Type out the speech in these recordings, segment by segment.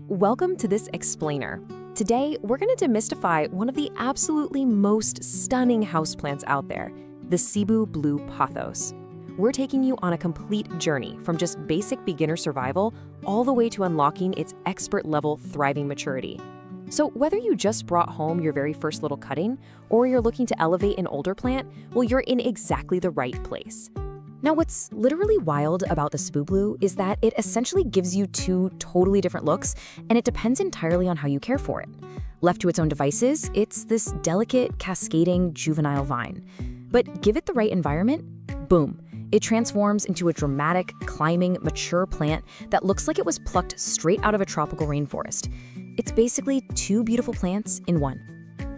Welcome to this explainer. Today, we're going to demystify one of the absolutely most stunning houseplants out there, the Cebu Blue Pothos. We're taking you on a complete journey from just basic beginner survival all the way to unlocking its expert-level thriving maturity. So whether you just brought home your very first little cutting or you're looking to elevate an older plant, well, you're in exactly the right place. Now, what's literally wild about the Cebu Blue is that it essentially gives you two totally different looks, and it depends entirely on how you care for it. Left to its own devices, it's this delicate, cascading, juvenile vine. But give it the right environment, boom, it transforms into a dramatic, climbing, mature plant that looks like it was plucked straight out of a tropical rainforest. It's basically two beautiful plants in one.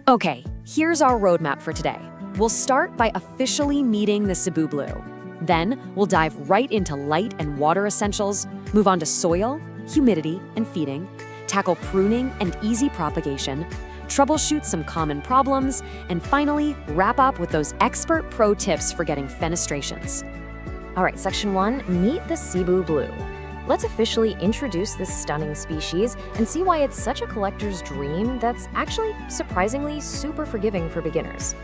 Okay, here's our roadmap for today. We'll start by officially meeting the Cebu Blue. Then, we'll dive right into light and water essentials, move on to soil, humidity, and feeding, tackle pruning and easy propagation, troubleshoot some common problems, and finally, wrap up with those expert pro tips for getting fenestrations. All right, Section 1, meet the Cebu Blue. Let's officially introduce this stunning species and see why it's such a collector's dream that's actually surprisingly super forgiving for beginners.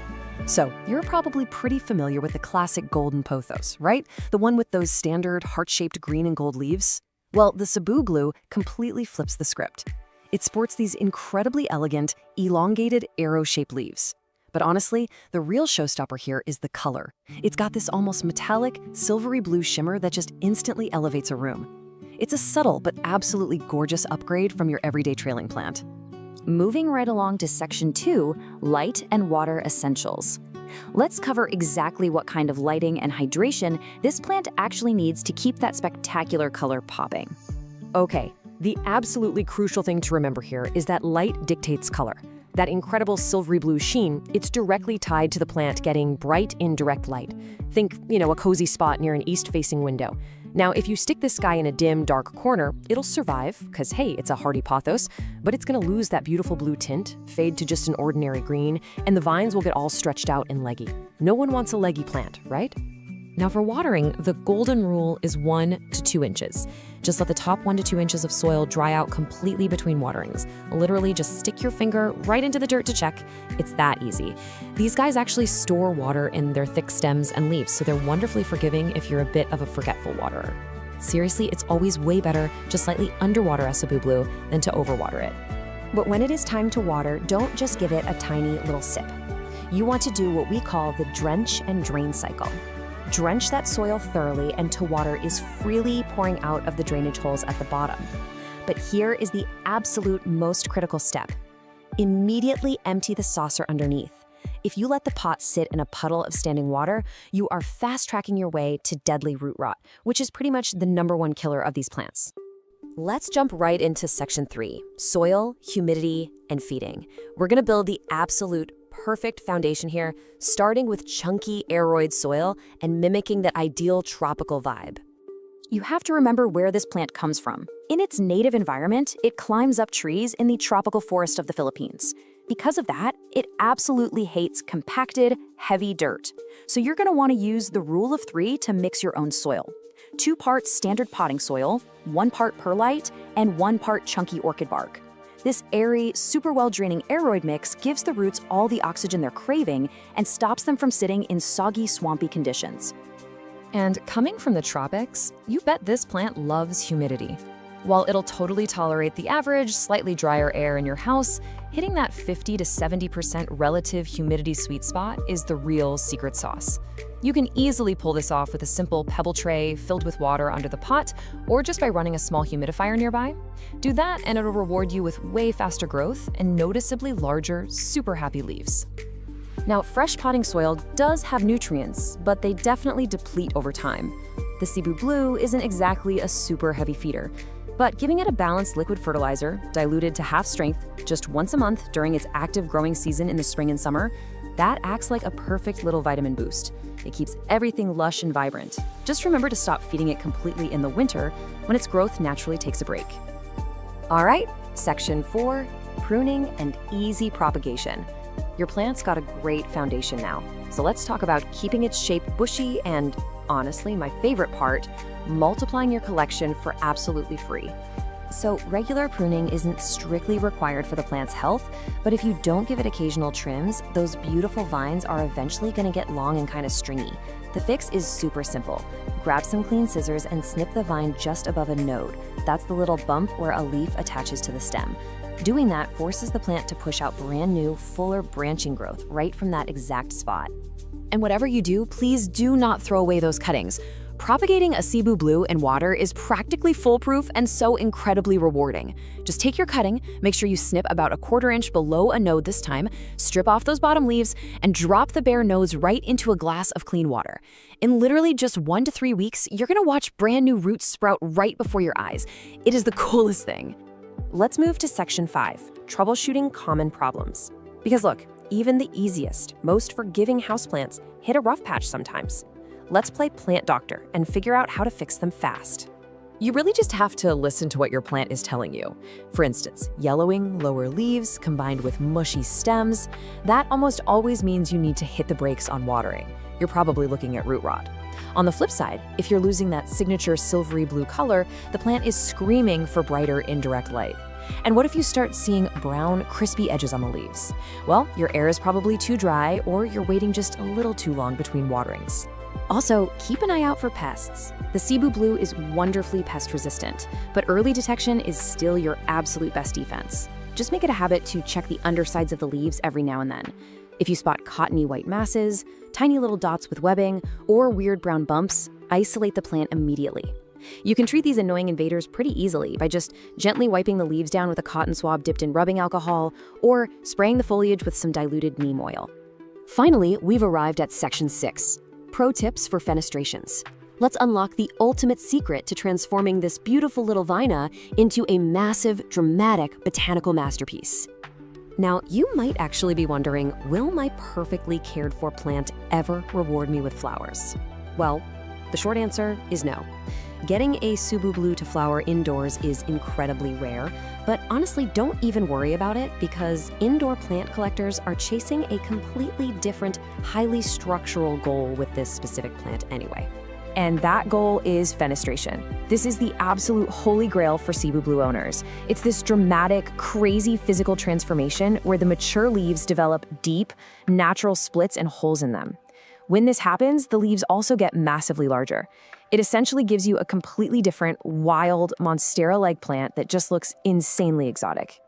So, you're probably pretty familiar with the classic golden pothos, right? The one with those standard heart-shaped green and gold leaves? Well, the Cebu Blue completely flips the script. It sports these incredibly elegant, elongated, arrow-shaped leaves. But honestly, the real showstopper here is the color. It's got this almost metallic, silvery blue shimmer that just instantly elevates a room. It's a subtle but absolutely gorgeous upgrade from your everyday trailing plant. Moving right along to Section 2, light and water essentials. Let's cover exactly what kind of lighting and hydration this plant actually needs to keep that spectacular color popping. Okay, the absolutely crucial thing to remember here is that light dictates color. That incredible silvery blue sheen, it's directly tied to the plant getting bright indirect light. Think, a cozy spot near an east-facing window. Now, if you stick this guy in a dim, dark corner, it'll survive, because hey, it's a hardy pothos, but it's gonna lose that beautiful blue tint, fade to just an ordinary green, and the vines will get all stretched out and leggy. No one wants a leggy plant, right? Now for watering, the golden rule is 1 to 2 inches. Just let the top 1 to 2 inches of soil dry out completely between waterings. Literally just stick your finger right into the dirt to check. It's that easy. These guys actually store water in their thick stems and leaves, so they're wonderfully forgiving if you're a bit of a forgetful waterer. Seriously, it's always way better to slightly underwater a Cebu Blue than to overwater it. But when it is time to water, don't just give it a tiny little sip. You want to do what we call the drench and drain cycle. Drench that soil thoroughly until water is freely pouring out of the drainage holes at the bottom. But here is the absolute most critical step. Immediately empty the saucer underneath. If you let the pot sit in a puddle of standing water, you are fast-tracking your way to deadly root rot, which is pretty much the #1 killer of these plants. Let's jump right into Section 3, soil, humidity, and feeding. We're gonna build the absolute perfect foundation here, starting with chunky aroid soil and mimicking that ideal tropical vibe. You have to remember where this plant comes from. In its native environment, it climbs up trees in the tropical forest of the Philippines. Because of that, it absolutely hates compacted, heavy dirt. So you're gonna wanna use the rule of 3 to mix your own soil. 2 parts standard potting soil, 1 part perlite, and 1 part chunky orchid bark. This airy, super well-draining aroid mix gives the roots all the oxygen they're craving and stops them from sitting in soggy, swampy conditions. And coming from the tropics, you bet this plant loves humidity. While it'll totally tolerate the average, slightly drier air in your house, hitting that 50 to 70% relative humidity sweet spot is the real secret sauce. You can easily pull this off with a simple pebble tray filled with water under the pot, or just by running a small humidifier nearby. Do that and it'll reward you with way faster growth and noticeably larger, super happy leaves. Now, fresh potting soil does have nutrients, but they definitely deplete over time. The Cebu Blue isn't exactly a super heavy feeder, but giving it a balanced liquid fertilizer, diluted to half strength, just once a month during its active growing season in the spring and summer, that acts like a perfect little vitamin boost. It keeps everything lush and vibrant. Just remember to stop feeding it completely in the winter when its growth naturally takes a break. All right, Section 4, pruning and easy propagation. Your plant's got a great foundation now, so let's talk about keeping its shape bushy and, honestly, my favorite part, multiplying your collection for absolutely free. So regular pruning isn't strictly required for the plant's health, but if you don't give it occasional trims, those beautiful vines are eventually going to get long and kind of stringy. The fix is super simple. Grab some clean scissors and snip the vine just above a node. That's the little bump where a leaf attaches to the stem. Doing that forces the plant to push out brand new, fuller branching growth right from that exact spot. And whatever you do, please do not throw away those cuttings. Propagating a Cebu Blue in water is practically foolproof and so incredibly rewarding. Just take your cutting, make sure you snip about a 1/4 inch below a node this time, strip off those bottom leaves, and drop the bare nodes right into a glass of clean water. In literally just 1 to 3 weeks, you're gonna watch brand new roots sprout right before your eyes. It is the coolest thing. Let's move to section 5, troubleshooting common problems. Because look, even the easiest, most forgiving houseplants hit a rough patch sometimes. Let's play plant doctor and figure out how to fix them fast. You really just have to listen to what your plant is telling you. For instance, yellowing, lower leaves combined with mushy stems, that almost always means you need to hit the brakes on watering. You're probably looking at root rot. On the flip side, if you're losing that signature silvery blue color, the plant is screaming for brighter indirect light. And what if you start seeing brown, crispy edges on the leaves? Well, your air is probably too dry or you're waiting just a little too long between waterings. Also, keep an eye out for pests. The Cebu Blue is wonderfully pest resistant, but early detection is still your absolute best defense. Just make it a habit to check the undersides of the leaves every now and then. If you spot cottony white masses, tiny little dots with webbing, or weird brown bumps, isolate the plant immediately. You can treat these annoying invaders pretty easily by just gently wiping the leaves down with a cotton swab dipped in rubbing alcohol, or spraying the foliage with some diluted neem oil. Finally, we've arrived at section 6. Pro tips for fenestrations. Let's unlock the ultimate secret to transforming this beautiful little vina into a massive, dramatic botanical masterpiece. Now, you might actually be wondering, will my perfectly cared for plant ever reward me with flowers? Well, the short answer is no. Getting a Cebu Blue to flower indoors is incredibly rare, but honestly, don't even worry about it because indoor plant collectors are chasing a completely different, highly structural goal with this specific plant anyway. And that goal is fenestration. This is the absolute holy grail for Cebu Blue owners. It's this dramatic, crazy physical transformation where the mature leaves develop deep, natural splits and holes in them. When this happens, the leaves also get massively larger. It essentially gives you a completely different, wild, monstera-like plant that just looks insanely exotic.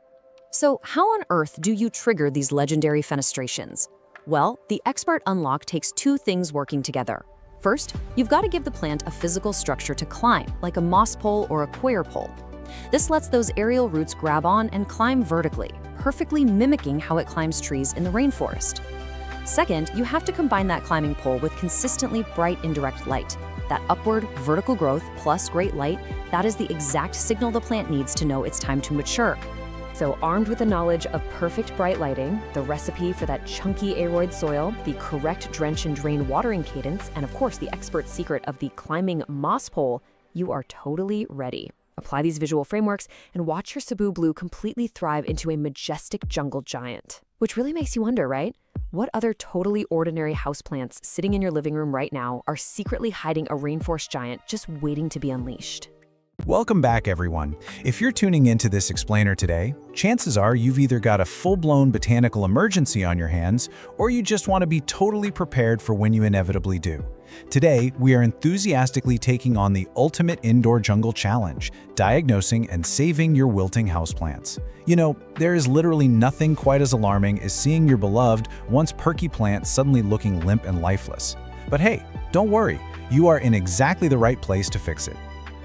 So how on earth do you trigger these legendary fenestrations? Well, the expert unlock takes 2 things working together. First, you've got to give the plant a physical structure to climb, like a moss pole or a coir pole. This lets those aerial roots grab on and climb vertically, perfectly mimicking how it climbs trees in the rainforest. Second, you have to combine that climbing pole with consistently bright indirect light. That upward, vertical growth plus great light, that is the exact signal the plant needs to know it's time to mature. So armed with the knowledge of perfect bright lighting, the recipe for that chunky aroid soil, the correct drench and drain watering cadence, and of course the expert secret of the climbing moss pole, you are totally ready. Apply these visual frameworks and watch your Cebu Blue completely thrive into a majestic jungle giant. Which really makes you wonder, right? What other totally ordinary houseplants sitting in your living room right now are secretly hiding a rainforest giant just waiting to be unleashed? Welcome back, everyone. If you're tuning into this explainer today, chances are you've either got a full-blown botanical emergency on your hands, or you just want to be totally prepared for when you inevitably do. Today, we are enthusiastically taking on the ultimate indoor jungle challenge, diagnosing and saving your wilting houseplants. You know, there is literally nothing quite as alarming as seeing your beloved, once perky plant suddenly looking limp and lifeless. But hey, don't worry, you are in exactly the right place to fix it.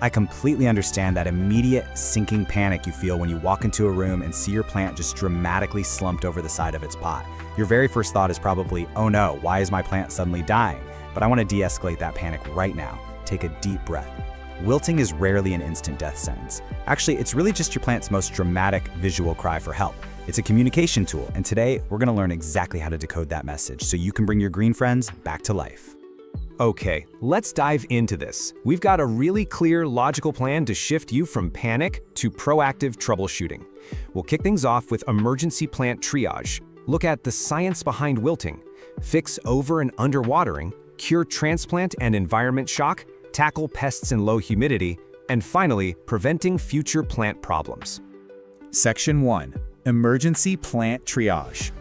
I completely understand that immediate sinking panic you feel when you walk into a room and see your plant just dramatically slumped over the side of its pot. Your very first thought is probably, oh no, why is my plant suddenly dying? But I want to de-escalate that panic right now. Take a deep breath. Wilting is rarely an instant death sentence. Actually, it's really just your plant's most dramatic visual cry for help. It's a communication tool, and today we're going to learn exactly how to decode that message so you can bring your green friends back to life. Okay, let's dive into this. We've got a really clear, logical plan to shift you from panic to proactive troubleshooting. We'll kick things off with emergency plant triage. Look at the science behind wilting. Fix over and underwatering, cure transplant and environment shock, tackle pests and low humidity, And finally, preventing future plant problems. Section 1. Emergency Plant Triage.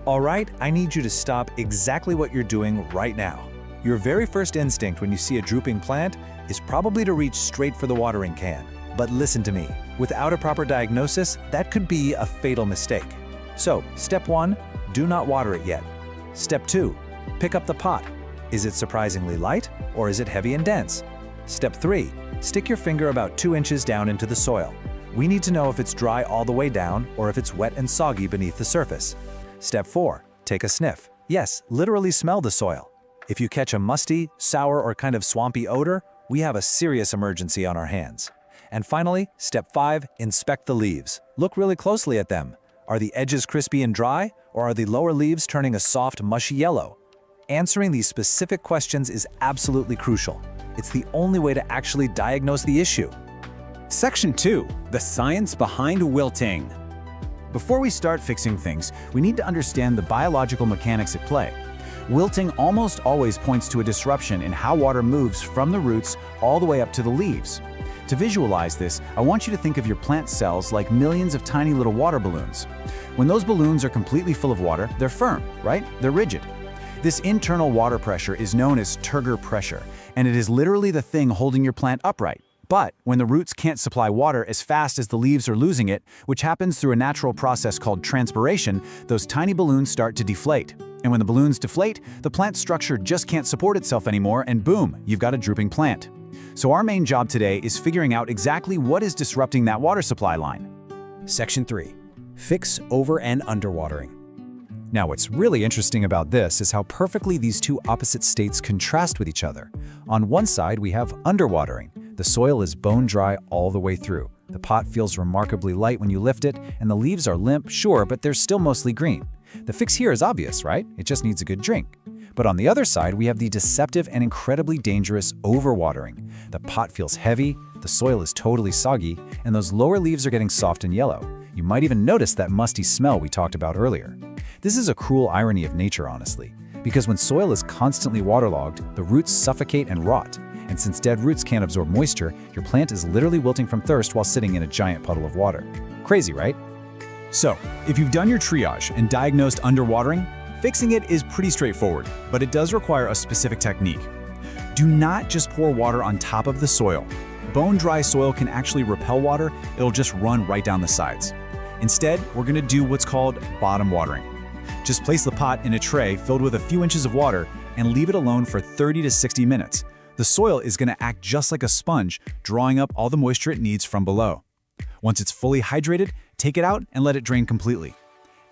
All right, I need you to stop exactly what you're doing right now. Your very first instinct when you see a drooping plant is probably to reach straight for the watering can. But listen to me, without a proper diagnosis, that could be a fatal mistake. So, step 1, do not water it yet. Step 2, pick up the pot. Is it surprisingly light, or is it heavy and dense? Step 3, stick your finger about 2 inches down into the soil. We need to know if it's dry all the way down or if it's wet and soggy beneath the surface. Step 4, take a sniff. Yes, literally smell the soil. If you catch a musty, sour, or kind of swampy odor, we have a serious emergency on our hands. And finally, step 5, inspect the leaves. Look really closely at them. Are the edges crispy and dry, or are the lower leaves turning a soft, mushy yellow? Answering these specific questions is absolutely crucial. It's the only way to actually diagnose the issue. Section 2. The science behind wilting. Before we start fixing things, we need to understand the biological mechanics at play. Wilting almost always points to a disruption in how water moves from the roots all the way up to the leaves. To visualize this, I want you to think of your plant cells like millions of tiny little water balloons. When those balloons are completely full of water, they're firm, right? They're rigid. This internal water pressure is known as turgor pressure, and it is literally the thing holding your plant upright. But when the roots can't supply water as fast as the leaves are losing it, which happens through a natural process called transpiration, those tiny balloons start to deflate. And when the balloons deflate, the plant structure just can't support itself anymore, and boom, you've got a drooping plant. So our main job today is figuring out exactly what is disrupting that water supply line. Section 3. Fix over and underwatering. Now, what's really interesting about this is how perfectly these two opposite states contrast with each other. On one side, we have underwatering. The soil is bone dry all the way through. The pot feels remarkably light when you lift it, and the leaves are limp, sure, but they're still mostly green. The fix here is obvious, right? It just needs a good drink. But on the other side, we have the deceptive and incredibly dangerous overwatering. The pot feels heavy, the soil is totally soggy, and those lower leaves are getting soft and yellow. You might even notice that musty smell we talked about earlier. This is a cruel irony of nature, honestly, because when soil is constantly waterlogged, the roots suffocate and rot. And since dead roots can't absorb moisture, your plant is literally wilting from thirst while sitting in a giant puddle of water. Crazy, right? So, if you've done your triage and diagnosed underwatering, fixing it is pretty straightforward, but it does require a specific technique. Do not just pour water on top of the soil. Bone-dry soil can actually repel water, it'll just run right down the sides. Instead, we're gonna do what's called bottom watering. Just place the pot in a tray filled with a few inches of water and leave it alone for 30 to 60 minutes. The soil is gonna act just like a sponge, drawing up all the moisture it needs from below. Once it's fully hydrated, take it out and let it drain completely.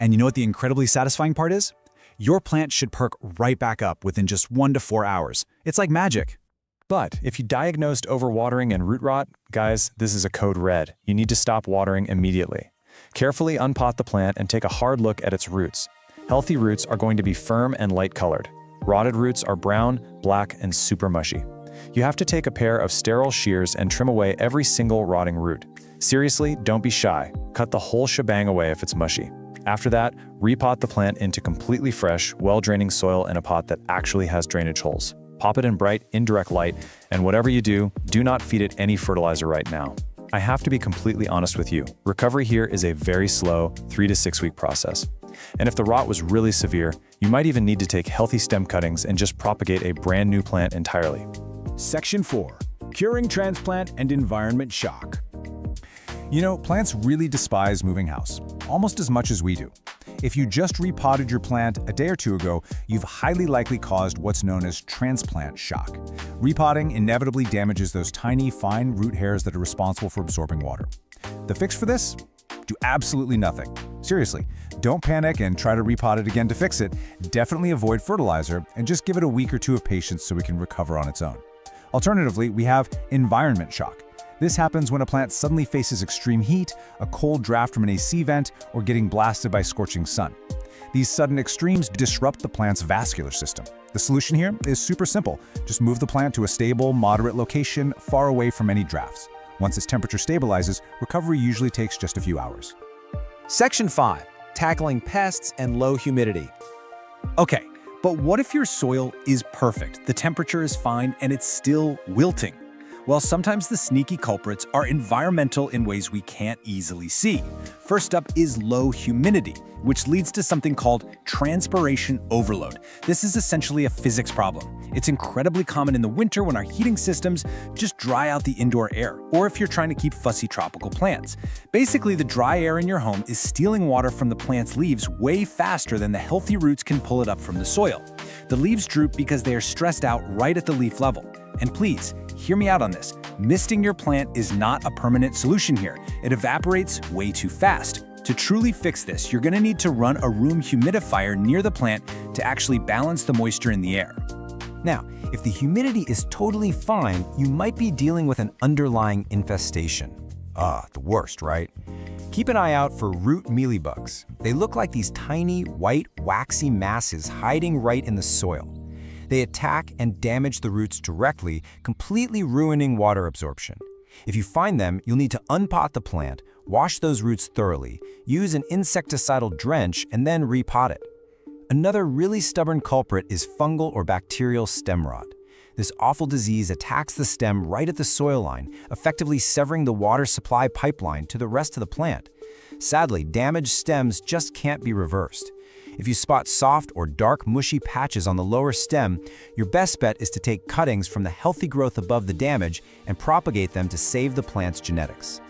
And you know what the incredibly satisfying part is? Your plant should perk right back up within just 1 to 4 hours. It's like magic. But if you diagnosed overwatering and root rot, guys, this is a code red. You need to stop watering immediately. Carefully unpot the plant and take a hard look at its roots. Healthy roots are going to be firm and light-colored. Rotted roots are brown, black, and super mushy. You have to take a pair of sterile shears and trim away every single rotting root. Seriously, don't be shy. Cut the whole shebang away if it's mushy. After that, repot the plant into completely fresh, well-draining soil in a pot that actually has drainage holes. Pop it in bright, indirect light, and whatever you do, do not feed it any fertilizer right now. I have to be completely honest with you. Recovery here is a very slow 3 to 6 week process. And if the rot was really severe, you might even need to take healthy stem cuttings and just propagate a brand new plant entirely. Section 4. Curing transplant and environment shock. You know, plants really despise moving house, almost as much as we do. If you just repotted your plant a day or two ago, you've highly likely caused what's known as transplant shock. Repotting inevitably damages those tiny, fine root hairs that are responsible for absorbing water. The fix for this? Do absolutely nothing. Seriously, don't panic and try to repot it again to fix it. Definitely avoid fertilizer and just give it a week or two of patience so it can recover on its own. Alternatively, we have environment shock. This happens when a plant suddenly faces extreme heat, a cold draft from an AC vent, or getting blasted by scorching sun. These sudden extremes disrupt the plant's vascular system. The solution here is super simple. Just move the plant to a stable, moderate location far away from any drafts. Once its temperature stabilizes, recovery usually takes just a few hours. Section 5. Tackling pests and low humidity. Okay, but what if your soil is perfect, the temperature is fine, and it's still wilting? Well, sometimes the sneaky culprits are environmental in ways we can't easily see. First up is low humidity, which leads to something called transpiration overload. This is essentially a physics problem. It's incredibly common in the winter when our heating systems just dry out the indoor air, or if you're trying to keep fussy tropical plants. Basically, the dry air in your home is stealing water from the plant's leaves way faster than the healthy roots can pull it up from the soil. The leaves droop because they are stressed out right at the leaf level. And please, hear me out on this. Misting your plant is not a permanent solution here. It evaporates way too fast. To truly fix this, you're going to need to run a room humidifier near the plant to actually balance the moisture in the air. Now, if the humidity is totally fine, you might be dealing with an underlying infestation. The worst, right? Keep an eye out for root mealybugs. They look like these tiny, white, waxy masses hiding right in the soil. They attack and damage the roots directly, completely ruining water absorption. If you find them, you'll need to unpot the plant, wash those roots thoroughly, use an insecticidal drench, and then repot it. Another really stubborn culprit is fungal or bacterial stem rot. This awful disease attacks the stem right at the soil line, effectively severing the water supply pipeline to the rest of the plant. Sadly, damaged stems just can't be reversed. If you spot soft or dark, mushy patches on the lower stem, your best bet is to take cuttings from the healthy growth above the damage and propagate them to save the plant's genetics.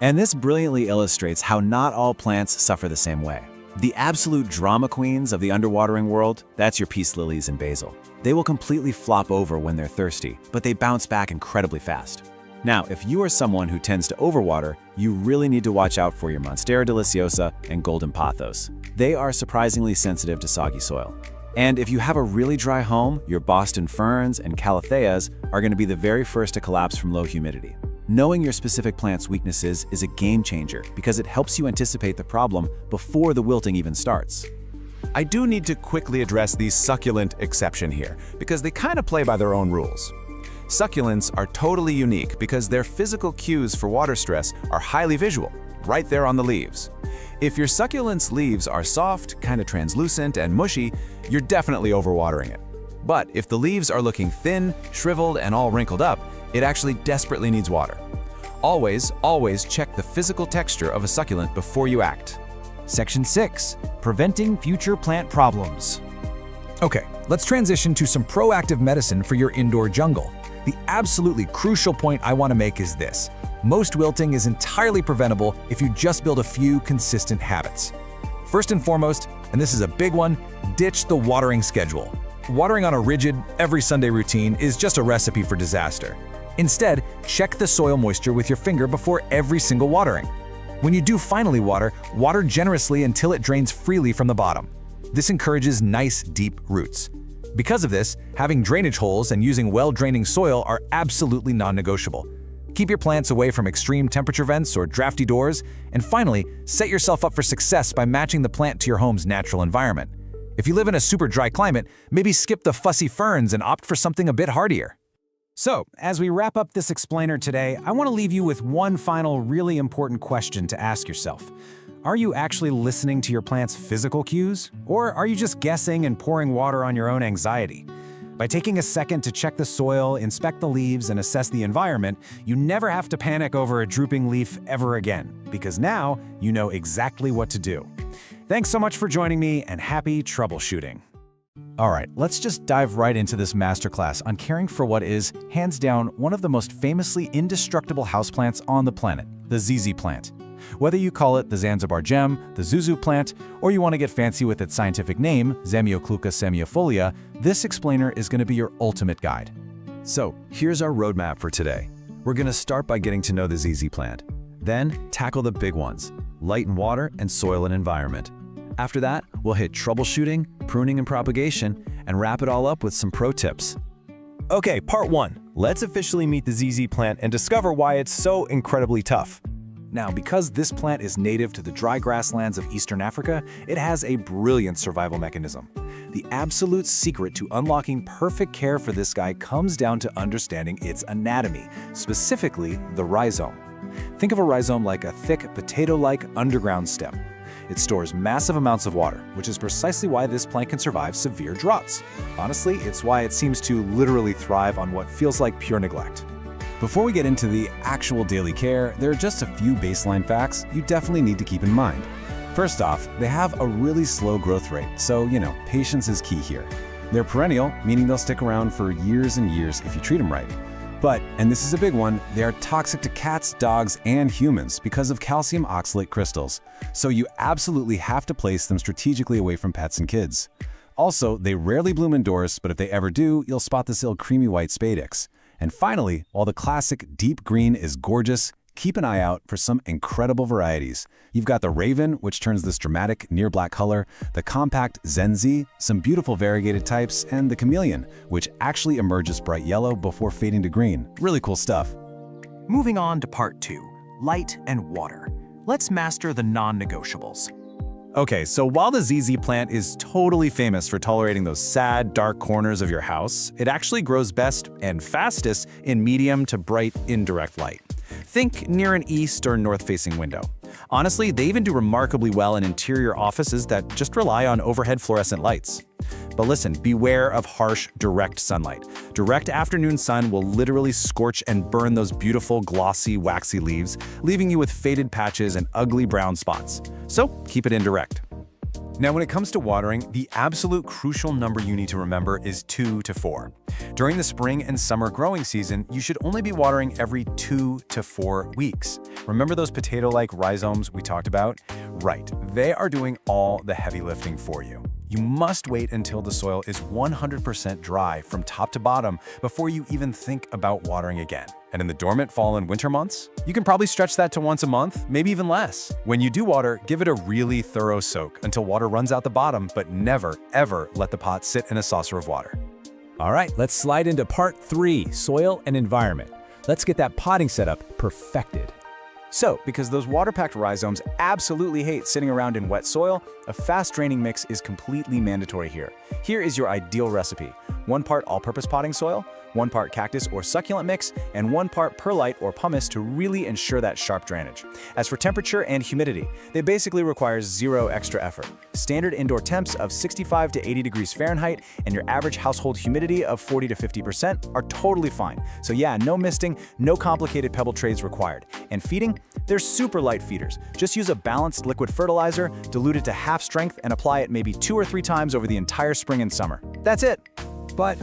And this brilliantly illustrates how not all plants suffer the same way. The absolute drama queens of the underwatering world, that's your peace lilies and basil. They will completely flop over when they're thirsty, but they bounce back incredibly fast. Now, if you are someone who tends to overwater, you really need to watch out for your Monstera deliciosa and golden pothos. They are surprisingly sensitive to soggy soil. And if you have a really dry home, your Boston ferns and calatheas are going to be the very first to collapse from low humidity. Knowing your specific plant's weaknesses is a game changer because it helps you anticipate the problem before the wilting even starts. I do need to quickly address the succulent exception here, because they kind of play by their own rules. Succulents are totally unique because their physical cues for water stress are highly visual, right there on the leaves. If your succulent's leaves are soft, kind of translucent, and mushy, you're definitely overwatering it. But if the leaves are looking thin, shriveled, and all wrinkled up, it actually desperately needs water. Always check the physical texture of a succulent before you act. Section 6. Preventing future plant problems. Okay, let's transition to some proactive medicine for your indoor jungle. The absolutely crucial point I want to make is this. Most wilting is entirely preventable if you just build a few consistent habits. First and foremost, and this is a big one, ditch the watering schedule. Watering on a rigid, every Sunday routine is just a recipe for disaster. Instead, check the soil moisture with your finger before every single watering. When you do finally water, water generously until it drains freely from the bottom. This encourages nice, deep roots. Because of this, having drainage holes and using well-draining soil are absolutely non-negotiable. Keep your plants away from extreme temperature vents or drafty doors, and finally, set yourself up for success by matching the plant to your home's natural environment. If you live in a super dry climate, maybe skip the fussy ferns and opt for something a bit hardier. So, as we wrap up this explainer today, I want to leave you with one final really important question to ask yourself. Are you actually listening to your plant's physical cues? Or are you just guessing and pouring water on your own anxiety? By taking a second to check the soil, inspect the leaves, and assess the environment, you never have to panic over a drooping leaf ever again, because now you know exactly what to do. Thanks so much for joining me, and happy troubleshooting. All right, let's just dive right into this masterclass on caring for what is, hands down, one of the most famously indestructible houseplants on the planet, the ZZ plant. Whether you call it the Zanzibar gem, the Zuzu plant, or you want to get fancy with its scientific name, Zamioculca semiifolia, this explainer is going to be your ultimate guide. So, here's our roadmap for today. We're going to start by getting to know the ZZ plant. Then, tackle the big ones, light and water and soil and environment. After that, we'll hit troubleshooting, pruning and propagation, and wrap it all up with some pro tips. Okay, part 1. Let's officially meet the ZZ plant and discover why it's so incredibly tough. Now, because this plant is native to the dry grasslands of Eastern Africa, it has a brilliant survival mechanism. The absolute secret to unlocking perfect care for this guy comes down to understanding its anatomy, specifically the rhizome. Think of a rhizome like a thick, potato-like underground stem. It stores massive amounts of water, which is precisely why this plant can survive severe droughts. Honestly, it's why it seems to literally thrive on what feels like pure neglect. Before we get into the actual daily care, there are just a few baseline facts you definitely need to keep in mind. First off, they have a really slow growth rate, so, patience is key here. They're perennial, meaning they'll stick around for years and years if you treat them right. But, and this is a big one, they are toxic to cats, dogs, and humans because of calcium oxalate crystals. So you absolutely have to place them strategically away from pets and kids. Also, they rarely bloom indoors, but if they ever do, you'll spot this little creamy white spadix. And finally, while the classic deep green is gorgeous, keep an eye out for some incredible varieties. You've got the Raven, which turns this dramatic near black color, the compact Zenzi, some beautiful variegated types, and the Chameleon, which actually emerges bright yellow before fading to green. Really cool stuff. Moving on to part 2, light and water. Let's master the non-negotiables. Okay, so while the ZZ plant is totally famous for tolerating those sad, dark corners of your house, it actually grows best and fastest in medium to bright, indirect light. Think near an east or north-facing window. Honestly, they even do remarkably well in interior offices that just rely on overhead fluorescent lights. But listen, beware of harsh, direct sunlight. Direct afternoon sun will literally scorch and burn those beautiful, glossy, waxy leaves, leaving you with faded patches and ugly brown spots. So keep it indirect. Now, when it comes to watering, the absolute crucial number you need to remember is 2 to 4. During the spring and summer growing season, you should only be watering every 2 to 4 weeks. Remember those potato-like rhizomes we talked about? Right, they are doing all the heavy lifting for you. You must wait until the soil is 100% dry from top to bottom before you even think about watering again. And in the dormant fall and winter months, you can probably stretch that to once a month, maybe even less. When you do water, give it a really thorough soak until water runs out the bottom, but never, ever let the pot sit in a saucer of water. All right, let's slide into part 3, soil and environment. Let's get that potting setup perfected. So, because those water-packed rhizomes absolutely hate sitting around in wet soil, a fast-draining mix is completely mandatory here. Here is your ideal recipe. 1 part all-purpose potting soil, 1 part cactus or succulent mix, and 1 part perlite or pumice to really ensure that sharp drainage. As for temperature and humidity, they basically require 0 extra effort. Standard indoor temps of 65 to 80 degrees Fahrenheit and your average household humidity of 40 to 50% are totally fine. So yeah, no misting, no complicated pebble trays required. And feeding? They're super light feeders. Just use a balanced liquid fertilizer, dilute it to half strength, and apply it maybe 2 or 3 times over the entire spring and summer. That's it. But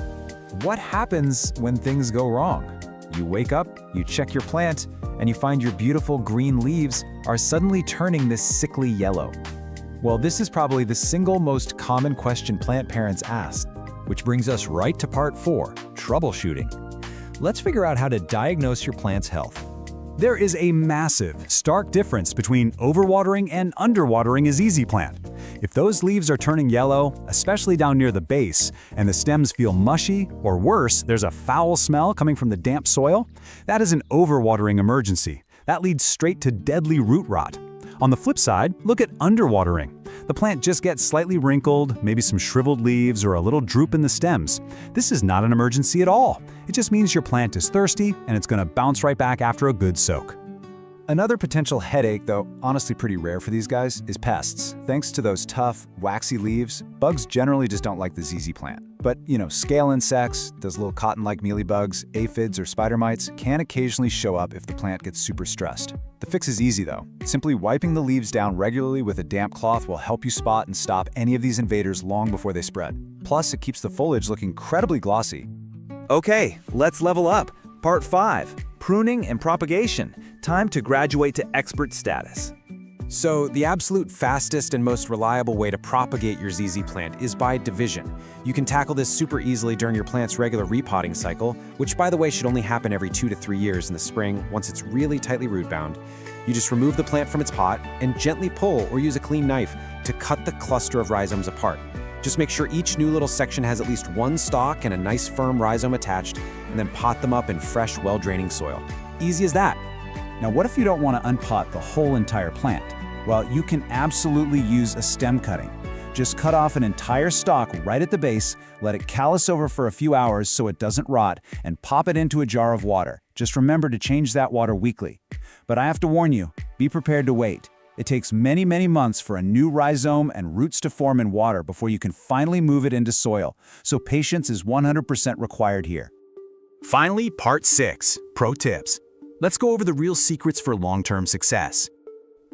what happens when things go wrong? You wake up, you check your plant, and you find your beautiful green leaves are suddenly turning this sickly yellow. Well, this is probably the single most common question plant parents ask, which brings us right to part 4, troubleshooting. Let's figure out how to diagnose your plant's health. There is a massive, stark difference between overwatering and underwatering a ZZ plant. If those leaves are turning yellow, especially down near the base, and the stems feel mushy, or worse, there's a foul smell coming from the damp soil, that is an overwatering emergency. That leads straight to deadly root rot. On the flip side, look at underwatering. The plant just gets slightly wrinkled, maybe some shriveled leaves or a little droop in the stems. This is not an emergency at all. It just means your plant is thirsty and it's going to bounce right back after a good soak. Another potential headache, though honestly pretty rare for these guys, is pests. Thanks to those tough, waxy leaves, bugs generally just don't like the ZZ plant. But, scale insects, those little cotton-like mealybugs, aphids, or spider mites can occasionally show up if the plant gets super stressed. The fix is easy, though. Simply wiping the leaves down regularly with a damp cloth will help you spot and stop any of these invaders long before they spread. Plus, it keeps the foliage looking incredibly glossy. Okay, let's level up. Part 5, pruning and propagation. Time to graduate to expert status. So the absolute fastest and most reliable way to propagate your ZZ plant is by division. You can tackle this super easily during your plant's regular repotting cycle, which by the way should only happen every 2 to 3 years in the spring once it's really tightly root bound. You just remove the plant from its pot and gently pull or use a clean knife to cut the cluster of rhizomes apart. Just make sure each new little section has at least 1 stalk and a nice firm rhizome attached, and then pot them up in fresh, well-draining soil. Easy as that. Now, what if you don't want to unpot the whole entire plant? Well, you can absolutely use a stem cutting. Just cut off an entire stalk right at the base, let it callus over for a few hours so it doesn't rot, and pop it into a jar of water. Just remember to change that water weekly. But I have to warn you, be prepared to wait. It takes many, many months for a new rhizome and roots to form in water before you can finally move it into soil, so patience is 100% required here. Finally, part 6, pro tips. Let's go over the real secrets for long-term success.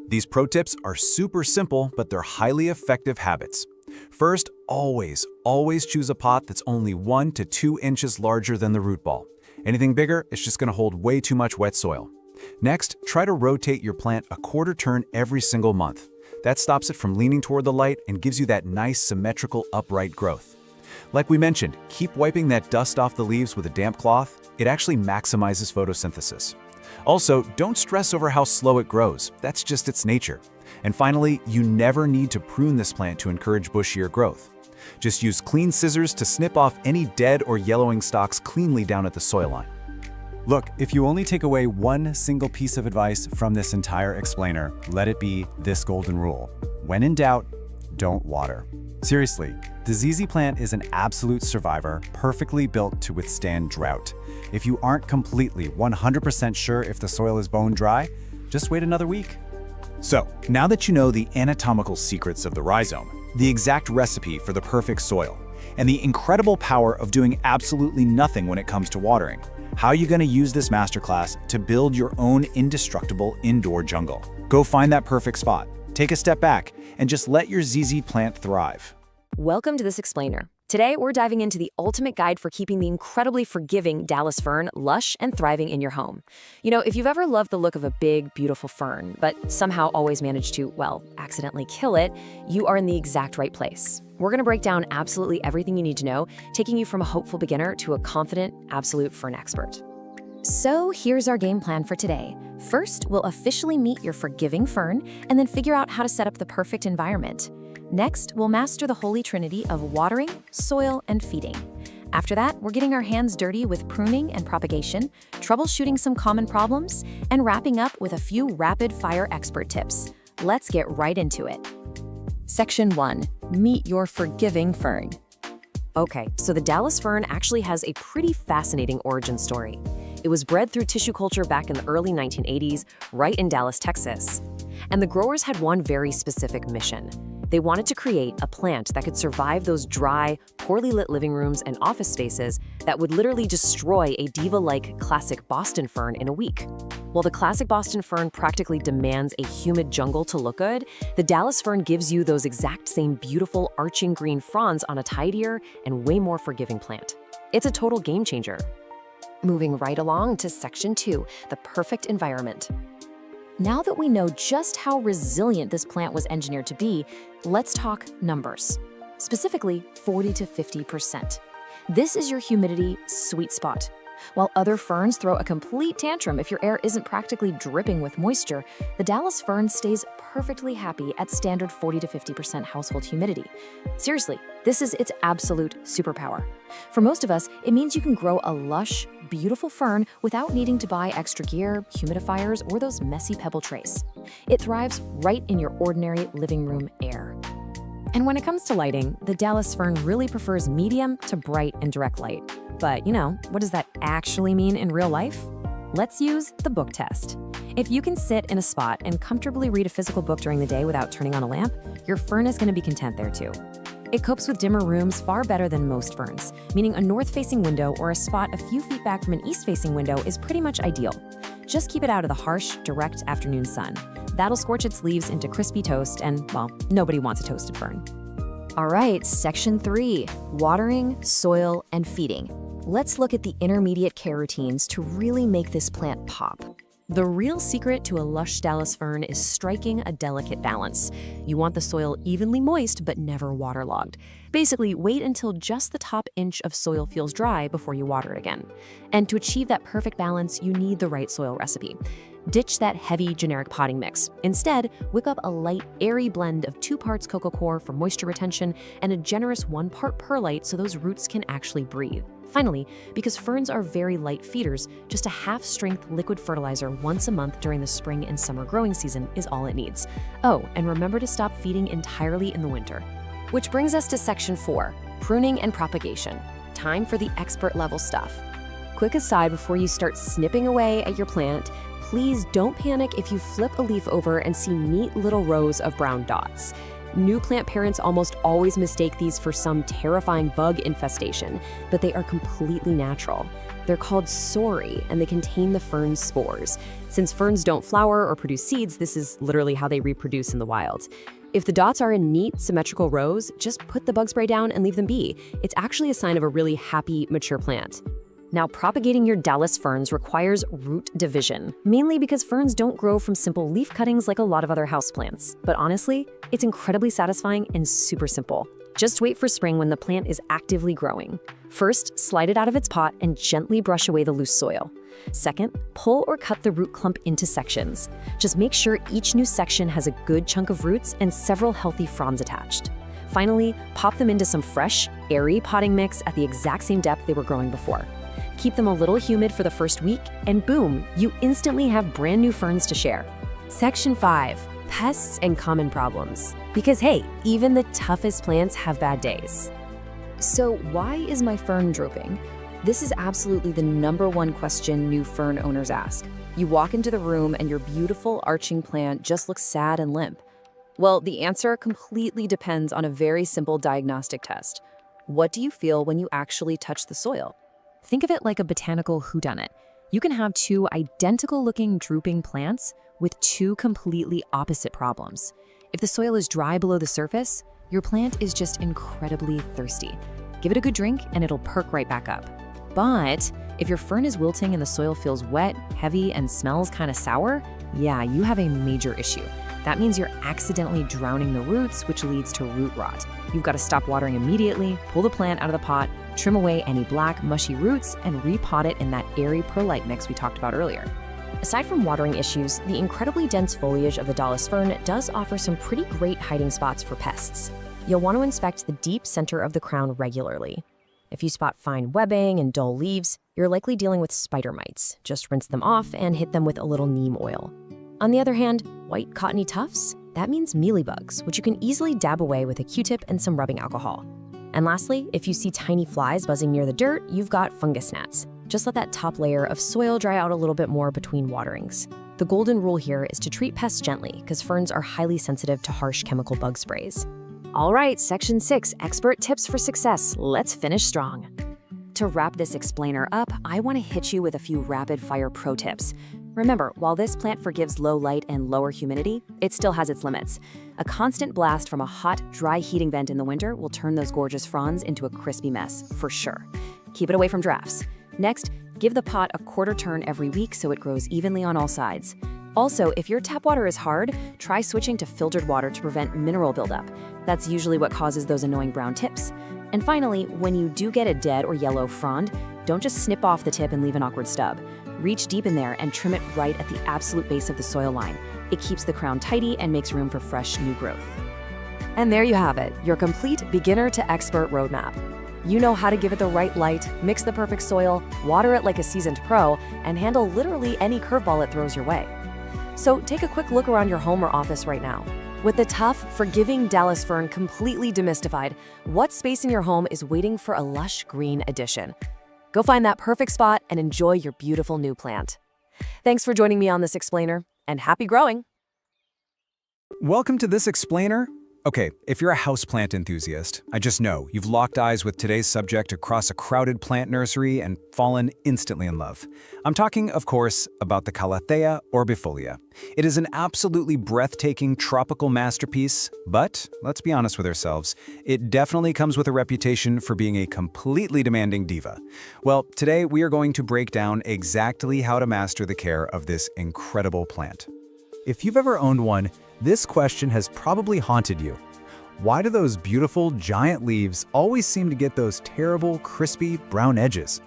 These pro tips are super simple, but they're highly effective habits. First, always choose a pot that's only 1 to 2 inches larger than the root ball. Anything bigger, it's just going to hold way too much wet soil. Next, try to rotate your plant a quarter turn every single month. That stops it from leaning toward the light and gives you that nice, symmetrical, upright growth. Like we mentioned, keep wiping that dust off the leaves with a damp cloth. It actually maximizes photosynthesis. Also, don't stress over how slow it grows. That's just its nature. And finally, you never need to prune this plant to encourage bushier growth. Just use clean scissors to snip off any dead or yellowing stalks cleanly down at the soil line. Look, if you only take away one single piece of advice from this entire explainer, let it be this golden rule. When in doubt, don't water. Seriously, the ZZ plant is an absolute survivor, perfectly built to withstand drought. If you aren't completely 100% sure if the soil is bone dry, just wait another week. So, now that you know the anatomical secrets of the rhizome, the exact recipe for the perfect soil, and the incredible power of doing absolutely nothing when it comes to watering, how are you going to use this masterclass to build your own indestructible indoor jungle? Go find that perfect spot, take a step back, and just let your ZZ plant thrive. Welcome to This Explainer. Today, we're diving into the ultimate guide for keeping the incredibly forgiving Dallas fern lush and thriving in your home. You know, if you've ever loved the look of a big, beautiful fern, but somehow always managed to, well, accidentally kill it, you are in the exact right place. We're going to break down absolutely everything you need to know, taking you from a hopeful beginner to a confident, absolute fern expert. So here's our game plan for today. First, we'll officially meet your forgiving fern and then figure out how to set up the perfect environment. Next, we'll master the holy trinity of watering, soil, and feeding. After that, we're getting our hands dirty with pruning and propagation, troubleshooting some common problems, and wrapping up with a few rapid-fire expert tips. Let's get right into it. Section 1. Meet your forgiving fern. Okay, so the Dallas fern actually has a pretty fascinating origin story. It was bred through tissue culture back in the early 1980s, right in Dallas, Texas. And the growers had one very specific mission. They wanted to create a plant that could survive those dry, poorly lit living rooms and office spaces that would literally destroy a diva-like classic Boston fern in a week. While the classic Boston fern practically demands a humid jungle to look good, the Dallas fern gives you those exact same beautiful arching green fronds on a tidier and way more forgiving plant. It's a total game changer. Moving right along to Section 2, the perfect environment. Now that we know just how resilient this plant was engineered to be, let's talk numbers. Specifically, 40 to 50%. This is your humidity sweet spot. While other ferns throw a complete tantrum if your air isn't practically dripping with moisture, the Dallas fern stays perfectly happy at standard 40 to 50% household humidity. Seriously, this is its absolute superpower. For most of us, it means you can grow a lush, beautiful fern without needing to buy extra gear, humidifiers, or those messy pebble trays. It thrives right in your ordinary living room air. And when it comes to lighting, the Dallas fern really prefers medium to bright and direct light. But, you know, what does that actually mean in real life? Let's use the book test. If you can sit in a spot and comfortably read a physical book during the day without turning on a lamp, your fern is going to be content there too. It copes with dimmer rooms far better than most ferns, meaning a north-facing window or a spot a few feet back from an east-facing window is pretty much ideal. Just keep it out of the harsh, direct afternoon sun. That'll scorch its leaves into crispy toast and, well, nobody wants a toasted fern. All right, Section 3, watering, soil, and feeding. Let's look at the intermediate care routines to really make this plant pop. The real secret to a lush Dallas fern is striking a delicate balance. You want the soil evenly moist but never waterlogged. Basically, wait until just the top inch of soil feels dry before you water it again. And to achieve that perfect balance, you need the right soil recipe. Ditch that heavy, generic potting mix. Instead, whip up a light, airy blend of 2 parts coco coir for moisture retention and a generous 1 part perlite so those roots can actually breathe. Finally, because ferns are very light feeders, just a half-strength liquid fertilizer once a month during the spring and summer growing season is all it needs. Oh, and remember to stop feeding entirely in the winter. Which brings us to Section 4, pruning and propagation. Time for the expert-level stuff. Quick aside before you start snipping away at your plant, please don't panic if you flip a leaf over and see neat little rows of brown dots. New plant parents almost always mistake these for some terrifying bug infestation, but they are completely natural. They're called sori, and they contain the fern's spores. Since ferns don't flower or produce seeds, this is literally how they reproduce in the wild. If the dots are in neat, symmetrical rows, just put the bug spray down and leave them be. It's actually a sign of a really happy, mature plant. Now, propagating your Dallas ferns requires root division, mainly because ferns don't grow from simple leaf cuttings like a lot of other houseplants. But honestly, it's incredibly satisfying and super simple. Just wait for spring when the plant is actively growing. First, slide it out of its pot and gently brush away the loose soil. Second, pull or cut the root clump into sections. Just make sure each new section has a good chunk of roots and several healthy fronds attached. Finally, pop them into some fresh, airy potting mix at the exact same depth they were growing before. Keep them a little humid for the first week, and boom, you instantly have brand new ferns to share. Section 5. Pests and common problems. Because hey, even the toughest plants have bad days. So why is my fern drooping? This is absolutely the #1 question new fern owners ask. You walk into the room and your beautiful arching plant just looks sad and limp. Well, the answer completely depends on a very simple diagnostic test. What do you feel when you actually touch the soil? Think of it like a botanical whodunit. You can have two identical-looking drooping plants with two completely opposite problems. If the soil is dry below the surface, your plant is just incredibly thirsty. Give it a good drink and it'll perk right back up. But if your fern is wilting and the soil feels wet, heavy, and smells kind of sour, yeah, you have a major issue. That means you're accidentally drowning the roots, which leads to root rot. You've got to stop watering immediately, pull the plant out of the pot, trim away any black, mushy roots, and repot it in that airy perlite mix we talked about earlier. Aside from watering issues, the incredibly dense foliage of the Dallas fern does offer some pretty great hiding spots for pests. You'll want to inspect the deep center of the crown regularly. If you spot fine webbing and dull leaves, you're likely dealing with spider mites. Just rinse them off and hit them with a little neem oil. On the other hand, white cottony tufts? That means mealybugs, which you can easily dab away with a Q-tip and some rubbing alcohol. And lastly, if you see tiny flies buzzing near the dirt, you've got fungus gnats. Just let that top layer of soil dry out a little bit more between waterings. The golden rule here is to treat pests gently, because ferns are highly sensitive to harsh chemical bug sprays. All right, Section 6, Expert Tips for Success. Let's finish strong. To wrap this explainer up, I want to hit you with a few rapid-fire pro tips. Remember, while this plant forgives low light and lower humidity, it still has its limits. A constant blast from a hot, dry heating vent in the winter will turn those gorgeous fronds into a crispy mess, for sure. Keep it away from drafts. Next, give the pot a quarter turn every week so it grows evenly on all sides. Also, if your tap water is hard, try switching to filtered water to prevent mineral buildup. That's usually what causes those annoying brown tips. And finally, when you do get a dead or yellow frond, don't just snip off the tip and leave an awkward stub. Reach deep in there and trim it right at the absolute base of the soil line. It keeps the crown tidy and makes room for fresh new growth. And there you have it, your complete beginner to expert roadmap. You know how to give it the right light, mix the perfect soil, water it like a seasoned pro, and handle literally any curveball it throws your way. So take a quick look around your home or office right now. With the tough, forgiving Dallas fern completely demystified, what space in your home is waiting for a lush green addition? Go find that perfect spot and enjoy your beautiful new plant. Thanks for joining me on this explainer, and happy growing! Welcome to this explainer. Okay, if you're a houseplant enthusiast, I just know you've locked eyes with today's subject across a crowded plant nursery and fallen instantly in love. I'm talking, of course, about the Calathea orbifolia. It is an absolutely breathtaking tropical masterpiece, but let's be honest with ourselves, it definitely comes with a reputation for being a completely demanding diva. Well, today we are going to break down exactly how to master the care of this incredible plant. If you've ever owned one, this question has probably haunted you. Why do those beautiful, giant leaves always seem to get those terrible, crispy, brown edges?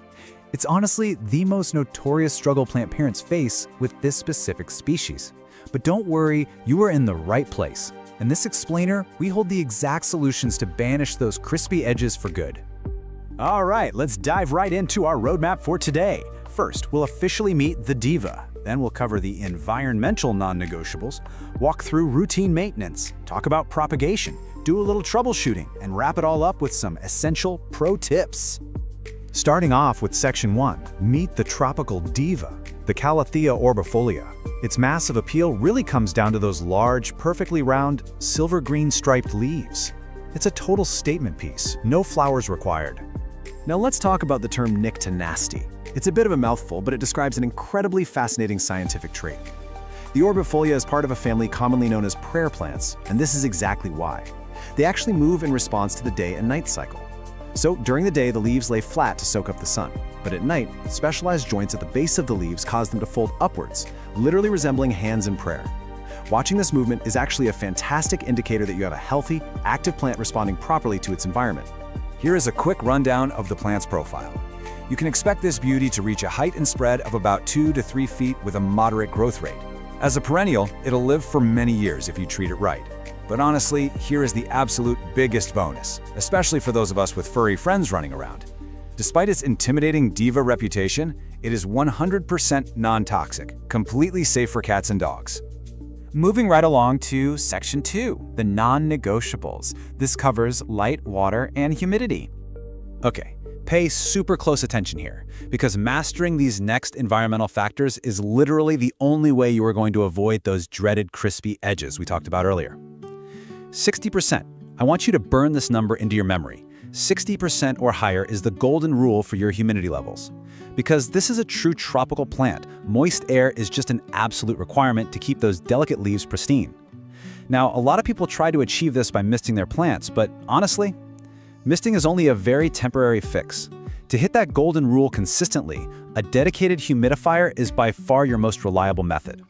It's honestly the most notorious struggle plant parents face with this specific species. But don't worry, you are in the right place. In this explainer, we hold the exact solutions to banish those crispy edges for good. All right, let's dive right into our roadmap for today. First, we'll officially meet the diva. Then we'll cover the environmental non-negotiables, walk through routine maintenance, talk about propagation, do a little troubleshooting, and wrap it all up with some essential pro tips. Starting off with Section 1, meet the tropical diva, the Calathea orbifolia. Its massive appeal really comes down to those large, perfectly round, silver-green striped leaves. It's a total statement piece, no flowers required. Now let's talk about the term nyctinasty. It's a bit of a mouthful, but it describes an incredibly fascinating scientific trait. The orbifolia is part of a family commonly known as prayer plants, and this is exactly why. They actually move in response to the day and night cycle. So during the day, the leaves lay flat to soak up the sun, but at night, specialized joints at the base of the leaves cause them to fold upwards, literally resembling hands in prayer. Watching this movement is actually a fantastic indicator that you have a healthy, active plant responding properly to its environment. Here is a quick rundown of the plant's profile. You can expect this beauty to reach a height and spread of about 2 to 3 feet with a moderate growth rate. As a perennial, it'll live for many years if you treat it right. But honestly, here is the absolute biggest bonus, especially for those of us with furry friends running around. Despite its intimidating diva reputation, it is 100% non-toxic, completely safe for cats and dogs. Moving right along to Section 2, the non-negotiables. This covers light, water, and humidity. Okay, pay super close attention here, because mastering these next environmental factors is literally the only way you are going to avoid those dreaded crispy edges we talked about earlier. 60%. I want you to burn this number into your memory. 60% or higher is the golden rule for your humidity levels. Because this is a true tropical plant, moist air is just an absolute requirement to keep those delicate leaves pristine. Now, a lot of people try to achieve this by misting their plants, but honestly, misting is only a very temporary fix. To hit that golden rule consistently, a dedicated humidifier is by far your most reliable method.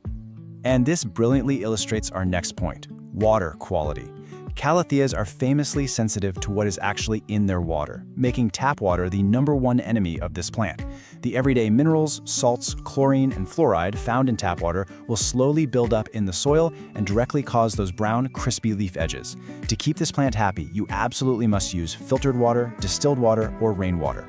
And this brilliantly illustrates our next point, water quality. Calatheas are famously sensitive to what is actually in their water, making tap water the #1 enemy of this plant. The everyday minerals, salts, chlorine, and fluoride found in tap water will slowly build up in the soil and directly cause those brown, crispy leaf edges. To keep this plant happy, you absolutely must use filtered water, distilled water, or rainwater.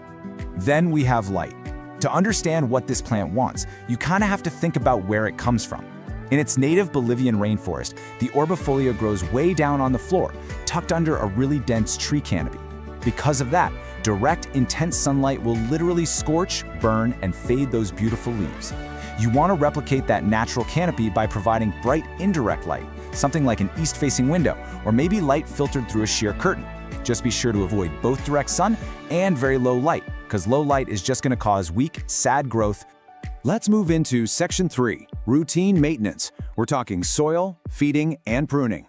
Then we have light. To understand what this plant wants, you kind of have to think about where it comes from. In its native Bolivian rainforest, the orbifolia grows way down on the floor, tucked under a really dense tree canopy. Because of that, direct, intense sunlight will literally scorch, burn, and fade those beautiful leaves. You want to replicate that natural canopy by providing bright, indirect light, something like an east-facing window, or maybe light filtered through a sheer curtain. Just be sure to avoid both direct sun and very low light, because low light is just going to cause weak, sad growth. Let's move into Section 3, routine maintenance. We're talking soil, feeding, and pruning.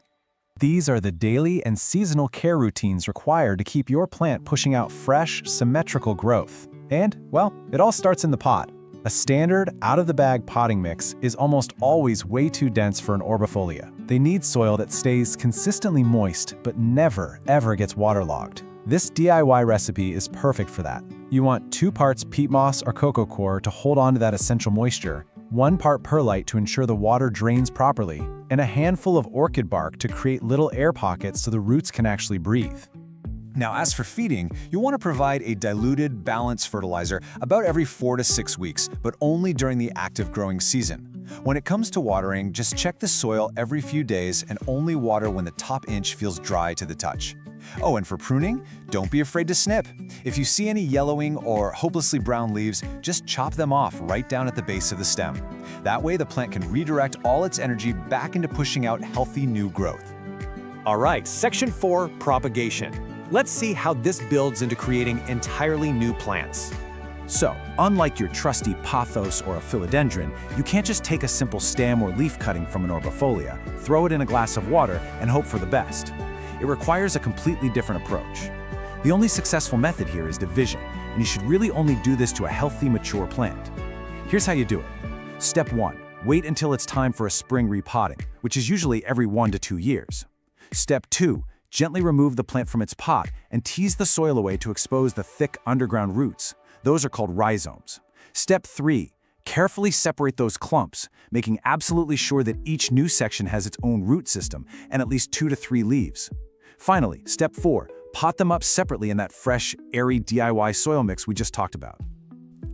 These are the daily and seasonal care routines required to keep your plant pushing out fresh, symmetrical growth. And, well, it all starts in the pot. A standard, out-of-the-bag potting mix is almost always way too dense for an orbifolia. They need soil that stays consistently moist, but never, ever gets waterlogged. This DIY recipe is perfect for that. You want 2 parts peat moss or cocoa coir to hold on to that essential moisture, 1 part perlite to ensure the water drains properly, and a handful of orchid bark to create little air pockets so the roots can actually breathe. Now, as for feeding, you'll want to provide a diluted, balanced fertilizer about every 4 to 6 weeks, but only during the active growing season. When it comes to watering, just check the soil every few days and only water when the top inch feels dry to the touch. Oh, and for pruning, don't be afraid to snip. If you see any yellowing or hopelessly brown leaves, just chop them off right down at the base of the stem. That way, the plant can redirect all its energy back into pushing out healthy new growth. All right, Section 4, propagation. Let's see how this builds into creating entirely new plants. So, unlike your trusty pothos or a philodendron, you can't just take a simple stem or leaf cutting from an orbifolia, throw it in a glass of water, and hope for the best. It requires a completely different approach. The only successful method here is division, and you should really only do this to a healthy, mature plant. Here's how you do it. Step 1. Wait until it's time for a spring repotting, which is usually every 1 to 2 years. Step 2. Gently remove the plant from its pot and tease the soil away to expose the thick underground roots. Those are called rhizomes. Step 3. Carefully separate those clumps, making absolutely sure that each new section has its own root system and at least 2 to 3 leaves. Finally, step 4, pot them up separately in that fresh, airy DIY soil mix we just talked about.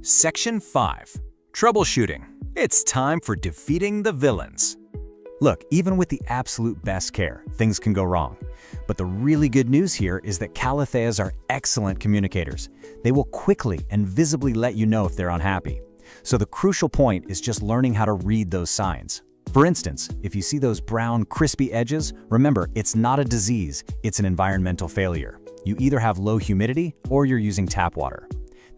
Section 5, troubleshooting. It's time for defeating the villains. Look, even with the absolute best care, things can go wrong. But the really good news here is that calatheas are excellent communicators. They will quickly and visibly let you know if they're unhappy. So the crucial point is just learning how to read those signs. For instance, if you see those brown, crispy edges, remember, it's not a disease, it's an environmental failure. You either have low humidity or you're using tap water.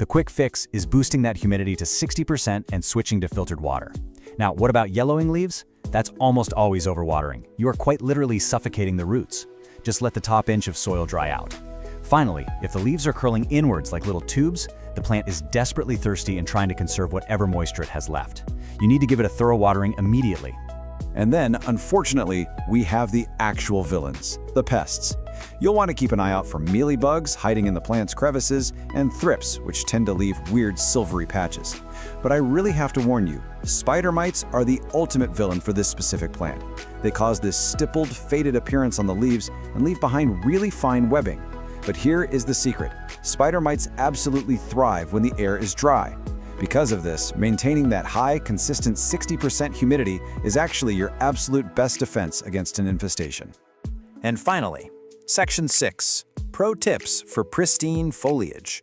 The quick fix is boosting that humidity to 60% and switching to filtered water. Now, what about yellowing leaves? That's almost always overwatering. You are quite literally suffocating the roots. Just let the top inch of soil dry out. Finally, if the leaves are curling inwards like little tubes, the plant is desperately thirsty and trying to conserve whatever moisture it has left. You need to give it a thorough watering immediately. And then, unfortunately, we have the actual villains, the pests. You'll want to keep an eye out for mealybugs hiding in the plant's crevices and thrips, which tend to leave weird silvery patches. But I really have to warn you, spider mites are the ultimate villain for this specific plant. They cause this stippled, faded appearance on the leaves and leave behind really fine webbing. But here is the secret. Spider mites absolutely thrive when the air is dry. Because of this, maintaining that high, consistent 60% humidity is actually your absolute best defense against an infestation. And finally, Section 6, Pro Tips for Pristine Foliage.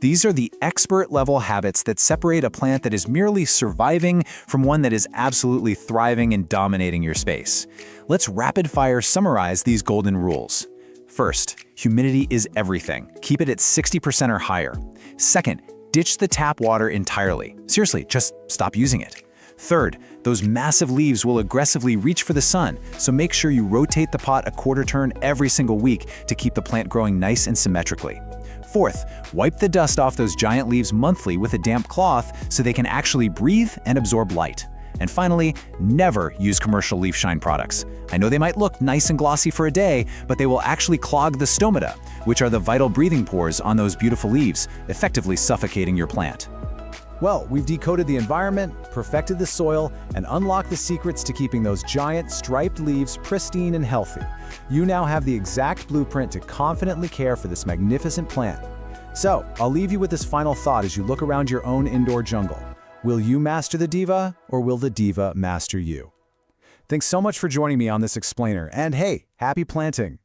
These are the expert-level habits that separate a plant that is merely surviving from one that is absolutely thriving and dominating your space. Let's rapid-fire summarize these golden rules. First, humidity is everything. Keep it at 60% or higher. Second, ditch the tap water entirely. Seriously, just stop using it. Third, those massive leaves will aggressively reach for the sun, so make sure you rotate the pot a quarter turn every single week to keep the plant growing nice and symmetrically. Fourth, wipe the dust off those giant leaves monthly with a damp cloth so they can actually breathe and absorb light. And finally, never use commercial leaf shine products. I know they might look nice and glossy for a day, but they will actually clog the stomata, which are the vital breathing pores on those beautiful leaves, effectively suffocating your plant. Well, we've decoded the environment, perfected the soil, and unlocked the secrets to keeping those giant striped leaves pristine and healthy. You now have the exact blueprint to confidently care for this magnificent plant. So, I'll leave you with this final thought as you look around your own indoor jungle. Will you master the diva, or will the diva master you? Thanks so much for joining me on this explainer, and hey, happy planting!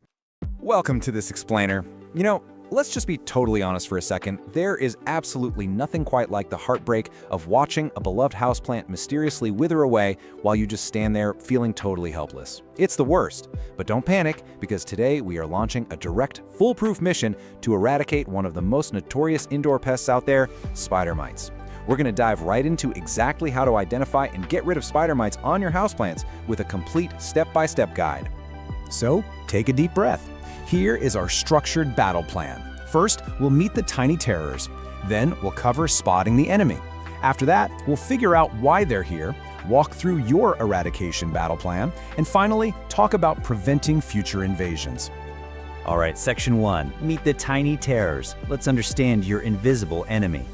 Welcome to this explainer. You know, let's just be totally honest for a second. There is absolutely nothing quite like the heartbreak of watching a beloved houseplant mysteriously wither away while you just stand there feeling totally helpless. It's the worst. But don't panic, because today we are launching a direct, foolproof mission to eradicate one of the most notorious indoor pests out there, spider mites. We're going to dive right into exactly how to identify and get rid of spider mites on your houseplants with a complete step-by-step guide. So, take a deep breath. Here is our structured battle plan. First, we'll meet the tiny terrors. Then, we'll cover spotting the enemy. After that, we'll figure out why they're here, walk through your eradication battle plan, and finally, talk about preventing future invasions. All right, Section 1, meet the tiny terrors. Let's understand your invisible enemy.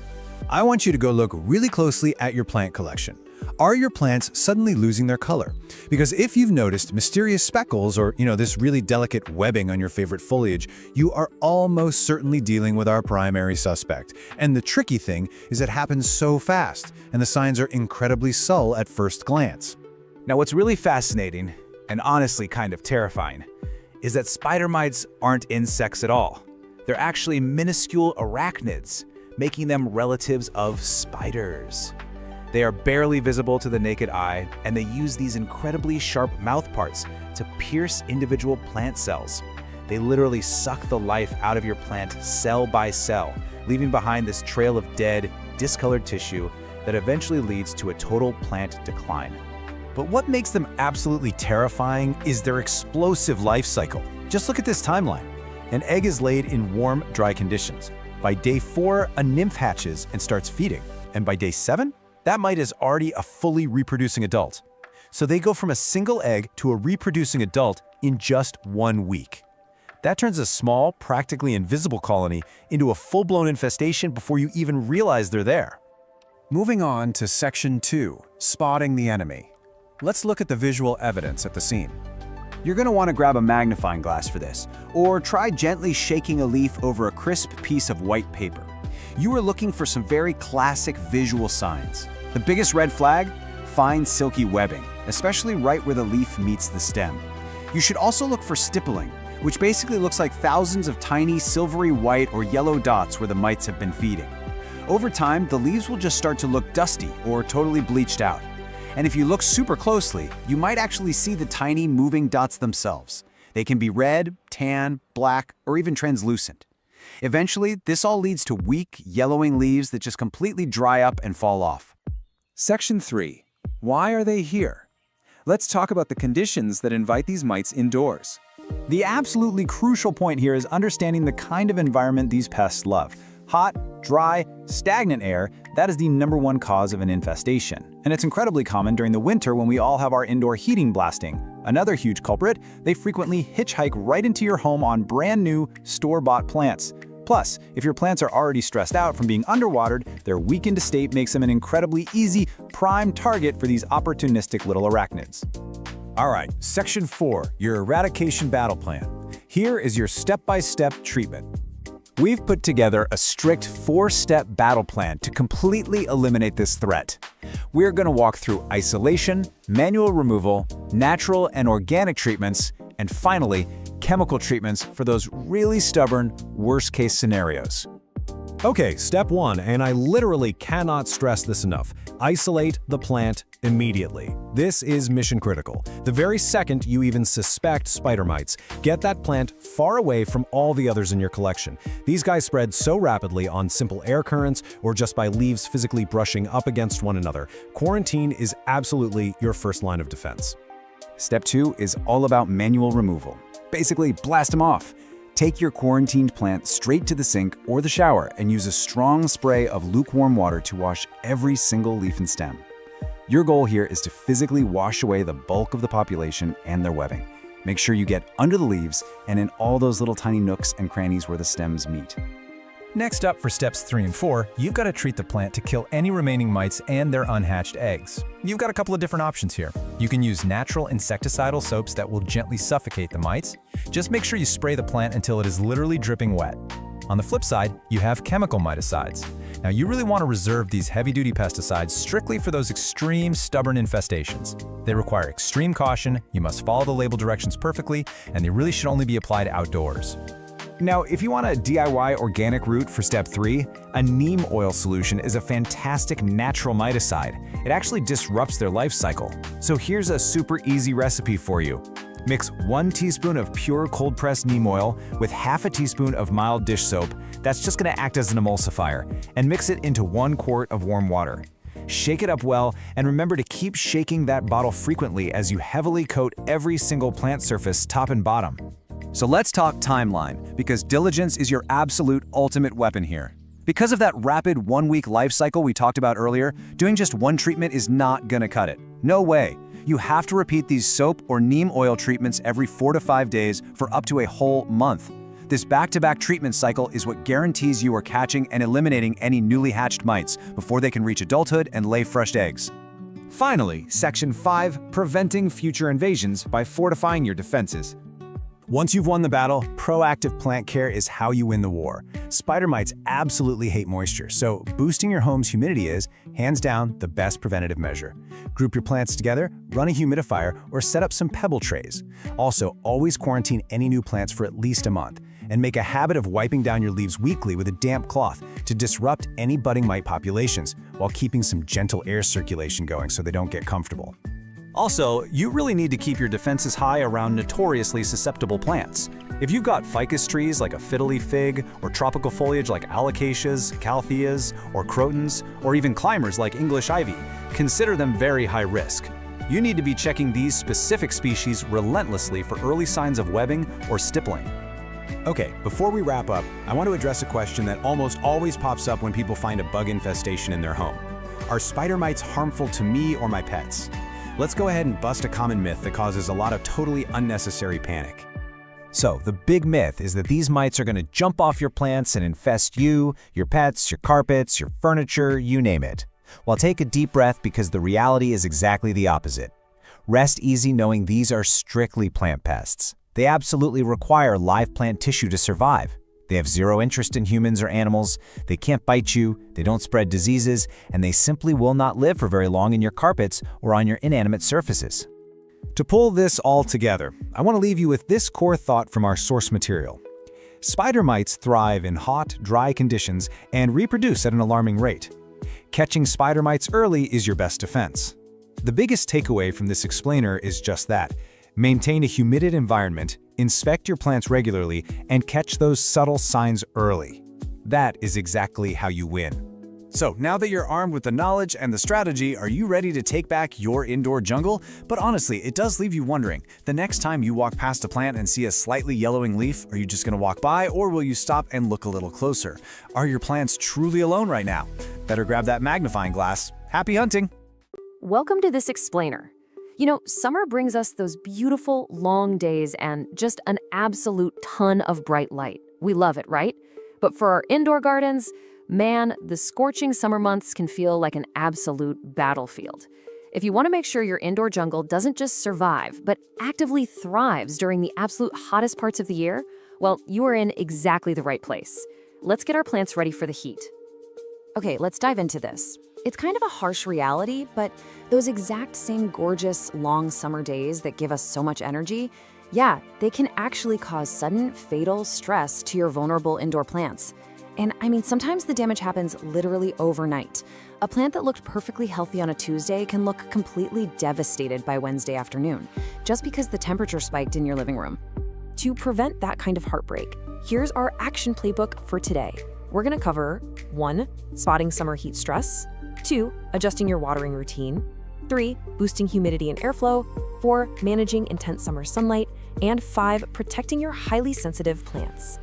I want you to go look really closely at your plant collection. Are your plants suddenly losing their color? Because if you've noticed mysterious speckles or, this really delicate webbing on your favorite foliage, you are almost certainly dealing with our primary suspect. And the tricky thing is it happens so fast, and the signs are incredibly subtle at first glance. Now, what's really fascinating, and honestly kind of terrifying, is that spider mites aren't insects at all. They're actually minuscule arachnids, making them relatives of spiders. They are barely visible to the naked eye, and they use these incredibly sharp mouth parts to pierce individual plant cells. They literally suck the life out of your plant cell by cell, leaving behind this trail of dead, discolored tissue that eventually leads to a total plant decline. But what makes them absolutely terrifying is their explosive life cycle. Just look at this timeline. An egg is laid in warm, dry conditions. By day 4, a nymph hatches and starts feeding. And by day 7, that mite is already a fully reproducing adult. So they go from a single egg to a reproducing adult in just 1 week. That turns a small, practically invisible colony into a full-blown infestation before you even realize they're there. Moving on to Section 2, Spotting the Enemy. Let's look at the visual evidence at the scene. You're going to want to grab a magnifying glass for this, or try gently shaking a leaf over a crisp piece of white paper. You are looking for some very classic visual signs. The biggest red flag? Fine silky webbing, especially right where the leaf meets the stem. You should also look for stippling, which basically looks like thousands of tiny silvery white or yellow dots where the mites have been feeding. Over time, the leaves will just start to look dusty or totally bleached out. And if you look super closely, you might actually see the tiny moving dots themselves. They can be red, tan, black, or even translucent. Eventually, this all leads to weak, yellowing leaves that just completely dry up and fall off. Section 3. Why are they here? Let's talk about the conditions that invite these mites indoors. The absolutely crucial point here is understanding the kind of environment these pests love. Hot, dry, stagnant air, that is the #1 cause of an infestation. And it's incredibly common during the winter when we all have our indoor heating blasting. Another huge culprit, they frequently hitchhike right into your home on brand new, store-bought plants. Plus, if your plants are already stressed out from being underwatered, their weakened state makes them an incredibly easy, prime target for these opportunistic little arachnids. All right, Section 4, your eradication battle plan. Here is your step-by-step treatment. We've put together a strict 4-step battle plan to completely eliminate this threat. We're going to walk through isolation, manual removal, natural and organic treatments, and finally, chemical treatments for those really stubborn, worst-case scenarios. Okay, step 1, and I literally cannot stress this enough. Isolate the plant immediately. This is mission critical. The very second you even suspect spider mites, get that plant far away from all the others in your collection. These guys spread so rapidly on simple air currents or just by leaves physically brushing up against one another. Quarantine is absolutely your first line of defense. Step 2 is all about manual removal. Basically, blast them off. Take your quarantined plant straight to the sink or the shower and use a strong spray of lukewarm water to wash every single leaf and stem. Your goal here is to physically wash away the bulk of the population and their webbing. Make sure you get under the leaves and in all those little tiny nooks and crannies where the stems meet. Next up for steps 3 and 4, you've got to treat the plant to kill any remaining mites and their unhatched eggs. You've got a couple of different options here. You can use natural insecticidal soaps that will gently suffocate the mites. Just make sure you spray the plant until it is literally dripping wet. On the flip side, you have chemical miticides. Now, you really want to reserve these heavy-duty pesticides strictly for those extreme, stubborn infestations. They require extreme caution, you must follow the label directions perfectly, and they really should only be applied outdoors. Now, if you want a DIY organic route for step 3, a neem oil solution is a fantastic natural miticide. It actually disrupts their life cycle. So here's a super easy recipe for you. Mix 1 teaspoon of pure cold-pressed neem oil with half a teaspoon of mild dish soap. That's just going to act as an emulsifier, and mix it into 1 quart of warm water. Shake it up well, and remember to keep shaking that bottle frequently as you heavily coat every single plant surface top and bottom. So let's talk timeline, because diligence is your absolute ultimate weapon here. Because of that rapid 1-week life cycle we talked about earlier, doing just 1 treatment is not gonna cut it. No way. You have to repeat these soap or neem oil treatments every 4 to 5 days for up to a whole month. This back-to-back treatment cycle is what guarantees you are catching and eliminating any newly hatched mites before they can reach adulthood and lay fresh eggs. Finally, Section 5, preventing future invasions by fortifying your defenses. Once you've won the battle, proactive plant care is how you win the war. Spider mites absolutely hate moisture, so boosting your home's humidity is, hands down, the best preventative measure. Group your plants together, run a humidifier, or set up some pebble trays. Also, always quarantine any new plants for at least a month, and make a habit of wiping down your leaves weekly with a damp cloth to disrupt any budding mite populations, while keeping some gentle air circulation going so they don't get comfortable. Also, you really need to keep your defenses high around notoriously susceptible plants. If you've got ficus trees like a fiddly fig, or tropical foliage like alocasias, caltheas, or crotons, or even climbers like English ivy, consider them very high risk. You need to be checking these specific species relentlessly for early signs of webbing or stippling. Okay, before we wrap up, I want to address a question that almost always pops up when people find a bug infestation in their home. Are spider mites harmful to me or my pets? Let's go ahead and bust a common myth that causes a lot of totally unnecessary panic. So, the big myth is that these mites are going to jump off your plants and infest you, your pets, your carpets, your furniture, you name it. Well, take a deep breath, because the reality is exactly the opposite. Rest easy knowing these are strictly plant pests. They absolutely require live plant tissue to survive. They have zero interest in humans or animals, they can't bite you, they don't spread diseases, and they simply will not live for very long in your carpets or on your inanimate surfaces. To pull this all together, I want to leave you with this core thought from our source material. Spider mites thrive in hot, dry conditions and reproduce at an alarming rate. Catching spider mites early is your best defense. The biggest takeaway from this explainer is just that. Maintain a humid environment, Inspect your plants regularly and catch those subtle signs early. That is exactly how you win. So now that you're armed with the knowledge and the strategy, are you ready to take back your indoor jungle? But honestly, it does leave you wondering, the next time you walk past a plant and see a slightly yellowing leaf, are you just gonna walk by, or will you stop and look a little closer? Are your plants truly alone right now? Better grab that magnifying glass. Happy hunting! Welcome to This Explainer. You know, summer brings us those beautiful, long days and just an absolute ton of bright light. We love it, right? But for our indoor gardens, man, the scorching summer months can feel like an absolute battlefield. If you want to make sure your indoor jungle doesn't just survive, but actively thrives during the absolute hottest parts of the year, well, you are in exactly the right place. Let's get our plants ready for the heat. Okay, let's dive into this. It's kind of a harsh reality, but those exact same gorgeous, long summer days that give us so much energy, yeah, they can actually cause sudden, fatal stress to your vulnerable indoor plants. And I mean, sometimes the damage happens literally overnight. A plant that looked perfectly healthy on a Tuesday can look completely devastated by Wednesday afternoon, just because the temperature spiked in your living room. To prevent that kind of heartbreak, here's our action playbook for today. We're gonna cover 1. Spotting summer heat stress, 2. Adjusting your watering routine, 3. Boosting humidity and airflow, 4. Managing intense summer sunlight, and 5. Protecting your highly sensitive plants.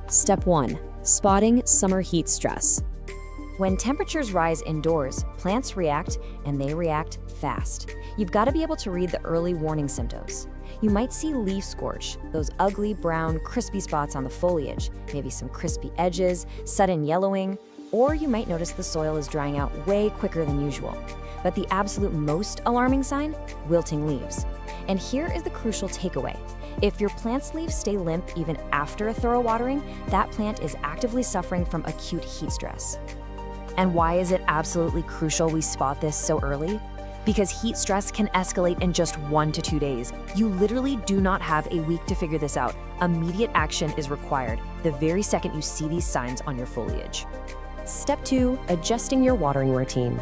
Step 1. Spotting summer heat stress. When temperatures rise indoors, plants react, and they react fast. You've got to be able to read the early warning symptoms. You might see leaf scorch, those ugly brown, crispy spots on the foliage, maybe some crispy edges, sudden yellowing, or you might notice the soil is drying out way quicker than usual. But the absolute most alarming sign? Wilting leaves. And here is the crucial takeaway. If your plant's leaves stay limp even after a thorough watering, that plant is actively suffering from acute heat stress. And why is it absolutely crucial we spot this so early? Because heat stress can escalate in just 1 to 2 days. You literally do not have a week to figure this out. Immediate action is required the very second you see these signs on your foliage. Step 2. Adjusting your watering routine.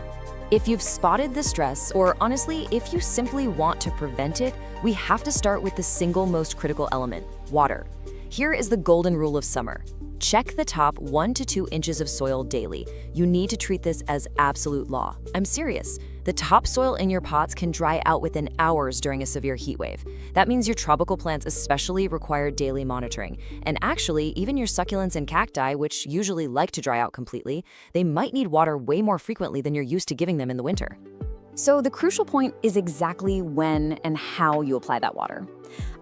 If you've spotted the stress, or honestly, if you simply want to prevent it, we have to start with the single most critical element, water. Here is the golden rule of summer. Check the top 1 to 2 inches of soil daily. You need to treat this as absolute law. I'm serious. The topsoil in your pots can dry out within hours during a severe heat wave. That means your tropical plants especially require daily monitoring. And actually, even your succulents and cacti, which usually like to dry out completely, they might need water way more frequently than you're used to giving them in the winter. So the crucial point is exactly when and how you apply that water.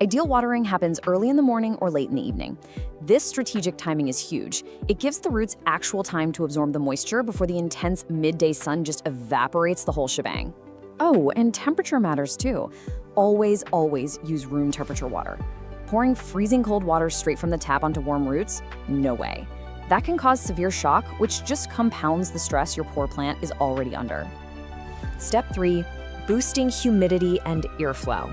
Ideal watering happens early in the morning or late in the evening. This strategic timing is huge. It gives the roots actual time to absorb the moisture before the intense midday sun just evaporates the whole shebang. Oh, and temperature matters too. Always, always use room temperature water. Pouring freezing cold water straight from the tap onto warm roots? No way. That can cause severe shock, which just compounds the stress your poor plant is already under. Step 3. Boosting humidity and airflow.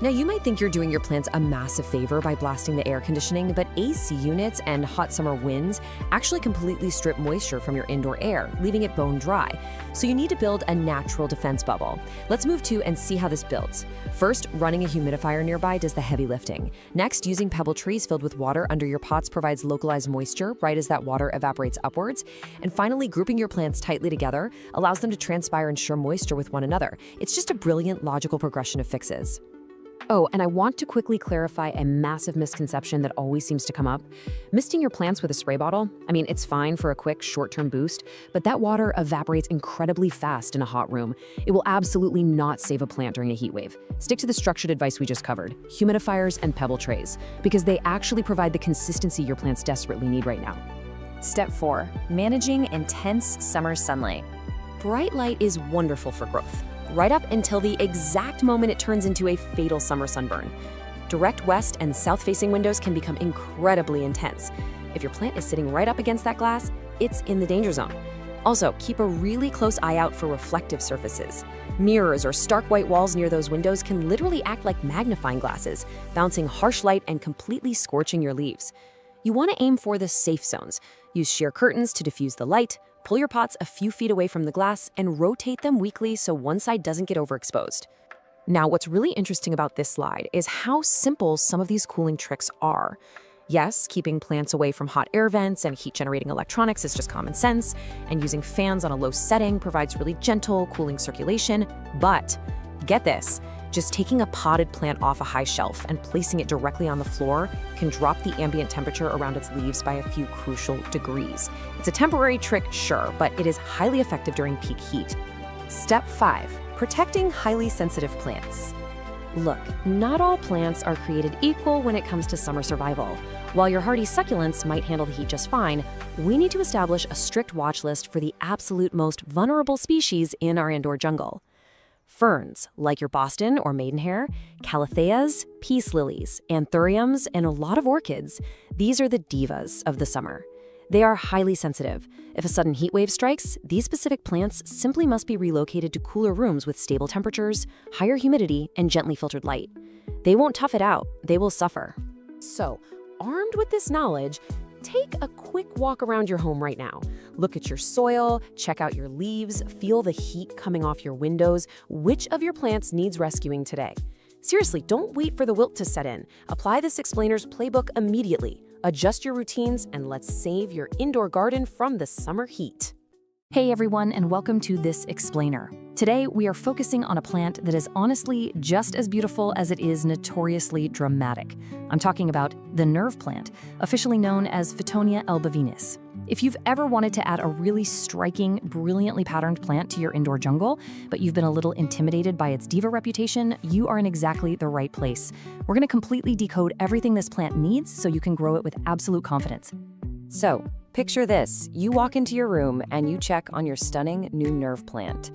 Now, you might think you're doing your plants a massive favor by blasting the air conditioning, but AC units and hot summer winds actually completely strip moisture from your indoor air, leaving it bone dry. So you need to build a natural defense bubble. Let's move to and see how this builds. First, running a humidifier nearby does the heavy lifting. Next, using pebble trees filled with water under your pots provides localized moisture right as that water evaporates upwards. And finally, grouping your plants tightly together allows them to transpire and share moisture with one another. It's just a brilliant logical progression of fixes. Oh, and I want to quickly clarify a massive misconception that always seems to come up. Misting your plants with a spray bottle, I mean, it's fine for a quick short-term boost, but that water evaporates incredibly fast in a hot room. It will absolutely not save a plant during a heat wave. Stick to the structured advice we just covered, humidifiers and pebble trays, because they actually provide the consistency your plants desperately need right now. Step 4. Managing intense summer sunlight. Bright light is wonderful for growth, right up until the exact moment it turns into a fatal summer sunburn. Direct west and south-facing windows can become incredibly intense. If your plant is sitting right up against that glass, it's in the danger zone. Also, keep a really close eye out for reflective surfaces. Mirrors or stark white walls near those windows can literally act like magnifying glasses, bouncing harsh light and completely scorching your leaves. You want to aim for the safe zones. Use sheer curtains to diffuse the light, pull your pots a few feet away from the glass, and rotate them weekly so one side doesn't get overexposed. Now, what's really interesting about this slide is how simple some of these cooling tricks are. Yes, keeping plants away from hot air vents and heat-generating electronics is just common sense, and using fans on a low setting provides really gentle, cooling circulation. But get this, just taking a potted plant off a high shelf and placing it directly on the floor can drop the ambient temperature around its leaves by a few crucial degrees. It's a temporary trick, sure, but it is highly effective during peak heat. Step 5. Protecting highly sensitive plants. Look, not all plants are created equal when it comes to summer survival. While your hardy succulents might handle the heat just fine, we need to establish a strict watch list for the absolute most vulnerable species in our indoor jungle. Ferns, like your Boston or maidenhair, calatheas, peace lilies, anthuriums, and a lot of orchids, these are the divas of the summer. They are highly sensitive. If a sudden heat wave strikes, these specific plants simply must be relocated to cooler rooms with stable temperatures, higher humidity, and gently filtered light. They won't tough it out, they will suffer. So, armed with this knowledge, take a quick walk around your home right now. Look at your soil, check out your leaves, feel the heat coming off your windows. Which of your plants needs rescuing today? Seriously, don't wait for the wilt to set in. Apply this explainer's playbook immediately. Adjust your routines, and let's save your indoor garden from the summer heat. Hey everyone, and welcome to This Explainer. Today, we are focusing on a plant that is honestly just as beautiful as it is notoriously dramatic. I'm talking about the nerve plant, officially known as Fittonia albovinis. If you've ever wanted to add a really striking, brilliantly patterned plant to your indoor jungle, but you've been a little intimidated by its diva reputation, you are in exactly the right place. We're going to completely decode everything this plant needs so you can grow it with absolute confidence. So, picture this. You walk into your room and you check on your stunning new nerve plant.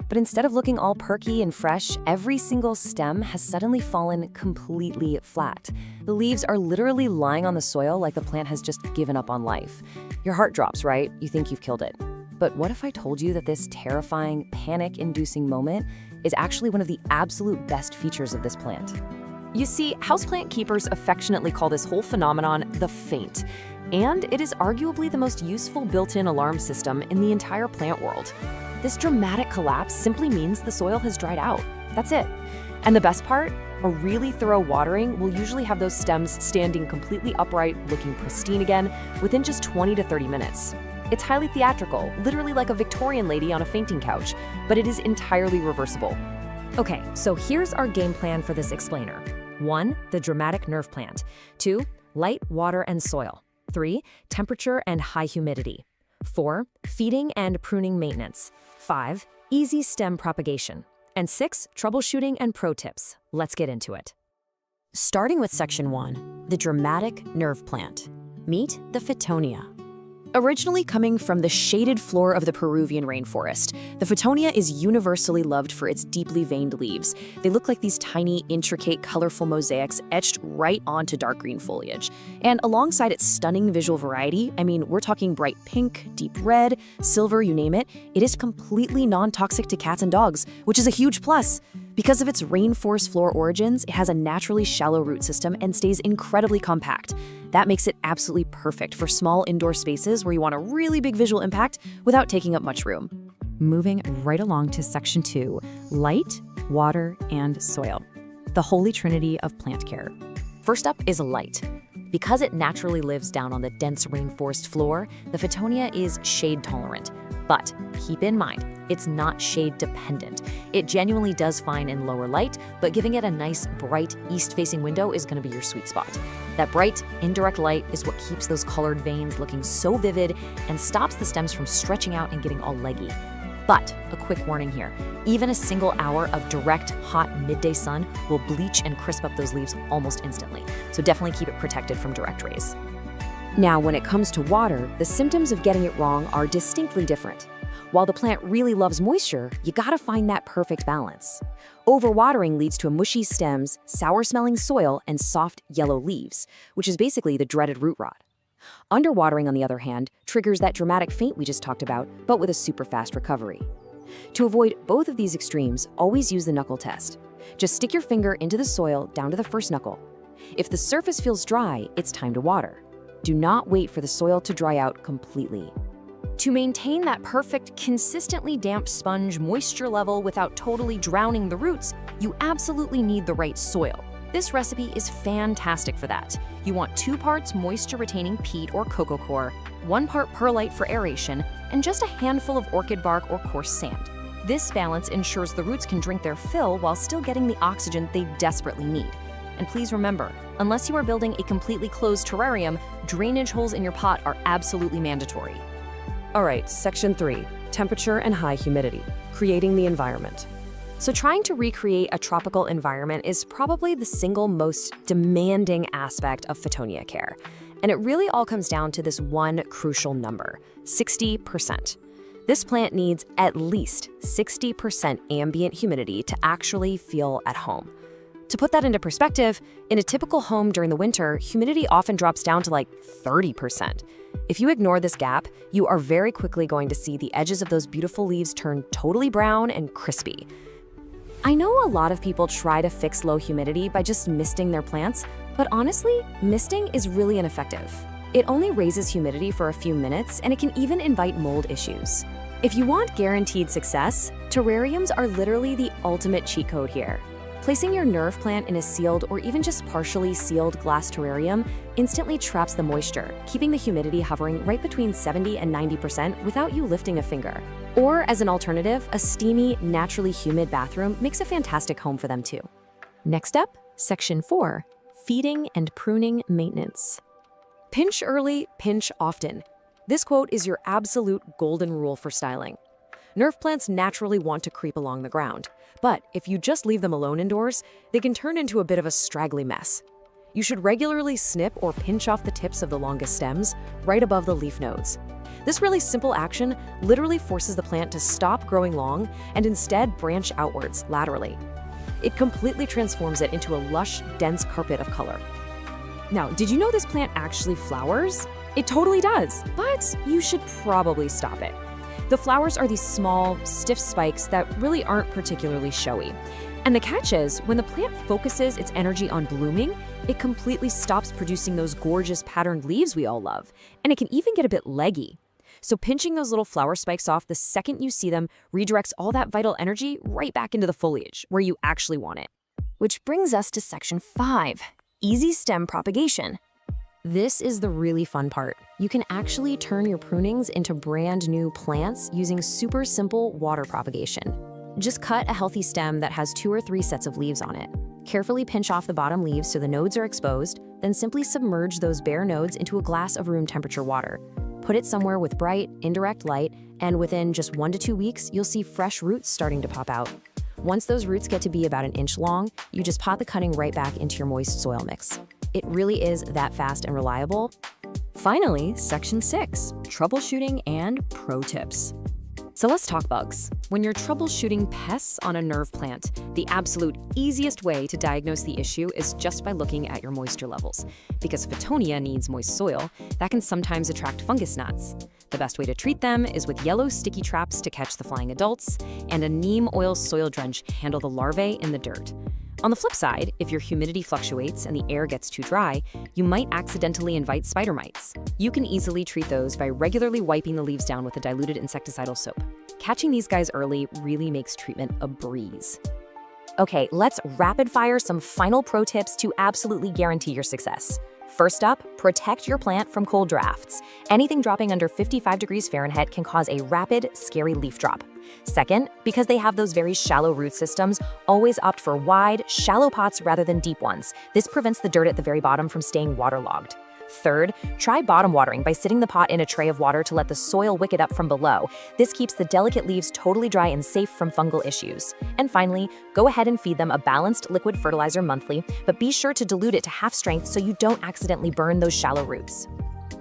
But instead of looking all perky and fresh, every single stem has suddenly fallen completely flat. The leaves are literally lying on the soil like the plant has just given up on life. Your heart drops, right? You think you've killed it. But what if I told you that this terrifying, panic-inducing moment is actually one of the absolute best features of this plant? You see, houseplant keepers affectionately call this whole phenomenon the faint. And it is arguably the most useful built-in alarm system in the entire plant world. This dramatic collapse simply means the soil has dried out. That's it. And the best part? A really thorough watering will usually have those stems standing completely upright, looking pristine again, within just 20 to 30 minutes. It's highly theatrical, literally like a Victorian lady on a fainting couch, but it is entirely reversible. Okay, so here's our game plan for this explainer. 1. The dramatic nerve plant. 2. Light, water, and soil. 3. Temperature and high humidity. 4. Feeding and pruning maintenance. 5. Easy stem propagation. And 6. Troubleshooting and pro tips. Let's get into it. Starting with section 1, the dramatic nerve plant. Meet the Fittonia. Originally coming from the shaded floor of the Peruvian rainforest, the Fittonia is universally loved for its deeply veined leaves. They look like these tiny, intricate, colorful mosaics etched right onto dark green foliage. And alongside its stunning visual variety, I mean, we're talking bright pink, deep red, silver, you name it, it is completely non-toxic to cats and dogs, which is a huge plus. Because of its rainforest floor origins, it has a naturally shallow root system and stays incredibly compact. That makes it absolutely perfect for small indoor spaces where you want a really big visual impact without taking up much room. Moving right along to section 2, light, water, and soil. The holy trinity of plant care. First up is light. Because it naturally lives down on the dense rainforest floor, the Fittonia is shade tolerant. But keep in mind, it's not shade dependent. It genuinely does fine in lower light, but giving it a nice, bright, east-facing window is going to be your sweet spot. That bright, indirect light is what keeps those colored veins looking so vivid and stops the stems from stretching out and getting all leggy. But a quick warning here, even a single hour of direct, hot midday sun will bleach and crisp up those leaves almost instantly, so definitely keep it protected from direct rays. Now, when it comes to water, the symptoms of getting it wrong are distinctly different. While the plant really loves moisture, you gotta find that perfect balance. Overwatering leads to mushy stems, sour-smelling soil, and soft yellow leaves, which is basically the dreaded root rot. Underwatering, on the other hand, triggers that dramatic faint we just talked about, but with a super fast recovery. To avoid both of these extremes, always use the knuckle test. Just stick your finger into the soil down to the first knuckle. If the surface feels dry, it's time to water. Do not wait for the soil to dry out completely. To maintain that perfect, consistently damp sponge moisture level without totally drowning the roots, you absolutely need the right soil. This recipe is fantastic for that. You want 2 parts moisture-retaining peat or cocoa coir, 1 part perlite for aeration, and just a handful of orchid bark or coarse sand. This balance ensures the roots can drink their fill while still getting the oxygen they desperately need. And please remember, unless you are building a completely closed terrarium, drainage holes in your pot are absolutely mandatory. All right, section 3, temperature and high humidity, creating the environment. So trying to recreate a tropical environment is probably the single most demanding aspect of Fittonia care. And it really all comes down to this one crucial number, 60%. This plant needs at least 60% ambient humidity to actually feel at home. To put that into perspective, in a typical home during the winter, humidity often drops down to like 30%. If you ignore this gap, you are very quickly going to see the edges of those beautiful leaves turn totally brown and crispy. I know a lot of people try to fix low humidity by just misting their plants, but honestly, misting is really ineffective. It only raises humidity for a few minutes, and it can even invite mold issues. If you want guaranteed success, terrariums are literally the ultimate cheat code here. Placing your nerve plant in a sealed or even just partially sealed glass terrarium instantly traps the moisture, keeping the humidity hovering right between 70 and 90% without you lifting a finger. Or as an alternative, a steamy, naturally humid bathroom makes a fantastic home for them too. Next up, section 4, feeding and pruning maintenance. Pinch early, pinch often. This quote is your absolute golden rule for styling. Nerve plants naturally want to creep along the ground, but if you just leave them alone indoors, they can turn into a bit of a straggly mess. You should regularly snip or pinch off the tips of the longest stems, right above the leaf nodes. This really simple action literally forces the plant to stop growing long and instead branch outwards, laterally. It completely transforms it into a lush, dense carpet of color. Now, did you know this plant actually flowers? It totally does, but you should probably stop it. The flowers are these small, stiff spikes that really aren't particularly showy. And the catch is, when the plant focuses its energy on blooming, it completely stops producing those gorgeous patterned leaves we all love. And it can even get a bit leggy. So pinching those little flower spikes off the second you see them redirects all that vital energy right back into the foliage, where you actually want it. Which brings us to section 5, easy stem propagation. This is the really fun part. You can actually turn your prunings into brand new plants using super simple water propagation. Just cut a healthy stem that has 2 or 3 sets of leaves on it. Carefully pinch off the bottom leaves so the nodes are exposed, then simply submerge those bare nodes into a glass of room temperature water. Put it somewhere with bright, indirect light, and within just 1 to 2 weeks, you'll see fresh roots starting to pop out. Once those roots get to be about 1 inch long, you just pot the cutting right back into your moist soil mix. It really is that fast and reliable. Finally, section 6, troubleshooting and pro tips. So let's talk bugs. When you're troubleshooting pests on a nerve plant, the absolute easiest way to diagnose the issue is just by looking at your moisture levels. Because Fittonia needs moist soil, that can sometimes attract fungus gnats. The best way to treat them is with yellow sticky traps to catch the flying adults, and a neem oil soil drench to handle the larvae in the dirt. On the flip side, if your humidity fluctuates and the air gets too dry, you might accidentally invite spider mites. You can easily treat those by regularly wiping the leaves down with a diluted insecticidal soap. Catching these guys early really makes treatment a breeze. Okay, let's rapid fire some final pro tips to absolutely guarantee your success. First up, protect your plant from cold drafts. Anything dropping under 55 degrees Fahrenheit can cause a rapid, scary leaf drop. Second, because they have those very shallow root systems, always opt for wide, shallow pots rather than deep ones. This prevents the dirt at the very bottom from staying waterlogged. Third, try bottom watering by sitting the pot in a tray of water to let the soil wick it up from below. This keeps the delicate leaves totally dry and safe from fungal issues. And finally, go ahead and feed them a balanced liquid fertilizer monthly, but be sure to dilute it to half strength so you don't accidentally burn those shallow roots.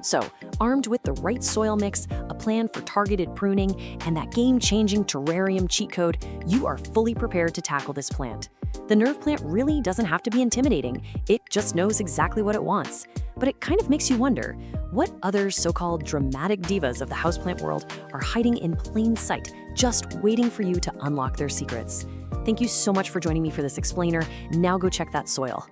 So, armed with the right soil mix, a plan for targeted pruning, and that game-changing terrarium cheat code, you are fully prepared to tackle this plant. The nerve plant really doesn't have to be intimidating. It just knows exactly what it wants. But it kind of makes you wonder, what other so-called dramatic divas of the houseplant world are hiding in plain sight, just waiting for you to unlock their secrets? Thank you so much for joining me for this explainer. Now go check that soil.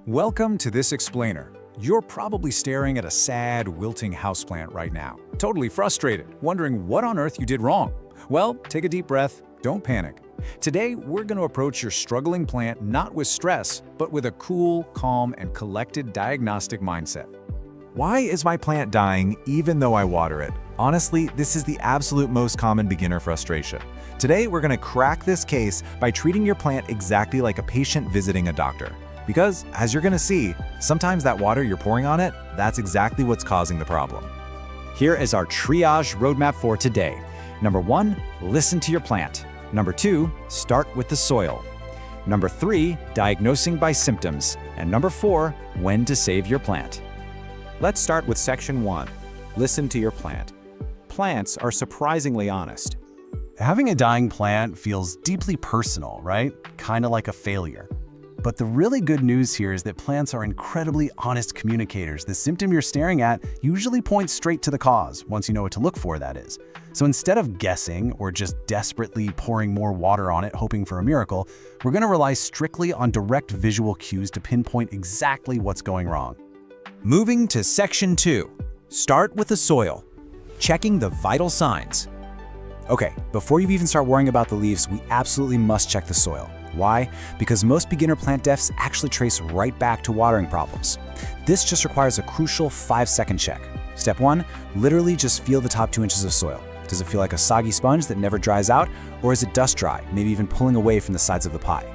Welcome to This Explainer. You're probably staring at a sad, wilting houseplant right now, totally frustrated, wondering what on earth you did wrong. Well, take a deep breath, don't panic. Today, we're going to approach your struggling plant not with stress, but with a cool, calm, and collected diagnostic mindset. Why is my plant dying even though I water it? Honestly, this is the absolute most common beginner frustration. Today, we're going to crack this case by treating your plant exactly like a patient visiting a doctor. Because, as you're going to see, sometimes that water you're pouring on it, that's exactly what's causing the problem. Here is our triage roadmap for today. Number 1, listen to your plant. Number 2, start with the soil. Number 3, diagnosing by symptoms. And number 4, when to save your plant. Let's start with section 1. Listen to your plant. Plants are surprisingly honest. Having a dying plant feels deeply personal, right? Kind of like a failure. But the really good news here is that plants are incredibly honest communicators. The symptom you're staring at usually points straight to the cause, once you know what to look for, that is. So instead of guessing or just desperately pouring more water on it hoping for a miracle, we're going to rely strictly on direct visual cues to pinpoint exactly what's going wrong. Moving to section 2. Start with the soil. Checking the vital signs. Okay, before you even start worrying about the leaves, we absolutely must check the soil. Why? Because most beginner plant deaths actually trace right back to watering problems. This just requires a crucial 5-second check. Step 1, literally just feel the top 2 inches of soil. Does it feel like a soggy sponge that never dries out, or is it dust dry, maybe even pulling away from the sides of the pie?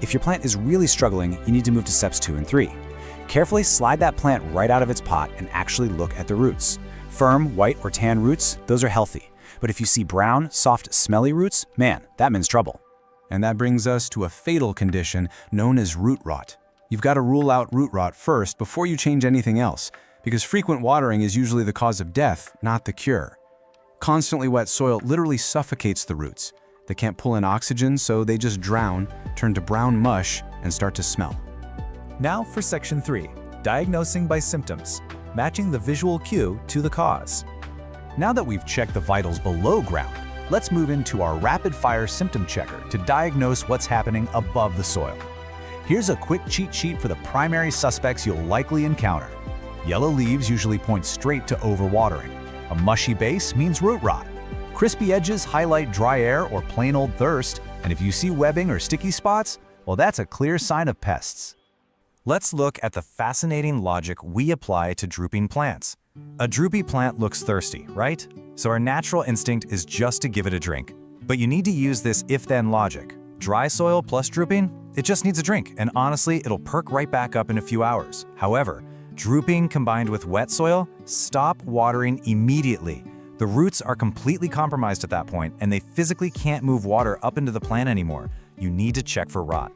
If your plant is really struggling, you need to move to steps 2 and 3. Carefully slide that plant right out of its pot and actually look at the roots. Firm, white, or tan roots, those are healthy. But if you see brown, soft, smelly roots, man, that means trouble. And that brings us to a fatal condition known as root rot. You've got to rule out root rot first before you change anything else, because frequent watering is usually the cause of death, not the cure. Constantly wet soil literally suffocates the roots. They can't pull in oxygen, so they just drown, turn to brown mush, and start to smell. Now for section 3, diagnosing by symptoms, matching the visual cue to the cause. Now that we've checked the vitals below ground, let's move into our rapid-fire symptom checker to diagnose what's happening above the soil. Here's a quick cheat sheet for the primary suspects you'll likely encounter. Yellow leaves usually point straight to overwatering. A mushy base means root rot. Crispy edges highlight dry air or plain old thirst, and if you see webbing or sticky spots, well, that's a clear sign of pests. Let's look at the fascinating logic we apply to drooping plants. A droopy plant looks thirsty, right? So our natural instinct is just to give it a drink. But you need to use this if-then logic. Dry soil plus drooping, it just needs a drink, and honestly, it'll perk right back up in a few hours. However, drooping combined with wet soil, stop watering immediately. The roots are completely compromised at that point, and they physically can't move water up into the plant anymore. You need to check for rot.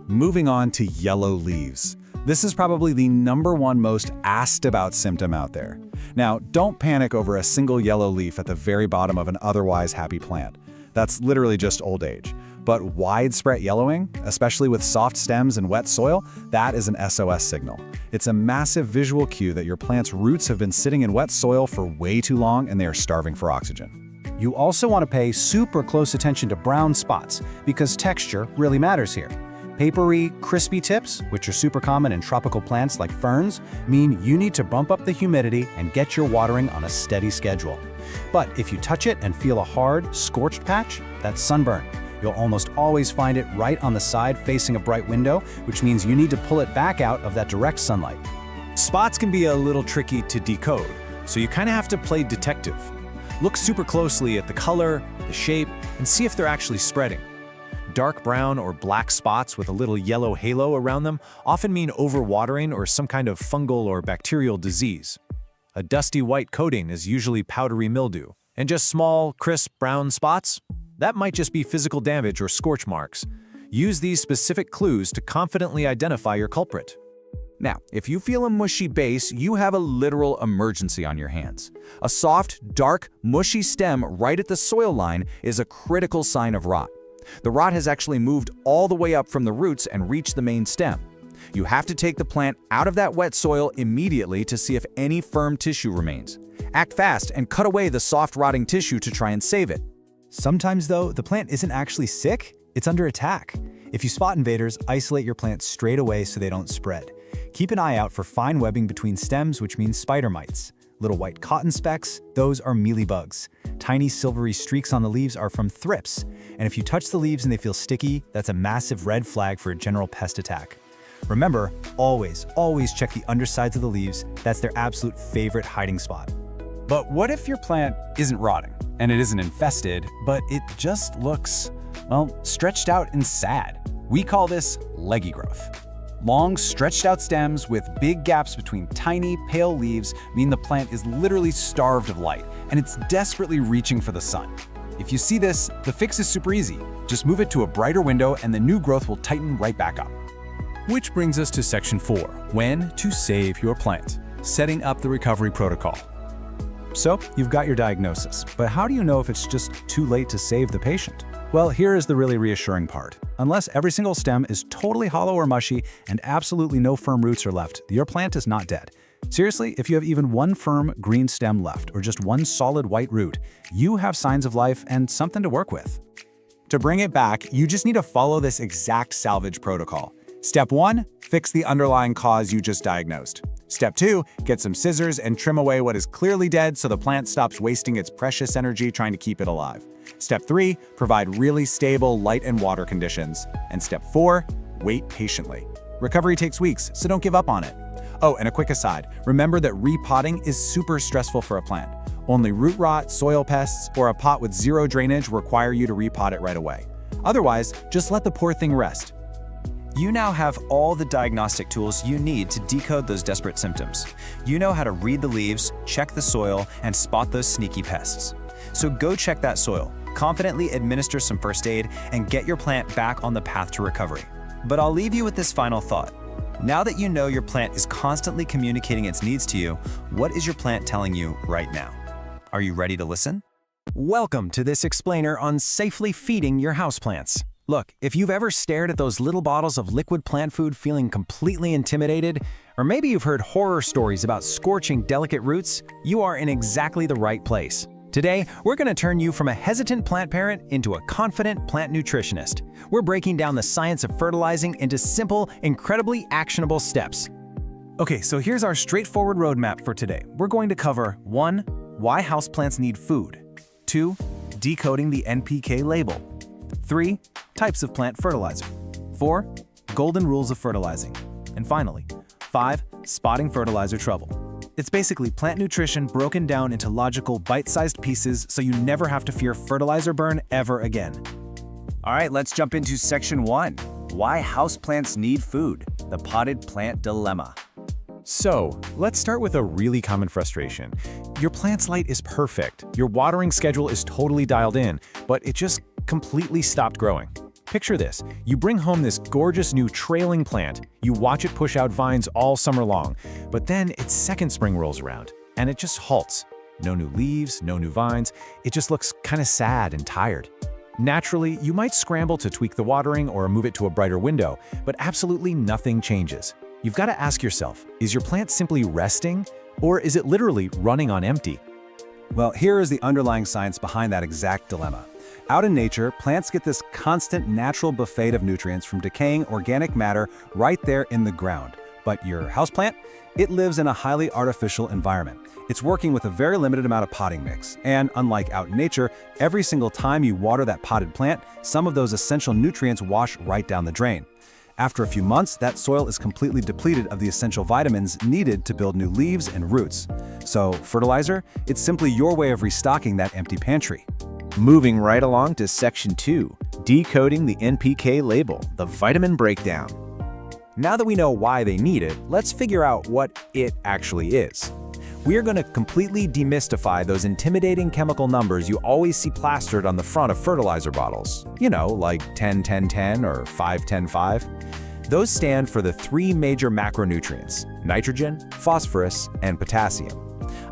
Moving on to yellow leaves. This is probably the #1 most asked about symptom out there. Now, don't panic over a single yellow leaf at the very bottom of an otherwise happy plant. That's literally just old age. But widespread yellowing, especially with soft stems and wet soil, that is an SOS signal. It's a massive visual cue that your plant's roots have been sitting in wet soil for way too long and they are starving for oxygen. You also want to pay super close attention to brown spots, because texture really matters here. Papery, crispy tips, which are super common in tropical plants like ferns, mean you need to bump up the humidity and get your watering on a steady schedule. But if you touch it and feel a hard, scorched patch, that's sunburn. You'll almost always find it right on the side facing a bright window, which means you need to pull it back out of that direct sunlight. Spots can be a little tricky to decode, so you kind of have to play detective. Look super closely at the color, the shape, and see if they're actually spreading. Dark brown or black spots with a little yellow halo around them often mean overwatering or some kind of fungal or bacterial disease. A dusty white coating is usually powdery mildew, and just small, crisp brown spots? That might just be physical damage or scorch marks. Use these specific clues to confidently identify your culprit. Now, if you feel a mushy base, you have a literal emergency on your hands. A soft, dark, mushy stem right at the soil line is a critical sign of rot. The rot has actually moved all the way up from the roots and reached the main stem. You have to take the plant out of that wet soil immediately to see if any firm tissue remains. Act fast and cut away the soft rotting tissue to try and save it. Sometimes though, the plant isn't actually sick, it's under attack. If you spot invaders, isolate your plant straight away so they don't spread. Keep an eye out for fine webbing between stems, which means spider mites. Little white cotton specks, those are mealybugs. Tiny silvery streaks on the leaves are from thrips. And if you touch the leaves and they feel sticky, that's a massive red flag for a general pest attack. Remember, always check the undersides of the leaves. That's their absolute favorite hiding spot. But what if your plant isn't rotting and it isn't infested, but it just looks, well, stretched out and sad? We call this leggy growth. Long, stretched out stems with big gaps between tiny, pale leaves mean the plant is literally starved of light, and it's desperately reaching for the sun. If you see this, the fix is super easy. Just move it to a brighter window and the new growth will tighten right back up. Which brings us to Section 4, when to save your plant, setting up the recovery protocol. So, you've got your diagnosis, but how do you know if it's just too late to save the patient? Well, here is the really reassuring part. Unless every single stem is totally hollow or mushy and absolutely no firm roots are left, your plant is not dead. Seriously, if you have even one firm green stem left or just one solid white root, you have signs of life and something to work with. To bring it back, you just need to follow this exact salvage protocol. Step 1, fix the underlying cause you just diagnosed. Step 2, get some scissors and trim away what is clearly dead so the plant stops wasting its precious energy trying to keep it alive. Step 3, provide really stable light and water conditions. And Step 4, wait patiently. Recovery takes weeks, so don't give up on it. Oh, and a quick aside, remember that repotting is super stressful for a plant. Only root rot, soil pests, or a pot with zero drainage require you to repot it right away. Otherwise, just let the poor thing rest. You now have all the diagnostic tools you need to decode those desperate symptoms. You know how to read the leaves, check the soil, and spot those sneaky pests. So go check that soil, confidently administer some first aid, and get your plant back on the path to recovery. But I'll leave you with this final thought. Now that you know your plant is constantly communicating its needs to you, what is your plant telling you right now? Are you ready to listen? Welcome to this explainer on safely feeding your houseplants. Look, if you've ever stared at those little bottles of liquid plant food feeling completely intimidated, or maybe you've heard horror stories about scorching delicate roots, you are in exactly the right place. Today, we're going to turn you from a hesitant plant parent into a confident plant nutritionist. We're breaking down the science of fertilizing into simple, incredibly actionable steps. Okay, so here's our straightforward roadmap for today. We're going to cover 1. Why houseplants need food. 2. Decoding the NPK label. 3. Types of plant fertilizer. 4. Golden rules of fertilizing. And finally, 5. Spotting fertilizer trouble. It's basically plant nutrition broken down into logical, bite-sized pieces so you never have to fear fertilizer burn ever again. All right, let's jump into Section 1. Why houseplants need food. The potted plant dilemma. So, let's start with a really common frustration. Your plant's light is perfect, your watering schedule is totally dialed in, but it just completely stopped growing. Picture this, you bring home this gorgeous new trailing plant, you watch it push out vines all summer long, but then its second spring rolls around, and it just halts. No new leaves, no new vines, it just looks kind of sad and tired. Naturally, you might scramble to tweak the watering or move it to a brighter window, but absolutely nothing changes. You've got to ask yourself, is your plant simply resting, or is it literally running on empty? Well, here is the underlying science behind that exact dilemma. Out in nature, plants get this constant natural buffet of nutrients from decaying organic matter right there in the ground. But your houseplant? It lives in a highly artificial environment. It's working with a very limited amount of potting mix. And unlike out in nature, every single time you water that potted plant, some of those essential nutrients wash right down the drain. After a few months, that soil is completely depleted of the essential vitamins needed to build new leaves and roots. So, fertilizer? It's simply your way of restocking that empty pantry. Moving right along to Section 2, decoding the NPK label, the vitamin breakdown. Now that we know why they need it, let's figure out what it actually is. We are going to completely demystify those intimidating chemical numbers you always see plastered on the front of fertilizer bottles. You know, like 10-10-10 or 5-10-5. Those stand for the 3 major macronutrients: nitrogen, phosphorus, and potassium.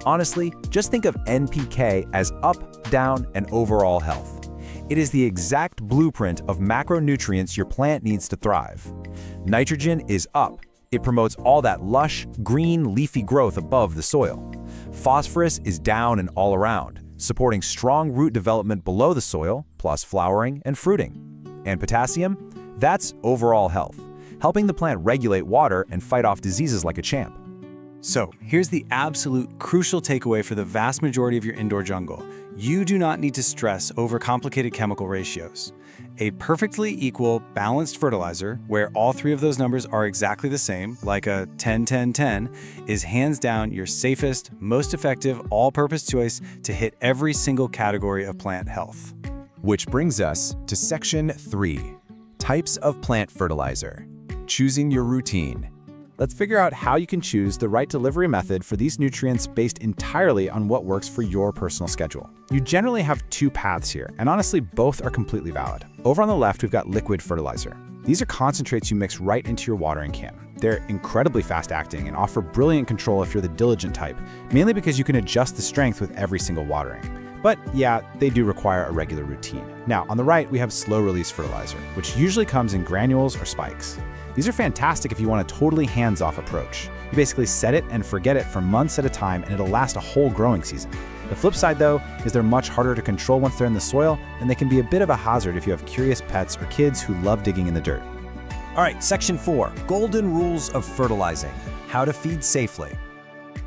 Honestly, just think of NPK as up, down, and overall health. It is the exact blueprint of macronutrients your plant needs to thrive. Nitrogen is up. It promotes all that lush, green, leafy growth above the soil. Phosphorus is down and all around, supporting strong root development below the soil, plus flowering and fruiting. And potassium? That's overall health, helping the plant regulate water and fight off diseases like a champ. So, here's the absolute crucial takeaway for the vast majority of your indoor jungle. You do not need to stress over complicated chemical ratios. A perfectly equal, balanced fertilizer, where all three of those numbers are exactly the same, like a 10-10-10, is hands down your safest, most effective, all-purpose choice to hit every single category of plant health. Which brings us to Section 3, Types of Plant Fertilizer. Choosing your routine. Let's figure out how you can choose the right delivery method for these nutrients based entirely on what works for your personal schedule. You generally have two paths here, and honestly, both are completely valid. Over on the left, we've got liquid fertilizer. These are concentrates you mix right into your watering can. They're incredibly fast-acting and offer brilliant control if you're the diligent type, mainly because you can adjust the strength with every single watering. But yeah, they do require a regular routine. Now, on the right, we have slow-release fertilizer, which usually comes in granules or spikes. These are fantastic if you want a totally hands-off approach. You basically set it and forget it for months at a time, and it'll last a whole growing season. The flip side, though, is they're much harder to control once they're in the soil, and they can be a bit of a hazard if you have curious pets or kids who love digging in the dirt. All right, Section 4, Golden Rules of Fertilizing, How to Feed Safely.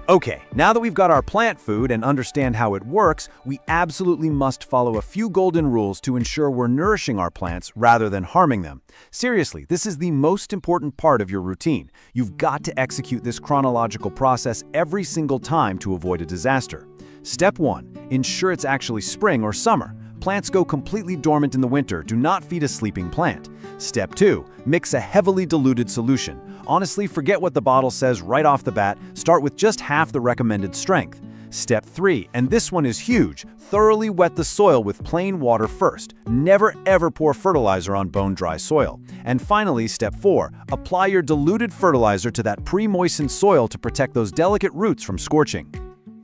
Okay, now that we've got our plant food and understand how it works, we absolutely must follow a few golden rules to ensure we're nourishing our plants rather than harming them. Seriously, this is the most important part of your routine. You've got to execute this chronological process every single time to avoid a disaster. Step 1. Ensure it's actually spring or summer. Plants go completely dormant in the winter. Do not feed a sleeping plant. Step 2. Mix a heavily diluted solution. Honestly, forget what the bottle says right off the bat. Start with just half the recommended strength. Step 3, and this one is huge, thoroughly wet the soil with plain water first. Never ever pour fertilizer on bone-dry soil. And finally, Step 4, apply your diluted fertilizer to that pre-moistened soil to protect those delicate roots from scorching.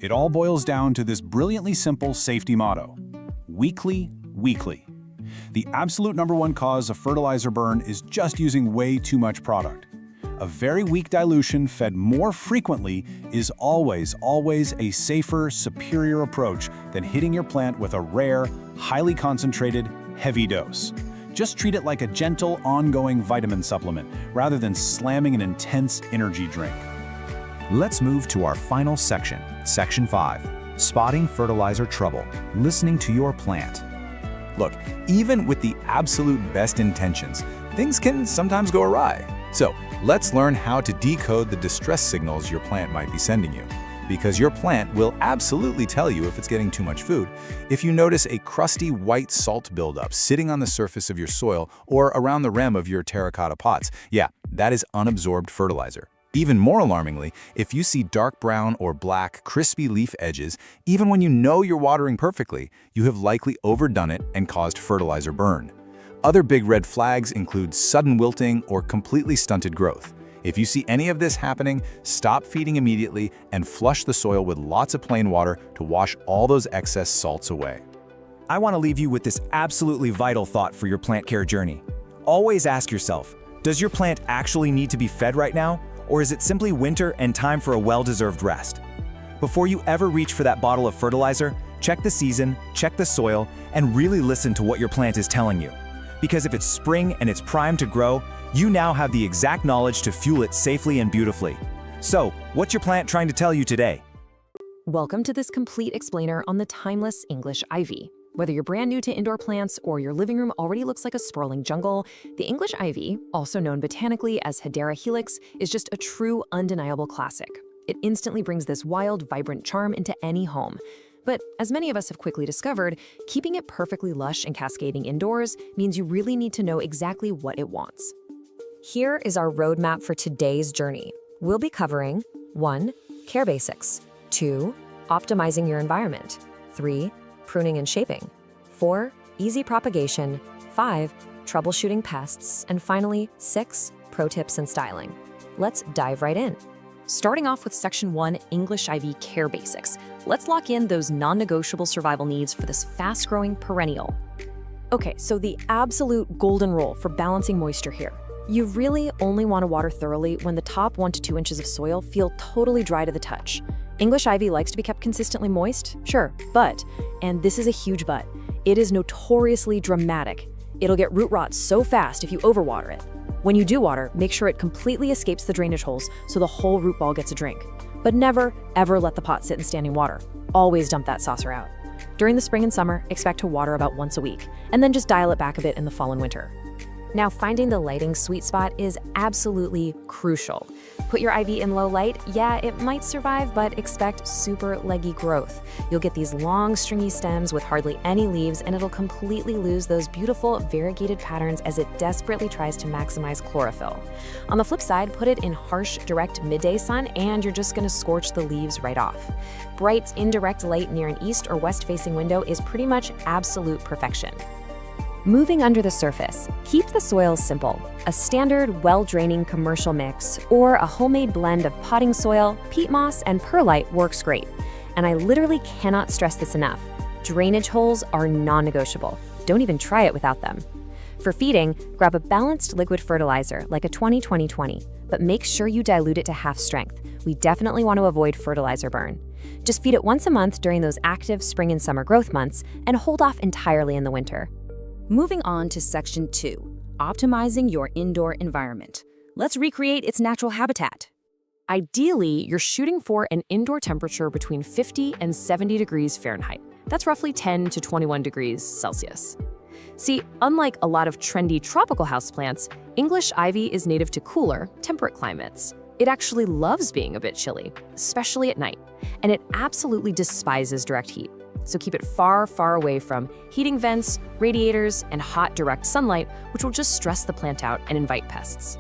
It all boils down to this brilliantly simple safety motto: weekly, weekly. The absolute #1 cause of fertilizer burn is just using way too much product. A very weak dilution fed more frequently is always a safer, superior approach than hitting your plant with a rare, highly concentrated, heavy dose. Just treat it like a gentle, ongoing vitamin supplement rather than slamming an intense energy drink. Let's move to our final section, Section 5, Spotting Fertilizer Trouble, Listening to Your Plant. Look, even with the absolute best intentions, things can sometimes go awry. So, let's learn how to decode the distress signals your plant might be sending you. Because your plant will absolutely tell you if it's getting too much food. If you notice a crusty white salt buildup sitting on the surface of your soil or around the rim of your terracotta pots, yeah, that is unabsorbed fertilizer. Even more alarmingly, if you see dark brown or black, crispy leaf edges, even when you know you're watering perfectly, you have likely overdone it and caused fertilizer burn. Other big red flags include sudden wilting or completely stunted growth. If you see any of this happening, stop feeding immediately and flush the soil with lots of plain water to wash all those excess salts away. I want to leave you with this absolutely vital thought for your plant care journey. Always ask yourself, does your plant actually need to be fed right now? Or is it simply winter and time for a well-deserved rest? Before you ever reach for that bottle of fertilizer, check the season, check the soil, and really listen to what your plant is telling you. Because if it's spring and it's primed to grow, you now have the exact knowledge to fuel it safely and beautifully. So, what's your plant trying to tell you today? Welcome to this complete explainer on the timeless English ivy. Whether you're brand new to indoor plants or your living room already looks like a sprawling jungle, the English ivy, also known botanically as Hedera helix, is just a true, undeniable classic. It instantly brings this wild, vibrant charm into any home. But as many of us have quickly discovered, keeping it perfectly lush and cascading indoors means you really need to know exactly what it wants. Here is our roadmap for today's journey. We'll be covering 1. Care basics. 2. Optimizing your environment. 3. Pruning and shaping. 4. Easy propagation. 5. Troubleshooting pests. And finally, 6. Pro tips and styling. Let's dive right in. Starting off with Section 1, English Ivy Care Basics. Let's lock in those non-negotiable survival needs for this fast-growing perennial. Okay, so the absolute golden rule for balancing moisture here. You really only want to water thoroughly when the top 1 to 2 inches of soil feel totally dry to the touch. English ivy likes to be kept consistently moist, sure, but, and this is a huge but, it is notoriously dramatic. It'll get root rot so fast if you overwater it. When you do water, make sure it completely escapes the drainage holes so the whole root ball gets a drink. But never, ever let the pot sit in standing water. Always dump that saucer out. During the spring and summer, expect to water about once a week, and then just dial it back a bit in the fall and winter. Now, finding the lighting sweet spot is absolutely crucial. Put your ivy in low light, yeah, it might survive, but expect super leggy growth. You'll get these long, stringy stems with hardly any leaves, and it'll completely lose those beautiful, variegated patterns as it desperately tries to maximize chlorophyll. On the flip side, put it in harsh, direct midday sun, and you're just gonna scorch the leaves right off. Bright, indirect light near an east or west-facing window is pretty much absolute perfection. Moving under the surface, keep the soil simple. A standard, well-draining commercial mix or a homemade blend of potting soil, peat moss, and perlite works great. And I literally cannot stress this enough. Drainage holes are non-negotiable. Don't even try it without them. For feeding, grab a balanced liquid fertilizer like a 20-20-20, but make sure you dilute it to half strength. We definitely want to avoid fertilizer burn. Just feed it once a month during those active spring and summer growth months and hold off entirely in the winter. Moving on to Section 2, optimizing your indoor environment. Let's recreate its natural habitat. Ideally, you're shooting for an indoor temperature between 50 and 70 degrees Fahrenheit. That's roughly 10 to 21 degrees Celsius. See, unlike a lot of trendy tropical houseplants, English ivy is native to cooler, temperate climates. It actually loves being a bit chilly, especially at night, and it absolutely despises direct heat. So keep it far, far away from heating vents, radiators, and hot direct sunlight, which will just stress the plant out and invite pests.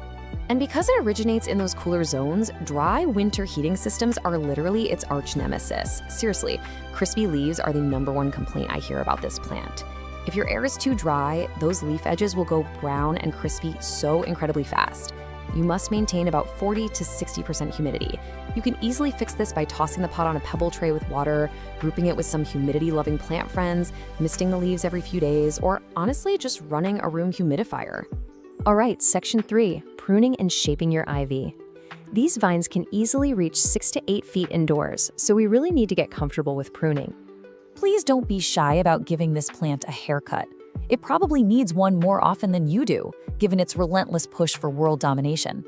And because it originates in those cooler zones, dry winter heating systems are literally its arch nemesis. Seriously, crispy leaves are the #1 complaint I hear about this plant. If your air is too dry, those leaf edges will go brown and crispy so incredibly fast. You must maintain about 40 to 60% humidity. You can easily fix this by tossing the pot on a pebble tray with water, grouping it with some humidity-loving plant friends, misting the leaves every few days, or honestly just running a room humidifier. All right, Section 3, pruning and shaping your ivy. These vines can easily reach 6 to 8 feet indoors, so we really need to get comfortable with pruning. Please don't be shy about giving this plant a haircut. It probably needs one more often than you do, given its relentless push for world domination.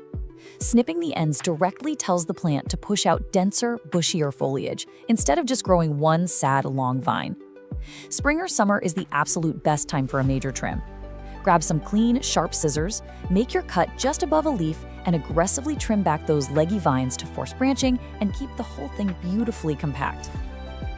Snipping the ends directly tells the plant to push out denser, bushier foliage, instead of just growing one sad, long vine. Spring or summer is the absolute best time for a major trim. Grab some clean, sharp scissors, make your cut just above a leaf, and aggressively trim back those leggy vines to force branching and keep the whole thing beautifully compact.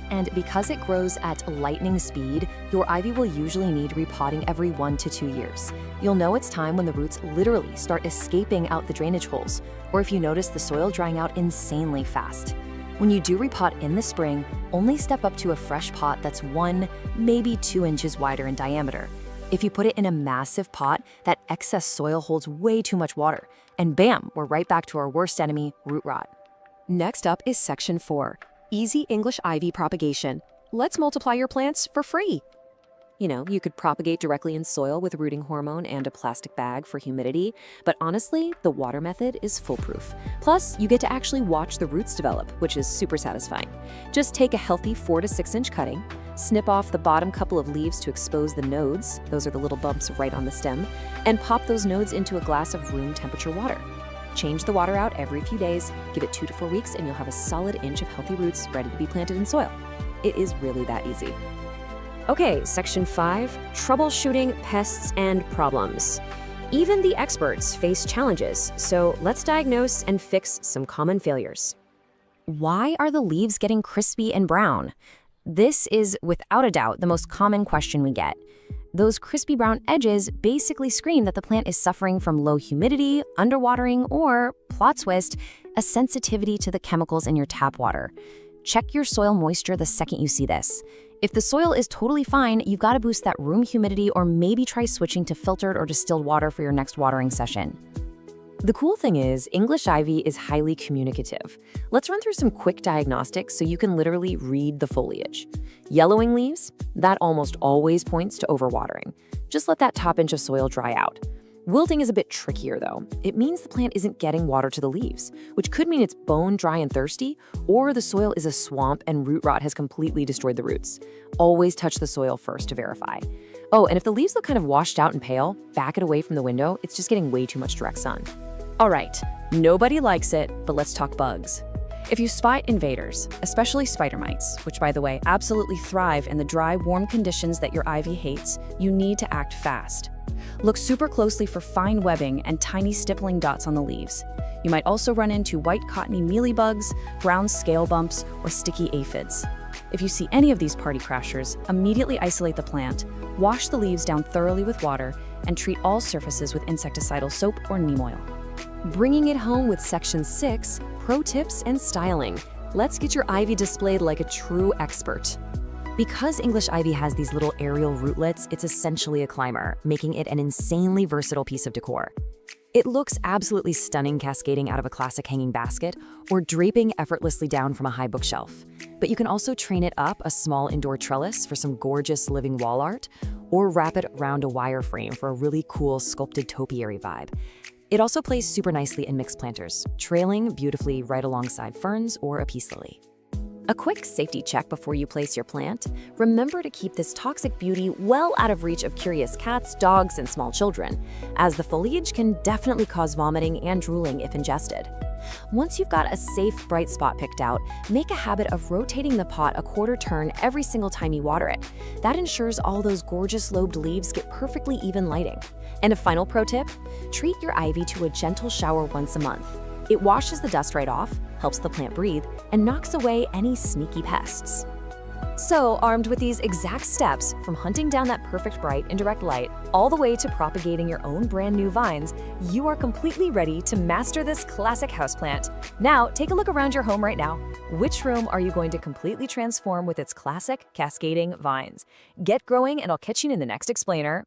And because it grows at lightning speed, your ivy will usually need repotting every 1 to 2 years. You'll know it's time when the roots literally start escaping out the drainage holes, or if you notice the soil drying out insanely fast. When you do repot in the spring, only step up to a fresh pot that's 1, maybe 2 inches wider in diameter. If you put it in a massive pot, that excess soil holds way too much water, and bam, we're right back to our worst enemy, root rot. Next up is Section 4. Easy English ivy propagation. Let's multiply your plants for free. You know, you could propagate directly in soil with rooting hormone and a plastic bag for humidity, but honestly, the water method is foolproof. Plus, you get to actually watch the roots develop, which is super satisfying. Just take a healthy 4 to 6 inch cutting, snip off the bottom couple of leaves to expose the nodes, those are the little bumps right on the stem, and pop those nodes into a glass of room temperature water. Change the water out every few days, give it 2 to 4 weeks, and you'll have a solid inch of healthy roots ready to be planted in soil. It is really that easy. Okay, Section 5, troubleshooting pests and problems. Even the experts face challenges, so let's diagnose and fix some common failures. Why are the leaves getting crispy and brown? This is, without a doubt, the most common question we get. Those crispy brown edges basically scream that the plant is suffering from low humidity, underwatering, or, plot twist, a sensitivity to the chemicals in your tap water. Check your soil moisture the second you see this. If the soil is totally fine, you've got to boost that room humidity or maybe try switching to filtered or distilled water for your next watering session. The cool thing is, English ivy is highly communicative. Let's run through some quick diagnostics so you can literally read the foliage. Yellowing leaves? That almost always points to overwatering. Just let that top inch of soil dry out. Wilting is a bit trickier though. It means the plant isn't getting water to the leaves, which could mean it's bone dry and thirsty, or the soil is a swamp and root rot has completely destroyed the roots. Always touch the soil first to verify. Oh, and if the leaves look kind of washed out and pale, back it away from the window. It's just getting way too much direct sun. All right, nobody likes it, but let's talk bugs. If you spot invaders, especially spider mites, which by the way absolutely thrive in the dry, warm conditions that your ivy hates, you need to act fast. Look super closely for fine webbing and tiny stippling dots on the leaves. You might also run into white cottony mealybugs, brown scale bumps, or sticky aphids. If you see any of these party crashers, immediately isolate the plant, wash the leaves down thoroughly with water, and treat all surfaces with insecticidal soap or neem oil. Bringing it home with Section 6, Pro Tips and Styling. Let's get your ivy displayed like a true expert. Because English ivy has these little aerial rootlets, it's essentially a climber, making it an insanely versatile piece of decor. It looks absolutely stunning cascading out of a classic hanging basket or draping effortlessly down from a high bookshelf. But you can also train it up a small indoor trellis for some gorgeous living wall art, or wrap it around a wire frame for a really cool sculpted topiary vibe. It also plays super nicely in mixed planters, trailing beautifully right alongside ferns or a peace lily. A quick safety check before you place your plant. Remember to keep this toxic beauty well out of reach of curious cats, dogs, and small children, as the foliage can definitely cause vomiting and drooling if ingested. Once you've got a safe, bright spot picked out, make a habit of rotating the pot a quarter turn every single time you water it. That ensures all those gorgeous lobed leaves get perfectly even lighting. And a final pro tip, treat your ivy to a gentle shower once a month. It washes the dust right off, helps the plant breathe, and knocks away any sneaky pests. So, armed with these exact steps, from hunting down that perfect bright indirect light, all the way to propagating your own brand new vines, you are completely ready to master this classic houseplant. Now, take a look around your home right now. Which room are you going to completely transform with its classic cascading vines? Get growing, and I'll catch you in the next explainer.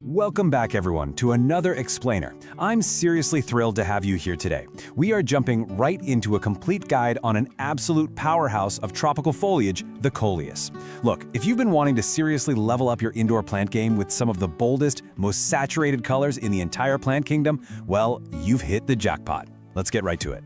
Welcome back, everyone, to another explainer. I'm seriously thrilled to have you here today. We are jumping right into a complete guide on an absolute powerhouse of tropical foliage, the coleus. Look, if you've been wanting to seriously level up your indoor plant game with some of the boldest, most saturated colors in the entire plant kingdom, well, you've hit the jackpot. Let's get right to it.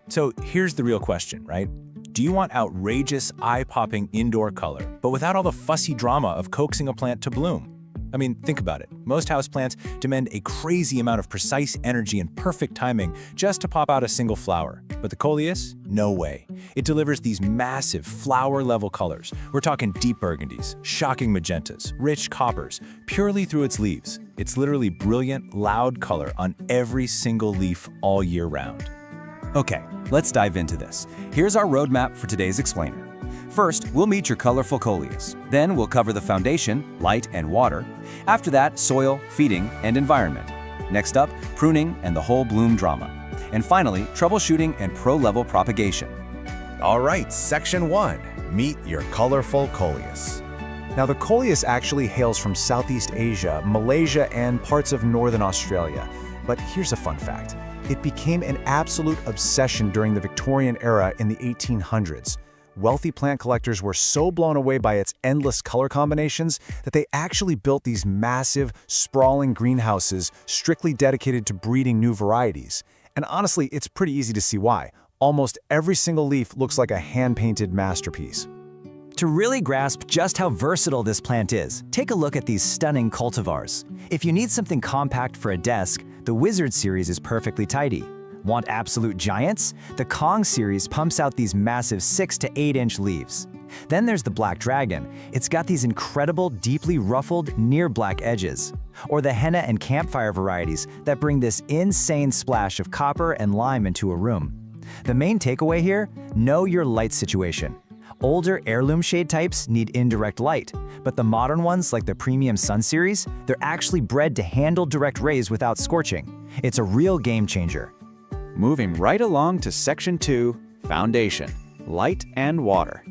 So here's the real question, right? Do you want outrageous, eye-popping indoor color, but without all the fussy drama of coaxing a plant to bloom? I mean, think about it. Most houseplants demand a crazy amount of precise energy and perfect timing just to pop out a single flower. But the coleus? No way. It delivers these massive flower-level colors. We're talking deep burgundies, shocking magentas, rich coppers, purely through its leaves. It's literally brilliant, loud color on every single leaf all year round. Okay, let's dive into this. Here's our roadmap for today's explainer. First, we'll meet your colorful coleus. Then we'll cover the foundation, light and water. After that, soil, feeding, and environment. Next up, pruning and the whole bloom drama. And finally, troubleshooting and pro-level propagation. All right, Section 1. Meet your colorful coleus. Now, the coleus actually hails from Southeast Asia, Malaysia, and parts of northern Australia. But here's a fun fact. It became an absolute obsession during the Victorian era in the 1800s. Wealthy plant collectors were so blown away by its endless color combinations that they actually built these massive, sprawling greenhouses strictly dedicated to breeding new varieties. And honestly, it's pretty easy to see why. Almost every single leaf looks like a hand-painted masterpiece. To really grasp just how versatile this plant is, take a look at these stunning cultivars. If you need something compact for a desk, the Wizard series is perfectly tidy. Want absolute giants? The Kong series pumps out these massive 6 to 8 inch leaves. Then there's the Black Dragon. It's got these incredible, deeply ruffled, near black edges. Or the Henna and Campfire varieties that bring this insane splash of copper and lime into a room. The main takeaway here? Know your light situation. Older heirloom shade types need indirect light, but the modern ones like the Premium Sun series, they're actually bred to handle direct rays without scorching. It's a real game changer. Moving right along to Section 2, Foundation, Light and Water.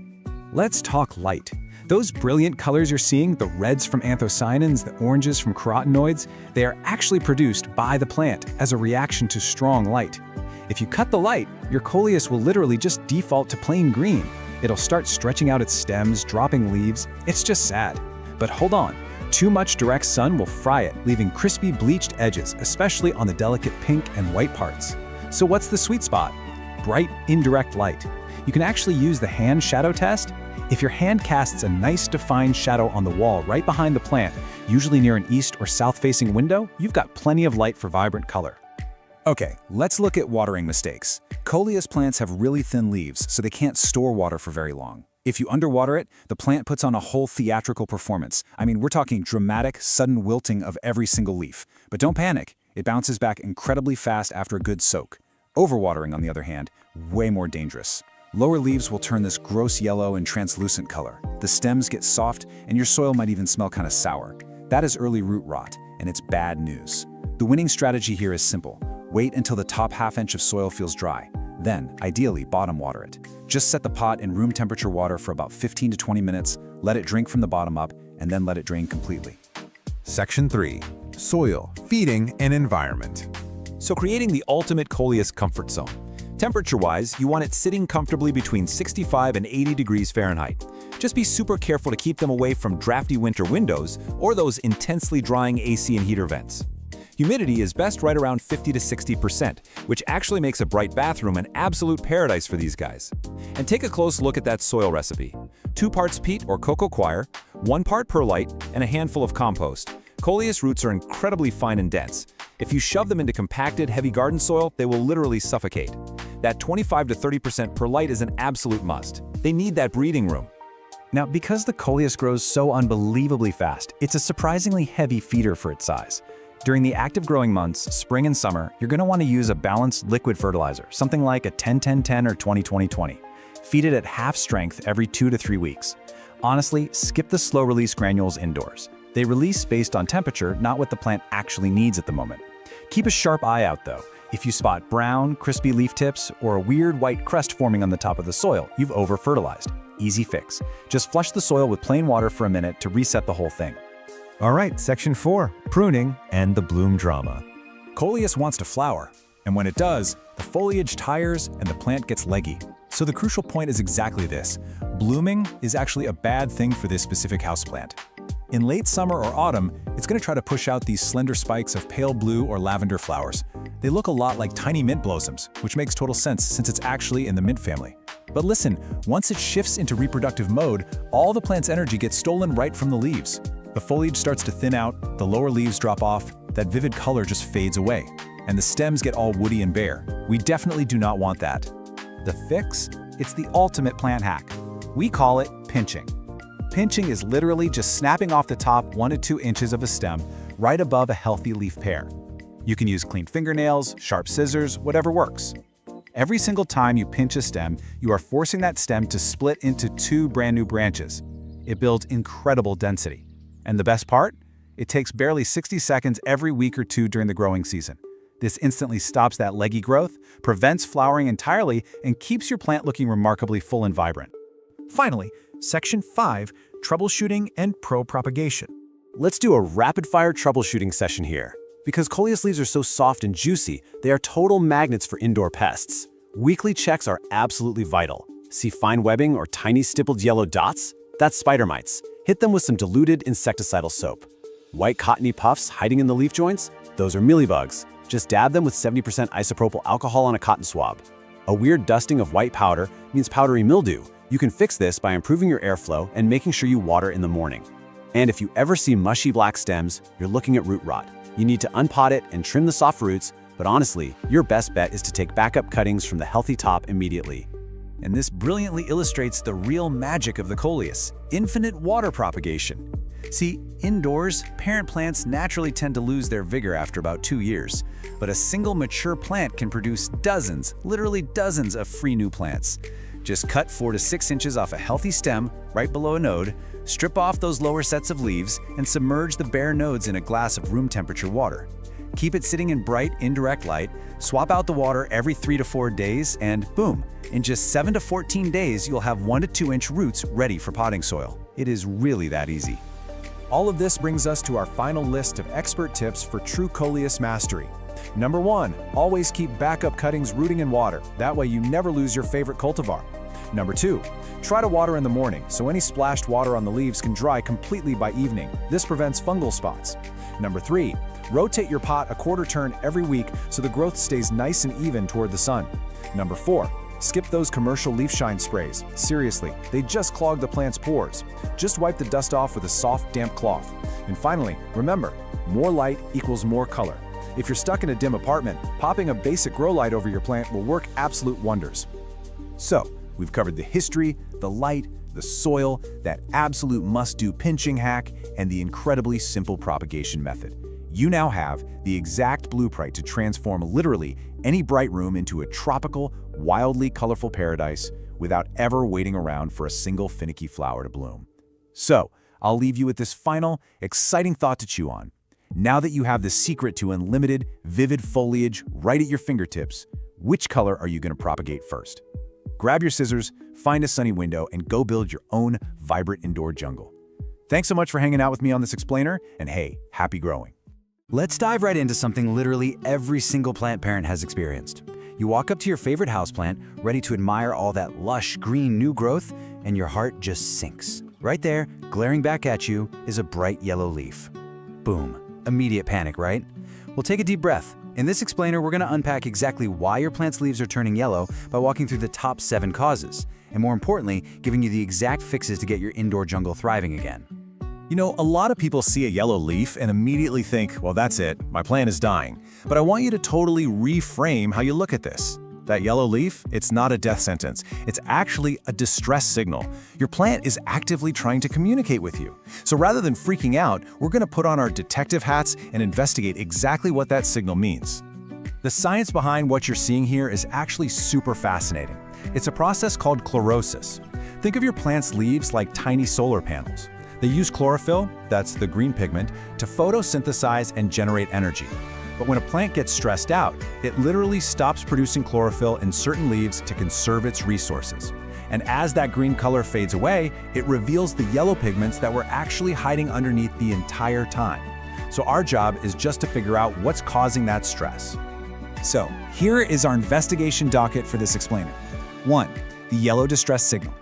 Let's talk light. Those brilliant colors you're seeing, the reds from anthocyanins, the oranges from carotenoids, they are actually produced by the plant as a reaction to strong light. If you cut the light, your coleus will literally just default to plain green. It'll start stretching out its stems, dropping leaves. It's just sad. But hold on, Too much direct sun will fry it, leaving crispy bleached edges, especially on the delicate pink and white parts. So what's the sweet spot? Bright, indirect light. You can actually use the hand shadow test. If your hand casts a nice defined shadow on the wall right behind the plant, usually near an east or south-facing window, you've got plenty of light for vibrant color. Okay, let's look at watering mistakes. Coleus plants have really thin leaves, so they can't store water for very long. If you underwater it, the plant puts on a whole theatrical performance. I mean, we're talking dramatic, sudden wilting of every single leaf. But don't panic, it bounces back incredibly fast after a good soak. Overwatering, on the other hand, way more dangerous. Lower leaves will turn this gross yellow and translucent color. The stems get soft, and your soil might even smell kind of sour. That is early root rot, and it's bad news. The winning strategy here is simple. Wait until the top half-inch of soil feels dry. Then, ideally, bottom water it. Just set the pot in room temperature water for about 15 to 20 minutes, let it drink from the bottom up, and then let it drain completely. Section 3. Soil, feeding, and environment. So creating the ultimate Coleus comfort zone. Temperature-wise, you want it sitting comfortably between 65 and 80 degrees Fahrenheit. Just be super careful to keep them away from drafty winter windows or those intensely drying AC and heater vents. Humidity is best right around 50 to 60%, which actually makes a bright bathroom an absolute paradise for these guys. And take a close look at that soil recipe. 2 parts peat or cocoa coir, 1 part perlite, and a handful of compost. Coleus roots are incredibly fine and dense. If you shove them into compacted, heavy garden soil, they will literally suffocate. That 25 to 30% perlite is an absolute must. They need that breathing room. Now, because the Coleus grows so unbelievably fast, it's a surprisingly heavy feeder for its size. During the active growing months, spring and summer, you're going to want to use a balanced liquid fertilizer, something like a 10-10-10 or 20-20-20. Feed it at half strength every 2 to 3 weeks. Honestly, skip the slow-release granules indoors. They release based on temperature, not what the plant actually needs at the moment. Keep a sharp eye out, though. If you spot brown, crispy leaf tips or a weird white crust forming on the top of the soil, you've over-fertilized. Easy fix. Just flush the soil with plain water for a minute to reset the whole thing. All right, Section 4, pruning and the bloom drama. Coleus wants to flower, and when it does, the foliage tires and the plant gets leggy. So the crucial point is exactly this. Blooming is actually a bad thing for this specific houseplant. In late summer or autumn, it's going to try to push out these slender spikes of pale blue or lavender flowers. They look a lot like tiny mint blossoms, which makes total sense since it's actually in the mint family. But listen, once it shifts into reproductive mode, all the plant's energy gets stolen right from the leaves. The foliage starts to thin out, the lower leaves drop off, that vivid color just fades away, and the stems get all woody and bare. We definitely do not want that. The fix? It's the ultimate plant hack. We call it pinching. Pinching is literally just snapping off the top 1 to 2 inches of a stem right above a healthy leaf pair. You can use clean fingernails, sharp scissors, whatever works. Every single time you pinch a stem, you are forcing that stem to split into 2 brand new branches. It builds incredible density. And the best part? It takes barely 60 seconds every week or 2 during the growing season. This instantly stops that leggy growth, prevents flowering entirely, and keeps your plant looking remarkably full and vibrant. Finally, Section 5, troubleshooting and propagation. Let's do a rapid-fire troubleshooting session here. Because Coleus leaves are so soft and juicy, they are total magnets for indoor pests. Weekly checks are absolutely vital. See fine webbing or tiny stippled yellow dots? That's spider mites. Hit them with some diluted insecticidal soap. White cottony puffs hiding in the leaf joints? Those are mealybugs. Just dab them with 70% isopropyl alcohol on a cotton swab. A weird dusting of white powder means powdery mildew. You can fix this by improving your airflow and making sure you water in the morning. And if you ever see mushy black stems, you're looking at root rot. You need to unpot it and trim the soft roots, but honestly, your best bet is to take backup cuttings from the healthy top immediately. And this brilliantly illustrates the real magic of the Coleus, infinite water propagation. See, indoors, parent plants naturally tend to lose their vigor after about 2 years, but a single mature plant can produce dozens, literally dozens of free new plants. Just cut 4 to 6 inches off a healthy stem right below a node, strip off those lower sets of leaves, and submerge the bare nodes in a glass of room temperature water. Keep it sitting in bright, indirect light, swap out the water every 3 to 4 days, and boom, in just 7 to 14 days, you'll have 1 to 2 inch roots ready for potting soil. It is really that easy. All of this brings us to our final list of expert tips for true Coleus mastery. Number 1, always keep backup cuttings rooting in water. That way you never lose your favorite cultivar. Number 2, try to water in the morning so any splashed water on the leaves can dry completely by evening. This prevents fungal spots. Number 3, rotate your pot a quarter turn every week so the growth stays nice and even toward the sun. Number 4, skip those commercial leaf shine sprays. Seriously, they just clog the plant's pores. Just wipe the dust off with a soft, damp cloth. And finally, remember, more light equals more color. If you're stuck in a dim apartment, popping a basic grow light over your plant will work absolute wonders. So, we've covered the history, the light, the soil, that absolute must-do pinching hack, and the incredibly simple propagation method. You now have the exact blueprint to transform literally any bright room into a tropical, wildly colorful paradise without ever waiting around for a single finicky flower to bloom. So, I'll leave you with this final, exciting thought to chew on. Now that you have the secret to unlimited, vivid foliage right at your fingertips, which color are you going to propagate first? Grab your scissors, find a sunny window, and go build your own vibrant indoor jungle. Thanks so much for hanging out with me on this explainer, and hey, happy growing. Let's dive right into something literally every single plant parent has experienced. You walk up to your favorite houseplant, ready to admire all that lush, green new growth, and your heart just sinks. Right there, glaring back at you, is a bright yellow leaf. Boom. Immediate panic, right? Well, take a deep breath. In this explainer, we're going to unpack exactly why your plant's leaves are turning yellow by walking through the top 7 causes, and more importantly, giving you the exact fixes to get your indoor jungle thriving again. You know, a lot of people see a yellow leaf and immediately think, well, that's it, my plant is dying. But I want you to totally reframe how you look at this. That yellow leaf, it's not a death sentence. It's actually a distress signal. Your plant is actively trying to communicate with you. So rather than freaking out, we're going to put on our detective hats and investigate exactly what that signal means. The science behind what you're seeing here is actually super fascinating. It's a process called chlorosis. Think of your plant's leaves like tiny solar panels. They use chlorophyll, that's the green pigment, to photosynthesize and generate energy. But when a plant gets stressed out, it literally stops producing chlorophyll in certain leaves to conserve its resources. And as that green color fades away, it reveals the yellow pigments that were actually hiding underneath the entire time. So our job is just to figure out what's causing that stress. So, here is our investigation docket for this explainer. 1. The yellow distress signal.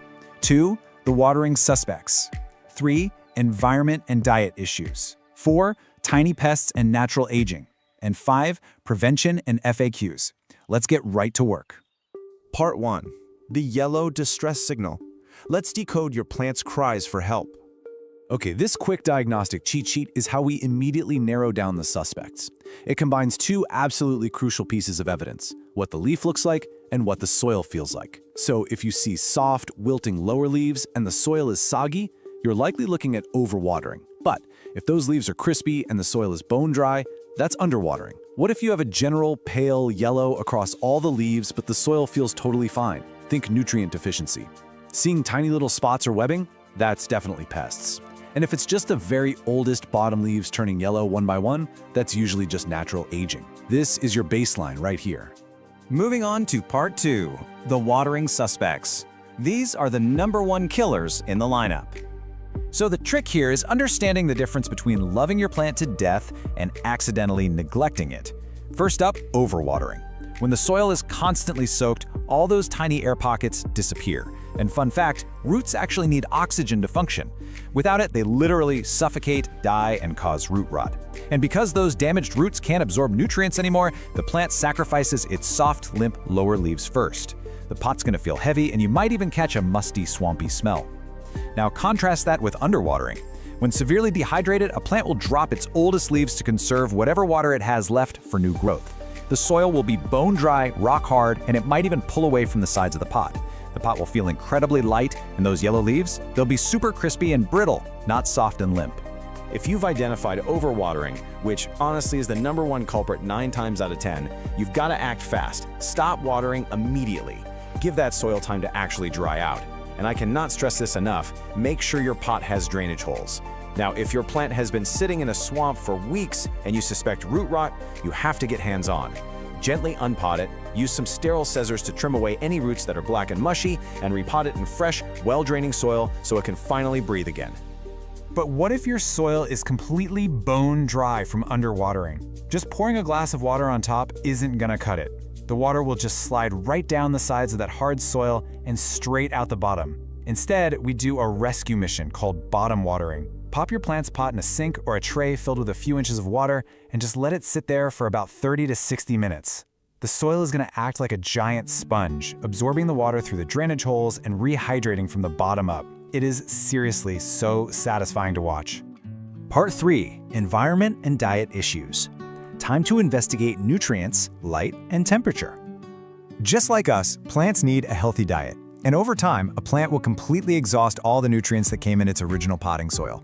2. The watering suspects. 3. Environment and diet issues. 4. Tiny pests and natural aging. And 5. Prevention and FAQs. Let's get right to work. Part 1. The yellow distress signal. Let's decode your plant's cries for help. Okay, this quick diagnostic cheat sheet is how we immediately narrow down the suspects. It combines 2 absolutely crucial pieces of evidence, what the leaf looks like and what the soil feels like. So if you see soft, wilting lower leaves and the soil is soggy, you're likely looking at overwatering. But if those leaves are crispy and the soil is bone dry, that's underwatering. What if you have a general pale yellow across all the leaves but the soil feels totally fine? Think nutrient deficiency. Seeing tiny little spots or webbing? That's definitely pests. And if it's just the very oldest bottom leaves turning yellow one by one, that's usually just natural aging. This is your baseline right here. Moving on to part 2, the watering suspects. These are the #1 killers in the lineup. So the trick here is understanding the difference between loving your plant to death and accidentally neglecting it. First up, overwatering. When the soil is constantly soaked, all those tiny air pockets disappear. And fun fact, roots actually need oxygen to function. Without it, they literally suffocate, die, and cause root rot. And because those damaged roots can't absorb nutrients anymore, the plant sacrifices its soft, limp lower leaves first. The pot's gonna feel heavy, and you might even catch a musty, swampy smell. Now contrast that with underwatering. When severely dehydrated, a plant will drop its oldest leaves to conserve whatever water it has left for new growth. The soil will be bone dry, rock hard, and it might even pull away from the sides of the pot. The pot will feel incredibly light, and those yellow leaves, they'll be super crispy and brittle, not soft and limp. If you've identified overwatering, which honestly is the #1 culprit 9 times out of 10, you've got to act fast. Stop watering immediately. Give that soil time to actually dry out. And I cannot stress this enough, make sure your pot has drainage holes. Now, if your plant has been sitting in a swamp for weeks and you suspect root rot, you have to get hands-on. Gently unpot it, use some sterile scissors to trim away any roots that are black and mushy, and repot it in fresh, well-draining soil so it can finally breathe again. But what if your soil is completely bone dry from underwatering? Just pouring a glass of water on top isn't gonna cut it. The water will just slide right down the sides of that hard soil and straight out the bottom. Instead, we do a rescue mission called bottom watering. Pop your plant's pot in a sink or a tray filled with a few inches of water and just let it sit there for about 30 to 60 minutes. The soil is going to act like a giant sponge, absorbing the water through the drainage holes and rehydrating from the bottom up. It is seriously so satisfying to watch. Part 3. Environment and diet issues. Time to investigate nutrients, light, and temperature. Just like us, plants need a healthy diet. And over time, a plant will completely exhaust all the nutrients that came in its original potting soil.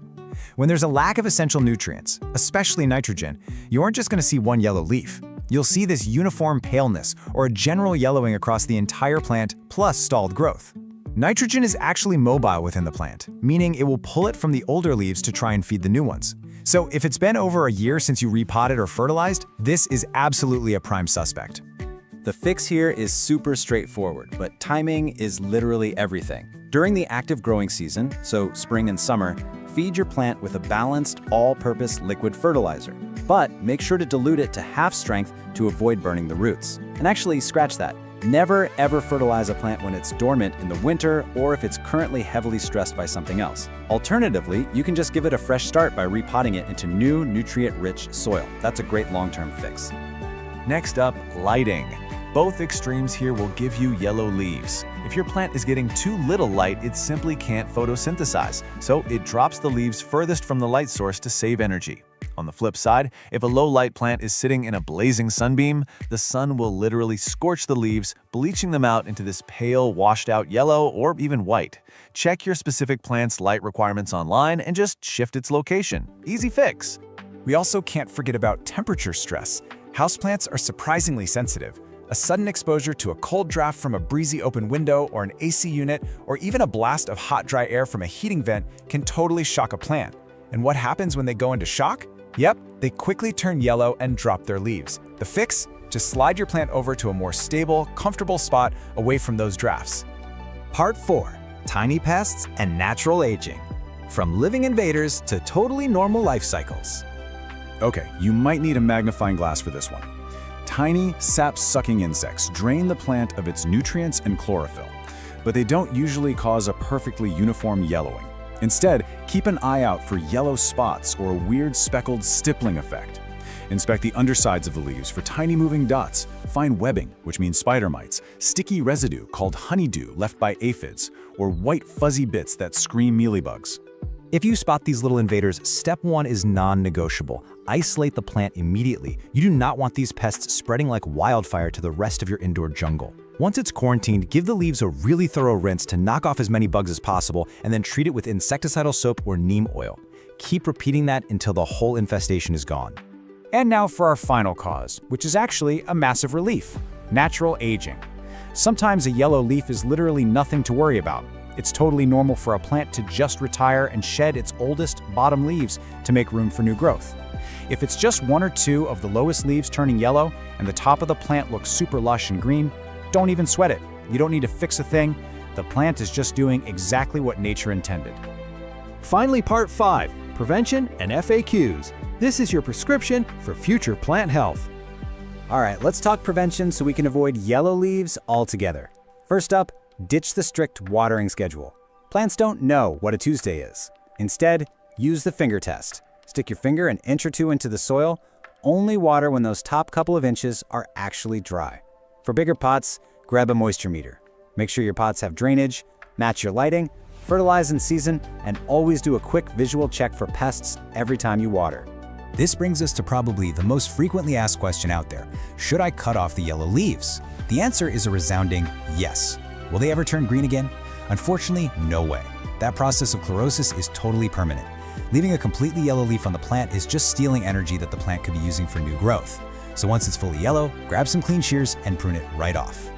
When there's a lack of essential nutrients, especially nitrogen, you aren't just going to see one yellow leaf. You'll see this uniform paleness or a general yellowing across the entire plant plus stalled growth. Nitrogen is actually mobile within the plant, meaning it will pull it from the older leaves to try and feed the new ones. So if it's been over a year since you repotted or fertilized, this is absolutely a prime suspect. The fix here is super straightforward, but timing is literally everything. During the active growing season, so spring and summer, feed your plant with a balanced, all-purpose liquid fertilizer. But make sure to dilute it to half strength to avoid burning the roots. And actually, scratch that. Never ever fertilize a plant when it's dormant in the winter or if it's currently heavily stressed by something else. Alternatively, you can just give it a fresh start by repotting it into new, nutrient-rich soil. That's a great long-term fix. Next up, lighting. Both extremes here will give you yellow leaves. If your plant is getting too little light, it simply can't photosynthesize, so it drops the leaves furthest from the light source to save energy. On the flip side, if a low-light plant is sitting in a blazing sunbeam, the sun will literally scorch the leaves, bleaching them out into this pale, washed-out yellow or even white. Check your specific plant's light requirements online and just shift its location. Easy fix. We also can't forget about temperature stress. Houseplants are surprisingly sensitive. A sudden exposure to a cold draft from a breezy open window or an AC unit, or even a blast of hot, dry air from a heating vent can totally shock a plant. And what happens when they go into shock? Yep, they quickly turn yellow and drop their leaves. The fix? Just slide your plant over to a more stable, comfortable spot away from those drafts. Part 4. Tiny pests and natural aging. From living invaders to totally normal life cycles. Okay, you might need a magnifying glass for this one. Tiny, sap-sucking insects drain the plant of its nutrients and chlorophyll, but they don't usually cause a perfectly uniform yellowing. Instead, keep an eye out for yellow spots or a weird speckled stippling effect. Inspect the undersides of the leaves for tiny moving dots, fine webbing, which means spider mites, sticky residue called honeydew left by aphids, or white fuzzy bits that scream mealybugs. If you spot these little invaders, step 1 is non-negotiable. Isolate the plant immediately. You do not want these pests spreading like wildfire to the rest of your indoor jungle. Once it's quarantined, give the leaves a really thorough rinse to knock off as many bugs as possible, and then treat it with insecticidal soap or neem oil. Keep repeating that until the whole infestation is gone. And now for our final cause, which is actually a massive relief: natural aging. Sometimes a yellow leaf is literally nothing to worry about. It's totally normal for a plant to just retire and shed its oldest bottom leaves to make room for new growth. If it's just one or two of the lowest leaves turning yellow and the top of the plant looks super lush and green, don't even sweat it. You don't need to fix a thing. The plant is just doing exactly what nature intended. Finally, Part 5, Prevention and FAQs. This is your prescription for future plant health. All right, let's talk prevention so we can avoid yellow leaves altogether. First up, ditch the strict watering schedule. Plants don't know what a Tuesday is. Instead, use the finger test. Stick your finger an inch or two into the soil. Only water when those top couple of inches are actually dry. For bigger pots, grab a moisture meter. Make sure your pots have drainage, match your lighting, fertilize in season, and always do a quick visual check for pests every time you water. This brings us to probably the most frequently asked question out there. Should I cut off the yellow leaves? The answer is a resounding yes. Will they ever turn green again? Unfortunately, no way. That process of chlorosis is totally permanent. Leaving a completely yellow leaf on the plant is just stealing energy that the plant could be using for new growth. So once it's fully yellow, grab some clean shears and prune it right off.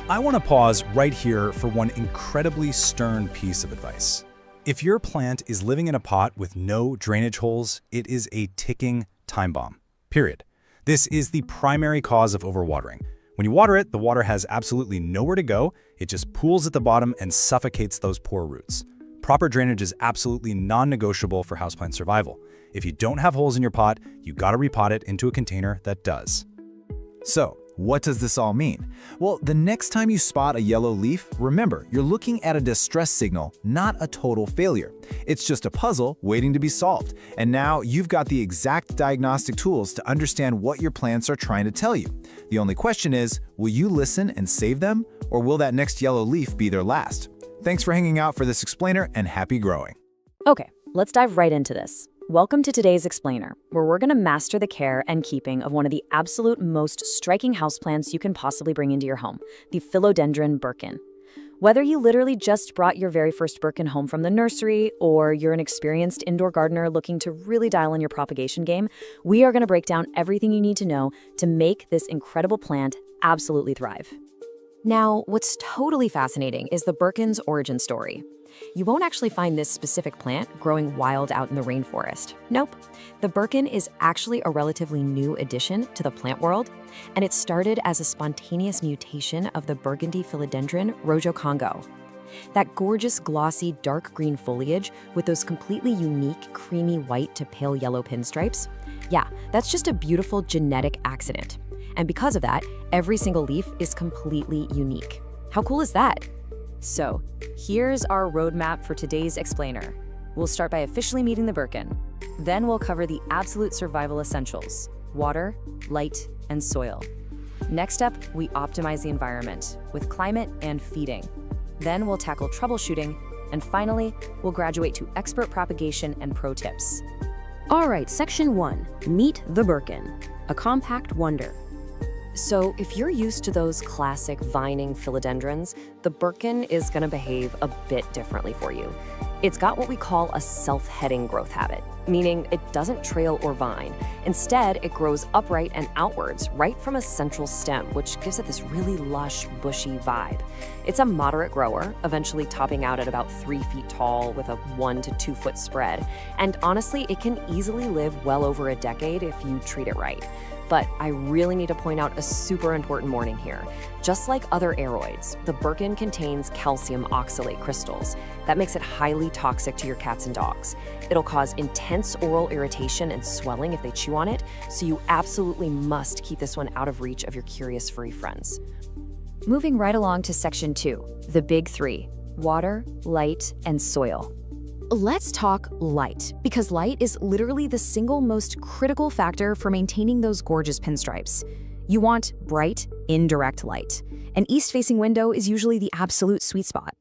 I want to pause right here for one incredibly stern piece of advice. If your plant is living in a pot with no drainage holes, it is a ticking time bomb. Period. This is the primary cause of overwatering. When you water it, the water has absolutely nowhere to go. It just pools at the bottom and suffocates those poor roots. Proper drainage is absolutely non-negotiable for houseplant survival. If you don't have holes in your pot, you gotta repot it into a container that does. So, What does this all mean? Well, the next time you spot a yellow leaf, remember, you're looking at a distress signal, not a total failure. It's just a puzzle waiting to be solved. And now you've got the exact diagnostic tools to understand what your plants are trying to tell you. The only question is, will you listen and save them, or will that next yellow leaf be their last? Thanks for hanging out for this explainer, and happy growing. Okay, let's dive right into this. Welcome to today's explainer, where we're going to master the care and keeping of one of the absolute most striking houseplants you can possibly bring into your home, the philodendron birkin. Whether you literally just brought your very first birkin home from the nursery, or you're an experienced indoor gardener looking to really dial in your propagation game, we are going to break down everything you need to know to make this incredible plant absolutely thrive. Now, what's totally fascinating is the birkin's origin story. You won't actually find this specific plant growing wild out in the rainforest. Nope. The birkin is actually a relatively new addition to the plant world, and it started as a spontaneous mutation of the burgundy philodendron Rojo Congo. That gorgeous, glossy, dark green foliage with those completely unique, creamy white to pale yellow pinstripes. Yeah, that's just a beautiful genetic accident. And because of that, every single leaf is completely unique. How cool is that? So, here's our roadmap for today's explainer. We'll start by officially meeting the birkin. Then we'll cover the absolute survival essentials: water, light, and soil. Next up, we optimize the environment with climate and feeding. Then we'll tackle troubleshooting, and finally, we'll graduate to expert propagation and pro tips. All right, section 1, meet the birkin, a compact wonder. So if you're used to those classic vining philodendrons, the birkin is going to behave a bit differently for you. It's got what we call a self-heading growth habit, meaning it doesn't trail or vine. Instead, it grows upright and outwards, right from a central stem, which gives it this really lush, bushy vibe. It's a moderate grower, eventually topping out at about 3 feet tall with a 1 to 2 foot spread. And honestly, it can easily live well over a decade if you treat it right. But I really need to point out a super important warning here. Just like other aroids, the birkin contains calcium oxalate crystals. That makes it highly toxic to your cats and dogs. It'll cause intense oral irritation and swelling if they chew on it, so you absolutely must keep this one out of reach of your curious furry friends. Moving right along to section 2, the big 3, water, light, and soil. Let's talk light, because light is literally the single most critical factor for maintaining those gorgeous pinstripes. You want bright, indirect light. An east-facing window is usually the absolute sweet spot.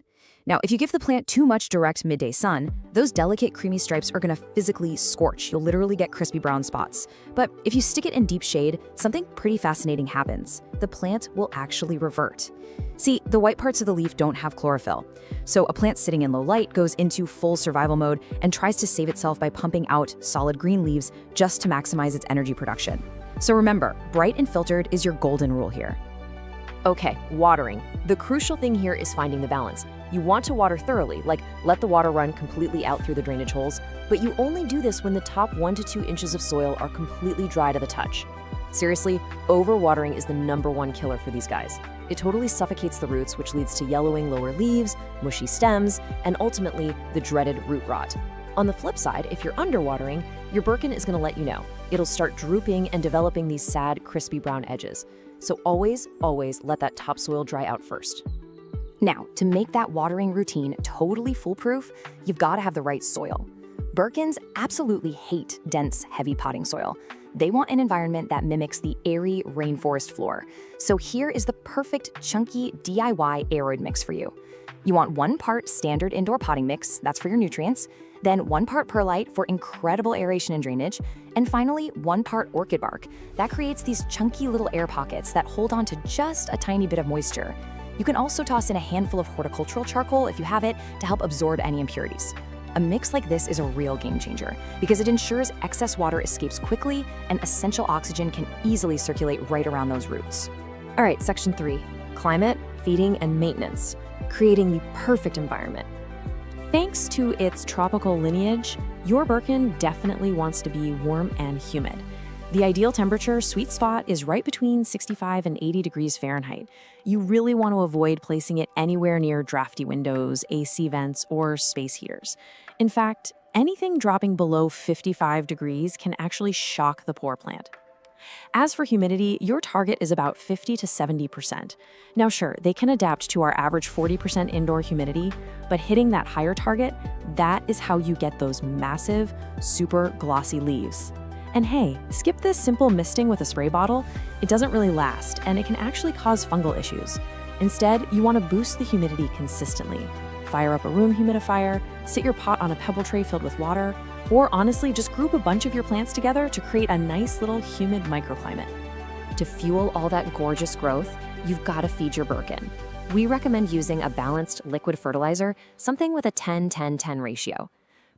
Now, if you give the plant too much direct midday sun, those delicate creamy stripes are going to physically scorch. You'll literally get crispy brown spots. But if you stick it in deep shade, something pretty fascinating happens. The plant will actually revert. See, the white parts of the leaf don't have chlorophyll. So a plant sitting in low light goes into full survival mode and tries to save itself by pumping out solid green leaves just to maximize its energy production. So remember, bright and filtered is your golden rule here. Okay, watering. The crucial thing here is finding the balance. You want to water thoroughly, like let the water run completely out through the drainage holes, but you only do this when the top 1 to 2 inches of soil are completely dry to the touch. Seriously, overwatering is the #1 killer for these guys. It totally suffocates the roots, which leads to yellowing lower leaves, mushy stems, and ultimately the dreaded root rot. On the flip side, if you're underwatering, your birkin is going to let you know. It'll start drooping and developing these sad, crispy brown edges. So always, always let that topsoil dry out first. Now, to make that watering routine totally foolproof, you've got to have the right soil. Birkins absolutely hate dense, heavy potting soil. They want an environment that mimics the airy rainforest floor. So here is the perfect chunky DIY aroid mix for you. You want 1 part standard indoor potting mix, that's for your nutrients, then 1 part perlite for incredible aeration and drainage, and finally 1 part orchid bark. That creates these chunky little air pockets that hold on to just a tiny bit of moisture. You can also toss in a handful of horticultural charcoal if you have it to help absorb any impurities. A mix like this is a real game changer because it ensures excess water escapes quickly and essential oxygen can easily circulate right around those roots. All right, section 3, climate, feeding, and maintenance, creating the perfect environment. Thanks to its tropical lineage, your birkin definitely wants to be warm and humid. The ideal temperature sweet spot is right between 65 and 80 degrees Fahrenheit. You really want to avoid placing it anywhere near drafty windows, AC vents, or space heaters. In fact, anything dropping below 55 degrees can actually shock the poor plant. As for humidity, your target is about 50 to 70%. Now sure, they can adapt to our average 40% indoor humidity, but hitting that higher target, that is how you get those massive, super glossy leaves. And hey, skip this simple misting with a spray bottle. It doesn't really last, and it can actually cause fungal issues. Instead, you want to boost the humidity consistently. Fire up a room humidifier, sit your pot on a pebble tray filled with water, or honestly, just group a bunch of your plants together to create a nice little humid microclimate. To fuel all that gorgeous growth, you've got to feed your Birkin. We recommend using a balanced liquid fertilizer, something with a 10-10-10 ratio.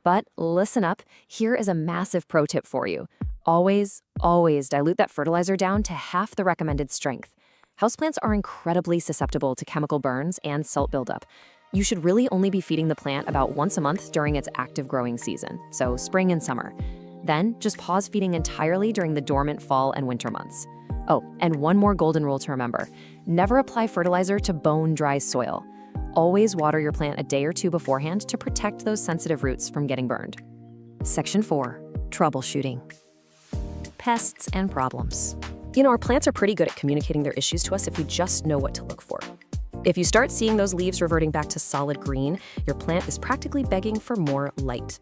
But listen up, here is a massive pro tip for you. Always dilute that fertilizer down to half the recommended strength. Houseplants are incredibly susceptible to chemical burns and salt buildup. You should really only be feeding the plant about once a month during its active growing season, so spring and summer. Then, just pause feeding entirely during the dormant fall and winter months. Oh, and one more golden rule to remember. Never apply fertilizer to bone-dry soil. Always water your plant a day or two beforehand to protect those sensitive roots from getting burned. Section 4. Troubleshooting. Pests and problems. You know, our plants are pretty good at communicating their issues to us if we just know what to look for. If you start seeing those leaves reverting back to solid green, your plant is practically begging for more light.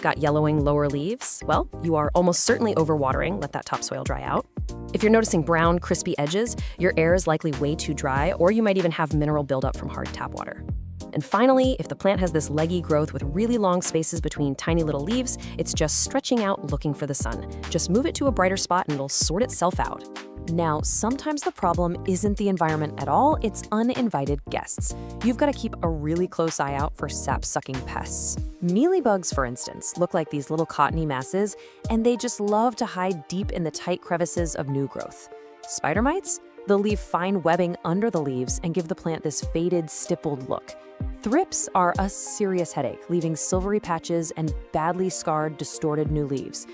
Got yellowing lower leaves? Well, you are almost certainly overwatering. Let that topsoil dry out. If you're noticing brown, crispy edges, your air is likely way too dry, or you might even have mineral buildup from hard tap water. And finally, if the plant has this leggy growth with really long spaces between tiny little leaves, it's just stretching out looking for the sun. Just move it to a brighter spot and it'll sort itself out. Now, sometimes the problem isn't the environment at all, it's uninvited guests. You've got to keep a really close eye out for sap-sucking pests. Mealybugs, for instance, look like these little cottony masses, and they just love to hide deep in the tight crevices of new growth. Spider mites? They'll leave fine webbing under the leaves and give the plant this faded, stippled look. Thrips are a serious headache, leaving silvery patches and badly scarred, distorted new leaves.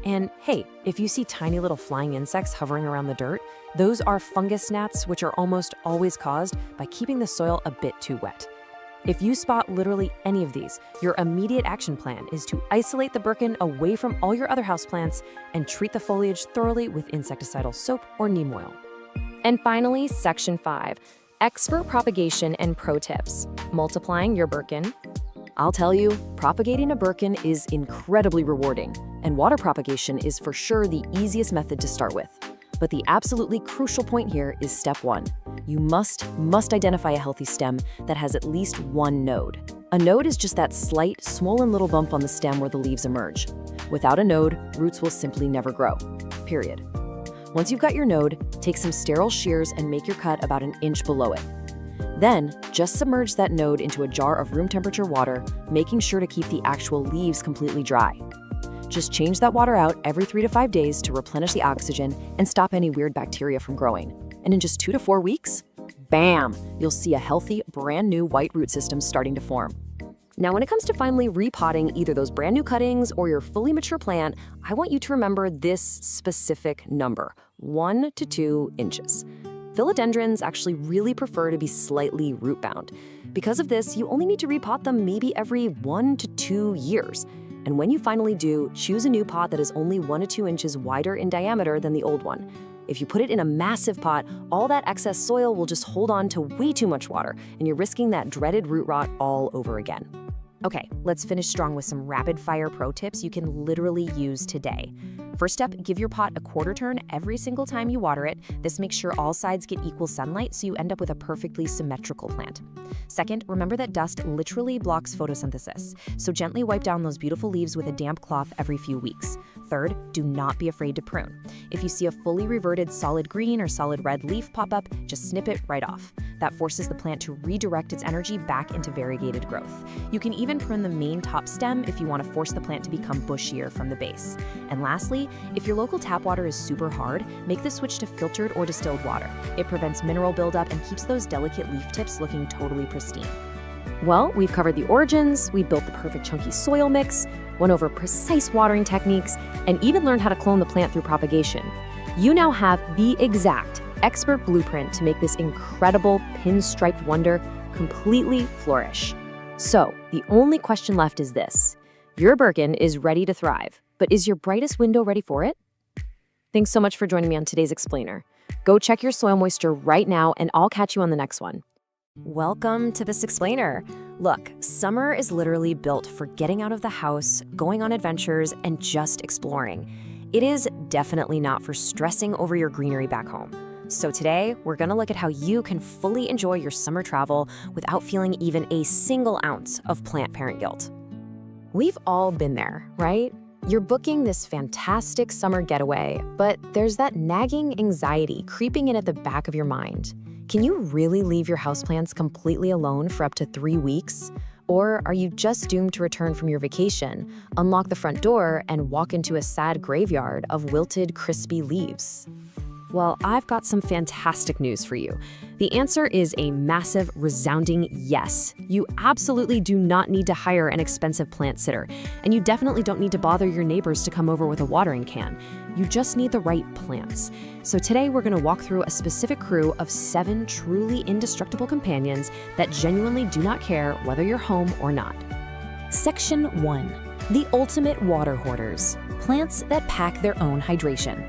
And hey, if you see tiny little flying insects hovering around the dirt, those are fungus gnats, which are almost always caused by keeping the soil a bit too wet. If you spot literally any of these, your immediate action plan is to isolate the Birkin away from all your other houseplants and treat the foliage thoroughly with insecticidal soap or neem oil. And finally, Section 5. Expert propagation and pro tips. Multiplying your Birkin. I'll tell you, propagating a Birkin is incredibly rewarding, and water propagation is for sure the easiest method to start with. But the absolutely crucial point here is step 1. You must identify a healthy stem that has at least one node. A node is just that slight, swollen little bump on the stem where the leaves emerge. Without a node, roots will simply never grow. Period. Once you've got your node, take some sterile shears and make your cut about an inch below it. Then, just submerge that node into a jar of room temperature water, making sure to keep the actual leaves completely dry. Just change that water out every 3 to 5 days to replenish the oxygen and stop any weird bacteria from growing. And in just 2 to 4 weeks, bam, you'll see a healthy, brand new white root system starting to form. Now, when it comes to finally repotting either those brand new cuttings or your fully mature plant, I want you to remember this specific number, 1 to 2 inches. Philodendrons actually really prefer to be slightly root-bound. Because of this, you only need to repot them maybe every 1 to 2 years. And when you finally do, choose a new pot that is only 1 to 2 inches wider in diameter than the old one. If you put it in a massive pot, all that excess soil will just hold on to way too much water, and you're risking that dreaded root rot all over again. Okay, let's finish strong with some rapid-fire pro tips you can literally use today. First step, give your pot a quarter turn every single time you water it. This makes sure all sides get equal sunlight so you end up with a perfectly symmetrical plant. Second, remember that dust literally blocks photosynthesis, so gently wipe down those beautiful leaves with a damp cloth every few weeks. Third, do not be afraid to prune. If you see a fully reverted solid green or solid red leaf pop up, just snip it right off. That forces the plant to redirect its energy back into variegated growth. You can even prune the main top stem if you want to force the plant to become bushier from the base. And lastly, if your local tap water is super hard, make the switch to filtered or distilled water. It prevents mineral buildup and keeps those delicate leaf tips looking totally pristine. Well, we've covered the origins, we built the perfect chunky soil mix, went over precise watering techniques, and even learned how to clone the plant through propagation. You now have the exact expert blueprint to make this incredible pinstriped wonder completely flourish. So, the only question left is this. Your Birkin is ready to thrive, but is your brightest window ready for it? Thanks so much for joining me on today's Explainer. Go check your soil moisture right now, and I'll catch you on the next one. Welcome to this Explainer. Look, summer is literally built for getting out of the house, going on adventures, and just exploring. It is definitely not for stressing over your greenery back home. So today, we're gonna look at how you can fully enjoy your summer travel without feeling even a single ounce of plant parent guilt. We've all been there, right? You're booking this fantastic summer getaway, but there's that nagging anxiety creeping in at the back of your mind. Can you really leave your houseplants completely alone for up to 3 weeks? Or are you just doomed to return from your vacation, unlock the front door, and walk into a sad graveyard of wilted, crispy leaves? Well, I've got some fantastic news for you. The answer is a massive, resounding yes. You absolutely do not need to hire an expensive plant sitter, and you definitely don't need to bother your neighbors to come over with a watering can. You just need the right plants. So today we're going to walk through a specific crew of 7 truly indestructible companions that genuinely do not care whether you're home or not. Section 1. The ultimate water hoarders. Plants that pack their own hydration.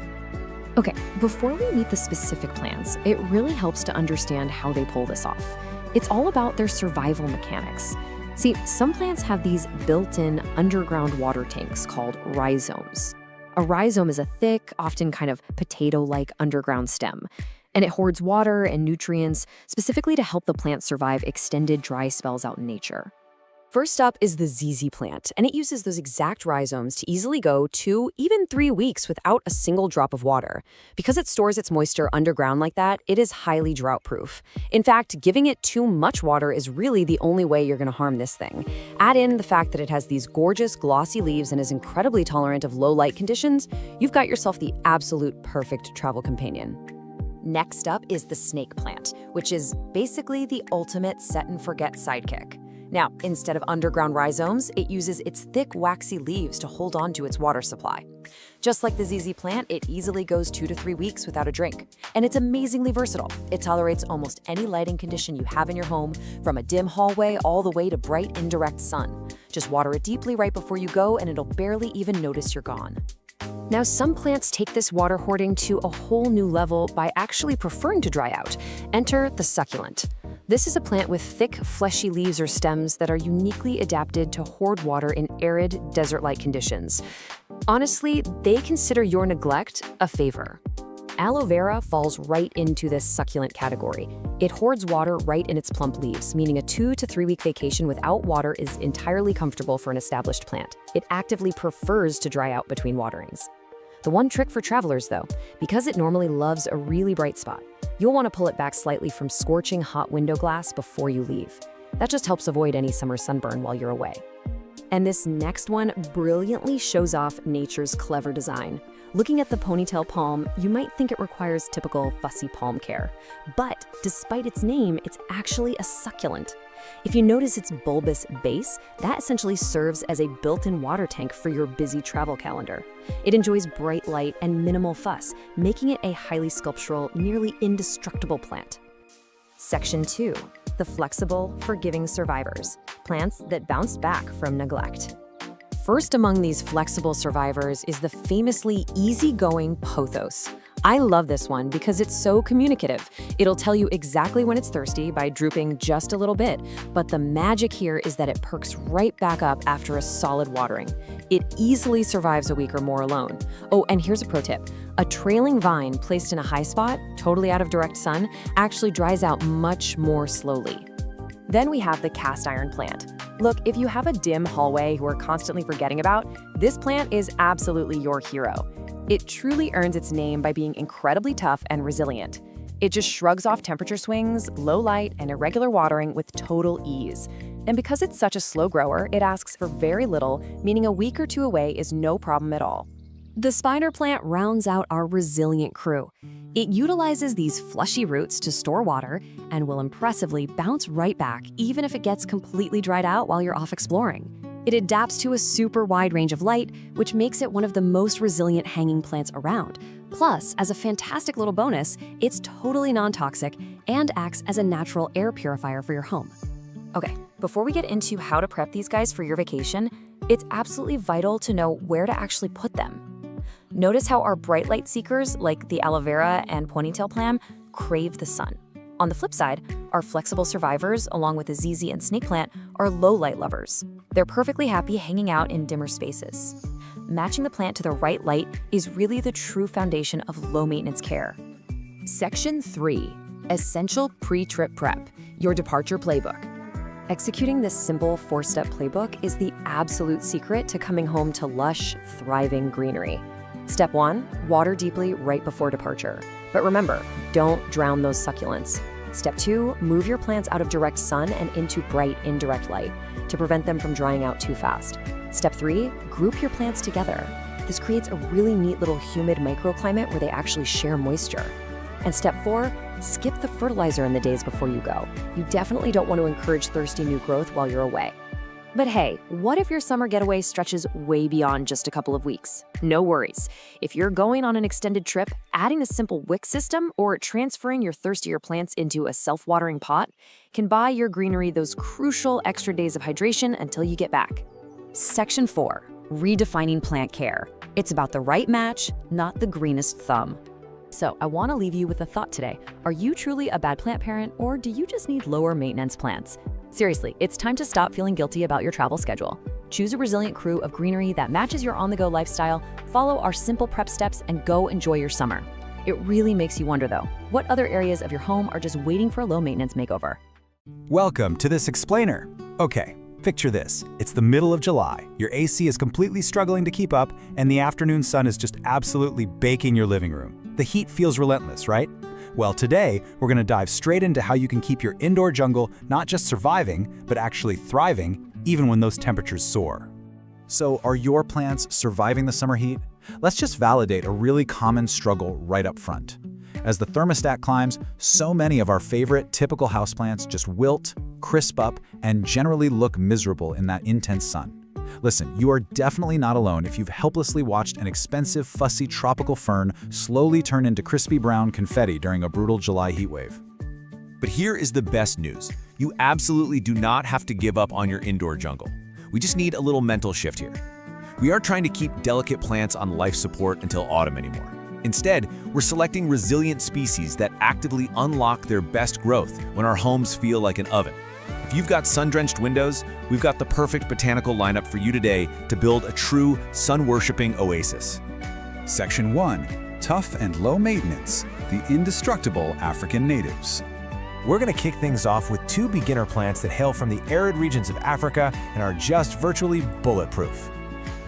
Okay, before we meet the specific plants, it really helps to understand how they pull this off. It's all about their survival mechanics. See, some plants have these built-in underground water tanks called rhizomes. A rhizome is a thick, often kind of potato-like underground stem, and it hoards water and nutrients specifically to help the plant survive extended dry spells out in nature. First up is the ZZ plant, and it uses those exact rhizomes to easily go 2, even 3 weeks without a single drop of water. Because it stores its moisture underground like that, it is highly drought-proof. In fact, giving it too much water is really the only way you're going to harm this thing. Add in the fact that it has these gorgeous, glossy leaves and is incredibly tolerant of low light conditions, you've got yourself the absolute perfect travel companion. Next up is the snake plant, which is basically the ultimate set-and-forget sidekick. Now, instead of underground rhizomes, it uses its thick, waxy leaves to hold on to its water supply. Just like the ZZ plant, it easily goes 2 to 3 weeks without a drink. And it's amazingly versatile. It tolerates almost any lighting condition you have in your home, from a dim hallway all the way to bright, indirect sun. Just water it deeply right before you go, and it'll barely even notice you're gone. Now, some plants take this water hoarding to a whole new level by actually preferring to dry out. Enter the succulent. This is a plant with thick, fleshy leaves or stems that are uniquely adapted to hoard water in arid, desert-like conditions. Honestly, they consider your neglect a favor. Aloe vera falls right into this succulent category. It hoards water right in its plump leaves, meaning a 2 to 3 week vacation without water is entirely comfortable for an established plant. It actively prefers to dry out between waterings. The one trick for travelers, though, because it normally loves a really bright spot, you'll want to pull it back slightly from scorching hot window glass before you leave. That just helps avoid any summer sunburn while you're away. And this next one brilliantly shows off nature's clever design. Looking at the ponytail palm, you might think it requires typical fussy palm care. But despite its name, it's actually a succulent. If you notice its bulbous base, that essentially serves as a built-in water tank for your busy travel calendar. It enjoys bright light and minimal fuss, making it a highly sculptural, nearly indestructible plant. Section 2. The flexible, forgiving survivors. Plants that bounced back from neglect. First among these flexible survivors is the famously easygoing pothos. I love this one because it's so communicative. It'll tell you exactly when it's thirsty by drooping just a little bit, but the magic here is that it perks right back up after a solid watering. It easily survives a week or more alone. Oh, and here's a pro tip. A trailing vine placed in a high spot, totally out of direct sun, actually dries out much more slowly. Then we have the cast iron plant. Look, if you have a dim hallway you are constantly forgetting about, this plant is absolutely your hero. It truly earns its name by being incredibly tough and resilient. It just shrugs off temperature swings, low light, and irregular watering with total ease. And because it's such a slow grower, it asks for very little, meaning a week or 2 away is no problem at all. The spider plant rounds out our resilient crew. It utilizes these fleshy roots to store water and will impressively bounce right back even if it gets completely dried out while you're off exploring. It adapts to a super wide range of light, which makes it one of the most resilient hanging plants around. Plus, as a fantastic little bonus, it's totally non-toxic and acts as a natural air purifier for your home. Okay, before we get into how to prep these guys for your vacation, it's absolutely vital to know where to actually put them. Notice how our bright light seekers, like the aloe vera and ponytail plum, crave the sun. On the flip side, our flexible survivors, along with the ZZ and snake plant, are low light lovers. They're perfectly happy hanging out in dimmer spaces. Matching the plant to the right light is really the true foundation of low maintenance care. Section 3. Essential Pre-Trip Prep, your departure playbook. Executing this simple 4-step playbook is the absolute secret to coming home to lush, thriving greenery. Step 1, water deeply right before departure. But remember, don't drown those succulents. Step 2, move your plants out of direct sun and into bright, indirect light to prevent them from drying out too fast. Step 3, group your plants together. This creates a really neat little humid microclimate where they actually share moisture. And step 4, skip the fertilizer in the days before you go. You definitely don't want to encourage thirsty new growth while you're away. But hey, what if your summer getaway stretches way beyond just a couple of weeks? No worries. If you're going on an extended trip, adding a simple wick system or transferring your thirstier plants into a self-watering pot can buy your greenery those crucial extra days of hydration until you get back. Section 4, redefining plant care. It's about the right match, not the greenest thumb. So I want to leave you with a thought today. Are you truly a bad plant parent, or do you just need lower maintenance plants? Seriously, it's time to stop feeling guilty about your travel schedule. Choose a resilient crew of greenery that matches your on-the-go lifestyle, follow our simple prep steps, and go enjoy your summer. It really makes you wonder though, what other areas of your home are just waiting for a low-maintenance makeover? Welcome to this explainer. Okay, picture this. It's the middle of July. Your AC is completely struggling to keep up, and the afternoon sun is just absolutely baking your living room. The heat feels relentless, right? Well, today, we're going to dive straight into how you can keep your indoor jungle not just surviving, but actually thriving, even when those temperatures soar. So, are your plants surviving the summer heat? Let's just validate a really common struggle right up front. As the thermostat climbs, so many of our favorite typical houseplants just wilt, crisp up, and generally look miserable in that intense sun. Listen, you are definitely not alone if you've helplessly watched an expensive, fussy tropical fern slowly turn into crispy brown confetti during a brutal July heatwave. But here is the best news. You absolutely do not have to give up on your indoor jungle. We just need a little mental shift here. We aren't trying to keep delicate plants on life support until autumn anymore. Instead, we're selecting resilient species that actively unlock their best growth when our homes feel like an oven. If you've got sun-drenched windows, we've got the perfect botanical lineup for you today to build a true sun-worshipping oasis. Section 1, Tough and Low Maintenance, the Indestructible African Natives. We're going to kick things off with 2 beginner plants that hail from the arid regions of Africa and are just virtually bulletproof.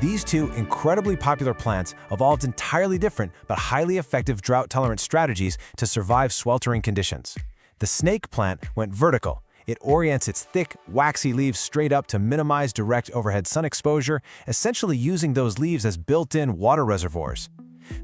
These 2 incredibly popular plants evolved entirely different but highly effective drought-tolerant strategies to survive sweltering conditions. The snake plant went vertical. It orients its thick, waxy leaves straight up to minimize direct overhead sun exposure, essentially using those leaves as built-in water reservoirs.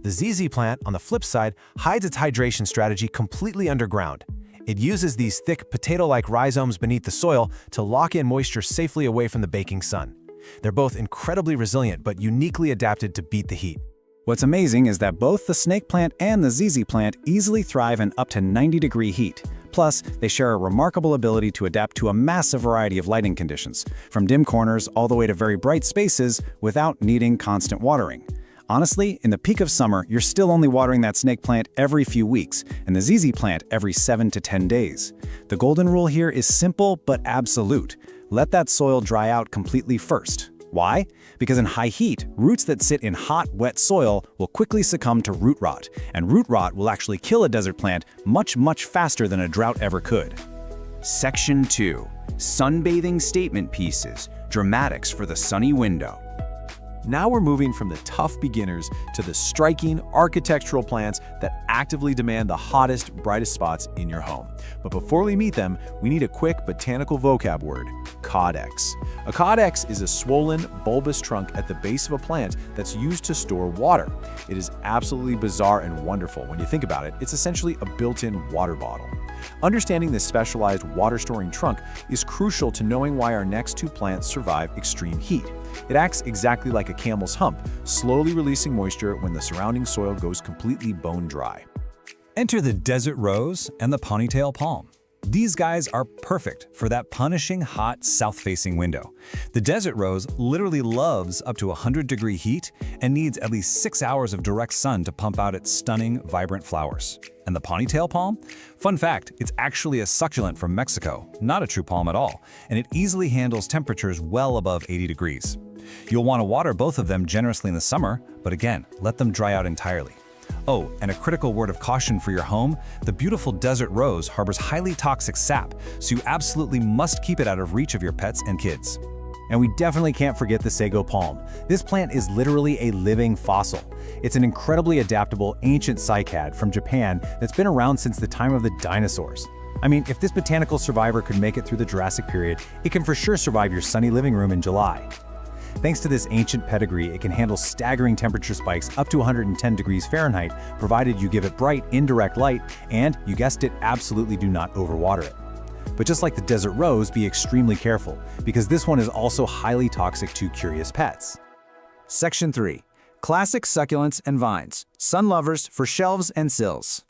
The ZZ plant, on the flip side, hides its hydration strategy completely underground. It uses these thick, potato-like rhizomes beneath the soil to lock in moisture safely away from the baking sun. They're both incredibly resilient but uniquely adapted to beat the heat. What's amazing is that both the snake plant and the ZZ plant easily thrive in up to 90-degree heat. Plus, they share a remarkable ability to adapt to a massive variety of lighting conditions, from dim corners all the way to very bright spaces without needing constant watering. Honestly, in the peak of summer, you're still only watering that snake plant every few weeks, and the ZZ plant every 7 to 10 days. The golden rule here is simple but absolute. Let that soil dry out completely first. Why? Because in high heat, roots that sit in hot, wet soil will quickly succumb to root rot, and root rot will actually kill a desert plant much, much faster than a drought ever could. Section 2. Sunbathing Statement Pieces, Dramatics for the Sunny Window. Now we're moving from the tough beginners to the striking architectural plants that actively demand the hottest, brightest spots in your home. But before we meet them, we need a quick botanical vocab word: caudex. A caudex is a swollen, bulbous trunk at the base of a plant that's used to store water. It is absolutely bizarre and wonderful. When you think about it, it's essentially a built-in water bottle. Understanding this specialized water-storing trunk is crucial to knowing why our next 2 plants survive extreme heat. It acts exactly like a camel's hump, slowly releasing moisture when the surrounding soil goes completely bone dry. Enter the desert rose and the ponytail palm. These guys are perfect for that punishing hot south-facing window. The desert rose literally loves up to 100-degree heat and needs at least 6 hours of direct sun to pump out its stunning, vibrant flowers. And the ponytail palm? Fun fact, it's actually a succulent from Mexico, not a true palm at all, and it easily handles temperatures well above 80 degrees. You'll want to water both of them generously in the summer, but again, let them dry out entirely. Oh, and a critical word of caution for your home, the beautiful desert rose harbors highly toxic sap, so you absolutely must keep it out of reach of your pets and kids. And we definitely can't forget the sago palm. This plant is literally a living fossil. It's an incredibly adaptable ancient cycad from Japan that's been around since the time of the dinosaurs. I mean, if this botanical survivor could make it through the Jurassic period, it can for sure survive your sunny living room in July. Thanks to this ancient pedigree, it can handle staggering temperature spikes up to 110 degrees Fahrenheit, provided you give it bright, indirect light, and, you guessed it, absolutely do not overwater it. But just like the desert rose, be extremely careful, because this one is also highly toxic to curious pets. Section 3. Classic succulents and vines. Sun lovers for shelves and sills.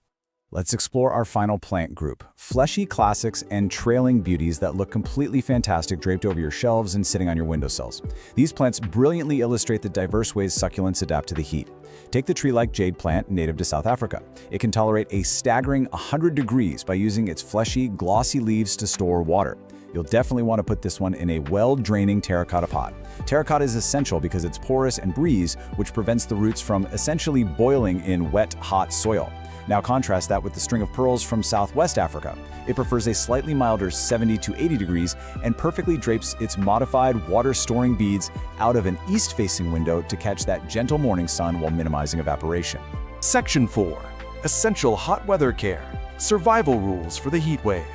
Let's explore our final plant group, fleshy classics and trailing beauties that look completely fantastic draped over your shelves and sitting on your windowsills. These plants brilliantly illustrate the diverse ways succulents adapt to the heat. Take the tree-like jade plant native to South Africa. It can tolerate a staggering 100 degrees by using its fleshy, glossy leaves to store water. You'll definitely want to put this one in a well-draining terracotta pot. Terracotta is essential because it's porous and breeze, which prevents the roots from essentially boiling in wet, hot soil. Now contrast that with the string of pearls from Southwest Africa. It prefers a slightly milder 70 to 80 degrees and perfectly drapes its modified water-storing beads out of an east-facing window to catch that gentle morning sun while minimizing evaporation. Section 4. Essential hot weather care. Survival rules for the heat wave.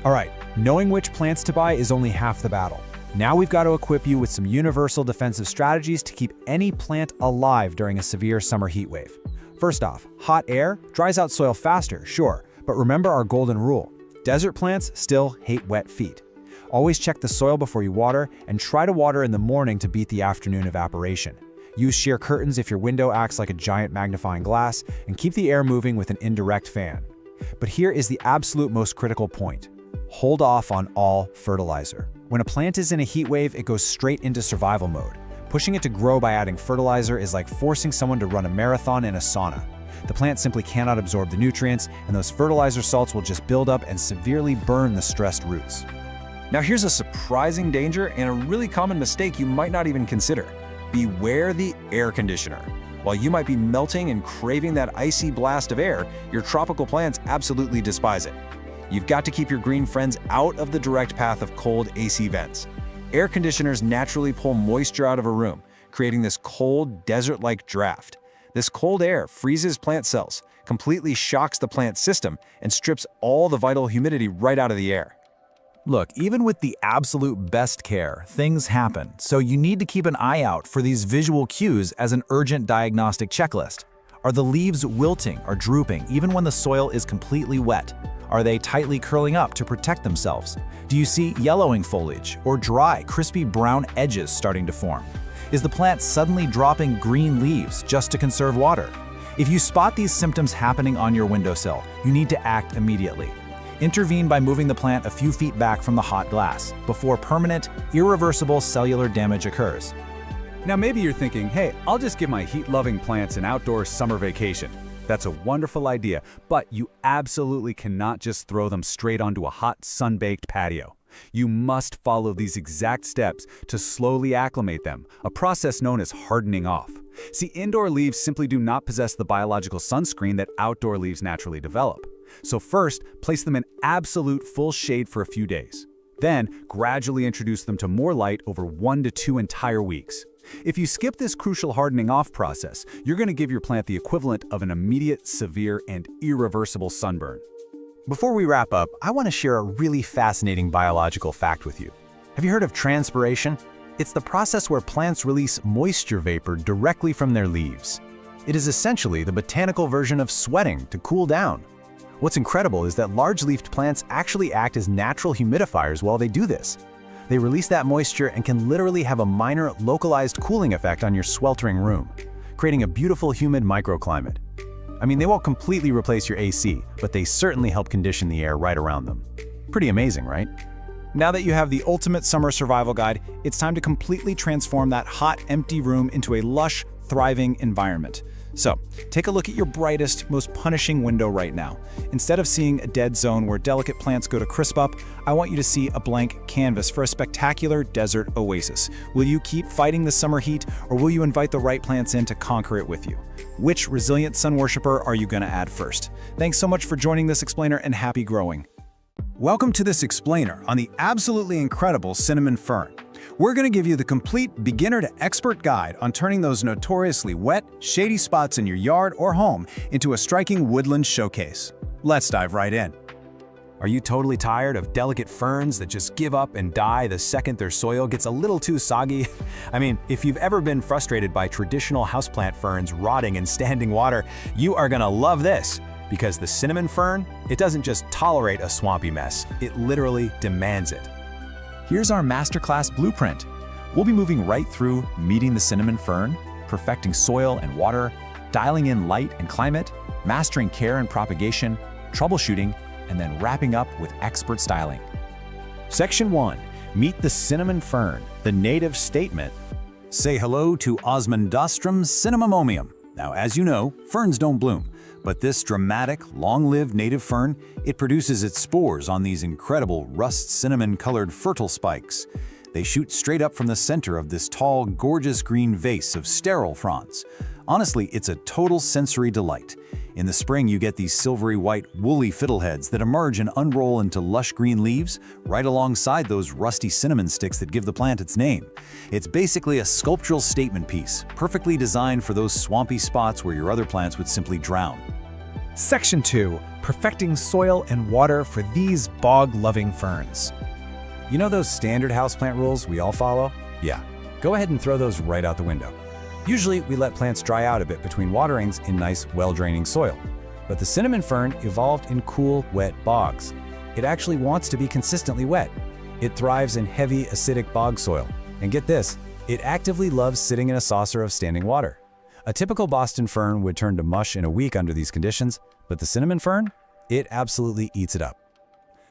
All right, knowing which plants to buy is only half the battle. Now we've got to equip you with some universal defensive strategies to keep any plant alive during a severe summer heat wave. First off, hot air dries out soil faster, sure, but remember our golden rule. Desert plants still hate wet feet. Always check the soil before you water and try to water in the morning to beat the afternoon evaporation. Use sheer curtains if your window acts like a giant magnifying glass, and keep the air moving with an indirect fan. But here is the absolute most critical point. Hold off on all fertilizer. When a plant is in a heat wave, it goes straight into survival mode. Pushing it to grow by adding fertilizer is like forcing someone to run a marathon in a sauna. The plant simply cannot absorb the nutrients, and those fertilizer salts will just build up and severely burn the stressed roots. Now here's a surprising danger and a really common mistake you might not even consider. Beware the air conditioner. While you might be melting and craving that icy blast of air, your tropical plants absolutely despise it. You've got to keep your green friends out of the direct path of cold AC vents. Air conditioners naturally pull moisture out of a room, creating this cold, desert-like draft. This cold air freezes plant cells, completely shocks the plant system, and strips all the vital humidity right out of the air. Look, even with the absolute best care, things happen, so you need to keep an eye out for these visual cues as an urgent diagnostic checklist. Are the leaves wilting or drooping even when the soil is completely wet? Are they tightly curling up to protect themselves? Do you see yellowing foliage or dry, crispy brown edges starting to form? Is the plant suddenly dropping green leaves just to conserve water? If you spot these symptoms happening on your windowsill, you need to act immediately. Intervene by moving the plant a few feet back from the hot glass before permanent, irreversible cellular damage occurs. Now maybe you're thinking, hey, I'll just give my heat-loving plants an outdoor summer vacation. That's a wonderful idea, but you absolutely cannot just throw them straight onto a hot, sun-baked patio. You must follow these exact steps to slowly acclimate them, a process known as hardening off. See, indoor leaves simply do not possess the biological sunscreen that outdoor leaves naturally develop. So first, place them in absolute full shade for a few days. Then, gradually introduce them to more light over 1 to 2 entire weeks. If you skip this crucial hardening off process, you're going to give your plant the equivalent of an immediate, severe, and irreversible sunburn. Before we wrap up, I want to share a really fascinating biological fact with you. Have you heard of transpiration? It's the process where plants release moisture vapor directly from their leaves. It is essentially the botanical version of sweating to cool down. What's incredible is that large-leafed plants actually act as natural humidifiers while they do this. They release that moisture and can literally have a minor, localized cooling effect on your sweltering room, creating a beautiful, humid microclimate. I mean, they won't completely replace your AC, but they certainly help condition the air right around them. Pretty amazing, right? Now that you have the ultimate summer survival guide, it's time to completely transform that hot, empty room into a lush, thriving environment. So, take a look at your brightest, most punishing window right now. Instead of seeing a dead zone where delicate plants go to crisp up, I want you to see a blank canvas for a spectacular desert oasis. Will you keep fighting the summer heat, or will you invite the right plants in to conquer it with you? Which resilient sun worshiper are you going to add first? Thanks so much for joining this explainer, and happy growing. Welcome to this explainer on the absolutely incredible cinnamon fern. We're going to give you the complete beginner to expert guide on turning those notoriously wet, shady spots in your yard or home into a striking woodland showcase. Let's dive right in. Are you totally tired of delicate ferns that just give up and die the second their soil gets a little too soggy? I mean, if you've ever been frustrated by traditional houseplant ferns rotting in standing water, you are going to love this. Because the cinnamon fern, it doesn't just tolerate a swampy mess, it literally demands it. Here's our masterclass blueprint. We'll be moving right through meeting the cinnamon fern, perfecting soil and water, dialing in light and climate, mastering care and propagation, troubleshooting, and then wrapping up with expert styling. Section 1. Meet the cinnamon fern, the native statement. Say hello to Osmundastrum cinnamomium. Now, as you know, ferns don't bloom. But this dramatic, long-lived native fern, it produces its spores on these incredible rust cinnamon-colored fertile spikes. They shoot straight up from the center of this tall, gorgeous green vase of sterile fronds. Honestly, it's a total sensory delight. In the spring, you get these silvery white, woolly fiddleheads that emerge and unroll into lush green leaves right alongside those rusty cinnamon sticks that give the plant its name. It's basically a sculptural statement piece, perfectly designed for those swampy spots where your other plants would simply drown. Section 2. Perfecting soil and water for these bog-loving ferns. You know those standard houseplant rules we all follow? Yeah, go ahead and throw those right out the window. Usually, we let plants dry out a bit between waterings in nice, well-draining soil. But the cinnamon fern evolved in cool, wet bogs. It actually wants to be consistently wet. It thrives in heavy, acidic bog soil. And get this, it actively loves sitting in a saucer of standing water. A typical Boston fern would turn to mush in a week under these conditions, but the cinnamon fern, it absolutely eats it up.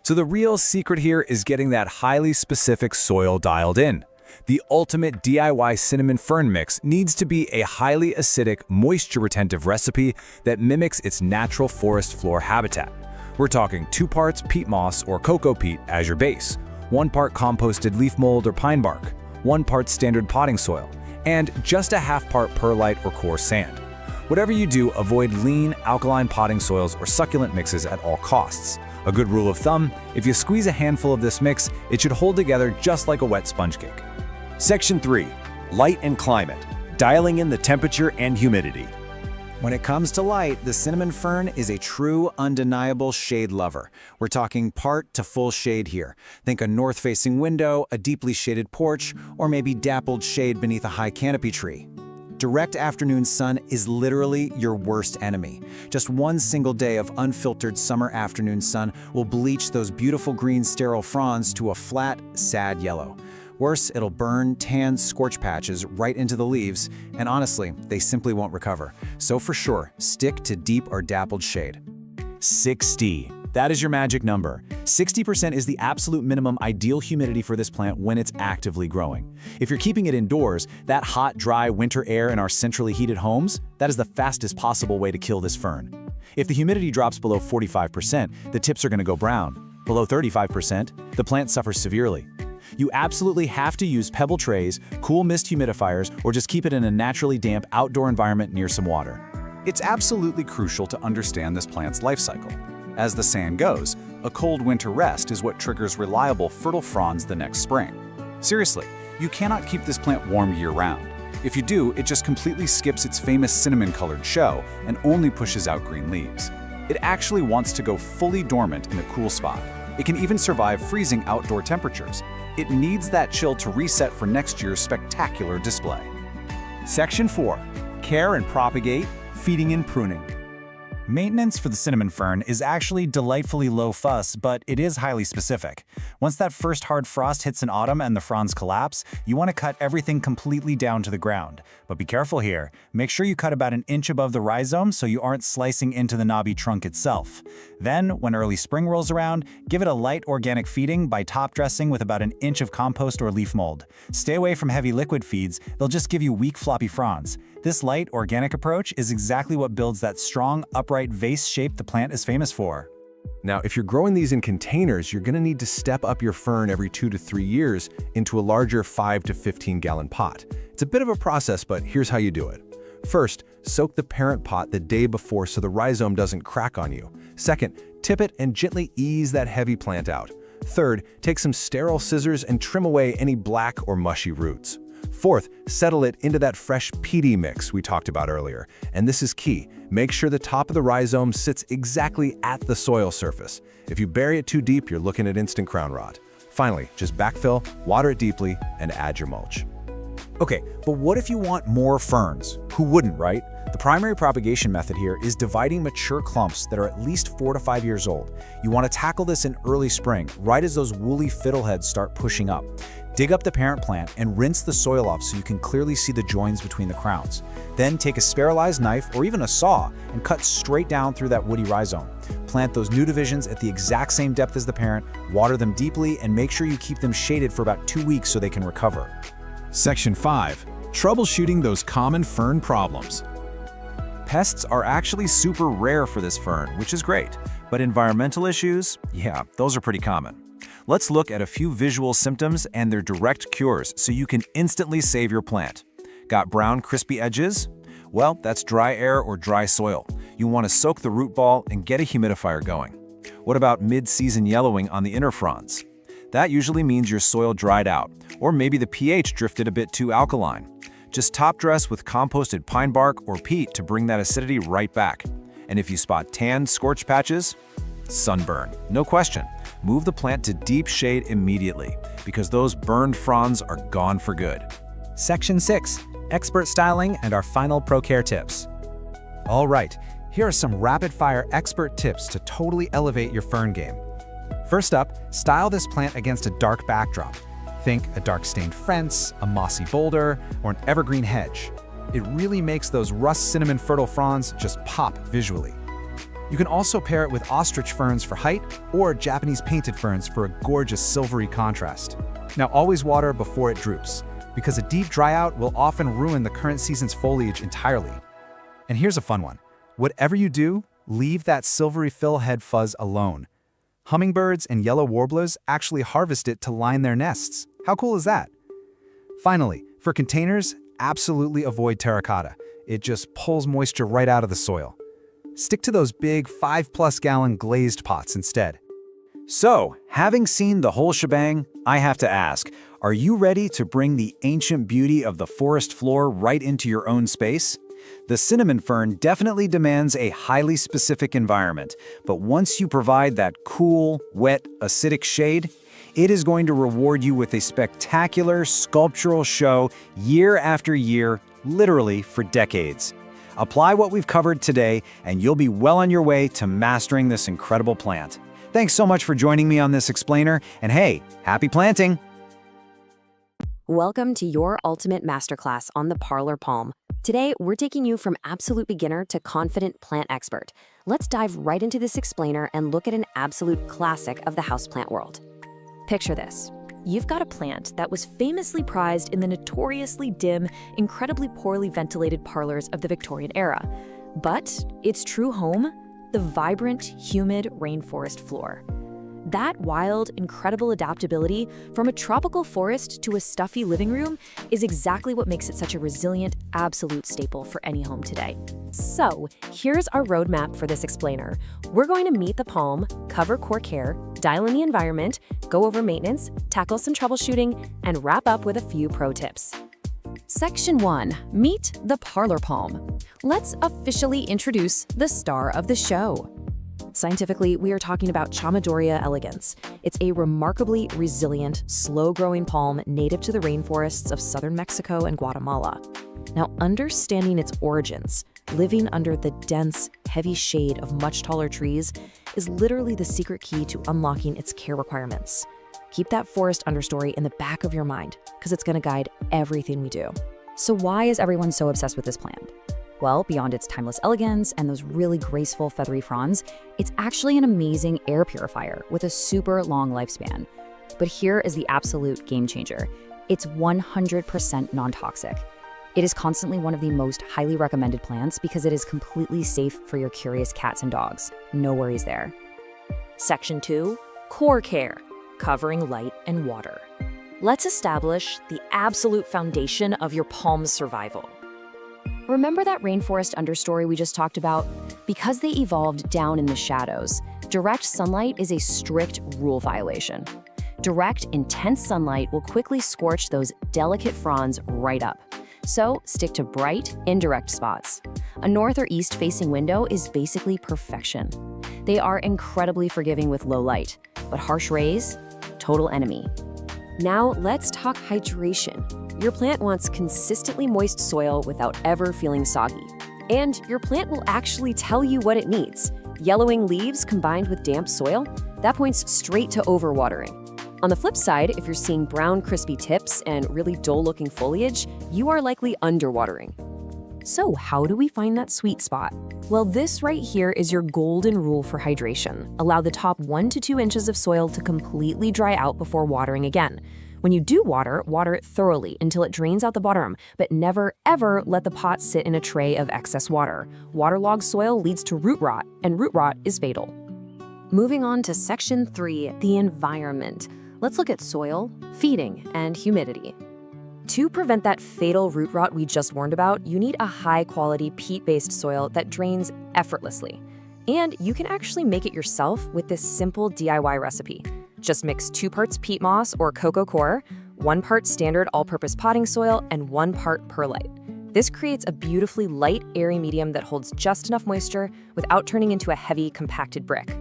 So the real secret here is getting that highly specific soil dialed in. The ultimate DIY cinnamon fern mix needs to be a highly acidic, moisture-retentive recipe that mimics its natural forest floor habitat. We're talking 2 parts peat moss or cocoa peat as your base, 1 part composted leaf mold or pine bark, 1 part standard potting soil, and just a half part perlite or coarse sand. Whatever you do, avoid lean, alkaline potting soils or succulent mixes at all costs. A good rule of thumb, if you squeeze a handful of this mix, it should hold together just like a wet sponge cake. Section 3. Light and climate. Dialing in the temperature and humidity. When it comes to light, the cinnamon fern is a true, undeniable shade lover. We're talking part to full shade here. Think a north-facing window, a deeply shaded porch, or maybe dappled shade beneath a high canopy tree. Direct afternoon sun is literally your worst enemy. Just one single day of unfiltered summer afternoon sun will bleach those beautiful green sterile fronds to a flat, sad yellow. Worse, it'll burn, tan scorch patches right into the leaves, and honestly, they simply won't recover. So for sure, stick to deep or dappled shade. 60. That is your magic number. 60% is the absolute minimum ideal humidity for this plant when it's actively growing. If you're keeping it indoors, that hot, dry winter air in our centrally heated homes, that is the fastest possible way to kill this fern. If the humidity drops below 45%, the tips are going to go brown. Below 35%, the plant suffers severely. You absolutely have to use pebble trays, cool mist humidifiers, or just keep it in a naturally damp outdoor environment near some water. It's absolutely crucial to understand this plant's life cycle. As the saying goes, a cold winter rest is what triggers reliable fertile fronds the next spring. Seriously, you cannot keep this plant warm year-round. If you do, it just completely skips its famous cinnamon-colored show and only pushes out green leaves. It actually wants to go fully dormant in a cool spot. It can even survive freezing outdoor temperatures. It needs that chill to reset for next year's spectacular display. Section 4. Care and propagate, feeding and pruning. Maintenance for the cinnamon fern is actually delightfully low fuss, but it is highly specific. Once that first hard frost hits in autumn and the fronds collapse, you want to cut everything completely down to the ground. But be careful here. Make sure you cut about an inch above the rhizome so you aren't slicing into the knobby trunk itself. Then, when early spring rolls around, give it a light organic feeding by top dressing with about an inch of compost or leaf mold. Stay away from heavy liquid feeds, they'll just give you weak floppy fronds. This light, organic approach is exactly what builds that strong, upright vase shape the plant is famous for. Now, if you're growing these in containers, you're going to need to step up your fern every 2 to 3 years into a larger 5 to 15-gallon pot. It's a bit of a process, but here's how you do it. First, soak the parent pot the day before so the rhizome doesn't crack on you. Second, tip it and gently ease that heavy plant out. Third, take some sterile scissors and trim away any black or mushy roots. Fourth, settle it into that fresh peaty mix we talked about earlier. And this is key. Make sure the top of the rhizome sits exactly at the soil surface. If you bury it too deep, you're looking at instant crown rot. Finally, just backfill, water it deeply, and add your mulch. Okay, but what if you want more ferns? Who wouldn't, right? The primary propagation method here is dividing mature clumps that are at least 4 to 5 years old. You want to tackle this in early spring, right as those woolly fiddleheads start pushing up. Dig up the parent plant and rinse the soil off so you can clearly see the joins between the crowns. Then take a sterilized knife or even a saw and cut straight down through that woody rhizome. Plant those new divisions at the exact same depth as the parent, water them deeply, and make sure you keep them shaded for about 2 weeks so they can recover. Section 5. Troubleshooting those common fern problems. Pests are actually super rare for this fern, which is great. But environmental issues, yeah, those are pretty common. Let's look at a few visual symptoms and their direct cures so you can instantly save your plant. Got brown, crispy edges? Well, that's dry air or dry soil. You want to soak the root ball and get a humidifier going. What about mid-season yellowing on the inner fronds? That usually means your soil dried out, or maybe the pH drifted a bit too alkaline. Just top dress with composted pine bark or peat to bring that acidity right back. And if you spot tan, scorched patches, sunburn, no question. Move the plant to deep shade immediately, because those burned fronds are gone for good. Section 6. Expert styling and our final ProCare tips. All right, here are some rapid-fire expert tips to totally elevate your fern game. First up, style this plant against a dark backdrop. Think a dark-stained fence, a mossy boulder, or an evergreen hedge. It really makes those rust cinnamon fertile fronds just pop visually. You can also pair it with ostrich ferns for height or Japanese painted ferns for a gorgeous silvery contrast. Now always water before it droops, because a deep dryout will often ruin the current season's foliage entirely. And here's a fun one. Whatever you do, leave that silvery fill head fuzz alone. Hummingbirds and yellow warblers actually harvest it to line their nests. How cool is that? Finally, for containers, absolutely avoid terracotta. It just pulls moisture right out of the soil. Stick to those big 5+ gallon glazed pots instead. So, having seen the whole shebang, I have to ask, are you ready to bring the ancient beauty of the forest floor right into your own space? The cinnamon fern definitely demands a highly specific environment, but once you provide that cool, wet, acidic shade, it is going to reward you with a spectacular sculptural show year after year, literally for decades. Apply what we've covered today, and you'll be well on your way to mastering this incredible plant. Thanks so much for joining me on this explainer, and hey, happy planting! Welcome to your ultimate masterclass on the Parlor Palm. Today, we're taking you from absolute beginner to confident plant expert. Let's dive right into this explainer and look at an absolute classic of the houseplant world. Picture this. You've got a plant that was famously prized in the notoriously dim, incredibly poorly ventilated parlors of the Victorian era. But its true home? The vibrant, humid rainforest floor. That wild, incredible adaptability from a tropical forest to a stuffy living room is exactly what makes it such a resilient, absolute staple for any home today. So, here's our roadmap for this explainer. We're going to meet the palm, cover core care, dial in the environment, go over maintenance, tackle some troubleshooting, and wrap up with a few pro tips. Section 1. Meet the parlor palm. Let's officially introduce the star of the show. Scientifically, we are talking about Chamaedorea elegans. It's a remarkably resilient, slow-growing palm native to the rainforests of southern Mexico and Guatemala. Now, understanding its origins, Living under the dense, heavy shade of much taller trees is literally the secret key to unlocking its care requirements. Keep that forest understory in the back of your mind, because it's going to guide everything we do. So why is everyone so obsessed with this plant? Well, beyond its timeless elegance and those really graceful feathery fronds, it's actually an amazing air purifier with a super long lifespan. But here is the absolute game changer. It's 100% non-toxic. It is constantly one of the most highly recommended plants because it is completely safe for your curious cats and dogs. No worries there. Section 2, Core Care, covering light and water. Let's establish the absolute foundation of your palm's survival. Remember that rainforest understory we just talked about? Because they evolved down in the shadows, direct sunlight is a strict rule violation. Direct, intense sunlight will quickly scorch those delicate fronds right up. So stick to bright, indirect spots. A north or east-facing window is basically perfection. They are incredibly forgiving with low light, but harsh rays, total enemy. Now let's talk hydration. Your plant wants consistently moist soil without ever feeling soggy. And your plant will actually tell you what it needs. Yellowing leaves combined with damp soil, that points straight to overwatering. On the flip side, if you're seeing brown, crispy tips and really dull-looking foliage, you are likely underwatering. So how do we find that sweet spot? Well, this right here is your golden rule for hydration. Allow the top 1 to 2 inches of soil to completely dry out before watering again. When you do water, water it thoroughly until it drains out the bottom, but never, ever let the pot sit in a tray of excess water. Waterlogged soil leads to root rot, and root rot is fatal. Moving on to Section 3, the environment. Let's look at soil, feeding, and humidity. To prevent that fatal root rot we just warned about, you need a high-quality peat-based soil that drains effortlessly. And you can actually make it yourself with this simple DIY recipe. Just mix 2 parts peat moss or coco coir, 1 part standard all-purpose potting soil, and 1 part perlite. This creates a beautifully light, airy medium that holds just enough moisture without turning into a heavy, compacted brick.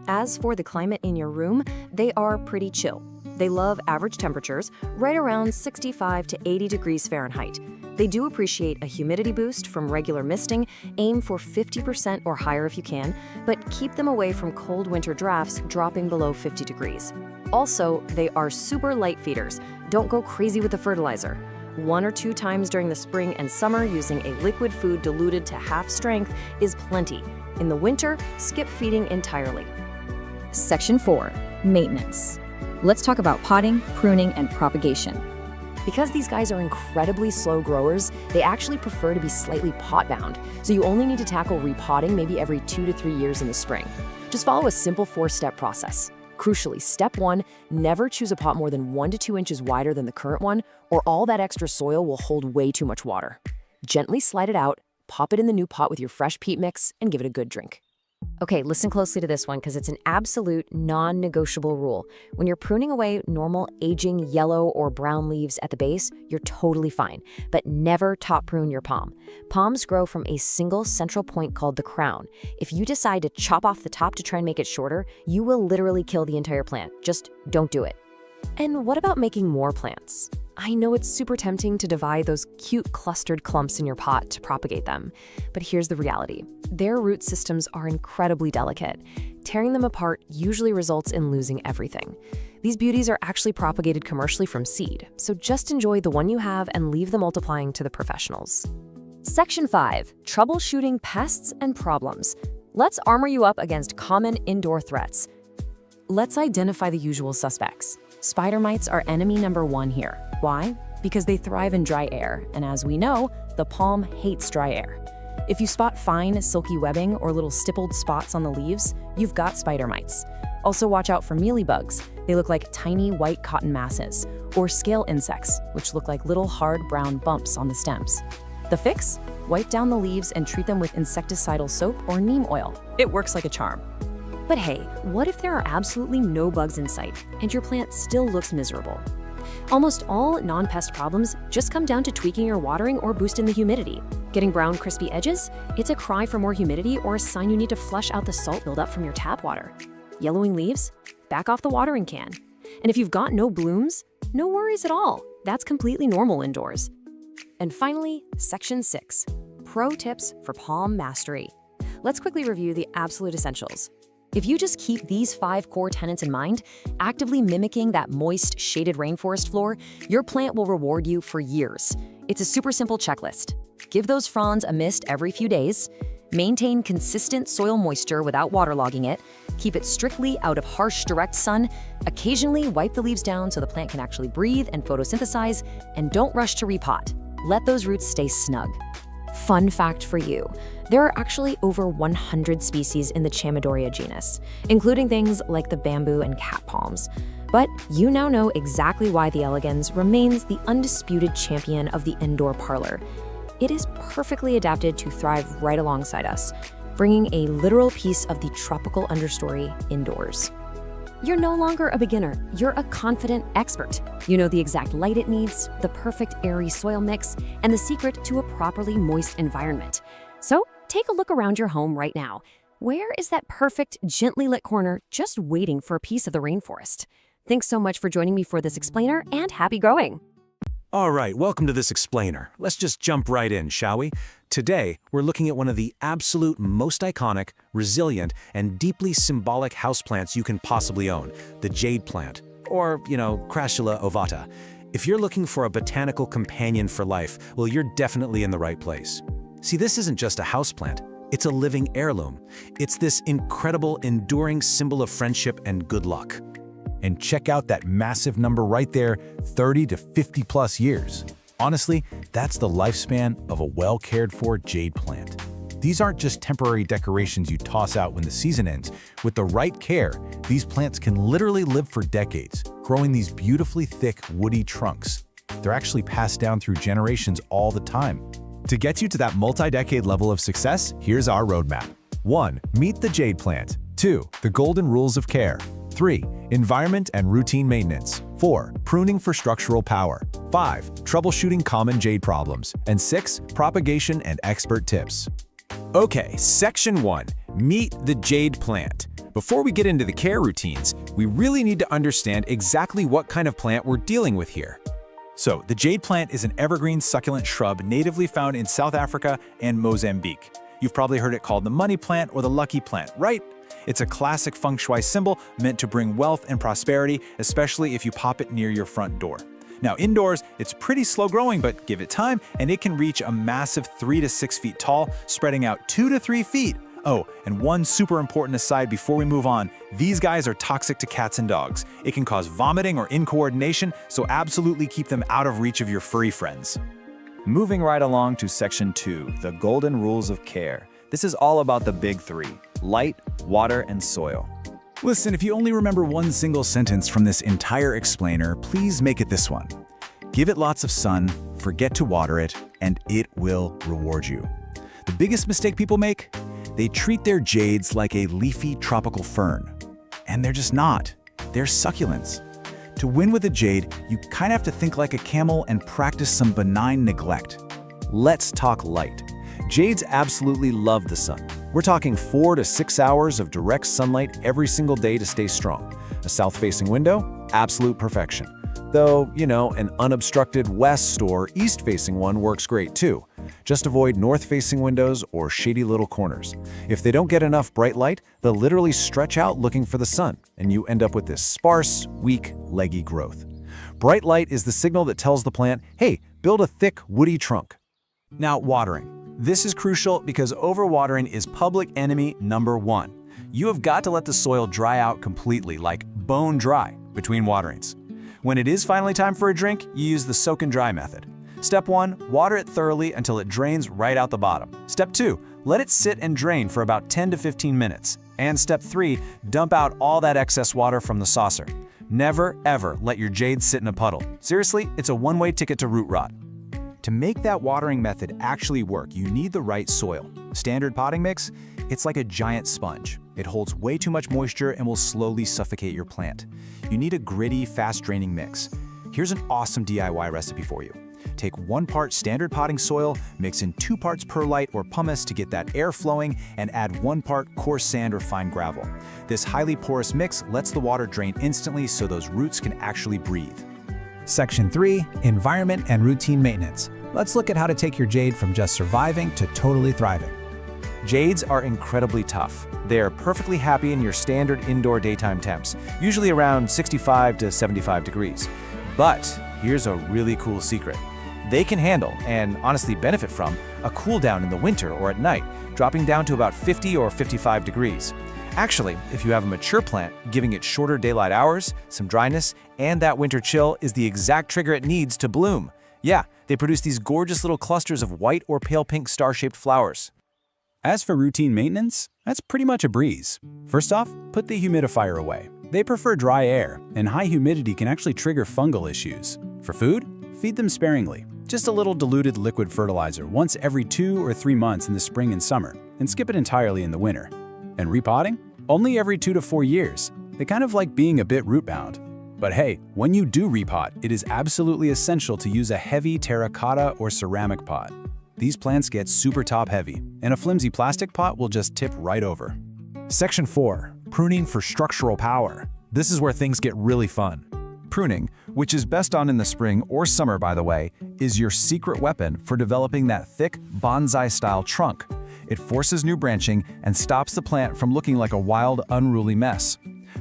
As for the climate in your room, they are pretty chill. They love average temperatures, right around 65 to 80 degrees Fahrenheit. They do appreciate a humidity boost from regular misting, aim for 50% or higher if you can, but keep them away from cold winter drafts dropping below 50 degrees. Also, they are super light feeders. Don't go crazy with the fertilizer. 1 or 2 times during the spring and summer using a liquid food diluted to half strength is plenty. In the winter, skip feeding entirely. Section 4, maintenance. Let's talk about potting, pruning, and propagation. Because these guys are incredibly slow growers, they actually prefer to be slightly pot-bound, so you only need to tackle repotting maybe every 2 to 3 years in the spring. Just follow a simple 4-step process. Crucially, step 1, never choose a pot more than 1 to 2 inches wider than the current one, or all that extra soil will hold way too much water. Gently slide it out, pop it in the new pot with your fresh peat mix, and give it a good drink. Okay, listen closely to this one because it's an absolute non-negotiable rule. When you're pruning away normal aging yellow or brown leaves at the base, you're totally fine, but never top prune your palm. Palms grow from a single central point called the crown. If you decide to chop off the top to try and make it shorter, you will literally kill the entire plant. Just don't do it. And what about making more plants? I know it's super tempting to divide those cute clustered clumps in your pot to propagate them, but here's the reality. Their root systems are incredibly delicate. Tearing them apart usually results in losing everything. These beauties are actually propagated commercially from seed, so just enjoy the one you have and leave the multiplying to the professionals. Section 5, troubleshooting pests and problems. Let's armor you up against common indoor threats. Let's identify the usual suspects. Spider mites are enemy number 1 here. Why? Because they thrive in dry air, and as we know, the palm hates dry air. If you spot fine, silky webbing or little stippled spots on the leaves, you've got spider mites. Also watch out for mealybugs. They look like tiny white cotton masses, or scale insects, which look like little hard brown bumps on the stems. The fix? Wipe down the leaves and treat them with insecticidal soap or neem oil. It works like a charm. But hey, what if there are absolutely no bugs in sight and your plant still looks miserable? Almost all non-pest problems just come down to tweaking your watering or boosting the humidity. Getting brown, crispy edges? It's a cry for more humidity or a sign you need to flush out the salt buildup from your tap water. Yellowing leaves? Back off the watering can. And if you've got no blooms, no worries at all. That's completely normal indoors. And finally, Section 6, pro tips for palm mastery. Let's quickly review the absolute essentials. If you just keep these 5 core tenets in mind, actively mimicking that moist, shaded rainforest floor, your plant will reward you for years. It's a super simple checklist. Give those fronds a mist every few days, maintain consistent soil moisture without waterlogging it, keep it strictly out of harsh, direct sun, occasionally wipe the leaves down so the plant can actually breathe and photosynthesize, and don't rush to repot. Let those roots stay snug. Fun fact for you, there are actually over 100 species in the Chamaedorea genus, including things like the bamboo and cat palms. But you now know exactly why the elegans remains the undisputed champion of the indoor parlor. It is perfectly adapted to thrive right alongside us, bringing a literal piece of the tropical understory indoors. You're no longer a beginner, you're a confident expert. You know the exact light it needs, the perfect airy soil mix, and the secret to a properly moist environment. So take a look around your home right now. Where is that perfect, gently lit corner just waiting for a piece of the rainforest? Thanks so much for joining me for this explainer, and happy growing! All right, welcome to this explainer. Let's just jump right in, shall we? Today, we're looking at one of the absolute most iconic, resilient, and deeply symbolic houseplants you can possibly own, the jade plant, or, Crassula ovata. If you're looking for a botanical companion for life, well, you're definitely in the right place. See, this isn't just a houseplant, it's a living heirloom. It's this incredible, enduring symbol of friendship and good luck. And check out that massive number right there, 30 to 50 plus years. Honestly, that's the lifespan of a well-cared-for jade plant. These aren't just temporary decorations you toss out when the season ends. With the right care, these plants can literally live for decades, growing these beautifully thick, woody trunks. They're actually passed down through generations all the time. To get you to that multi-decade level of success, here's our roadmap. 1. Meet the jade plant. 2. The golden rules of care. 3. Environment and routine maintenance. 4. Pruning for structural power. 5. Troubleshooting common jade problems. And 6. Propagation and expert tips. Okay, section 1, meet the jade plant. Before we get into the care routines, we really need to understand exactly what kind of plant we're dealing with here. So, the jade plant is an evergreen succulent shrub natively found in South Africa and Mozambique. You've probably heard it called the money plant or the lucky plant, right? It's a classic feng shui symbol meant to bring wealth and prosperity, especially if you pop it near your front door. Now, indoors, it's pretty slow growing, but give it time, and it can reach a massive 3 to 6 feet tall, spreading out 2 to 3 feet. Oh, and one super important aside before we move on, these guys are toxic to cats and dogs. It can cause vomiting or incoordination, so absolutely keep them out of reach of your furry friends. Moving right along to section 2, the golden rules of care. This is all about the big 3, light, water, and soil. Listen, if you only remember one single sentence from this entire explainer, please make it this one. Give it lots of sun, forget to water it, and it will reward you. The biggest mistake people make? They treat their jades like a leafy tropical fern. And they're just not. They're succulents. To win with a jade, you kind of have to think like a camel and practice some benign neglect. Let's talk light. Jades absolutely love the sun. We're talking 4 to 6 hours of direct sunlight every single day to stay strong. A south-facing window? Absolute perfection. Though, an unobstructed west or east-facing one works great too. Just avoid north-facing windows or shady little corners. If they don't get enough bright light, they'll literally stretch out looking for the sun, and you end up with this sparse, weak, leggy growth. Bright light is the signal that tells the plant, hey, build a thick, woody trunk. Now, watering. This is crucial because overwatering is public enemy number 1. You have got to let the soil dry out completely, like bone dry, between waterings. When it is finally time for a drink, you use the soak and dry method. Step 1, water it thoroughly until it drains right out the bottom. Step 2, let it sit and drain for about 10 to 15 minutes. And step 3, dump out all that excess water from the saucer. Never, ever let your jade sit in a puddle. Seriously, it's a one-way ticket to root rot. To make that watering method actually work, you need the right soil. Standard potting mix? It's like a giant sponge. It holds way too much moisture and will slowly suffocate your plant. You need a gritty, fast-draining mix. Here's an awesome DIY recipe for you. Take 1 part standard potting soil, mix in 2 parts perlite or pumice to get that air flowing, and add 1 part coarse sand or fine gravel. This highly porous mix lets the water drain instantly so those roots can actually breathe. Section 3, Environment and Routine Maintenance. Let's look at how to take your jade from just surviving to totally thriving. Jades are incredibly tough. They are perfectly happy in your standard indoor daytime temps, usually around 65 to 75 degrees. But here's a really cool secret. They can handle, and honestly benefit from, a cool down in the winter or at night, dropping down to about 50 or 55 degrees. Actually, if you have a mature plant, giving it shorter daylight hours, some dryness, and that winter chill is the exact trigger it needs to bloom. Yeah, they produce these gorgeous little clusters of white or pale pink star-shaped flowers. As for routine maintenance, that's pretty much a breeze. First off, put the humidifier away. They prefer dry air, and high humidity can actually trigger fungal issues. For food, feed them sparingly. Just a little diluted liquid fertilizer once every 2 or 3 months in the spring and summer, and skip it entirely in the winter. And repotting? Only every 2 to 4 years. They kind of like being a bit root-bound. But hey, when you do repot, it is absolutely essential to use a heavy terracotta or ceramic pot. These plants get super top-heavy, and a flimsy plastic pot will just tip right over. Section 4. Pruning for structural power. This is where things get really fun. Pruning, which is best done in the spring or summer by the way, is your secret weapon for developing that thick, bonsai-style trunk. It forces new branching and stops the plant from looking like a wild, unruly mess.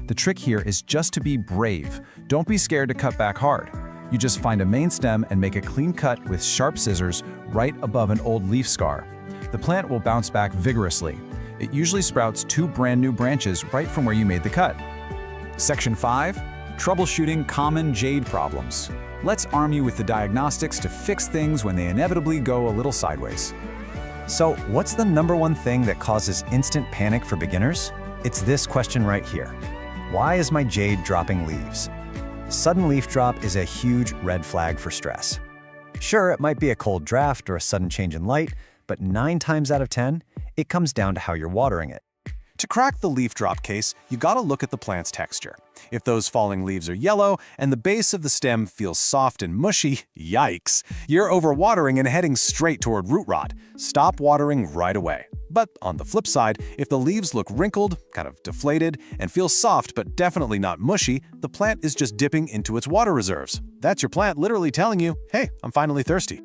The trick here is just to be brave. Don't be scared to cut back hard. You just find a main stem and make a clean cut with sharp scissors right above an old leaf scar. The plant will bounce back vigorously. It usually sprouts 2 brand new branches right from where you made the cut. Section 5. Troubleshooting common jade problems. Let's arm you with the diagnostics to fix things when they inevitably go a little sideways. So, what's the #1 thing that causes instant panic for beginners? It's this question right here. Why is my jade dropping leaves? Sudden leaf drop is a huge red flag for stress. Sure, it might be a cold draft or a sudden change in light, but 9 times out of 10, it comes down to how you're watering it. To crack the leaf drop case, you gotta look at the plant's texture. If those falling leaves are yellow and the base of the stem feels soft and mushy, yikes, you're overwatering and heading straight toward root rot. Stop watering right away. But on the flip side, if the leaves look wrinkled, kind of deflated, and feel soft but definitely not mushy, the plant is just dipping into its water reserves. That's your plant literally telling you, hey, I'm finally thirsty.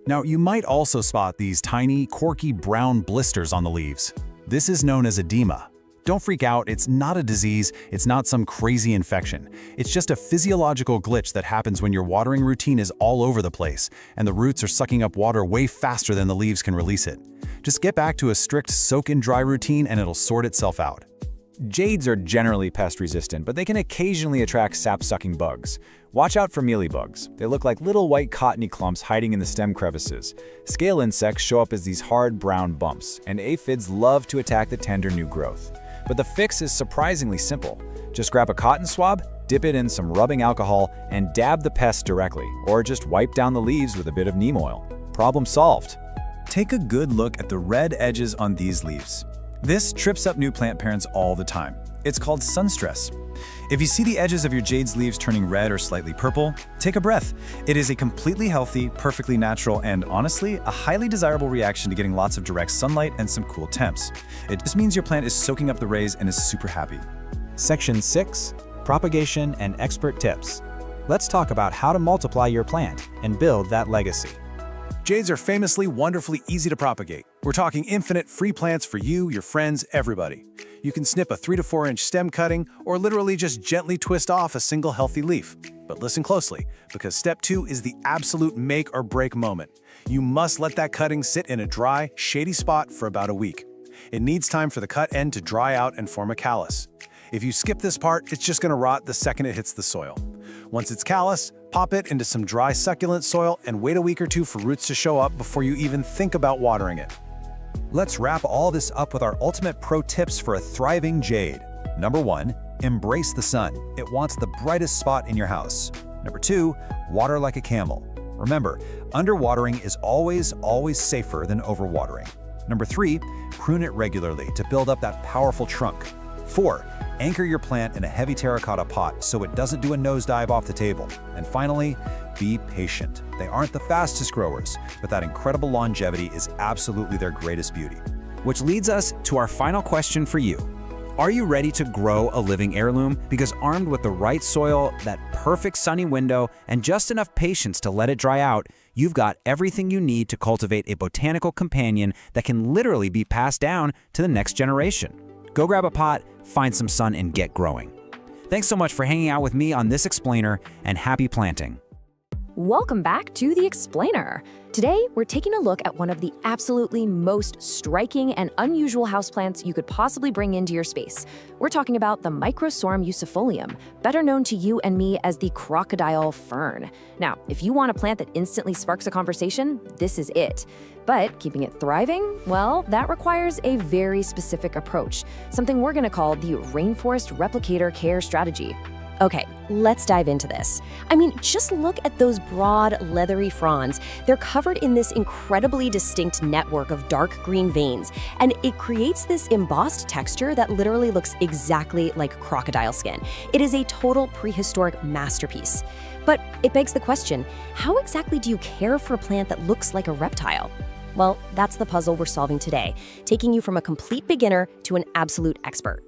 Now, you might also spot these tiny, corky brown blisters on the leaves. This is known as edema. Don't freak out, it's not a disease, it's not some crazy infection. It's just a physiological glitch that happens when your watering routine is all over the place, and the roots are sucking up water way faster than the leaves can release it. Just get back to a strict soak and dry routine and it'll sort itself out. Jades are generally pest-resistant, but they can occasionally attract sap-sucking bugs. Watch out for mealybugs. They look like little white cottony clumps hiding in the stem crevices. Scale insects show up as these hard brown bumps, and aphids love to attack the tender new growth. But the fix is surprisingly simple. Just grab a cotton swab, dip it in some rubbing alcohol, and dab the pest directly, or just wipe down the leaves with a bit of neem oil. Problem solved. Take a good look at the red edges on these leaves. This trips up new plant parents all the time. It's called sun stress. If you see the edges of your jade's leaves turning red or slightly purple, take a breath. It is a completely healthy, perfectly natural, and honestly, a highly desirable reaction to getting lots of direct sunlight and some cool temps. It just means your plant is soaking up the rays and is super happy. Section 6. Propagation and expert tips. Let's talk about how to multiply your plant and build that legacy. Jades are famously wonderfully easy to propagate. We're talking infinite free plants for you, your friends, everybody. You can snip a 3 to 4 inch stem cutting or literally just gently twist off a single healthy leaf. But listen closely, because step 2 is the absolute make or break moment. You must let that cutting sit in a dry, shady spot for about a week. It needs time for the cut end to dry out and form a callus. If you skip this part, it's just gonna rot the second it hits the soil. Once it's callous, pop it into some dry succulent soil and wait a week or 2 for roots to show up before you even think about watering it. Let's wrap all this up with our ultimate pro tips for a thriving jade. Number 1, embrace the sun. It wants the brightest spot in your house. Number 2, water like a camel. Remember, underwatering is always safer than overwatering. Number 3, prune it regularly to build up that powerful trunk. 4, anchor your plant in a heavy terracotta pot so it doesn't do a nosedive off the table. And finally, be patient. They aren't the fastest growers, but that incredible longevity is absolutely their greatest beauty. Which leads us to our final question for you. Are you ready to grow a living heirloom? Because armed with the right soil, that perfect sunny window, and just enough patience to let it dry out, you've got everything you need to cultivate a botanical companion that can literally be passed down to the next generation. Go grab a pot, find some sun, and get growing. Thanks so much for hanging out with me on this explainer, and happy planting. Welcome back to The Explainer. Today, we're taking a look at one of the absolutely most striking and unusual houseplants you could possibly bring into your space. We're talking about the Microsorm usifolium, better known to you and me as the crocodile fern. Now, if you want a plant that instantly sparks a conversation, this is it. But keeping it thriving, well, that requires a very specific approach, something we're going to call the rainforest replicator care strategy. Okay, let's dive into this. I mean, just look at those broad, leathery fronds. They're covered in this incredibly distinct network of dark green veins, and it creates this embossed texture that literally looks exactly like crocodile skin. It is a total prehistoric masterpiece. But it begs the question, how exactly do you care for a plant that looks like a reptile? Well, that's the puzzle we're solving today, taking you from a complete beginner to an absolute expert.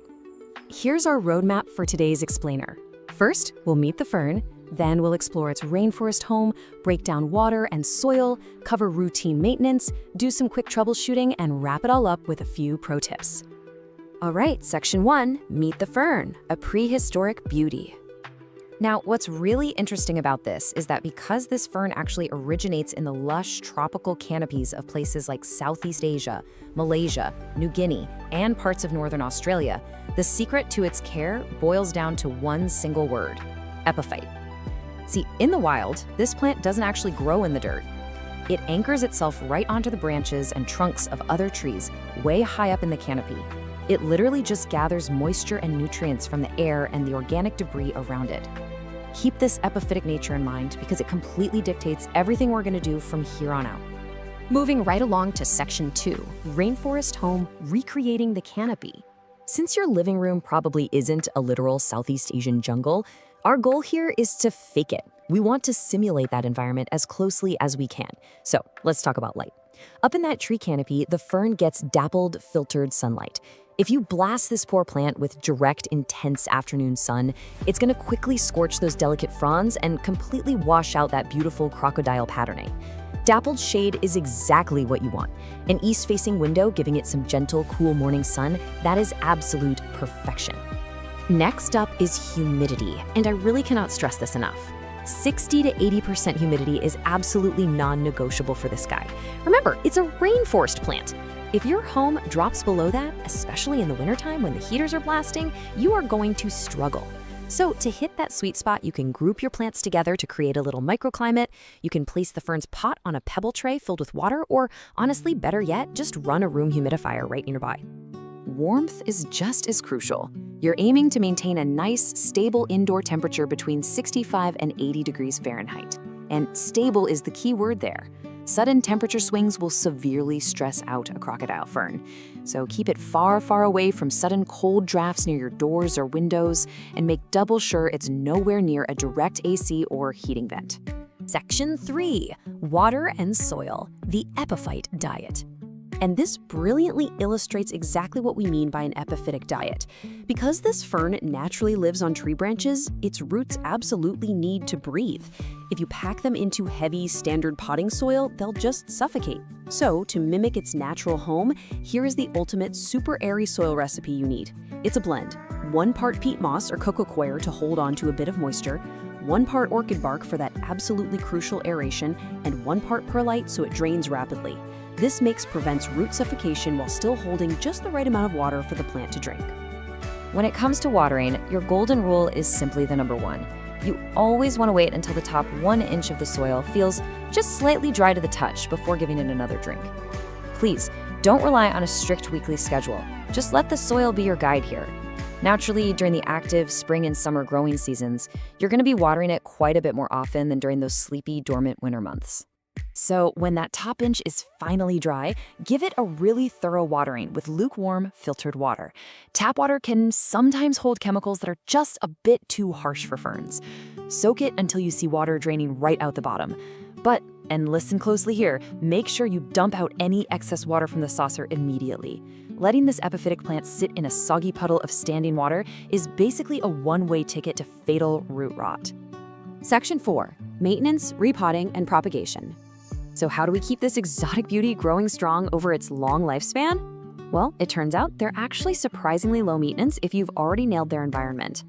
Here's our roadmap for today's explainer. First, we'll meet the fern, then we'll explore its rainforest home, break down water and soil, cover routine maintenance, do some quick troubleshooting, and wrap it all up with a few pro tips. All right, Section 1, Meet the Fern, a prehistoric beauty. Now, what's really interesting about this is that because this fern actually originates in the lush tropical canopies of places like Southeast Asia, Malaysia, New Guinea, and parts of Northern Australia, the secret to its care boils down to one single word: epiphyte. See, in the wild, this plant doesn't actually grow in the dirt. It anchors itself right onto the branches and trunks of other trees way high up in the canopy. It literally just gathers moisture and nutrients from the air and the organic debris around it. Keep this epiphytic nature in mind because it completely dictates everything we're going to do from here on out. Moving right along to Section 2, Rainforest Home, Recreating the Canopy. Since your living room probably isn't a literal Southeast Asian jungle, our goal here is to fake it. We want to simulate that environment as closely as we can. So let's talk about light. Up in that tree canopy, the fern gets dappled, filtered sunlight. If you blast this poor plant with direct, intense afternoon sun, it's going to quickly scorch those delicate fronds and completely wash out that beautiful crocodile patterning. Dappled shade is exactly what you want. An east-facing window giving it some gentle, cool morning sun, that is absolute perfection. Next up is humidity, and I really cannot stress this enough. 60 to 80% humidity is absolutely non-negotiable for this guy. Remember, it's a rainforest plant. If your home drops below that, especially in the wintertime when the heaters are blasting, you are going to struggle. So to hit that sweet spot, you can group your plants together to create a little microclimate. You can place the fern's pot on a pebble tray filled with water, or honestly, better yet, just run a room humidifier right nearby. Warmth is just as crucial. You're aiming to maintain a nice, stable indoor temperature between 65 and 80 degrees Fahrenheit. And stable is the key word there. Sudden temperature swings will severely stress out a crocodile fern. So keep it far, far away from sudden cold drafts near your doors or windows, and make double sure it's nowhere near a direct AC or heating vent. Section 3, Water and Soil, the epiphyte diet. And this brilliantly illustrates exactly what we mean by an epiphytic diet. Because this fern naturally lives on tree branches, its roots absolutely need to breathe. If you pack them into heavy, standard potting soil, they'll just suffocate. So, to mimic its natural home, here is the ultimate super airy soil recipe you need. It's a blend: 1 part peat moss or cocoa coir to hold on to a bit of moisture, 1 part orchid bark for that absolutely crucial aeration, and 1 part perlite so it drains rapidly. This mix prevents root suffocation while still holding just the right amount of water for the plant to drink. When it comes to watering, your golden rule is simply the number 1. You always want to wait until the top 1 inch of the soil feels just slightly dry to the touch before giving it another drink. Please, don't rely on a strict weekly schedule. Just let the soil be your guide here. Naturally, during the active spring and summer growing seasons, you're going to be watering it quite a bit more often than during those sleepy, dormant winter months. So when that top inch is finally dry, give it a really thorough watering with lukewarm, filtered water. Tap water can sometimes hold chemicals that are just a bit too harsh for ferns. Soak it until you see water draining right out the bottom. But, and listen closely here, make sure you dump out any excess water from the saucer immediately. Letting this epiphytic plant sit in a soggy puddle of standing water is basically a one-way ticket to fatal root rot. Section 4, Maintenance, Repotting, and Propagation. So how do we keep this exotic beauty growing strong over its long lifespan? Well, it turns out they're actually surprisingly low maintenance if you've already nailed their environment.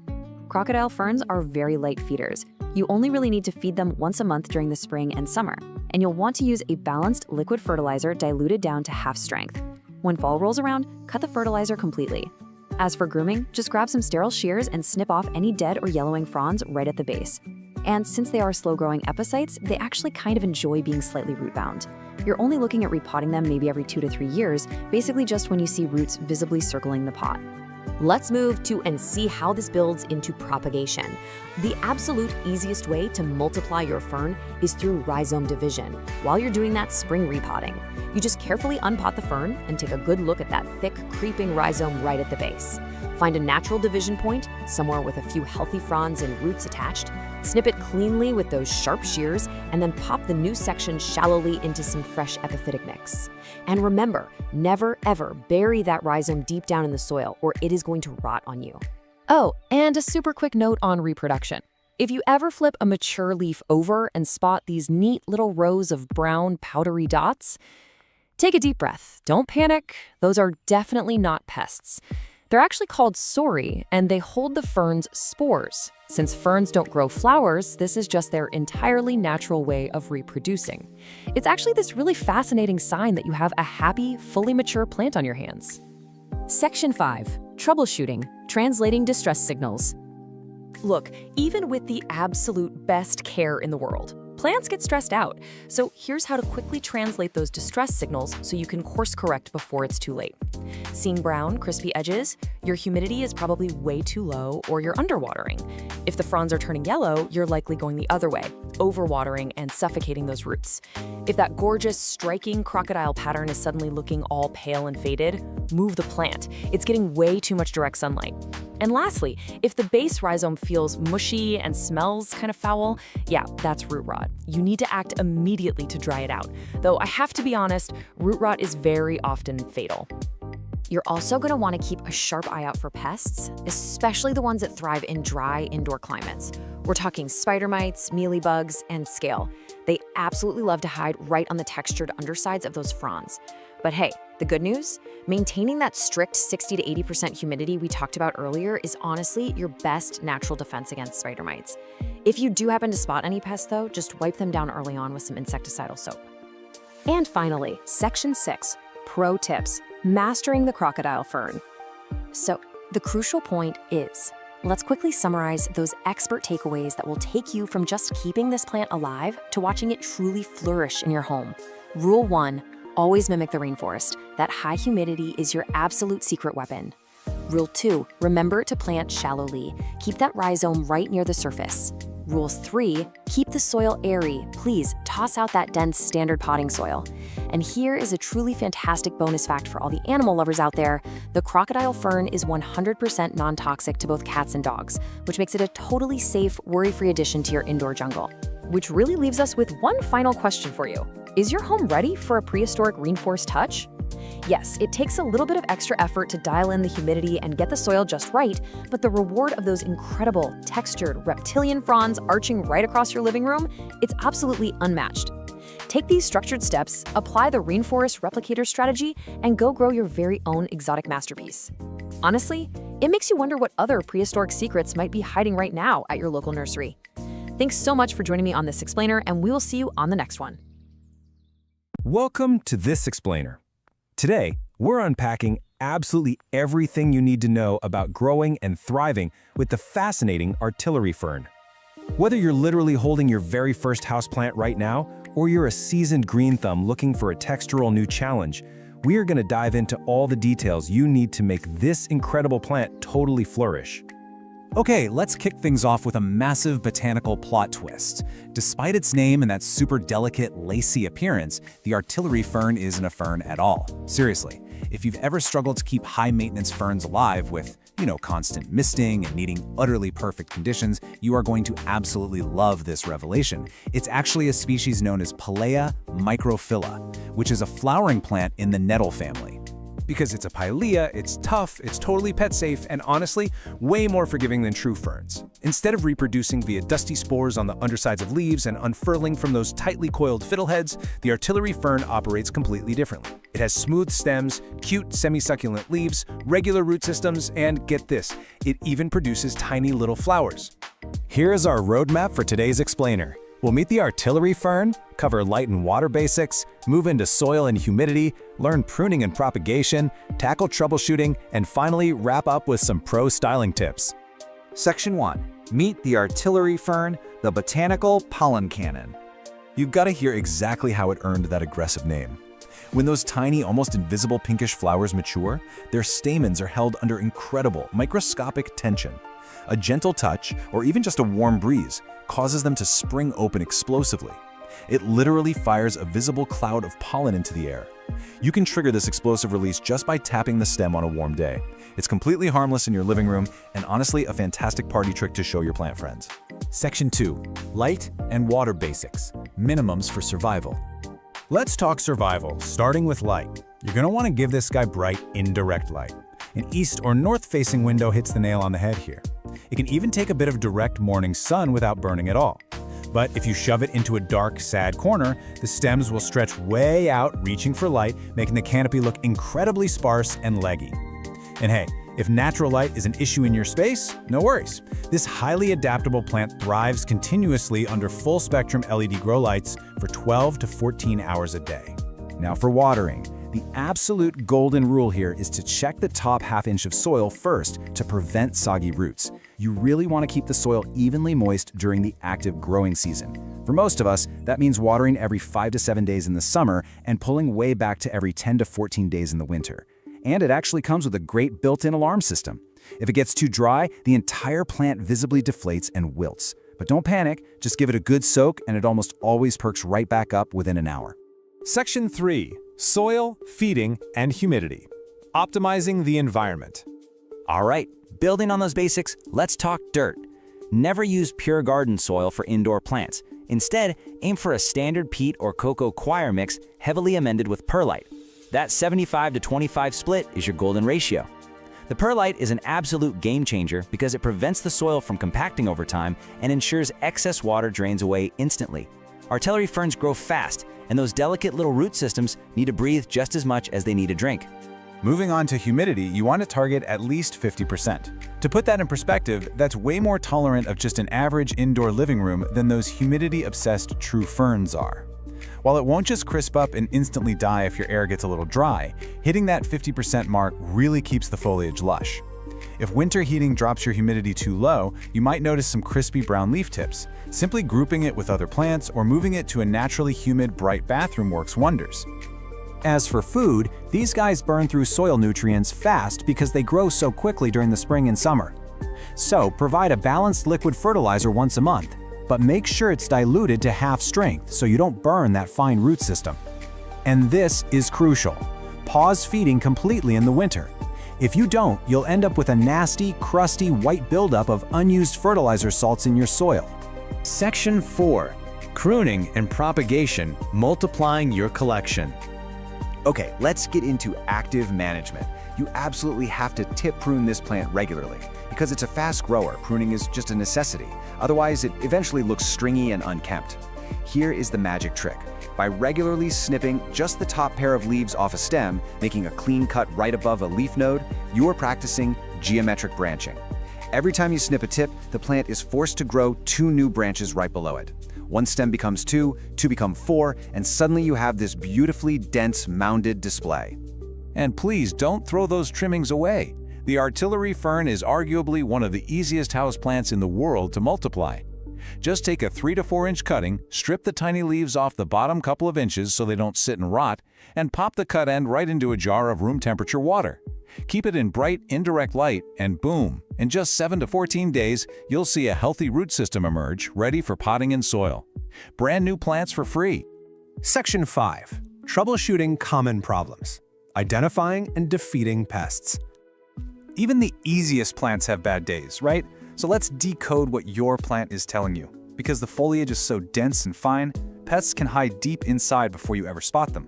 Crocodile ferns are very light feeders. You only really need to feed them once a month during the spring and summer, and you'll want to use a balanced liquid fertilizer diluted down to half strength. When fall rolls around, cut the fertilizer completely. As for grooming, just grab some sterile shears and snip off any dead or yellowing fronds right at the base. And since they are slow-growing epiphytes, they actually kind of enjoy being slightly root-bound. You're only looking at repotting them maybe every 2 to 3 years, basically just when you see roots visibly circling the pot. Let's move to and see how this builds into propagation. The absolute easiest way to multiply your fern is through rhizome division. While you're doing that spring repotting, you just carefully unpot the fern and take a good look at that thick, creeping rhizome right at the base. Find a natural division point, somewhere with a few healthy fronds and roots attached, snip it cleanly with those sharp shears, and then pop the new section shallowly into some fresh epiphytic mix. And remember, never ever bury that rhizome deep down in the soil or it is going to rot on you. Oh, and a super quick note on reproduction. If you ever flip a mature leaf over and spot these neat little rows of brown powdery dots, take a deep breath. Don't panic. Those are definitely not pests. They're actually called sori, and they hold the fern's spores. Since ferns don't grow flowers, this is just their entirely natural way of reproducing. It's actually this really fascinating sign that you have a happy, fully mature plant on your hands. Section 5. Troubleshooting, translating distress signals. Look, even with the absolute best care in the world, plants get stressed out. So here's how to quickly translate those distress signals so you can course correct before it's too late. Seeing brown, crispy edges? Your humidity is probably way too low or you're underwatering. If the fronds are turning yellow, you're likely going the other way, overwatering and suffocating those roots. If that gorgeous, striking crocodile pattern is suddenly looking all pale and faded, move the plant. It's getting way too much direct sunlight. And lastly, if the base rhizome feels mushy and smells kind of foul, yeah, that's root rot. You need to act immediately to dry it out. Though I have to be honest, root rot is very often fatal. You're also going to want to keep a sharp eye out for pests, especially the ones that thrive in dry indoor climates. We're talking spider mites, mealybugs, and scale. They absolutely love to hide right on the textured undersides of those fronds. But hey, the good news? Maintaining that strict 60 to 80% humidity we talked about earlier is honestly your best natural defense against spider mites. If you do happen to spot any pests though, just wipe them down early on with some insecticidal soap. And finally, Section 6. Pro tips, mastering the crocodile fern. So the crucial point is, let's quickly summarize those expert takeaways that will take you from just keeping this plant alive to watching it truly flourish in your home. Rule 1, always mimic the rainforest. That high humidity is your absolute secret weapon. Rule 2, remember to plant shallowly. Keep that rhizome right near the surface. Rule 3, keep the soil airy. Please toss out that dense standard potting soil. And here is a truly fantastic bonus fact for all the animal lovers out there. The crocodile fern is 100% non-toxic to both cats and dogs, which makes it a totally safe, worry-free addition to your indoor jungle. Which really leaves us with one final question for you. Is your home ready for a prehistoric rainforest touch? Yes, it takes a little bit of extra effort to dial in the humidity and get the soil just right, but the reward of those incredible, textured, reptilian fronds arching right across your living room, it's absolutely unmatched. Take these structured steps, apply the rainforest replicator strategy, and go grow your very own exotic masterpiece. Honestly, it makes you wonder what other prehistoric secrets might be hiding right now at your local nursery. Thanks so much for joining me on this explainer, and we will see you on the next one. Welcome to This Explainer. Today, we're unpacking absolutely everything you need to know about growing and thriving with the fascinating artillery fern. Whether you're literally holding your very first houseplant right now, or you're a seasoned green thumb looking for a textural new challenge, we are going to dive into all the details you need to make this incredible plant totally flourish. Okay, let's kick things off with a massive botanical plot twist. Despite its name and that super delicate, lacy appearance, the artillery fern isn't a fern at all. Seriously, if you've ever struggled to keep high-maintenance ferns alive with, constant misting and needing utterly perfect conditions, you are going to absolutely love this revelation. It's actually a species known as Pelea microphylla, which is a flowering plant in the nettle family. because it's a pilea, it's tough, it's totally pet safe, and honestly, way more forgiving than true ferns. Instead of reproducing via dusty spores on the undersides of leaves and unfurling from those tightly coiled fiddleheads, the artillery fern operates completely differently. It has smooth stems, cute semi-succulent leaves, regular root systems, and get this, it even produces tiny little flowers. Here's our roadmap for today's explainer. We'll meet the artillery fern, cover light and water basics, move into soil and humidity, learn pruning and propagation, tackle troubleshooting, and finally wrap up with some pro styling tips. Section 1. Meet the artillery fern, the botanical pollen cannon. You've got to hear exactly how it earned that aggressive name. When those tiny, almost invisible pinkish flowers mature, their stamens are held under incredible, microscopic tension. A gentle touch, or even just a warm breeze, causes them to spring open explosively. It literally fires a visible cloud of pollen into the air. You can trigger this explosive release just by tapping the stem on a warm day. It's completely harmless in your living room, and honestly a fantastic party trick to show your plant friends. Section 2. Light and water basics. Minimums for survival. Let's talk survival, starting with light. You're going to want to give this guy bright, indirect light. An east or north-facing window hits the nail on the head here. It can even take a bit of direct morning sun without burning at all. But if you shove it into a dark, sad corner, the stems will stretch way out, reaching for light, making the canopy look incredibly sparse and leggy. And hey, if natural light is an issue in your space, no worries. This highly adaptable plant thrives continuously under full-spectrum LED grow lights for 12 to 14 hours a day. Now for watering. The absolute golden rule here is to check the top half-inch of soil first to prevent soggy roots. You really want to keep the soil evenly moist during the active growing season. For most of us, that means watering every 5 to 7 days in the summer and pulling way back to every 10 to 14 days in the winter. And it actually comes with a great built-in alarm system. If it gets too dry, the entire plant visibly deflates and wilts. But don't panic, just give it a good soak and it almost always perks right back up within an hour. Section 3. Soil, feeding, and humidity. Optimizing the environment. All right, building on those basics, let's talk dirt. Never use pure garden soil for indoor plants. Instead, aim for a standard peat or cocoa coir mix heavily amended with perlite. That 75 to 25 split is your golden ratio. The perlite is an absolute game changer because it prevents the soil from compacting over time and ensures excess water drains away instantly. Artillery ferns grow fast, and those delicate little root systems need to breathe just as much as they need a drink. Moving on to humidity, you want to target at least 50%. To put that in perspective, that's way more tolerant of just an average indoor living room than those humidity-obsessed true ferns are. While it won't just crisp up and instantly die if your air gets a little dry, hitting that 50% mark really keeps the foliage lush. If winter heating drops your humidity too low, you might notice some crispy brown leaf tips. Simply grouping it with other plants or moving it to a naturally humid, bright bathroom works wonders. As for food, these guys burn through soil nutrients fast because they grow so quickly during the spring and summer. So provide a balanced liquid fertilizer once a month, but make sure it's diluted to half strength so you don't burn that fine root system. And this is crucial. Pause feeding completely in the winter. If you don't, you'll end up with a nasty, crusty white buildup of unused fertilizer salts in your soil. Section 4. Pruning and propagation, multiplying your collection. Okay, let's get into active management. You absolutely have to tip prune this plant regularly. Because it's a fast grower, pruning is just a necessity. Otherwise, it eventually looks stringy and unkempt. Here is the magic trick. By regularly snipping just the top pair of leaves off a stem, making a clean cut right above a leaf node, you are practicing geometric branching. Every time you snip a tip, the plant is forced to grow 2 new branches right below it. One stem becomes 2, 2 become 4, and suddenly you have this beautifully dense, mounded display. And please don't throw those trimmings away. The artillery fern is arguably one of the easiest houseplants in the world to multiply. Just take a 3 to 4 inch cutting, strip the tiny leaves off the bottom couple of inches so they don't sit and rot, and pop the cut end right into a jar of room temperature water. Keep it in bright, indirect light, and boom, in just 7 to 14 days, you'll see a healthy root system emerge, ready for potting in soil. Brand new plants for free. Section 5. Troubleshooting common problems. Identifying and defeating pests. Even the easiest plants have bad days, right? So let's decode what your plant is telling you. Because the foliage is so dense and fine, pests can hide deep inside before you ever spot them.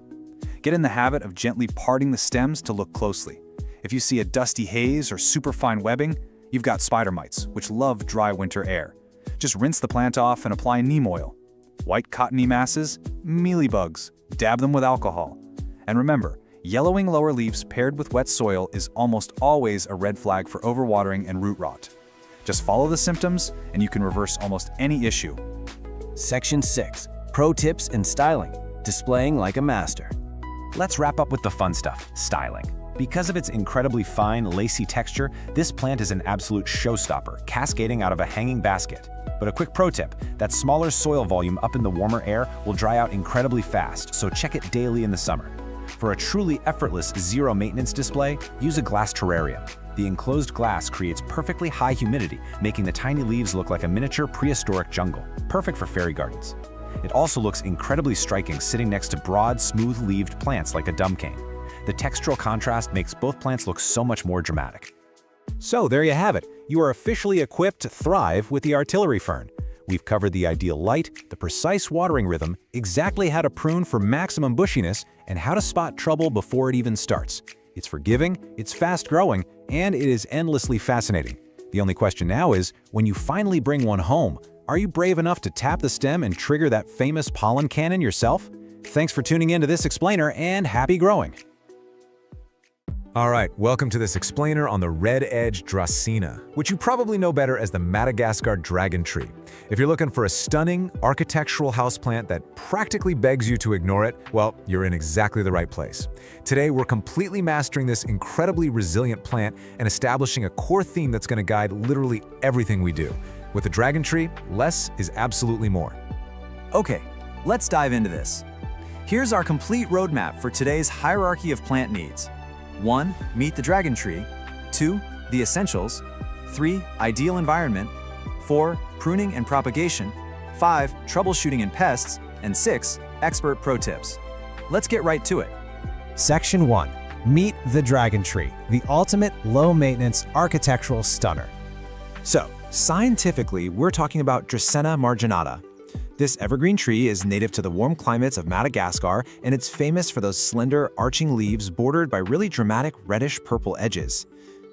Get in the habit of gently parting the stems to look closely. If you see a dusty haze or superfine webbing, you've got spider mites, which love dry winter air. Just rinse the plant off and apply neem oil. White cottony masses, mealybugs. Dab them with alcohol. And remember, yellowing lower leaves paired with wet soil is almost always a red flag for overwatering and root rot. Just follow the symptoms and you can reverse almost any issue. Section 6. Pro tips in styling. Displaying like a master. Let's wrap up with the fun stuff, styling. Because of its incredibly fine, lacy texture, this plant is an absolute showstopper, cascading out of a hanging basket. But a quick pro tip, that smaller soil volume up in the warmer air will dry out incredibly fast, so check it daily in the summer. For a truly effortless zero-maintenance display, use a glass terrarium. The enclosed glass creates perfectly high humidity, making the tiny leaves look like a miniature prehistoric jungle, perfect for fairy gardens. It also looks incredibly striking sitting next to broad, smooth-leaved plants like a dumb cane. The textural contrast makes both plants look so much more dramatic. So there you have it. You are officially equipped to thrive with the artillery fern. We've covered the ideal light, the precise watering rhythm, exactly how to prune for maximum bushiness, and how to spot trouble before it even starts. It's forgiving, it's fast-growing, and it is endlessly fascinating. The only question now is, when you finally bring one home, are you brave enough to tap the stem and trigger that famous pollen cannon yourself? Thanks for tuning in to this explainer, and happy growing! All right, welcome to this explainer on the red-edged Dracena, which you probably know better as the Madagascar dragon tree. If you're looking for a stunning, architectural houseplant that practically begs you to ignore it, well, you're in exactly the right place. Today, we're completely mastering this incredibly resilient plant and establishing a core theme that's going to guide literally everything we do. With the dragon tree, less is absolutely more. Okay, let's dive into this. Here's our complete roadmap for today's hierarchy of plant needs. 1. Meet the dragon tree. 2. The essentials. 3. Ideal environment. 4. Pruning and propagation. 5. Troubleshooting and pests. And 6. Expert pro tips. Let's get right to it. Section 1. Meet the dragon tree, the ultimate low-maintenance architectural stunner. So, scientifically, we're talking about Dracena marginata. This evergreen tree is native to the warm climates of Madagascar, and it's famous for those slender, arching leaves bordered by really dramatic reddish-purple edges.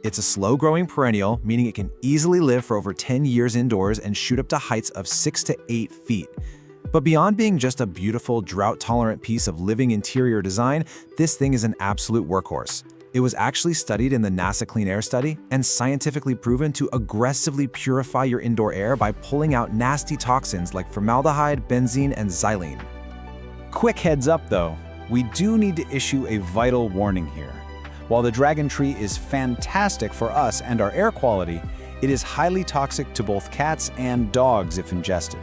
It's a slow-growing perennial, meaning it can easily live for over 10 years indoors and shoot up to heights of 6 to 8 feet. But beyond being just a beautiful, drought-tolerant piece of living interior design, this thing is an absolute workhorse. It was actually studied in the NASA Clean Air Study and scientifically proven to aggressively purify your indoor air by pulling out nasty toxins like formaldehyde, benzene, and xylene. Quick heads up though, we do need to issue a vital warning here. While the dragon tree is fantastic for us and our air quality, it is highly toxic to both cats and dogs if ingested.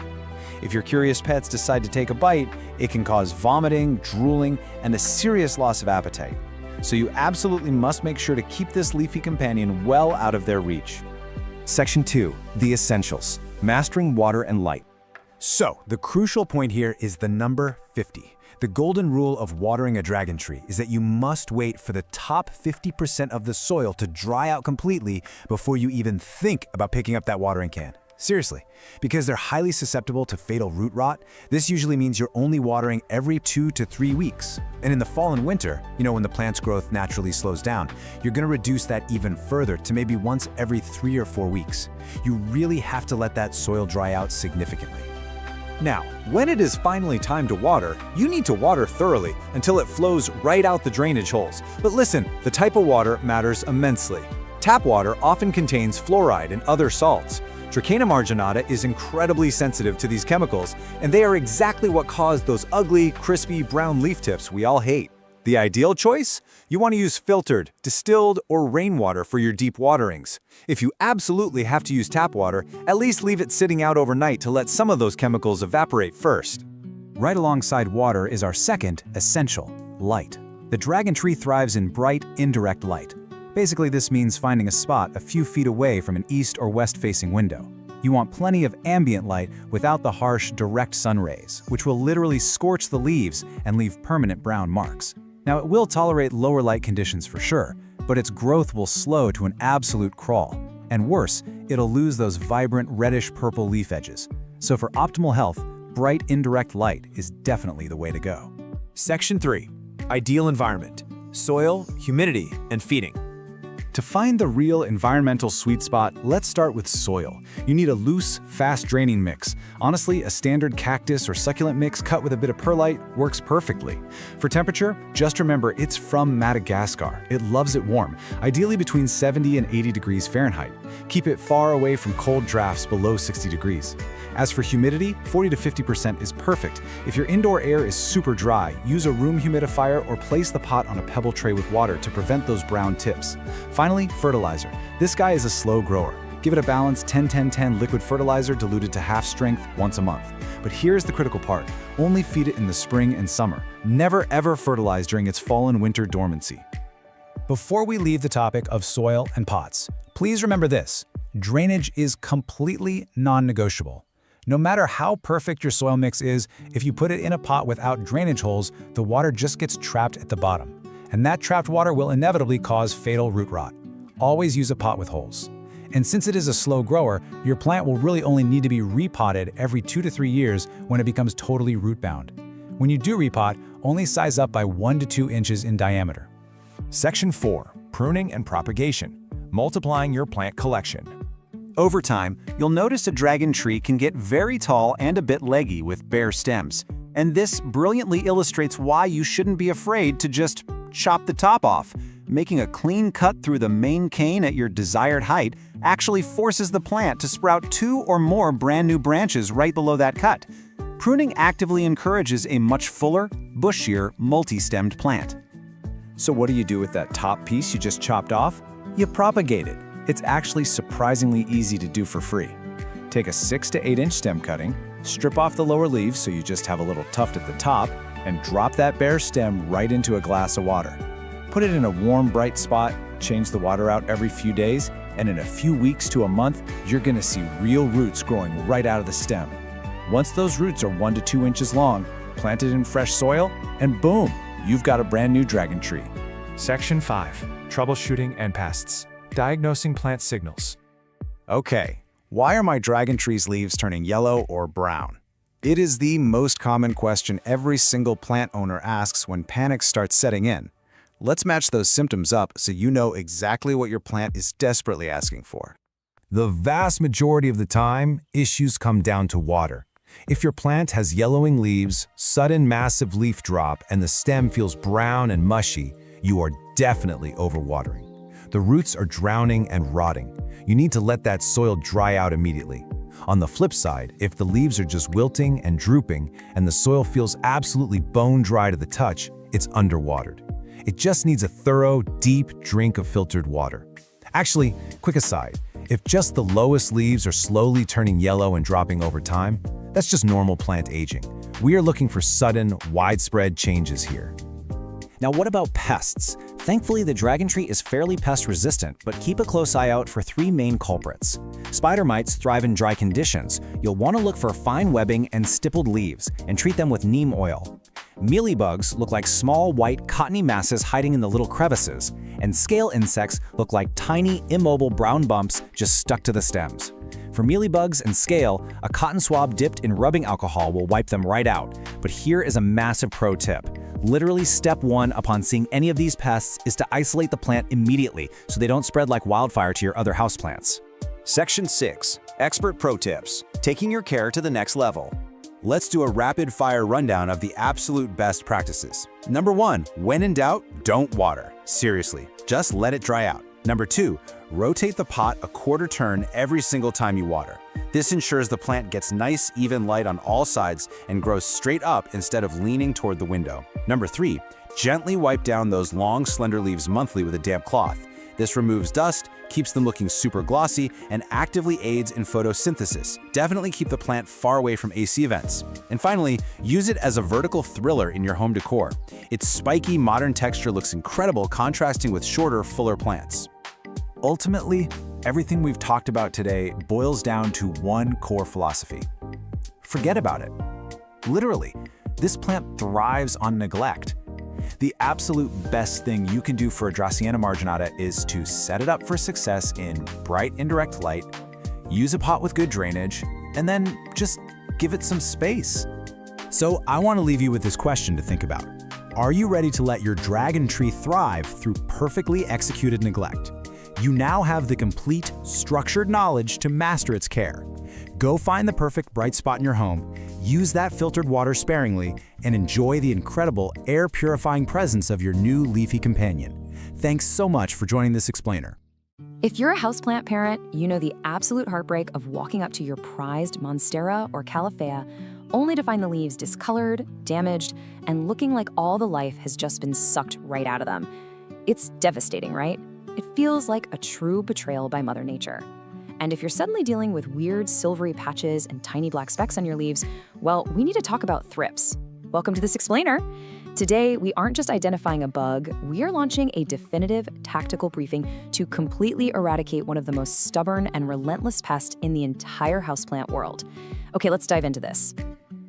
If your curious pets decide to take a bite, it can cause vomiting, drooling, and a serious loss of appetite. So you absolutely must make sure to keep this leafy companion well out of their reach. Section 2. The essentials. Mastering water and light. So, the crucial point here is the number 50. The golden rule of watering a dragon tree is that you must wait for the top 50% of the soil to dry out completely before you even think about picking up that watering can. Seriously, because they're highly susceptible to fatal root rot, this usually means you're only watering every 2 to 3 weeks. And in the fall and winter, when the plant's growth naturally slows down, you're going to reduce that even further to maybe once every 3 or 4 weeks. You really have to let that soil dry out significantly. Now, when it is finally time to water, you need to water thoroughly until it flows right out the drainage holes. But listen, the type of water matters immensely. Tap water often contains fluoride and other salts. Dracena marginata is incredibly sensitive to these chemicals, and they are exactly what cause those ugly, crispy brown leaf tips we all hate. The ideal choice? You want to use filtered, distilled, or rainwater for your deep waterings. If you absolutely have to use tap water, at least leave it sitting out overnight to let some of those chemicals evaporate first. Right alongside water is our second essential, light. The dragon tree thrives in bright, indirect light. Basically, this means finding a spot a few feet away from an east or west-facing window. You want plenty of ambient light without the harsh, direct sun rays, which will literally scorch the leaves and leave permanent brown marks. Now, it will tolerate lower light conditions for sure, but its growth will slow to an absolute crawl. And worse, it'll lose those vibrant reddish-purple leaf edges. So for optimal health, bright, indirect light is definitely the way to go. Section 3. Ideal environment: soil, humidity, and feeding. To find the real environmental sweet spot, let's start with soil. You need a loose, fast-draining mix. Honestly, a standard cactus or succulent mix cut with a bit of perlite works perfectly. For temperature, just remember it's from Madagascar. It loves it warm, ideally between 70 and 80 degrees Fahrenheit. Keep it far away from cold drafts below 60 degrees. As for humidity, 40 to 50% is perfect. If your indoor air is super dry, use a room humidifier or place the pot on a pebble tray with water to prevent those brown tips. Finally, fertilizer. This guy is a slow grower. Give it a balanced 10-10-10 liquid fertilizer diluted to half strength once a month. But here's the critical part. Only feed it in the spring and summer. Never ever fertilize during its fall and winter dormancy. Before we leave the topic of soil and pots, please remember this: drainage is completely non-negotiable. No matter how perfect your soil mix is, if you put it in a pot without drainage holes, the water just gets trapped at the bottom. And that trapped water will inevitably cause fatal root rot. Always use a pot with holes. And since it is a slow grower, your plant will really only need to be repotted every 2 to 3 years when it becomes totally root-bound. When you do repot, only size up by 1 to 2 inches in diameter. Section 4. Pruning and propagation: multiplying your plant collection. Over time, you'll notice a dragon tree can get very tall and a bit leggy with bare stems. And this brilliantly illustrates why you shouldn't be afraid to just chop the top off. Making a clean cut through the main cane at your desired height actually forces the plant to sprout 2 or more brand new branches right below that cut. Pruning actively encourages a much fuller, bushier, multi-stemmed plant. So what do you do with that top piece you just chopped off? You propagate it. It's actually surprisingly easy to do for free. Take a 6 to 8 inch stem cutting, strip off the lower leaves so you just have a little tuft at the top, and drop that bare stem right into a glass of water. Put it in a warm, bright spot, change the water out every few days, and in a few weeks to a month, you're gonna see real roots growing right out of the stem. Once those roots are 1 to 2 inches long, plant it in fresh soil, and boom, you've got a brand new dragon tree. Section 5. Troubleshooting and pests: diagnosing plant signals. Okay, why are my dragon tree's leaves turning yellow or brown? It is the most common question every single plant owner asks when panic starts setting in. Let's match those symptoms up so you know exactly what your plant is desperately asking for. The vast majority of the time, issues come down to water. If your plant has yellowing leaves, sudden massive leaf drop, and the stem feels brown and mushy, you are definitely overwatering. The roots are drowning and rotting. You need to let that soil dry out immediately. On the flip side, if the leaves are just wilting and drooping and the soil feels absolutely bone dry to the touch, it's underwatered. It just needs a thorough, deep drink of filtered water. Actually, quick aside, if just the lowest leaves are slowly turning yellow and dropping over time, that's just normal plant aging. We are looking for sudden, widespread changes here. Now what about pests? Thankfully, the dragon tree is fairly pest resistant, but keep a close eye out for 3 main culprits. Spider mites thrive in dry conditions. You'll want to look for fine webbing and stippled leaves, and treat them with neem oil. Mealybugs look like small, white, cottony masses hiding in the little crevices, and scale insects look like tiny, immobile brown bumps just stuck to the stems. For mealybugs and scale, a cotton swab dipped in rubbing alcohol will wipe them right out. But here is a massive pro tip. Literally step 1 upon seeing any of these pests is to isolate the plant immediately so they don't spread like wildfire to your other houseplants. Section 6. Expert Pro Tips: taking your care to the next level. Let's do a rapid-fire rundown of the absolute best practices. Number 1, when in doubt, don't water. Seriously, just let it dry out. Number 2, rotate the pot a quarter turn every single time you water. This ensures the plant gets nice, even light on all sides and grows straight up instead of leaning toward the window. Number 3, gently wipe down those long, slender leaves monthly with a damp cloth. This removes dust, keeps them looking super glossy, and actively aids in photosynthesis. Definitely keep the plant far away from AC vents. And finally, use it as a vertical thriller in your home decor. Its spiky, modern texture looks incredible, contrasting with shorter, fuller plants. Ultimately, everything we've talked about today boils down to one core philosophy. Forget about it. Literally, this plant thrives on neglect. The absolute best thing you can do for a Dracaena marginata is to set it up for success in bright indirect light, use a pot with good drainage, and then just give it some space. So I want to leave you with this question to think about. Are you ready to let your dragon tree thrive through perfectly executed neglect? You now have the complete, structured knowledge to master its care. Go find the perfect bright spot in your home, use that filtered water sparingly, and enjoy the incredible air-purifying presence of your new leafy companion. Thanks so much for joining this explainer. If you're a houseplant parent, you know the absolute heartbreak of walking up to your prized Monstera or Califea only to find the leaves discolored, damaged, and looking like all the life has just been sucked right out of them. It's devastating, right? It feels like a true betrayal by Mother Nature. And if you're suddenly dealing with weird silvery patches and tiny black specks on your leaves, well, we need to talk about thrips. Welcome to this explainer. Today, we aren't just identifying a bug, we are launching a definitive tactical briefing to completely eradicate one of the most stubborn and relentless pests in the entire houseplant world. Okay, let's dive into this.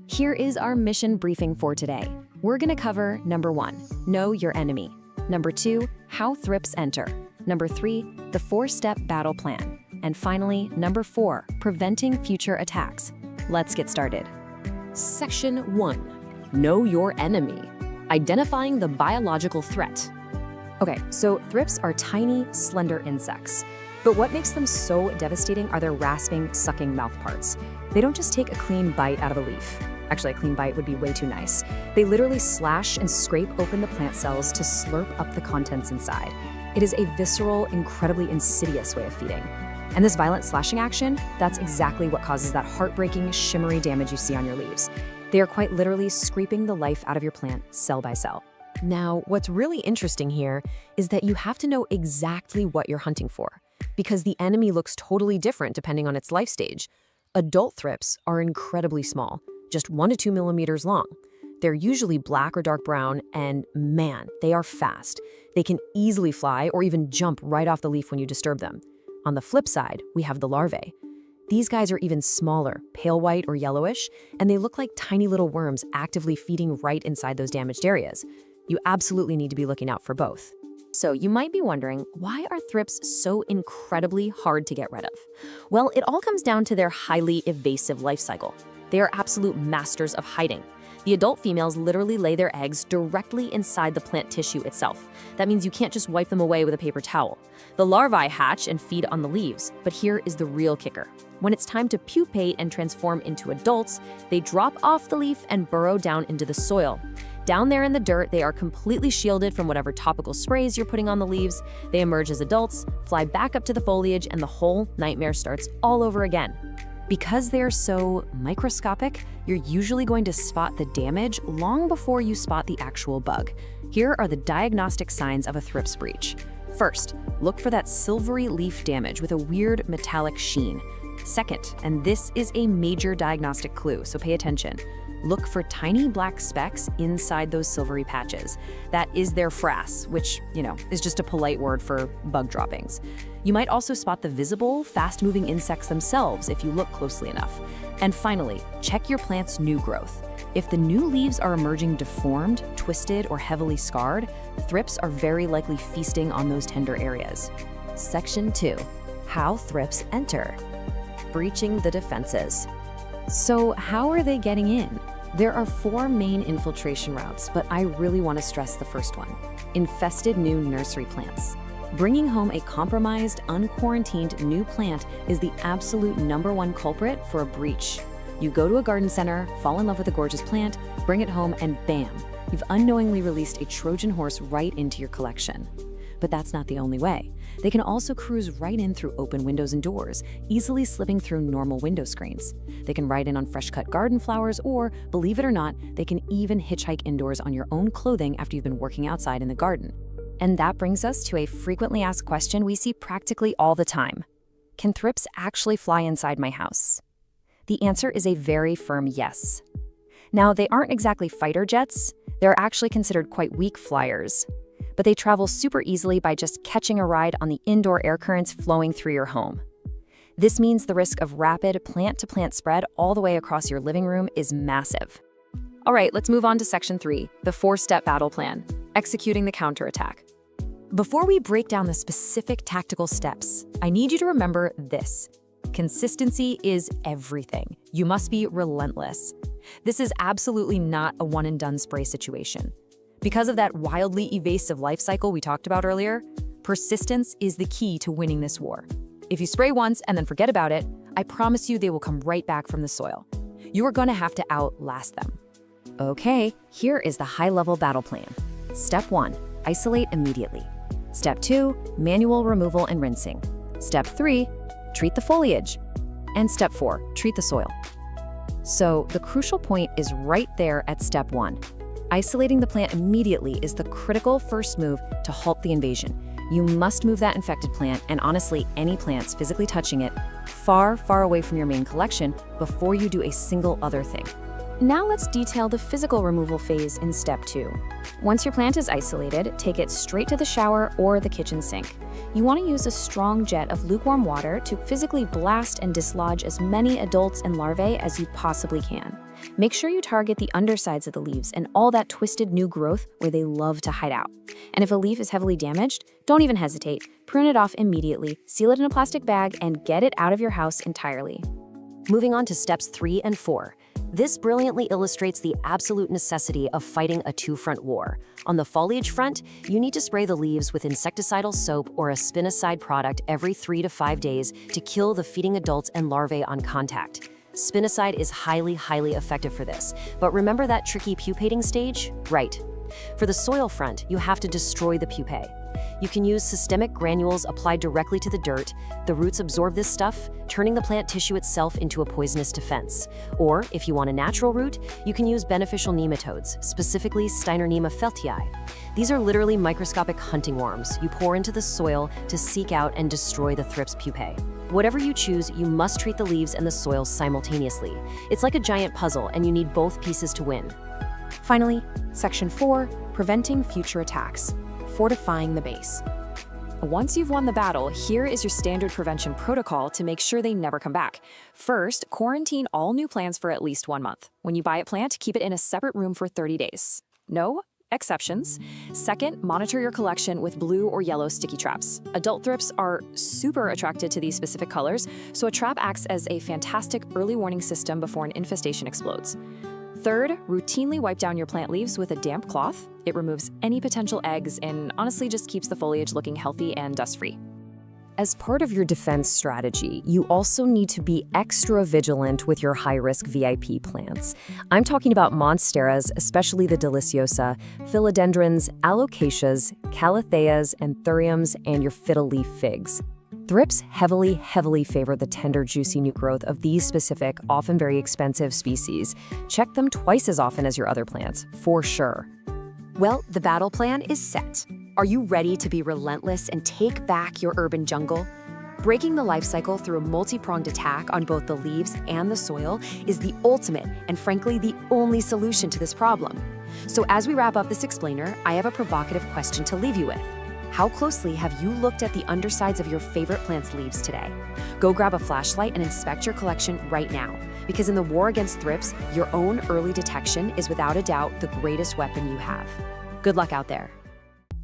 Here is our mission briefing for today. We're gonna cover number 1, know your enemy. Number 2, how thrips enter. Number 3, the 4-step battle plan. And finally, number 4, preventing future attacks. Let's get started. Section 1. Know your enemy. Identifying the biological threat. Okay, so thrips are tiny, slender insects. But what makes them so devastating are their rasping, sucking mouth parts. They don't just take a clean bite out of a leaf. Actually, a clean bite would be way too nice. They literally slash and scrape open the plant cells to slurp up the contents inside. It is a visceral, incredibly insidious way of feeding. And this violent slashing action, that's exactly what causes that heartbreaking, shimmery damage you see on your leaves. They are quite literally scraping the life out of your plant cell by cell. Now, what's really interesting here is that you have to know exactly what you're hunting for, because the enemy looks totally different depending on its life stage. Adult thrips are incredibly small, just 1 to 2 millimeters long. They're usually black or dark brown, and man, they are fast. They can easily fly or even jump right off the leaf when you disturb them. On the flip side, we have the larvae. These guys are even smaller, pale white or yellowish, and they look like tiny little worms actively feeding right inside those damaged areas. You absolutely need to be looking out for both. So you might be wondering, why are thrips so incredibly hard to get rid of? Well, it all comes down to their highly evasive life cycle. They are absolute masters of hiding. The adult females literally lay their eggs directly inside the plant tissue itself. That means you can't just wipe them away with a paper towel. The larvae hatch and feed on the leaves, but here is the real kicker. When it's time to pupate and transform into adults, they drop off the leaf and burrow down into the soil. Down there in the dirt, they are completely shielded from whatever topical sprays you're putting on the leaves. They emerge as adults, fly back up to the foliage, and the whole nightmare starts all over again. Because they're so microscopic, you're usually going to spot the damage long before you spot the actual bug. Here are the diagnostic signs of a thrips breach. First, look for that silvery leaf damage with a weird metallic sheen. Second, and this is a major diagnostic clue, so pay attention, look for tiny black specks inside those silvery patches. That is their frass, which, is just a polite word for bug droppings. You might also spot the visible, fast-moving insects themselves if you look closely enough. And finally, check your plant's new growth. If the new leaves are emerging deformed, twisted, or heavily scarred, thrips are very likely feasting on those tender areas. Section 2. How thrips enter. Breaching the defenses. So how are they getting in? There are 4 main infiltration routes, but I really want to stress the first one: infested new nursery plants. Bringing home a compromised, unquarantined new plant is the absolute #1 culprit for a breach. You go to a garden center, fall in love with a gorgeous plant, bring it home, and bam, you've unknowingly released a Trojan horse right into your collection. But that's not the only way. They can also cruise right in through open windows and doors, easily slipping through normal window screens. They can ride in on fresh-cut garden flowers, or, believe it or not, they can even hitchhike indoors on your own clothing after you've been working outside in the garden. And that brings us to a frequently asked question we see practically all the time. Can thrips actually fly inside my house? The answer is a very firm yes. Now, they aren't exactly fighter jets. They're actually considered quite weak flyers. But they travel super easily by just catching a ride on the indoor air currents flowing through your home. This means the risk of rapid plant-to-plant spread all the way across your living room is massive. All right, let's move on to Section 3, the 4-step battle plan, executing the counterattack. Before we break down the specific tactical steps, I need you to remember this. Consistency is everything. You must be relentless. This is absolutely not a one-and-done spray situation. Because of that wildly evasive life cycle we talked about earlier, persistence is the key to winning this war. If you spray once and then forget about it, I promise you they will come right back from the soil. You are going to have to outlast them. Okay, here is the high-level battle plan. Step 1, isolate immediately. Step 2, manual removal and rinsing. Step 3, treat the foliage. And Step 4, treat the soil. So the crucial point is right there at Step 1. Isolating the plant immediately is the critical first move to halt the invasion. You must move that infected plant, and honestly, any plants physically touching it, far, far away from your main collection before you do a single other thing. Now let's detail the physical removal phase in Step 2. Once your plant is isolated, take it straight to the shower or the kitchen sink. You want to use a strong jet of lukewarm water to physically blast and dislodge as many adults and larvae as you possibly can. Make sure you target the undersides of the leaves and all that twisted new growth where they love to hide out. And if a leaf is heavily damaged, don't even hesitate. Prune it off immediately, seal it in a plastic bag, and get it out of your house entirely. Moving on to Steps 3 and 4. This brilliantly illustrates the absolute necessity of fighting a two-front war. On the foliage front, you need to spray the leaves with insecticidal soap or a spinoside product every 3 to 5 days to kill the feeding adults and larvae on contact. Spinoside is highly, highly effective for this, but remember that tricky pupating stage? Right. For the soil front, you have to destroy the pupae. You can use systemic granules applied directly to the dirt. The roots absorb this stuff, turning the plant tissue itself into a poisonous defense. Or, if you want a natural root, you can use beneficial nematodes, specifically Steinernema feltii. These are literally microscopic hunting worms you pour into the soil to seek out and destroy the thrips pupae. Whatever you choose, you must treat the leaves and the soil simultaneously. It's like a giant puzzle, and you need both pieces to win. Finally, Section 4, preventing future attacks. Fortifying the base. Once you've won the battle, here is your standard prevention protocol to make sure they never come back. First, quarantine all new plants for at least 1 month. When you buy a plant, keep it in a separate room for 30 days. No exceptions. Second, monitor your collection with blue or yellow sticky traps. Adult thrips are super attracted to these specific colors, so a trap acts as a fantastic early warning system before an infestation explodes. Third, routinely wipe down your plant leaves with a damp cloth. It removes any potential eggs and honestly just keeps the foliage looking healthy and dust-free. As part of your defense strategy, you also need to be extra vigilant with your high-risk VIP plants. I'm talking about monsteras, especially the deliciosa, philodendrons, alocasias, calatheas, and thuriums, and your fiddle leaf figs. Thrips heavily, heavily favor the tender, juicy new growth of these specific, often very expensive species. Check them twice as often as your other plants, for sure. Well, the battle plan is set. Are you ready to be relentless and take back your urban jungle? Breaking the life cycle through a multi-pronged attack on both the leaves and the soil is the ultimate and frankly the only solution to this problem. So as we wrap up this explainer, I have a provocative question to leave you with. How closely have you looked at the undersides of your favorite plant's leaves today? Go grab a flashlight and inspect your collection right now, because in the war against thrips, your own early detection is without a doubt the greatest weapon you have. Good luck out there.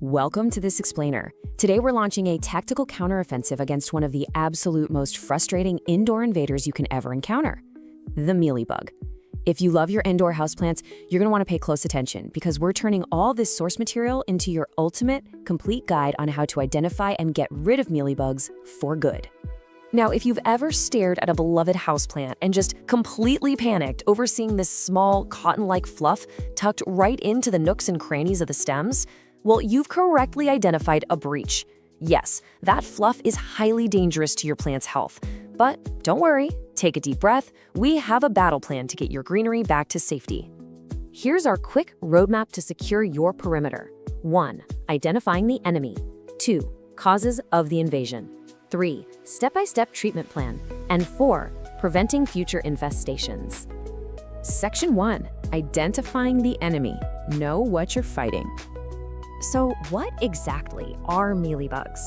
Welcome to this explainer. Today we're launching a tactical counteroffensive against one of the absolute most frustrating indoor invaders you can ever encounter, the mealybug. If you love your indoor houseplants, you're going to want to pay close attention because we're turning all this source material into your ultimate, complete guide on how to identify and get rid of mealybugs for good. Now, if you've ever stared at a beloved houseplant and just completely panicked over seeing this small, cotton-like fluff tucked right into the nooks and crannies of the stems, well, you've correctly identified a breach. Yes, that fluff is highly dangerous to your plant's health. But don't worry, take a deep breath. We have a battle plan to get your greenery back to safety. Here's our quick roadmap to secure your perimeter. 1. Identifying the enemy. 2. Causes of the invasion. 3. Step-by-step treatment plan. And 4. Preventing future infestations. Section 1. Identifying the enemy. Know what you're fighting. So what exactly are mealybugs?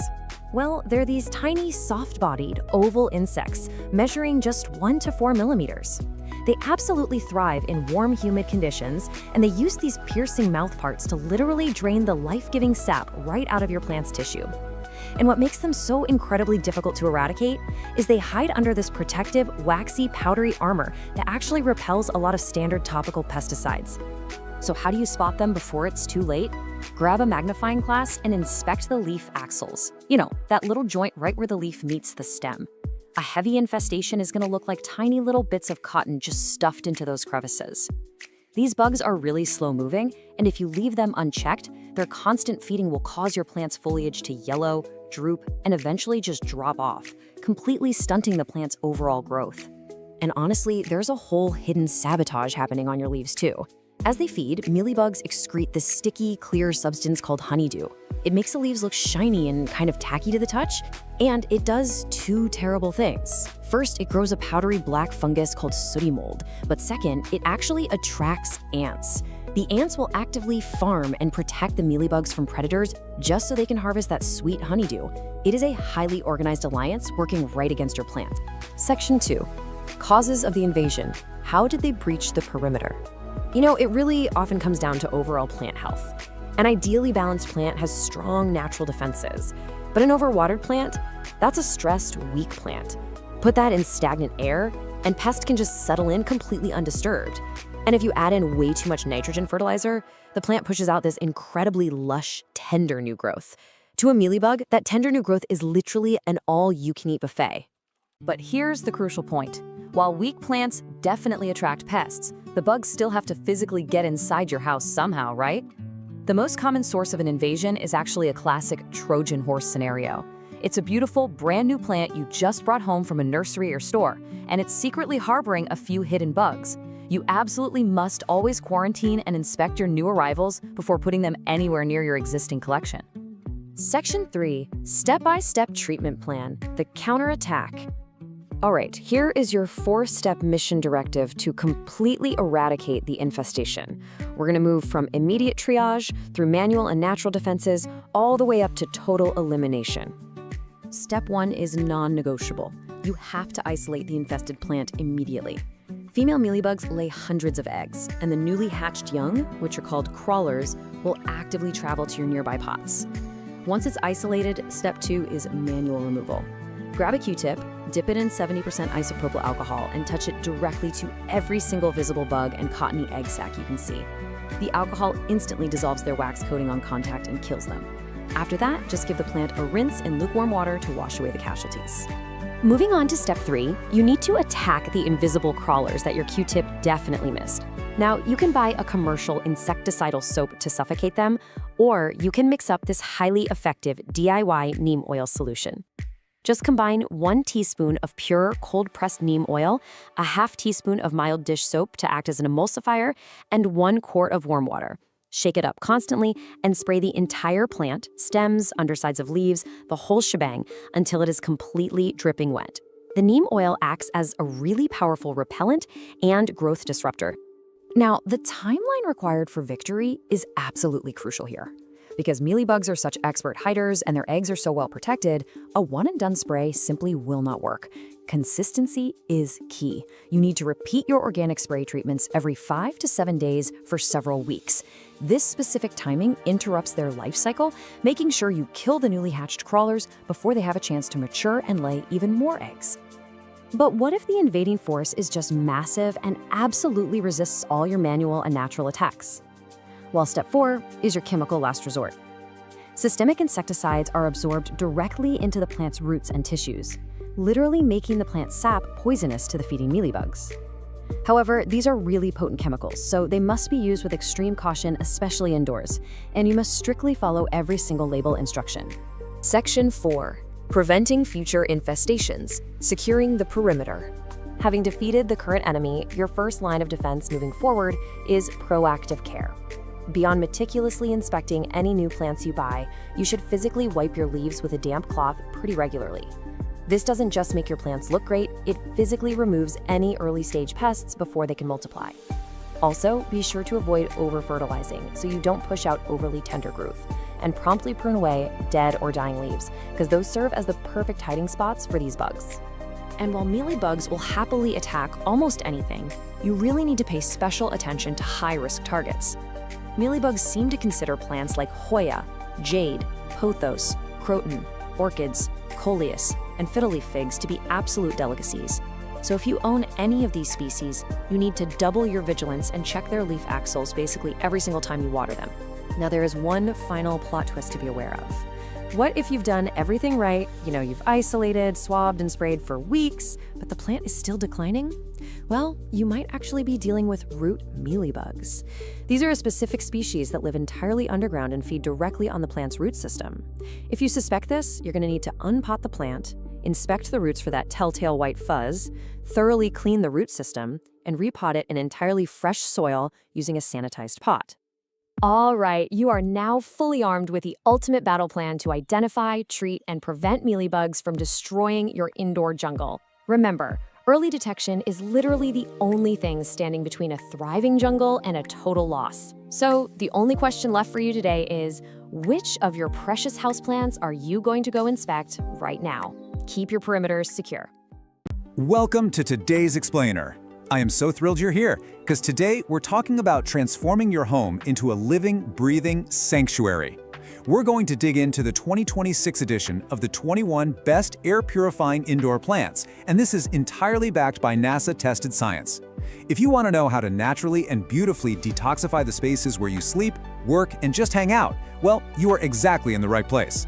Well, they're these tiny, soft-bodied, oval insects measuring just 1 to 4 millimeters. They absolutely thrive in warm, humid conditions, and they use these piercing mouthparts to literally drain the life-giving sap right out of your plant's tissue. And what makes them so incredibly difficult to eradicate is they hide under this protective, waxy, powdery armor that actually repels a lot of standard topical pesticides. So how do you spot them before it's too late? Grab a magnifying glass and inspect the leaf axils. You know, that little joint right where the leaf meets the stem. A heavy infestation is going to look like tiny little bits of cotton just stuffed into those crevices. These bugs are really slow-moving, and if you leave them unchecked, their constant feeding will cause your plant's foliage to yellow, droop, and eventually just drop off, completely stunting the plant's overall growth. And honestly, there's a whole hidden sabotage happening on your leaves too. As they feed, mealybugs excrete this sticky, clear substance called honeydew. It makes the leaves look shiny and kind of tacky to the touch, and it does two terrible things. First, it grows a powdery black fungus called sooty mold, but second, it actually attracts ants. The ants will actively farm and protect the mealybugs from predators just so they can harvest that sweet honeydew. It is a highly organized alliance working right against your plant. Section 2. Causes of the invasion. How did they breach the perimeter? You know, it really often comes down to overall plant health. An ideally balanced plant has strong natural defenses, but an overwatered plant, that's a stressed, weak plant. Put that in stagnant air, and pests can just settle in completely undisturbed. And if you add in way too much nitrogen fertilizer, the plant pushes out this incredibly lush, tender new growth. To a mealybug, that tender new growth is literally an all-you-can-eat buffet. But here's the crucial point. While weak plants definitely attract pests, the bugs still have to physically get inside your house somehow, right? The most common source of an invasion is actually a classic Trojan horse scenario. It's a beautiful, brand new plant you just brought home from a nursery or store, and it's secretly harboring a few hidden bugs. You absolutely must always quarantine and inspect your new arrivals before putting them anywhere near your existing collection. Section 3. Step-by-step treatment plan. The counterattack. All right, here is your 4-step mission directive to completely eradicate the infestation. We're going to move from immediate triage through manual and natural defenses all the way up to total elimination. Step 1 is non-negotiable. You have to isolate the infested plant immediately. Female mealybugs lay hundreds of eggs, and the newly hatched young, which are called crawlers, will actively travel to your nearby pots. Once it's isolated, step 2 is manual removal. Grab a Q-tip, dip it in 70% isopropyl alcohol, and touch it directly to every single visible bug and cottony egg sac you can see. The alcohol instantly dissolves their wax coating on contact and kills them. After that, just give the plant a rinse in lukewarm water to wash away the casualties. Moving on to step 3, you need to attack the invisible crawlers that your Q-tip definitely missed. Now, you can buy a commercial insecticidal soap to suffocate them, or you can mix up this highly effective DIY neem oil solution. Just combine 1 teaspoon of pure cold-pressed neem oil, a half teaspoon of mild dish soap to act as an emulsifier, and 1 quart of warm water. Shake it up constantly and spray the entire plant, stems, undersides of leaves, the whole shebang, until it is completely dripping wet. The neem oil acts as a really powerful repellent and growth disruptor. Now, the timeline required for victory is absolutely crucial here. Because mealybugs are such expert hiders and their eggs are so well protected, a one-and-done spray simply will not work. Consistency is key. You need to repeat your organic spray treatments every 5 to 7 days for several weeks. This specific timing interrupts their life cycle, making sure you kill the newly hatched crawlers before they have a chance to mature and lay even more eggs. But what if the invading force is just massive and absolutely resists all your manual and natural attacks? Well, step 4 is your chemical last resort. Systemic insecticides are absorbed directly into the plant's roots and tissues, literally making the plant's sap poisonous to the feeding mealybugs. However, these are really potent chemicals, so they must be used with extreme caution, especially indoors, and you must strictly follow every single label instruction. Section 4. Preventing future infestations. Securing the perimeter. Having defeated the current enemy, your first line of defense moving forward is proactive care. Beyond meticulously inspecting any new plants you buy, you should physically wipe your leaves with a damp cloth pretty regularly. This doesn't just make your plants look great, it physically removes any early-stage pests before they can multiply. Also, be sure to avoid over-fertilizing so you don't push out overly tender growth, and promptly prune away dead or dying leaves, because those serve as the perfect hiding spots for these bugs. And while mealybugs will happily attack almost anything, you really need to pay special attention to high-risk targets. Mealybugs seem to consider plants like Hoya, jade, pothos, croton, orchids, coleus, and fiddle-leaf figs to be absolute delicacies. So if you own any of these species, you need to double your vigilance and check their leaf axils basically every single time you water them. Now there is one final plot twist to be aware of. What if you've done everything right, you've isolated, swabbed, and sprayed for weeks, but the plant is still declining? Well, you might actually be dealing with root mealybugs. These are a specific species that live entirely underground and feed directly on the plant's root system. If you suspect this, you're going to need to unpot the plant, inspect the roots for that telltale white fuzz, thoroughly clean the root system, and repot it in entirely fresh soil using a sanitized pot. All right, you are now fully armed with the ultimate battle plan to identify, treat, and prevent mealybugs from destroying your indoor jungle. Remember, early detection is literally the only thing standing between a thriving jungle and a total loss. So the only question left for you today is, which of your precious houseplants are you going to go inspect right now? Keep your perimeters secure. Welcome to today's Explainer. I am so thrilled you're here, because today we're talking about transforming your home into a living, breathing sanctuary. We're going to dig into the 2026 edition of the 21 Best Air Purifying Indoor Plants, and this is entirely backed by NASA-tested science. If you want to know how to naturally and beautifully detoxify the spaces where you sleep, work, and just hang out, well, you are exactly in the right place.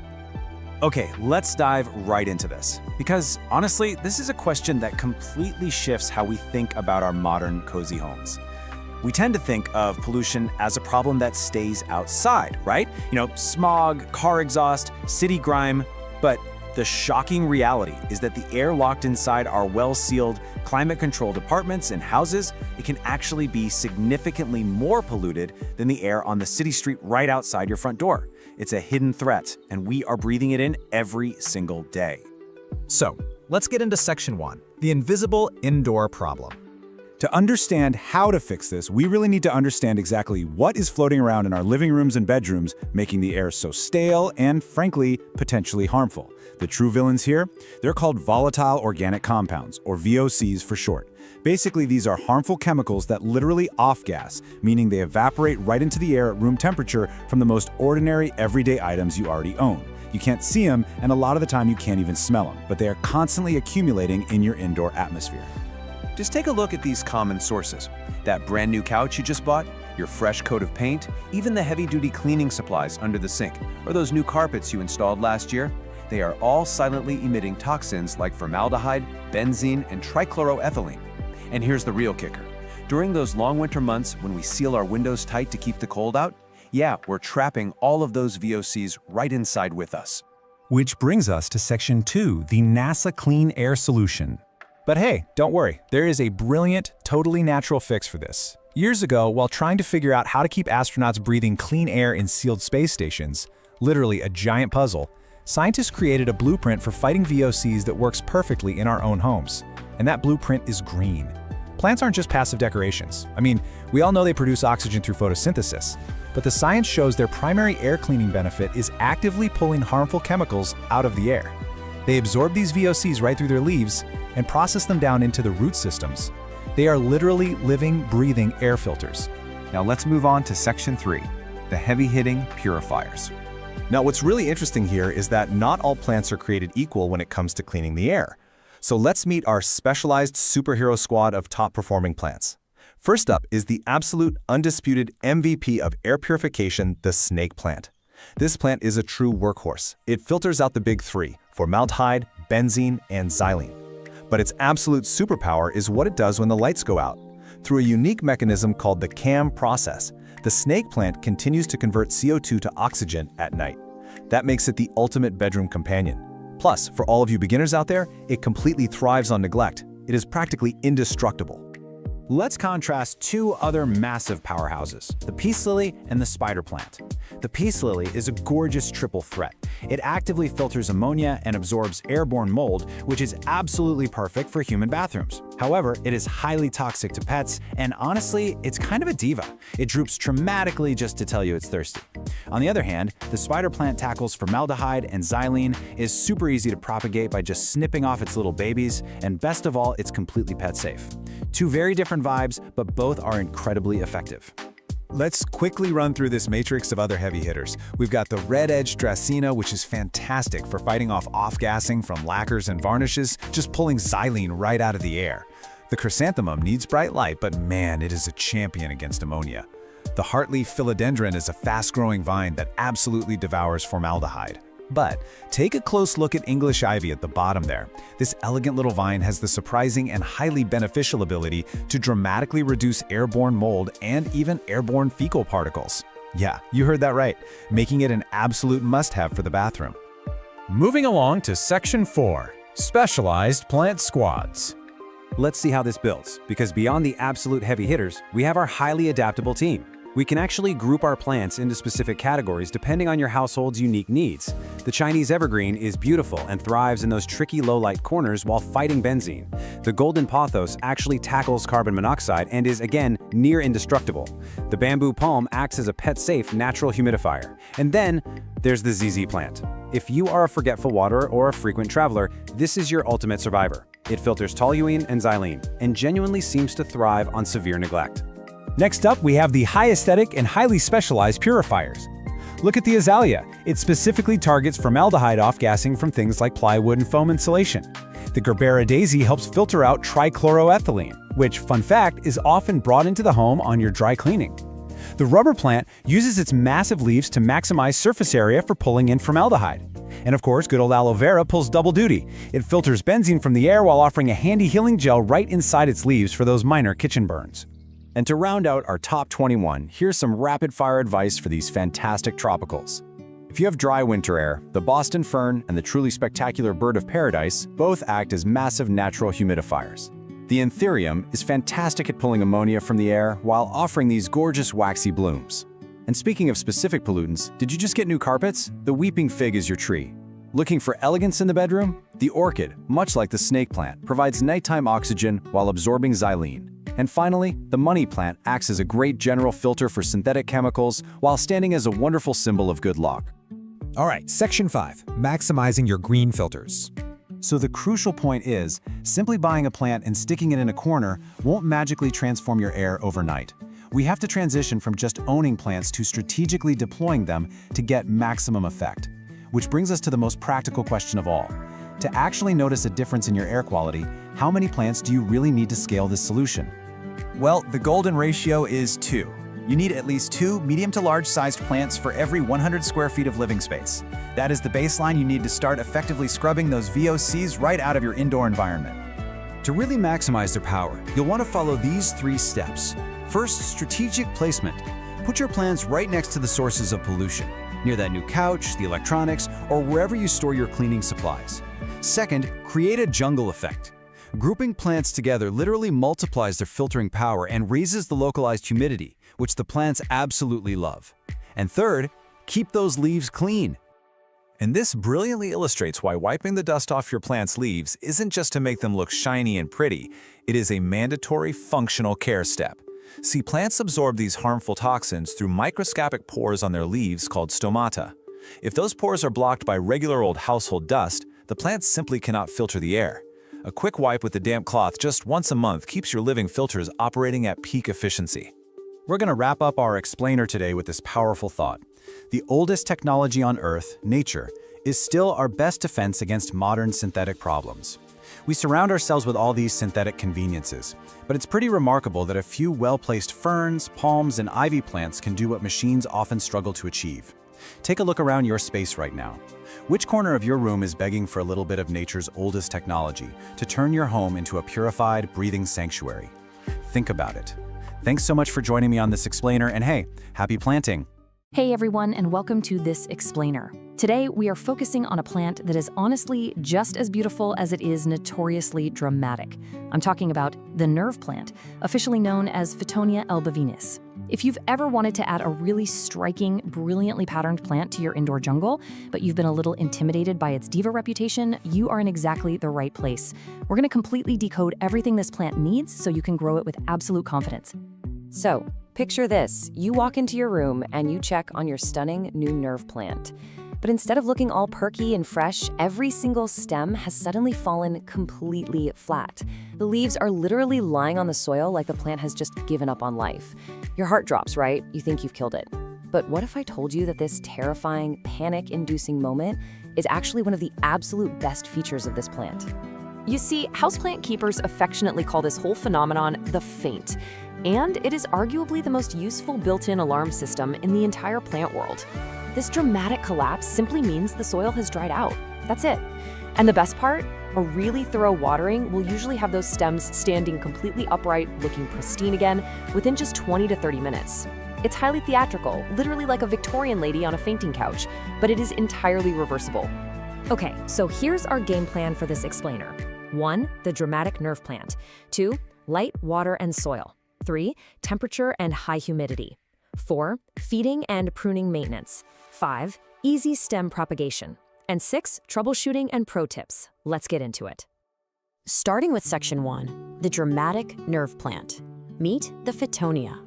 Okay, let's dive right into this. Because honestly, this is a question that completely shifts how we think about our modern, cozy homes. We tend to think of pollution as a problem that stays outside, right? Smog, car exhaust, city grime. But the shocking reality is that the air locked inside our well-sealed, climate-controlled apartments and houses, it can actually be significantly more polluted than the air on the city street right outside your front door. It's a hidden threat, and we are breathing it in every single day. So, let's get into Section 1, the invisible indoor problem. To understand how to fix this, we really need to understand exactly what is floating around in our living rooms and bedrooms, making the air so stale and, frankly, potentially harmful. The true villains here? They're called volatile organic compounds, or VOCs for short. Basically, these are harmful chemicals that literally off-gas, meaning they evaporate right into the air at room temperature from the most ordinary, everyday items you already own. You can't see them, and a lot of the time you can't even smell them, but they are constantly accumulating in your indoor atmosphere. Just take a look at these common sources. That brand new couch you just bought, your fresh coat of paint, even the heavy-duty cleaning supplies under the sink, or those new carpets you installed last year. They are all silently emitting toxins like formaldehyde, benzene, and trichloroethylene. And here's the real kicker. During those long winter months when we seal our windows tight to keep the cold out, yeah, we're trapping all of those VOCs right inside with us. Which brings us to Section 2, the NASA Clean Air Solution. But hey, don't worry, there is a brilliant, totally natural fix for this. Years ago, while trying to figure out how to keep astronauts breathing clean air in sealed space stations, literally a giant puzzle, scientists created a blueprint for fighting VOCs that works perfectly in our own homes. And that blueprint is green. Plants aren't just passive decorations. I mean, we all know they produce oxygen through photosynthesis, but the science shows their primary air cleaning benefit is actively pulling harmful chemicals out of the air. They absorb these VOCs right through their leaves and process them down into the root systems. They are literally living, breathing air filters. Now let's move on to Section 3, the heavy-hitting purifiers. Now, what's really interesting here is that not all plants are created equal when it comes to cleaning the air. So let's meet our specialized superhero squad of top-performing plants. First up is the absolute undisputed MVP of air purification, the snake plant. This plant is a true workhorse. It filters out the big three: formaldehyde, benzene, and xylene. But its absolute superpower is what it does when the lights go out. Through a unique mechanism called the CAM process, the snake plant continues to convert CO2 to oxygen at night. That makes it the ultimate bedroom companion. Plus, for all of you beginners out there, it completely thrives on neglect. It is practically indestructible. Let's contrast two other massive powerhouses, the peace lily and the spider plant. The peace lily is a gorgeous triple threat. It actively filters ammonia and absorbs airborne mold, which is absolutely perfect for human bathrooms. However, it is highly toxic to pets, and honestly, it's kind of a diva. It droops dramatically just to tell you it's thirsty. On the other hand, the spider plant tackles formaldehyde and xylene, is super easy to propagate by just snipping off its little babies, and best of all, it's completely pet safe. Two very different vibes, but both are incredibly effective. Let's quickly run through this matrix of other heavy hitters. We've got the red-edged Dracena, which is fantastic for fighting off-gassing from lacquers and varnishes, just pulling xylene right out of the air. The chrysanthemum needs bright light, but man, it is a champion against ammonia. The heartleaf philodendron is a fast-growing vine that absolutely devours formaldehyde. But take a close look at English ivy at the bottom there. This elegant little vine has the surprising and highly beneficial ability to dramatically reduce airborne mold and even airborne fecal particles. Yeah, you heard that right, making it an absolute must-have for the bathroom. Moving along to Section 4, Specialized Plant Squads. Let's see how this builds, because beyond the absolute heavy hitters, we have our highly adaptable team. We can actually group our plants into specific categories depending on your household's unique needs. The Chinese evergreen is beautiful and thrives in those tricky low-light corners while fighting benzene. The golden pothos actually tackles carbon monoxide and is, again, near indestructible. The bamboo palm acts as a pet-safe natural humidifier. And then, there's the ZZ plant. If you are a forgetful waterer or a frequent traveler, this is your ultimate survivor. It filters toluene and xylene, and genuinely seems to thrive on severe neglect. Next up, we have the high aesthetic and highly specialized purifiers. Look at the azalea. It specifically targets formaldehyde off-gassing from things like plywood and foam insulation. The Gerbera daisy helps filter out trichloroethylene, which, fun fact, is often brought into the home on your dry cleaning. The rubber plant uses its massive leaves to maximize surface area for pulling in formaldehyde. And of course, good old aloe vera pulls double duty. It filters benzene from the air while offering a handy healing gel right inside its leaves for those minor kitchen burns. And to round out our top 21, here's some rapid-fire advice for these fantastic tropicals. If you have dry winter air, the Boston fern and the truly spectacular bird of paradise both act as massive natural humidifiers. The anthurium is fantastic at pulling ammonia from the air while offering these gorgeous waxy blooms. And speaking of specific pollutants, did you just get new carpets? The weeping fig is your tree. Looking for elegance in the bedroom? The orchid, much like the snake plant, provides nighttime oxygen while absorbing xylene. And finally, the money plant acts as a great general filter for synthetic chemicals while standing as a wonderful symbol of good luck. All right, Section 5, maximizing your green filters. So the crucial point is, simply buying a plant and sticking it in a corner won't magically transform your air overnight. We have to transition from just owning plants to strategically deploying them to get maximum effect. Which brings us to the most practical question of all. To actually notice a difference in your air quality, how many plants do you really need to scale this solution? Well, the golden ratio is 2. You need at least 2 medium to large sized plants for every 100 square feet of living space. That is the baseline you need to start effectively scrubbing those VOCs right out of your indoor environment. To really maximize their power, you'll want to follow these 3 steps. First, strategic placement. Put your plants right next to the sources of pollution, near that new couch, the electronics, or wherever you store your cleaning supplies. Second, create a jungle effect. Grouping plants together literally multiplies their filtering power and raises the localized humidity, which the plants absolutely love. And third, keep those leaves clean. And this brilliantly illustrates why wiping the dust off your plant's leaves isn't just to make them look shiny and pretty, it is a mandatory functional care step. See, plants absorb these harmful toxins through microscopic pores on their leaves called stomata. If those pores are blocked by regular old household dust, the plants simply cannot filter the air. A quick wipe with a damp cloth just once a month keeps your living filters operating at peak efficiency. We're going to wrap up our explainer today with this powerful thought. The oldest technology on Earth, nature, is still our best defense against modern synthetic problems. We surround ourselves with all these synthetic conveniences, but it's pretty remarkable that a few well-placed ferns, palms, and ivy plants can do what machines often struggle to achieve. Take a look around your space right now. Which corner of your room is begging for a little bit of nature's oldest technology to turn your home into a purified, breathing sanctuary? Think about it. Thanks so much for joining me on this explainer, and hey, happy planting! Hey everyone, and welcome to This Explainer. Today, we are focusing on a plant that is honestly just as beautiful as it is notoriously dramatic. I'm talking about the nerve plant, officially known as Fittonia albovinus. If you've ever wanted to add a really striking, brilliantly patterned plant to your indoor jungle, but you've been a little intimidated by its diva reputation, you are in exactly the right place. We're going to completely decode everything this plant needs so you can grow it with absolute confidence. So, picture this. You walk into your room and you check on your stunning new nerve plant. But instead of looking all perky and fresh, every single stem has suddenly fallen completely flat. The leaves are literally lying on the soil like the plant has just given up on life. Your heart drops, right? You think you've killed it. But what if I told you that this terrifying, panic-inducing moment is actually one of the absolute best features of this plant? You see, houseplant keepers affectionately call this whole phenomenon the faint, and it is arguably the most useful built-in alarm system in the entire plant world. This dramatic collapse simply means the soil has dried out. That's it. And the best part? A really thorough watering will usually have those stems standing completely upright, looking pristine again, within just 20 to 30 minutes. It's highly theatrical, literally like a Victorian lady on a fainting couch, but it is entirely reversible. Okay, so here's our game plan for this explainer. 1. The dramatic nerve plant. 2. Light, water, and soil. 3. Temperature and high humidity. 4. Feeding and pruning maintenance. 5. Easy stem propagation. And 6. Troubleshooting and pro tips. Let's get into it. Starting with Section 1, the dramatic nerve plant. Meet the Fittonia.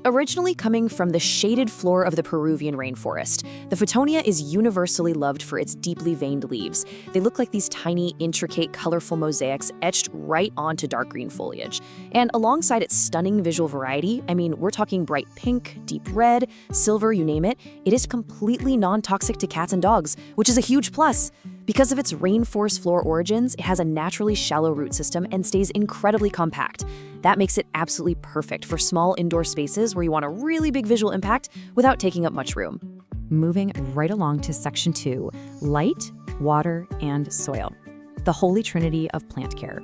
Originally coming from the shaded floor of the Peruvian rainforest, the Fittonia is universally loved for its deeply veined leaves. They look like these tiny, intricate, colorful mosaics etched right onto dark green foliage. And alongside its stunning visual variety, we're talking bright pink, deep red, silver, you name it, it is completely non-toxic to cats and dogs, which is a huge plus. Because of its rainforest floor origins, it has a naturally shallow root system and stays incredibly compact. That makes it absolutely perfect for small indoor spaces where you want a really big visual impact without taking up much room. Moving right along to Section 2, light, water, and soil. The holy trinity of plant care.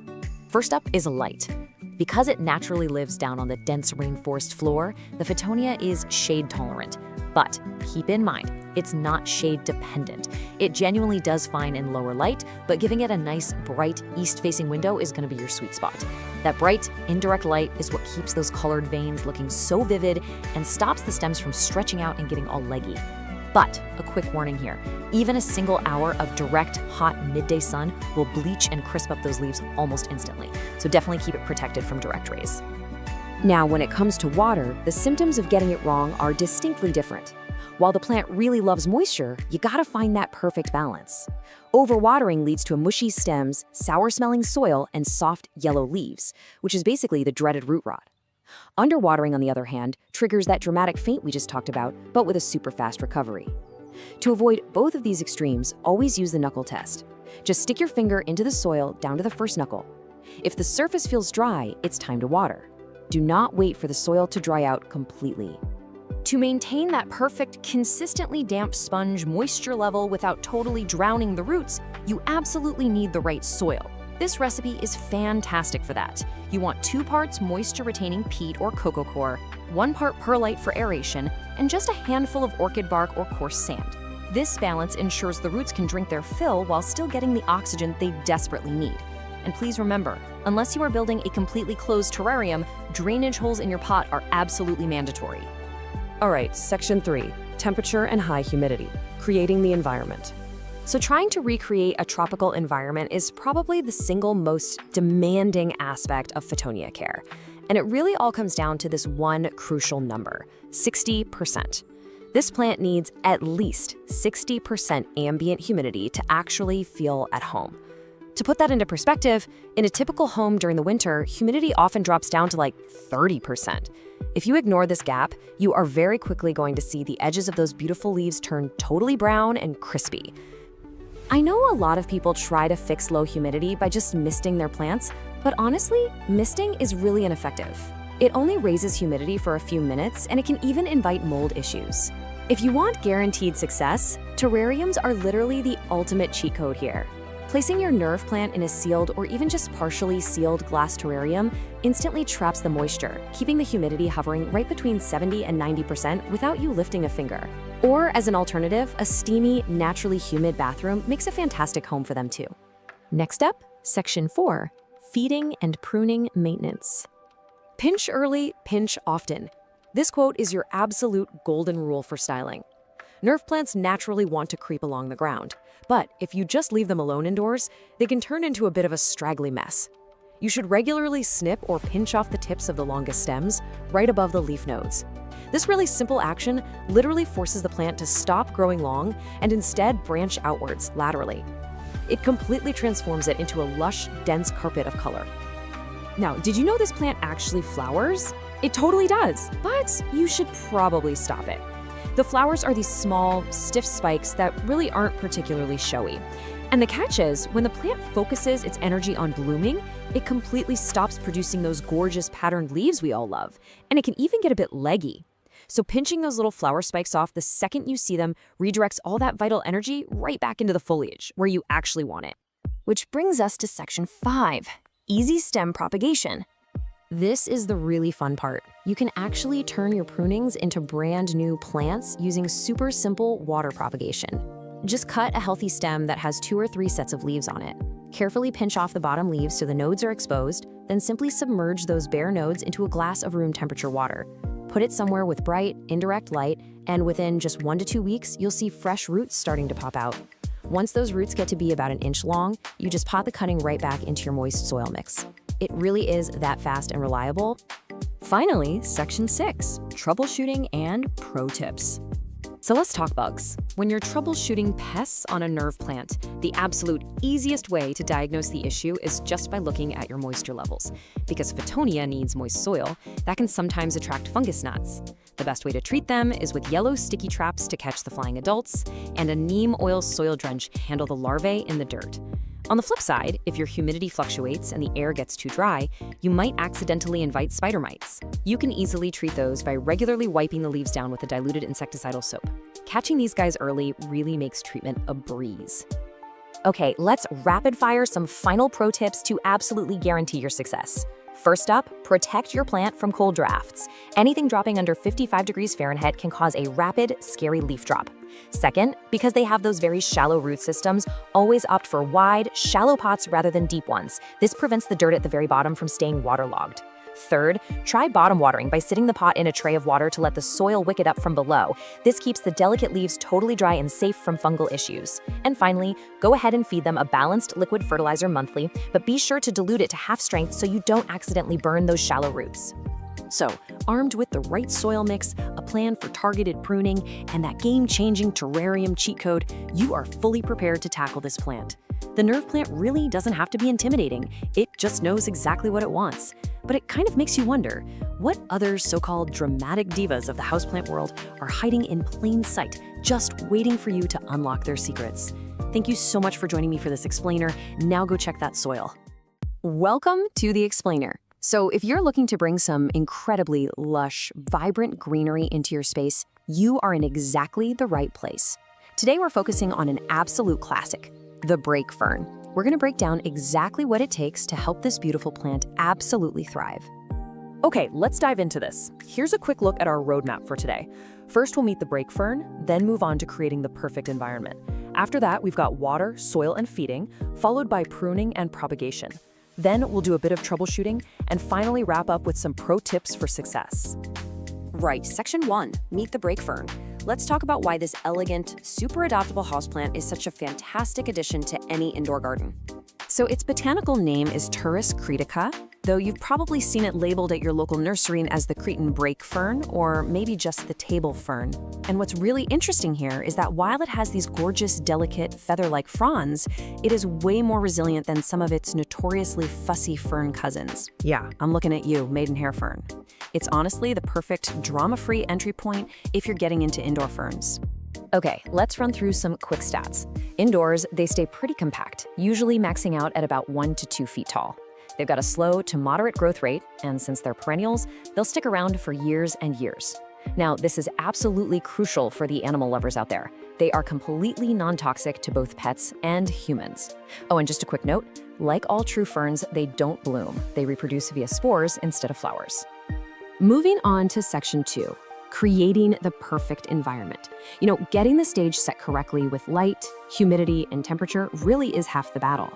First up is light. Because it naturally lives down on the dense rainforest floor, the Fittonia is shade tolerant. But keep in mind, it's not shade dependent. It genuinely does fine in lower light, but giving it a nice, bright, east-facing window is going to be your sweet spot. That bright, indirect light is what keeps those colored veins looking so vivid and stops the stems from stretching out and getting all leggy. But a quick warning here, even a single hour of direct, hot midday sun will bleach and crisp up those leaves almost instantly. So definitely keep it protected from direct rays. Now, when it comes to water, the symptoms of getting it wrong are distinctly different. While the plant really loves moisture, you gotta find that perfect balance. Overwatering leads to mushy stems, sour-smelling soil, and soft yellow leaves, which is basically the dreaded root rot. Underwatering, on the other hand, triggers that dramatic faint we just talked about, but with a super fast recovery. To avoid both of these extremes, always use the knuckle test. Just stick your finger into the soil down to the first knuckle. If the surface feels dry, it's time to water. Do not wait for the soil to dry out completely. To maintain that perfect, consistently damp sponge moisture level without totally drowning the roots, you absolutely need the right soil. This recipe is fantastic for that. You want 2 parts moisture-retaining peat or cocoa coir, 1 part perlite for aeration, and just a handful of orchid bark or coarse sand. This balance ensures the roots can drink their fill while still getting the oxygen they desperately need. And please remember, unless you are building a completely closed terrarium, drainage holes in your pot are absolutely mandatory. All right, Section 3, temperature and high humidity, creating the environment. So trying to recreate a tropical environment is probably the single most demanding aspect of Fittonia care. And it really all comes down to this one crucial number, 60%. This plant needs at least 60% ambient humidity to actually feel at home. To put that into perspective, in a typical home during the winter, humidity often drops down to like 30%. If you ignore this gap, you are very quickly going to see the edges of those beautiful leaves turn totally brown and crispy. I know a lot of people try to fix low humidity by just misting their plants, but honestly, misting is really ineffective. It only raises humidity for a few minutes, and it can even invite mold issues. If you want guaranteed success, terrariums are literally the ultimate cheat code here. Placing your nerve plant in a sealed or even just partially sealed glass terrarium instantly traps the moisture, keeping the humidity hovering right between 70 and 90% without you lifting a finger. Or as an alternative, a steamy, naturally humid bathroom makes a fantastic home for them too. Next up, Section 4, feeding and pruning maintenance. Pinch early, pinch often. This quote is your absolute golden rule for styling. Nerve plants naturally want to creep along the ground, but if you just leave them alone indoors, they can turn into a bit of a straggly mess. You should regularly snip or pinch off the tips of the longest stems, right above the leaf nodes. This really simple action literally forces the plant to stop growing long and instead branch outwards laterally. It completely transforms it into a lush, dense carpet of color. Now, did you know this plant actually flowers? It totally does, but you should probably stop it. The flowers are these small, stiff spikes that really aren't particularly showy. And the catch is, when the plant focuses its energy on blooming, it completely stops producing those gorgeous patterned leaves we all love, and it can even get a bit leggy. So pinching those little flower spikes off the second you see them redirects all that vital energy right back into the foliage, where you actually want it. Which brings us to section 5, easy stem propagation. This is the really fun part. You can actually turn your prunings into brand new plants using super simple water propagation. Just cut a healthy stem that has 2 or 3 sets of leaves on it. Carefully pinch off the bottom leaves so the nodes are exposed, then simply submerge those bare nodes into a glass of room temperature water. Put it somewhere with bright, indirect light, and within just 1 to 2 weeks, you'll see fresh roots starting to pop out. Once those roots get to be about 1 inch long, you just pot the cutting right back into your moist soil mix. It really is that fast and reliable. Finally, section 6, troubleshooting and pro tips. So let's talk bugs. When you're troubleshooting pests on a nerve plant, the absolute easiest way to diagnose the issue is just by looking at your moisture levels. Because Photonia needs moist soil, that can sometimes attract fungus gnats. The best way to treat them is with yellow sticky traps to catch the flying adults, and a neem oil soil drench to handle the larvae in the dirt. On the flip side, if your humidity fluctuates and the air gets too dry, you might accidentally invite spider mites. You can easily treat those by regularly wiping the leaves down with a diluted insecticidal soap. Catching these guys early really makes treatment a breeze. Okay, let's rapid fire some final pro tips to absolutely guarantee your success. First up, protect your plant from cold drafts. Anything dropping under 55 degrees Fahrenheit can cause a rapid, scary leaf drop. Second, because they have those very shallow root systems, always opt for wide, shallow pots rather than deep ones. This prevents the dirt at the very bottom from staying waterlogged. Third, try bottom watering by sitting the pot in a tray of water to let the soil wick it up from below. This keeps the delicate leaves totally dry and safe from fungal issues. And finally, go ahead and feed them a balanced liquid fertilizer monthly, but be sure to dilute it to half strength so you don't accidentally burn those shallow roots. So, armed with the right soil mix, a plan for targeted pruning, and that game-changing terrarium cheat code, you are fully prepared to tackle this plant. The nerve plant really doesn't have to be intimidating. It just knows exactly what it wants. But it kind of makes you wonder, what other so-called dramatic divas of the houseplant world are hiding in plain sight, just waiting for you to unlock their secrets? Thank you so much for joining me for this explainer. Now go check that soil. Welcome to the explainer. So if you're looking to bring some incredibly lush, vibrant greenery into your space, you are in exactly the right place. Today we're focusing on an absolute classic, the brake fern. We're gonna break down exactly what it takes to help this beautiful plant absolutely thrive. Okay, let's dive into this. Here's a quick look at our roadmap for today. First, we'll meet the brake fern, then move on to creating the perfect environment. After that, we've got water, soil, and feeding, followed by pruning and propagation. Then we'll do a bit of troubleshooting, and finally wrap up with some pro tips for success. Right, section 1, meet the brake fern. Let's talk about why this elegant, super adaptable houseplant is such a fantastic addition to any indoor garden. So its botanical name is Turris cretica, though you've probably seen it labeled at your local nursery as the Cretan brake fern, or maybe just the table fern. And what's really interesting here is that while it has these gorgeous, delicate, feather-like fronds, it is way more resilient than some of its notoriously fussy fern cousins. Yeah, I'm looking at you, maidenhair fern. It's honestly the perfect drama-free entry point if you're getting into indoor ferns. Okay, let's run through some quick stats. Indoors, they stay pretty compact, usually maxing out at about 1 to 2 feet tall. They've got a slow to moderate growth rate, and since they're perennials, they'll stick around for years and years. Now, this is absolutely crucial for the animal lovers out there. They are completely non-toxic to both pets and humans. Oh, and just a quick note, like all true ferns, they don't bloom. They reproduce via spores instead of flowers. Moving on to section 2, creating the perfect environment. You know, getting the stage set correctly with light, humidity, and temperature really is half the battle.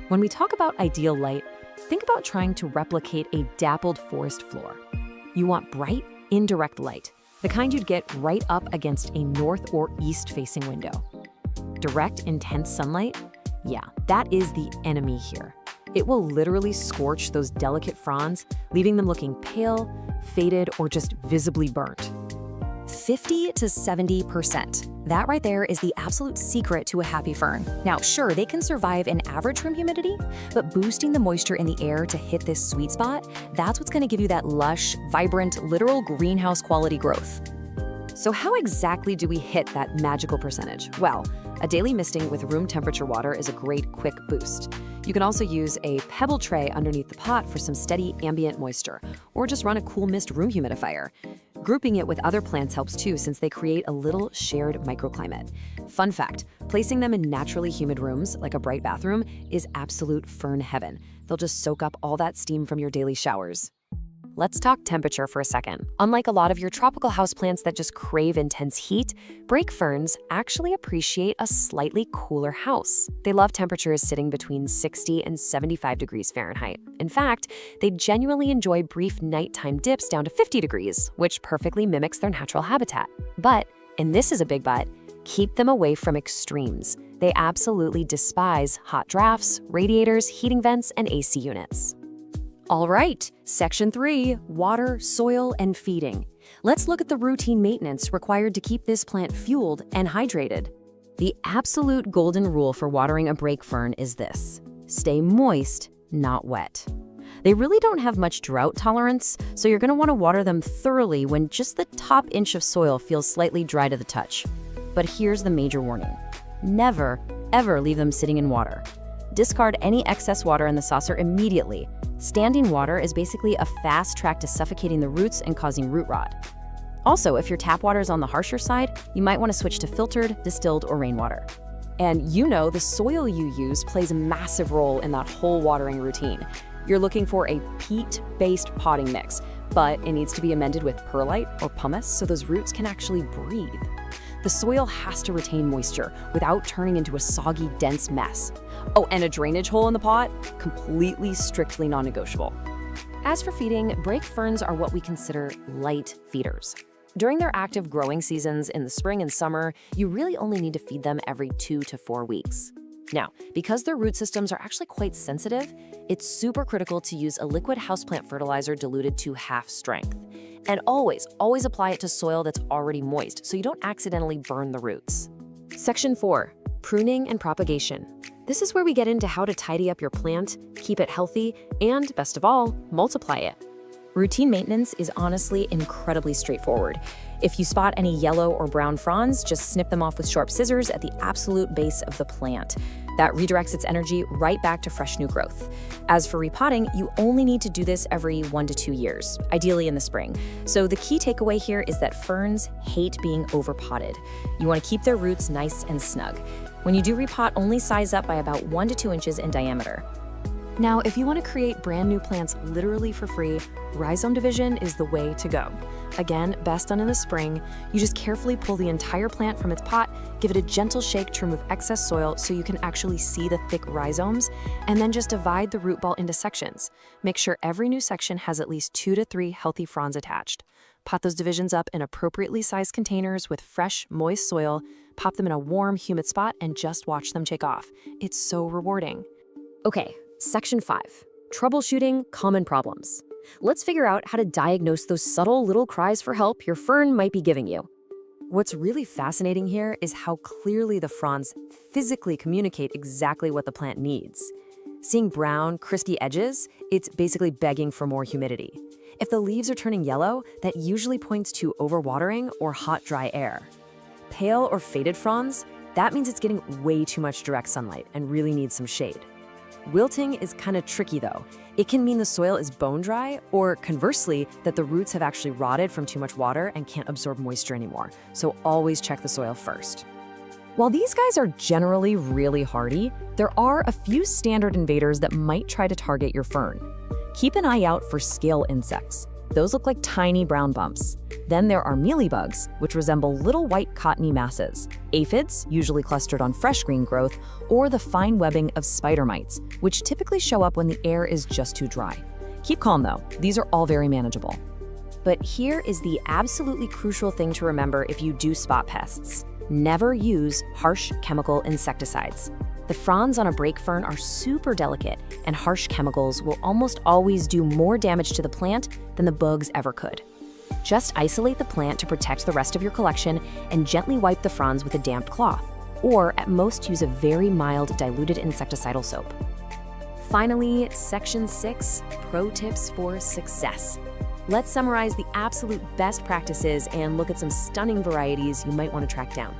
When we talk about ideal light, think about trying to replicate a dappled forest floor. You want bright, indirect light, the kind you'd get right up against a north or east-facing window. Direct, intense sunlight? Yeah, that is the enemy here. It will literally scorch those delicate fronds, leaving them looking pale, faded, or just visibly burnt. 50 to 70%. That right there is the absolute secret to a happy fern. Now, sure, they can survive in average room humidity, but boosting the moisture in the air to hit this sweet spot, that's what's gonna give you that lush, vibrant, literal greenhouse quality growth. So how exactly do we hit that magical percentage? Well, a daily misting with room temperature water is a great quick boost. You can also use a pebble tray underneath the pot for some steady ambient moisture, or just run a cool mist room humidifier. Grouping it with other plants helps too, since they create a little shared microclimate. Fun fact, placing them in naturally humid rooms, like a bright bathroom, is absolute fern heaven. They'll just soak up all that steam from your daily showers. Let's talk temperature for a second. Unlike a lot of your tropical houseplants that just crave intense heat, brake ferns actually appreciate a slightly cooler house. They love temperatures sitting between 60 and 75 degrees Fahrenheit. In fact, they genuinely enjoy brief nighttime dips down to 50 degrees, which perfectly mimics their natural habitat. But, and this is a big but, keep them away from extremes. They absolutely despise hot drafts, radiators, heating vents, and AC units. All right, Section 3, water, soil, and feeding. Let's look at the routine maintenance required to keep this plant fueled and hydrated. The absolute golden rule for watering a brake fern is this: stay moist, not wet. They really don't have much drought tolerance, so you're gonna wanna water them thoroughly when just the top inch of soil feels slightly dry to the touch. But here's the major warning: never, ever leave them sitting in water. Discard any excess water in the saucer immediately. Standing water is basically a fast track to suffocating the roots and causing root rot. Also, if your tap water is on the harsher side, you might want to switch to filtered, distilled, or rainwater. And you know the soil you use plays a massive role in that whole watering routine. You're looking for a peat-based potting mix, but it needs to be amended with perlite or pumice so those roots can actually breathe. The soil has to retain moisture without turning into a soggy, dense mess. Oh, and a drainage hole in the pot? Completely, strictly non-negotiable. As for feeding, brake ferns are what we consider light feeders. During their active growing seasons in the spring and summer, you really only need to feed them every 2 to 4 weeks. Now, because their root systems are actually quite sensitive, it's super critical to use a liquid houseplant fertilizer diluted to half strength. And always apply it to soil that's already moist so you don't accidentally burn the roots. Section 4, pruning and propagation. This is where we get into how to tidy up your plant, keep it healthy, and best of all, multiply it. Routine maintenance is honestly incredibly straightforward. If you spot any yellow or brown fronds, just snip them off with sharp scissors at the absolute base of the plant. That redirects its energy right back to fresh new growth. As for repotting, you only need to do this every 1 to 2 years, ideally in the spring. So the key takeaway here is that ferns hate being overpotted. You want to keep their roots nice and snug. When you do repot, only size up by about 1 to 2 inches in diameter. Now, if you want to create brand new plants literally for free, rhizome division is the way to go. Again, best done in the spring. You just carefully pull the entire plant from its pot, give it a gentle shake to remove excess soil so you can actually see the thick rhizomes, and then just divide the root ball into sections. Make sure every new section has at least 2 to 3 healthy fronds attached. Pot those divisions up in appropriately sized containers with fresh, moist soil, pop them in a warm, humid spot, and just watch them take off. It's so rewarding. Okay. Section 5, troubleshooting common problems. Let's figure out how to diagnose those subtle little cries for help your fern might be giving you. What's really fascinating here is how clearly the fronds physically communicate exactly what the plant needs. Seeing brown, crispy edges, it's basically begging for more humidity. If the leaves are turning yellow, that usually points to overwatering or hot, dry air. Pale or faded fronds, that means it's getting way too much direct sunlight and really needs some shade. Wilting is kind of tricky though. It can mean the soil is bone dry, or conversely, that the roots have actually rotted from too much water and can't absorb moisture anymore. So always check the soil first. While these guys are generally really hardy, there are a few standard invaders that might try to target your fern. Keep an eye out for scale insects. Those look like tiny brown bumps. Then there are mealybugs, which resemble little white cottony masses, aphids, usually clustered on fresh green growth, or the fine webbing of spider mites, which typically show up when the air is just too dry. Keep calm though, these are all very manageable. But here is the absolutely crucial thing to remember if you do spot pests. Never use harsh chemical insecticides. The fronds on a brake fern are super delicate, and harsh chemicals will almost always do more damage to the plant than the bugs ever could. Just isolate the plant to protect the rest of your collection and gently wipe the fronds with a damp cloth, or at most use a very mild diluted insecticidal soap. Finally, Section 6, Pro Tips for Success. Let's summarize the absolute best practices and look at some stunning varieties you might want to track down.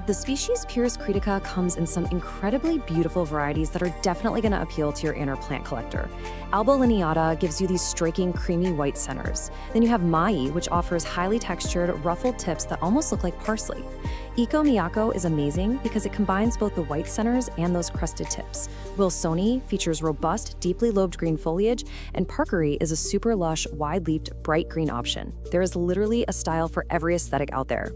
The species Purus critica comes in some incredibly beautiful varieties that are definitely going to appeal to your inner plant collector. Alba lineata gives you these striking creamy white centers. Then you have Mai, which offers highly textured, ruffled tips that almost look like parsley. Iko Miyako is amazing because it combines both the white centers and those crusted tips. Wilsoni features robust, deeply lobed green foliage, and Parkery is a super lush, wide-leafed, bright green option. There is literally a style for every aesthetic out there.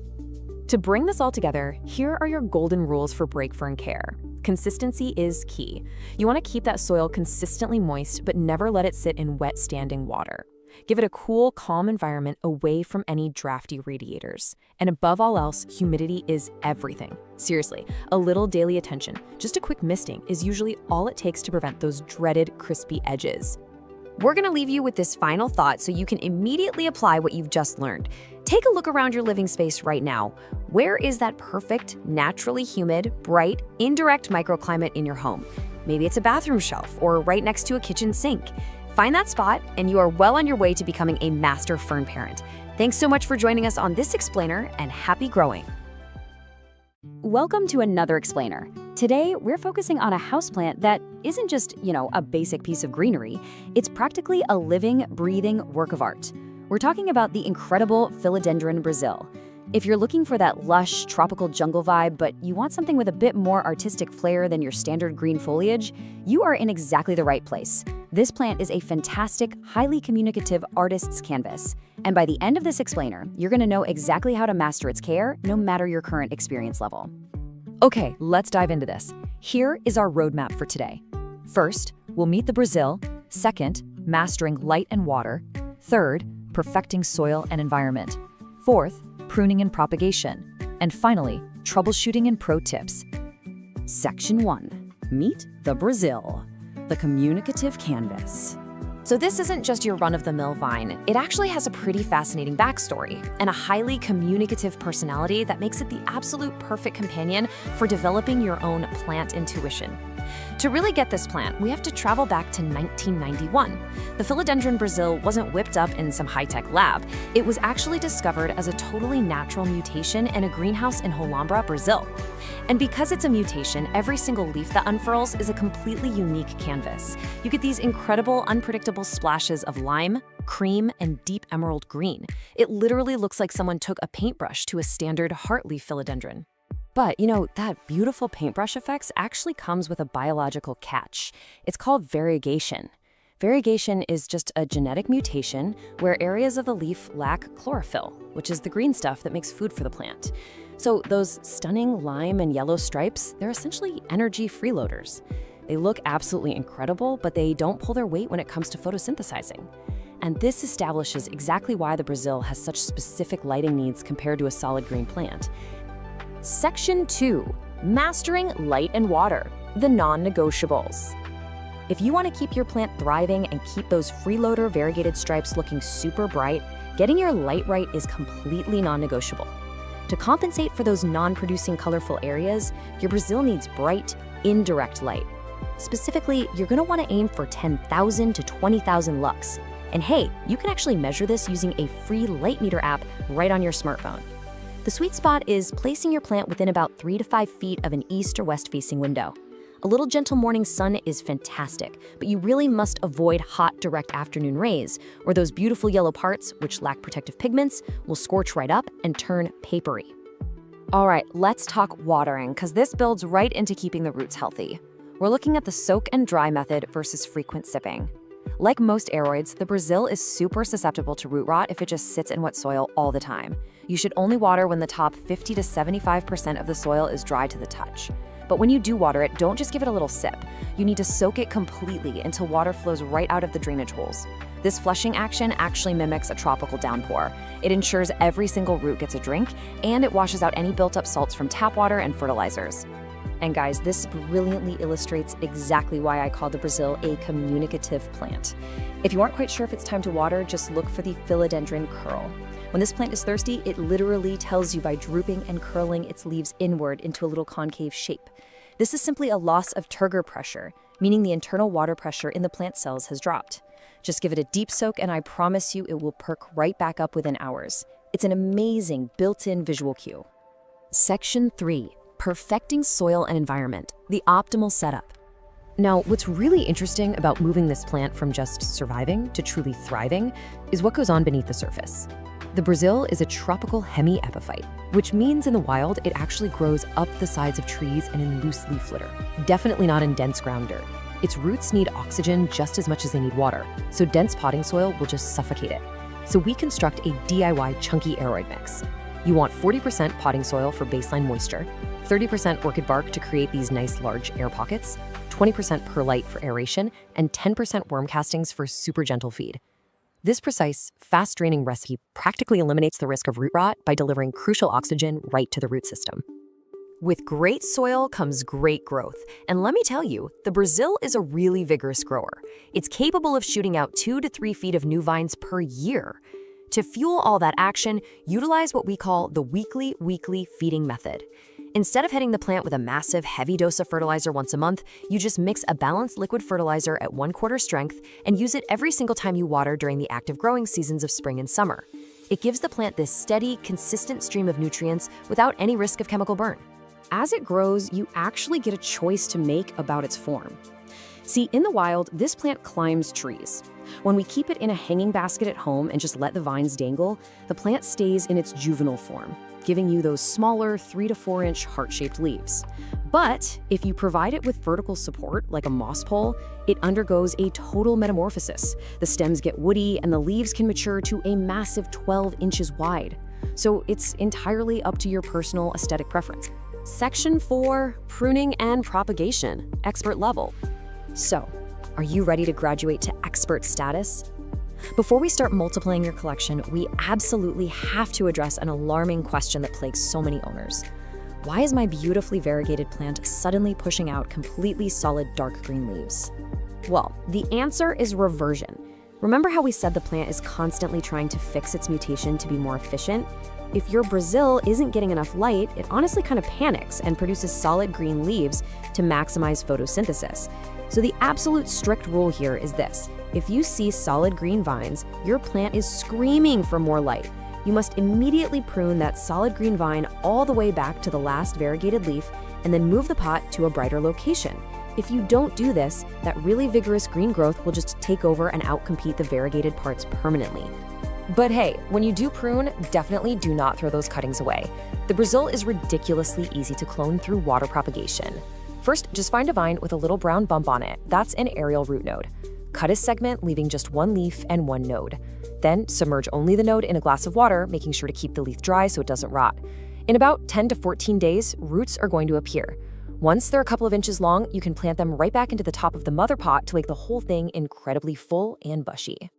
To bring this all together, here are your golden rules for break fern care. Consistency is key. You want to keep that soil consistently moist, but never let it sit in wet standing water. Give it a cool, calm environment away from any drafty radiators. And above all else, humidity is everything. Seriously, a little daily attention, just a quick misting, is usually all it takes to prevent those dreaded crispy edges. We're going to leave you with this final thought so you can immediately apply what you've just learned. Take a look around your living space right now. Where is that perfect, naturally humid, bright, indirect microclimate in your home? Maybe it's a bathroom shelf or right next to a kitchen sink. Find that spot and you are well on your way to becoming a master fern parent. Thanks so much for joining us on this explainer, and happy growing. Welcome to another explainer. Today, we're focusing on a houseplant that isn't just, a basic piece of greenery. It's practically a living, breathing work of art. We're talking about the incredible Philodendron Brazil. If you're looking for that lush, tropical jungle vibe, but you want something with a bit more artistic flair than your standard green foliage, you are in exactly the right place. This plant is a fantastic, highly communicative artist's canvas. And by the end of this explainer, you're going to know exactly how to master its care, no matter your current experience level. Okay, let's dive into this. Here is our roadmap for today. First, we'll meet the Brazil. Second, mastering light and water. Third, perfecting soil and environment. Fourth, pruning and propagation. And finally, troubleshooting and pro tips. Section 1. Meet the Brazil, the communicative canvas. So this isn't just your run-of-the-mill vine. It actually has a pretty fascinating backstory and a highly communicative personality that makes it the absolute perfect companion for developing your own plant intuition. To really get this plant, we have to travel back to 1991. The Philodendron Brazil wasn't whipped up in some high-tech lab. It was actually discovered as a totally natural mutation in a greenhouse in Holambra, Brazil. And because it's a mutation, every single leaf that unfurls is a completely unique canvas. You get these incredible, unpredictable splashes of lime, cream, and deep emerald green. It literally looks like someone took a paintbrush to a standard heartleaf philodendron. But, that beautiful paintbrush effects actually comes with a biological catch. It's called variegation. Variegation is just a genetic mutation where areas of the leaf lack chlorophyll, which is the green stuff that makes food for the plant. So those stunning lime and yellow stripes, they're essentially energy freeloaders. They look absolutely incredible, but they don't pull their weight when it comes to photosynthesizing. And this establishes exactly why the Brazil has such specific lighting needs compared to a solid green plant. Section 2. Mastering light and water, the non-negotiables. If you want to keep your plant thriving and keep those freeloader variegated stripes looking super bright, getting your light right is completely non-negotiable. To compensate for those non-producing colorful areas, your Brazil needs bright, indirect light. Specifically, you're going to want to aim for 10,000 to 20,000 lux. And hey, you can actually measure this using a free light meter app right on your smartphone. The sweet spot is placing your plant within about 3 to 5 feet of an east or west facing window. A little gentle morning sun is fantastic, but you really must avoid hot, direct afternoon rays, or those beautiful yellow parts, which lack protective pigments, will scorch right up and turn papery. All right, let's talk watering, because this builds right into keeping the roots healthy. We're looking at the soak and dry method versus frequent sipping. Like most aroids, the Brazil is super susceptible to root rot if it just sits in wet soil all the time. You should only water when the top 50 to 75% of the soil is dry to the touch. But when you do water it, don't just give it a little sip. You need to soak it completely until water flows right out of the drainage holes. This flushing action actually mimics a tropical downpour. It ensures every single root gets a drink, and it washes out any built-up salts from tap water and fertilizers. And guys, this brilliantly illustrates exactly why I call the Brazil a communicative plant. If you aren't quite sure if it's time to water, just look for the philodendron curl. When this plant is thirsty, it literally tells you by drooping and curling its leaves inward into a little concave shape. This is simply a loss of turgor pressure, meaning the internal water pressure in the plant cells has dropped. Just give it a deep soak and I promise you it will perk right back up within hours. It's an amazing built-in visual cue. Section 3. Perfecting soil and environment, the optimal setup. Now, what's really interesting about moving this plant from just surviving to truly thriving is what goes on beneath the surface. The Brazil is a tropical hemiepiphyte, which means in the wild it actually grows up the sides of trees and in loose leaf litter, definitely not in dense ground dirt. Its roots need oxygen just as much as they need water, so dense potting soil will just suffocate it. So we construct a DIY chunky aeroid mix. You want 40% potting soil for baseline moisture, 30% orchid bark to create these nice large air pockets, 20% perlite for aeration, and 10% worm castings for super gentle feed. This precise, fast-draining recipe practically eliminates the risk of root rot by delivering crucial oxygen right to the root system. With great soil comes great growth, and let me tell you, the Brazil is a really vigorous grower. It's capable of shooting out 2 to 3 feet of new vines per year. To fuel all that action, utilize what we call the weekly feeding method. Instead of hitting the plant with a massive, heavy dose of fertilizer once a month, you just mix a balanced liquid fertilizer at 1/4 strength and use it every single time you water during the active growing seasons of spring and summer. It gives the plant this steady, consistent stream of nutrients without any risk of chemical burn. As it grows, you actually get a choice to make about its form. See, in the wild, this plant climbs trees. When we keep it in a hanging basket at home and just let the vines dangle, the plant stays in its juvenile form, giving you those smaller 3 to 4 inch heart-shaped leaves. But if you provide it with vertical support, like a moss pole, it undergoes a total metamorphosis. The stems get woody and the leaves can mature to a massive 12 inches wide. So it's entirely up to your personal aesthetic preference. Section 4, Pruning and Propagation, Expert Level. So, are you ready to graduate to expert status? Before we start multiplying your collection, we absolutely have to address an alarming question that plagues so many owners. Why is my beautifully variegated plant suddenly pushing out completely solid dark green leaves? Well, the answer is reversion. Remember how we said the plant is constantly trying to fix its mutation to be more efficient? If your Brazil isn't getting enough light, it honestly kind of panics and produces solid green leaves to maximize photosynthesis. So the absolute strict rule here is this: if you see solid green vines, your plant is screaming for more light. You must immediately prune that solid green vine all the way back to the last variegated leaf and then move the pot to a brighter location. If you don't do this, that really vigorous green growth will just take over and outcompete the variegated parts permanently. But hey, when you do prune, definitely do not throw those cuttings away. The Brazil is ridiculously easy to clone through water propagation. First, just find a vine with a little brown bump on it. That's an aerial root node. Cut a segment, leaving just 1 leaf and 1 node. Then submerge only the node in a glass of water, making sure to keep the leaf dry so it doesn't rot. In about 10 to 14 days, roots are going to appear. Once they're a couple of inches long, you can plant them right back into the top of the mother pot to make the whole thing incredibly full and bushy.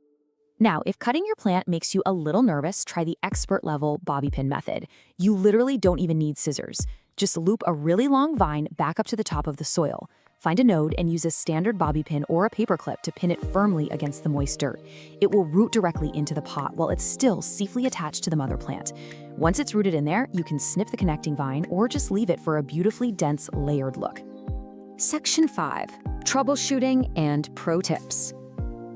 Now, if cutting your plant makes you a little nervous, try the expert level bobby pin method. You literally don't even need scissors. Just loop a really long vine back up to the top of the soil. Find a node and use a standard bobby pin or a paper clip to pin it firmly against the moist dirt. It will root directly into the pot while it's still safely attached to the mother plant. Once it's rooted in there, you can snip the connecting vine or just leave it for a beautifully dense, layered look. Section 5, Troubleshooting and Pro Tips.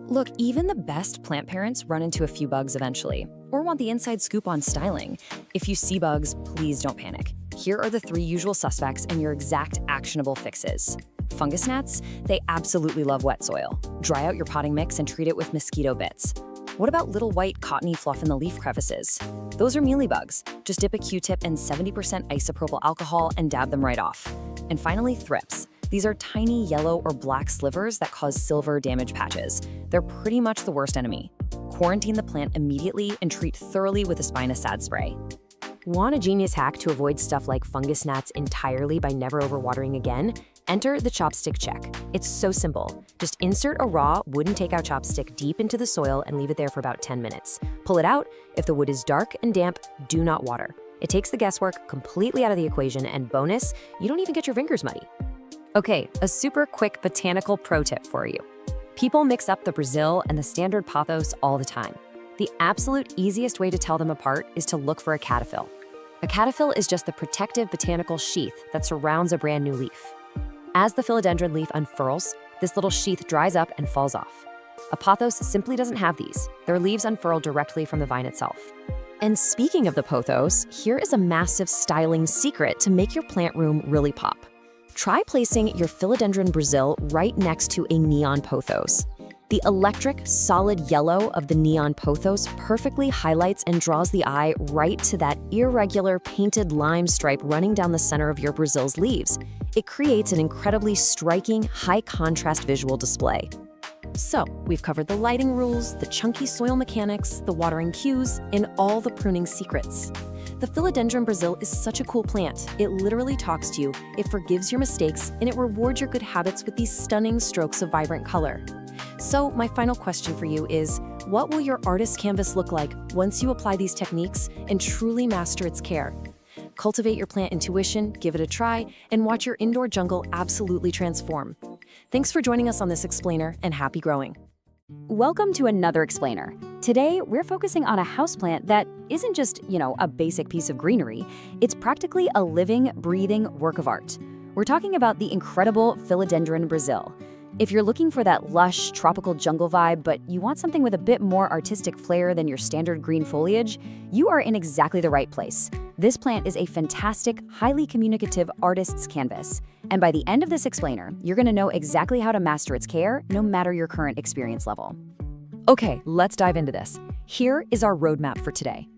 Look, even the best plant parents run into a few bugs eventually, or want the inside scoop on styling. If you see bugs, please don't panic. Here are the 3 usual suspects and your exact actionable fixes. Fungus gnats, they absolutely love wet soil. Dry out your potting mix and treat it with mosquito bits. What about little white cottony fluff in the leaf crevices? Those are mealybugs. Just dip a Q-tip in 70% isopropyl alcohol and dab them right off. And finally, thrips. These are tiny yellow or black slivers that cause silver damage patches. They're pretty much the worst enemy. Quarantine the plant immediately and treat thoroughly with a spinosad spray. Want a genius hack to avoid stuff like fungus gnats entirely by never overwatering again? Enter the chopstick check. It's so simple. Just insert a raw wooden takeout chopstick deep into the soil and leave it there for about 10 minutes. Pull it out. If the wood is dark and damp, do not water. It takes the guesswork completely out of the equation, and bonus, you don't even get your fingers muddy. Okay, a super quick botanical pro tip for you. People mix up the Brazil and the standard pothos all the time. The absolute easiest way to tell them apart is to look for a cataphyll. A cataphyll is just the protective botanical sheath that surrounds a brand new leaf. As the philodendron leaf unfurls, this little sheath dries up and falls off. A pothos simply doesn't have these. Their leaves unfurl directly from the vine itself. And speaking of the pothos, here is a massive styling secret to make your plant room really pop. Try placing your philodendron Brazil right next to a neon pothos. The electric, solid yellow of the neon pothos perfectly highlights and draws the eye right to that irregular painted lime stripe running down the center of your Brazil's leaves. It creates an incredibly striking, high-contrast visual display. So, we've covered the lighting rules, the chunky soil mechanics, the watering cues, and all the pruning secrets. The philodendron Brazil is such a cool plant. It literally talks to you, it forgives your mistakes, and it rewards your good habits with these stunning strokes of vibrant color. So, my final question for you is, what will your artist canvas look like once you apply these techniques and truly master its care? Cultivate your plant intuition, give it a try, and watch your indoor jungle absolutely transform. Thanks for joining us on this explainer, and happy growing. Welcome to another explainer. Today, we're focusing on a houseplant that isn't just, a basic piece of greenery. It's practically a living, breathing work of art. We're talking about the incredible philodendron Brazil. If you're looking for that lush, tropical jungle vibe, but you want something with a bit more artistic flair than your standard green foliage, you are in exactly the right place. This plant is a fantastic, highly communicative artist's canvas. And by the end of this explainer, you're going to know exactly how to master its care, no matter your current experience level. Okay, let's dive into this. Here is our roadmap for today.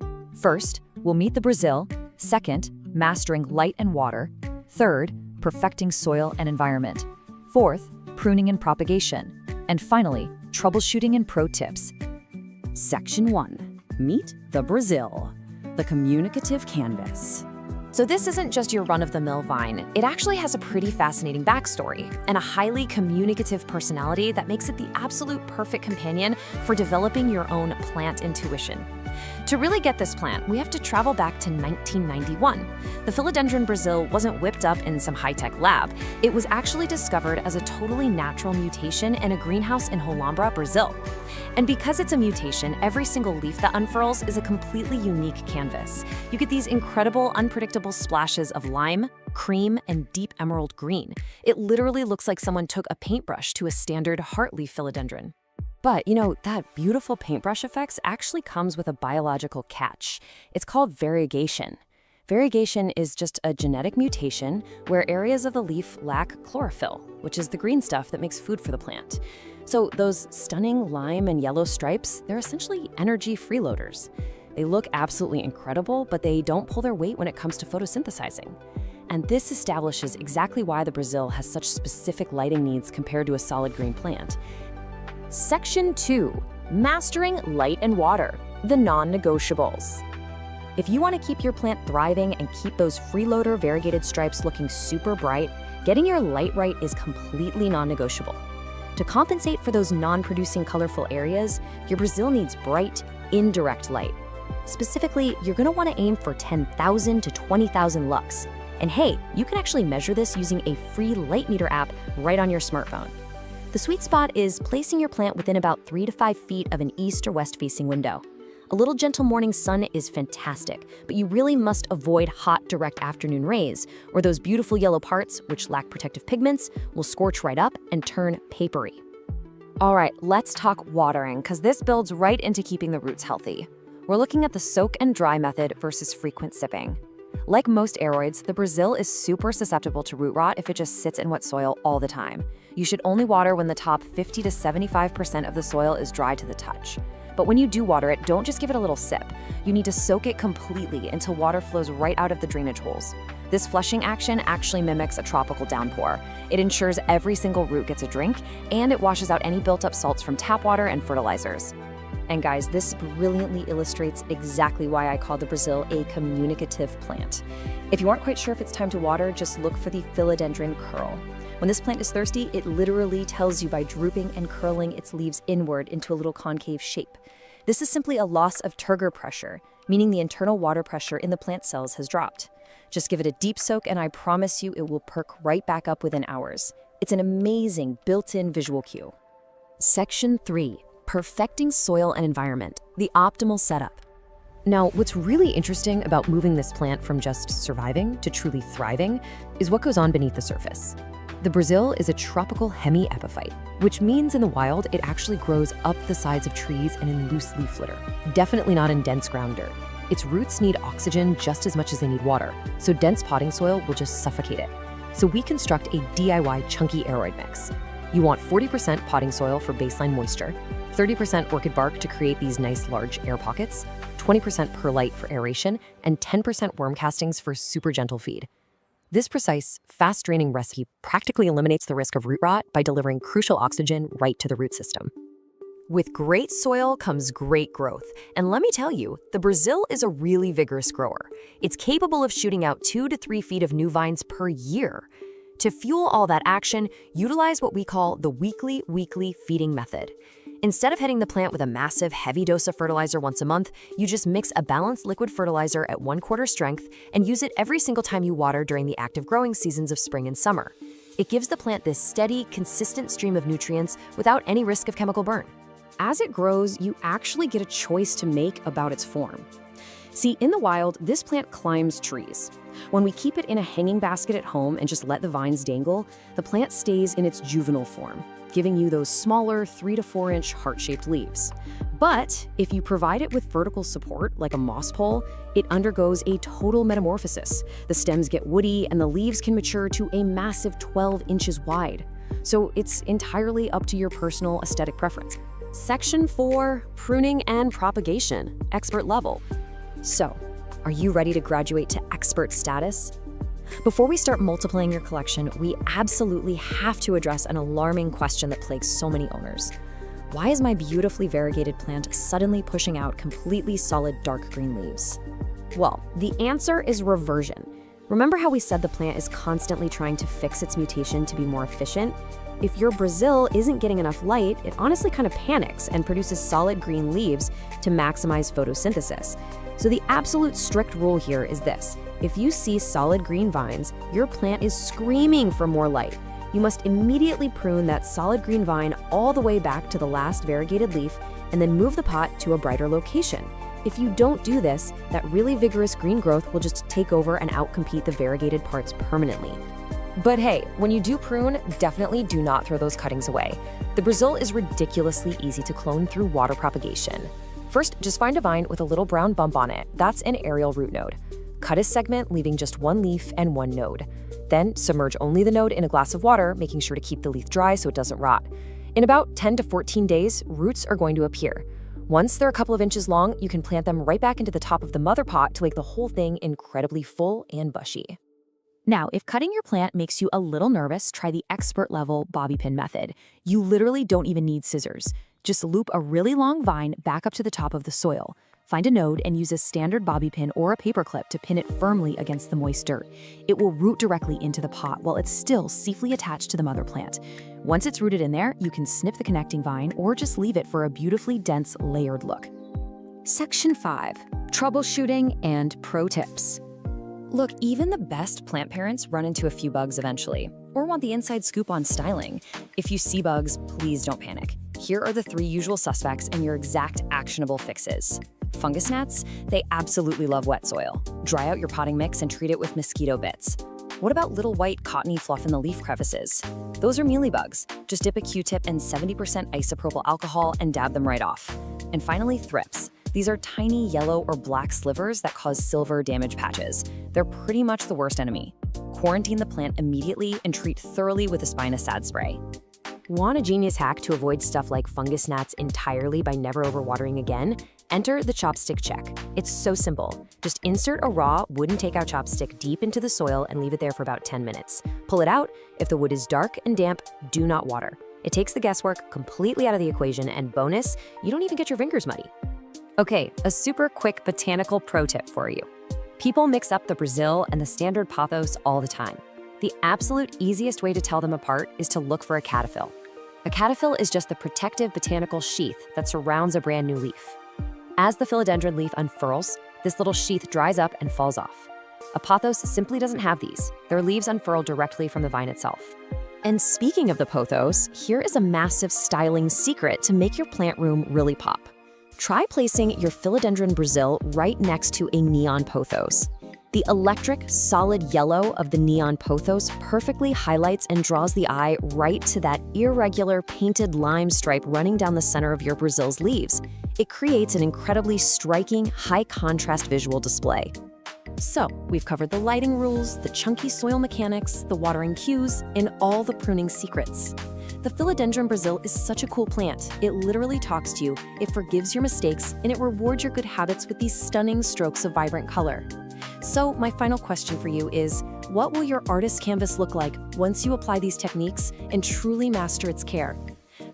First, we'll meet the Brazil. Second, mastering light and water. Third, perfecting soil and environment. Fourth, pruning and propagation. And finally, troubleshooting and pro tips. Section 1. Meet the Brazil, the communicative canvas. So this isn't just your run-of-the-mill vine. It actually has a pretty fascinating backstory and a highly communicative personality that makes it the absolute perfect companion for developing your own plant intuition. To really get this plant, we have to travel back to 1991. The philodendron Brazil wasn't whipped up in some high-tech lab. It was actually discovered as a totally natural mutation in a greenhouse in Holambra, Brazil. And because it's a mutation, every single leaf that unfurls is a completely unique canvas. You get these incredible, unpredictable splashes of lime, cream, and deep emerald green. It literally looks like someone took a paintbrush to a standard heartleaf philodendron. But, that beautiful paintbrush effects actually comes with a biological catch. It's called variegation. Variegation is just a genetic mutation where areas of the leaf lack chlorophyll, which is the green stuff that makes food for the plant. So those stunning lime and yellow stripes, they're essentially energy freeloaders. They look absolutely incredible, but they don't pull their weight when it comes to photosynthesizing. And this establishes exactly why the Brazil has such specific lighting needs compared to a solid green plant. Section 2. Mastering light and water, the non-negotiables. If you want to keep your plant thriving and keep those freeloader variegated stripes looking super bright, getting your light right is completely non-negotiable. To compensate for those non-producing colorful areas, your Brazil needs bright, indirect light. Specifically, you're going to want to aim for 10,000 to 20,000 lux. And hey, you can actually measure this using a free light meter app right on your smartphone. The sweet spot is placing your plant within about 3 to 5 feet of an east or west facing window. A little gentle morning sun is fantastic, but you really must avoid hot, direct afternoon rays, or those beautiful yellow parts, which lack protective pigments, will scorch right up and turn papery. All right, let's talk watering, because this builds right into keeping the roots healthy. We're looking at the soak and dry method versus frequent sipping. Like most aroids, the Brazil is super susceptible to root rot if it just sits in wet soil all the time. You should only water when the top 50 to 75% of the soil is dry to the touch. But when you do water it, don't just give it a little sip. You need to soak it completely until water flows right out of the drainage holes. This flushing action actually mimics a tropical downpour. It ensures every single root gets a drink, and it washes out any built-up salts from tap water and fertilizers. And guys, this brilliantly illustrates exactly why I call the Brazil a communicative plant. If you aren't quite sure if it's time to water, just look for the philodendron curl. When this plant is thirsty, it literally tells you by drooping and curling its leaves inward into a little concave shape. This is simply a loss of turgor pressure. meaning the internal water pressure in the plant cells has dropped. Just give it a deep soak and I promise you it will perk right back up within hours. It's an amazing built-in visual cue. Section 3. Perfecting soil and environment, the optimal setup. Now, what's really interesting about moving this plant from just surviving to truly thriving is what goes on beneath the surface. The Brazil is a tropical hemiepiphyte, which means in the wild it actually grows up the sides of trees and in loose leaf litter, definitely not in dense ground dirt. Its roots need oxygen just as much as they need water, so dense potting soil will just suffocate it. So we construct a DIY chunky aeroid mix. You want 40% potting soil for baseline moisture, 30% orchid bark to create these nice large air pockets, 20% perlite for aeration, and 10% worm castings for super gentle feed. This precise, fast-draining recipe practically eliminates the risk of root rot by delivering crucial oxygen right to the root system. With great soil comes great growth, and let me tell you, the Brazil is a really vigorous grower. It's capable of shooting out 2 to 3 feet of new vines per year. To fuel all that action, utilize what we call the weekly feeding method. Instead of hitting the plant with a massive, heavy dose of fertilizer once a month, you just mix a balanced liquid fertilizer at 1/4 strength and use it every single time you water during the active growing seasons of spring and summer. It gives the plant this steady, consistent stream of nutrients without any risk of chemical burn. As it grows, you actually get a choice to make about its form. See, in the wild, this plant climbs trees. When we keep it in a hanging basket at home and just let the vines dangle, the plant stays in its juvenile form, giving you those smaller 3 to 4 inch heart-shaped leaves. But if you provide it with vertical support, like a moss pole, it undergoes a total metamorphosis. The stems get woody and the leaves can mature to a massive 12 inches wide. So it's entirely up to your personal aesthetic preference. Section 4. Pruning and propagation, expert level. So, are you ready to graduate to expert status? Before we start multiplying your collection, we absolutely have to address an alarming question that plagues so many owners. Why is my beautifully variegated plant suddenly pushing out completely solid dark green leaves? Well, the answer is reversion. Remember how we said the plant is constantly trying to fix its mutation to be more efficient? If your Brazil isn't getting enough light, it honestly kind of panics and produces solid green leaves to maximize photosynthesis. So the absolute strict rule here is this: if you see solid green vines, your plant is screaming for more light. You must immediately prune that solid green vine all the way back to the last variegated leaf and then move the pot to a brighter location. If you don't do this, that really vigorous green growth will just take over and outcompete the variegated parts permanently. But hey, when you do prune, definitely do not throw those cuttings away. The Brazil is ridiculously easy to clone through water propagation. First, just find a vine with a little brown bump on it. That's an aerial root node. Cut a segment, leaving just 1 leaf and 1 node. Then submerge only the node in a glass of water, making sure to keep the leaf dry so it doesn't rot. In about 10 to 14 days, roots are going to appear. Once they're a couple of inches long, you can plant them right back into the top of the mother pot to make the whole thing incredibly full and bushy. Now, if cutting your plant makes you a little nervous, try the expert level bobby pin method. You literally don't even need scissors. Just loop a really long vine back up to the top of the soil. Find a node and use a standard bobby pin or a paper clip to pin it firmly against the moist dirt. It will root directly into the pot while it's still safely attached to the mother plant. Once it's rooted in there, you can snip the connecting vine or just leave it for a beautifully dense, layered look. Section 5. Troubleshooting and pro tips. Look, even the best plant parents run into a few bugs eventually, or want the inside scoop on styling. If you see bugs, please don't panic. Here are the 3 usual suspects and your exact actionable fixes. Fungus gnats, they absolutely love wet soil. Dry out your potting mix and treat it with mosquito bits. What about little white cottony fluff in the leaf crevices? Those are mealybugs. Just dip a Q-tip in 70% isopropyl alcohol and dab them right off. And finally, thrips. These are tiny yellow or black slivers that cause silver damage patches. They're pretty much the worst enemy. Quarantine the plant immediately and treat thoroughly with a spinosad spray. Want a genius hack to avoid stuff like fungus gnats entirely by never overwatering again? Enter the chopstick check. It's so simple. Just insert a raw wooden takeout chopstick deep into the soil and leave it there for about 10 minutes. Pull it out. If the wood is dark and damp, do not water. It takes the guesswork completely out of the equation, and bonus, you don't even get your fingers muddy. Okay, a super quick botanical pro tip for you. People mix up the Brazil and the standard pothos all the time. The absolute easiest way to tell them apart is to look for a cataphyll. A cataphyll is just the protective botanical sheath that surrounds a brand new leaf. As the philodendron leaf unfurls, This little sheath dries up and falls off. A pothos simply doesn't have these. Their leaves unfurl directly from the vine itself. And speaking of the pothos, here is a massive styling secret to make your plant room really pop. Try placing your Philodendron Brazil right next to a neon pothos. The electric, solid yellow of the neon pothos perfectly highlights and draws the eye right to that irregular painted lime stripe running down the center of your Brazil's leaves. It creates an incredibly striking, high-contrast visual display. So, we've covered the lighting rules, the chunky soil mechanics, the watering cues, and all the pruning secrets. The Philodendron Brazil is such a cool plant. It literally talks to you, it forgives your mistakes, and it rewards your good habits with these stunning strokes of vibrant color. So, my final question for you is, what will your artist canvas look like once you apply these techniques and truly master its care?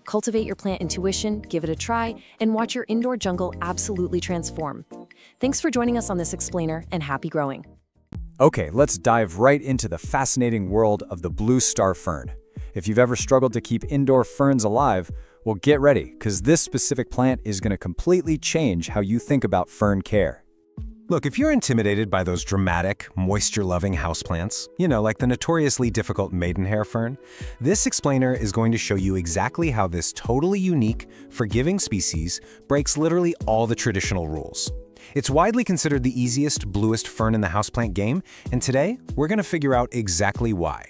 Cultivate your plant intuition, give it a try, and watch your indoor jungle absolutely transform. Thanks for joining us on this explainer, and happy growing. Okay, let's dive right into the fascinating world of the blue star fern. If you've ever struggled to keep indoor ferns alive, well, get ready, because this specific plant is going to completely change how you think about fern care. Look, if you're intimidated by those dramatic, moisture-loving houseplants, like the notoriously difficult maidenhair fern, this explainer is going to show you exactly how this totally unique, forgiving species breaks literally all the traditional rules. It's widely considered the easiest, bluest fern in the houseplant game, and today, we're going to figure out exactly why.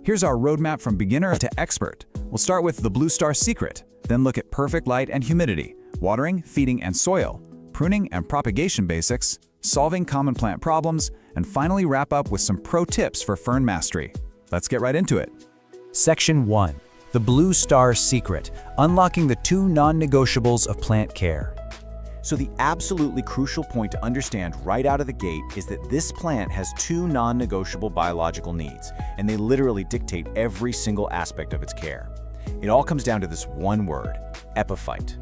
Here's our roadmap from beginner to expert. We'll start with the blue star secret, then look at perfect light and humidity, watering, feeding, and soil, pruning and propagation basics, solving common plant problems, and finally wrap up with some pro tips for fern mastery. Let's get right into it. Section 1. The blue star secret, unlocking the 2 non-negotiables of plant care. So the absolutely crucial point to understand right out of the gate is that this plant has 2 non-negotiable biological needs, and they literally dictate every single aspect of its care. It all comes down to this one word: epiphyte.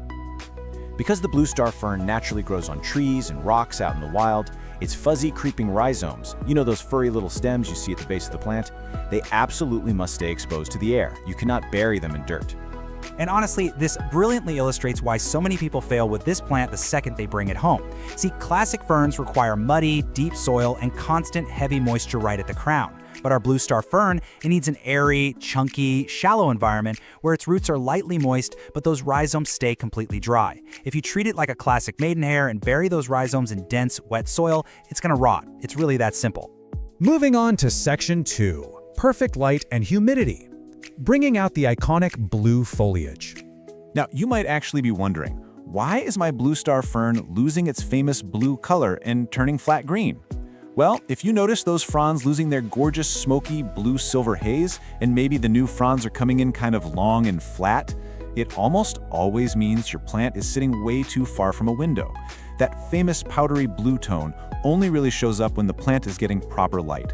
Because the blue star fern naturally grows on trees and rocks out in the wild, its fuzzy creeping rhizomes, those furry little stems you see at the base of the plant, they absolutely must stay exposed to the air. You cannot bury them in dirt. And honestly, this brilliantly illustrates why so many people fail with this plant the second they bring it home. See, classic ferns require muddy, deep soil and constant heavy moisture right at the crown. But our blue star fern, it needs an airy, chunky, shallow environment where its roots are lightly moist, but those rhizomes stay completely dry. If you treat it like a classic maidenhair and bury those rhizomes in dense, wet soil, it's gonna rot. It's really that simple. Moving on to Section 2, perfect light and humidity, bringing out the iconic blue foliage. Now, you might actually be wondering, why is my blue star fern losing its famous blue color and turning flat green? Well, if you notice those fronds losing their gorgeous smoky blue-silver haze, and maybe the new fronds are coming in kind of long and flat, it almost always means your plant is sitting way too far from a window. That famous powdery blue tone only really shows up when the plant is getting proper light.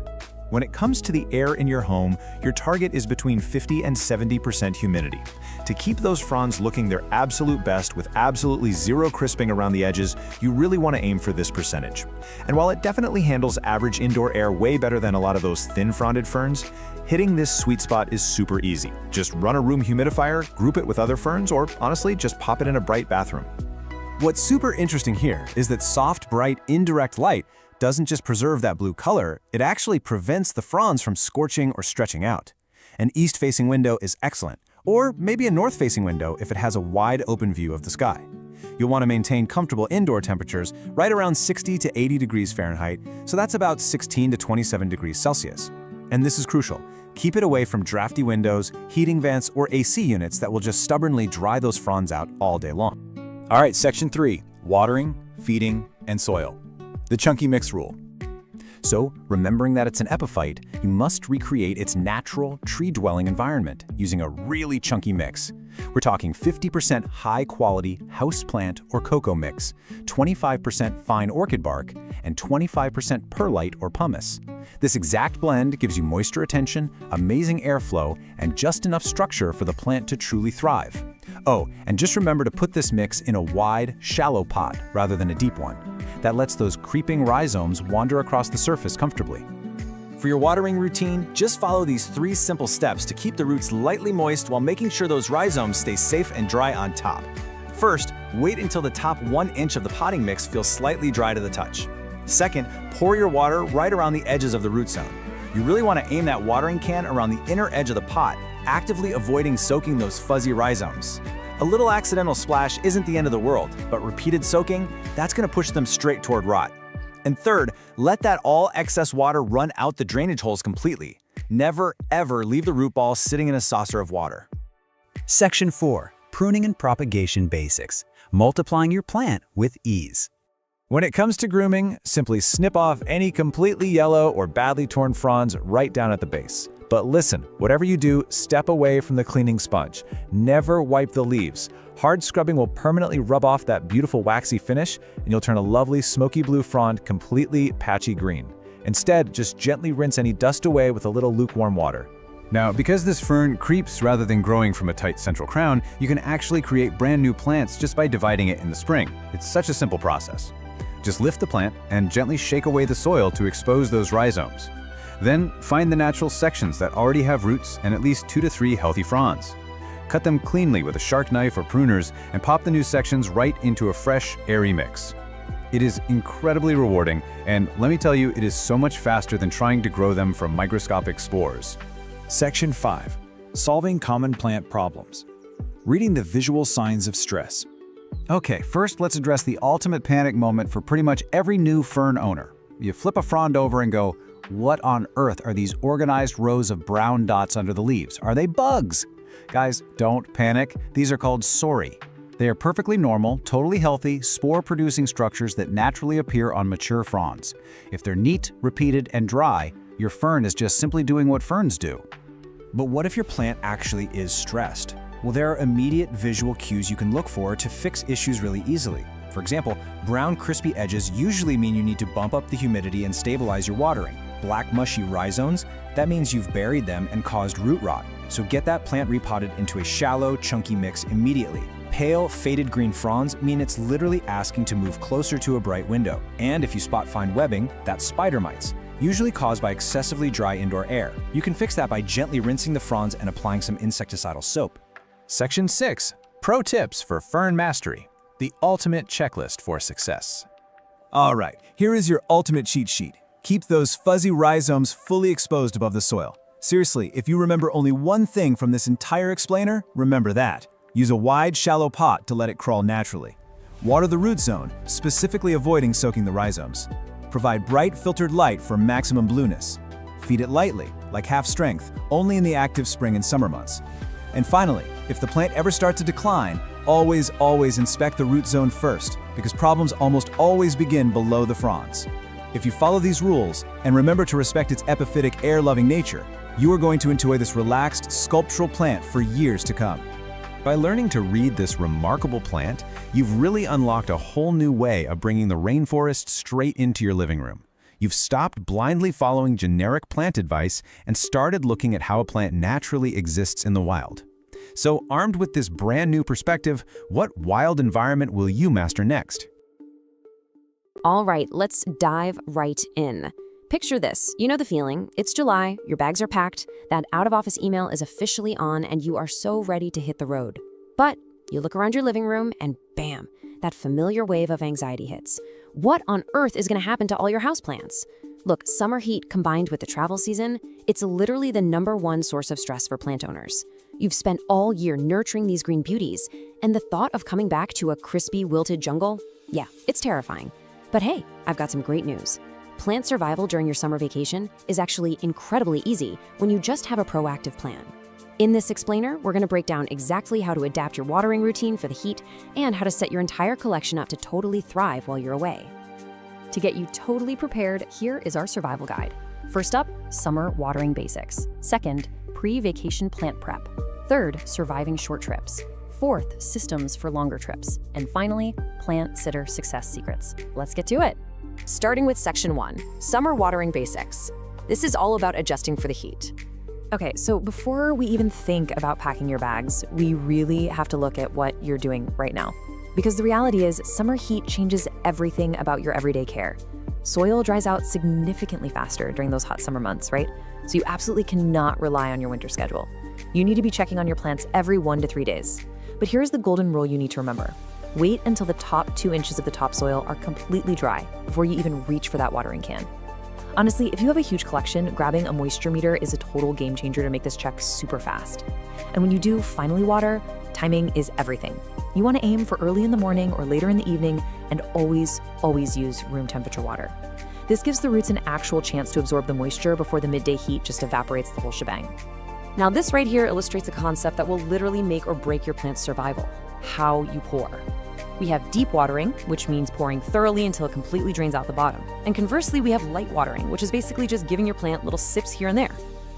When it comes to the air in your home, your target is between 50 and 70% humidity. To keep those fronds looking their absolute best with absolutely zero crisping around the edges, you really want to aim for this percentage. And while it definitely handles average indoor air way better than a lot of those thin-fronded ferns, hitting this sweet spot is super easy. Just run a room humidifier, group it with other ferns, or honestly, just pop it in a bright bathroom. What's super interesting here is that soft, bright, indirect light doesn't just preserve that blue color, it actually prevents the fronds from scorching or stretching out. An east-facing window is excellent, or maybe a north-facing window if it has a wide open view of the sky. You'll want to maintain comfortable indoor temperatures right around 60 to 80 degrees Fahrenheit, so that's about 16 to 27 degrees Celsius. And this is crucial. Keep it away from drafty windows, heating vents, or AC units that will just stubbornly dry those fronds out all day long. All right, Section 3, watering, feeding, and soil. The chunky mix rule. So, remembering that it's an epiphyte, you must recreate its natural, tree-dwelling environment using a really chunky mix. We're talking 50% high-quality houseplant or cocoa mix, 25% fine orchid bark, and 25% perlite or pumice. This exact blend gives you moisture retention, amazing airflow, and just enough structure for the plant to truly thrive. Oh, and just remember to put this mix in a wide, shallow pot rather than a deep one. That lets those creeping rhizomes wander across the surface comfortably. For your watering routine, just follow these 3 simple steps to keep the roots lightly moist while making sure those rhizomes stay safe and dry on top. First, wait until the top 1 inch of the potting mix feels slightly dry to the touch. Second, pour your water right around the edges of the root zone. You really want to aim that watering can around the inner edge of the pot, actively avoiding soaking those fuzzy rhizomes. A little accidental splash isn't the end of the world, but repeated soaking, that's going to push them straight toward rot. And third, let that all excess water run out the drainage holes completely. Never, ever leave the root ball sitting in a saucer of water. Section 4. Pruning and Propagation Basics. Multiplying your plant with ease. When it comes to grooming, simply snip off any completely yellow or badly torn fronds right down at the base. But listen, whatever you do, step away from the cleaning sponge. Never wipe the leaves. Hard scrubbing will permanently rub off that beautiful waxy finish, and you'll turn a lovely smoky blue frond completely patchy green. Instead, just gently rinse any dust away with a little lukewarm water. Now, because this fern creeps rather than growing from a tight central crown, you can actually create brand new plants just by dividing it in the spring. It's such a simple process. Just lift the plant and gently shake away the soil to expose those rhizomes. Then find the natural sections that already have roots and at least 2 to 3 healthy fronds. Cut them cleanly with a sharp knife or pruners and pop the new sections right into a fresh, airy mix. It is incredibly rewarding, and let me tell you, it is so much faster than trying to grow them from microscopic spores. Section 5. Solving common plant problems. Reading the visual signs of stress. Okay, first let's address the ultimate panic moment for pretty much every new fern owner. You flip a frond over and go, what on earth are these organized rows of brown dots under the leaves? Are they bugs? Guys, don't panic. These are called sori. They are perfectly normal, totally healthy, spore-producing structures that naturally appear on mature fronds. If they're neat, repeated, and dry, your fern is just simply doing what ferns do. But what if your plant actually is stressed? Well, there are immediate visual cues you can look for to fix issues really easily. For example, brown crispy edges usually mean you need to bump up the humidity and stabilize your watering. Black mushy rhizomes, that means you've buried them and caused root rot. So get that plant repotted into a shallow, chunky mix immediately. Pale, faded green fronds mean it's literally asking to move closer to a bright window. And if you spot fine webbing, that's spider mites, usually caused by excessively dry indoor air. You can fix that by gently rinsing the fronds and applying some insecticidal soap. Section 6. Pro Tips for Fern Mastery. The ultimate checklist for success. All right, here is your ultimate cheat sheet. Keep those fuzzy rhizomes fully exposed above the soil. Seriously, if you remember only one thing from this entire explainer, remember that. Use a wide, shallow pot to let it crawl naturally. Water the root zone, specifically avoiding soaking the rhizomes. Provide bright, filtered light for maximum blueness. Feed it lightly, like half strength, only in the active spring and summer months. And finally, if the plant ever starts to decline, always inspect the root zone first, because problems almost always begin below the fronds. If you follow these rules, and remember to respect its epiphytic, air-loving nature, you are going to enjoy this relaxed, sculptural plant for years to come. By learning to read this remarkable plant, you've really unlocked a whole new way of bringing the rainforest straight into your living room. You've stopped blindly following generic plant advice and started looking at how a plant naturally exists in the wild. So, armed with this brand new perspective, what wild environment will you master next? All right, let's dive right in. Picture this. You know the feeling. It's July, your bags are packed, that out-of-office email is officially on, and you are so ready to hit the road. But you look around your living room and bam, that familiar wave of anxiety hits. What on earth is going to happen to all your houseplants? Look, summer heat combined with the travel season, it's literally the #1 source of stress for plant owners. You've spent all year nurturing these green beauties, and the thought of coming back to a crispy, wilted jungle? Yeah, it's terrifying. But hey, I've got some great news. Plant survival during your summer vacation is actually incredibly easy when you just have a proactive plan. In this explainer, we're going to break down exactly how to adapt your watering routine for the heat and how to set your entire collection up to totally thrive while you're away. To get you totally prepared, here is our survival guide. First up, summer watering basics. Second, pre-vacation plant prep. Third, surviving short trips. Fourth, systems for longer trips. And finally, plant sitter success secrets. Let's get to it. Starting with Section 1, Summer Watering Basics. This is all about adjusting for the heat. Okay, so before we even think about packing your bags, we really have to look at what you're doing right now. Because the reality is, summer heat changes everything about your everyday care. Soil dries out significantly faster during those hot summer months, right? So you absolutely cannot rely on your winter schedule. You need to be checking on your plants every 1 to 3 days. But here's the golden rule you need to remember. Wait until the top 2 inches of the topsoil are completely dry before you even reach for that watering can. Honestly, if you have a huge collection, grabbing a moisture meter is a total game changer to make this check super fast. And when you do finally water, timing is everything. You want to aim for early in the morning or later in the evening, and always use room temperature water. This gives the roots an actual chance to absorb the moisture before the midday heat just evaporates the whole shebang. Now this right here illustrates a concept that will literally make or break your plant's survival: how you pour. We have deep watering, which means pouring thoroughly until it completely drains out the bottom. And conversely, we have light watering, which is basically just giving your plant little sips here and there.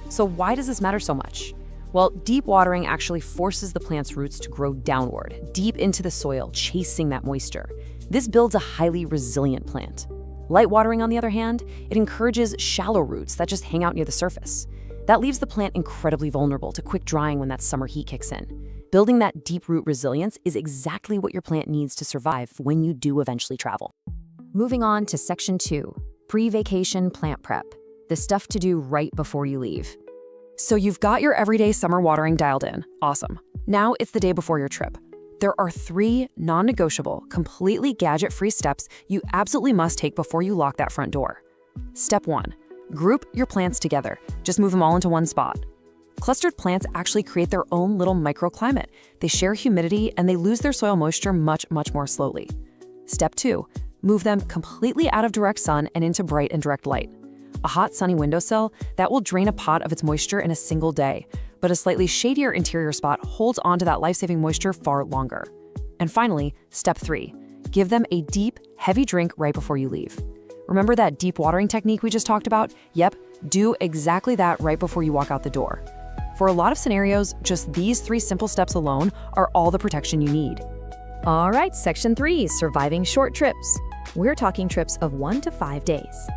So why does this matter so much? Well, deep watering actually forces the plant's roots to grow downward, deep into the soil, chasing that moisture. This builds a highly resilient plant. Light watering, on the other hand, it encourages shallow roots that just hang out near the surface. That leaves the plant incredibly vulnerable to quick drying when that summer heat kicks in. Building that deep root resilience is exactly what your plant needs to survive when you do eventually travel. Moving on to Section 2, Pre-Vacation Plant Prep, the stuff to do right before you leave. So you've got your everyday summer watering dialed in. Awesome. Now it's the day before your trip. There are 3 non-negotiable, completely gadget-free steps you absolutely must take before you lock that front door. Step 1. Group your plants together. Just move them all into one spot. Clustered plants actually create their own little microclimate. They share humidity and they lose their soil moisture much more slowly. Step 2. Move them completely out of direct sun and into bright and direct light. A hot, sunny windowsill, that will drain a pot of its moisture in a single day, but a slightly shadier interior spot holds onto that life-saving moisture far longer. And finally, Step 3. Give them a deep, heavy drink right before you leave. Remember that deep watering technique we just talked about? Yep, do exactly that right before you walk out the door. For a lot of scenarios, just these 3 simple steps alone are all the protection you need. All right, Section 3, Surviving Short Trips. We're talking trips of 1 to 5 days.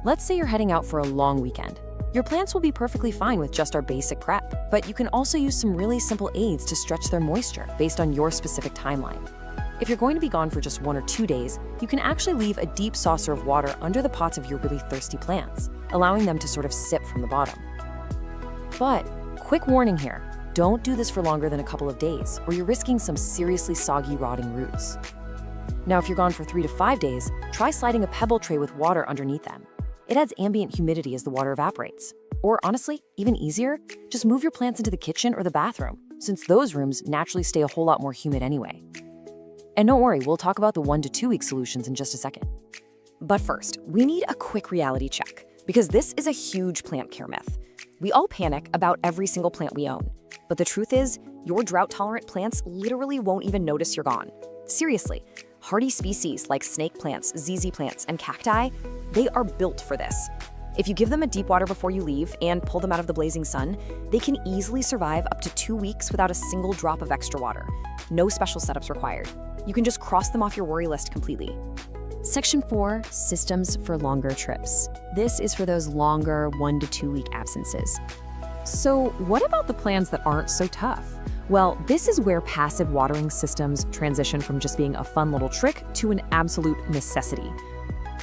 Let's say you're heading out for a long weekend. Your plants will be perfectly fine with just our basic prep, but you can also use some really simple aids to stretch their moisture based on your specific timeline. If you're going to be gone for just 1 or 2 days, you can actually leave a deep saucer of water under the pots of your really thirsty plants, allowing them to sort of sip from the bottom. But quick warning here, don't do this for longer than a couple of days, or you're risking some seriously soggy, rotting roots. Now, if you're gone for 3 to 5 days, try sliding a pebble tray with water underneath them. It adds ambient humidity as the water evaporates. Or honestly, even easier, just move your plants into the kitchen or the bathroom, since those rooms naturally stay a whole lot more humid anyway. And don't worry, we'll talk about the 1 to 2 week solutions in just a second. But first, we need a quick reality check, because this is a huge plant care myth. We all panic about every single plant we own. But the truth is, your drought-tolerant plants literally won't even notice you're gone. Seriously, hardy species like snake plants, ZZ plants, and cacti, they are built for this. If you give them a deep water before you leave and pull them out of the blazing sun, they can easily survive up to 2 weeks without a single drop of extra water. No special setups required. You can just cross them off your worry list completely. Section 4, Systems for Longer Trips. This is for those longer 1 to 2 week absences. So what about the plants that aren't so tough? Well, this is where passive watering systems transition from just being a fun little trick to an absolute necessity.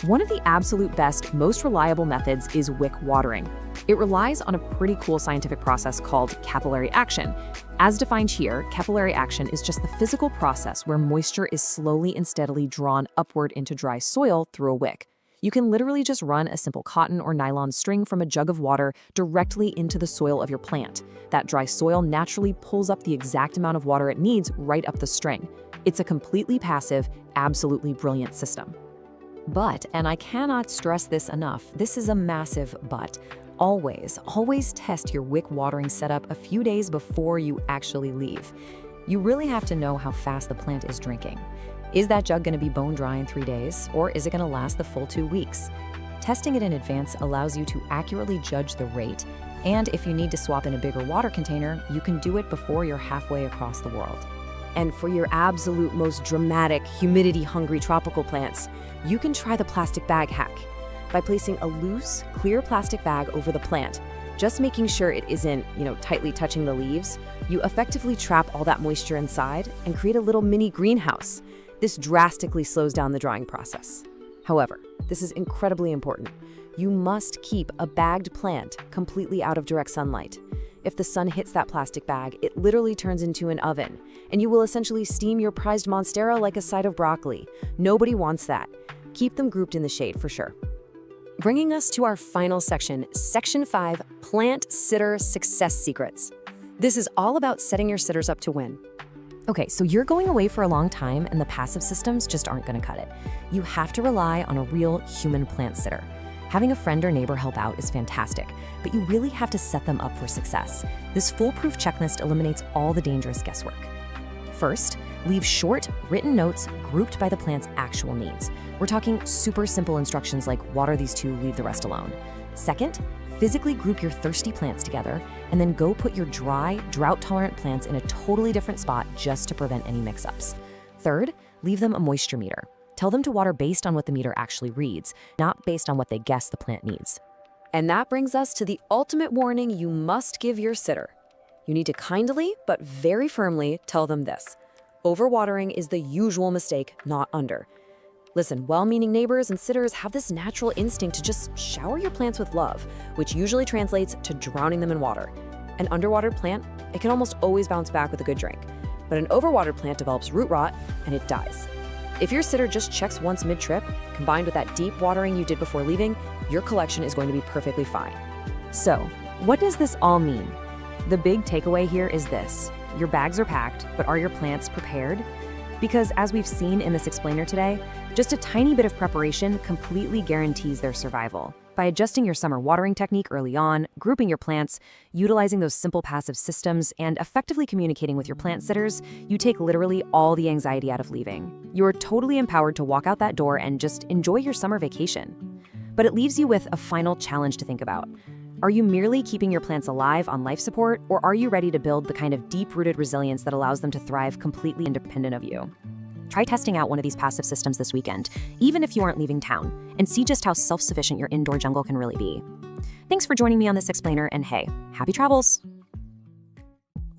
One of the absolute best, most reliable methods is wick watering. It relies on a pretty cool scientific process called capillary action. As defined here, capillary action is just the physical process where moisture is slowly and steadily drawn upward into dry soil through a wick. You can literally just run a simple cotton or nylon string from a jug of water directly into the soil of your plant. That dry soil naturally pulls up the exact amount of water it needs right up the string. It's a completely passive, absolutely brilliant system. But, and I cannot stress this enough, this is a massive but, always test your wick watering setup a few days before you actually leave. You really have to know how fast the plant is drinking. Is that jug going to be bone dry in 3 days, or is it going to last the full 2 weeks? Testing it in advance allows you to accurately judge the rate, and if you need to swap in a bigger water container, you can do it before you're halfway across the world. And for your absolute most dramatic, humidity-hungry tropical plants, you can try the plastic bag hack. By placing a loose, clear plastic bag over the plant, just making sure it isn't, tightly touching the leaves, you effectively trap all that moisture inside and create a little mini greenhouse. This drastically slows down the drying process. However, this is incredibly important. You must keep a bagged plant completely out of direct sunlight. If the sun hits that plastic bag, it literally turns into an oven, and you will essentially steam your prized monstera like a side of broccoli. Nobody wants that. Keep them grouped in the shade for sure. Bringing us to our final section, Section 5, Plant Sitter Success Secrets. This is all about setting your sitters up to win. Okay, so you're going away for a long time and the passive systems just aren't gonna cut it. You have to rely on a real human plant sitter. Having a friend or neighbor help out is fantastic, but you really have to set them up for success. This foolproof checklist eliminates all the dangerous guesswork. First, leave short, written notes grouped by the plant's actual needs. We're talking super simple instructions like water these two, leave the rest alone. Second, physically group your thirsty plants together, and then go put your dry, drought-tolerant plants in a totally different spot just to prevent any mix-ups. Third, leave them a moisture meter. Tell them to water based on what the meter actually reads, not based on what they guess the plant needs. And that brings us to the ultimate warning you must give your sitter. You need to kindly, but very firmly, tell them this. Overwatering is the usual mistake, not under. Listen, well-meaning neighbors and sitters have this natural instinct to just shower your plants with love, which usually translates to drowning them in water. An underwatered plant, it can almost always bounce back with a good drink. But an overwatered plant develops root rot, and it dies. If your sitter just checks once mid-trip, combined with that deep watering you did before leaving, your collection is going to be perfectly fine. So, what does this all mean? The big takeaway here is this. Your bags are packed, but are your plants prepared? Because as we've seen in this explainer today, just a tiny bit of preparation completely guarantees their survival. By adjusting your summer watering technique early on, grouping your plants, utilizing those simple passive systems, and effectively communicating with your plant sitters, you take literally all the anxiety out of leaving. You're totally empowered to walk out that door and just enjoy your summer vacation. But it leaves you with a final challenge to think about. Are you merely keeping your plants alive on life support, or are you ready to build the kind of deep-rooted resilience that allows them to thrive completely independent of you? Try testing out one of these passive systems this weekend, even if you aren't leaving town, and see just how self-sufficient your indoor jungle can really be. Thanks for joining me on this explainer, and hey, happy travels!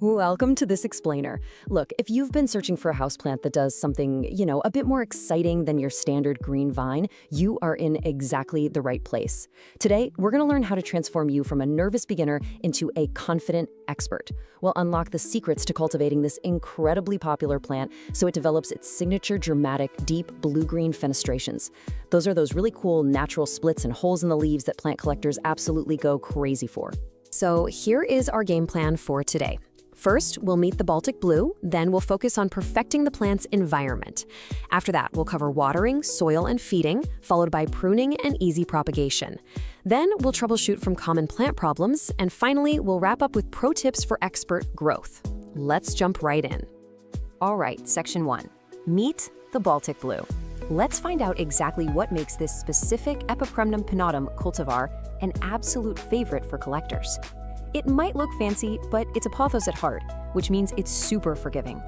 Welcome to this explainer. Look, if you've been searching for a houseplant that does something, a bit more exciting than your standard green vine, you are in exactly the right place. Today, we're going to learn how to transform you from a nervous beginner into a confident expert. We'll unlock the secrets to cultivating this incredibly popular plant so it develops its signature dramatic, deep blue-green fenestrations. Those are those really cool natural splits and holes in the leaves that plant collectors absolutely go crazy for. So here is our game plan for today. First, we'll meet the Baltic blue, then we'll focus on perfecting the plant's environment. After that, we'll cover watering, soil, and feeding, followed by pruning and easy propagation. Then we'll troubleshoot from common plant problems, and finally, we'll wrap up with pro tips for expert growth. Let's jump right in. All right, Section 1. Meet the Baltic blue. Let's find out exactly what makes this specific Epipremnum pinnatum cultivar an absolute favorite for collectors. It might look fancy, but it's a pothos at heart, which means it's super forgiving.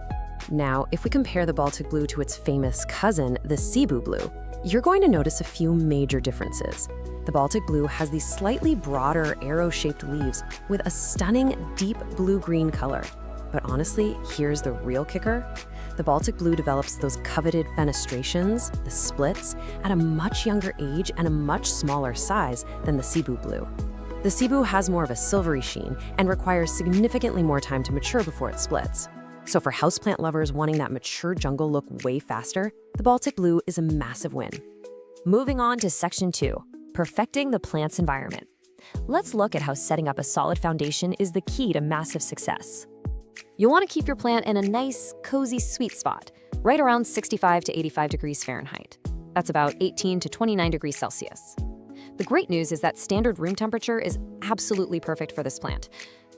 Now, if we compare the Baltic blue to its famous cousin, the Cebu blue, you're going to notice a few major differences. The Baltic blue has these slightly broader arrow-shaped leaves with a stunning deep blue-green color. But honestly, here's the real kicker. The Baltic blue develops those coveted fenestrations, the splits, at a much younger age and a much smaller size than the Cebu blue. The Cebu has more of a silvery sheen and requires significantly more time to mature before it splits. So for houseplant lovers wanting that mature jungle look way faster, the Baltic blue is a massive win. Moving on to Section 2, perfecting the plant's environment. Let's look at how setting up a solid foundation is the key to massive success. You'll want to keep your plant in a nice, cozy, sweet spot, right around 65 to 85 degrees Fahrenheit. That's about 18 to 29 degrees Celsius. The great news is that standard room temperature is absolutely perfect for this plant.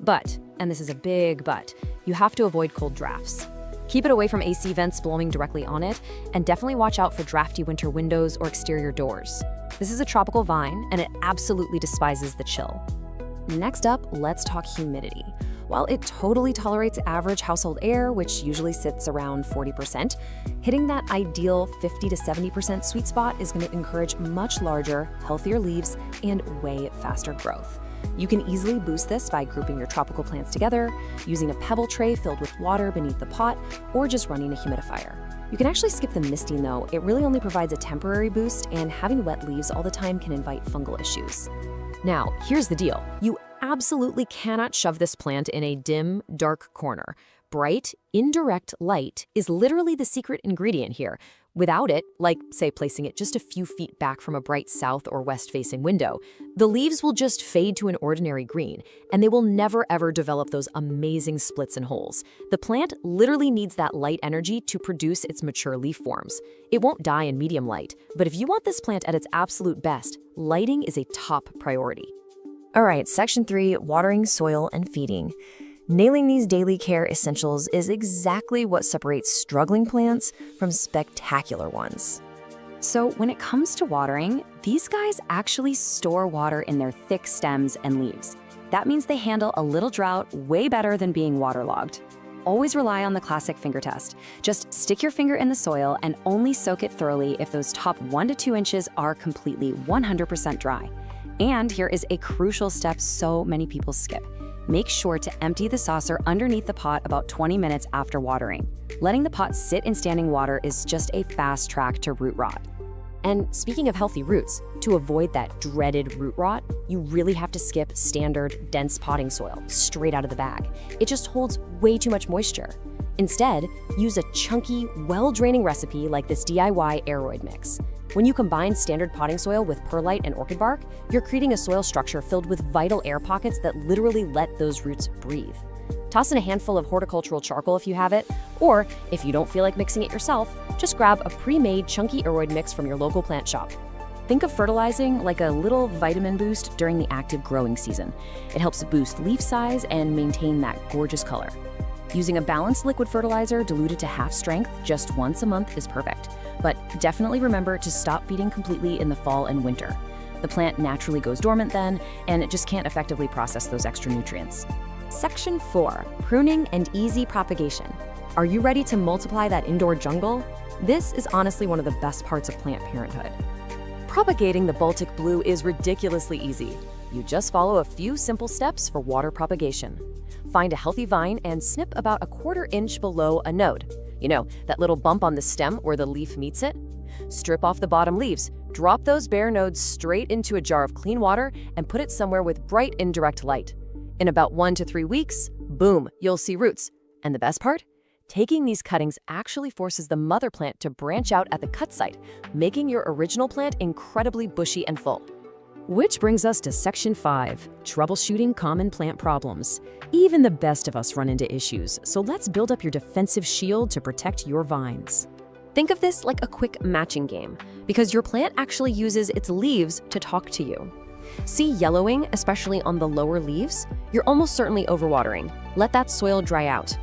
But, and this is a big but, you have to avoid cold drafts. Keep it away from AC vents blowing directly on it, and definitely watch out for drafty winter windows or exterior doors. This is a tropical vine, and it absolutely despises the chill. Next up, let's talk humidity. While it totally tolerates average household air, which usually sits around 40%, hitting that ideal 50 to 70% sweet spot is going to encourage much larger, healthier leaves and way faster growth. You can easily boost this by grouping your tropical plants together, using a pebble tray filled with water beneath the pot, or just running a humidifier. You can actually skip the misting though. It really only provides a temporary boost, and having wet leaves all the time can invite fungal issues. Now, here's the deal. You absolutely cannot shove this plant in a dim, dark corner. Bright, indirect light is literally the secret ingredient here. Without it, like, say, placing it just a few feet back from a bright south or west-facing window, the leaves will just fade to an ordinary green, and they will never ever develop those amazing splits and holes. The plant literally needs that light energy to produce its mature leaf forms. It won't die in medium light, but if you want this plant at its absolute best, lighting is a top priority. All right, Section 3, watering, soil, and feeding. Nailing these daily care essentials is exactly what separates struggling plants from spectacular ones. So when it comes to watering, these guys actually store water in their thick stems and leaves. That means they handle a little drought way better than being waterlogged. Always rely on the classic finger test. Just stick your finger in the soil and only soak it thoroughly if those top 1 to 2 inches are completely 100% dry. And here is a crucial step so many people skip. Make sure to empty the saucer underneath the pot about 20 minutes after watering. Letting the pot sit in standing water is just a fast track to root rot. And speaking of healthy roots, to avoid that dreaded root rot, you really have to skip standard, dense potting soil straight out of the bag. It just holds way too much moisture. Instead, use a chunky, well-draining recipe like this DIY aeroid mix. When you combine standard potting soil with perlite and orchid bark, you're creating a soil structure filled with vital air pockets that literally let those roots breathe. Toss in a handful of horticultural charcoal if you have it, or if you don't feel like mixing it yourself, just grab a pre-made chunky aeroid mix from your local plant shop. Think of fertilizing like a little vitamin boost during the active growing season. It helps boost leaf size and maintain that gorgeous color. Using a balanced liquid fertilizer diluted to half strength just once a month is perfect. But definitely remember to stop feeding completely in the fall and winter. The plant naturally goes dormant then, and it just can't effectively process those extra nutrients. Section 4, pruning and easy propagation. Are you ready to multiply that indoor jungle? This is honestly one of the best parts of plant parenthood. Propagating the Baltic blue is ridiculously easy. You just follow a few simple steps for water propagation. Find a healthy vine and snip about a 1/4 inch below a node. You know, that little bump on the stem where the leaf meets it? Strip off the bottom leaves, drop those bare nodes straight into a jar of clean water, and put it somewhere with bright indirect light. In about 1 to 3 weeks, boom, you'll see roots. And the best part? Taking these cuttings actually forces the mother plant to branch out at the cut site, making your original plant incredibly bushy and full. Which brings us to Section 5, troubleshooting common plant problems. Even the best of us run into issues, so let's build up your defensive shield to protect your vines. Think of this like a quick matching game, because your plant actually uses its leaves to talk to you. See yellowing, especially on the lower leaves? You're almost certainly overwatering. Let that soil dry out.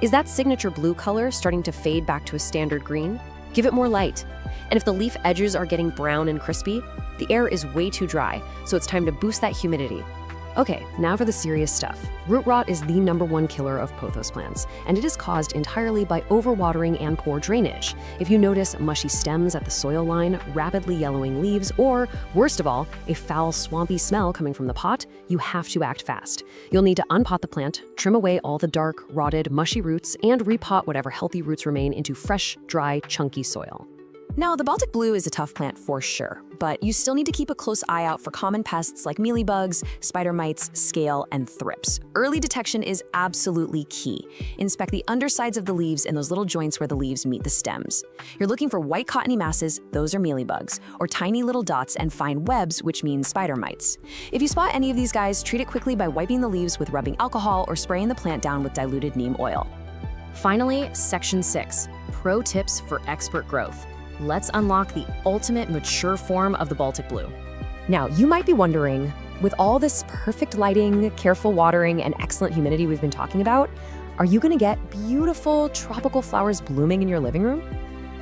Is that signature blue color starting to fade back to a standard green? Give it more light. And if the leaf edges are getting brown and crispy, the air is way too dry, so it's time to boost that humidity. Okay, now for the serious stuff. Root rot is the #1 killer of pothos plants, and it is caused entirely by overwatering and poor drainage. If you notice mushy stems at the soil line, rapidly yellowing leaves, or, worst of all, a foul, swampy smell coming from the pot, you have to act fast. You'll need to unpot the plant, trim away all the dark, rotted, mushy roots, and repot whatever healthy roots remain into fresh, dry, chunky soil. Now, the Baltic blue is a tough plant for sure, but you still need to keep a close eye out for common pests like mealybugs, spider mites, scale, and thrips. Early detection is absolutely key. Inspect the undersides of the leaves and those little joints where the leaves meet the stems. You're looking for white cottony masses, those are mealybugs, or tiny little dots and fine webs, which means spider mites. If you spot any of these guys, treat it quickly by wiping the leaves with rubbing alcohol or spraying the plant down with diluted neem oil. Finally, Section 6, Pro Tips for Expert Growth. Let's unlock the ultimate mature form of the Baltic blue. Now, you might be wondering, with all this perfect lighting, careful watering, and excellent humidity we've been talking about, are you gonna get beautiful tropical flowers blooming in your living room?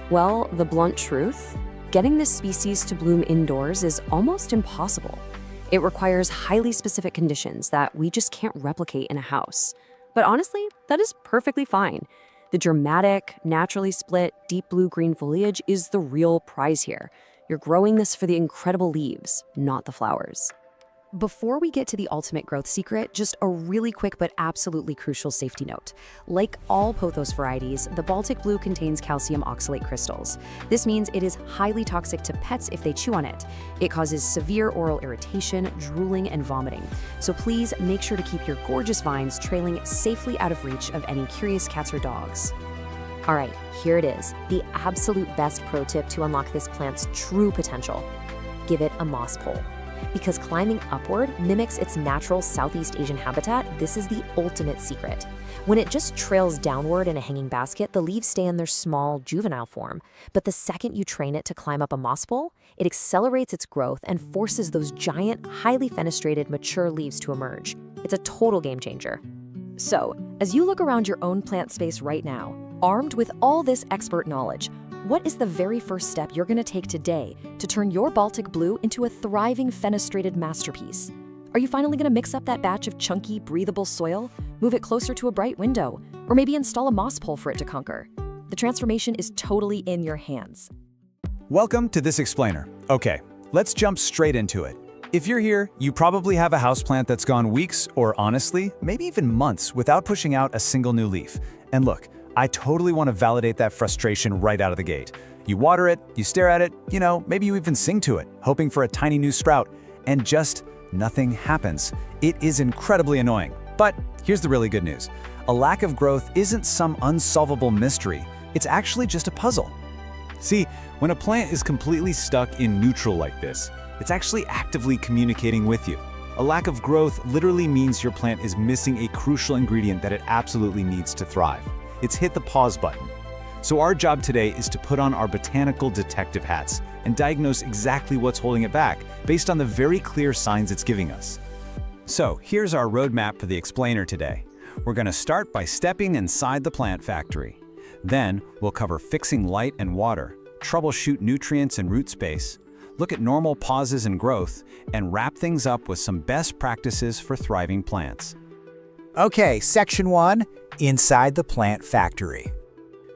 Well, the blunt truth, getting this species to bloom indoors is almost impossible. It requires highly specific conditions that we just can't replicate in a house. But honestly, that is perfectly fine. The dramatic, naturally split, deep blue-green foliage is the real prize here. You're growing this for the incredible leaves, not the flowers. Before we get to the ultimate growth secret, just a really quick but absolutely crucial safety note. Like all pothos varieties, the Baltic blue contains calcium oxalate crystals. This means it is highly toxic to pets if they chew on it. It causes severe oral irritation, drooling, and vomiting. So please make sure to keep your gorgeous vines trailing safely out of reach of any curious cats or dogs. All right, here it is, the absolute best pro tip to unlock this plant's true potential. Give it a moss pole. Because climbing upward mimics its natural Southeast Asian habitat, this is the ultimate secret. When it just trails downward in a hanging basket, the leaves stay in their small, juvenile form. But the second you train it to climb up a moss pole, it accelerates its growth and forces those giant, highly fenestrated, mature leaves to emerge. It's a total game changer. So, as you look around your own plant space right now, armed with all this expert knowledge, what is the very first step you're going to take today to turn your Baltic blue into a thriving fenestrated masterpiece? Are you finally going to mix up that batch of chunky, breathable soil, move it closer to a bright window, or maybe install a moss pole for it to conquer? The transformation is totally in your hands. Welcome to This Explainer. Okay, let's jump straight into it. If you're here, you probably have a houseplant that's gone weeks, or honestly, maybe even months without pushing out a single new leaf. And look, I totally want to validate that frustration right out of the gate. You water it, you stare at it, maybe you even sing to it, hoping for a tiny new sprout, and just nothing happens. It is incredibly annoying. But here's the really good news. A lack of growth isn't some unsolvable mystery. It's actually just a puzzle. See, when a plant is completely stuck in neutral like this, it's actually actively communicating with you. A lack of growth literally means your plant is missing a crucial ingredient that it absolutely needs to thrive. It's hit the pause button. So our job today is to put on our botanical detective hats and diagnose exactly what's holding it back based on the very clear signs it's giving us. So here's our roadmap for the explainer today. We're going to start by stepping inside the plant factory. Then we'll cover fixing light and water, troubleshoot nutrients and root space, look at normal pauses in growth, and wrap things up with some best practices for thriving plants. Okay, Section 1, Inside the Plant Factory.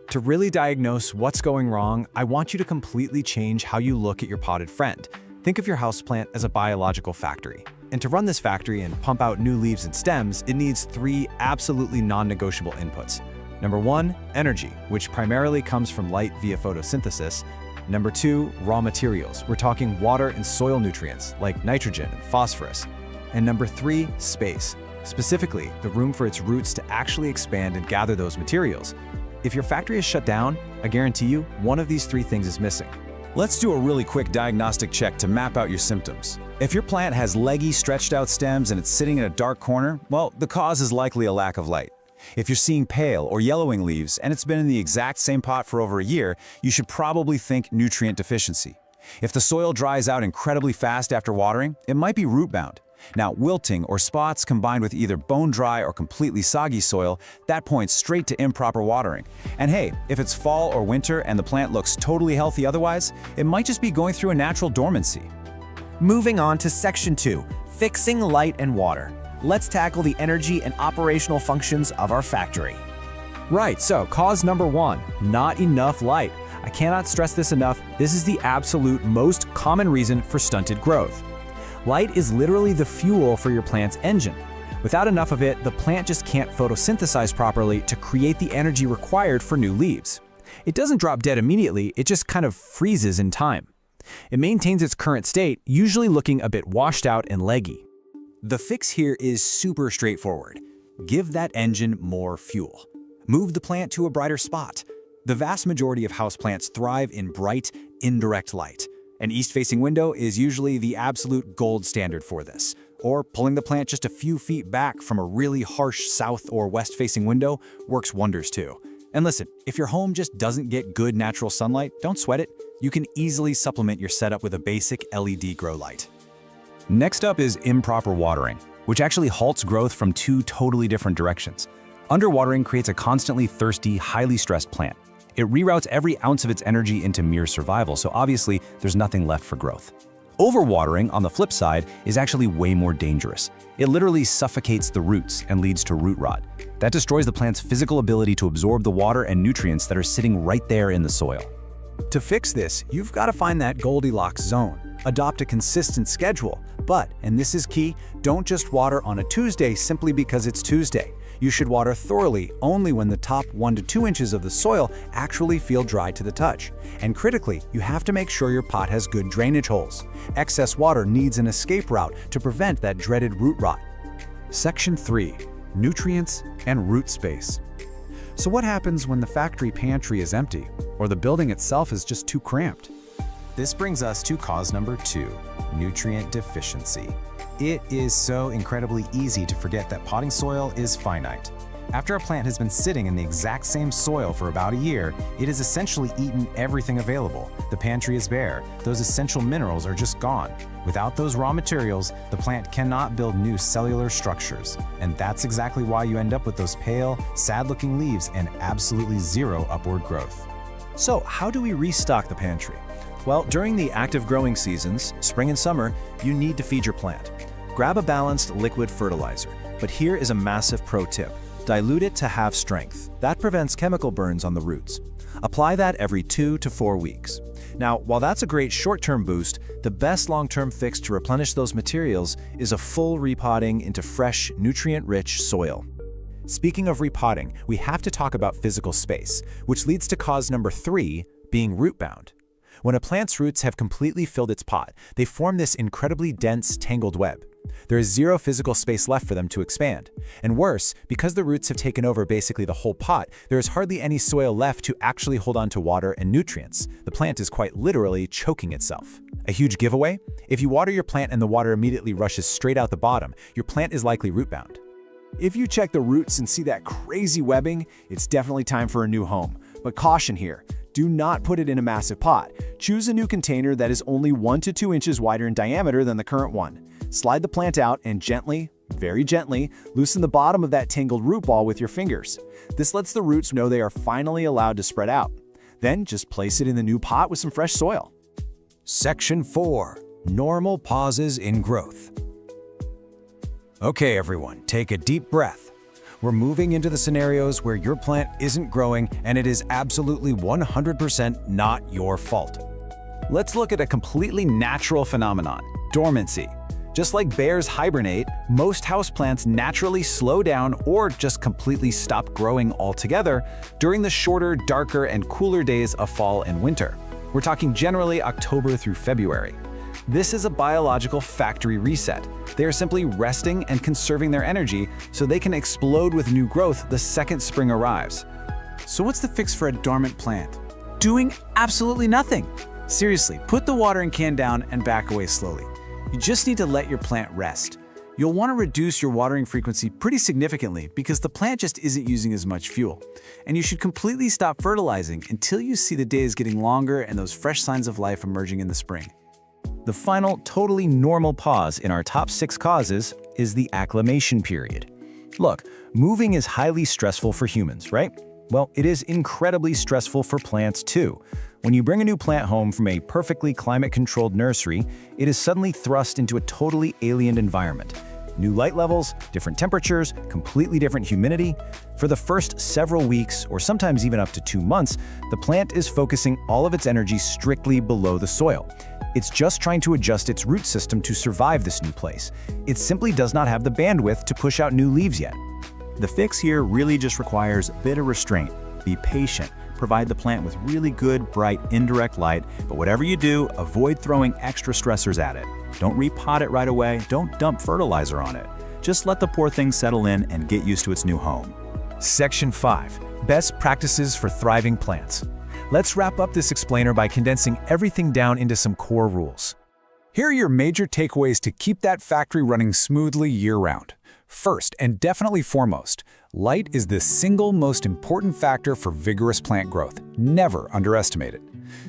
To really diagnose what's going wrong, I want you to completely change how you look at your potted friend. Think of your houseplant as a biological factory. And to run this factory and pump out new leaves and stems, it needs 3 absolutely non-negotiable inputs. Number 1, energy, which primarily comes from light via photosynthesis. Number 2, raw materials. We're talking water and soil nutrients like nitrogen and phosphorus. And number 3, space. Specifically, the room for its roots to actually expand and gather those materials. If your factory is shut down, I guarantee you, one of these 3 things is missing. Let's do a really quick diagnostic check to map out your symptoms. If your plant has leggy, stretched out stems and it's sitting in a dark corner, well, the cause is likely a lack of light. If you're seeing pale or yellowing leaves and it's been in the exact same pot for over a year, you should probably think nutrient deficiency. If the soil dries out incredibly fast after watering, it might be root-bound. Now, wilting or spots combined with either bone-dry or completely soggy soil, that points straight to improper watering. And hey, if it's fall or winter and the plant looks totally healthy otherwise, it might just be going through a natural dormancy. Moving on to Section 2, Fixing Light and Water. Let's tackle the energy and operational functions of our factory. Right, so cause number 1, not enough light. I cannot stress this enough, this is the absolute most common reason for stunted growth. Light is literally the fuel for your plant's engine. Without enough of it, the plant just can't photosynthesize properly to create the energy required for new leaves. It doesn't drop dead immediately, it just kind of freezes in time. It maintains its current state, usually looking a bit washed out and leggy. The fix here is super straightforward. Give that engine more fuel. Move the plant to a brighter spot. The vast majority of houseplants thrive in bright, indirect light. An east-facing window is usually the absolute gold standard for this. Or pulling the plant just a few feet back from a really harsh south or west-facing window works wonders too. And listen, if your home just doesn't get good natural sunlight, don't sweat it. You can easily supplement your setup with a basic LED grow light. Next up is improper watering, which actually halts growth from 2 totally different directions. Underwatering creates a constantly thirsty, highly stressed plant. It reroutes every ounce of its energy into mere survival, so obviously there's nothing left for growth. Overwatering, on the flip side, is actually way more dangerous. It literally suffocates the roots and leads to root rot. That destroys the plant's physical ability to absorb the water and nutrients that are sitting right there in the soil. To fix this, you've got to find that Goldilocks zone. Adopt a consistent schedule, but, and this is key, don't just water on a Tuesday simply because it's Tuesday. You should water thoroughly only when the top 1 to 2 inches of the soil actually feel dry to the touch. And critically, you have to make sure your pot has good drainage holes. Excess water needs an escape route to prevent that dreaded root rot. Section 3. Nutrients and root space. So what happens when the factory pantry is empty, or the building itself is just too cramped? This brings us to cause number 2, nutrient deficiency. It is so incredibly easy to forget that potting soil is finite. After a plant has been sitting in the exact same soil for about a year, it has essentially eaten everything available. The pantry is bare. Those essential minerals are just gone. Without those raw materials, the plant cannot build new cellular structures. And that's exactly why you end up with those pale, sad-looking leaves and absolutely zero upward growth. So, how do we restock the pantry? Well, during the active growing seasons, spring and summer, you need to feed your plant. Grab a balanced liquid fertilizer, but here is a massive pro tip. Dilute it to have strength. That prevents chemical burns on the roots. Apply that every 2 to 4 weeks. Now, while that's a great short-term boost, the best long-term fix to replenish those materials is a full repotting into fresh, nutrient-rich soil. Speaking of repotting, we have to talk about physical space, which leads to cause number 3, being root-bound. When a plant's roots have completely filled its pot, they form this incredibly dense, tangled web. There is zero physical space left for them to expand. And worse, because the roots have taken over basically the whole pot, there is hardly any soil left to actually hold on to water and nutrients. The plant is quite literally choking itself. A huge giveaway? If you water your plant and the water immediately rushes straight out the bottom, your plant is likely root-bound. If you check the roots and see that crazy webbing, it's definitely time for a new home. But caution here. Do not put it in a massive pot. Choose a new container that is only 1 to 2 inches wider in diameter than the current one. Slide the plant out and gently, very gently, loosen the bottom of that tangled root ball with your fingers. This lets the roots know they are finally allowed to spread out. Then just place it in the new pot with some fresh soil. Section 4. Normal pauses in growth. Okay, everyone, take a deep breath. We're moving into the scenarios where your plant isn't growing and it is absolutely 100% not your fault. Let's look at a completely natural phenomenon, dormancy. Just like bears hibernate, most houseplants naturally slow down or just completely stop growing altogether during the shorter, darker, and cooler days of fall and winter. We're talking generally October through February. This is a biological factory reset. They are simply resting and conserving their energy so they can explode with new growth the second spring arrives. So what's the fix for a dormant plant? Doing absolutely nothing. Seriously, put the watering can down and back away slowly. You just need to let your plant rest. You'll want to reduce your watering frequency pretty significantly because the plant just isn't using as much fuel. And you should completely stop fertilizing until you see the days getting longer and those fresh signs of life emerging in the spring. The final, totally normal pause in our top 6 causes is the acclimation period. Look, moving is highly stressful for humans, right? Well, it is incredibly stressful for plants too. When you bring a new plant home from a perfectly climate-controlled nursery, it is suddenly thrust into a totally alien environment. New light levels, different temperatures, completely different humidity. For the first several weeks, or sometimes even up to 2 months, the plant is focusing all of its energy strictly below the soil. It's just trying to adjust its root system to survive this new place. It simply does not have the bandwidth to push out new leaves yet. The fix here really just requires a bit of restraint. Be patient. Provide the plant with really good, bright, indirect light, but whatever you do, avoid throwing extra stressors at it. Don't repot it right away, don't dump fertilizer on it. Just let the poor thing settle in and get used to its new home. Section 5. Best practices for thriving plants. Let's wrap up this explainer by condensing everything down into some core rules. Here are your major takeaways to keep that factory running smoothly year-round. First, and definitely foremost, light is the single most important factor for vigorous plant growth. Never underestimate it.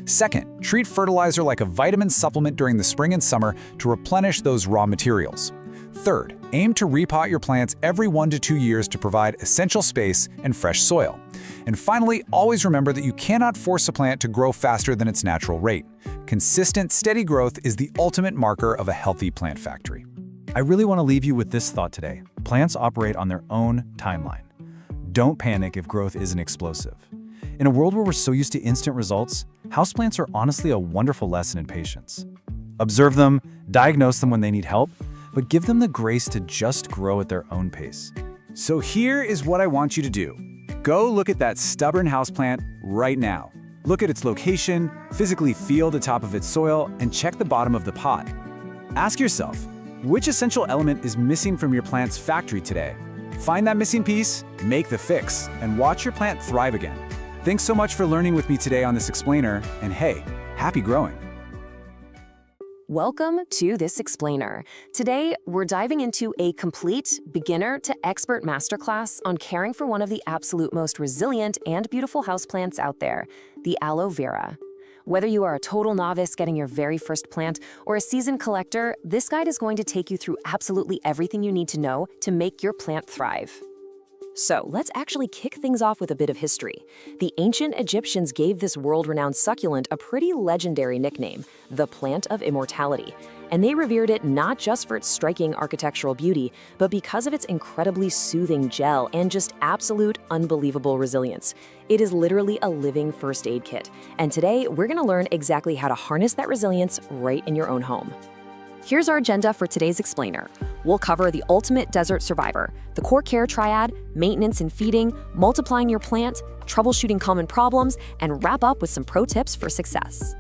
Second, treat fertilizer like a vitamin supplement during the spring and summer to replenish those raw materials. Third, aim to repot your plants every 1 to 2 years to provide essential space and fresh soil. And finally, always remember that you cannot force a plant to grow faster than its natural rate. Consistent, steady growth is the ultimate marker of a healthy plant factory. I really want to leave you with this thought today. Plants operate on their own timeline. Don't panic if growth isn't explosive. In a world where we're so used to instant results, houseplants are honestly a wonderful lesson in patience. Observe them, diagnose them when they need help, but give them the grace to just grow at their own pace. So here is what I want you to do. Go look at that stubborn houseplant right now. Look at its location, physically feel the top of its soil, and check the bottom of the pot. Ask yourself, which essential element is missing from your plant's factory today? Find that missing piece, make the fix, and watch your plant thrive again. Thanks so much for learning with me today on this explainer, and hey, happy growing. Welcome to This Explainer. Today, we're diving into a complete beginner to expert masterclass on caring for one of the absolute most resilient and beautiful houseplants out there, the aloe vera. Whether you are a total novice getting your very first plant or a seasoned collector, this guide is going to take you through absolutely everything you need to know to make your plant thrive. So let's actually kick things off with a bit of history. The ancient Egyptians gave this world-renowned succulent a pretty legendary nickname, the plant of immortality. And they revered it not just for its striking architectural beauty, but because of its incredibly soothing gel and just absolute unbelievable resilience. It is literally a living first aid kit. And today, we're gonna learn exactly how to harness that resilience right in your own home. Here's our agenda for today's explainer. We'll cover the ultimate desert survivor, the core care triad, maintenance and feeding, multiplying your plant, troubleshooting common problems, and wrap up with some pro tips for success.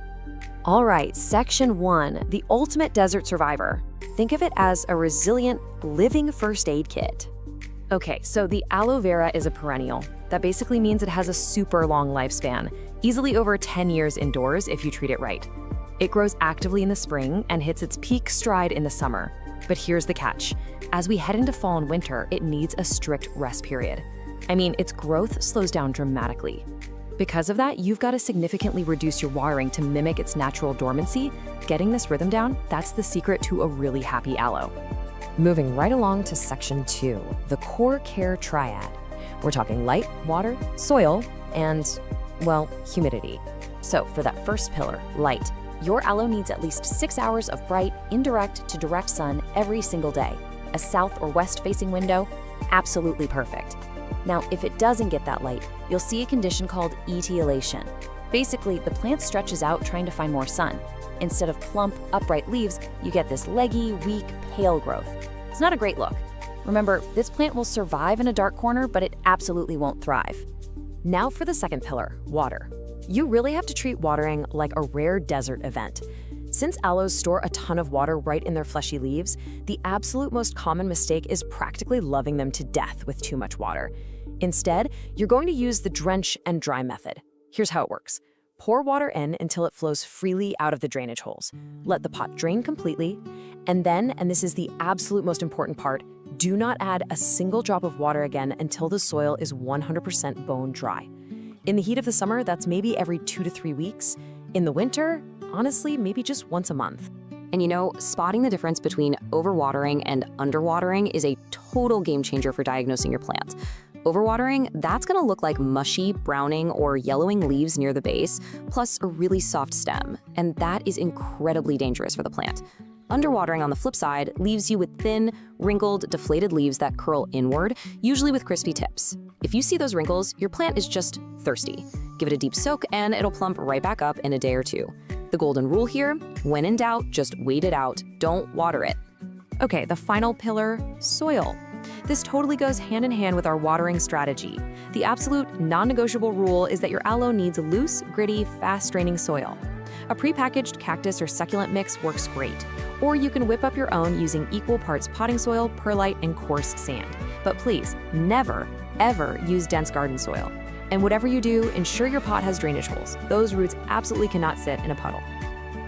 All right, section 1, the ultimate desert survivor. Think of it as a resilient, living first aid kit. Okay, so the aloe vera is a perennial. That basically means it has a super long lifespan, easily over 10 years indoors if you treat it right. It grows actively in the spring and hits its peak stride in the summer. But here's the catch. As we head into fall and winter, it needs a strict rest period. I mean, its growth slows down dramatically. Because of that, you've got to significantly reduce your watering to mimic its natural dormancy. Getting this rhythm down, that's the secret to a really happy aloe. Moving right along to section 2, the core care triad. We're talking light, water, soil, and, well, humidity. So for that first pillar, light, your aloe needs at least 6 hours of bright, indirect to direct sun every single day. A south or west facing window, absolutely perfect. Now, if it doesn't get that light, you'll see a condition called etiolation. Basically, the plant stretches out trying to find more sun. Instead of plump, upright leaves, you get this leggy, weak, pale growth. It's not a great look. Remember, this plant will survive in a dark corner, but it absolutely won't thrive. Now for the second pillar, water. You really have to treat watering like a rare desert event. Since aloes store a ton of water right in their fleshy leaves, the absolute most common mistake is practically loving them to death with too much water. Instead, you're going to use the drench and dry method. Here's how it works. Pour water in until it flows freely out of the drainage holes. Let the pot drain completely, and then, and this is the absolute most important part, do not add a single drop of water again until the soil is 100% bone dry. In the heat of the summer, that's maybe every 2 to 3 weeks. In the winter, honestly, maybe just once a month. And you know, spotting the difference between overwatering and underwatering is a total game changer for diagnosing your plant. Overwatering, that's gonna look like mushy, browning, or yellowing leaves near the base, plus a really soft stem, and that is incredibly dangerous for the plant. Underwatering, on the flip side, leaves you with thin, wrinkled, deflated leaves that curl inward, usually with crispy tips. If you see those wrinkles, your plant is just thirsty. Give it a deep soak and it'll plump right back up in a day or two. The golden rule here, when in doubt, just wait it out, don't water it. Okay, the final pillar, soil. This totally goes hand in hand with our watering strategy. The absolute non-negotiable rule is that your aloe needs loose, gritty, fast-draining soil. A prepackaged cactus or succulent mix works great, or you can whip up your own using equal parts potting soil, perlite, and coarse sand. But please, never, ever use dense garden soil. And whatever you do, ensure your pot has drainage holes. Those roots absolutely cannot sit in a puddle.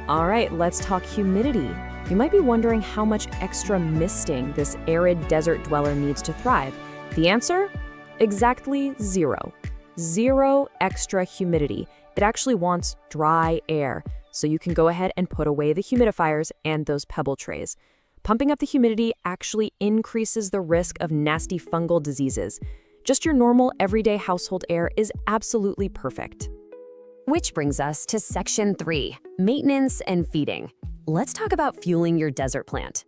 All right, let's talk humidity. You might be wondering how much extra misting this arid desert dweller needs to thrive. The answer? Exactly 0. 0 extra humidity. It actually wants dry air, so you can go ahead and put away the humidifiers and those pebble trays. Pumping up the humidity actually increases the risk of nasty fungal diseases. Just your normal, everyday household air is absolutely perfect. Which brings us to section 3, maintenance and feeding. Let's talk about fueling your desert plant.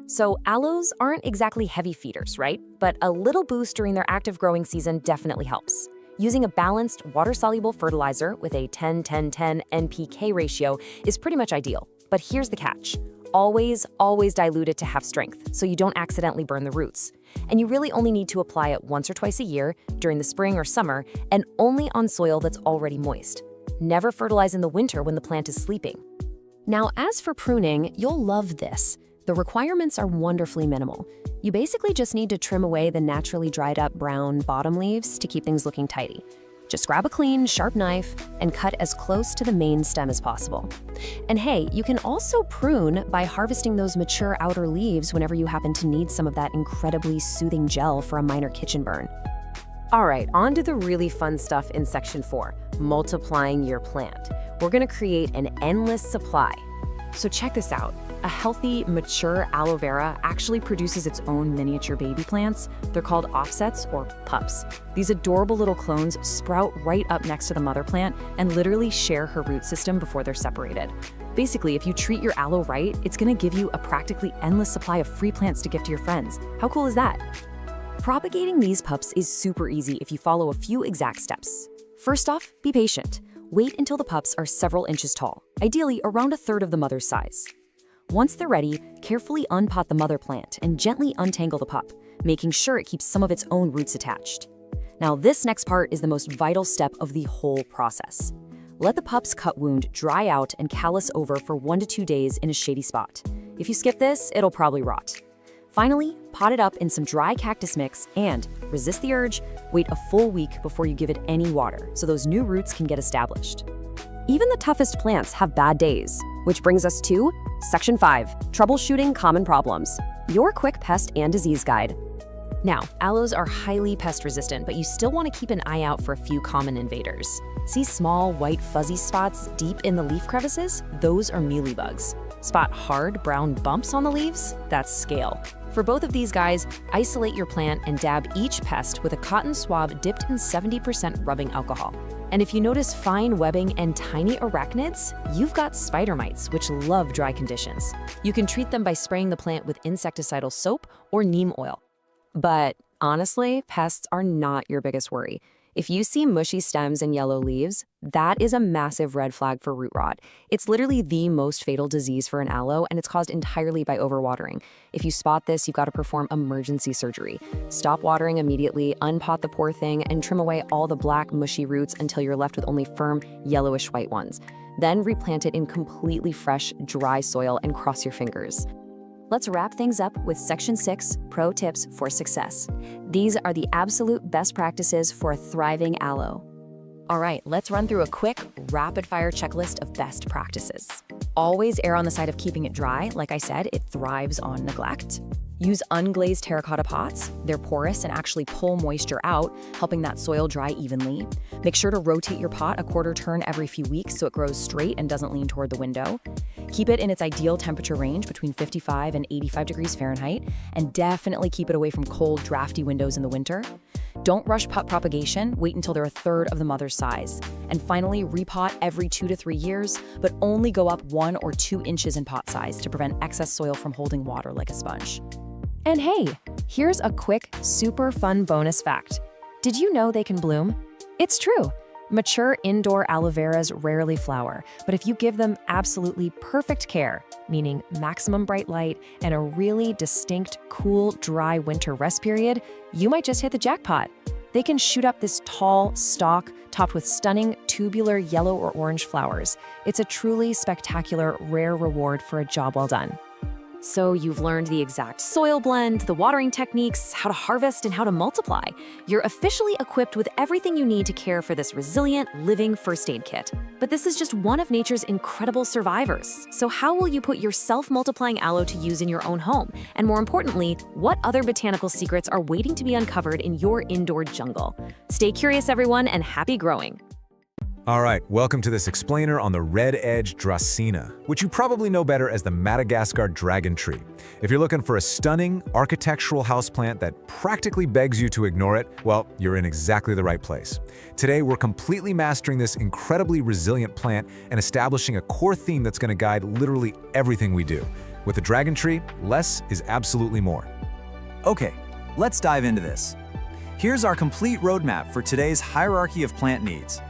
So aloes aren't exactly heavy feeders, right? But a little boost during their active growing season definitely helps. Using a balanced, water-soluble fertilizer with a 10-10-10 NPK ratio is pretty much ideal. But here's the catch. Always dilute it to half strength so you don't accidentally burn the roots. And you really only need to apply it once or twice a year during the spring or summer and only on soil that's already moist. Never fertilize in the winter when the plant is sleeping. Now, as for pruning, you'll love this. The requirements are wonderfully minimal. You basically just need to trim away the naturally dried up brown bottom leaves to keep things looking tidy. Just grab a clean, sharp knife and cut as close to the main stem as possible. And hey, you can also prune by harvesting those mature outer leaves whenever you happen to need some of that incredibly soothing gel for a minor kitchen burn. All right, on to the really fun stuff in section 4, multiplying your plant. We're gonna create an endless supply. So check this out. A healthy, mature aloe vera actually produces its own miniature baby plants. They're called offsets or pups. These adorable little clones sprout right up next to the mother plant and literally share her root system before they're separated. Basically, if you treat your aloe right, it's gonna give you a practically endless supply of free plants to give to your friends. How cool is that? Propagating these pups is super easy if you follow a few exact steps. First off, be patient. Wait until the pups are several inches tall, ideally around a third of the mother's size. Once they're ready, carefully unpot the mother plant and gently untangle the pup, making sure it keeps some of its own roots attached. Now, this next part is the most vital step of the whole process. Let the pup's cut wound dry out and callus over for 1 to 2 days in a shady spot. If you skip this, it'll probably rot. Finally, pot it up in some dry cactus mix and, resist the urge, wait a full week before you give it any water so those new roots can get established. Even the toughest plants have bad days, which brings us to Section 5, Troubleshooting Common Problems, your quick pest and disease guide. Now, aloes are highly pest resistant, but you still want to keep an eye out for a few common invaders. See small, white, fuzzy spots deep in the leaf crevices? Those are mealybugs. Spot hard, brown bumps on the leaves? That's scale. For both of these guys, isolate your plant and dab each pest with a cotton swab dipped in 70% rubbing alcohol. And if you notice fine webbing and tiny arachnids, you've got spider mites, which love dry conditions. You can treat them by spraying the plant with insecticidal soap or neem oil. But honestly, pests are not your biggest worry. If you see mushy stems and yellow leaves, that is a massive red flag for root rot. It's literally the most fatal disease for an aloe, and it's caused entirely by overwatering. If you spot this, you've got to perform emergency surgery. Stop watering immediately, unpot the poor thing, and trim away all the black, mushy roots until you're left with only firm, yellowish white ones. Then replant it in completely fresh, dry soil and cross your fingers. Let's wrap things up with Section 6, Pro Tips for Success. These are the absolute best practices for a thriving aloe. All right, let's run through a quick, rapid-fire checklist of best practices. Always err on the side of keeping it dry. Like I said, it thrives on neglect. Use unglazed terracotta pots. They're porous and actually pull moisture out, helping that soil dry evenly. Make sure to rotate your pot a quarter turn every few weeks so it grows straight and doesn't lean toward the window. Keep it in its ideal temperature range between 55 and 85 degrees Fahrenheit, and definitely keep it away from cold, drafty windows in the winter. Don't rush pot propagation, wait until they're a third of the mother's size. And finally, repot every 2 to 3 years, but only go up 1 or 2 inches in pot size to prevent excess soil from holding water like a sponge. And hey, here's a quick, super fun bonus fact. Did you know they can bloom? It's true. Mature indoor aloe veras rarely flower, but if you give them absolutely perfect care, meaning maximum bright light and a really distinct, cool, dry winter rest period, you might just hit the jackpot. They can shoot up this tall stalk topped with stunning, tubular yellow or orange flowers. It's a truly spectacular, rare reward for a job well done. So you've learned the exact soil blend, the watering techniques, how to harvest, and how to multiply. You're officially equipped with everything you need to care for this resilient, living first aid kit. But this is just one of nature's incredible survivors. So how will you put your self-multiplying aloe to use in your own home? And more importantly, what other botanical secrets are waiting to be uncovered in your indoor jungle? Stay curious, everyone, and happy growing. All right, welcome to this explainer on the red-edged Dracena, which you probably know better as the Madagascar dragon tree. If you're looking for a stunning, architectural houseplant that practically begs you to ignore it, well, you're in exactly the right place. Today, we're completely mastering this incredibly resilient plant and establishing a core theme that's going to guide literally everything we do. With the dragon tree, less is absolutely more. Okay, let's dive into this. Here's our complete roadmap for today's hierarchy of plant needs.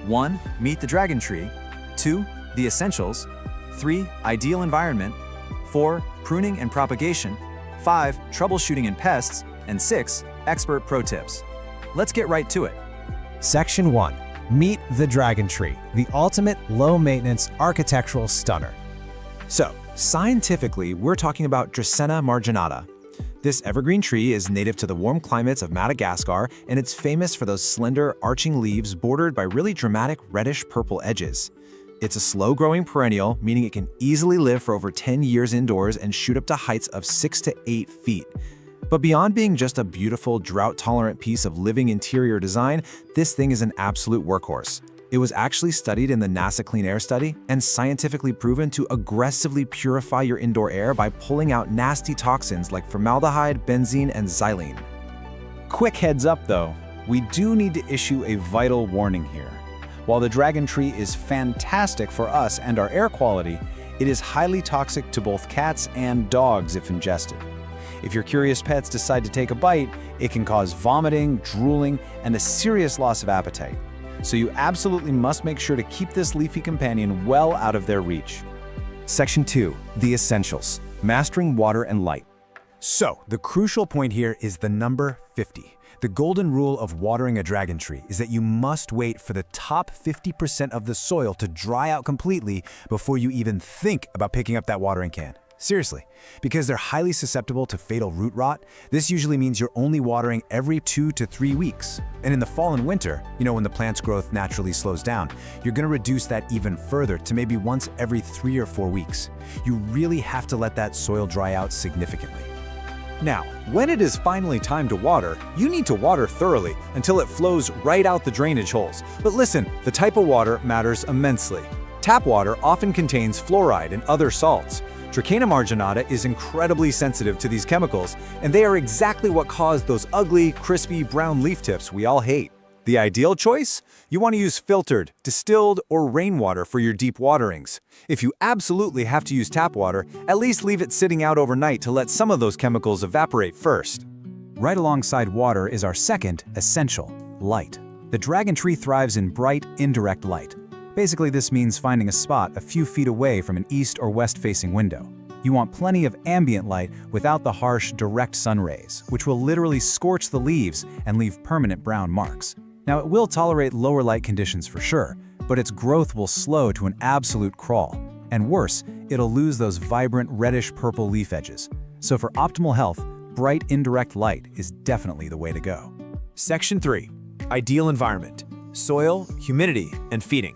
1. Meet the dragon tree. 2. The essentials. 3. Ideal environment. 4. Pruning and propagation. 5. Troubleshooting and pests. And 6. Expert pro tips. Let's get right to it. Section 1. Meet the dragon tree, the ultimate low-maintenance architectural stunner. So, scientifically, we're talking about Dracaena marginata. This evergreen tree is native to the warm climates of Madagascar, and it's famous for those slender, arching leaves bordered by really dramatic reddish-purple edges. It's a slow-growing perennial, meaning it can easily live for over 10 years indoors and shoot up to heights of 6 to 8 feet. But beyond being just a beautiful, drought-tolerant piece of living interior design, this thing is an absolute workhorse. It was actually studied in the NASA Clean Air Study and scientifically proven to aggressively purify your indoor air by pulling out nasty toxins like formaldehyde, benzene, and xylene. Quick heads up though, we do need to issue a vital warning here. While the dragon tree is fantastic for us and our air quality, it is highly toxic to both cats and dogs if ingested. If your curious pets decide to take a bite, it can cause vomiting, drooling, and a serious loss of appetite. So you absolutely must make sure to keep this leafy companion well out of their reach. Section 2. The essentials. Mastering water and light. So, the crucial point here is the number 50. The golden rule of watering a dragon tree is that you must wait for the top 50% of the soil to dry out completely before you even think about picking up that watering can. Seriously, because they're highly susceptible to fatal root rot, this usually means you're only watering every 2 to 3 weeks. And in the fall and winter, when the plant's growth naturally slows down, you're going to reduce that even further to maybe once every 3 or 4 weeks. You really have to let that soil dry out significantly. Now, when it is finally time to water, you need to water thoroughly until it flows right out the drainage holes. But listen, the type of water matters immensely. Tap water often contains fluoride and other salts. Dracaena marginata is incredibly sensitive to these chemicals, and they are exactly what cause those ugly, crispy brown leaf tips we all hate. The ideal choice? You want to use filtered, distilled, or rainwater for your deep waterings. If you absolutely have to use tap water, at least leave it sitting out overnight to let some of those chemicals evaporate first. Right alongside water is our second essential, light. The dragon tree thrives in bright, indirect light. Basically, this means finding a spot a few feet away from an east or west-facing window. You want plenty of ambient light without the harsh, direct sun rays, which will literally scorch the leaves and leave permanent brown marks. Now, it will tolerate lower light conditions for sure, but its growth will slow to an absolute crawl. And worse, it'll lose those vibrant reddish-purple leaf edges. So for optimal health, bright, indirect light is definitely the way to go. Section 3. Ideal environment. Soil, humidity, and feeding.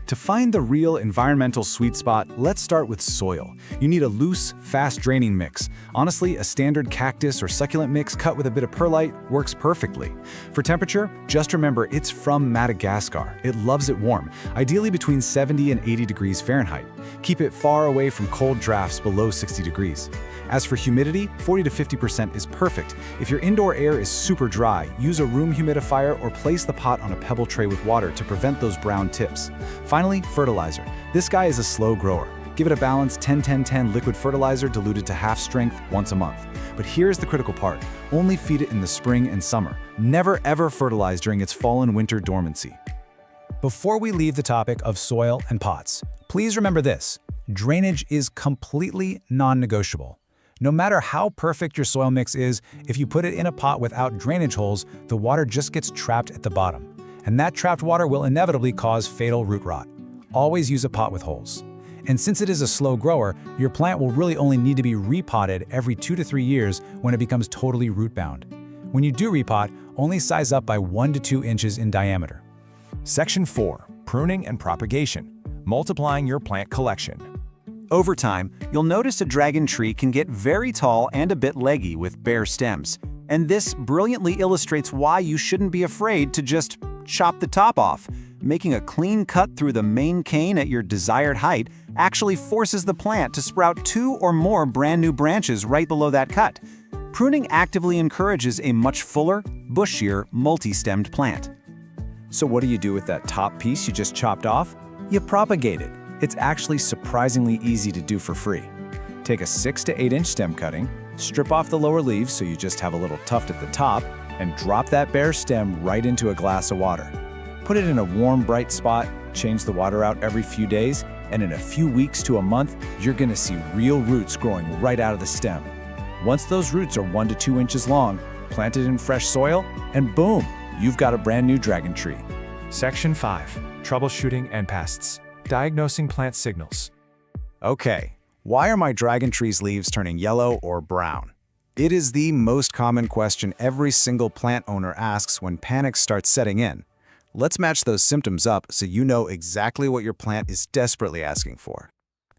To find the real environmental sweet spot, let's start with soil. You need a loose, fast-draining mix. Honestly, a standard cactus or succulent mix cut with a bit of perlite works perfectly. For temperature, just remember it's from Madagascar. It loves it warm, ideally between 70 and 80 degrees Fahrenheit. Keep it far away from cold drafts below 60 degrees. As for humidity, 40 to 50% is perfect. If your indoor air is super dry, use a room humidifier or place the pot on a pebble tray with water to prevent those brown tips. Finally, fertilizer. This guy is a slow grower. Give it a balanced 10-10-10 liquid fertilizer diluted to half strength once a month. But here's the critical part. Only feed it in the spring and summer. Never ever fertilize during its fall and winter dormancy. Before we leave the topic of soil and pots, please remember this. Drainage is completely non-negotiable. No matter how perfect your soil mix is, if you put it in a pot without drainage holes, the water just gets trapped at the bottom. And that trapped water will inevitably cause fatal root rot. Always use a pot with holes. And since it is a slow grower, your plant will really only need to be repotted every 2 to 3 years when it becomes totally root-bound. When you do repot, only size up by 1 to 2 inches in diameter. Section 4. Pruning and propagation. Multiplying your plant collection. Over time, you'll notice a dragon tree can get very tall and a bit leggy with bare stems. And this brilliantly illustrates why you shouldn't be afraid to just chop the top off. Making a clean cut through the main cane at your desired height actually forces the plant to sprout 2 or more brand new branches right below that cut. Pruning actively encourages a much fuller, bushier, multi-stemmed plant. So what do you do with that top piece you just chopped off? You propagate it. It's actually surprisingly easy to do for free. Take a 6 to 8 inch stem cutting, strip off the lower leaves so you just have a little tuft at the top, and drop that bare stem right into a glass of water. Put it in a warm, bright spot, change the water out every few days, And in a few weeks to a month, you're going to see real roots growing right out of the stem. Once those roots are 1 to 2 inches long, plant it in fresh soil, and boom, you've got a brand new dragon tree. Section 5. Troubleshooting and pests. Diagnosing plant signals. Okay, why are my dragon tree's leaves turning yellow or brown? It is the most common question every single plant owner asks when panic starts setting in. Let's match those symptoms up so you know exactly what your plant is desperately asking for.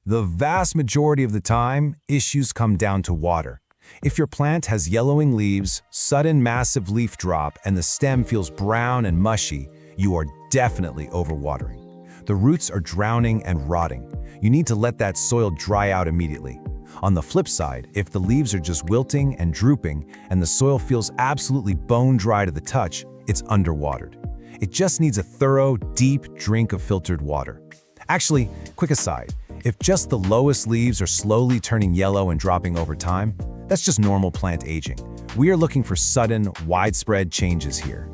The vast majority of the time, issues come down to water. If your plant has yellowing leaves, sudden massive leaf drop, and the stem feels brown and mushy, you are definitely overwatering. The roots are drowning and rotting. You need to let that soil dry out immediately. On the flip side, if the leaves are just wilting and drooping and the soil feels absolutely bone dry to the touch, it's underwatered. It just needs a thorough, deep drink of filtered water. Actually, quick aside, if just the lowest leaves are slowly turning yellow and dropping over time, that's just normal plant aging. We are looking for sudden, widespread changes here.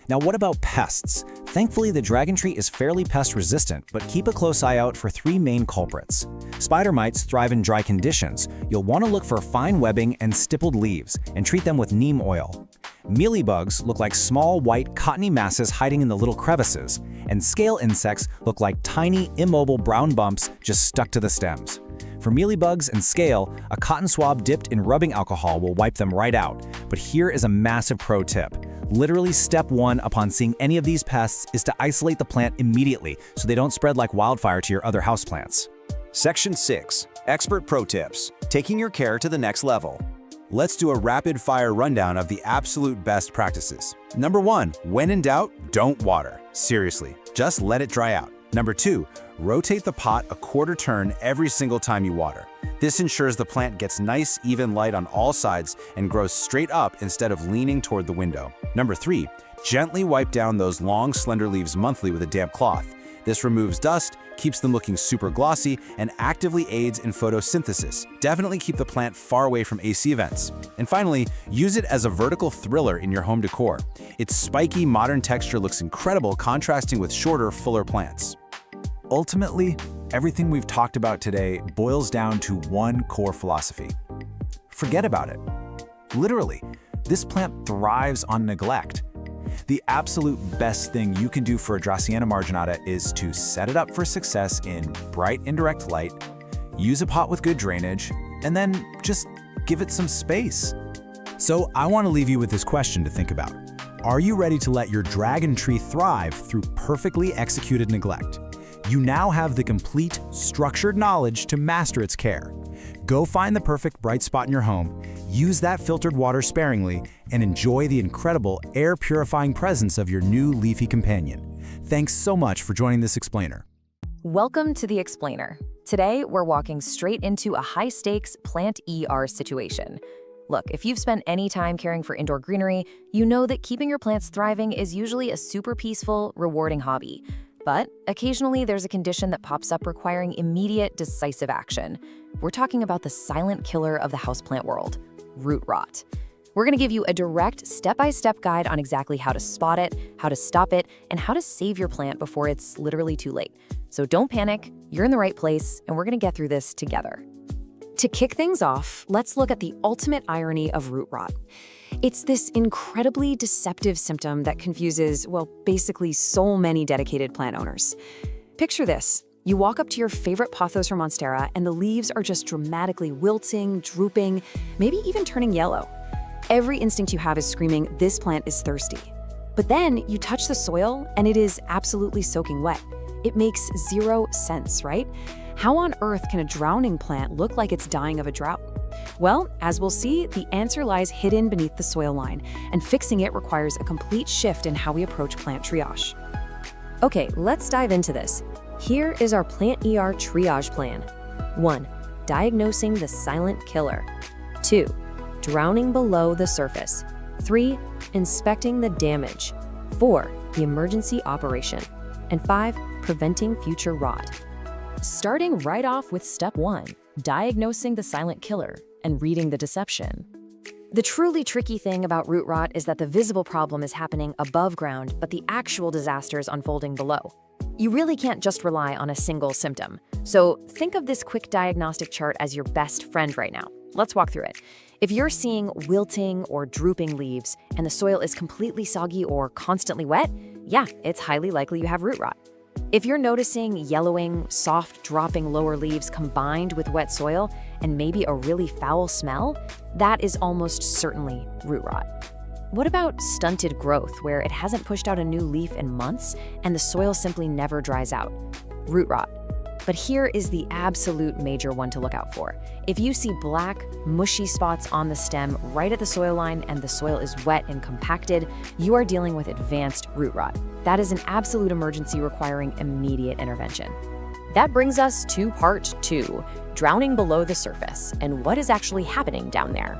Now what about pests? Thankfully, the dragon tree is fairly pest resistant, but keep a close eye out for 3 main culprits. Spider mites thrive in dry conditions. You'll want to look for fine webbing and stippled leaves and treat them with neem oil. Mealybugs look like small white cottony masses hiding in the little crevices, and scale insects look like tiny immobile brown bumps just stuck to the stems. For mealybugs and scale, a cotton swab dipped in rubbing alcohol will wipe them right out. But here is a massive pro tip. Literally step 1 upon seeing any of these pests is to isolate the plant immediately so they don't spread like wildfire to your other houseplants. Section 6. Expert Pro Tips. Taking your care to the next level. Let's do a rapid-fire rundown of the absolute best practices. Number 1. When in doubt, don't water. Seriously, just let it dry out. Number 2. Rotate the pot a quarter turn every single time you water. This ensures the plant gets nice, even light on all sides and grows straight up instead of leaning toward the window. Number 3. Gently wipe down those long, slender leaves monthly with a damp cloth. This removes dust, keeps them looking super glossy, and actively aids in photosynthesis. Definitely keep the plant far away from AC vents. And finally, use it as a vertical thriller in your home decor. Its spiky, modern texture looks incredible, contrasting with shorter, fuller plants. Ultimately, everything we've talked about today boils down to one core philosophy. Forget about it. Literally, this plant thrives on neglect. The absolute best thing you can do for a Dracaena marginata is to set it up for success in bright indirect light, use a pot with good drainage, and then just give it some space. So I want to leave you with this question to think about. Are you ready to let your dragon tree thrive through perfectly executed neglect? You now have the complete, structured knowledge to master its care. Go find the perfect bright spot in your home, use that filtered water sparingly, and enjoy the incredible air-purifying presence of your new leafy companion. Thanks so much for joining this explainer. Welcome to the Explainer. Today, we're walking straight into a high-stakes plant ER situation. Look, if you've spent any time caring for indoor greenery, you know that keeping your plants thriving is usually a super peaceful, rewarding hobby. But occasionally there's a condition that pops up requiring immediate, decisive action. We're talking about the silent killer of the houseplant world, root rot. We're going to give you a direct, step-by-step guide on exactly how to spot it, how to stop it, and how to save your plant before it's literally too late. So don't panic, you're in the right place, and we're going to get through this together. To kick things off, let's look at the ultimate irony of root rot. It's this incredibly deceptive symptom that confuses, well, basically so many dedicated plant owners. Picture this. You walk up to your favorite pothos or monstera and the leaves are just dramatically wilting, drooping, maybe even turning yellow. Every instinct you have is screaming, this plant is thirsty. But then you touch the soil and it is absolutely soaking wet. It makes zero sense, right? How on earth can a drowning plant look like it's dying of a drought? Well, as we'll see, the answer lies hidden beneath the soil line, and fixing it requires a complete shift in how we approach plant triage. Okay, let's dive into this. Here is our plant ER triage plan. 1. Diagnosing the silent killer. 2. Drowning below the surface. 3. Inspecting the damage. 4. The emergency operation. And 5. Preventing future rot. Starting right off with step 1, diagnosing the silent killer and reading the deception. The truly tricky thing about root rot is that the visible problem is happening above ground, but the actual disaster is unfolding below. You really can't just rely on a single symptom. So think of this quick diagnostic chart as your best friend right now. Let's walk through it. If you're seeing wilting or drooping leaves and the soil is completely soggy or constantly wet, yeah, it's highly likely you have root rot. If you're noticing yellowing, soft dropping lower leaves combined with wet soil and maybe a really foul smell, that is almost certainly root rot. What about stunted growth, where it hasn't pushed out a new leaf in months and the soil simply never dries out? Root rot. But here is the absolute major one to look out for. If you see black, mushy spots on the stem right at the soil line and the soil is wet and compacted, you are dealing with advanced root rot. That is an absolute emergency requiring immediate intervention. That brings us to part 2, drowning below the surface, and what is actually happening down there.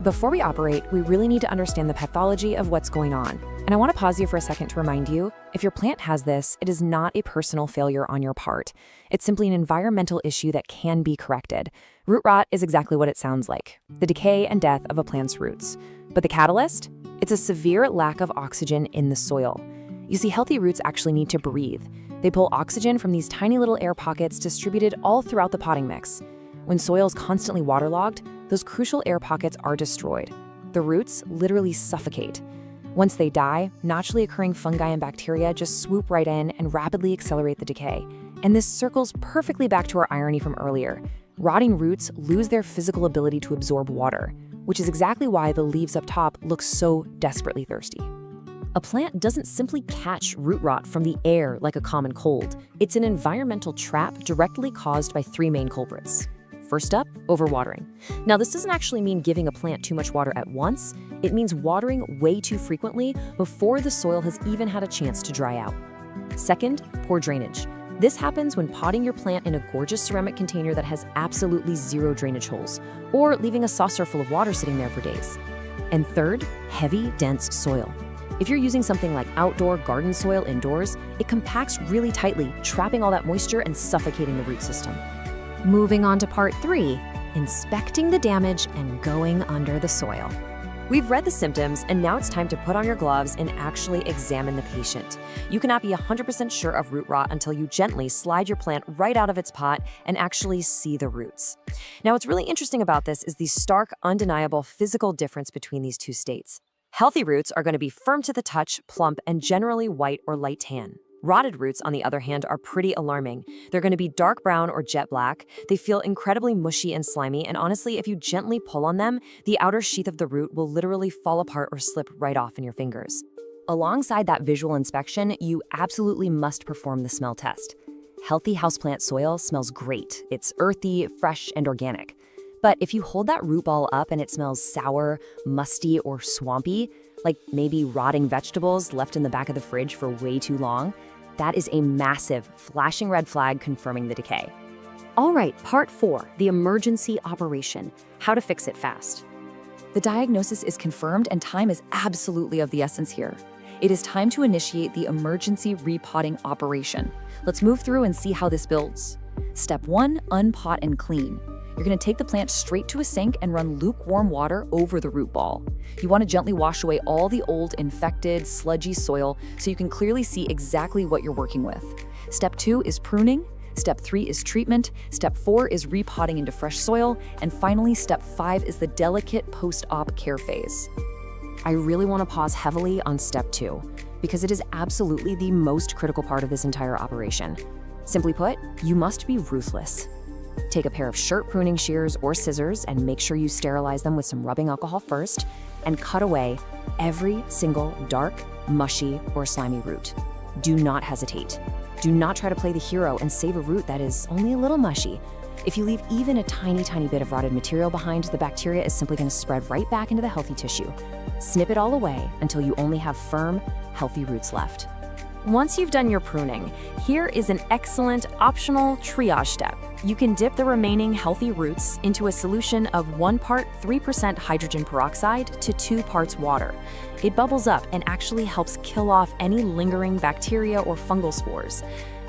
Before we operate, we really need to understand the pathology of what's going on. And I want to pause you for a second to remind you, if your plant has this, it is not a personal failure on your part. It's simply an environmental issue that can be corrected. Root rot is exactly what it sounds like, the decay and death of a plant's roots. But the catalyst? It's a severe lack of oxygen in the soil. You see, healthy roots actually need to breathe. They pull oxygen from these tiny little air pockets distributed all throughout the potting mix. When soil is constantly waterlogged, those crucial air pockets are destroyed. The roots literally suffocate. Once they die, naturally occurring fungi and bacteria just swoop right in and rapidly accelerate the decay. And this circles perfectly back to our irony from earlier. Rotting roots lose their physical ability to absorb water, which is exactly why the leaves up top look so desperately thirsty. A plant doesn't simply catch root rot from the air like a common cold. It's an environmental trap directly caused by 3 main culprits. First up, overwatering. Now, this doesn't actually mean giving a plant too much water at once. It means watering way too frequently before the soil has even had a chance to dry out. Second, poor drainage. This happens when potting your plant in a gorgeous ceramic container that has absolutely 0 drainage holes, or leaving a saucer full of water sitting there for days. And third, heavy, dense soil. If you're using something like outdoor garden soil indoors, it compacts really tightly, trapping all that moisture and suffocating the root system. Moving on to part 3, inspecting the damage and going under the soil. We've read the symptoms, and now it's time to put on your gloves and actually examine the patient. You cannot be 100% sure of root rot until you gently slide your plant right out of its pot and actually see the roots. Now, what's really interesting about this is the stark, undeniable physical difference between these two states. Healthy roots are going to be firm to the touch, plump, and generally white or light tan. Rotted roots, on the other hand, are pretty alarming. They're going to be dark brown or jet black. They feel incredibly mushy and slimy, and honestly, if you gently pull on them, the outer sheath of the root will literally fall apart or slip right off in your fingers. Alongside that visual inspection, you absolutely must perform the smell test. Healthy houseplant soil smells great. It's earthy, fresh, and organic. But if you hold that root ball up and it smells sour, musty, or swampy, like maybe rotting vegetables left in the back of the fridge for way too long, that is a massive, flashing red flag confirming the decay. All right, part 4, the emergency operation, how to fix it fast. The diagnosis is confirmed and time is absolutely of the essence here. It is time to initiate the emergency repotting operation. Let's move through and see how this builds. Step 1, unpot and clean. You're going to take the plant straight to a sink and run lukewarm water over the root ball. You want to gently wash away all the old, infected, sludgy soil so you can clearly see exactly what you're working with. Step 2 is pruning. Step 3 is treatment. Step 4 is repotting into fresh soil. And finally, step 5 is the delicate post-op care phase. I really want to pause heavily on step 2 because it is absolutely the most critical part of this entire operation. Simply put, you must be ruthless. Take a pair of shirt pruning shears or scissors and make sure you sterilize them with some rubbing alcohol first and cut away every single dark, mushy, or slimy root. Do not hesitate. Do not try to play the hero and save a root that is only a little mushy. If you leave even a tiny bit of rotted material behind, the bacteria is simply going to spread right back into the healthy tissue. Snip it all away until you only have firm, healthy roots left. Once you've done your pruning, here is an excellent optional triage step. You can dip the remaining healthy roots into a solution of 1 part 3% hydrogen peroxide to 2 parts water. It bubbles up and actually helps kill off any lingering bacteria or fungal spores.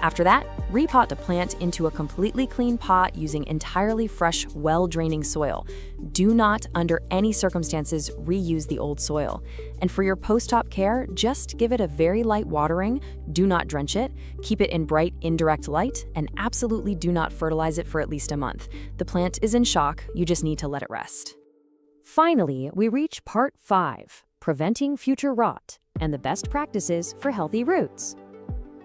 After that, repot the plant into a completely clean pot using entirely fresh, well-draining soil. Do not, under any circumstances, reuse the old soil. And for your post-top care, just give it a very light watering, do not drench it, keep it in bright, indirect light, and absolutely do not fertilize it for at least a month. The plant is in shock, you just need to let it rest. Finally, we reach part 5, preventing future rot, and the best practices for healthy roots.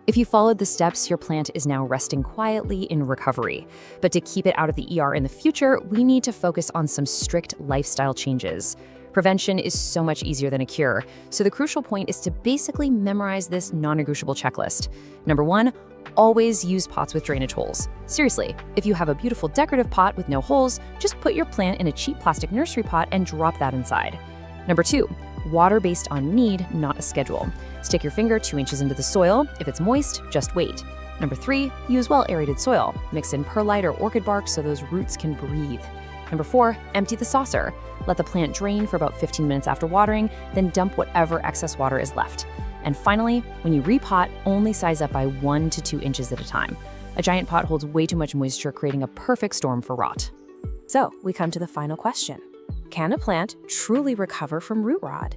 If you followed the steps, your plant is now resting quietly in recovery. But to keep it out of the ER in the future, we need to focus on some strict lifestyle changes. Prevention is so much easier than a cure, so the crucial point is to basically memorize this non-negotiable checklist. Number 1, always use pots with drainage holes. Seriously, if you have a beautiful decorative pot with no holes, just put your plant in a cheap plastic nursery pot and drop that inside. Number 2, water based on need, not a schedule. Stick your finger 2 inches into the soil. If it's moist, just wait. Number 3, use well-aerated soil. Mix in perlite or orchid bark so those roots can breathe. Number 4, empty the saucer. Let the plant drain for about 15 minutes after watering, then dump whatever excess water is left. And finally, when you repot, only size up by 1 to 2 inches at a time. A giant pot holds way too much moisture, creating a perfect storm for rot. So, we come to the final question. Can a plant truly recover from root rot?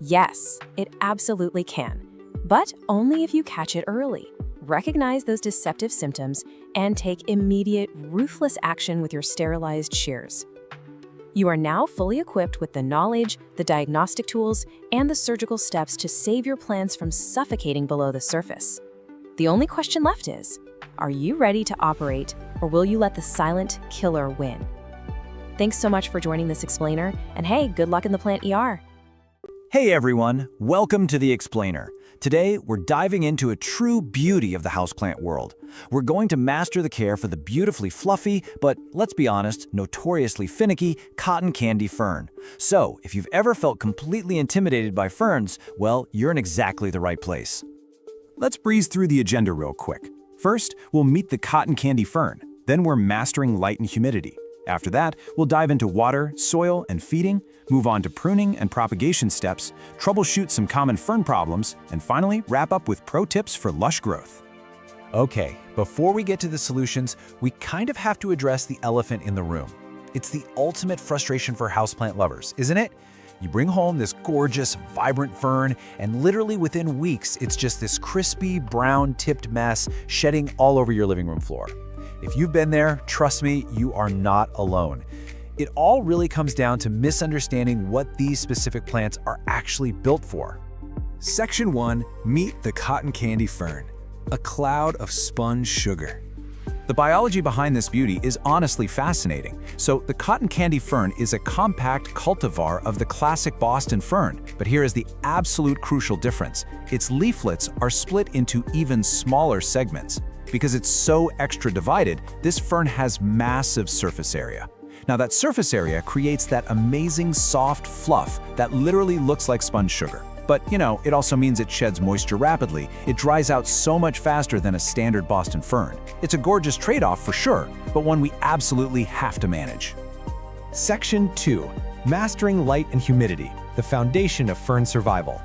Yes, it absolutely can, but only if you catch it early. Recognize those deceptive symptoms and take immediate, ruthless action with your sterilized shears. You are now fully equipped with the knowledge, the diagnostic tools, and the surgical steps to save your plants from suffocating below the surface. The only question left is, are you ready to operate, or will you let the silent killer win? Thanks so much for joining this explainer, and hey, good luck in the plant ER. Hey everyone, welcome to The Explainer. Today, we're diving into a true beauty of the houseplant world. We're going to master the care for the beautifully fluffy, but let's be honest, notoriously finicky cotton candy fern. So, if you've ever felt completely intimidated by ferns, well, you're in exactly the right place. Let's breeze through the agenda real quick. First, we'll meet the cotton candy fern. Then we're mastering light and humidity. After that, we'll dive into water, soil, and feeding, move on to pruning and propagation steps, troubleshoot some common fern problems, and finally wrap up with pro tips for lush growth. Okay, before we get to the solutions, we kind of have to address the elephant in the room. It's the ultimate frustration for houseplant lovers, isn't it? You bring home this gorgeous, vibrant fern, and literally within weeks, it's just this crispy, brown-tipped mess shedding all over your living room floor. If you've been there, trust me, you are not alone. It all really comes down to misunderstanding what these specific plants are actually built for. Section 1, meet the cotton candy fern, a cloud of spun sugar. The biology behind this beauty is honestly fascinating. So the cotton candy fern is a compact cultivar of the classic Boston fern, but here is the absolute crucial difference. Its leaflets are split into even smaller segments. Because it's so extra divided, this fern has massive surface area. Now that surface area creates that amazing soft fluff that literally looks like spun sugar. But, it also means it sheds moisture rapidly. It dries out so much faster than a standard Boston fern. It's a gorgeous trade-off for sure, but one we absolutely have to manage. Section 2, mastering light and humidity, the foundation of fern survival.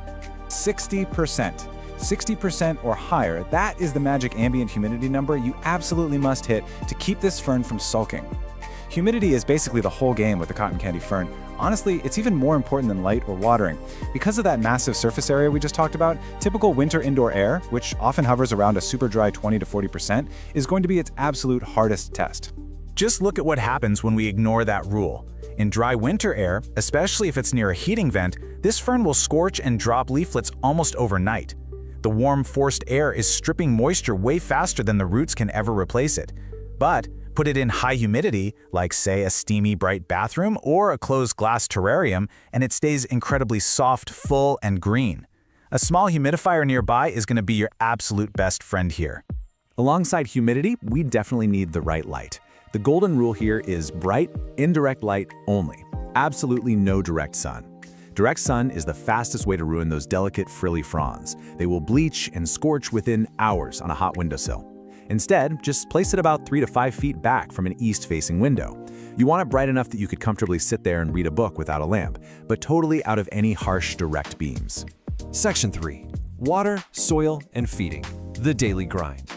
60%. 60% or higher, that is the magic ambient humidity number you absolutely must hit to keep this fern from sulking. Humidity is basically the whole game with the cotton candy fern. Honestly, it's even more important than light or watering. Because of that massive surface area we just talked about, typical winter indoor air, which often hovers around a super dry 20 to 40%, is going to be its absolute hardest test. Just look at what happens when we ignore that rule. In dry winter air, especially if it's near a heating vent, this fern will scorch and drop leaflets almost overnight. The warm, forced air is stripping moisture way faster than the roots can ever replace it. But put it in high humidity, like say a steamy, bright bathroom or a closed glass terrarium, and it stays incredibly soft, full, and green. A small humidifier nearby is going to be your absolute best friend here. Alongside humidity, we definitely need the right light. The golden rule here is bright, indirect light only. Absolutely no direct sun. Direct sun is the fastest way to ruin those delicate, frilly fronds. They will bleach and scorch within hours on a hot windowsill. Instead, just place it about 3 to 5 feet back from an east-facing window. You want it bright enough that you could comfortably sit there and read a book without a lamp, but totally out of any harsh, direct beams. Section 3, water, soil, and feeding, the daily grind.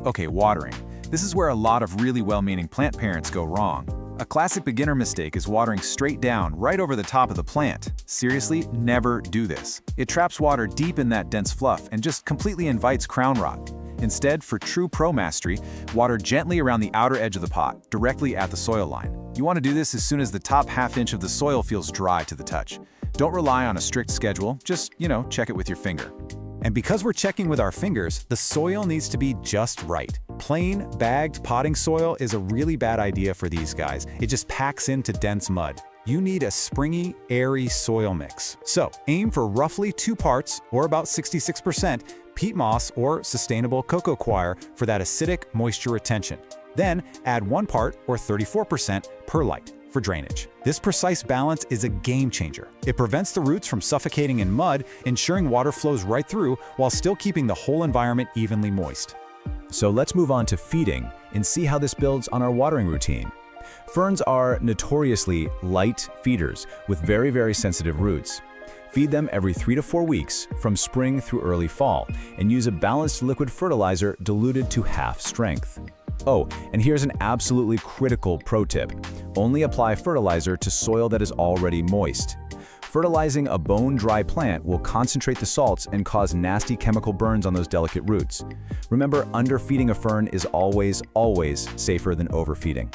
Okay, watering. This is where a lot of really well-meaning plant parents go wrong. A classic beginner mistake is watering straight down, right over the top of the plant. Seriously, never do this. It traps water deep in that dense fluff and just completely invites crown rot. Instead, for true pro mastery, water gently around the outer edge of the pot, directly at the soil line. You want to do this as soon as the top half-inch of the soil feels dry to the touch. Don't rely on a strict schedule, just, check it with your finger. And because we're checking with our fingers, the soil needs to be just right. Plain, bagged potting soil is a really bad idea for these guys. It just packs into dense mud. You need a springy, airy soil mix. So, aim for roughly 2 parts, or about 66%, peat moss or sustainable cocoa coir for that acidic moisture retention. Then, add 1 part, or 34%, perlite for drainage. This precise balance is a game changer. It prevents the roots from suffocating in mud, ensuring water flows right through while still keeping the whole environment evenly moist. So let's move on to feeding and see how this builds on our watering routine. Ferns are notoriously light feeders with very, very sensitive roots. Feed them every 3 to 4 weeks from spring through early fall and use a balanced liquid fertilizer diluted to half strength. Oh, and here's an absolutely critical pro tip. Only apply fertilizer to soil that is already moist. Fertilizing a bone-dry plant will concentrate the salts and cause nasty chemical burns on those delicate roots. Remember, underfeeding a fern is always safer than overfeeding.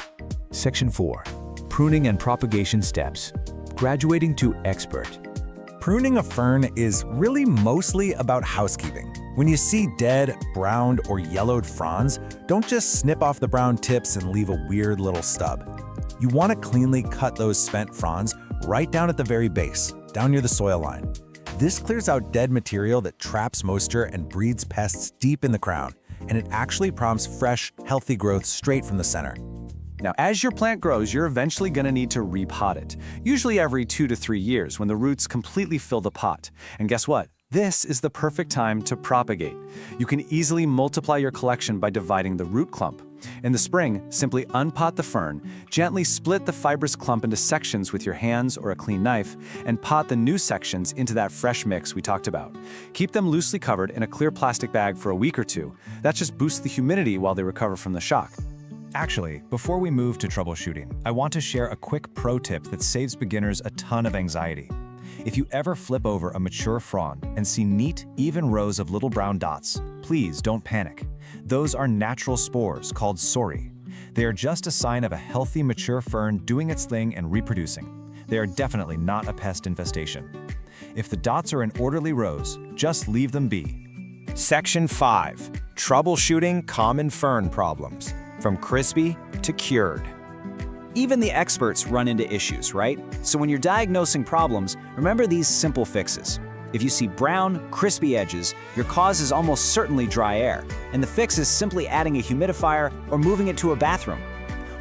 Section 4. Pruning and propagation steps. Graduating to expert. Pruning a fern is really mostly about housekeeping. When you see dead, browned, or yellowed fronds, don't just snip off the brown tips and leave a weird little stub. You want to cleanly cut those spent fronds right down at the very base, down near the soil line. This clears out dead material that traps moisture and breeds pests deep in the crown, and it actually prompts fresh, healthy growth straight from the center. Now, as your plant grows, you're eventually going to need to repot it, usually every 2 to 3 years when the roots completely fill the pot. And guess what? This is the perfect time to propagate. You can easily multiply your collection by dividing the root clump. In the spring, simply unpot the fern, gently split the fibrous clump into sections with your hands or a clean knife, and pot the new sections into that fresh mix we talked about. Keep them loosely covered in a clear plastic bag for a week or 2. That just boosts the humidity while they recover from the shock. Actually, before we move to troubleshooting, I want to share a quick pro tip that saves beginners a ton of anxiety. If you ever flip over a mature frond and see neat, even rows of little brown dots, please don't panic. Those are natural spores called sori. They are just a sign of a healthy, mature fern doing its thing and reproducing. They are definitely not a pest infestation. If the dots are in orderly rows, just leave them be. Section 5. Troubleshooting common fern problems. From crispy to cured. Even the experts run into issues, right? So when you're diagnosing problems, remember these simple fixes. If you see brown, crispy edges, your cause is almost certainly dry air, and the fix is simply adding a humidifier or moving it to a bathroom.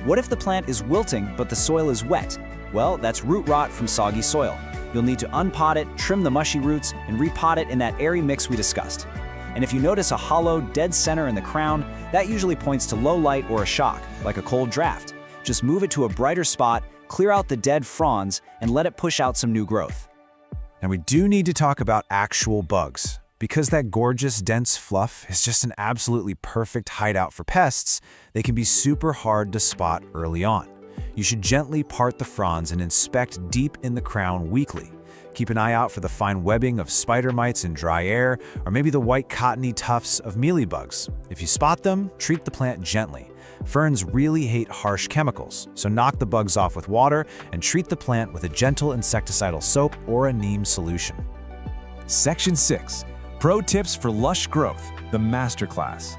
What if the plant is wilting but the soil is wet? Well, that's root rot from soggy soil. You'll need to unpot it, trim the mushy roots, and repot it in that airy mix we discussed. And if you notice a hollow, dead center in the crown, that usually points to low light or a shock, like a cold draft. Just move it to a brighter spot, clear out the dead fronds, and let it push out some new growth. Now we do need to talk about actual bugs. Because that gorgeous, dense fluff is just an absolutely perfect hideout for pests, they can be super hard to spot early on. You should gently part the fronds and inspect deep in the crown weekly. Keep an eye out for the fine webbing of spider mites in dry air, or maybe the white cottony tufts of mealybugs. If you spot them, treat the plant gently. Ferns really hate harsh chemicals, so knock the bugs off with water and treat the plant with a gentle insecticidal soap or a neem solution. Section 6. Pro tips for lush growth, the masterclass.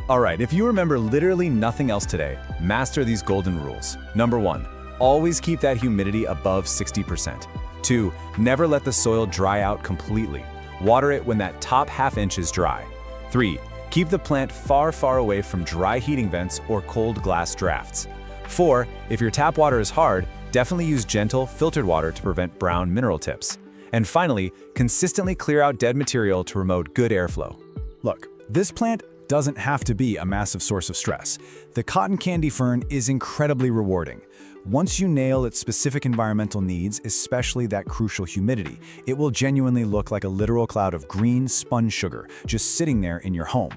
All right, if you remember literally nothing else today, master these golden rules. Number 1, always keep that humidity above 60%. 2, never let the soil dry out completely. Water it when that top half-inch is dry. 3, keep the plant far, far away from dry heating vents or cold glass drafts. 4, if your tap water is hard, definitely use gentle, filtered water to prevent brown mineral tips. And finally, consistently clear out dead material to promote good airflow. Look, this plant doesn't have to be a massive source of stress. The cotton candy fern is incredibly rewarding. Once you nail its specific environmental needs, especially that crucial humidity, it will genuinely look like a literal cloud of green sponge sugar just sitting there in your home.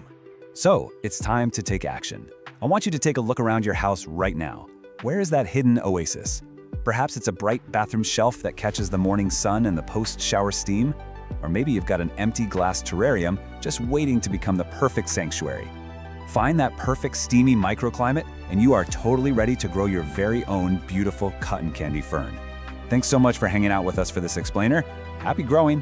So, it's time to take action. I want you to take a look around your house right now. Where is that hidden oasis? Perhaps it's a bright bathroom shelf that catches the morning sun and the post-shower steam? Or maybe you've got an empty glass terrarium just waiting to become the perfect sanctuary. Find that perfect steamy microclimate and you are totally ready to grow your very own beautiful cotton candy fern. Thanks so much for hanging out with us for this explainer. Happy growing!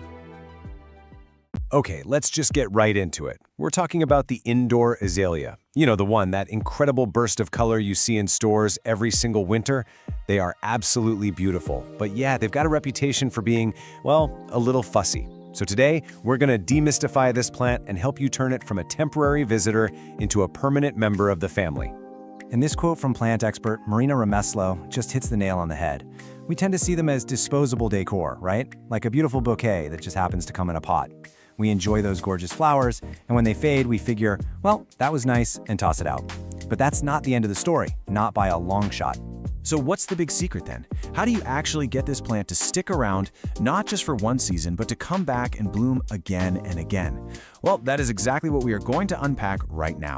Okay, let's just get right into it. We're talking about the indoor azalea. You know, the one, that incredible burst of color you see in stores every single winter. They are absolutely beautiful, but yeah, they've got a reputation for being, well, a little fussy. So today, we're gonna demystify this plant and help you turn it from a temporary visitor into a permanent member of the family. And this quote from plant expert Marina Remeslo just hits the nail on the head. We tend to see them as disposable decor, right? Like a beautiful bouquet that just happens to come in a pot. We enjoy those gorgeous flowers, and when they fade, we figure, well, that was nice, and toss it out. But that's not the end of the story, not by a long shot. So what's the big secret then? How do you actually get this plant to stick around, not just for one season, but to come back and bloom again and again? Well, that is exactly what we are going to unpack right now.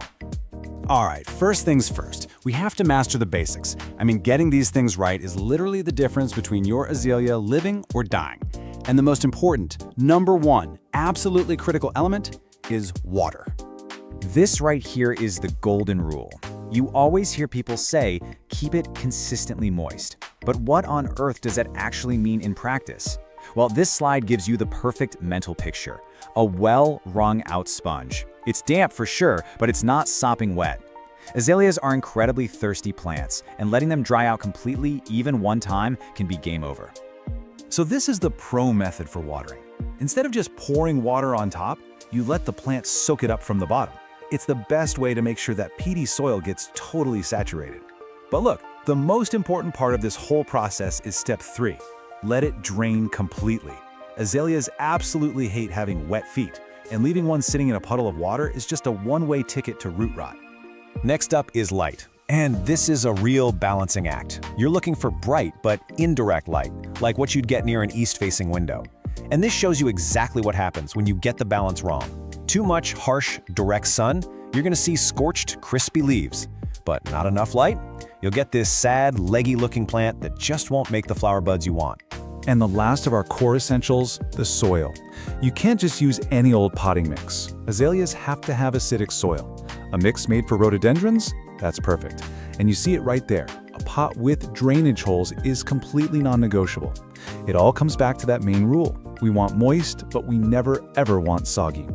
All right, first things first, we have to master the basics. I mean, getting these things right is literally the difference between your azalea living or dying. And the most important, number one, absolutely critical element is water. This right here is the golden rule. You always hear people say, keep it consistently moist. But what on earth does that actually mean in practice? Well, this slide gives you the perfect mental picture. A well-wrung-out sponge. It's damp for sure, but it's not sopping wet. Azaleas are incredibly thirsty plants, and letting them dry out completely, even one time, can be game over. So this is the pro method for watering. Instead of just pouring water on top, you let the plant soak it up from the bottom. It's the best way to make sure that peaty soil gets totally saturated. But look, the most important part of this whole process is step 3. Let it drain completely. Azaleas absolutely hate having wet feet, and leaving one sitting in a puddle of water is just a one-way ticket to root rot. Next up is light. And this is a real balancing act. You're looking for bright but indirect light, like what you'd get near an east-facing window. And this shows you exactly what happens when you get the balance wrong. Too much harsh, direct sun, you're gonna see scorched, crispy leaves. But not enough light, you'll get this sad, leggy-looking plant that just won't make the flower buds you want. And the last of our core essentials, the soil. You can't just use any old potting mix. Azaleas have to have acidic soil. A mix made for rhododendrons? That's perfect. And you see it right there. A pot with drainage holes is completely non-negotiable. It all comes back to that main rule. We want moist, but we never ever want soggy.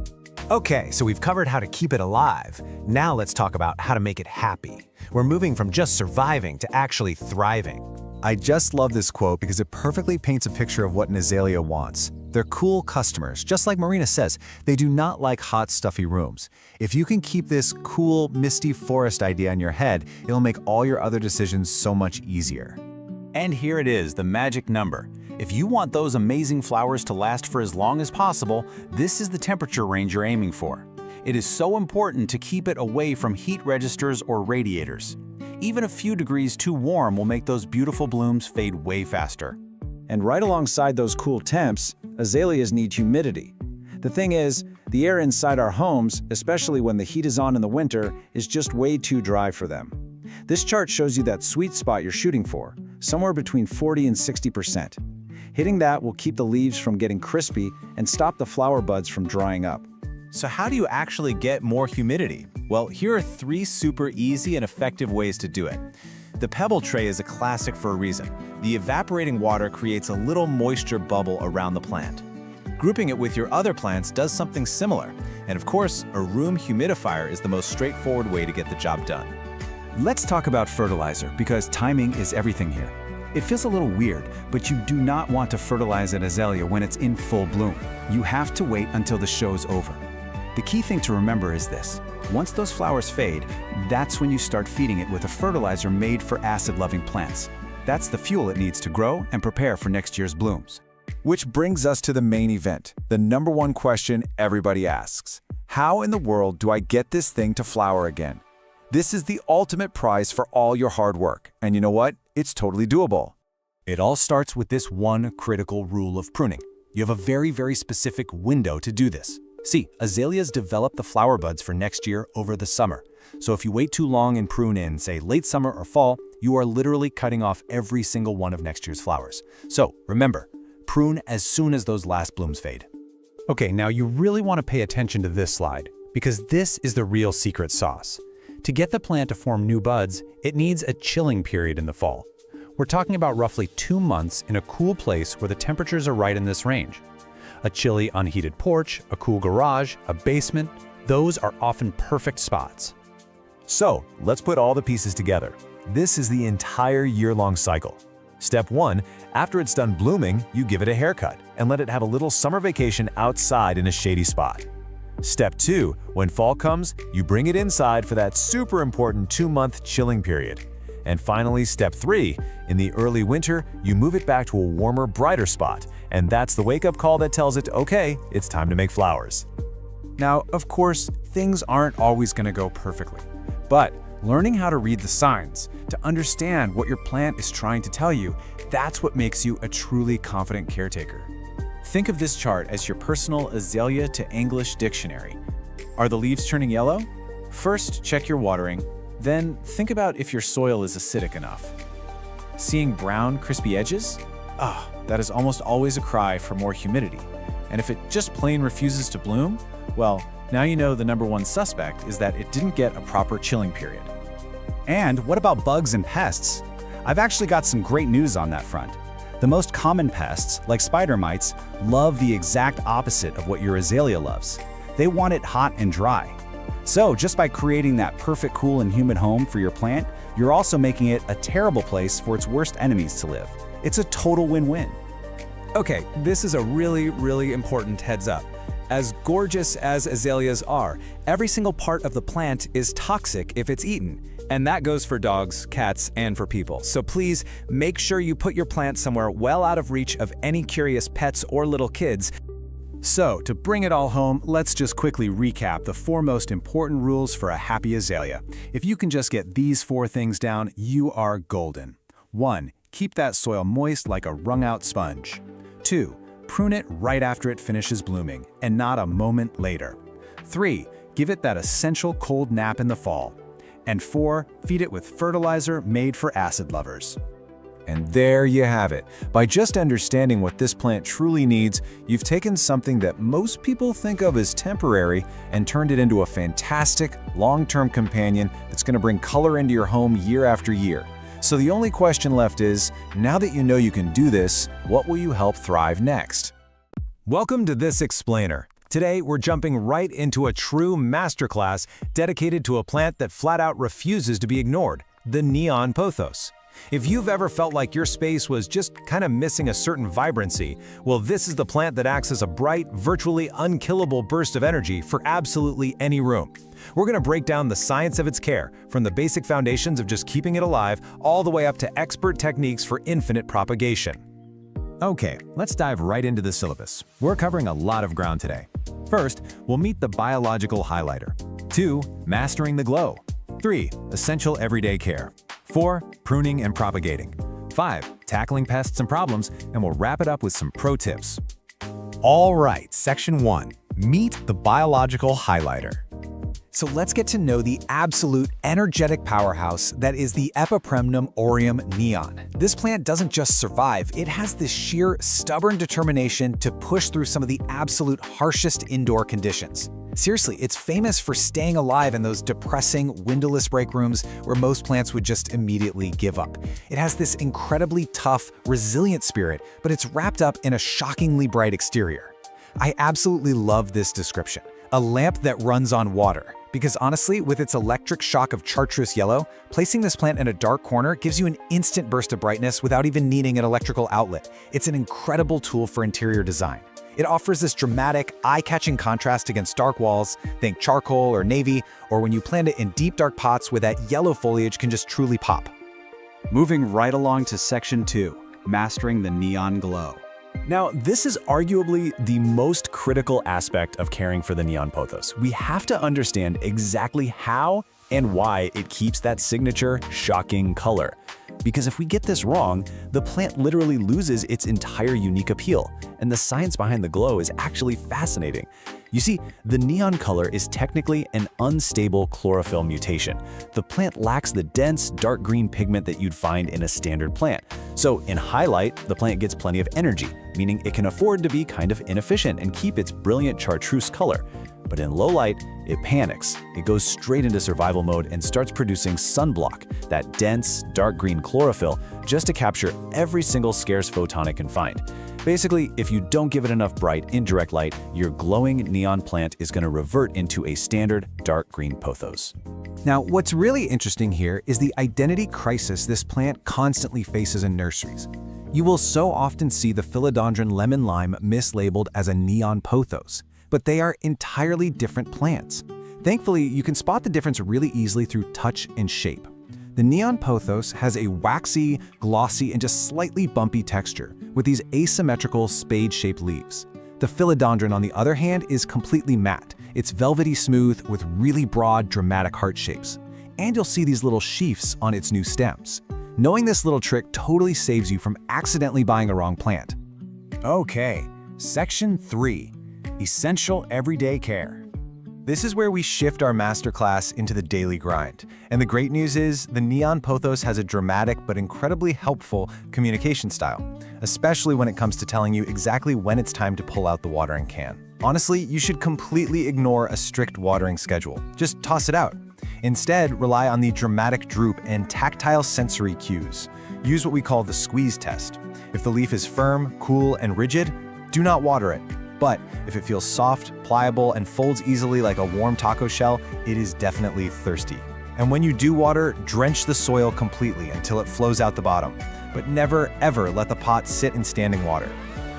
Okay, so we've covered how to keep it alive. Now let's talk about how to make it happy. We're moving from just surviving to actually thriving. I just love this quote because it perfectly paints a picture of what an azalea wants. They're cool customers. Just like Marina says, they do not like hot, stuffy rooms. If you can keep this cool, misty forest idea in your head, it'll make all your other decisions so much easier. And here it is, the magic number. If you want those amazing flowers to last for as long as possible, this is the temperature range you're aiming for. It is so important to keep it away from heat registers or radiators. Even a few degrees too warm will make those beautiful blooms fade way faster. And right alongside those cool temps, azaleas need humidity. The thing is, the air inside our homes, especially when the heat is on in the winter, is just way too dry for them. This chart shows you that sweet spot you're shooting for, somewhere between 40 and 60%. Hitting that will keep the leaves from getting crispy and stop the flower buds from drying up. So how do you actually get more humidity? Well, here are 3 super easy and effective ways to do it. The pebble tray is a classic for a reason. The evaporating water creates a little moisture bubble around the plant. Grouping it with your other plants does something similar. And of course, a room humidifier is the most straightforward way to get the job done. Let's talk about fertilizer, because timing is everything here. It feels a little weird, but you do not want to fertilize an azalea when it's in full bloom. You have to wait until the show's over. The key thing to remember is this. Once those flowers fade, that's when you start feeding it with a fertilizer made for acid-loving plants. That's the fuel it needs to grow and prepare for next year's blooms. Which brings us to the main event, the #1 question everybody asks. How in the world do I get this thing to flower again? This is the ultimate prize for all your hard work. And you know what? It's totally doable. It all starts with this one critical rule of pruning. You have a very, very specific window to do this. See, azaleas develop the flower buds for next year over the summer. So if you wait too long and prune in, say, late summer or fall, you are literally cutting off every single one of next year's flowers. So remember, prune as soon as those last blooms fade. Okay, now you really want to pay attention to this slide, because this is the real secret sauce. To get the plant to form new buds, it needs a chilling period in the fall. We're talking about roughly 2 months in a cool place where the temperatures are right in this range. A chilly, unheated porch, a cool garage, a basement, those are often perfect spots. So, let's put all the pieces together. This is the entire year-long cycle. Step 1, after it's done blooming, you give it a haircut and let it have a little summer vacation outside in a shady spot. Step 2, when fall comes, you bring it inside for that super important 2-month chilling period. And finally, step 3, in the early winter, you move it back to a warmer, brighter spot, and that's the wake-up call that tells it, okay, it's time to make flowers. Now, of course, things aren't always going to go perfectly, but learning how to read the signs, to understand what your plant is trying to tell you, that's what makes you a truly confident caretaker. Think of this chart as your personal azalea to English dictionary. Are the leaves turning yellow? First, check your watering. Then, think about if your soil is acidic enough. Seeing brown, crispy edges? That is almost always a cry for more humidity. And if it just plain refuses to bloom, well, now you know the #1 suspect is that it didn't get a proper chilling period. And what about bugs and pests? I've actually got some great news on that front. The most common pests, like spider mites, love the exact opposite of what your azalea loves. They want it hot and dry. So just by creating that perfect cool and humid home for your plant, you're also making it a terrible place for its worst enemies to live. It's a total win-win. Okay, this is a really important heads up. As gorgeous as azaleas are, every single part of the plant is toxic if it's eaten. And that goes for dogs, cats, and for people. So please make sure you put your plant somewhere well out of reach of any curious pets or little kids. So, to bring it all home, let's just quickly recap the 4 most important rules for a happy azalea. If you can just get these 4 things down, you are golden. 1. Keep that soil moist like a wrung-out sponge. 2. Prune it right after it finishes blooming, and not a moment later. 3. Give it that essential cold nap in the fall. And 4. Feed it with fertilizer made for acid lovers. And there you have it. By just understanding what this plant truly needs, you've taken something that most people think of as temporary and turned it into a fantastic, long-term companion that's going to bring color into your home year after year. So the only question left is, now that you know you can do this, what will you help thrive next? Welcome to This Explainer. Today, we're jumping right into a true masterclass dedicated to a plant that flat out refuses to be ignored, the neon pothos. If you've ever felt like your space was just kind of missing a certain vibrancy, well, this is the plant that acts as a bright, virtually unkillable burst of energy for absolutely any room. We're going to break down the science of its care, from the basic foundations of just keeping it alive, all the way up to expert techniques for infinite propagation. Okay, let's dive right into the syllabus. We're covering a lot of ground today. First, we'll meet the biological highlighter. 2. Mastering the glow. 3. Essential everyday care. 4. Pruning and propagating. 5. Tackling pests and problems, and we'll wrap it up with some pro tips. All right, Section 1. Meet the biological highlighter. So let's get to know the absolute energetic powerhouse that is the Epipremnum aureum neon. This plant doesn't just survive, it has this sheer, stubborn determination to push through some of the absolute harshest indoor conditions. Seriously, it's famous for staying alive in those depressing, windowless break rooms where most plants would just immediately give up. It has this incredibly tough, resilient spirit, but it's wrapped up in a shockingly bright exterior. I absolutely love this description. A lamp that runs on water. Because honestly, with its electric shock of chartreuse yellow, placing this plant in a dark corner gives you an instant burst of brightness without even needing an electrical outlet. It's an incredible tool for interior design. It offers this dramatic, eye-catching contrast against dark walls, think charcoal or navy, or when you plant it in deep dark pots where that yellow foliage can just truly pop. Moving right along to Section 2, Mastering the Neon Glow. Now, this is arguably the most critical aspect of caring for the neon pothos. We have to understand exactly how and why it keeps that signature, shocking color. Because if we get this wrong, the plant literally loses its entire unique appeal, and the science behind the glow is actually fascinating. You see, the neon color is technically an unstable chlorophyll mutation. The plant lacks the dense, dark green pigment that you'd find in a standard plant. So in highlight, the plant gets plenty of energy, meaning it can afford to be kind of inefficient and keep its brilliant chartreuse color. But in low light, it panics. It goes straight into survival mode and starts producing sunblock, that dense, dark green chlorophyll, just to capture every single scarce photon it can find. Basically, if you don't give it enough bright, indirect light, your glowing neon plant is going to revert into a standard dark green pothos. Now, what's really interesting here is the identity crisis this plant constantly faces in nurseries. You will so often see the philodendron lemon lime mislabeled as a neon pothos, but they are entirely different plants. Thankfully, you can spot the difference really easily through touch and shape. The neon pothos has a waxy, glossy, and just slightly bumpy texture, with these asymmetrical spade-shaped leaves. The philodendron, on the other hand, is completely matte. It's velvety smooth with really broad, dramatic heart shapes. And you'll see these little sheaths on its new stems. Knowing this little trick totally saves you from accidentally buying the wrong plant. Okay, Section 3. Essential Everyday Care. This is where we shift our masterclass into the daily grind. And the great news is, the neon pothos has a dramatic but incredibly helpful communication style, especially when it comes to telling you exactly when it's time to pull out the watering can. Honestly, you should completely ignore a strict watering schedule. Just toss it out. Instead, rely on the dramatic droop and tactile sensory cues. Use what we call the squeeze test. If the leaf is firm, cool, and rigid, do not water it. But if it feels soft, pliable, and folds easily like a warm taco shell, it is definitely thirsty. And when you do water, drench the soil completely until it flows out the bottom. But never, ever let the pot sit in standing water.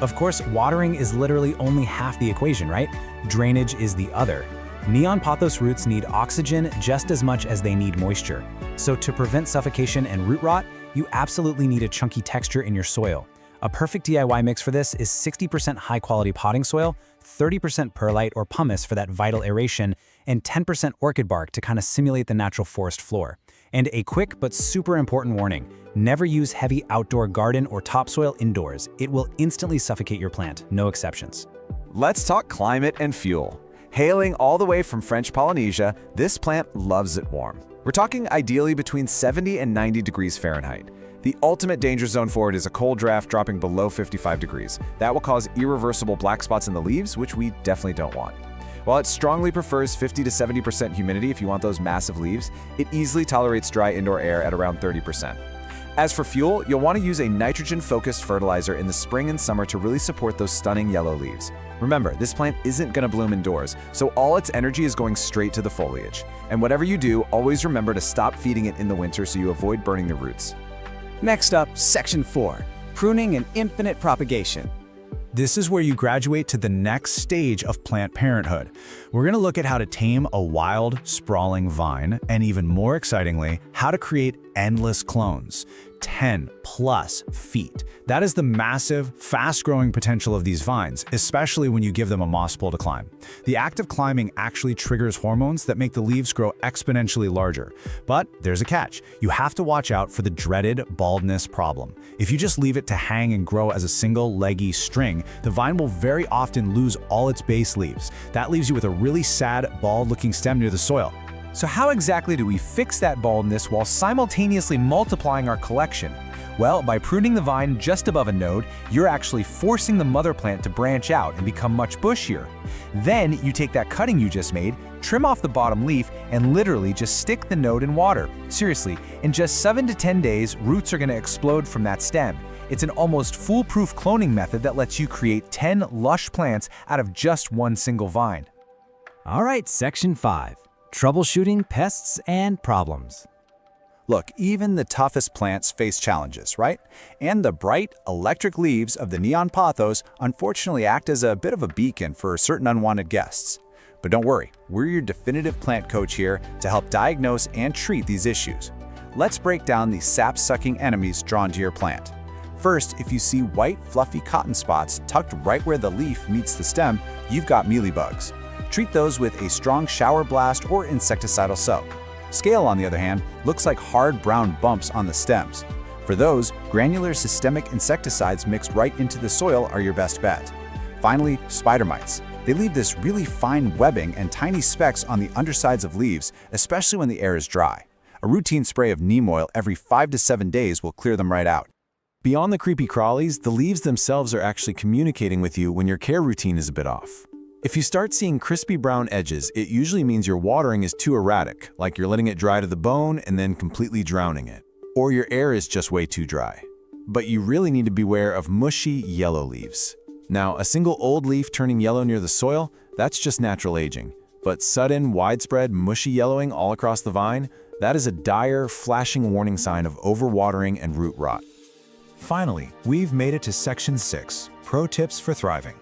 Of course, watering is literally only half the equation, right? Drainage is the other. Neon pothos roots need oxygen just as much as they need moisture. So to prevent suffocation and root rot, you absolutely need a chunky texture in your soil. A perfect DIY mix for this is 60% high-quality potting soil, 30% perlite or pumice for that vital aeration, and 10% orchid bark to kind of simulate the natural forest floor. And a quick but super important warning, never use heavy outdoor garden or topsoil indoors. It will instantly suffocate your plant, no exceptions. Let's talk climate and fuel. Hailing all the way from French Polynesia, this plant loves it warm. We're talking ideally between 70 and 90 degrees Fahrenheit. The ultimate danger zone for it is a cold draft dropping below 55 degrees. That will cause irreversible black spots in the leaves, which we definitely don't want. While it strongly prefers 50 to 70% humidity if you want those massive leaves, it easily tolerates dry indoor air at around 30%. As for fuel, you'll want to use a nitrogen-focused fertilizer in the spring and summer to really support those stunning yellow leaves. Remember, this plant isn't going to bloom indoors, so all its energy is going straight to the foliage. And whatever you do, always remember to stop feeding it in the winter so you avoid burning the roots. Next up, Section 4. Pruning and infinite propagation. This is where you graduate to the next stage of plant parenthood. We're going to look at how to tame a wild, sprawling vine, and even more excitingly, how to create endless clones. 10+ feet. That is the massive, fast-growing potential of these vines, especially when you give them a moss pole to climb. The act of climbing actually triggers hormones that make the leaves grow exponentially larger. But there's a catch. You have to watch out for the dreaded baldness problem. If you just leave it to hang and grow as a single leggy string, the vine will very often lose all its base leaves. That leaves you with a really sad, bald-looking stem near the soil. So how exactly do we fix that baldness while simultaneously multiplying our collection? Well, by pruning the vine just above a node, you're actually forcing the mother plant to branch out and become much bushier. Then you take that cutting you just made, trim off the bottom leaf, and literally just stick the node in water. Seriously, in just 7 to 10 days, roots are going to explode from that stem. It's an almost foolproof cloning method that lets you create 10 lush plants out of just one single vine. All right, Section 5. Troubleshooting pests and problems. Look, even the toughest plants face challenges, right? And the bright, electric leaves of the neon pothos unfortunately act as a bit of a beacon for certain unwanted guests. But don't worry, we're your definitive plant coach here to help diagnose and treat these issues. Let's break down the sap-sucking enemies drawn to your plant. First, if you see white, fluffy cotton spots tucked right where the leaf meets the stem, you've got mealybugs. Treat those with a strong shower blast or insecticidal soak. Scale, on the other hand, looks like hard brown bumps on the stems. For those, granular systemic insecticides mixed right into the soil are your best bet. Finally, spider mites. They leave this really fine webbing and tiny specks on the undersides of leaves, especially when the air is dry. A routine spray of neem oil every 5 to 7 days will clear them right out. Beyond the creepy crawlies, the leaves themselves are actually communicating with you when your care routine is a bit off. If you start seeing crispy brown edges, it usually means your watering is too erratic, like you're letting it dry to the bone and then completely drowning it. Or your air is just way too dry. But you really need to beware of mushy yellow leaves. Now, a single old leaf turning yellow near the soil, that's just natural aging. But sudden, widespread, mushy yellowing all across the vine, that is a dire, flashing warning sign of overwatering and root rot. Finally, we've made it to Section 6, Pro Tips for Thriving.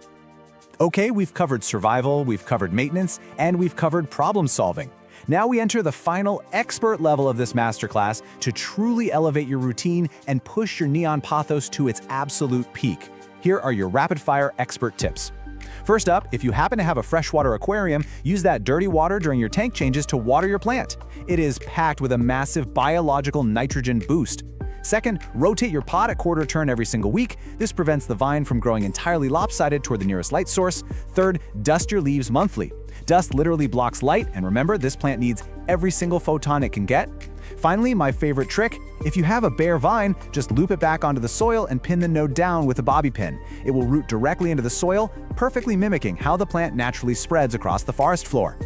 Okay, we've covered survival, we've covered maintenance, and we've covered problem solving. Now we enter the final expert level of this masterclass to truly elevate your routine and push your neon pathos to its absolute peak. Here are your rapid-fire expert tips. First up, if you happen to have a freshwater aquarium, use that dirty water during your tank changes to water your plant. It is packed with a massive biological nitrogen boost. Second, rotate your pot a quarter turn every single week. This prevents the vine from growing entirely lopsided toward the nearest light source. Third, dust your leaves monthly. Dust literally blocks light, and remember, this plant needs every single photon it can get. Finally, my favorite trick, if you have a bare vine, just loop it back onto the soil and pin the node down with a bobby pin. It will root directly into the soil, perfectly mimicking how the plant naturally spreads across the forest floor.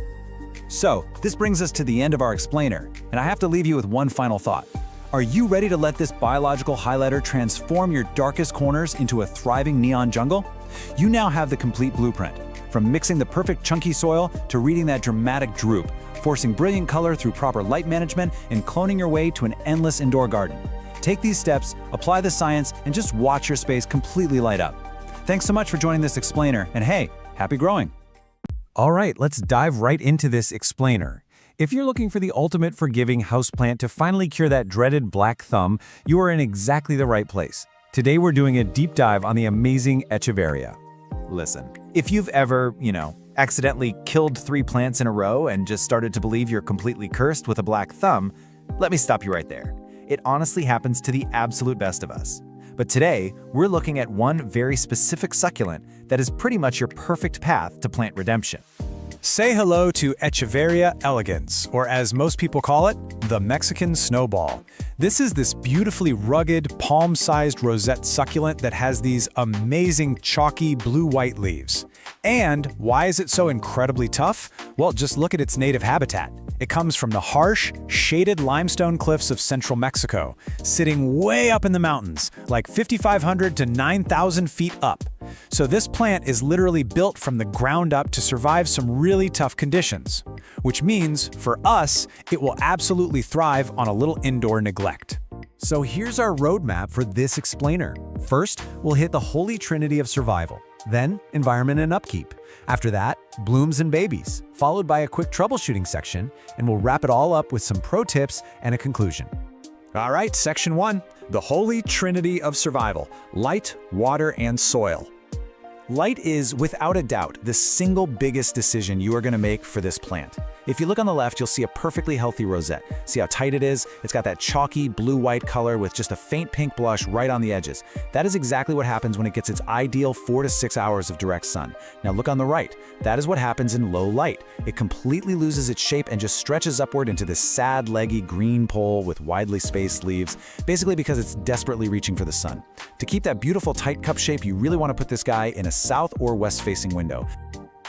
So, this brings us to the end of our explainer, and I have to leave you with one final thought. Are you ready to let this biological highlighter transform your darkest corners into a thriving neon jungle? You now have the complete blueprint, from mixing the perfect chunky soil to reading that dramatic droop, forcing brilliant color through proper light management, and cloning your way to an endless indoor garden. Take these steps, apply the science, and just watch your space completely light up. Thanks so much for joining this explainer, and hey, happy growing! All right, let's dive right into this explainer. If you're looking for the ultimate forgiving houseplant to finally cure that dreaded black thumb, you are in exactly the right place. Today we're doing a deep dive on the amazing Echeveria. Listen, if you've ever, accidentally killed 3 plants in a row and just started to believe you're completely cursed with a black thumb, let me stop you right there. It honestly happens to the absolute best of us. But today, we're looking at one very specific succulent that is pretty much your perfect path to plant redemption. Say hello to Echeveria elegans, or as most people call it, the Mexican snowball. This is this beautifully rugged, palm-sized rosette succulent that has these amazing chalky blue-white leaves. And why is it so incredibly tough? Well, just look at its native habitat. It comes from the harsh, shaded limestone cliffs of central Mexico, sitting way up in the mountains, like 5,500 to 9,000 feet up. So this plant is literally built from the ground up to survive some really tough conditions, which means, for us, it will absolutely thrive on a little indoor neglect. So here's our roadmap for this explainer. First, we'll hit the holy trinity of survival, then environment and upkeep. After that, blooms and babies, followed by a quick troubleshooting section, and we'll wrap it all up with some pro tips and a conclusion. All right, Section 1, the holy trinity of survival: light, water, and soil. Light is, without a doubt, the single biggest decision you are going to make for this plant. If you look on the left, you'll see a perfectly healthy rosette. See how tight it is? It's got that chalky blue-white color with just a faint pink blush right on the edges. That is exactly what happens when it gets its ideal 4 to 6 hours of direct sun. Now look on the right. That is what happens in low light. It completely loses its shape and just stretches upward into this sad, leggy green pole with widely spaced leaves, basically because it's desperately reaching for the sun. To keep that beautiful tight cup shape, you really want to put this guy in a south or west-facing window.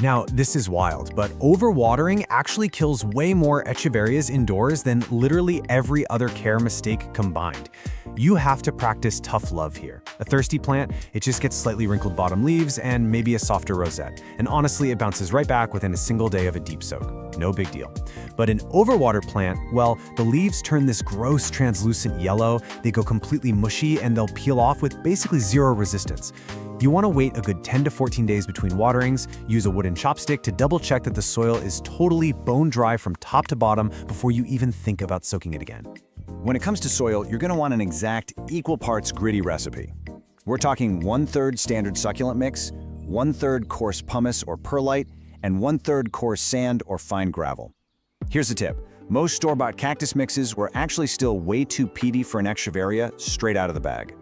Now, this is wild, but overwatering actually kills way more Echeverias indoors than literally every other care mistake combined. You have to practice tough love here. A thirsty plant, it just gets slightly wrinkled bottom leaves and maybe a softer rosette. And honestly, it bounces right back within a single day of a deep soak. No big deal. But an overwater plant, well, the leaves turn this gross translucent yellow, they go completely mushy, and they'll peel off with basically zero resistance. You want to wait a good 10 to 14 days between waterings, use a wooden chopstick to double check that the soil is totally bone dry from top to bottom before you even think about soaking it again. When it comes to soil, you're going to want an exact equal parts gritty recipe. We're talking 1/3 standard succulent mix, 1/3 coarse pumice or perlite, and 1/3 coarse sand or fine gravel. Here's the tip. Most store-bought cactus mixes were actually still way too peaty for an Echeveria straight out of the bag.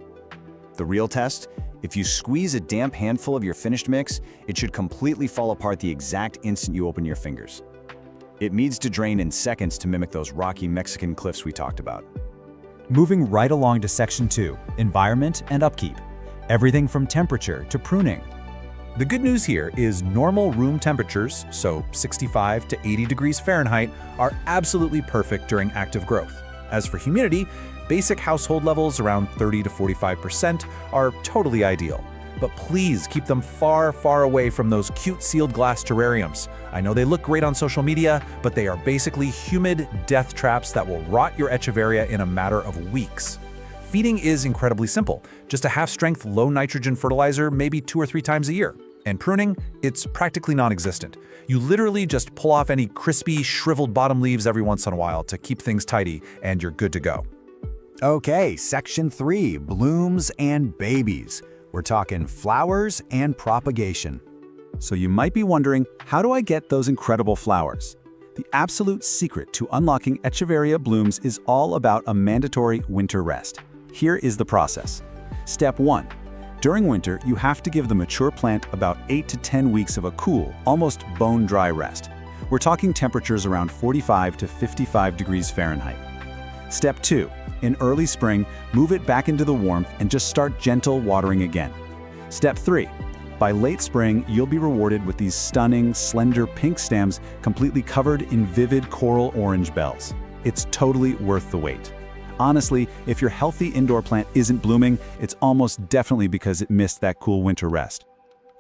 The real test? If you squeeze a damp handful of your finished mix, it should completely fall apart the exact instant you open your fingers. It needs to drain in seconds to mimic those rocky Mexican cliffs we talked about. Moving right along to Section 2, Environment and Upkeep. Everything from temperature to pruning. The good news here is normal room temperatures, so 65 to 80 degrees Fahrenheit, are absolutely perfect during active growth. As for humidity, basic household levels around 30 to 45% are totally ideal. But please keep them far, far away from those cute sealed glass terrariums. I know they look great on social media, but they are basically humid death traps that will rot your echeveria in a matter of weeks. Feeding is incredibly simple. Just a half-strength, low-nitrogen fertilizer maybe 2 or 3 times a year. And pruning, it's practically non-existent. You literally just pull off any crispy, shriveled bottom leaves every once in a while to keep things tidy, and you're good to go. Okay, Section 3, Blooms and Babies. We're talking flowers and propagation. So you might be wondering, how do I get those incredible flowers? The absolute secret to unlocking echeveria blooms is all about a mandatory winter rest. Here is the process. Step 1. During winter, you have to give the mature plant about 8 to 10 weeks of a cool, almost bone-dry rest. We're talking temperatures around 45 to 55 degrees Fahrenheit. Step 2. In early spring, move it back into the warmth and just start gentle watering again. Step 3. By late spring, you'll be rewarded with these stunning, slender pink stems completely covered in vivid coral orange bells. It's totally worth the wait. Honestly, if your healthy indoor plant isn't blooming, it's almost definitely because it missed that cool winter rest.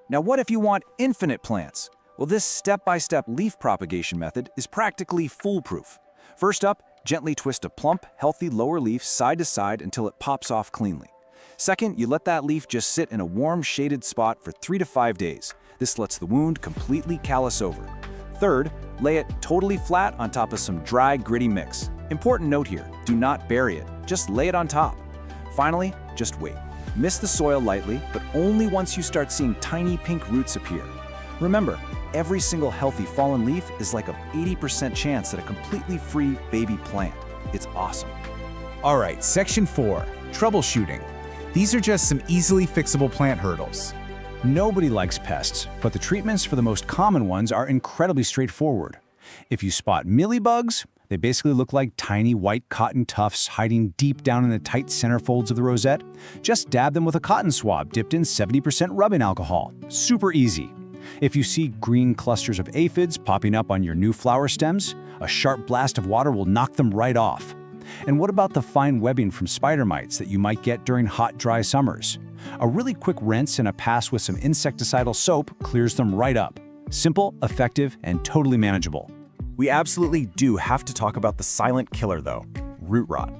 Now what if you want infinite plants? Well, this step-by-step leaf propagation method is practically foolproof. First up, gently twist a plump, healthy lower leaf side to side until it pops off cleanly. Second, you let that leaf just sit in a warm, shaded spot for 3 to 5 days. This lets the wound completely callus over. Third, lay it totally flat on top of some dry, gritty mix. Important note here, do not bury it, just lay it on top. Finally, just wait. Mist the soil lightly, but only once you start seeing tiny pink roots appear. Remember, every single healthy fallen leaf is like a 80% chance at a completely free baby plant. It's awesome. All right, Section 4, Troubleshooting. These are just some easily fixable plant hurdles. Nobody likes pests, but the treatments for the most common ones are incredibly straightforward. If you spot mealybugs, they basically look like tiny white cotton tufts hiding deep down in the tight center folds of the rosette. Just dab them with a cotton swab dipped in 70% rubbing alcohol. Super easy. If you see green clusters of aphids popping up on your new flower stems, a sharp blast of water will knock them right off. And what about the fine webbing from spider mites that you might get during hot, dry summers? A really quick rinse and a pass with some insecticidal soap clears them right up. Simple, effective, and totally manageable. We absolutely do have to talk about the silent killer though, root rot.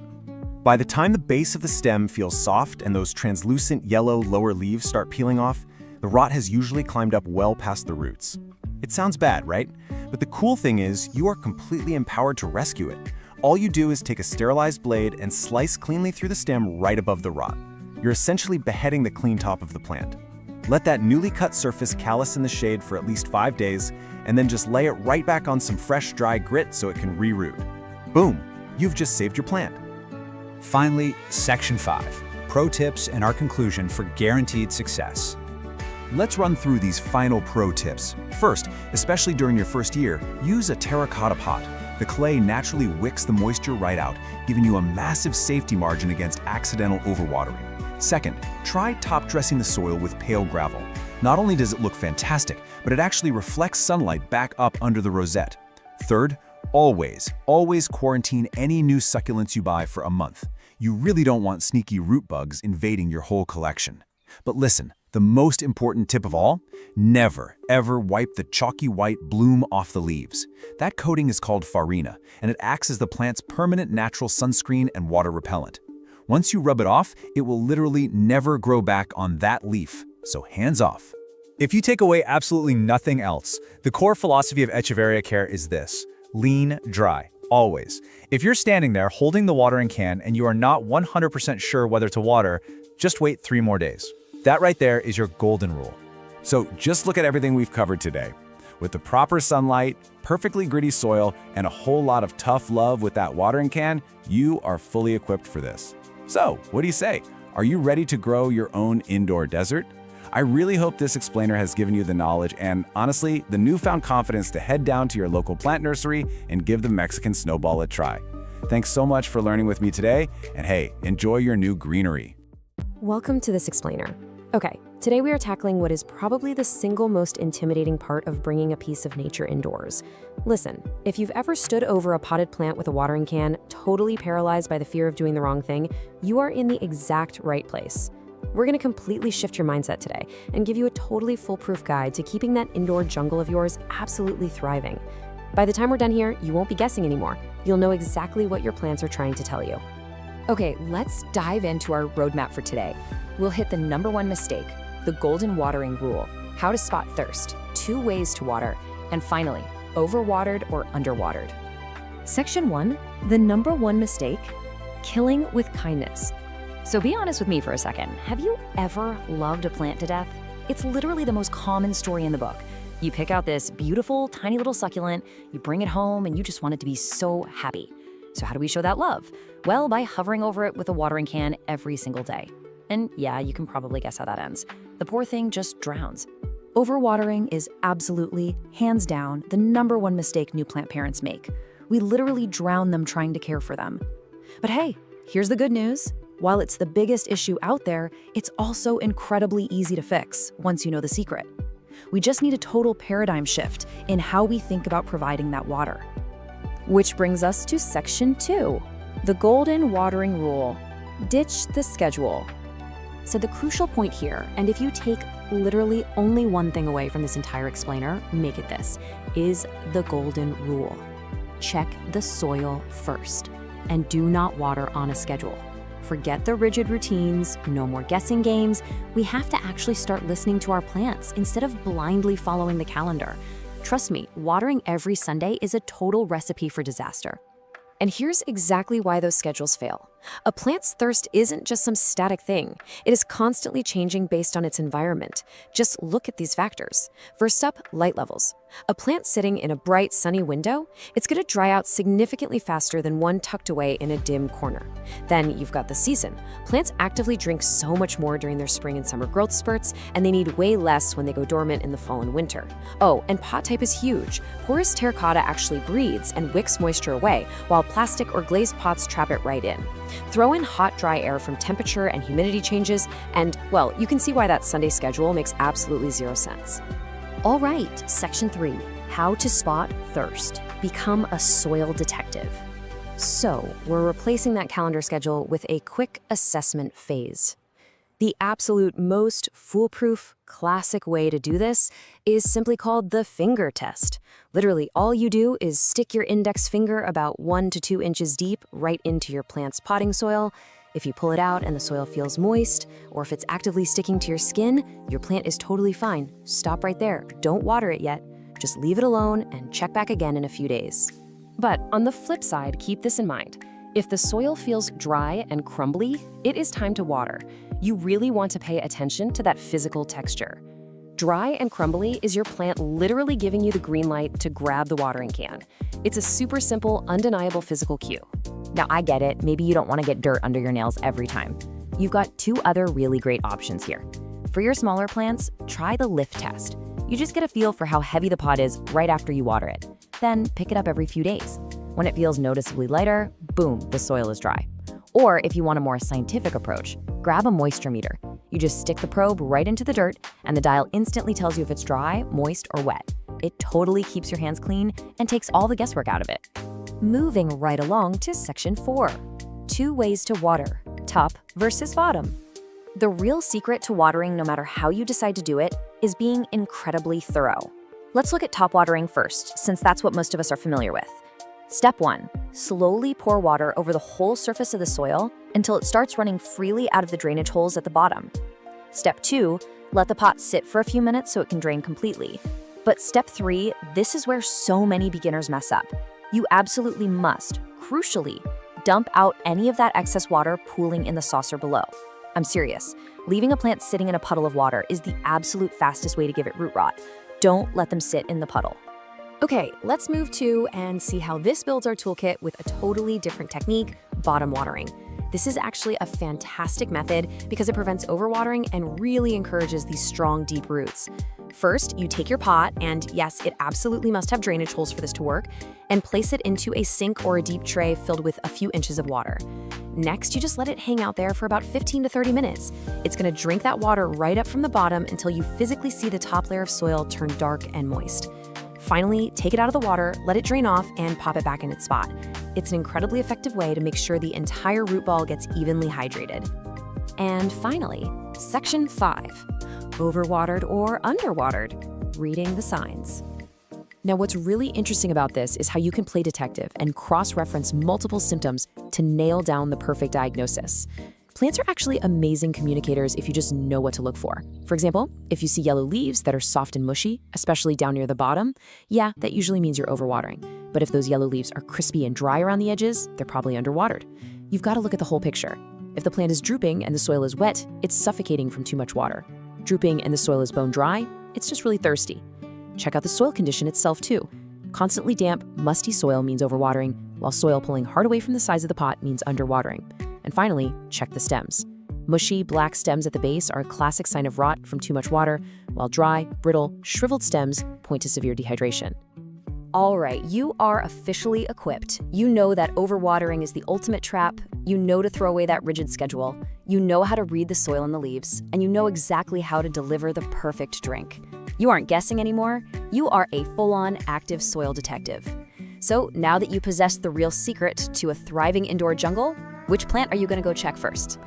By the time the base of the stem feels soft and those translucent yellow lower leaves start peeling off, the rot has usually climbed up well past the roots. It sounds bad, right? But the cool thing is, you are completely empowered to rescue it. All you do is take a sterilized blade and slice cleanly through the stem right above the rot. You're essentially beheading the clean top of the plant. Let that newly cut surface callus in the shade for at least 5 days, and then just lay it right back on some fresh, dry grit so it can re-root. Boom! You've just saved your plant. Finally, Section 5, Pro Tips and our conclusion for guaranteed success. Let's run through these final pro tips. First, especially during your first year, use a terracotta pot. The clay naturally wicks the moisture right out, giving you a massive safety margin against accidental overwatering. Second, try top dressing the soil with pale gravel. Not only does it look fantastic, but it actually reflects sunlight back up under the rosette. Third, always quarantine any new succulents you buy for a month. You really don't want sneaky root bugs invading your whole collection. But listen, the most important tip of all, never, ever wipe the chalky white bloom off the leaves. That coating is called farina, and it acts as the plant's permanent natural sunscreen and water repellent. Once you rub it off, it will literally never grow back on that leaf, so hands off. If you take away absolutely nothing else, the core philosophy of echeveria care is this: lean, dry, always. If you're standing there holding the watering can and you are not 100% sure whether to water, just wait 3 more days. That right there is your golden rule. So just look at everything we've covered today. With the proper sunlight, perfectly gritty soil, and a whole lot of tough love with that watering can, you are fully equipped for this. So, what do you say? Are you ready to grow your own indoor desert? I really hope this explainer has given you the knowledge and, honestly, the newfound confidence to head down to your local plant nursery and give the Mexican snowball a try. Thanks so much for learning with me today, and hey, enjoy your new greenery. Welcome to this explainer. Okay, today we are tackling what is probably the single most intimidating part of bringing a piece of nature indoors. Listen, if you've ever stood over a potted plant with a watering can, totally paralyzed by the fear of doing the wrong thing, you are in the exact right place. We're going to completely shift your mindset today and give you a totally foolproof guide to keeping that indoor jungle of yours absolutely thriving. By the time we're done here, you won't be guessing anymore. You'll know exactly what your plants are trying to tell you. Okay, let's dive into our roadmap for today. We'll hit the #1 mistake, the golden watering rule, how to spot thirst, 2 ways to water, and finally, overwatered or underwatered. Section 1, the #1 mistake, killing with kindness. So be honest with me for a second. Have you ever loved a plant to death? It's literally the most common story in the book. You pick out this beautiful, tiny little succulent, you bring it home, and you just want it to be so happy. So how do we show that love? Well, by hovering over it with a watering can every single day. And yeah, you can probably guess how that ends. The poor thing just drowns. Overwatering is absolutely, hands down, the #1 mistake new plant parents make. We literally drown them trying to care for them. But hey, here's the good news. While it's the biggest issue out there, it's also incredibly easy to fix once you know the secret. We just need a total paradigm shift in how we think about providing that water. Which brings us to Section 2, the golden watering rule. Ditch the schedule. So the crucial point here, and if you take literally only one thing away from this entire explainer, make it this, is the golden rule. Check the soil first, and do not water on a schedule. Forget the rigid routines, no more guessing games. We have to actually start listening to our plants instead of blindly following the calendar. Trust me, watering every Sunday is a total recipe for disaster. And here's exactly why those schedules fail. A plant's thirst isn't just some static thing. It is constantly changing based on its environment. Just look at these factors. First up, light levels. A plant sitting in a bright, sunny window, it's going to dry out significantly faster than one tucked away in a dim corner. Then you've got the season. Plants actively drink so much more during their spring and summer growth spurts, and they need way less when they go dormant in the fall and winter. Oh, and pot type is huge. Porous terracotta actually breathes and wicks moisture away, while plastic or glazed pots trap it right in. Throw in hot, dry air from temperature and humidity changes, and, well, you can see why that Sunday schedule makes absolutely zero sense. All right, Section 3, how to spot thirst. Become a soil detective. So, we're replacing that calendar schedule with a quick assessment phase. The absolute most foolproof, classic way to do this is simply called the finger test. Literally, all you do is stick your index finger about 1 to 2 inches deep right into your plant's potting soil. If you pull it out and the soil feels moist, or if it's actively sticking to your skin, your plant is totally fine. Stop right there. Don't water it yet. Just leave it alone and check back again in a few days. But on the flip side, keep this in mind. If the soil feels dry and crumbly, it is time to water. You really want to pay attention to that physical texture. Dry and crumbly is your plant literally giving you the green light to grab the watering can. It's a super simple, undeniable physical cue. Now, I get it. Maybe you don't want to get dirt under your nails every time. You've got 2 other really great options here. For your smaller plants, try the lift test. You just get a feel for how heavy the pot is right after you water it. Then pick it up every few days. When it feels noticeably lighter, boom, the soil is dry. Or if you want a more scientific approach, grab a moisture meter. You just stick the probe right into the dirt, and the dial instantly tells you if it's dry, moist, or wet. It totally keeps your hands clean and takes all the guesswork out of it. Moving right along to Section 4, 2 ways to water, top versus bottom. The real secret to watering, no matter how you decide to do it, is being incredibly thorough. Let's look at top watering first, since that's what most of us are familiar with. Step 1, slowly pour water over the whole surface of the soil until it starts running freely out of the drainage holes at the bottom. Step 2, let the pot sit for a few minutes so it can drain completely. But step 3, this is where so many beginners mess up. You absolutely must, crucially, dump out any of that excess water pooling in the saucer below. I'm serious. Leaving a plant sitting in a puddle of water is the absolute fastest way to give it root rot. Don't let them sit in the puddle. Okay, let's move to and see how this builds our toolkit with a totally different technique, bottom watering. This is actually a fantastic method because it prevents overwatering and really encourages these strong, deep roots. First, you take your pot, and yes, it absolutely must have drainage holes for this to work, and place it into a sink or a deep tray filled with a few inches of water. Next, you just let it hang out there for about 15 to 30 minutes. It's going to drink that water right up from the bottom until you physically see the top layer of soil turn dark and moist. Finally, take it out of the water, let it drain off, and pop it back in its spot. It's an incredibly effective way to make sure the entire root ball gets evenly hydrated. And finally, Section 5. Overwatered or underwatered, reading the signs. Now, what's really interesting about this is how you can play detective and cross-reference multiple symptoms to nail down the perfect diagnosis. Plants are actually amazing communicators if you just know what to look for. For example, if you see yellow leaves that are soft and mushy, especially down near the bottom, yeah, that usually means you're overwatering. But if those yellow leaves are crispy and dry around the edges, they're probably underwatered. You've got to look at the whole picture. If the plant is drooping and the soil is wet, it's suffocating from too much water. Drooping and the soil is bone dry, it's just really thirsty. Check out the soil condition itself too. Constantly damp, musty soil means overwatering, while soil pulling hard away from the sides of the pot means underwatering. And finally, check the stems. Mushy, black stems at the base are a classic sign of rot from too much water, while dry, brittle, shriveled stems point to severe dehydration. All right, you are officially equipped. You know that overwatering is the ultimate trap. You know to throw away that rigid schedule. You know how to read the soil and the leaves, and you know exactly how to deliver the perfect drink. You aren't guessing anymore. You are a full-on active soil detective. So now that you possess the real secret to a thriving indoor jungle, which plant are you going to go check first?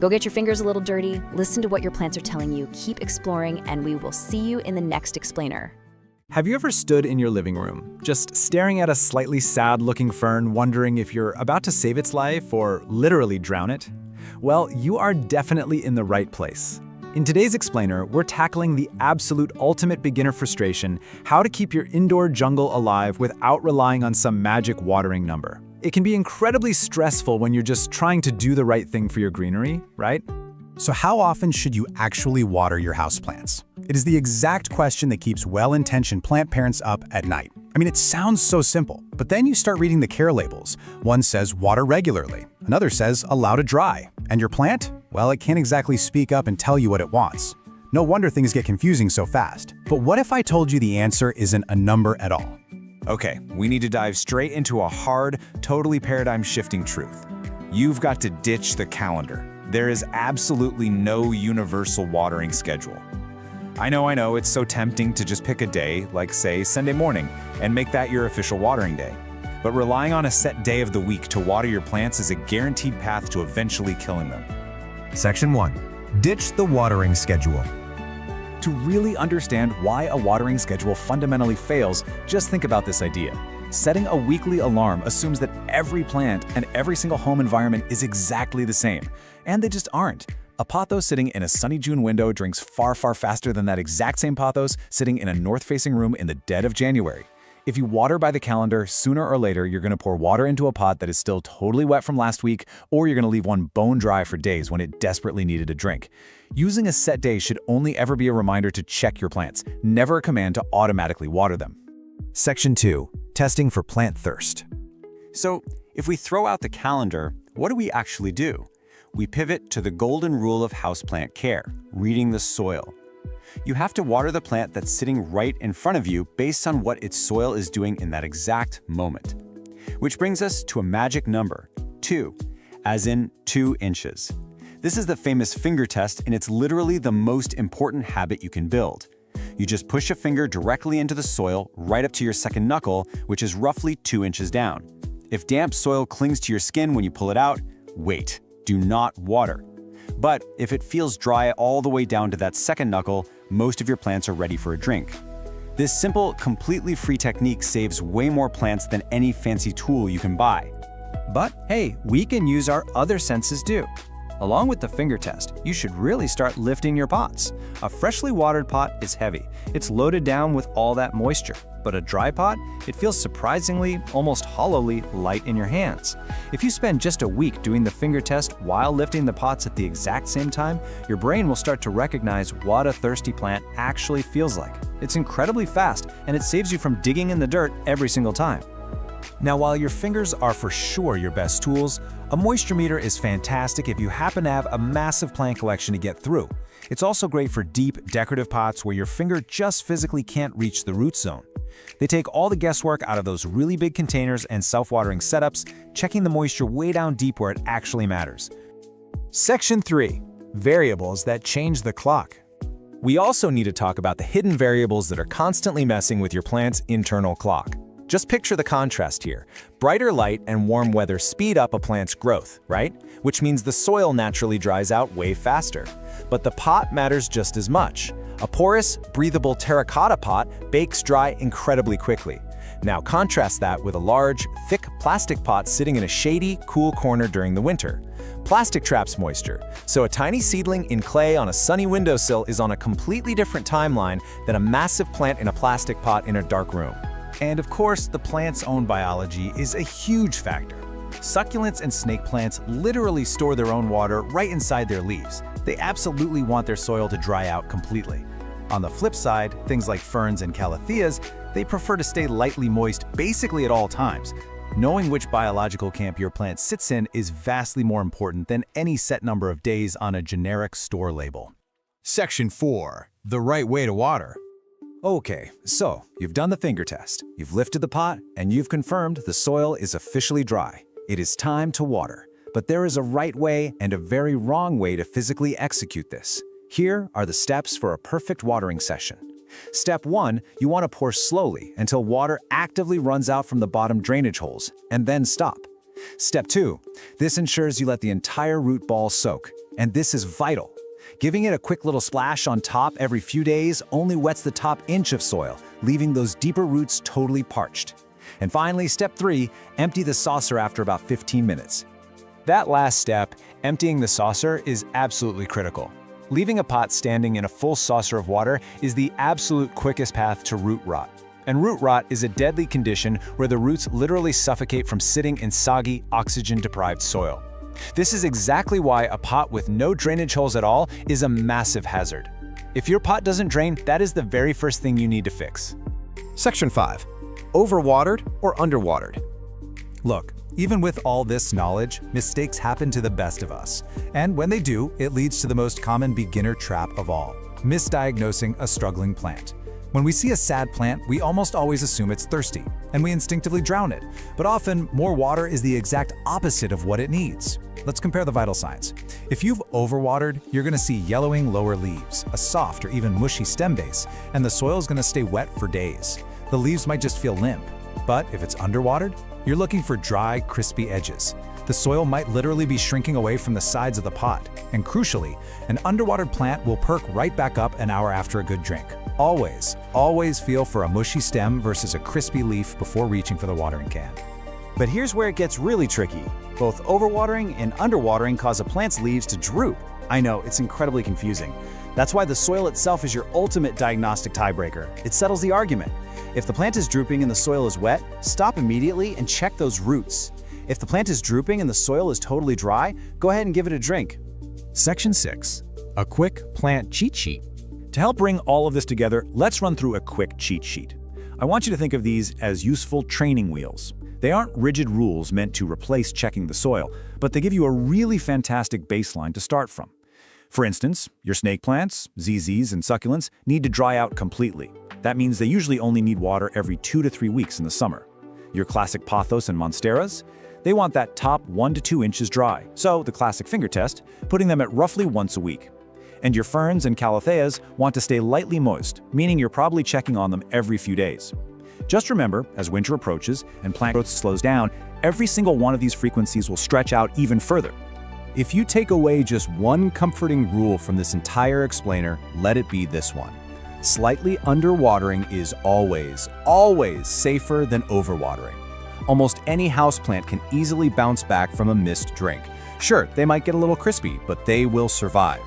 Go get your fingers a little dirty, listen to what your plants are telling you, keep exploring, and we will see you in the next explainer. Have you ever stood in your living room, just staring at a slightly sad-looking fern, wondering if you're about to save its life or literally drown it? Well, you are definitely in the right place. In today's explainer, we're tackling the absolute ultimate beginner frustration, how to keep your indoor jungle alive without relying on some magic watering number. It can be incredibly stressful when you're just trying to do the right thing for your greenery, right? So how often should you actually water your houseplants? It is the exact question that keeps well-intentioned plant parents up at night. I mean, it sounds so simple, but then you start reading the care labels. One says water regularly, another says allow to dry. And your plant? Well, it can't exactly speak up and tell you what it wants. No wonder things get confusing so fast. But what if I told you the answer isn't a number at all? Okay, we need to dive straight into a hard, totally paradigm-shifting truth. You've got to ditch the calendar. There is absolutely no universal watering schedule. I know, it's so tempting to just pick a day, like say Sunday morning, and make that your official watering day. But relying on a set day of the week to water your plants is a guaranteed path to eventually killing them. Section 1. Ditch the watering schedule. To really understand why a watering schedule fundamentally fails, just think about this idea. Setting a weekly alarm assumes that every plant and every single home environment is exactly the same, and they just aren't. A pothos sitting in a sunny June window drinks far, far faster than that exact same pothos sitting in a north-facing room in the dead of January. If you water by the calendar, sooner or later you're going to pour water into a pot that is still totally wet from last week, or you're going to leave one bone dry for days when it desperately needed a drink. Using a set day should only ever be a reminder to check your plants, never a command to automatically water them. Section 2. Testing for plant thirst. So, if we throw out the calendar, what do we actually do? We pivot to the golden rule of houseplant care, reading the soil. You have to water the plant that's sitting right in front of you based on what its soil is doing in that exact moment. Which brings us to a magic number, 2, as in 2 inches. This is the famous finger test, and it's literally the most important habit you can build. You just push a finger directly into the soil right up to your second knuckle, which is roughly 2 inches down. If damp soil clings to your skin when you pull it out, wait, do not water. But if it feels dry all the way down to that second knuckle, most of your plants are ready for a drink. This simple, completely free technique saves way more plants than any fancy tool you can buy. But hey, we can use our other senses too. Along with the finger test, you should really start lifting your pots. A freshly watered pot is heavy. It's loaded down with all that moisture. But a dry pot, it feels surprisingly, almost hollowly light in your hands. If you spend just a week doing the finger test while lifting the pots at the exact same time, your brain will start to recognize what a thirsty plant actually feels like. It's incredibly fast, and it saves you from digging in the dirt every single time. Now, while your fingers are for sure your best tools, a moisture meter is fantastic if you happen to have a massive plant collection to get through. It's also great for deep, decorative pots where your finger just physically can't reach the root zone. They take all the guesswork out of those really big containers and self-watering setups, checking the moisture way down deep where it actually matters. Section 3. Variables that change the clock. We also need to talk about the hidden variables that are constantly messing with your plant's internal clock. Just picture the contrast here. Brighter light and warm weather speed up a plant's growth, right? Which means the soil naturally dries out way faster. But the pot matters just as much. A porous, breathable terracotta pot bakes dry incredibly quickly. Now contrast that with a large, thick plastic pot sitting in a shady, cool corner during the winter. Plastic traps moisture, so a tiny seedling in clay on a sunny windowsill is on a completely different timeline than a massive plant in a plastic pot in a dark room. And of course, the plant's own biology is a huge factor. Succulents and snake plants literally store their own water right inside their leaves. They absolutely want their soil to dry out completely. On the flip side, things like ferns and calatheas, they prefer to stay lightly moist basically at all times. Knowing which biological camp your plant sits in is vastly more important than any set number of days on a generic store label. Section 4. The right way to water. Okay, so you've done the finger test, you've lifted the pot, and you've confirmed the soil is officially dry. It is time to water. But there is a right way and a very wrong way to physically execute this. Here are the steps for a perfect watering session. Step 1, you want to pour slowly until water actively runs out from the bottom drainage holes, and then stop. Step 2, this ensures you let the entire root ball soak, and this is vital. Giving it a quick little splash on top every few days only wets the top inch of soil, leaving those deeper roots totally parched. And finally, step 3, empty the saucer after about 15 minutes. That last step, emptying the saucer, is absolutely critical. Leaving a pot standing in a full saucer of water is the absolute quickest path to root rot. And root rot is a deadly condition where the roots literally suffocate from sitting in soggy, oxygen-deprived soil. This is exactly why a pot with no drainage holes at all is a massive hazard. If your pot doesn't drain, that is the very first thing you need to fix. Section 5. Overwatered or underwatered? Look, even with all this knowledge, mistakes happen to the best of us. And when they do, it leads to the most common beginner trap of all: misdiagnosing a struggling plant. When we see a sad plant, we almost always assume it's thirsty, and we instinctively drown it. But often, more water is the exact opposite of what it needs. Let's compare the vital signs. If you've overwatered, you're going to see yellowing lower leaves, a soft or even mushy stem base, and the soil is going to stay wet for days. The leaves might just feel limp. But if it's underwatered, you're looking for dry, crispy edges. The soil might literally be shrinking away from the sides of the pot. And crucially, an underwatered plant will perk right back up an hour after a good drink. Always feel for a mushy stem versus a crispy leaf before reaching for the watering can. But here's where it gets really tricky. Both overwatering and underwatering cause a plant's leaves to droop. I know, it's incredibly confusing. That's why the soil itself is your ultimate diagnostic tiebreaker. It settles the argument. If the plant is drooping and the soil is wet, stop immediately and check those roots. If the plant is drooping and the soil is totally dry, go ahead and give it a drink. Section 6. A quick plant cheat sheet. To help bring all of this together, let's run through a quick cheat sheet. I want you to think of these as useful training wheels. They aren't rigid rules meant to replace checking the soil, but they give you a really fantastic baseline to start from. For instance, your snake plants, ZZs, and succulents need to dry out completely. That means they usually only need water every 2 to 3 weeks in the summer. Your classic pothos and monsteras, they want that top 1 to 2 inches dry, so the classic finger test, putting them at roughly once a week. And your ferns and calatheas want to stay lightly moist, meaning you're probably checking on them every few days. Just remember, as winter approaches and plant growth slows down, every single one of these frequencies will stretch out even further. If you take away just one comforting rule from this entire explainer, let it be this one. Slightly underwatering is always safer than overwatering. Almost any houseplant can easily bounce back from a missed drink. Sure, they might get a little crispy, but they will survive.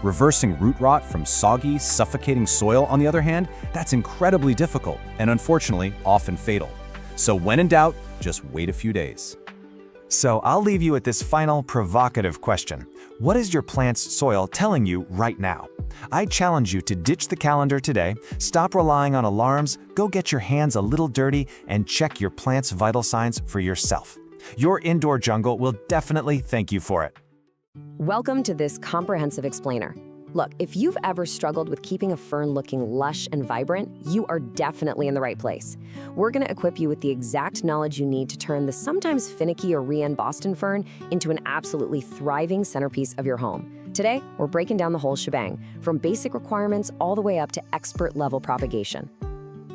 Reversing root rot from soggy, suffocating soil, on the other hand, that's incredibly difficult and unfortunately often fatal. So when in doubt, just wait a few days. So I'll leave you with this final provocative question. What is your plant's soil telling you right now? I challenge you to ditch the calendar today, stop relying on alarms, go get your hands a little dirty, and check your plant's vital signs for yourself. Your indoor jungle will definitely thank you for it. Welcome to this comprehensive explainer. Look, if you've ever struggled with keeping a fern looking lush and vibrant, you are definitely in the right place. We're going to equip you with the exact knowledge you need to turn the sometimes finicky or Rian Boston fern into an absolutely thriving centerpiece of your home. Today, we're breaking down the whole shebang, from basic requirements all the way up to expert-level propagation.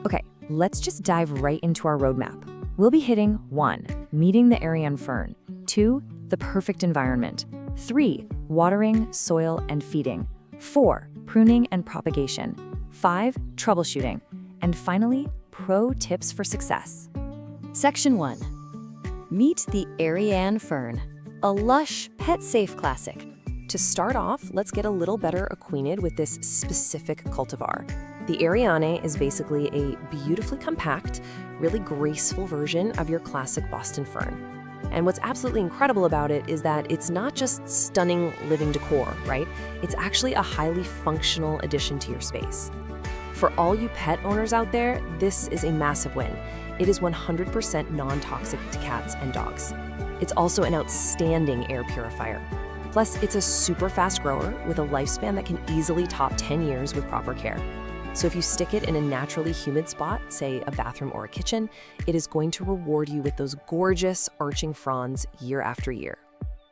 Okay, let's just dive right into our roadmap. We'll be hitting 1. Meeting the Arian fern. 2. The perfect environment. 3. Watering, soil, and feeding. 4. Pruning and propagation. 5. Troubleshooting. And finally, pro tips for success. Section 1. Meet the Arian fern, a lush, pet-safe classic. To start off, let's get a little better acquainted with this specific cultivar. The Ariane is basically a beautifully compact, really graceful version of your classic Boston fern. And what's absolutely incredible about it is that it's not just stunning living decor, right? It's actually a highly functional addition to your space. For all you pet owners out there, this is a massive win. It is 100% non-toxic to cats and dogs. It's also an outstanding air purifier. Plus, it's a super fast grower with a lifespan that can easily top 10 years with proper care. So if you stick it in a naturally humid spot, say a bathroom or a kitchen, it is going to reward you with those gorgeous arching fronds year after year.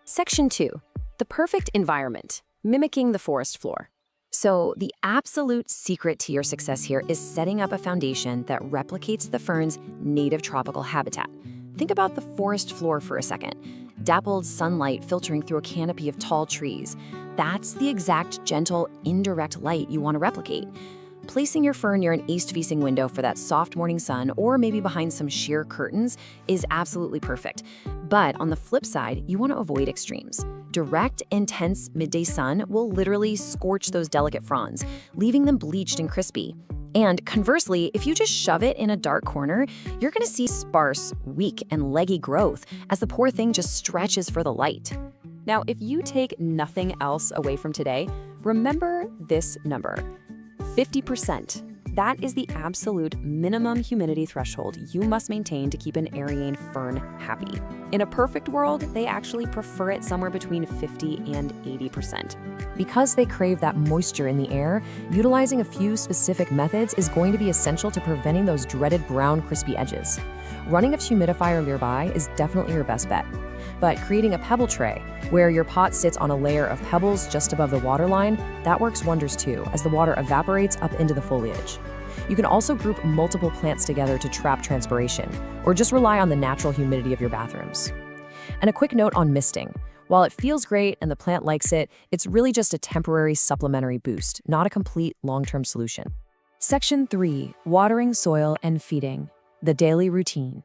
Section 2. The perfect environment, mimicking the forest floor. So the absolute secret to your success here is setting up a foundation that replicates the fern's native tropical habitat. Think about the forest floor for a second. Dappled sunlight filtering through a canopy of tall trees. That's the exact gentle, indirect light you want to replicate. Placing your fern near an east-facing window for that soft morning sun, or maybe behind some sheer curtains, is absolutely perfect. But on the flip side, you want to avoid extremes. Direct, intense midday sun will literally scorch those delicate fronds, leaving them bleached and crispy. And conversely, if you just shove it in a dark corner, you're going to see sparse, weak, and leggy growth as the poor thing just stretches for the light. Now, if you take nothing else away from today, remember this number: 50%. That is the absolute minimum humidity threshold you must maintain to keep an Ariane fern happy. In a perfect world, they actually prefer it somewhere between 50 and 80%. Because they crave that moisture in the air, utilizing a few specific methods is going to be essential to preventing those dreaded brown, crispy edges. Running a humidifier nearby is definitely your best bet. But creating a pebble tray, where your pot sits on a layer of pebbles just above the water line, that works wonders too, as the water evaporates up into the foliage. You can also group multiple plants together to trap transpiration, or just rely on the natural humidity of your bathrooms. And a quick note on misting. While it feels great and the plant likes it, it's really just a temporary supplementary boost, not a complete long-term solution. Section 3. Watering, soil, and feeding. The daily routine.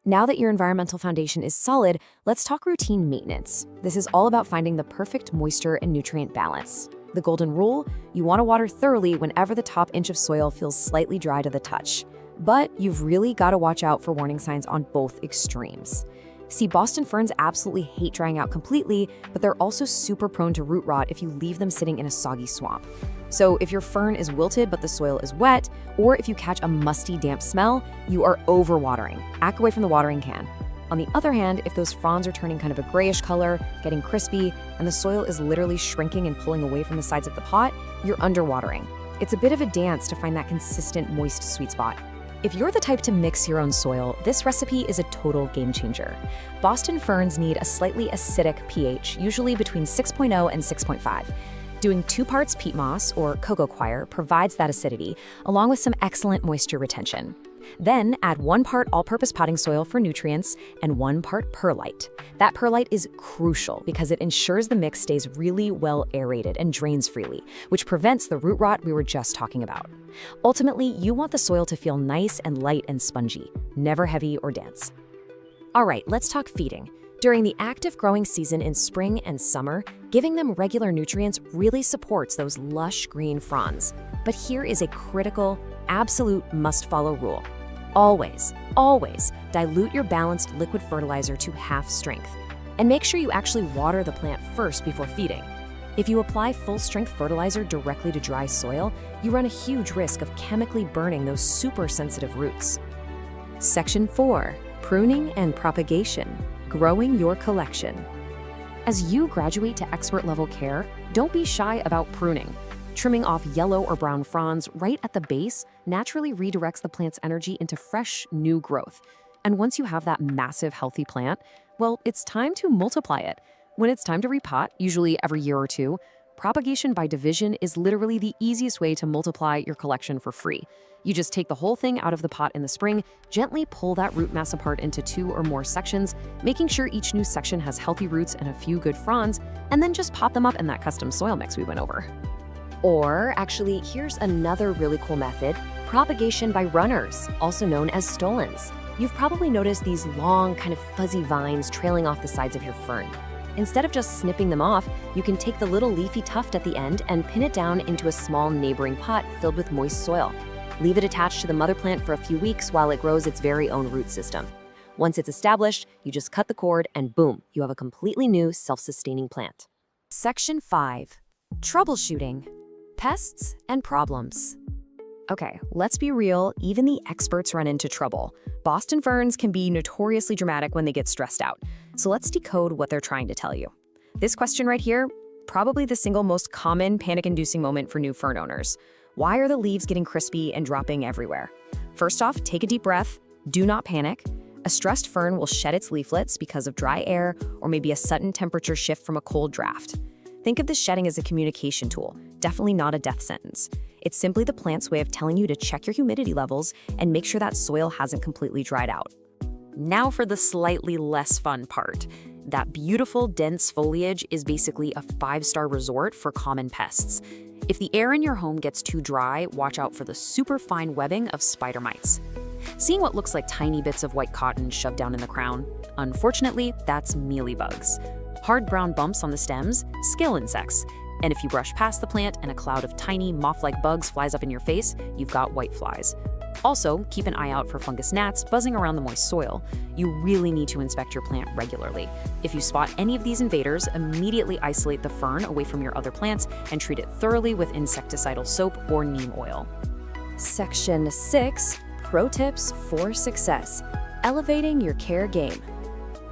Now that your environmental foundation is solid, let's talk routine maintenance. This is all about finding the perfect moisture and nutrient balance. The golden rule: you want to water thoroughly whenever the top inch of soil feels slightly dry to the touch. But you've really got to watch out for warning signs on both extremes. See, Boston ferns absolutely hate drying out completely, but they're also super prone to root rot if you leave them sitting in a soggy swamp. So if your fern is wilted but the soil is wet, or if you catch a musty, damp smell, you are overwatering. Act away from the watering can. On the other hand, if those fronds are turning kind of a grayish color, getting crispy, and the soil is literally shrinking and pulling away from the sides of the pot, you're underwatering. It's a bit of a dance to find that consistent, moist sweet spot. If you're the type to mix your own soil, this recipe is a total game changer. Boston ferns need a slightly acidic pH, usually between 6.0 and 6.5. Doing 2 parts peat moss, or cocoa coir, provides that acidity, along with some excellent moisture retention. Then add 1 part all-purpose potting soil for nutrients and 1 part perlite. That perlite is crucial because it ensures the mix stays really well aerated and drains freely, which prevents the root rot we were just talking about. Ultimately, you want the soil to feel nice and light and spongy, never heavy or dense. All right, let's talk feeding. During the active growing season in spring and summer, giving them regular nutrients really supports those lush green fronds. But here is a critical, absolute must-follow rule. Always, always dilute your balanced liquid fertilizer to half strength. And make sure you actually water the plant first before feeding. If you apply full-strength fertilizer directly to dry soil, you run a huge risk of chemically burning those super sensitive roots. Section 4. Pruning and propagation. Growing your collection. As you graduate to expert-level care, don't be shy about pruning. Trimming off yellow or brown fronds right at the base naturally redirects the plant's energy into fresh, new growth. And once you have that massive, healthy plant, well, it's time to multiply it. When it's time to repot, usually every year or two, propagation by division is literally the easiest way to multiply your collection for free. You just take the whole thing out of the pot in the spring, gently pull that root mass apart into 2 or more sections, making sure each new section has healthy roots and a few good fronds, and then just pot them up in that custom soil mix we went over. Or actually, here's another really cool method, propagation by runners, also known as stolons. You've probably noticed these long, kind of fuzzy vines trailing off the sides of your fern. Instead of just snipping them off, you can take the little leafy tuft at the end and pin it down into a small neighboring pot filled with moist soil. Leave it attached to the mother plant for a few weeks while it grows its very own root system. Once it's established, you just cut the cord and boom, you have a completely new self-sustaining plant. Section 5. Troubleshooting. Pests and problems. Okay, let's be real, even the experts run into trouble. Boston ferns can be notoriously dramatic when they get stressed out. So let's decode what they're trying to tell you. This question right here, probably the single most common panic-inducing moment for new fern owners. Why are the leaves getting crispy and dropping everywhere? First off, take a deep breath. Do not panic. A stressed fern will shed its leaflets because of dry air or maybe a sudden temperature shift from a cold draft. Think of this shedding as a communication tool, definitely not a death sentence. It's simply the plant's way of telling you to check your humidity levels and make sure that soil hasn't completely dried out. Now for the slightly less fun part. That beautiful, dense foliage is basically a 5-star resort for common pests. If the air in your home gets too dry, watch out for the super fine webbing of spider mites. Seeing what looks like tiny bits of white cotton shoved down in the crown? Unfortunately, that's mealybugs. Hard brown bumps on the stems? Scale insects. And if you brush past the plant and a cloud of tiny moth-like bugs flies up in your face, you've got whiteflies. Also, keep an eye out for fungus gnats buzzing around the moist soil. You really need to inspect your plant regularly. If you spot any of these invaders, immediately isolate the fern away from your other plants and treat it thoroughly with insecticidal soap or neem oil. Section 6. Pro tips for success. Elevating your care game.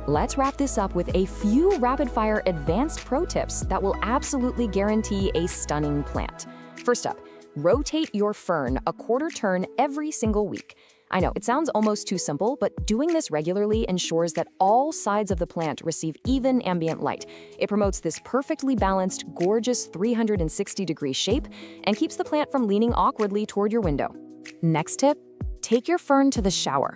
Let's wrap this up with a few rapid-fire advanced pro tips that will absolutely guarantee a stunning plant. First up, rotate your fern a quarter turn every single week. I know, it sounds almost too simple, but doing this regularly ensures that all sides of the plant receive even ambient light. It promotes this perfectly balanced, gorgeous 360-degree shape and keeps the plant from leaning awkwardly toward your window. Next tip, take your fern to the shower.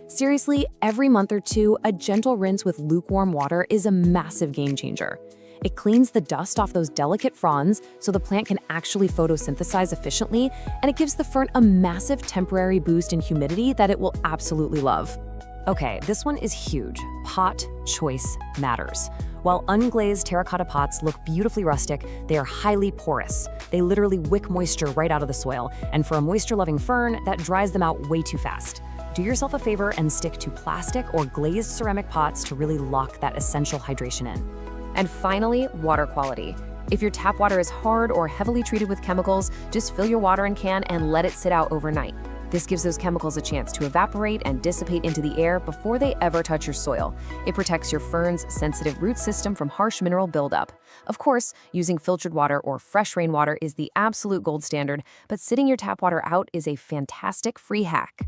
Seriously, every month or two, a gentle rinse with lukewarm water is a massive game changer. It cleans the dust off those delicate fronds so the plant can actually photosynthesize efficiently, and it gives the fern a massive temporary boost in humidity that it will absolutely love. Okay, this one is huge. Pot choice matters. While unglazed terracotta pots look beautifully rustic, they are highly porous. They literally wick moisture right out of the soil, and for a moisture-loving fern, that dries them out way too fast. Do yourself a favor and stick to plastic or glazed ceramic pots to really lock that essential hydration in. And finally, water quality. If your tap water is hard or heavily treated with chemicals, just fill your watering can and let it sit out overnight. This gives those chemicals a chance to evaporate and dissipate into the air before they ever touch your soil. It protects your fern's sensitive root system from harsh mineral buildup. Of course, using filtered water or fresh rainwater is the absolute gold standard, but sitting your tap water out is a fantastic free hack.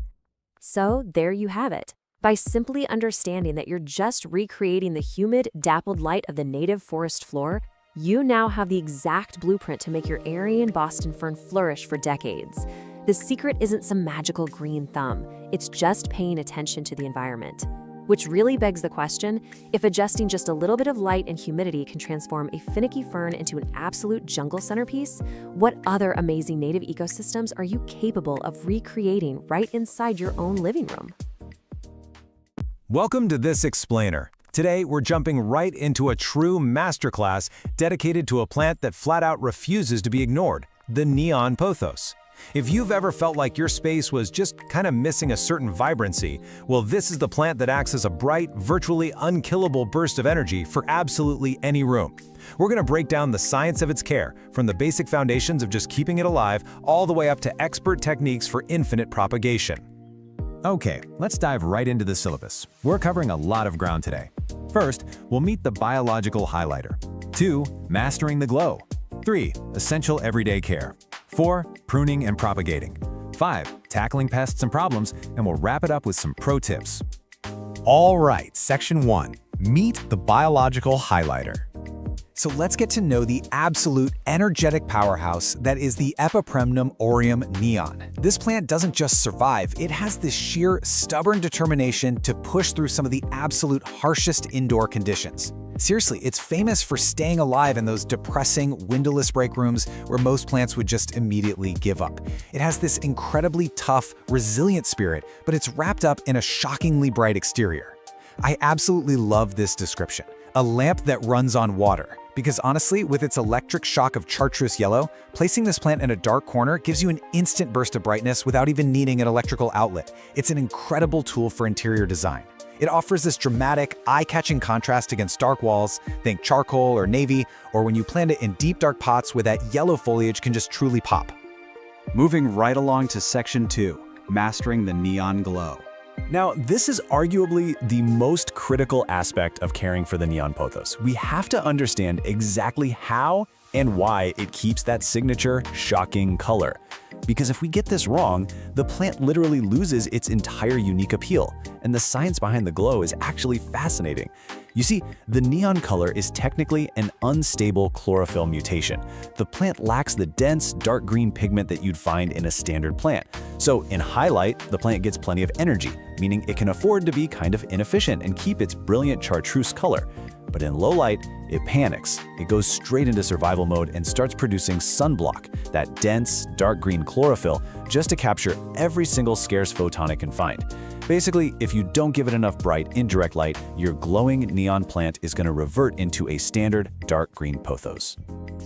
So there you have it. By simply understanding that you're just recreating the humid, dappled light of the native forest floor, you now have the exact blueprint to make your Aryan Boston fern flourish for decades. The secret isn't some magical green thumb. It's just paying attention to the environment. Which really begs the question, if adjusting just a little bit of light and humidity can transform a finicky fern into an absolute jungle centerpiece, what other amazing native ecosystems are you capable of recreating right inside your own living room? Welcome to This Explainer. Today, we're jumping right into a true masterclass dedicated to a plant that flat out refuses to be ignored, the neon pothos. If you've ever felt like your space was just kind of missing a certain vibrancy, well, this is the plant that acts as a bright, virtually unkillable burst of energy for absolutely any room. We're going to break down the science of its care, from the basic foundations of just keeping it alive, all the way up to expert techniques for infinite propagation. Okay, let's dive right into the syllabus. We're covering a lot of ground today. First, we'll meet the biological highlighter. 2, mastering the glow. 3, essential everyday care. 4, pruning and propagating. 5, tackling pests and problems, and we'll wrap it up with some pro tips. All right, Section 1. Meet the biological highlighter. So let's get to know the absolute energetic powerhouse that is the Epipremnum aureum neon. This plant doesn't just survive, it has this sheer, stubborn determination to push through some of the absolute harshest indoor conditions. Seriously, it's famous for staying alive in those depressing, windowless break rooms where most plants would just immediately give up. It has this incredibly tough, resilient spirit, but it's wrapped up in a shockingly bright exterior. I absolutely love this description. A lamp that runs on water. Because honestly, with its electric shock of chartreuse yellow, placing this plant in a dark corner gives you an instant burst of brightness without even needing an electrical outlet. It's an incredible tool for interior design. It offers this dramatic, eye-catching contrast against dark walls, think charcoal or navy, or when you plant it in deep dark pots where that yellow foliage can just truly pop. Moving right along to Section 2, mastering the neon glow. Now, this is arguably the most critical aspect of caring for the neon pothos. We have to understand exactly how and why it keeps that signature, shocking color. Because if we get this wrong, the plant literally loses its entire unique appeal, and the science behind the glow is actually fascinating. You see, the neon color is technically an unstable chlorophyll mutation. The plant lacks the dense, dark green pigment that you'd find in a standard plant. So in highlight, the plant gets plenty of energy, meaning it can afford to be kind of inefficient and keep its brilliant chartreuse color. But in low light, it panics. It goes straight into survival mode and starts producing sunblock, that dense, dark green chlorophyll, just to capture every single scarce photon it can find. Basically, if you don't give it enough bright, indirect light, your glowing neon plant is going to revert into a standard dark green pothos.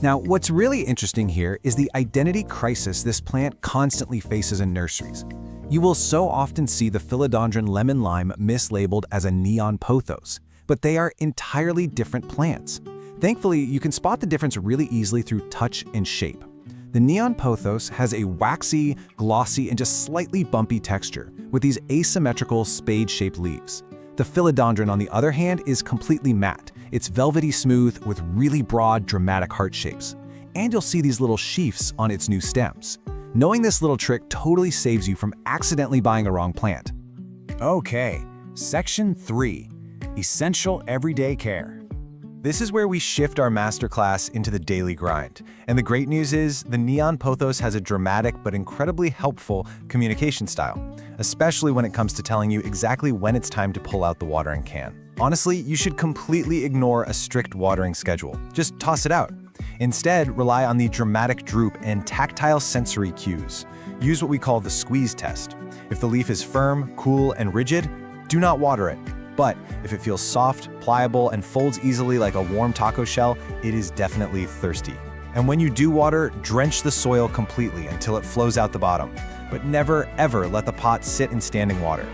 Now, what's really interesting here is the identity crisis this plant constantly faces in nurseries. You will so often see the philodendron lemon lime mislabeled as a neon pothos, but they are entirely different plants. Thankfully, you can spot the difference really easily through touch and shape. The neon pothos has a waxy, glossy, and just slightly bumpy texture with these asymmetrical spade-shaped leaves. The philodendron, on the other hand, is completely matte. It's velvety smooth with really broad, dramatic heart shapes. And you'll see these little sheaths on its new stems. Knowing this little trick totally saves you from accidentally buying a wrong plant. Okay, Section 3, essential everyday care. This is where we shift our masterclass into the daily grind. And the great news is, the neon pothos has a dramatic but incredibly helpful communication style, especially when it comes to telling you exactly when it's time to pull out the watering can. Honestly, you should completely ignore a strict watering schedule. Just toss it out. Instead, rely on the dramatic droop and tactile sensory cues. Use what we call the squeeze test. If the leaf is firm, cool, and rigid, do not water it. But if it feels soft, pliable, and folds easily like a warm taco shell, it is definitely thirsty. And when you do water, drench the soil completely until it flows out the bottom. But never, ever let the pot sit in standing water.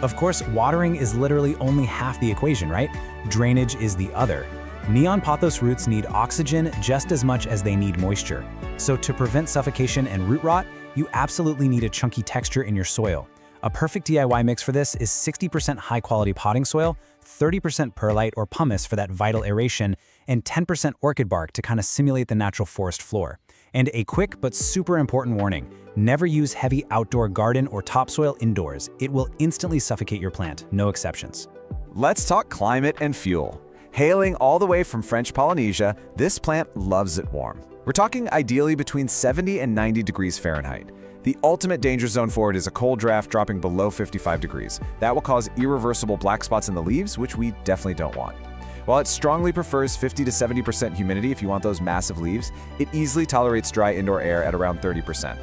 Of course, watering is literally only half the equation, right? Drainage is the other. Neon pothos roots need oxygen just as much as they need moisture. So to prevent suffocation and root rot, you absolutely need a chunky texture in your soil. A perfect DIY mix for this is 60% high-quality potting soil, 30% perlite or pumice for that vital aeration, and 10% orchid bark to kind of simulate the natural forest floor. And a quick but super important warning, never use heavy outdoor garden or topsoil indoors. It will instantly suffocate your plant, no exceptions. Let's talk climate and fuel. Hailing all the way from French Polynesia, this plant loves it warm. We're talking ideally between 70 and 90 degrees Fahrenheit. The ultimate danger zone for it is a cold draft dropping below 55 degrees. That will cause irreversible black spots in the leaves, which we definitely don't want. While it strongly prefers 50 to 70% humidity if you want those massive leaves, it easily tolerates dry indoor air at around 30%.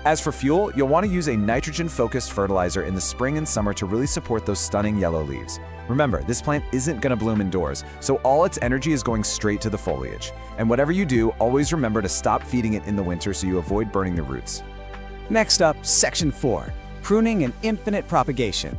As for fuel, you'll want to use a nitrogen-focused fertilizer in the spring and summer to really support those stunning yellow leaves. Remember, this plant isn't going to bloom indoors, so all its energy is going straight to the foliage. And whatever you do, always remember to stop feeding it in the winter so you avoid burning the roots. Next up, Section 4, Pruning and Infinite Propagation.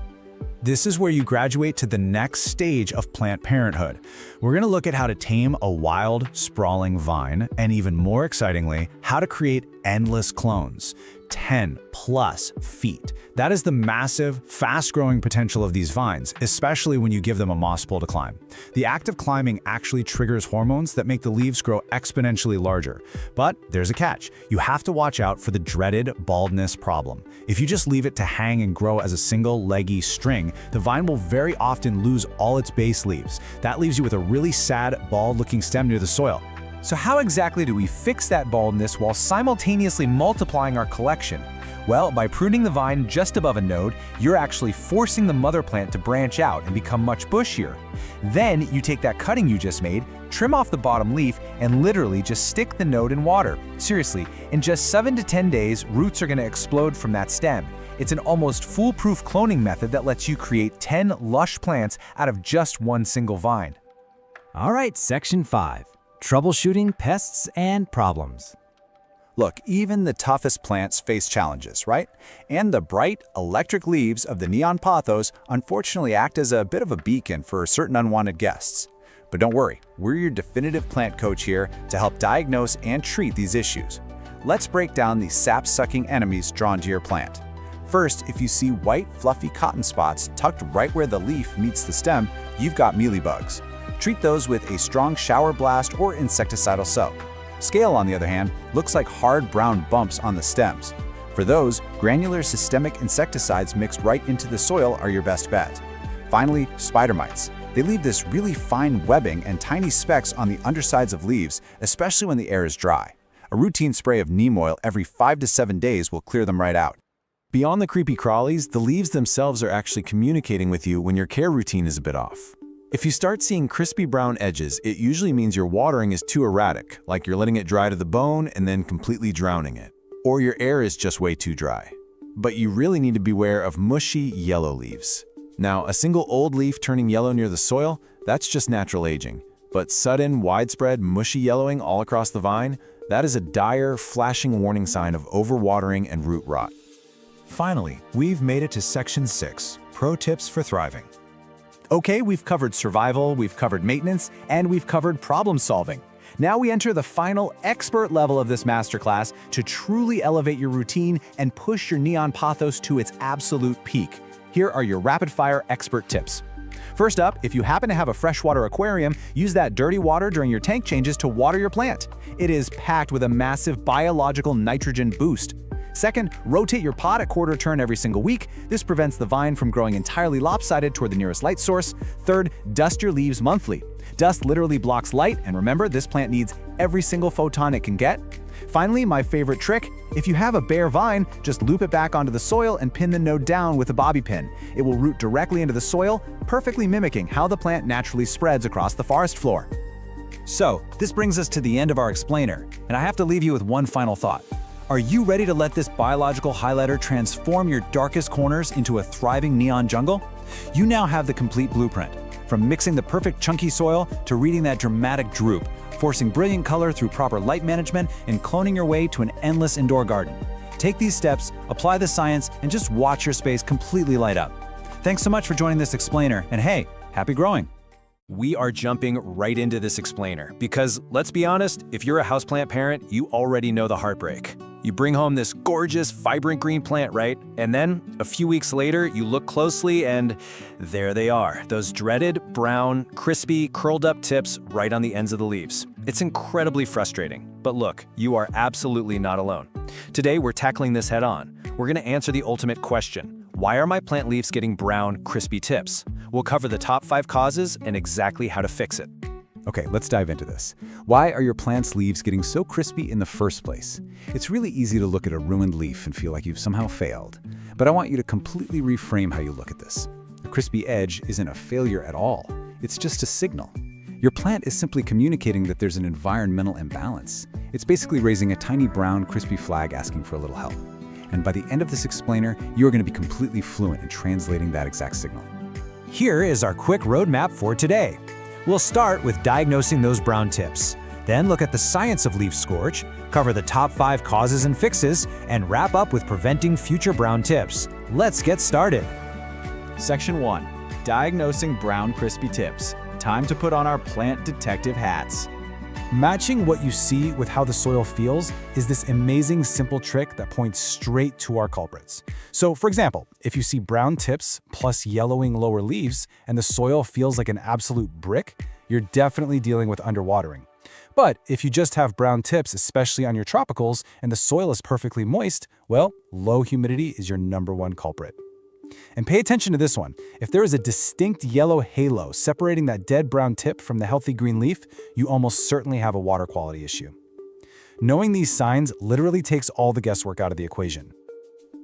This is where you graduate to the next stage of plant parenthood. We're going to look at how to tame a wild, sprawling vine, and even more excitingly, how to create endless clones. 10+ feet. That is the massive, fast-growing potential of these vines, especially when you give them a moss pole to climb. The act of climbing actually triggers hormones that make the leaves grow exponentially larger. But there's a catch. You have to watch out for the dreaded baldness problem. If you just leave it to hang and grow as a single leggy string, the vine will very often lose all its base leaves. That leaves you with a really sad, bald-looking stem near the soil. So how exactly do we fix that baldness while simultaneously multiplying our collection? Well, by pruning the vine just above a node, you're actually forcing the mother plant to branch out and become much bushier. Then you take that cutting you just made, trim off the bottom leaf, and literally just stick the node in water. Seriously, in just 7 to 10 days, roots are going to explode from that stem. It's an almost foolproof cloning method that lets you create 10 lush plants out of just one single vine. All right, Section 5. Troubleshooting pests and problems. Look, even the toughest plants face challenges, right? And the bright, electric leaves of the neon pothos unfortunately act as a bit of a beacon for certain unwanted guests. But don't worry, we're your definitive plant coach here to help diagnose and treat these issues. Let's break down these sap-sucking enemies drawn to your plant. First, if you see white, fluffy cotton spots tucked right where the leaf meets the stem, you've got mealybugs. Treat those with a strong shower blast or insecticidal soap. Scale, on the other hand, looks like hard brown bumps on the stems. For those, granular systemic insecticides mixed right into the soil are your best bet. Finally, spider mites. They leave this really fine webbing and tiny specks on the undersides of leaves, especially when the air is dry. A routine spray of neem oil every 5 to 7 days will clear them right out. Beyond the creepy crawlies, the leaves themselves are actually communicating with you when your care routine is a bit off. If you start seeing crispy brown edges, it usually means your watering is too erratic, like you're letting it dry to the bone and then completely drowning it. Or your air is just way too dry. But you really need to beware of mushy yellow leaves. Now, a single old leaf turning yellow near the soil, that's just natural aging. But sudden, widespread, mushy yellowing all across the vine, that is a dire, flashing warning sign of overwatering and root rot. Finally, we've made it to Section 6, Pro Tips for Thriving. Okay, we've covered survival, we've covered maintenance, and we've covered problem solving. Now we enter the final expert level of this masterclass to truly elevate your routine and push your neon pothos to its absolute peak. Here are your rapid-fire expert tips. First up, if you happen to have a freshwater aquarium, use that dirty water during your tank changes to water your plant. It is packed with a massive biological nitrogen boost. Second, rotate your pot a quarter turn every single week. This prevents the vine from growing entirely lopsided toward the nearest light source. Third, dust your leaves monthly. Dust literally blocks light, and remember, this plant needs every single photon it can get. Finally, my favorite trick, if you have a bare vine, just loop it back onto the soil and pin the node down with a bobby pin. It will root directly into the soil, perfectly mimicking how the plant naturally spreads across the forest floor. So, this brings us to the end of our explainer, and I have to leave you with one final thought. Are you ready to let this biological highlighter transform your darkest corners into a thriving neon jungle? You now have the complete blueprint, from mixing the perfect chunky soil to reading that dramatic droop, forcing brilliant color through proper light management, and cloning your way to an endless indoor garden. Take these steps, apply the science, and just watch your space completely light up. Thanks so much for joining this explainer, and hey, happy growing! We are jumping right into this explainer because, let's be honest, if you're a houseplant parent, you already know the heartbreak. You bring home this gorgeous, vibrant green plant, right? And then, a few weeks later, you look closely and there they are, those dreaded, brown, crispy, curled up tips right on the ends of the leaves. It's incredibly frustrating. But look, you are absolutely not alone. Today, we're tackling this head on. We're gonna answer the ultimate question. Why are my plant leaves getting brown, crispy tips? We'll cover the top 5 causes and exactly how to fix it. Okay, let's dive into this. Why are your plant's leaves getting so crispy in the first place? It's really easy to look at a ruined leaf and feel like you've somehow failed. But I want you to completely reframe how you look at this. The crispy edge isn't a failure at all. It's just a signal. Your plant is simply communicating that there's an environmental imbalance. It's basically raising a tiny brown, crispy flag asking for a little help. And by the end of this explainer, you're going to be completely fluent in translating that exact signal. Here is our quick roadmap for today. We'll start with diagnosing those brown tips. Then look at the science of leaf scorch, cover the top 5 causes and fixes, and wrap up with preventing future brown tips. Let's get started. Section 1. Diagnosing brown crispy tips. Time to put on our plant detective hats. Matching what you see with how the soil feels is this amazing simple trick that points straight to our culprits. So for example, if you see brown tips plus yellowing lower leaves and the soil feels like an absolute brick, you're definitely dealing with underwatering. But if you just have brown tips, especially on your tropicals, and the soil is perfectly moist, well, low humidity is your #1 culprit. And pay attention to this one. If there is a distinct yellow halo separating that dead brown tip from the healthy green leaf, you almost certainly have a water quality issue. Knowing these signs literally takes all the guesswork out of the equation.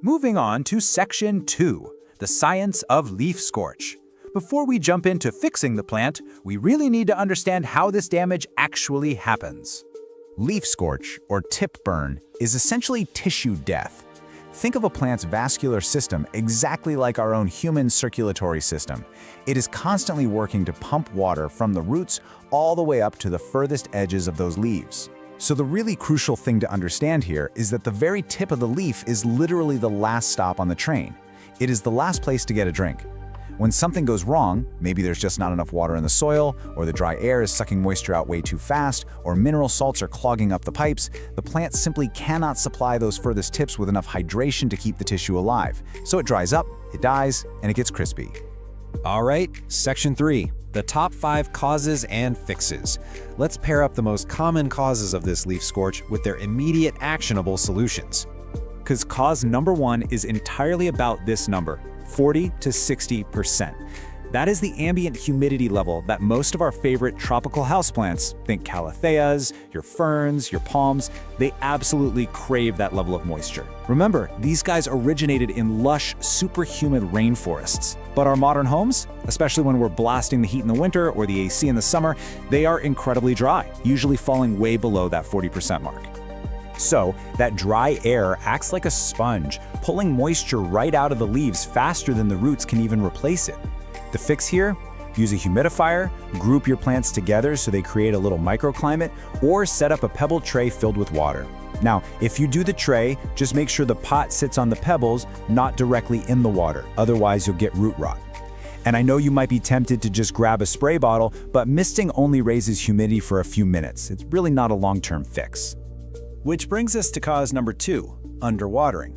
Moving on to Section 2, the science of leaf scorch. Before we jump into fixing the plant, we really need to understand how this damage actually happens. Leaf scorch, or tip burn, is essentially tissue death. Think of a plant's vascular system exactly like our own human circulatory system. It is constantly working to pump water from the roots all the way up to the furthest edges of those leaves. So the really crucial thing to understand here is that the very tip of the leaf is literally the last stop on the train. It is the last place to get a drink. When something goes wrong, maybe there's just not enough water in the soil, or the dry air is sucking moisture out way too fast, or mineral salts are clogging up the pipes, the plant simply cannot supply those furthest tips with enough hydration to keep the tissue alive. So it dries up, it dies, and it gets crispy. All right, Section 3, the top 5 causes and fixes. Let's pair up the most common causes of this leaf scorch with their immediate actionable solutions. Because cause #1 is entirely about this number. 40 to 60%. That is the ambient humidity level that most of our favorite tropical houseplants, think calatheas, your ferns, your palms, they absolutely crave that level of moisture. Remember, these guys originated in lush, super humid rainforests. But our modern homes, especially when we're blasting the heat in the winter or the AC in the summer, they are incredibly dry, usually falling way below that 40% mark. So, that dry air acts like a sponge, pulling moisture right out of the leaves faster than the roots can even replace it. The fix here? Use a humidifier, group your plants together so they create a little microclimate, or set up a pebble tray filled with water. Now, if you do the tray, just make sure the pot sits on the pebbles, not directly in the water, otherwise you'll get root rot. And I know you might be tempted to just grab a spray bottle, but misting only raises humidity for a few minutes. It's really not a long-term fix. Which brings us to cause #2, underwatering.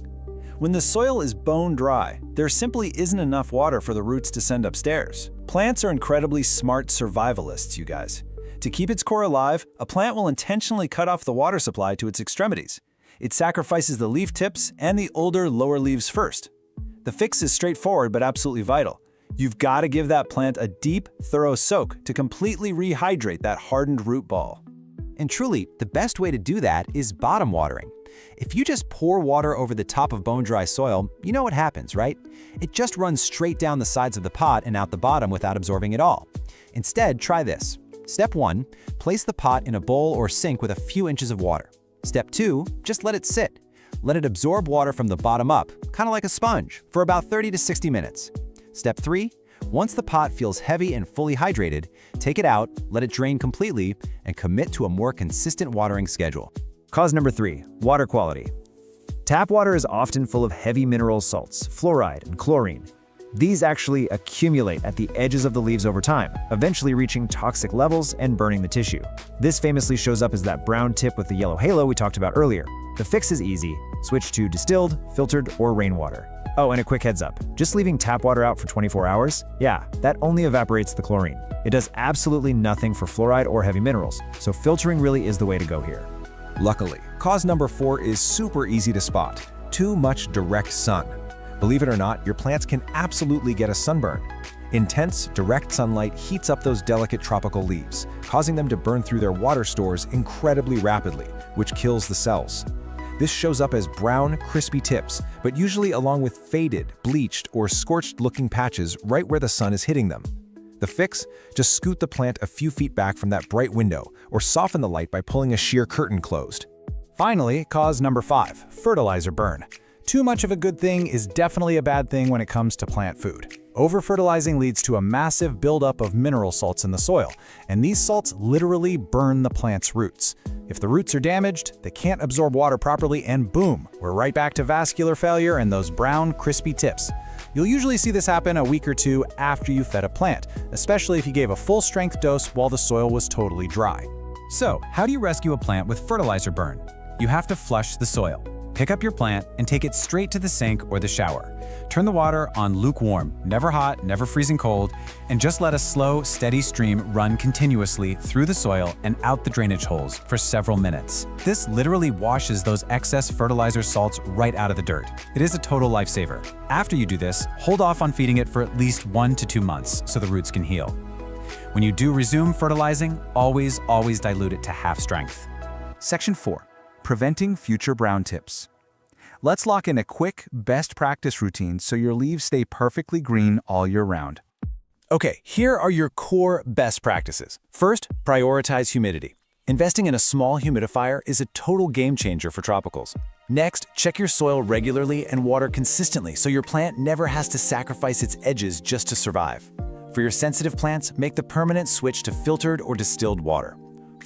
When the soil is bone dry, there simply isn't enough water for the roots to send upstairs. Plants are incredibly smart survivalists, you guys. To keep its core alive, a plant will intentionally cut off the water supply to its extremities. It sacrifices the leaf tips and the older, lower leaves first. The fix is straightforward but absolutely vital. You've got to give that plant a deep, thorough soak to completely rehydrate that hardened root ball. And truly, the best way to do that is bottom watering. If you just pour water over the top of bone-dry soil, you know what happens, right? It just runs straight down the sides of the pot and out the bottom without absorbing it all. Instead, try this. Step 1, place the pot in a bowl or sink with a few inches of water. Step 2, just let it sit. Let it absorb water from the bottom up, kind of like a sponge, for about 30 to 60 minutes. Step 3, once the pot feels heavy and fully hydrated, take it out, let it drain completely, and commit to a more consistent watering schedule. Cause #3, water quality. Tap water is often full of heavy mineral salts, fluoride, and chlorine. These actually accumulate at the edges of the leaves over time, eventually reaching toxic levels and burning the tissue. This famously shows up as that brown tip with the yellow halo we talked about earlier. The fix is easy. Switch to distilled, filtered, or rainwater. Oh, and a quick heads up. Just leaving tap water out for 24 hours? Yeah, that only evaporates the chlorine. It does absolutely nothing for fluoride or heavy minerals, so filtering really is the way to go here. Luckily, cause #4 is super easy to spot: too much direct sun. Believe it or not, your plants can absolutely get a sunburn. Intense, direct sunlight heats up those delicate tropical leaves, causing them to burn through their water stores incredibly rapidly, which kills the cells. This shows up as brown, crispy tips, but usually along with faded, bleached, or scorched-looking patches right where the sun is hitting them. The fix? Just scoot the plant a few feet back from that bright window, or soften the light by pulling a sheer curtain closed. Finally, cause #5, fertilizer burn. Too much of a good thing is definitely a bad thing when it comes to plant food. Over-fertilizing leads to a massive buildup of mineral salts in the soil, and these salts literally burn the plant's roots. If the roots are damaged, they can't absorb water properly, and boom, we're right back to vascular failure and those brown, crispy tips. You'll usually see this happen a week or two after you fed a plant, especially if you gave a full-strength dose while the soil was totally dry. So, how do you rescue a plant with fertilizer burn? You have to flush the soil. Pick up your plant and take it straight to the sink or the shower. Turn the water on lukewarm, never hot, never freezing cold, and just let a slow, steady stream run continuously through the soil and out the drainage holes for several minutes. This literally washes those excess fertilizer salts right out of the dirt. It is a total lifesaver. After you do this, hold off on feeding it for at least 1 to 2 months so the roots can heal. When you do resume fertilizing, always dilute it to half strength. Section 4. Preventing future brown tips. Let's lock in a quick, best practice routine so your leaves stay perfectly green all year round. Okay, here are your core best practices. First, prioritize humidity. Investing in a small humidifier is a total game changer for tropicals. Next, check your soil regularly and water consistently so your plant never has to sacrifice its edges just to survive. For your sensitive plants, make the permanent switch to filtered or distilled water.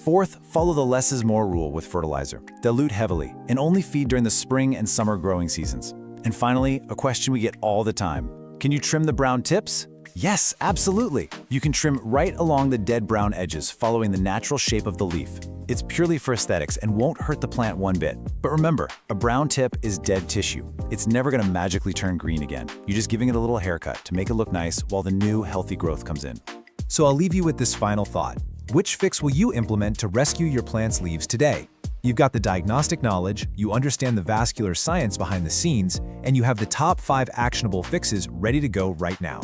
Fourth, follow the less is more rule with fertilizer. Dilute heavily and only feed during the spring and summer growing seasons. And finally, a question we get all the time. Can you trim the brown tips? Yes, absolutely. You can trim right along the dead brown edges, following the natural shape of the leaf. It's purely for aesthetics and won't hurt the plant one bit. But remember, a brown tip is dead tissue. It's never gonna magically turn green again. You're just giving it a little haircut to make it look nice while the new, healthy growth comes in. So I'll leave you with this final thought. Which fix will you implement to rescue your plant's leaves today? You've got the diagnostic knowledge, you understand the vascular science behind the scenes, and you have the top 5 actionable fixes ready to go right now.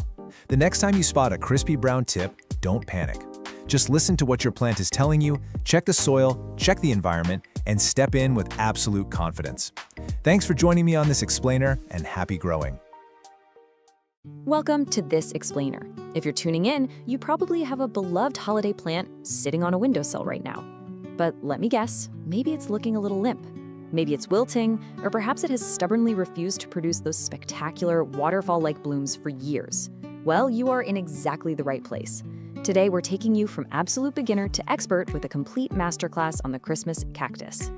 The next time you spot a crispy brown tip, don't panic. Just listen to what your plant is telling you, check the soil, check the environment, and step in with absolute confidence. Thanks for joining me on this explainer, and happy growing. Welcome to This Explainer. If you're tuning in, you probably have a beloved holiday plant sitting on a windowsill right now. But let me guess, maybe it's looking a little limp. Maybe it's wilting, or perhaps it has stubbornly refused to produce those spectacular waterfall-like blooms for years. Well, you are in exactly the right place. Today, we're taking you from absolute beginner to expert with a complete masterclass on the Christmas cactus.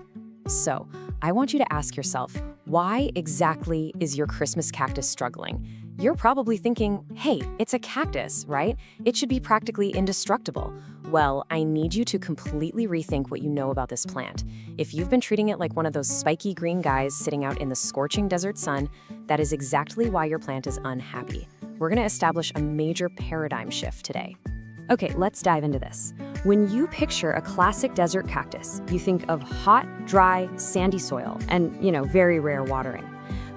So, I want you to ask yourself, why exactly is your Christmas cactus struggling? You're probably thinking, hey, it's a cactus, right? It should be practically indestructible. Well, I need you to completely rethink what you know about this plant. If you've been treating it like one of those spiky green guys sitting out in the scorching desert sun, that is exactly why your plant is unhappy. We're going to establish a major paradigm shift today. Okay, let's dive into this. When you picture a classic desert cactus, you think of hot, dry, sandy soil and, very rare watering.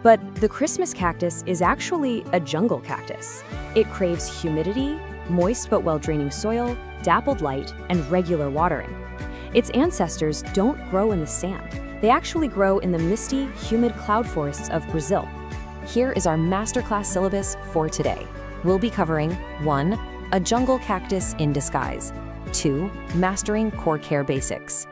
But the Christmas cactus is actually a jungle cactus. It craves humidity, moist but well-draining soil, dappled light, and regular watering. Its ancestors don't grow in the sand. They actually grow in the misty, humid cloud forests of Brazil. Here is our masterclass syllabus for today. We'll be covering 1. A jungle cactus in disguise. 2. Mastering core care basics.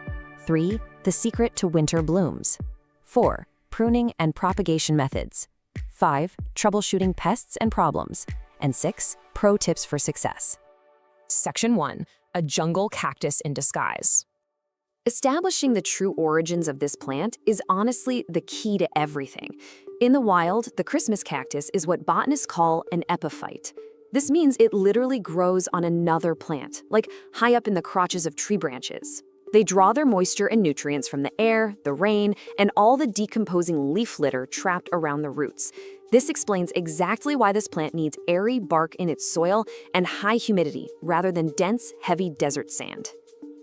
3. The secret to winter blooms. 4. Pruning and propagation methods. 5. Troubleshooting pests and problems. And 6. Pro tips for success. Section 1. A jungle cactus in disguise. Establishing the true origins of this plant is honestly the key to everything. In the wild, the Christmas cactus is what botanists call an epiphyte. This means it literally grows on another plant, like high up in the crotches of tree branches. They draw their moisture and nutrients from the air, the rain, and all the decomposing leaf litter trapped around the roots. This explains exactly why this plant needs airy bark in its soil and high humidity rather than dense, heavy desert sand.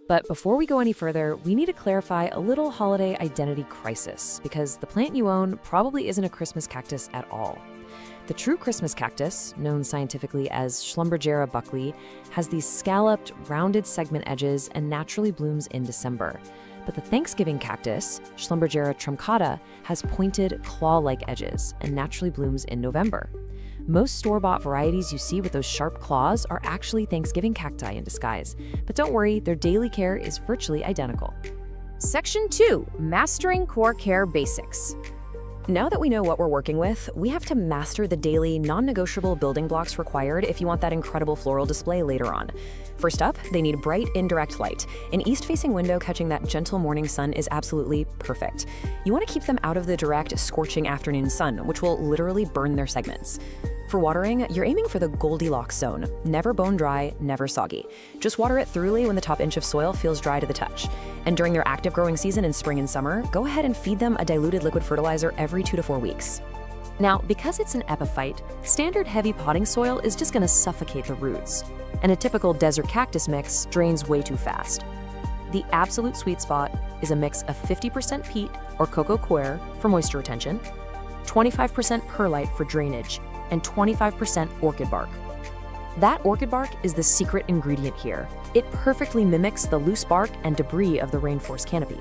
But before we go any further, we need to clarify a little holiday identity crisis, because the plant you own probably isn't a Christmas cactus at all. The true Christmas cactus, known scientifically as Schlumbergera buckley, has these scalloped, rounded segment edges and naturally blooms in December. But the Thanksgiving cactus, Schlumbergera truncata, has pointed, claw-like edges and naturally blooms in November. Most store-bought varieties you see with those sharp claws are actually Thanksgiving cacti in disguise. But don't worry, their daily care is virtually identical. Section 2. Mastering Core Care Basics. Now that we know what we're working with, we have to master the daily, non-negotiable building blocks required if you want that incredible floral display later on. First up, they need bright, indirect light. An east-facing window catching that gentle morning sun is absolutely perfect. You want to keep them out of the direct, scorching afternoon sun, which will literally burn their segments. For watering, you're aiming for the Goldilocks zone. Never bone dry, never soggy. Just water it thoroughly when the top inch of soil feels dry to the touch. And during their active growing season in spring and summer, go ahead and feed them a diluted liquid fertilizer every 2 to 4 weeks. Now, because it's an epiphyte, standard heavy potting soil is just going to suffocate the roots. And a typical desert cactus mix drains way too fast. The absolute sweet spot is a mix of 50% peat or cocoa coir for moisture retention, 25% perlite for drainage, and 25% orchid bark. That orchid bark is the secret ingredient here. It perfectly mimics the loose bark and debris of the rainforest canopy.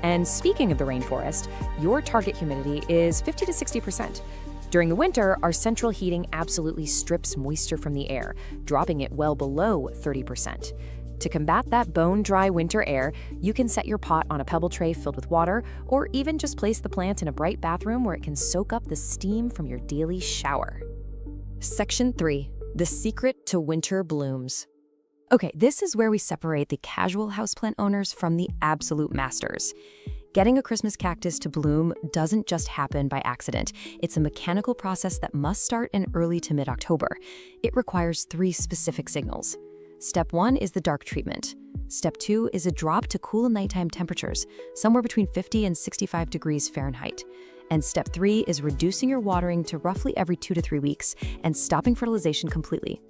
And speaking of the rainforest, your target humidity is 50 to 60%. During the winter, our central heating absolutely strips moisture from the air, dropping it well below 30%. To combat that bone-dry winter air, you can set your pot on a pebble tray filled with water, or even just place the plant in a bright bathroom where it can soak up the steam from your daily shower. Section 3. The secret to winter blooms. Okay, this is where we separate the casual houseplant owners from the absolute masters. Getting a Christmas cactus to bloom doesn't just happen by accident. It's a mechanical process that must start in early to mid-October. It requires 3 specific signals. Step 1 is the dark treatment. Step 2 is a drop to cool nighttime temperatures, somewhere between 50 and 65 degrees Fahrenheit. And step 3 is reducing your watering to roughly every 2 to 3 weeks and stopping fertilization completely.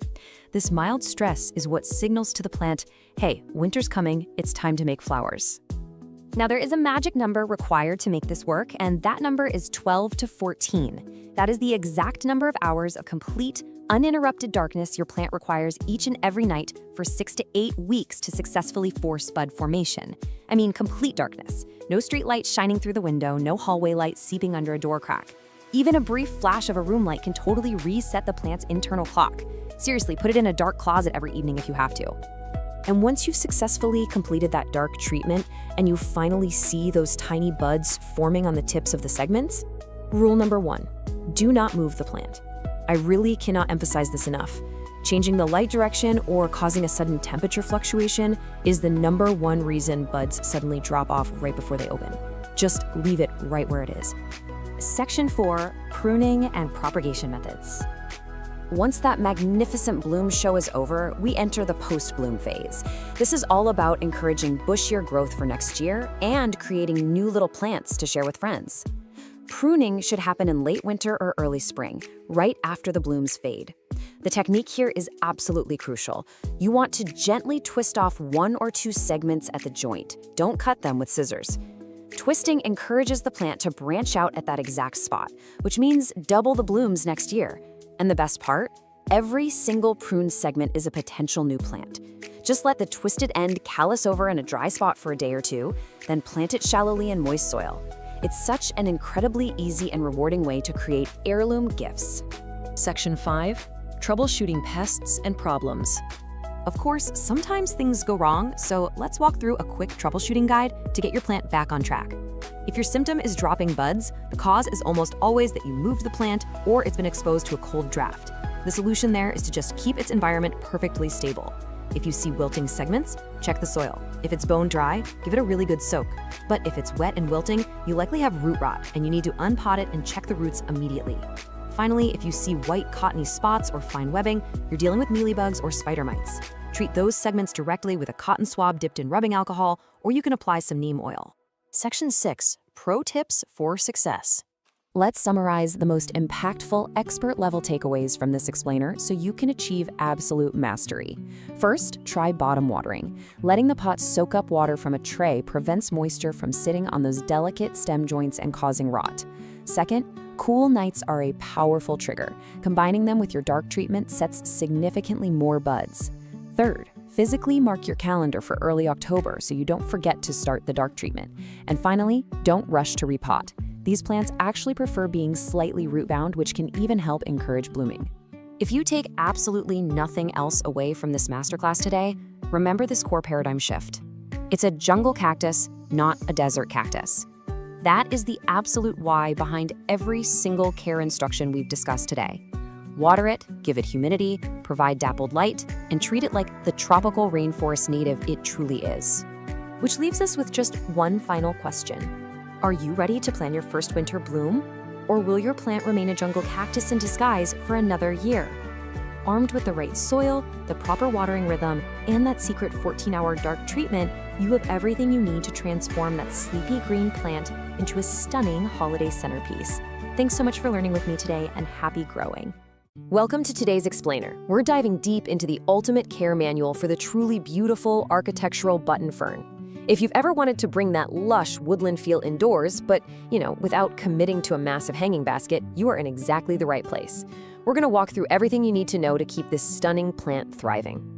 This mild stress is what signals to the plant, hey, winter's coming, it's time to make flowers. Now, there is a magic number required to make this work, and that number is 12 to 14. That is the exact number of hours of complete, uninterrupted darkness your plant requires each and every night for 6 to 8 weeks to successfully force bud formation. I mean, complete darkness. No street light shining through the window, no hallway light seeping under a door crack. Even a brief flash of a room light can totally reset the plant's internal clock. Seriously, put it in a dark closet every evening if you have to. And once you've successfully completed that dark treatment and you finally see those tiny buds forming on the tips of the segments, rule number 1, do not move the plant. I really cannot emphasize this enough. Changing the light direction or causing a sudden temperature fluctuation is the number 1 reason buds suddenly drop off right before they open. Just leave it right where it is. Section 4, pruning and propagation methods. Once that magnificent bloom show is over, we enter the post-bloom phase. This is all about encouraging bushier growth for next year and creating new little plants to share with friends. Pruning should happen in late winter or early spring, right after the blooms fade. The technique here is absolutely crucial. You want to gently twist off 1 or 2 segments at the joint. Don't cut them with scissors. Twisting encourages the plant to branch out at that exact spot, which means double the blooms next year. And the best part? Every single prune segment is a potential new plant. Just let the twisted end callus over in a dry spot for a day or 2, then plant it shallowly in moist soil. It's such an incredibly easy and rewarding way to create heirloom gifts. Section 5, troubleshooting pests and problems. Of course, sometimes things go wrong, so let's walk through a quick troubleshooting guide to get your plant back on track. If your symptom is dropping buds, the cause is almost always that you moved the plant or it's been exposed to a cold draft. The solution there is to just keep its environment perfectly stable. If you see wilting segments, check the soil. If it's bone dry, give it a really good soak. But if it's wet and wilting, you likely have root rot and you need to unpot it and check the roots immediately. Finally, if you see white cottony spots or fine webbing, you're dealing with mealybugs or spider mites. Treat those segments directly with a cotton swab dipped in rubbing alcohol, or you can apply some neem oil. Section 6, Pro Tips for Success. Let's summarize the most impactful expert-level takeaways from this explainer so you can achieve absolute mastery. First, try bottom watering. Letting the pot soak up water from a tray prevents moisture from sitting on those delicate stem joints and causing rot. Second, cool nights are a powerful trigger. Combining them with your dark treatment sets significantly more buds. Third, physically mark your calendar for early October so you don't forget to start the dark treatment. And finally, don't rush to repot. These plants actually prefer being slightly root-bound, which can even help encourage blooming. If you take absolutely nothing else away from this masterclass today, remember this core paradigm shift. It's a jungle cactus, not a desert cactus. That is the absolute why behind every single care instruction we've discussed today. Water it, give it humidity, provide dappled light, and treat it like the tropical rainforest native it truly is. Which leaves us with just one final question. Are you ready to plan your first winter bloom? Or will your plant remain a jungle cactus in disguise for another year? Armed with the right soil, the proper watering rhythm, and that secret 14-hour dark treatment, you have everything you need to transform that sleepy green plant into a stunning holiday centerpiece. Thanks so much for learning with me today, and happy growing. Welcome to today's Explainer. We're diving deep into the ultimate care manual for the truly beautiful architectural button fern. If you've ever wanted to bring that lush woodland feel indoors, but, without committing to a massive hanging basket, you are in exactly the right place. We're gonna walk through everything you need to know to keep this stunning plant thriving.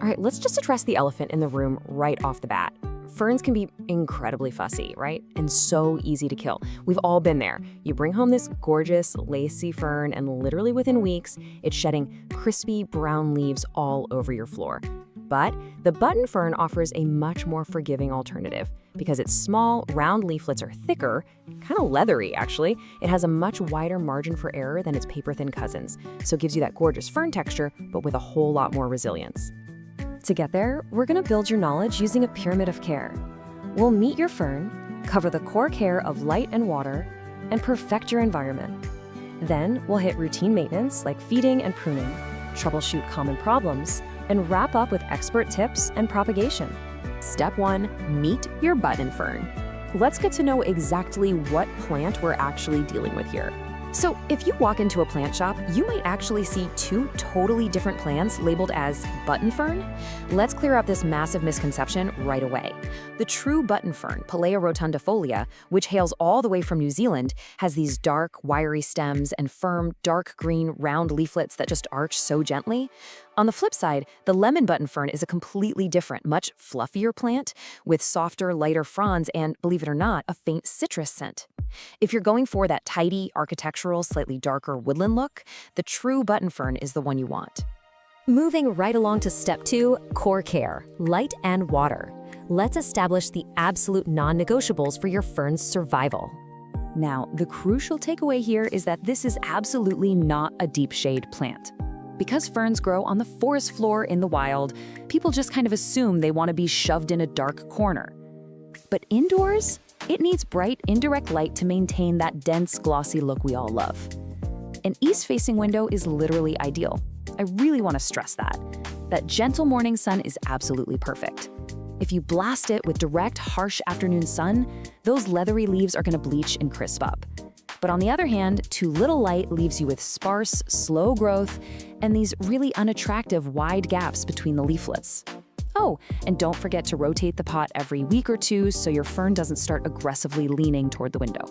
All right, let's just address the elephant in the room right off the bat. Ferns can be incredibly fussy, right? And so easy to kill. We've all been there. You bring home this gorgeous, lacy fern, and literally within weeks, it's shedding crispy brown leaves all over your floor. But the button fern offers a much more forgiving alternative. Because its small, round leaflets are thicker, kind of leathery actually, it has a much wider margin for error than its paper-thin cousins, so it gives you that gorgeous fern texture, but with a whole lot more resilience. To get there, we're gonna build your knowledge using a pyramid of care. We'll meet your fern, cover the core care of light and water, and perfect your environment. Then we'll hit routine maintenance like feeding and pruning, troubleshoot common problems, and wrap up with expert tips and propagation. Step 1, meet your button fern. Let's get to know exactly what plant we're actually dealing with here. So if you walk into a plant shop, you might actually see two totally different plants labeled as button fern. Let's clear up this massive misconception right away. The true button fern, Pelea rotundifolia, which hails all the way from New Zealand, has these dark, wiry stems and firm, dark green, round leaflets that just arch so gently. On the flip side, the lemon button fern is a completely different, much fluffier plant with softer, lighter fronds and, believe it or not, a faint citrus scent. If you're going for that tidy, architectural, slightly darker woodland look, the true button fern is the one you want. Moving right along to step 2, core care, light and water. Let's establish the absolute non-negotiables for your fern's survival. Now, the crucial takeaway here is that this is absolutely not a deep shade plant. Because ferns grow on the forest floor in the wild, people just kind of assume they want to be shoved in a dark corner. But indoors, it needs bright, indirect light to maintain that dense, glossy look we all love. An east-facing window is literally ideal. I really want to stress that. That gentle morning sun is absolutely perfect. If you blast it with direct, harsh afternoon sun, those leathery leaves are going to bleach and crisp up. But on the other hand, too little light leaves you with sparse, slow growth and these really unattractive wide gaps between the leaflets. Oh, and don't forget to rotate the pot every week or two so your fern doesn't start aggressively leaning toward the window.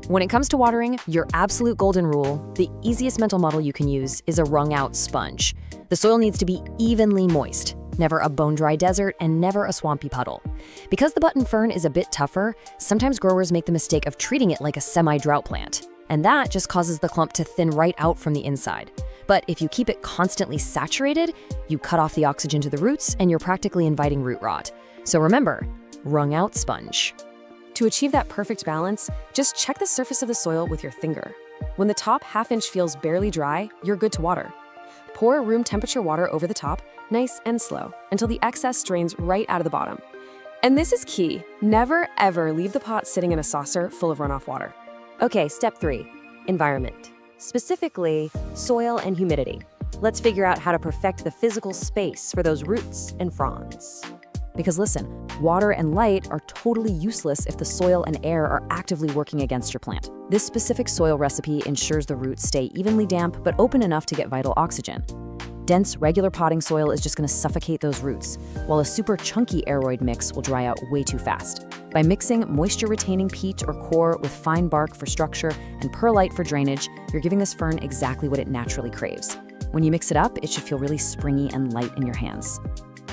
When it comes to watering, your absolute golden rule, the easiest mental model you can use, is a wrung-out sponge. The soil needs to be evenly moist, never a bone-dry desert, and never a swampy puddle. Because the button fern is a bit tougher, sometimes growers make the mistake of treating it like a semi-drought plant. And that just causes the clump to thin right out from the inside. But if you keep it constantly saturated, you cut off the oxygen to the roots and you're practically inviting root rot. So remember, wrung-out sponge. To achieve that perfect balance, just check the surface of the soil with your finger. When the top half-inch feels barely dry, you're good to water. Pour room temperature water over the top, nice and slow, until the excess drains right out of the bottom. And this is key. Never, ever leave the pot sitting in a saucer full of runoff water. Okay, step 3, environment. Specifically, soil and humidity. Let's figure out how to perfect the physical space for those roots and fronds. Because listen, water and light are totally useless if the soil and air are actively working against your plant. This specific soil recipe ensures the roots stay evenly damp but open enough to get vital oxygen. Dense, regular potting soil is just going to suffocate those roots, while a super chunky aeroid mix will dry out way too fast. By mixing moisture-retaining peat or core with fine bark for structure and perlite for drainage, you're giving this fern exactly what it naturally craves. When you mix it up, it should feel really springy and light in your hands.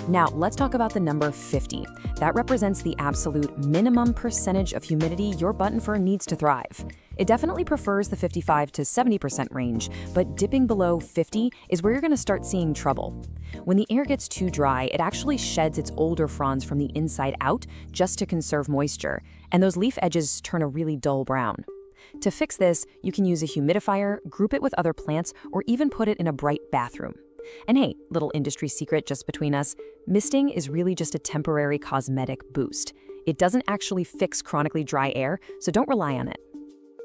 Now, let's talk about the number 50. That represents the absolute minimum percentage of humidity your button fern needs to thrive. It definitely prefers the 55 to 70% range, but dipping below 50 is where you're going to start seeing trouble. When the air gets too dry, it actually sheds its older fronds from the inside out just to conserve moisture, and those leaf edges turn a really dull brown. To fix this, you can use a humidifier, group it with other plants, or even put it in a bright bathroom. And hey, little industry secret just between us, misting is really just a temporary cosmetic boost. It doesn't actually fix chronically dry air, so don't rely on it.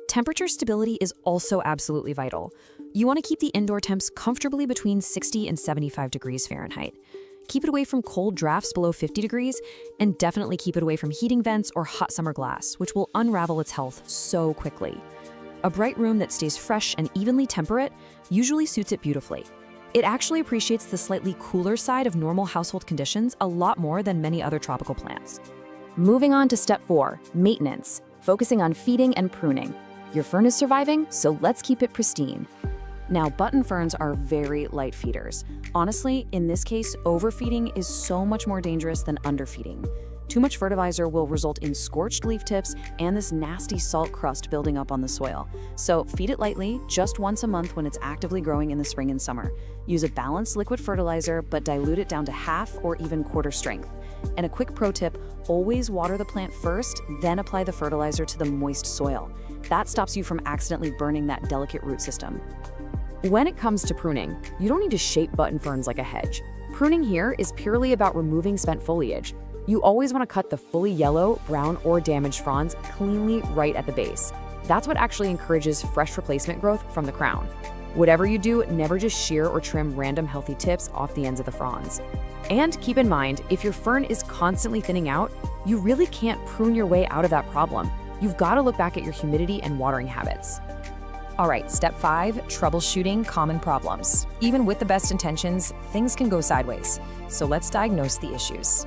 Temperature stability is also absolutely vital. You want to keep the indoor temps comfortably between 60 and 75 degrees Fahrenheit. Keep it away from cold drafts below 50 degrees, and definitely keep it away from heating vents or hot summer glass, which will unravel its health so quickly. A bright room that stays fresh and evenly temperate usually suits it beautifully. It actually appreciates the slightly cooler side of normal household conditions a lot more than many other tropical plants. Moving on to step 4, maintenance, focusing on feeding and pruning. Your fern is surviving, so let's keep it pristine. Now, button ferns are very light feeders. Honestly, in this case, overfeeding is so much more dangerous than underfeeding. Too much fertilizer will result in scorched leaf tips and this nasty salt crust building up on the soil. So feed it lightly, just once a month when it's actively growing in the spring and summer. Use a balanced liquid fertilizer, but dilute it down to half or even quarter strength. And a quick pro tip, always water the plant first, then apply the fertilizer to the moist soil. That stops you from accidentally burning that delicate root system. When it comes to pruning, you don't need to shape button ferns like a hedge. Pruning here is purely about removing spent foliage. You always want to cut the fully yellow, brown, or damaged fronds cleanly right at the base. That's what actually encourages fresh replacement growth from the crown. Whatever you do, never just shear or trim random healthy tips off the ends of the fronds. And keep in mind, if your fern is constantly thinning out, you really can't prune your way out of that problem. You've got to look back at your humidity and watering habits. All right, step 5, troubleshooting common problems. Even with the best intentions, things can go sideways. So let's diagnose the issues.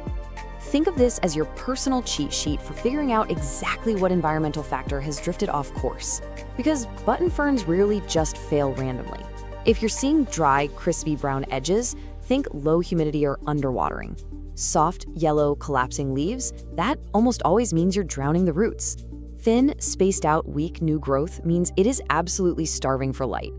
Think of this as your personal cheat sheet for figuring out exactly what environmental factor has drifted off course. Because button ferns rarely just fail randomly. If you're seeing dry, crispy brown edges, think low humidity or underwatering. Soft, yellow, collapsing leaves, that almost always means you're drowning the roots. Thin, spaced out, weak new growth means it is absolutely starving for light.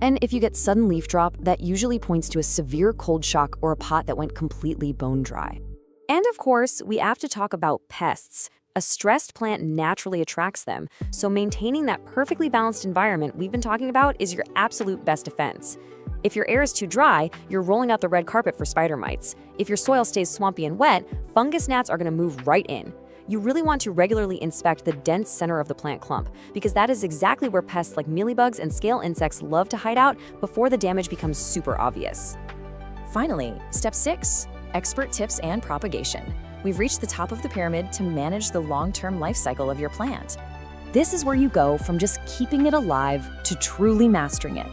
And if you get sudden leaf drop, that usually points to a severe cold shock or a pot that went completely bone dry. And of course, we have to talk about pests. A stressed plant naturally attracts them, so maintaining that perfectly balanced environment we've been talking about is your absolute best defense. If your air is too dry, you're rolling out the red carpet for spider mites. If your soil stays swampy and wet, fungus gnats are going to move right in. You really want to regularly inspect the dense center of the plant clump, because that is exactly where pests like mealybugs and scale insects love to hide out before the damage becomes super obvious. Finally, step 6, expert tips and propagation. We've reached the top of the pyramid to manage the long-term life cycle of your plant. This is where you go from just keeping it alive to truly mastering it.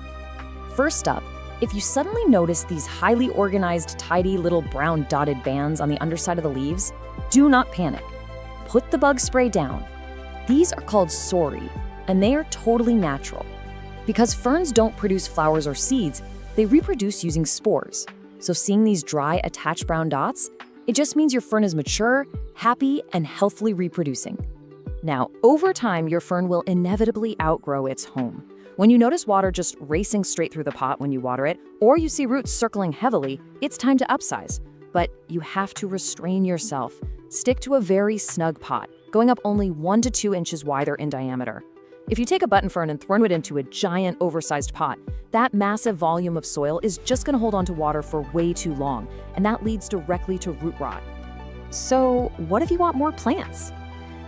First up, if you suddenly notice these highly organized, tidy little brown dotted bands on the underside of the leaves, do not panic. Put the bug spray down. These are called sori, and they are totally natural. Because ferns don't produce flowers or seeds, they reproduce using spores. So seeing these dry, attached brown dots, it just means your fern is mature, happy, and healthily reproducing. Now, over time, your fern will inevitably outgrow its home. When you notice water just racing straight through the pot when you water it, or you see roots circling heavily, it's time to upsize. But you have to restrain yourself. Stick to a very snug pot, going up only 1 to 2 inches wider in diameter. If you take a button fern and throw it into a giant, oversized pot, that massive volume of soil is just going to hold onto water for way too long, and that leads directly to root rot. So, what if you want more plants?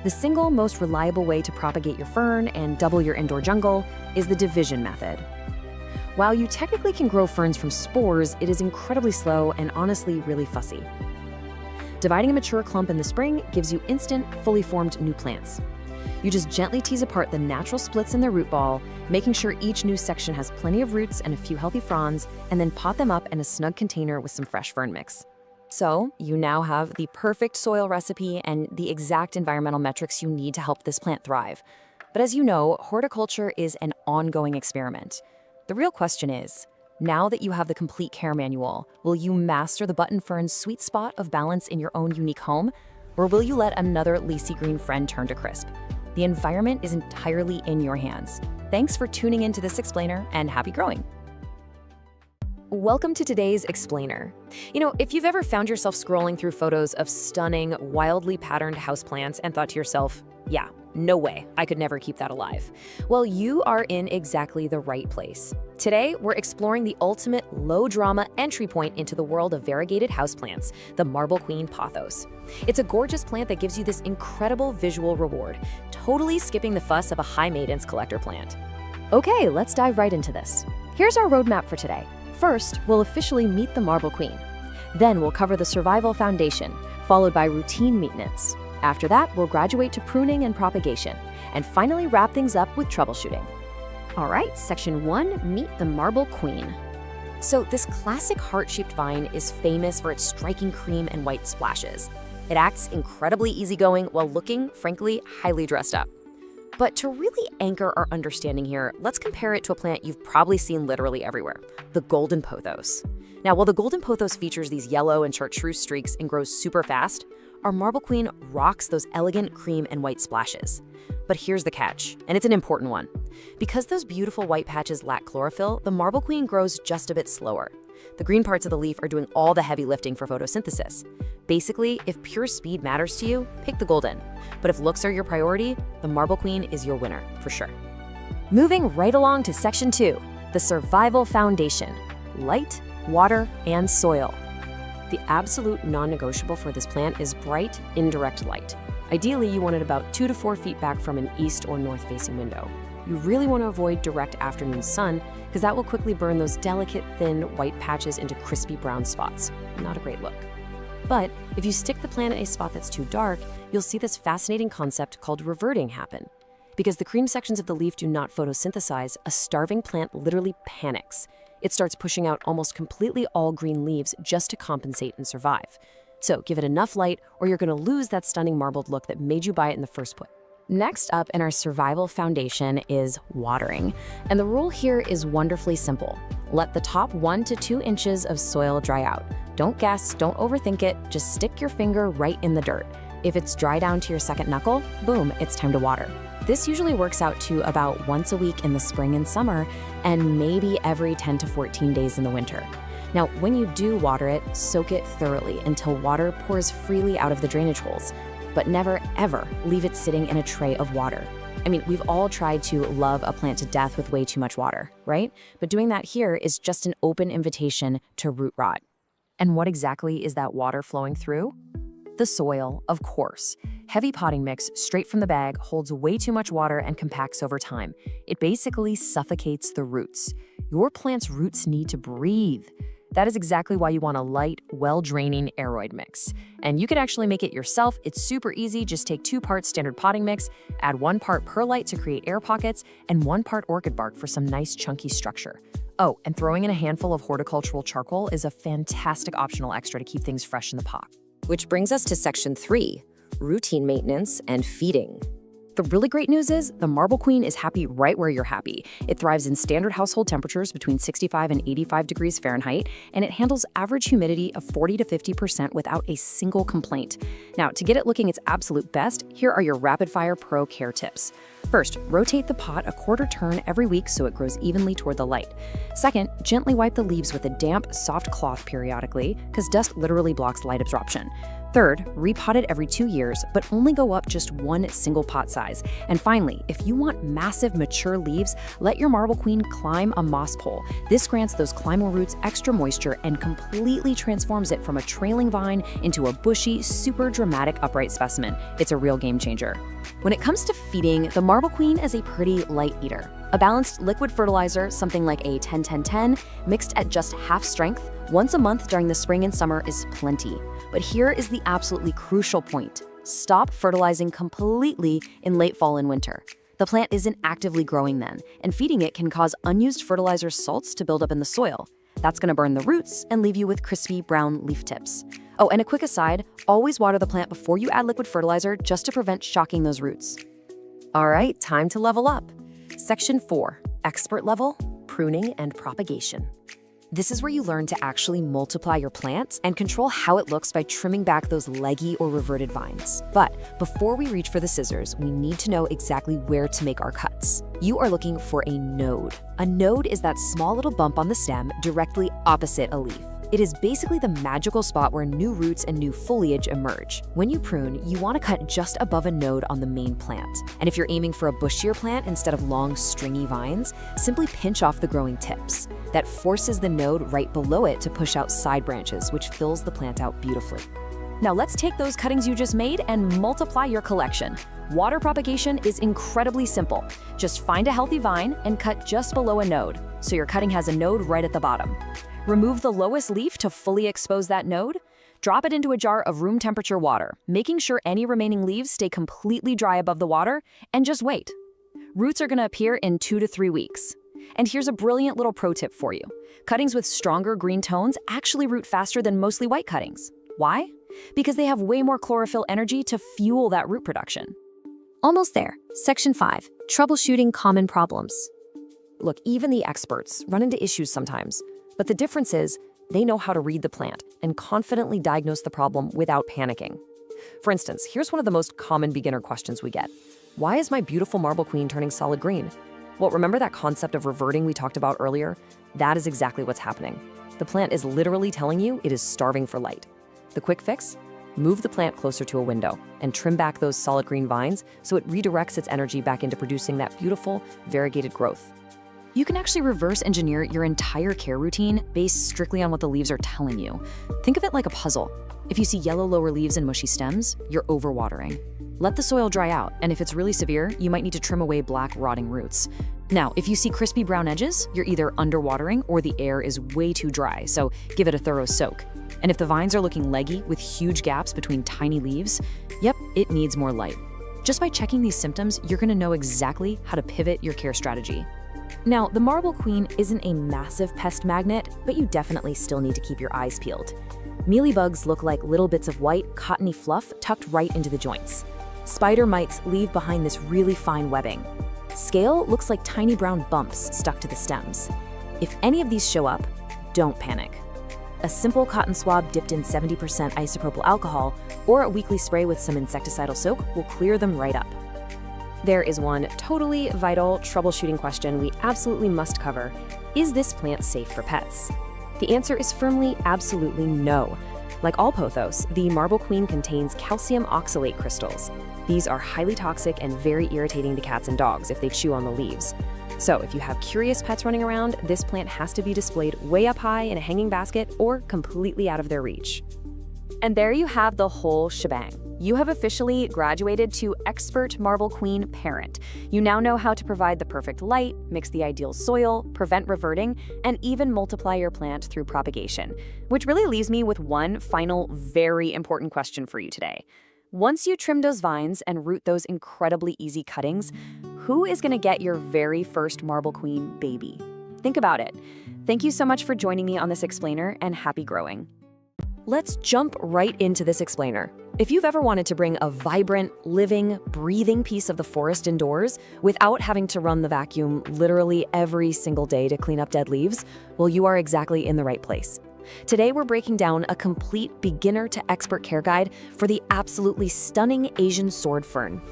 The single most reliable way to propagate your fern and double your indoor jungle is the division method. While you technically can grow ferns from spores, it is incredibly slow and honestly really fussy. Dividing a mature clump in the spring gives you instant, fully formed new plants. You just gently tease apart the natural splits in their root ball, making sure each new section has plenty of roots and a few healthy fronds, and then pot them up in a snug container with some fresh fern mix. So, you now have the perfect soil recipe and the exact environmental metrics you need to help this plant thrive. But as you know, horticulture is an ongoing experiment. The real question is, Now that you have the complete care manual, will you master the button fern's sweet spot of balance in your own unique home? Or will you let another leafy green friend turn to crisp? The environment is entirely in your hands. Thanks for tuning into this explainer, and happy growing! Welcome to today's explainer. If you've ever found yourself scrolling through photos of stunning, wildly patterned houseplants and thought to yourself, yeah, no way, I could never keep that alive. Well, you are in exactly the right place. Today, we're exploring the ultimate low-drama entry point into the world of variegated houseplants, the Marble Queen pothos. It's a gorgeous plant that gives you this incredible visual reward, totally skipping the fuss of a high-maintenance collector plant. Okay, let's dive right into this. Here's our roadmap for today. First, we'll officially meet the Marble Queen. Then we'll cover the survival foundation, followed by routine maintenance. After that, we'll graduate to pruning and propagation, and finally wrap things up with troubleshooting. All right, Section 1, meet the Marble Queen. So this classic heart-shaped vine is famous for its striking cream and white splashes. It acts incredibly easygoing while looking, frankly, highly dressed up. But to really anchor our understanding here, let's compare it to a plant you've probably seen literally everywhere, the golden pothos. Now, while the golden pothos features these yellow and chartreuse streaks and grows super fast, our Marble Queen rocks those elegant cream and white splashes. But here's the catch, and it's an important one. Because those beautiful white patches lack chlorophyll, the Marble Queen grows just a bit slower. The green parts of the leaf are doing all the heavy lifting for photosynthesis. Basically, if pure speed matters to you, pick the golden. But if looks are your priority, the Marble Queen is your winner, for sure. Moving right along to Section 2, the survival foundation, light, water, and soil. The absolute non-negotiable for this plant is bright, indirect light. Ideally, you want it about 2 to 4 feet back from an east or north-facing window. You really want to avoid direct afternoon sun, because that will quickly burn those delicate, thin, white patches into crispy brown spots. Not a great look. But if you stick the plant at a spot that's too dark, you'll see this fascinating concept called reverting happen. Because the cream sections of the leaf do not photosynthesize, a starving plant literally panics. It starts pushing out almost completely all green leaves just to compensate and survive. So give it enough light, or you're going to lose that stunning marbled look that made you buy it in the first place. Next up in our survival foundation is watering. And the rule here is wonderfully simple. Let the top 1 to 2 inches of soil dry out. Don't guess, don't overthink it, just stick your finger right in the dirt. If it's dry down to your second knuckle, boom, it's time to water. This usually works out to about once a week in the spring and summer, and maybe every 10 to 14 days in the winter. Now, when you do water it, soak it thoroughly until water pours freely out of the drainage holes. But never, ever leave it sitting in a tray of water. I mean, we've all tried to love a plant to death with way too much water, right? But doing that here is just an open invitation to root rot. And what exactly is that water flowing through? The soil, of course. Heavy potting mix straight from the bag holds way too much water and compacts over time. It basically suffocates the roots. Your plant's roots need to breathe. That is exactly why you want a light, well-draining aeroid mix. And you can actually make it yourself. It's super easy. Just take 2 parts standard potting mix, add 1 part perlite to create air pockets, and 1 part orchid bark for some nice chunky structure. Oh, and throwing in a handful of horticultural charcoal is a fantastic optional extra to keep things fresh in the pot. Which brings us to Section 3, routine maintenance and feeding. The really great news is the Marble Queen is happy right where you're happy. It thrives in standard household temperatures between 65 and 85 degrees Fahrenheit, and it handles average humidity of 40 to 50% without a single complaint. Now, to get it looking its absolute best, here are your rapid-fire pro care tips. First, rotate the pot a quarter turn every week so it grows evenly toward the light. Second, gently wipe the leaves with a damp, soft cloth periodically, because dust literally blocks light absorption. Third, repot it every 2 years, but only go up just 1 single pot size. And finally, if you want massive, mature leaves, let your Marble Queen climb a moss pole. This grants those climbing roots extra moisture and completely transforms it from a trailing vine into a bushy, super dramatic upright specimen. It's a real game changer. When it comes to feeding, the Marble Queen is a pretty light eater. A balanced liquid fertilizer, something like a 10-10-10, mixed at just half strength, once a month during the spring and summer is plenty. But here is the absolutely crucial point. Stop fertilizing completely in late fall and winter. The plant isn't actively growing then, and feeding it can cause unused fertilizer salts to build up in the soil. That's going to burn the roots and leave you with crispy brown leaf tips. Oh, and a quick aside, always water the plant before you add liquid fertilizer just to prevent shocking those roots. All right, time to level up. Section 4, expert level, pruning and propagation. This is where you learn to actually multiply your plant and control how it looks by trimming back those leggy or reverted vines. But before we reach for the scissors, we need to know exactly where to make our cuts. You are looking for a node. A node is that small little bump on the stem directly opposite a leaf. It is basically the magical spot where new roots and new foliage emerge. When you prune, you want to cut just above a node on the main plant. And if you're aiming for a bushier plant instead of long, stringy vines, simply pinch off the growing tips. That forces the node right below it to push out side branches, which fills the plant out beautifully. Now let's take those cuttings you just made and multiply your collection. Water propagation is incredibly simple. Just find a healthy vine and cut just below a node, so your cutting has a node right at the bottom. Remove the lowest leaf to fully expose that node. Drop it into a jar of room temperature water, making sure any remaining leaves stay completely dry above the water, and just wait. Roots are going to appear in 2 to 3 weeks. And here's a brilliant little pro tip for you. Cuttings with stronger green tones actually root faster than mostly white cuttings. Why? Because they have way more chlorophyll energy to fuel that root production. Almost there. Section 5, troubleshooting common problems. Look, even the experts run into issues sometimes. But the difference is, they know how to read the plant and confidently diagnose the problem without panicking. For instance, here's one of the most common beginner questions we get. Why is my beautiful marble queen turning solid green? Well, remember that concept of reverting we talked about earlier? That is exactly what's happening. The plant is literally telling you it is starving for light. The quick fix? Move the plant closer to a window and trim back those solid green vines so it redirects its energy back into producing that beautiful, variegated growth. You can actually reverse engineer your entire care routine based strictly on what the leaves are telling you. Think of it like a puzzle. If you see yellow lower leaves and mushy stems, you're overwatering. Let the soil dry out, and if it's really severe, you might need to trim away black, rotting roots. Now, if you see crispy brown edges, you're either underwatering or the air is way too dry, so give it a thorough soak. And if the vines are looking leggy with huge gaps between tiny leaves, yep, it needs more light. Just by checking these symptoms, you're going to know exactly how to pivot your care strategy. Now, the marble queen isn't a massive pest magnet, but you definitely still need to keep your eyes peeled. Mealybugs look like little bits of white, cottony fluff tucked right into the joints. Spider mites leave behind this really fine webbing. Scale looks like tiny brown bumps stuck to the stems. If any of these show up, don't panic. A simple cotton swab dipped in 70% isopropyl alcohol or a weekly spray with some insecticidal soak will clear them right up. There is one totally vital troubleshooting question we absolutely must cover. Is this plant safe for pets? The answer is firmly absolutely no. Like all pothos, the marble queen contains calcium oxalate crystals. These are highly toxic and very irritating to cats and dogs if they chew on the leaves. So if you have curious pets running around, this plant has to be displayed way up high in a hanging basket or completely out of their reach. And there you have the whole shebang. You have officially graduated to expert marble queen parent. You now know how to provide the perfect light, mix the ideal soil, prevent reverting, and even multiply your plant through propagation. Which really leaves me with one final, very important question for you today. Once you trim those vines and root those incredibly easy cuttings, who is going to get your very first marble queen baby? Think about it. Thank you so much for joining me on this explainer, and happy growing. Let's jump right into this explainer. If you've ever wanted to bring a vibrant, living, breathing piece of the forest indoors without having to run the vacuum literally every single day to clean up dead leaves, well, you are exactly in the right place. Today, we're breaking down a complete beginner to expert care guide for the absolutely stunning Asian sword fern.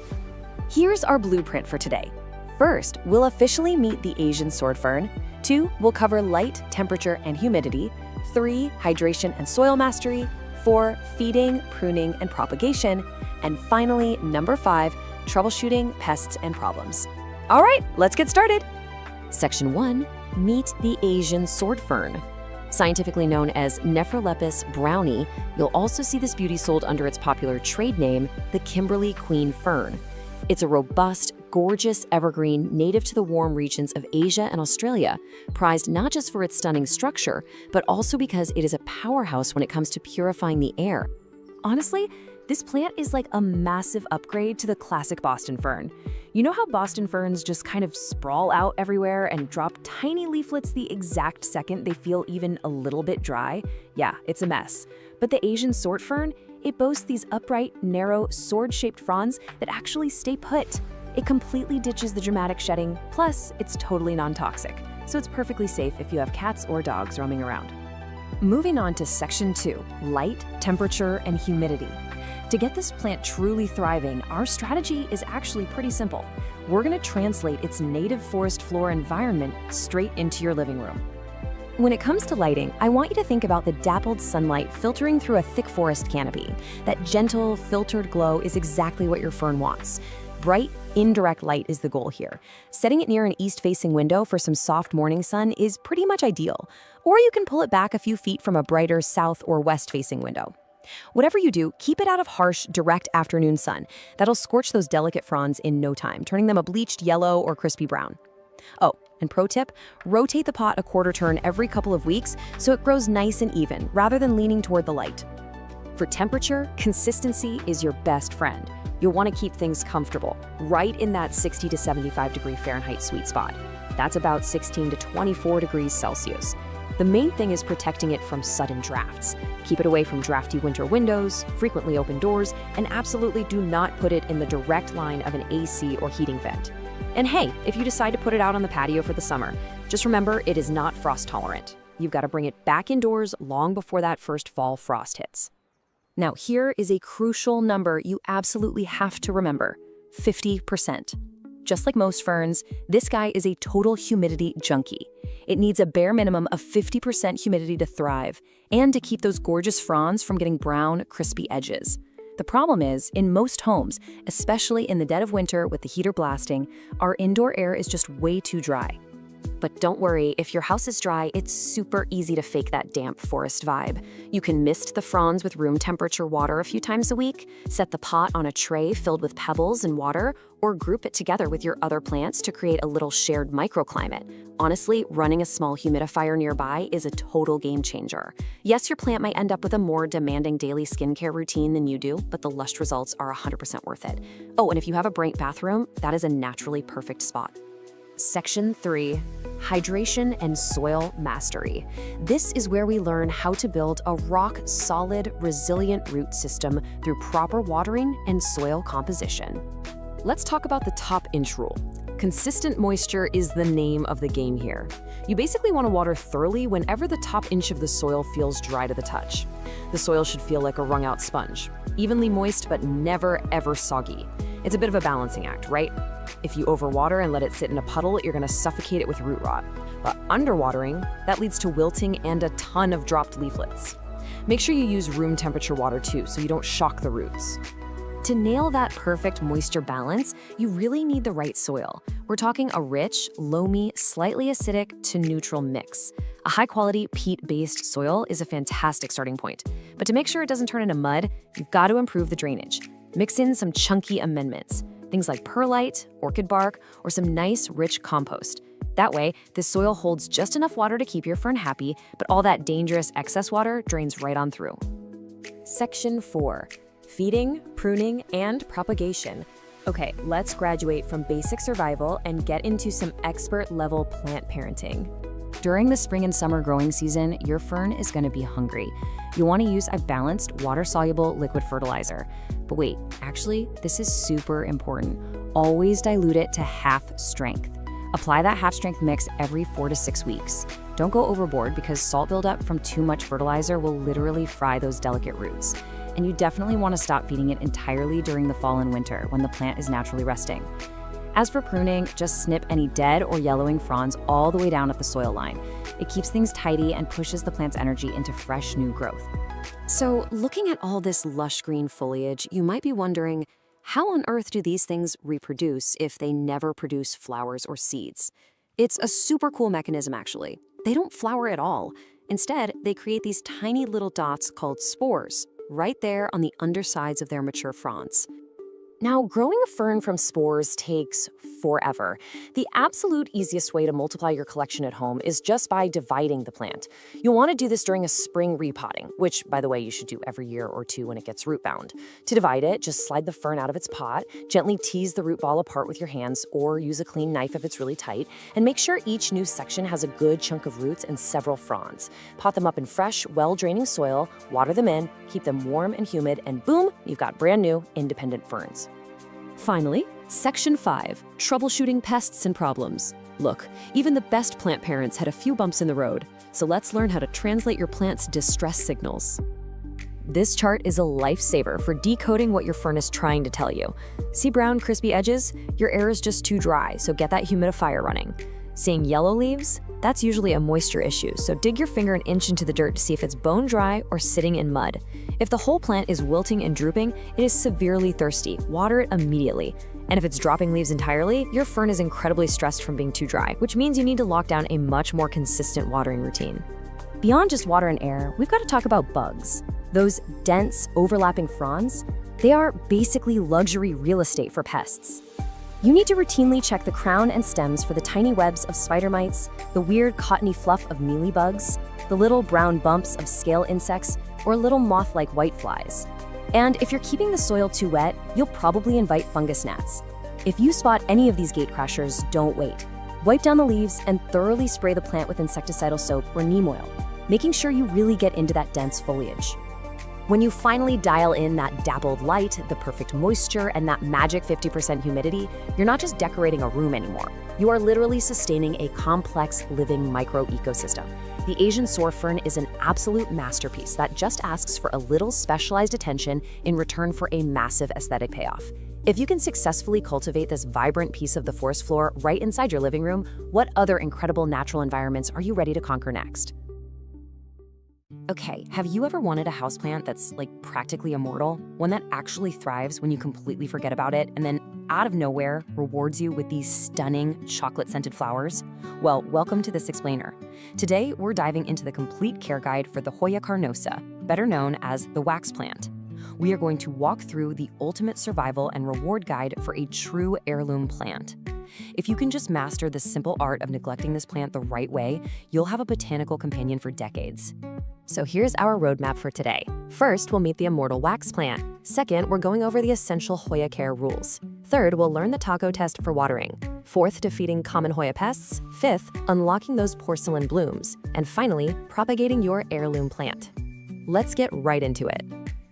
Here's our blueprint for today. First, we'll officially meet the Asian sword fern. 2, we'll cover light, temperature, and humidity. 3, hydration and soil mastery. 4, feeding, pruning, and propagation. And finally, number 5, troubleshooting pests and problems. All right, let's get started. Section 1, meet the Asian sword fern. Scientifically known as Nephrolepis brownie, you'll also see this beauty sold under its popular trade name, the Kimberly Queen fern. It's a robust, gorgeous evergreen native to the warm regions of Asia and Australia, prized not just for its stunning structure, but also because it is a powerhouse when it comes to purifying the air. Honestly, this plant is like a massive upgrade to the classic Boston fern. You know how Boston ferns just kind of sprawl out everywhere and drop tiny leaflets the exact second they feel even a little bit dry? Yeah, it's a mess. But the Asian sword fern, it boasts these upright, narrow, sword-shaped fronds that actually stay put. It completely ditches the dramatic shedding, plus it's totally non-toxic. so it's perfectly safe if you have cats or dogs roaming around. Moving on to Section 2, light, temperature, and humidity. To get this plant truly thriving, our strategy is actually pretty simple. We're going to translate its native forest floor environment straight into your living room. When it comes to lighting, I want you to think about the dappled sunlight filtering through a thick forest canopy. That gentle, filtered glow is exactly what your fern wants. Bright, indirect light is the goal here. Setting it near an east-facing window for some soft morning sun is pretty much ideal, or you can pull it back a few feet from a brighter south or west-facing window. Whatever you do, keep it out of harsh, direct afternoon sun. That'll scorch those delicate fronds in no time, turning them a bleached yellow or crispy brown. Oh, and pro tip, rotate the pot a quarter turn every couple of weeks so it grows nice and even, rather than leaning toward the light. For temperature, consistency is your best friend. You'll want to keep things comfortable, right in that 60 to 75 degree Fahrenheit sweet spot. That's about 16 to 24 degrees Celsius. The main thing is protecting it from sudden drafts. Keep it away from drafty winter windows, frequently open doors, and absolutely do not put it in the direct line of an AC or heating vent. And hey, if you decide to put it out on the patio for the summer, just remember it is not frost tolerant. You've got to bring it back indoors long before that first fall frost hits. Now here is a crucial number you absolutely have to remember: 50%. Just like most ferns, this guy is a total humidity junkie. It needs a bare minimum of 50% humidity to thrive and to keep those gorgeous fronds from getting brown, crispy edges. The problem is, in most homes, especially in the dead of winter with the heater blasting, our indoor air is just way too dry. But don't worry, if your house is dry, it's super easy to fake that damp forest vibe. You can mist the fronds with room temperature water a few times a week, set the pot on a tray filled with pebbles and water, or group it together with your other plants to create a little shared microclimate. Honestly, running a small humidifier nearby is a total game changer. Yes, your plant might end up with a more demanding daily skincare routine than you do, but the lush results are 100% worth it. Oh, and if you have a bright bathroom, that is a naturally perfect spot. Section 3, Hydration and Soil Mastery. This is where we learn how to build a rock-solid, resilient root system through proper watering and soil composition. Let's talk about the top inch rule. Consistent moisture is the name of the game here. You basically want to water thoroughly whenever the top inch of the soil feels dry to the touch. The soil should feel like a wrung-out sponge, evenly moist but never ever soggy. It's a bit of a balancing act, right? If you overwater and let it sit in a puddle, you're going to suffocate it with root rot. But underwatering, that leads to wilting and a ton of dropped leaflets. Make sure you use room temperature water too, so you don't shock the roots. To nail that perfect moisture balance, you really need the right soil. We're talking a rich, loamy, slightly acidic to neutral mix. A high-quality peat-based soil is a fantastic starting point. But to make sure it doesn't turn into mud, you've got to improve the drainage. Mix in some chunky amendments, things like perlite, orchid bark, or some nice, rich compost. That way, this soil holds just enough water to keep your fern happy, but all that dangerous excess water drains right on through. Section 4. Feeding, pruning, and propagation. Okay, let's graduate from basic survival and get into some expert-level plant parenting. During the spring and summer growing season, your fern is going to be hungry. You'll want to use a balanced, water-soluble liquid fertilizer. But wait, actually, this is super important. Always dilute it to half strength. Apply that half-strength mix every 4 to 6 weeks. Don't go overboard because salt buildup from too much fertilizer will literally fry those delicate roots. And you definitely want to stop feeding it entirely during the fall and winter when the plant is naturally resting. As for pruning, just snip any dead or yellowing fronds all the way down at the soil line. It keeps things tidy and pushes the plant's energy into fresh new growth. So, looking at all this lush green foliage, you might be wondering, how on earth do these things reproduce if they never produce flowers or seeds? It's a super cool mechanism, actually. They don't flower at all. Instead, they create these tiny little dots called spores, right there on the undersides of their mature fronds. Now, growing a fern from spores takes forever. The absolute easiest way to multiply your collection at home is just by dividing the plant. You'll want to do this during a spring repotting, which, by the way, you should do every year or two when it gets root bound. To divide it, just slide the fern out of its pot, gently tease the root ball apart with your hands or use a clean knife if it's really tight, and make sure each new section has a good chunk of roots and several fronds. Pot them up in fresh, well-draining soil, water them in, keep them warm and humid, and boom, you've got brand new, independent ferns. Finally, Section 5, Troubleshooting Pests and Problems. Look, even the best plant parents had a few bumps in the road, so let's learn how to translate your plant's distress signals. This chart is a lifesaver for decoding what your fern is trying to tell you. See brown, crispy edges? Your air is just too dry, so get that humidifier running. Seeing yellow leaves? That's usually a moisture issue, so dig your finger an inch into the dirt to see if it's bone dry or sitting in mud. If the whole plant is wilting and drooping, it is severely thirsty. Water it immediately. And if it's dropping leaves entirely, your fern is incredibly stressed from being too dry, which means you need to lock down a much more consistent watering routine. Beyond just water and air, we've got to talk about bugs. Those dense, overlapping fronds, they are basically luxury real estate for pests. You need to routinely check the crown and stems for the tiny webs of spider mites, the weird cottony fluff of mealybugs, the little brown bumps of scale insects, or little moth-like whiteflies. And if you're keeping the soil too wet, you'll probably invite fungus gnats. If you spot any of these gatecrashers, don't wait. Wipe down the leaves and thoroughly spray the plant with insecticidal soap or neem oil, making sure you really get into that dense foliage. When you finally dial in that dappled light, the perfect moisture, and that magic 50% humidity, you're not just decorating a room anymore. You are literally sustaining a complex, living micro-ecosystem. The Asian soar fern is an absolute masterpiece that just asks for a little specialized attention in return for a massive aesthetic payoff. If you can successfully cultivate this vibrant piece of the forest floor right inside your living room, what other incredible natural environments are you ready to conquer next? Okay, have you ever wanted a houseplant that's like practically immortal? One that actually thrives when you completely forget about it and then out of nowhere rewards you with these stunning chocolate-scented flowers? Well, welcome to this explainer. Today, we're diving into the complete care guide for the Hoya carnosa, better known as the wax plant. We are going to walk through the ultimate survival and reward guide for a true heirloom plant. If you can just master the simple art of neglecting this plant the right way, you'll have a botanical companion for decades. So here's our roadmap for today. First, we'll meet the immortal wax plant. Second, we're going over the essential Hoya care rules. Third, we'll learn the taco test for watering. Fourth, defeating common Hoya pests. Fifth, unlocking those porcelain blooms. And finally, propagating your heirloom plant. Let's get right into it.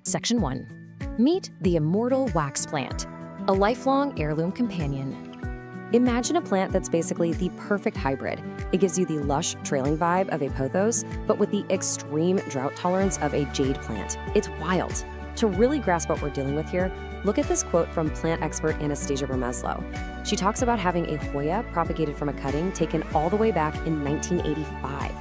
Section 1. Meet the immortal wax plant, a lifelong heirloom companion. Imagine a plant that's basically the perfect hybrid. It gives you the lush, trailing vibe of a pothos, but with the extreme drought tolerance of a jade plant. It's wild. To really grasp what we're dealing with here, look at this quote from plant expert Anastasia Bermeslow. She talks about having a Hoya propagated from a cutting taken all the way back in 1985.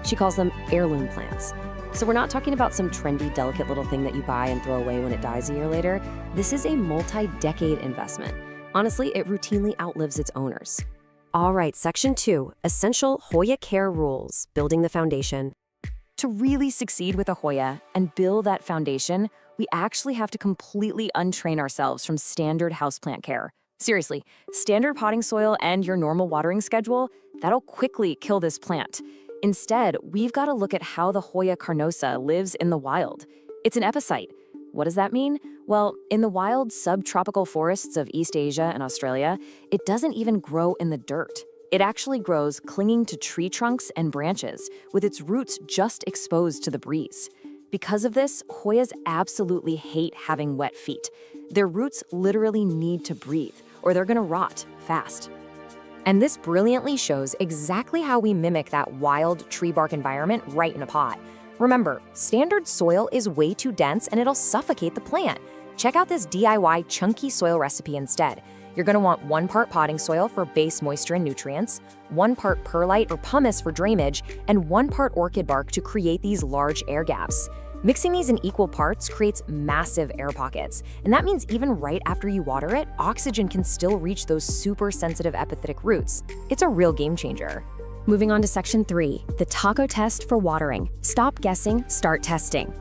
She calls them heirloom plants. So we're not talking about some trendy, delicate little thing that you buy and throw away when it dies a year later. This is a multi-decade investment. Honestly, it routinely outlives its owners. All right, Section 2, Essential Hoya Care Rules, Building the Foundation. To really succeed with a Hoya and build that foundation, we actually have to completely untrain ourselves from standard houseplant care. Seriously, standard potting soil and your normal watering schedule, that'll quickly kill this plant. Instead, we've got to look at how the Hoya carnosa lives in the wild. It's an epicite. What does that mean? Well, in the wild subtropical forests of East Asia and Australia, it doesn't even grow in the dirt. It actually grows clinging to tree trunks and branches, with its roots just exposed to the breeze. Because of this, Hoyas absolutely hate having wet feet. Their roots literally need to breathe, or they're gonna rot fast. And this brilliantly shows exactly how we mimic that wild tree bark environment right in a pot. Remember, standard soil is way too dense and it'll suffocate the plant. Check out this DIY chunky soil recipe instead. You're gonna want 1 part potting soil for base moisture and nutrients, 1 part perlite or pumice for drainage, and 1 part orchid bark to create these large air gaps. Mixing these in equal parts creates massive air pockets, and that means even right after you water it, oxygen can still reach those super sensitive epiphytic roots. It's a real game changer. Moving on to Section 3, the taco test for watering. Stop guessing, start testing.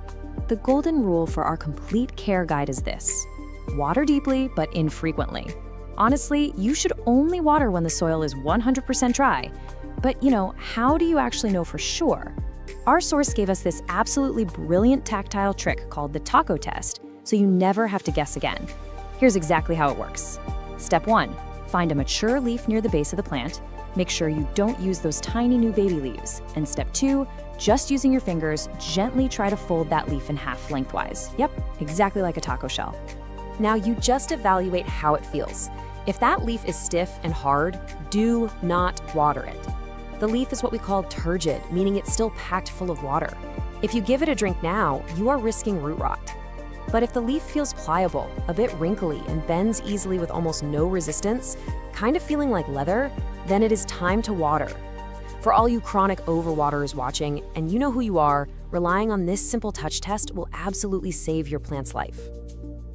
The golden rule for our complete care guide is this: water deeply, but infrequently. Honestly, you should only water when the soil is 100% dry. But how do you actually know for sure? Our source gave us this absolutely brilliant tactile trick called the taco test, so you never have to guess again. Here's exactly how it works. Step 1, find a mature leaf near the base of the plant. Make sure you don't use those tiny new baby leaves. And step 2, just using your fingers, gently try to fold that leaf in half lengthwise. Yep, exactly like a taco shell. Now you just evaluate how it feels. If that leaf is stiff and hard, do not water it. The leaf is what we call turgid, meaning it's still packed full of water. If you give it a drink now, you are risking root rot. But if the leaf feels pliable, a bit wrinkly, and bends easily with almost no resistance, kind of feeling like leather, then it is time to water. For all you chronic overwaterers watching, and you know who you are, relying on this simple touch test will absolutely save your plant's life.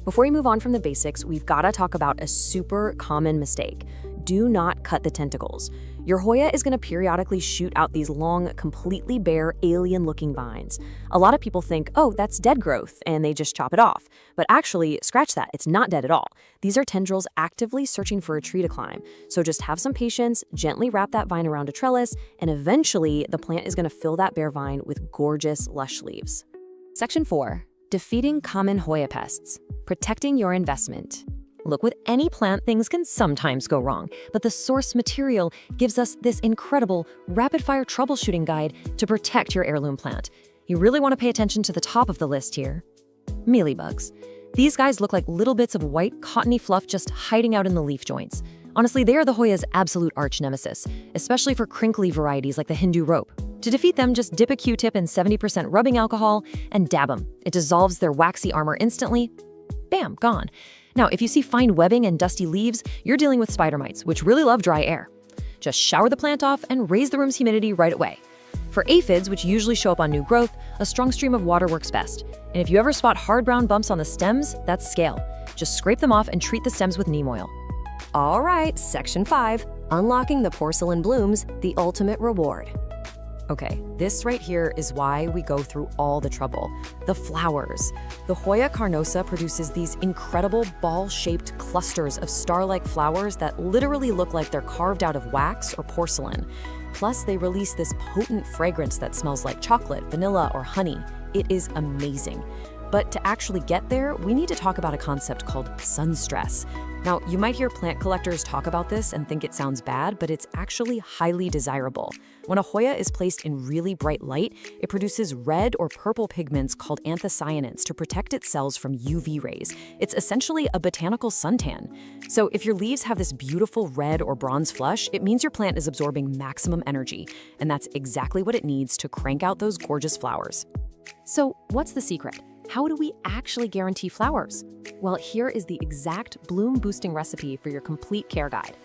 Before we move on from the basics, we've got to talk about a super common mistake. Do not cut the tentacles. Your Hoya is going to periodically shoot out these long, completely bare, alien-looking vines. A lot of people think, oh, that's dead growth, and they just chop it off. But actually, scratch that, it's not dead at all. These are tendrils actively searching for a tree to climb. So just have some patience, gently wrap that vine around a trellis, and eventually, the plant is going to fill that bare vine with gorgeous, lush leaves. Section 4. Defeating common Hoya pests. Protecting your investment. Look, with any plant, things can sometimes go wrong, but the source material gives us this incredible rapid-fire troubleshooting guide to protect your heirloom plant. You really want to pay attention to the top of the list here. Mealybugs. These guys look like little bits of white, cottony fluff just hiding out in the leaf joints. Honestly, they are the Hoya's absolute arch nemesis, especially for crinkly varieties like the Hindu rope. To defeat them, just dip a Q-tip in 70% rubbing alcohol and dab them. It dissolves their waxy armor instantly. Bam, gone. Now, if you see fine webbing and dusty leaves, you're dealing with spider mites, which really love dry air. Just shower the plant off and raise the room's humidity right away. For aphids, which usually show up on new growth, a strong stream of water works best. And if you ever spot hard brown bumps on the stems, that's scale. Just scrape them off and treat the stems with neem oil. All right, Section 5, Unlocking the Porcelain Blooms, the Ultimate Reward. Okay, this right here is why we go through all the trouble. The flowers. The Hoya carnosa produces these incredible ball-shaped clusters of star-like flowers that literally look like they're carved out of wax or porcelain. Plus, they release this potent fragrance that smells like chocolate, vanilla, or honey. It is amazing. But to actually get there, we need to talk about a concept called sun stress. Now, you might hear plant collectors talk about this and think it sounds bad, but it's actually highly desirable. When a Hoya is placed in really bright light, it produces red or purple pigments called anthocyanins to protect its cells from UV rays. It's essentially a botanical suntan. So if your leaves have this beautiful red or bronze flush, it means your plant is absorbing maximum energy, and that's exactly what it needs to crank out those gorgeous flowers. So what's the secret? How do we actually guarantee flowers? Well, here is the exact bloom-boosting recipe for your complete care guide.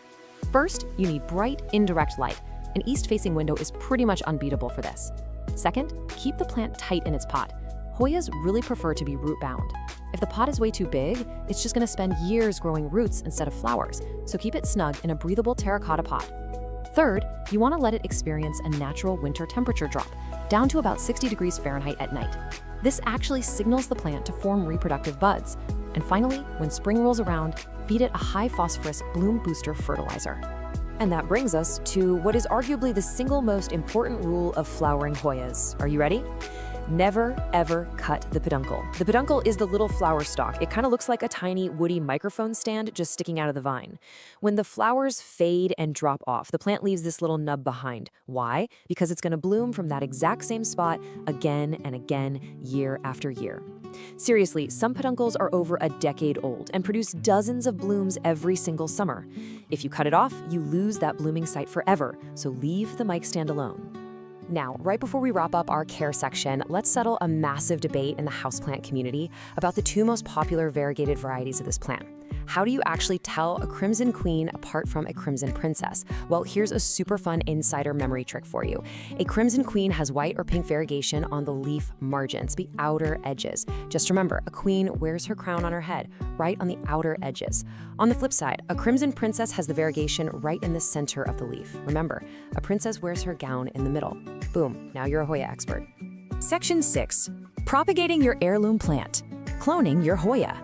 First, you need bright, indirect light. An east-facing window is pretty much unbeatable for this. Second, keep the plant tight in its pot. Hoyas really prefer to be root-bound. If the pot is way too big, it's just going to spend years growing roots instead of flowers, so keep it snug in a breathable terracotta pot. Third, you want to let it experience a natural winter temperature drop, down to about 60 degrees Fahrenheit at night. This actually signals the plant to form reproductive buds. And finally, when spring rolls around, feed it a high-phosphorus bloom booster fertilizer. And that brings us to what is arguably the single most important rule of flowering Hoyas. Are you ready? Never, ever cut the peduncle. The peduncle is the little flower stalk. It kind of looks like a tiny woody microphone stand just sticking out of the vine. When the flowers fade and drop off, the plant leaves this little nub behind. Why? Because it's going to bloom from that exact same spot again and again, year after year. Seriously, some peduncles are over a decade old and produce dozens of blooms every single summer. If you cut it off, you lose that blooming site forever, so leave the mic stand alone. Now, right before we wrap up our care section, let's settle a massive debate in the houseplant community about the two most popular variegated varieties of this plant. How do you actually tell a Crimson Queen apart from a Crimson Princess? Well, here's a super fun insider memory trick for you. A Crimson Queen has white or pink variegation on the leaf margins, the outer edges. Just remember, a queen wears her crown on her head, right on the outer edges. On the flip side, a Crimson Princess has the variegation right in the center of the leaf. Remember, a princess wears her gown in the middle. Boom, now you're a Hoya expert. Section 6, propagating your heirloom plant, cloning your Hoya.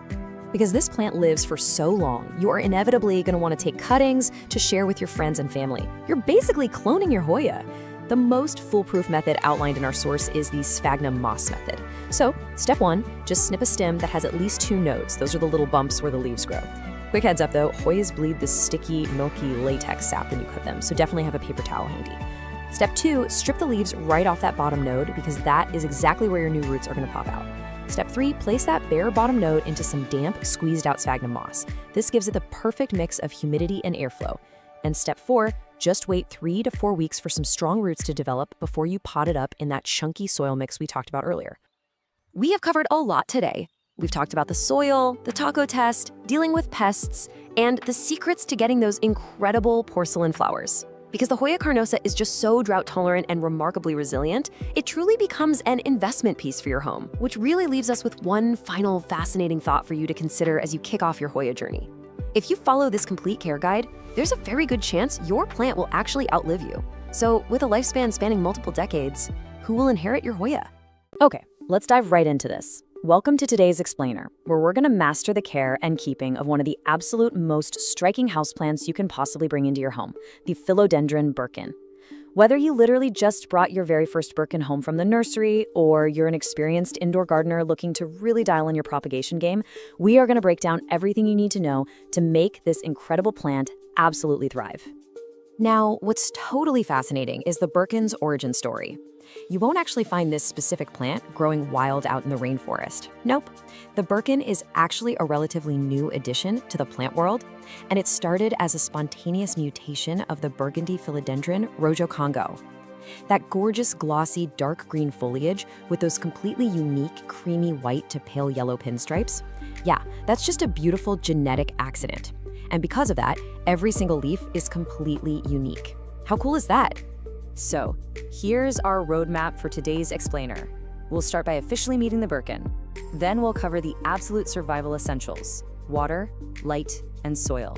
Because this plant lives for so long, you are inevitably going to want to take cuttings to share with your friends and family. You're basically cloning your Hoya. The most foolproof method outlined in our source is the sphagnum moss method. So, step 1, just snip a stem that has at least 2 nodes. Those are the little bumps where the leaves grow. Quick heads up though, Hoyas bleed this sticky, milky latex sap when you cut them, so definitely have a paper towel handy. Step 2, strip the leaves right off that bottom node because that is exactly where your new roots are going to pop out. Step 3, place that bare bottom node into some damp, squeezed out sphagnum moss. This gives it the perfect mix of humidity and airflow. And Step 4, just wait 3 to 4 weeks for some strong roots to develop before you pot it up in that chunky soil mix we talked about earlier. We have covered a lot today. We've talked about the soil, the taco test, dealing with pests, and the secrets to getting those incredible porcelain flowers. Because the Hoya carnosa is just so drought tolerant and remarkably resilient, it truly becomes an investment piece for your home, which really leaves us with one final fascinating thought for you to consider as you kick off your Hoya journey. If you follow this complete care guide, there's a very good chance your plant will actually outlive you. So with a lifespan spanning multiple decades, who will inherit your Hoya? Okay, let's dive right into this. Welcome to today's Explainer, where we're going to master the care and keeping of one of the absolute most striking houseplants you can possibly bring into your home, the philodendron birkin. Whether you literally just brought your very first birkin home from the nursery, or you're an experienced indoor gardener looking to really dial in your propagation game, we are going to break down everything you need to know to make this incredible plant absolutely thrive. Now, what's totally fascinating is the birkin's origin story. You won't actually find this specific plant growing wild out in the rainforest. Nope. The birkin is actually a relatively new addition to the plant world, and it started as a spontaneous mutation of the burgundy philodendron Rojo Congo. That gorgeous, glossy, dark green foliage with those completely unique, creamy white to pale yellow pinstripes. Yeah, that's just a beautiful genetic accident. And because of that, every single leaf is completely unique. How cool is that? So, here's our roadmap for today's explainer. We'll start by officially meeting the birkin. Then we'll cover the absolute survival essentials: water, light, and soil.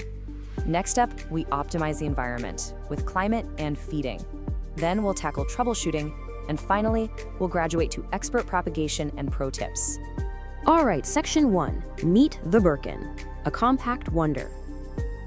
Next up, we optimize the environment with climate and feeding. Then we'll tackle troubleshooting, and finally, we'll graduate to expert propagation and pro tips. All right, section 1, meet the birkin, a compact wonder.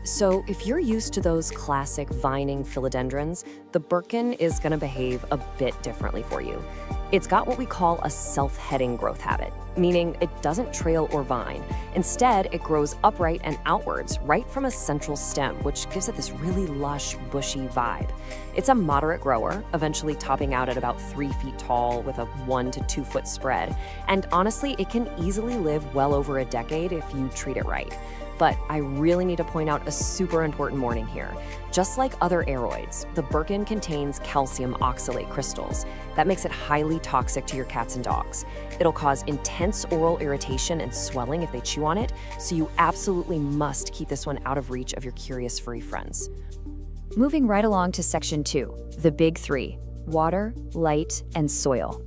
So if you're used to those classic vining philodendrons, the birkin is going to behave a bit differently for you. It's got what we call a self-heading growth habit, meaning it doesn't trail or vine. Instead, it grows upright and outwards, right from a central stem, which gives it this really lush, bushy vibe. It's a moderate grower, eventually topping out at about 3 feet tall with a 1 to 2 foot spread. And honestly, it can easily live well over a decade if you treat it right. But I really need to point out a super important warning here. Just like other aroids, the birkin contains calcium oxalate crystals. That makes it highly toxic to your cats and dogs. It'll cause intense oral irritation and swelling if they chew on it, so you absolutely must keep this one out of reach of your curious furry friends. Moving right along to section 2, the big 3, water, light, and soil.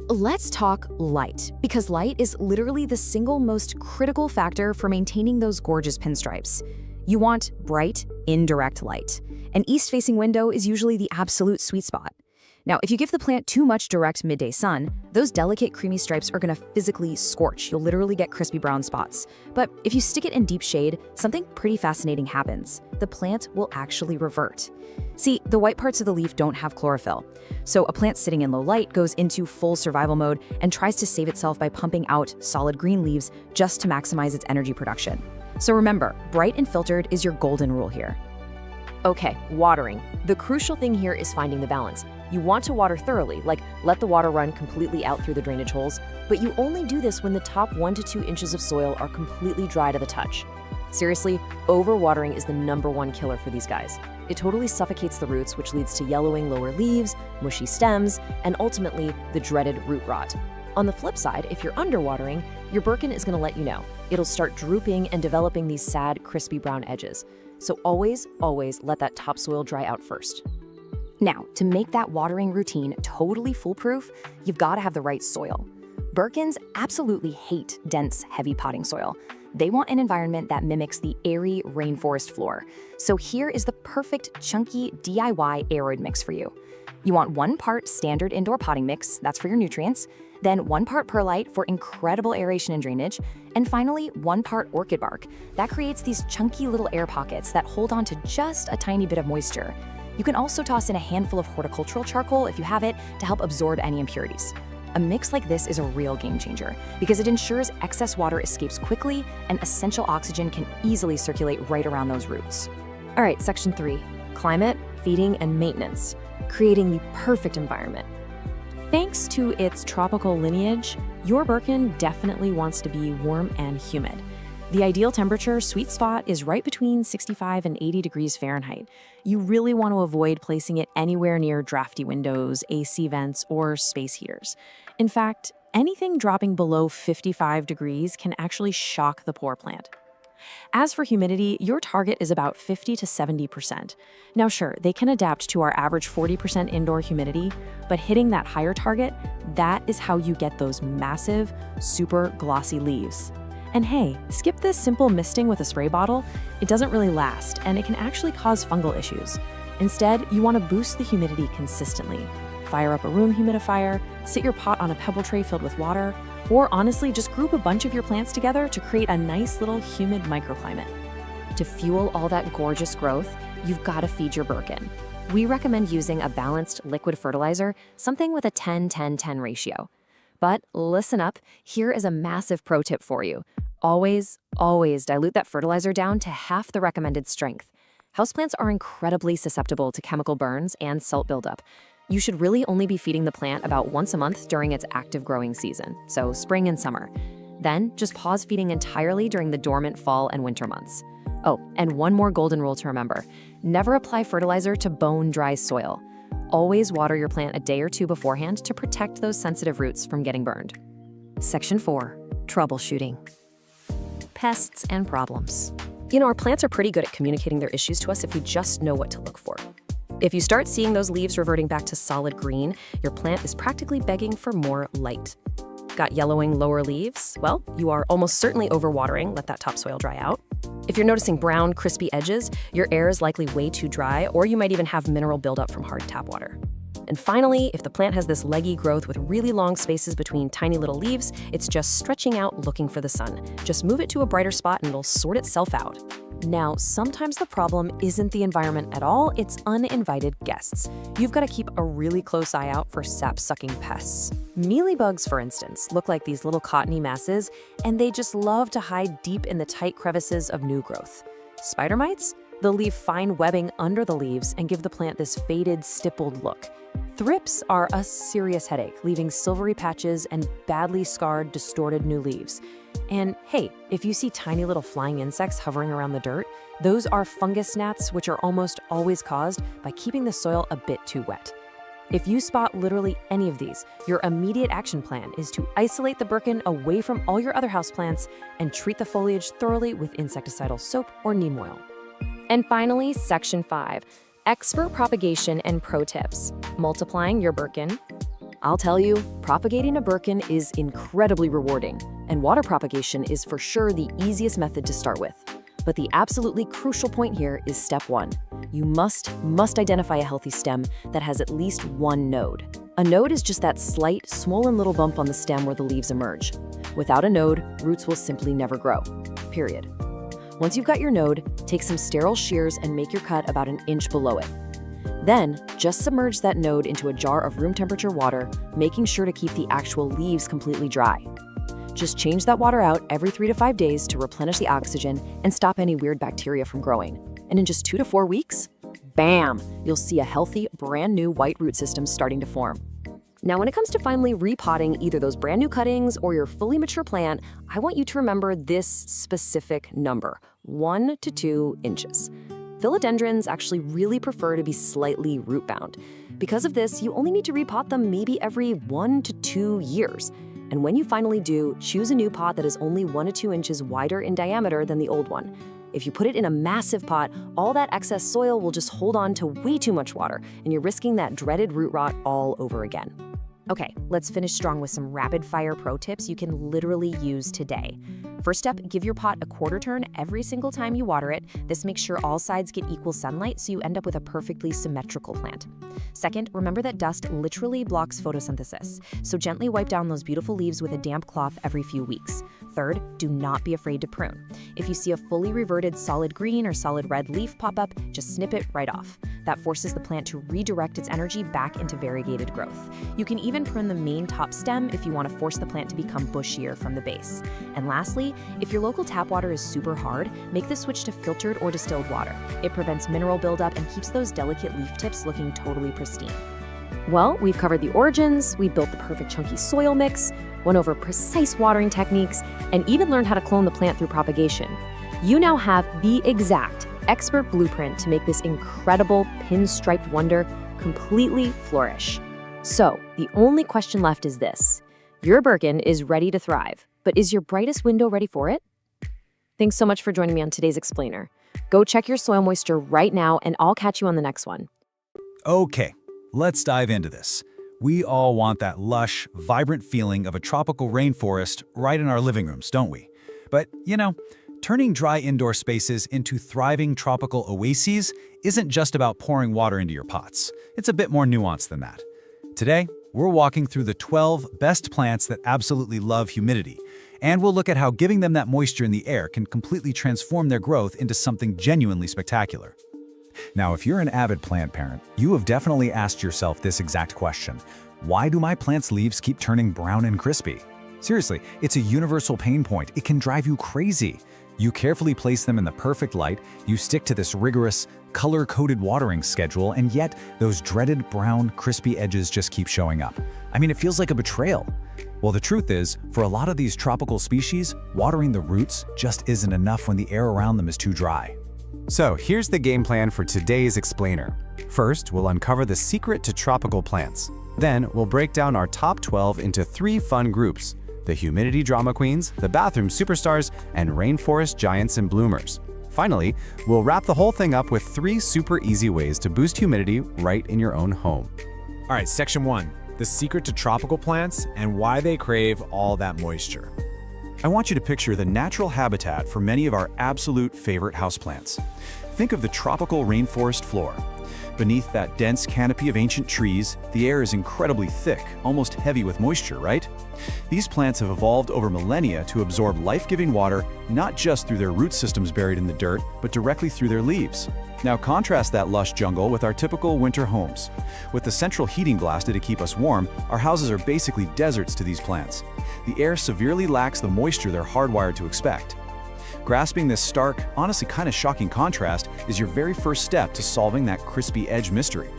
Let's talk light, because light is literally the single most critical factor for maintaining those gorgeous pinstripes. You want bright, indirect light. An east-facing window is usually the absolute sweet spot. Now, if you give the plant too much direct midday sun, those delicate creamy stripes are going to physically scorch. You'll literally get crispy brown spots. But if you stick it in deep shade, something pretty fascinating happens. The plant will actually revert. See, the white parts of the leaf don't have chlorophyll. So a plant sitting in low light goes into full survival mode and tries to save itself by pumping out solid green leaves just to maximize its energy production. So remember, bright and filtered is your golden rule here. Okay, watering. The crucial thing here is finding the balance. You want to water thoroughly, like let the water run completely out through the drainage holes, but you only do this when the top 1 to 2 inches of soil are completely dry to the touch. Seriously, overwatering is the #1 killer for these guys. It totally suffocates the roots, which leads to yellowing lower leaves, mushy stems, and ultimately the dreaded root rot. On the flip side, if you're underwatering, your birkin is going to let you know. It'll start drooping and developing these sad, crispy brown edges. So always, always let that topsoil dry out first. Now, to make that watering routine totally foolproof, you've got to have the right soil. Birkins absolutely hate dense, heavy potting soil. They want an environment that mimics the airy rainforest floor. So here is the perfect chunky DIY aroid mix for you. You want 1 part standard indoor potting mix, that's for your nutrients, then 1 part perlite for incredible aeration and drainage, and finally 1 part orchid bark. That creates these chunky little air pockets that hold on to just a tiny bit of moisture. You can also toss in a handful of horticultural charcoal if you have it to help absorb any impurities. A mix like this is a real game changer because it ensures excess water escapes quickly and essential oxygen can easily circulate right around those roots. All right, section 3, climate, feeding, and maintenance, creating the perfect environment. Thanks to its tropical lineage, Your Birkin definitely wants to be warm and humid. The ideal temperature sweet spot is right between 65 and 80 degrees Fahrenheit. You really want to avoid placing it anywhere near drafty windows, AC vents, or space heaters. In fact, anything dropping below 55 degrees can actually shock the poor plant. As for humidity, your target is about 50 to 70%. Now sure, they can adapt to our average 40% indoor humidity, but hitting that higher target, that is how you get those massive, super glossy leaves. And hey, skip this simple misting with a spray bottle. It doesn't really last, and it can actually cause fungal issues. Instead, you want to boost the humidity consistently. Fire up a room humidifier, sit your pot on a pebble tray filled with water, or honestly, just group a bunch of your plants together to create a nice little humid microclimate. To fuel all that gorgeous growth, you've got to feed your Birkin. We recommend using a balanced liquid fertilizer, something with a 10-10-10 ratio. But listen up, here is a massive pro tip for you. Always dilute that fertilizer down to half the recommended strength. Houseplants are incredibly susceptible to chemical burns and salt buildup. You should really only be feeding the plant about once a month during its active growing season, so spring and summer. Then just pause feeding entirely during the dormant fall and winter months. Oh, and one more golden rule to remember. Never apply fertilizer to bone-dry soil. Always water your plant a day or two beforehand to protect those sensitive roots from getting burned. Section 4. Troubleshooting. Pests and problems. You know, our plants are pretty good at communicating their issues to us if we just know what to look for. If you start seeing those leaves reverting back to solid green, your plant is practically begging for more light. Got yellowing lower leaves? Well, you are almost certainly overwatering. Let that topsoil dry out. If you're noticing brown, crispy edges, your air is likely way too dry, or you might even have mineral buildup from hard tap water. And finally, if the plant has this leggy growth with really long spaces between tiny little leaves, it's just stretching out looking for the sun. Just move it to a brighter spot and it'll sort itself out. Now, sometimes the problem isn't the environment at all, it's uninvited guests. You've got to keep a really close eye out for sap-sucking pests. Mealybugs, for instance, look like these little cottony masses, and they just love to hide deep in the tight crevices of new growth. Spider mites? They'll leave fine webbing under the leaves and give the plant this faded, stippled look. Thrips are a serious headache, leaving silvery patches and badly scarred, distorted new leaves. And hey, if you see tiny little flying insects hovering around the dirt, those are fungus gnats, which are almost always caused by keeping the soil a bit too wet. If you spot literally any of these, your immediate action plan is to isolate the Birkin away from all your other houseplants and treat the foliage thoroughly with insecticidal soap or neem oil. And finally, Section 5. Expert propagation and pro tips. Multiplying your Birkin. I'll tell you, propagating a Birkin is incredibly rewarding, and water propagation is for sure the easiest method to start with. But the absolutely crucial point here is step 1. You must identify a healthy stem that has at least one node. A node is just that slight, swollen little bump on the stem where the leaves emerge. Without a node, roots will simply never grow. Period. Once you've got your node, take some sterile shears and make your cut about an inch below it. Then, just submerge that node into a jar of room temperature water, making sure to keep the actual leaves completely dry. Just change that water out every 3 to 5 days to replenish the oxygen and stop any weird bacteria from growing. And in just 2 to 4 weeks, bam, you'll see a healthy, brand new white root system starting to form. Now, when it comes to finally repotting either those brand new cuttings or your fully mature plant, I want you to remember this specific number, 1 to 2 inches. Philodendrons actually really prefer to be slightly root-bound. Because of this, you only need to repot them maybe every 1 to 2 years. And when you finally do, choose a new pot that is only 1 to 2 inches wider in diameter than the old one. If you put it in a massive pot, all that excess soil will just hold on to way too much water, and you're risking that dreaded root rot all over again. Okay, let's finish strong with some rapid-fire pro tips you can literally use today. First up, give your pot a quarter turn every single time you water it. This makes sure all sides get equal sunlight so you end up with a perfectly symmetrical plant. Second, remember that dust literally blocks photosynthesis, so gently wipe down those beautiful leaves with a damp cloth every few weeks. Third, do not be afraid to prune. If you see a fully reverted solid green or solid red leaf pop up, just snip it right off. That forces the plant to redirect its energy back into variegated growth. You can even prune the main top stem if you want to force the plant to become bushier from the base. And lastly, if your local tap water is super hard, make the switch to filtered or distilled water. It prevents mineral buildup and keeps those delicate leaf tips looking totally pristine. Well, we've covered the origins, we built the perfect chunky soil mix. went over precise watering techniques, and even learned how to clone the plant through propagation. You now have the exact expert blueprint to make this incredible pinstriped wonder completely flourish. So, the only question left is this. Your Birkin is ready to thrive, but is your brightest window ready for it? Thanks so much for joining me on today's Explainer. Go check your soil moisture right now, and I'll catch you on the next one. Okay, let's dive into this. We all want that lush, vibrant feeling of a tropical rainforest right in our living rooms, don't we? But, turning dry indoor spaces into thriving tropical oases isn't just about pouring water into your pots. It's a bit more nuanced than that. Today, we're walking through the 12 best plants that absolutely love humidity, and we'll look at how giving them that moisture in the air can completely transform their growth into something genuinely spectacular. Now, if you're an avid plant parent, you have definitely asked yourself this exact question. Why do my plants' leaves keep turning brown and crispy? Seriously, it's a universal pain point. It can drive you crazy. You carefully place them in the perfect light, you stick to this rigorous, color-coded watering schedule, and yet those dreaded brown, crispy edges just keep showing up. I mean, it feels like a betrayal. Well, the truth is, for a lot of these tropical species, watering the roots just isn't enough when the air around them is too dry. So here's the game plan for today's Explainer. First, we'll uncover the secret to tropical plants. Then, we'll break down our top 12 into 3 fun groups: the humidity drama queens, the bathroom superstars, and rainforest giants and bloomers. Finally, we'll wrap the whole thing up with 3 super easy ways to boost humidity right in your own home. All right, section 1, the secret to tropical plants and why they crave all that moisture. I want you to picture the natural habitat for many of our absolute favorite houseplants. Think of the tropical rainforest floor. Beneath that dense canopy of ancient trees, the air is incredibly thick, almost heavy with moisture, right? These plants have evolved over millennia to absorb life-giving water, not just through their root systems buried in the dirt, but directly through their leaves. Now contrast that lush jungle with our typical winter homes. With the central heating blasted to keep us warm, our houses are basically deserts to these plants. The air severely lacks the moisture they're hardwired to expect. Grasping this stark, honestly kind of shocking contrast is your very first step to solving that crispy edge mystery.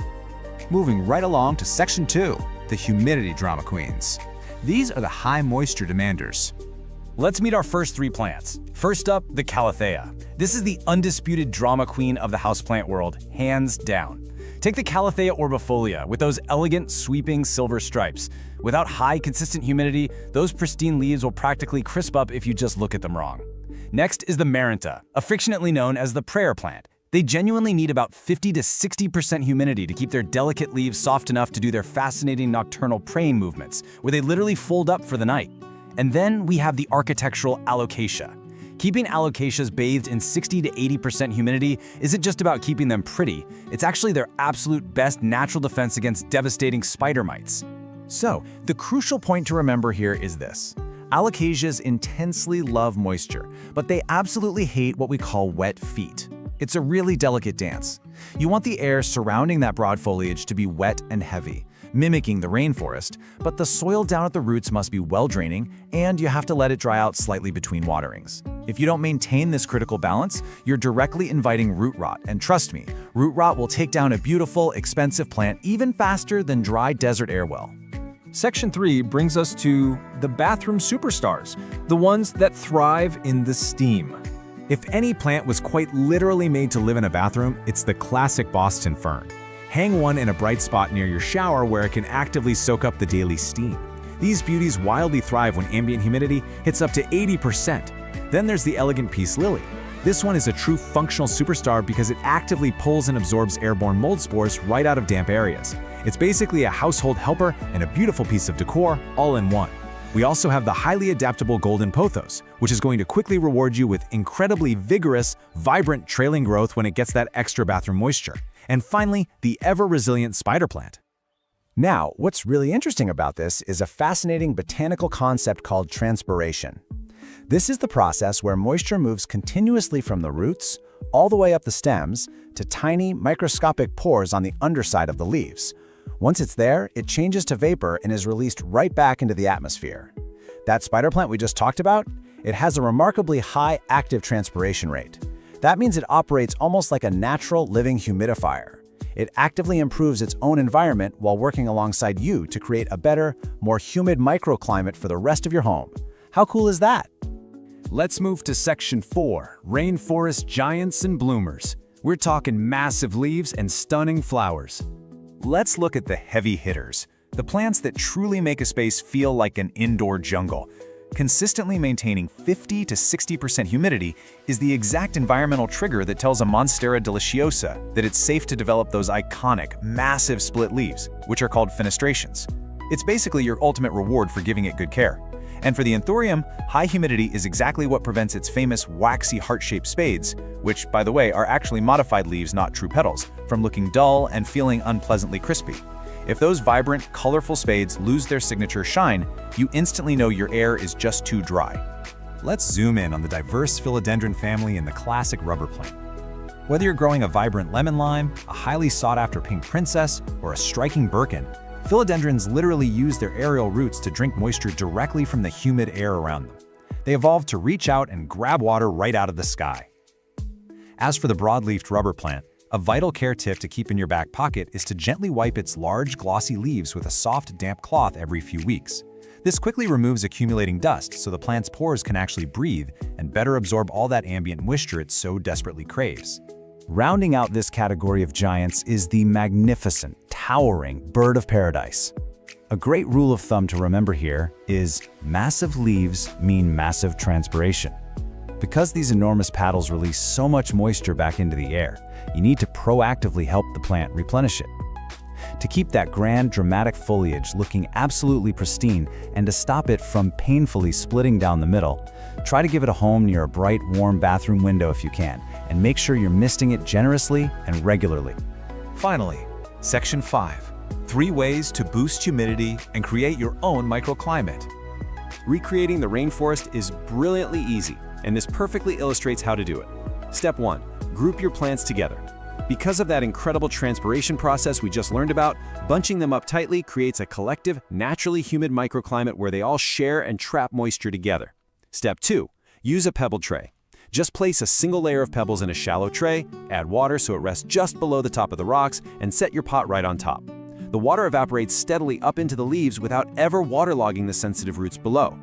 Moving right along to section 2, the humidity drama queens. These are the high moisture demanders. Let's meet our first 3 plants. First up, the Calathea. This is the undisputed drama queen of the houseplant world, hands down. Take the Calathea orbifolia with those elegant, sweeping silver stripes. Without high, consistent humidity, those pristine leaves will practically crisp up if you just look at them wrong. Next is the Marinta, affectionately known as the prayer plant. They genuinely need about 50 to 60% humidity to keep their delicate leaves soft enough to do their fascinating nocturnal praying movements, where they literally fold up for the night. And then we have the architectural Alocasia. Keeping alocasias bathed in 60 to 80% humidity isn't just about keeping them pretty, it's actually their absolute best natural defense against devastating spider mites. So, the crucial point to remember here is this. Alocasias intensely love moisture, but they absolutely hate what we call wet feet. It's a really delicate dance. You want the air surrounding that broad foliage to be wet and heavy, mimicking the rainforest, but the soil down at the roots must be well-draining, and you have to let it dry out slightly between waterings. If you don't maintain this critical balance, you're directly inviting root rot, and trust me, root rot will take down a beautiful, expensive plant even faster than dry desert air will. Section 3 brings us to the bathroom superstars, the ones that thrive in the steam. If any plant was quite literally made to live in a bathroom, it's the classic Boston fern. Hang one in a bright spot near your shower where it can actively soak up the daily steam. These beauties wildly thrive when ambient humidity hits up to 80%. Then there's the elegant peace lily. This one is a true functional superstar because it actively pulls and absorbs airborne mold spores right out of damp areas. It's basically a household helper and a beautiful piece of decor all in one. We also have the highly adaptable golden pothos, which is going to quickly reward you with incredibly vigorous, vibrant trailing growth when it gets that extra bathroom moisture. And finally, the ever-resilient spider plant. Now, what's really interesting about this is a fascinating botanical concept called transpiration. This is the process where moisture moves continuously from the roots all the way up the stems to tiny microscopic pores on the underside of the leaves. Once it's there, it changes to vapor and is released right back into the atmosphere. That spider plant we just talked about, it has a remarkably high active transpiration rate. That means it operates almost like a natural living humidifier. It actively improves its own environment while working alongside you to create a better, more humid microclimate for the rest of your home. How cool is that? Let's move to Section 4, Rainforest Giants and Bloomers. We're talking massive leaves and stunning flowers. Let's look at the heavy hitters, the plants that truly make a space feel like an indoor jungle. Consistently maintaining 50 to 60% humidity is the exact environmental trigger that tells a Monstera deliciosa that it's safe to develop those iconic, massive split leaves, which are called fenestrations. It's basically your ultimate reward for giving it good care. And for the Anthurium, high humidity is exactly what prevents its famous waxy heart-shaped spades, which, by the way, are actually modified leaves, not true petals, from looking dull and feeling unpleasantly crispy. If those vibrant, colorful spades lose their signature shine, you instantly know your air is just too dry. Let's zoom in on the diverse philodendron family in the classic rubber plant. Whether you're growing a vibrant lemon lime, a highly sought-after pink princess, or a striking Birkin, philodendrons literally use their aerial roots to drink moisture directly from the humid air around them. They evolved to reach out and grab water right out of the sky. As for the broad-leafed rubber plant, a vital care tip to keep in your back pocket is to gently wipe its large, glossy leaves with a soft, damp cloth every few weeks. This quickly removes accumulating dust so the plant's pores can actually breathe and better absorb all that ambient moisture it so desperately craves. Rounding out this category of giants is the magnificent, towering bird of paradise. A great rule of thumb to remember here is massive leaves mean massive transpiration. Because these enormous petals release so much moisture back into the air, you need to proactively help the plant replenish it. To keep that grand, dramatic foliage looking absolutely pristine and to stop it from painfully splitting down the middle, try to give it a home near a bright, warm bathroom window if you can, and make sure you're misting it generously and regularly. Finally, Section 5, 3 ways to boost humidity and create your own microclimate. Recreating the rainforest is brilliantly easy, and this perfectly illustrates how to do it. Step 1, group your plants together. Because of that incredible transpiration process we just learned about, bunching them up tightly creates a collective, naturally humid microclimate where they all share and trap moisture together. Step 2, use a pebble tray. Just place a single layer of pebbles in a shallow tray, add water so it rests just below the top of the rocks, and set your pot right on top. The water evaporates steadily up into the leaves without ever waterlogging the sensitive roots below.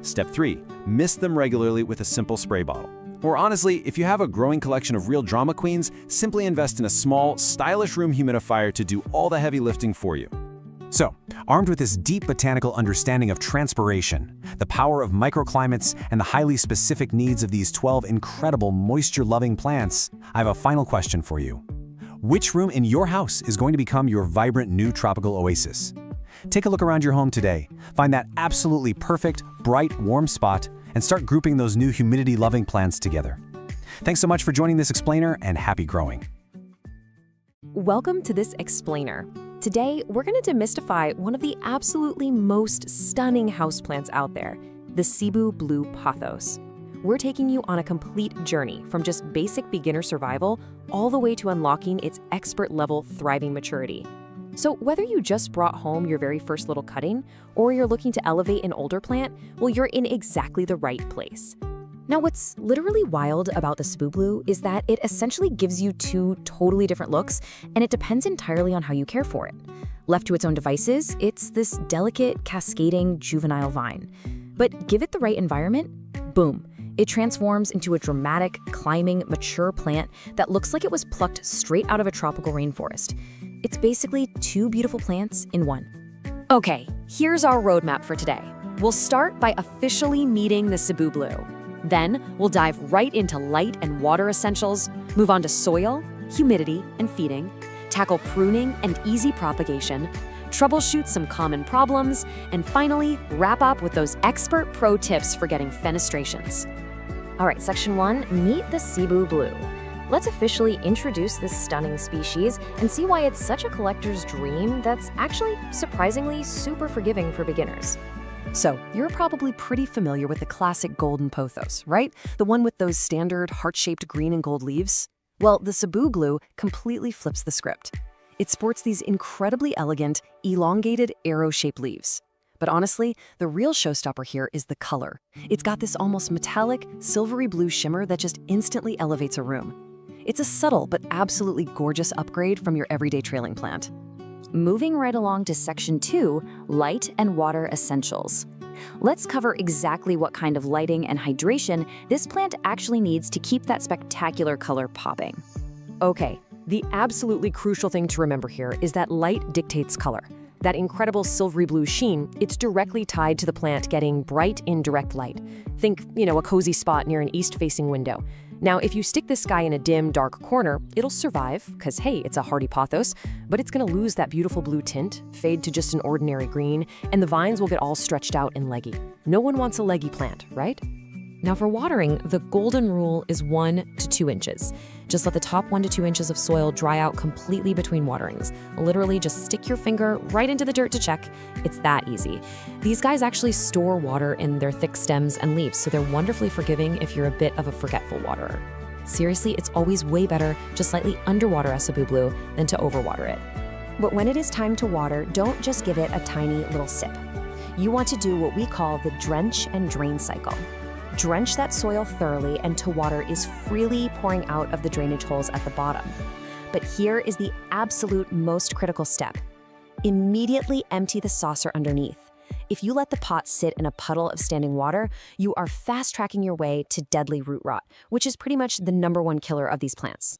Step 3, mist them regularly with a simple spray bottle. Or honestly, if you have a growing collection of real drama queens, simply invest in a small, stylish room humidifier to do all the heavy lifting for you. So, armed with this deep botanical understanding of transpiration, the power of microclimates, and the highly specific needs of these 12 incredible moisture-loving plants, I have a final question for you. Which room in your house is going to become your vibrant new tropical oasis? Take a look around your home today, find that absolutely perfect, bright, warm spot, and start grouping those new humidity-loving plants together. Thanks so much for joining this explainer, and happy growing. Welcome to this explainer. Today, we're going to demystify one of the absolutely most stunning houseplants out there, the Cebu blue pothos. We're taking you on a complete journey from just basic beginner survival all the way to unlocking its expert-level thriving maturity. So whether you just brought home your very first little cutting or you're looking to elevate an older plant, well, you're in exactly the right place. Now, what's literally wild about the Cebu blue is that it essentially gives you 2 totally different looks, and it depends entirely on how you care for it. Left to its own devices, it's this delicate, cascading, juvenile vine. But give it the right environment, boom, it transforms into a dramatic, climbing, mature plant that looks like it was plucked straight out of a tropical rainforest. It's basically 2 beautiful plants in one. Okay, here's our roadmap for today. We'll start by officially meeting the Cebu blue. Then, we'll dive right into light and water essentials, move on to soil, humidity, and feeding, tackle pruning and easy propagation, troubleshoot some common problems, and finally, wrap up with those expert pro tips for getting fenestrations. All right, Section 1, meet the Cebu blue. Let's officially introduce this stunning species and see why it's such a collector's dream that's actually surprisingly super forgiving for beginners. So, you're probably pretty familiar with the classic golden pothos, right? The one with those standard heart-shaped green and gold leaves? Well, the Cebu blue completely flips the script. It sports these incredibly elegant, elongated, arrow-shaped leaves. But honestly, the real showstopper here is the color. It's got this almost metallic, silvery blue shimmer that just instantly elevates a room. It's a subtle but absolutely gorgeous upgrade from your everyday trailing plant. Moving right along to Section 2, Light and Water Essentials. Let's cover exactly what kind of lighting and hydration this plant actually needs to keep that spectacular color popping. Okay, the absolutely crucial thing to remember here is that light dictates color. That incredible silvery blue sheen, it's directly tied to the plant getting bright, indirect light. Think, a cozy spot near an east-facing window. Now, if you stick this guy in a dim, dark corner, it'll survive, because hey, it's a hardy pothos, but it's gonna lose that beautiful blue tint, fade to just an ordinary green, and the vines will get all stretched out and leggy. No one wants a leggy plant, right? Now for watering, the golden rule is 1 to 2 inches. Just let the top 1 to 2 inches of soil dry out completely between waterings. Literally just stick your finger right into the dirt to check. It's that easy. These guys actually store water in their thick stems and leaves, so they're wonderfully forgiving if you're a bit of a forgetful waterer. Seriously, it's always way better to slightly underwater a Cebu Blue than to overwater it. But when it is time to water, don't just give it a tiny little sip. You want to do what we call the drench and drain cycle. Drench that soil thoroughly until water is freely pouring out of the drainage holes at the bottom. But here is the absolute most critical step. Immediately empty the saucer underneath. If you let the pot sit in a puddle of standing water, you are fast-tracking your way to deadly root rot, which is pretty much the #1 killer of these plants.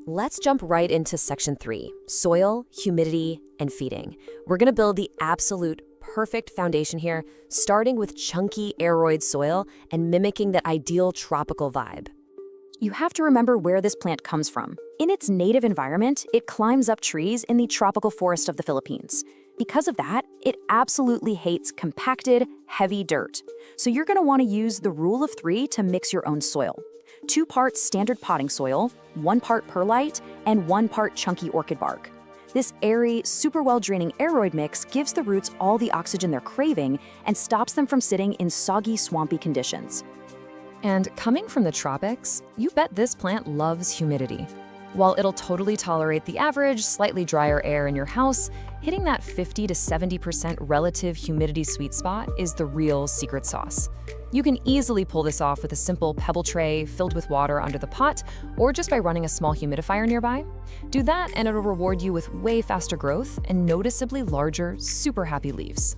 Let's jump right into Section 3, soil, humidity, and feeding. We're gonna build the absolute perfect foundation here, starting with chunky aeroid soil and mimicking that ideal tropical vibe. You have to remember where this plant comes from. In its native environment, it climbs up trees in the tropical forest of the Philippines. Because of that, it absolutely hates compacted, heavy dirt. So you're gonna wanna use the rule of 3 to mix your own soil. 2 parts standard potting soil, 1 part perlite, and 1 part chunky orchid bark. This airy, super well-draining aeroid mix gives the roots all the oxygen they're craving and stops them from sitting in soggy, swampy conditions. And coming from the tropics, you bet this plant loves humidity. While it'll totally tolerate the average, slightly drier air in your house, hitting that 50 to 70% relative humidity sweet spot is the real secret sauce. You can easily pull this off with a simple pebble tray filled with water under the pot, or just by running a small humidifier nearby. Do that and it'll reward you with way faster growth and noticeably larger, super happy leaves.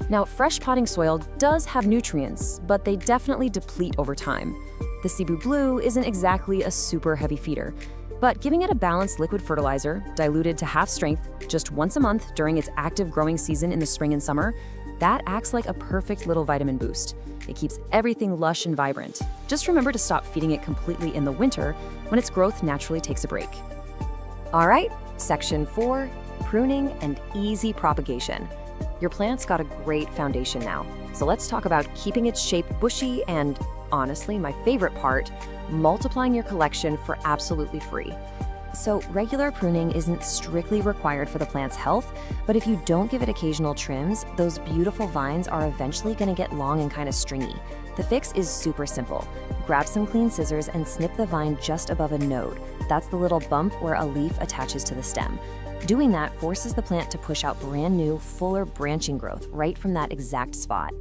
Now, fresh potting soil does have nutrients, but they definitely deplete over time. The Cebu Blue isn't exactly a super heavy feeder, but giving it a balanced liquid fertilizer, diluted to half strength, just once a month during its active growing season in the spring and summer, that acts like a perfect little vitamin boost. It keeps everything lush and vibrant. Just remember to stop feeding it completely in the winter when its growth naturally takes a break. All right, Section 4, pruning and easy propagation. Your plant's got a great foundation now, so let's talk about keeping its shape bushy and, honestly, my favorite part, multiplying your collection for absolutely free. So regular pruning isn't strictly required for the plant's health, but if you don't give it occasional trims, those beautiful vines are eventually gonna get long and kind of stringy. The fix is super simple. Grab some clean scissors and snip the vine just above a node. That's the little bump where a leaf attaches to the stem. Doing that forces the plant to push out brand new, fuller branching growth right from that exact spot.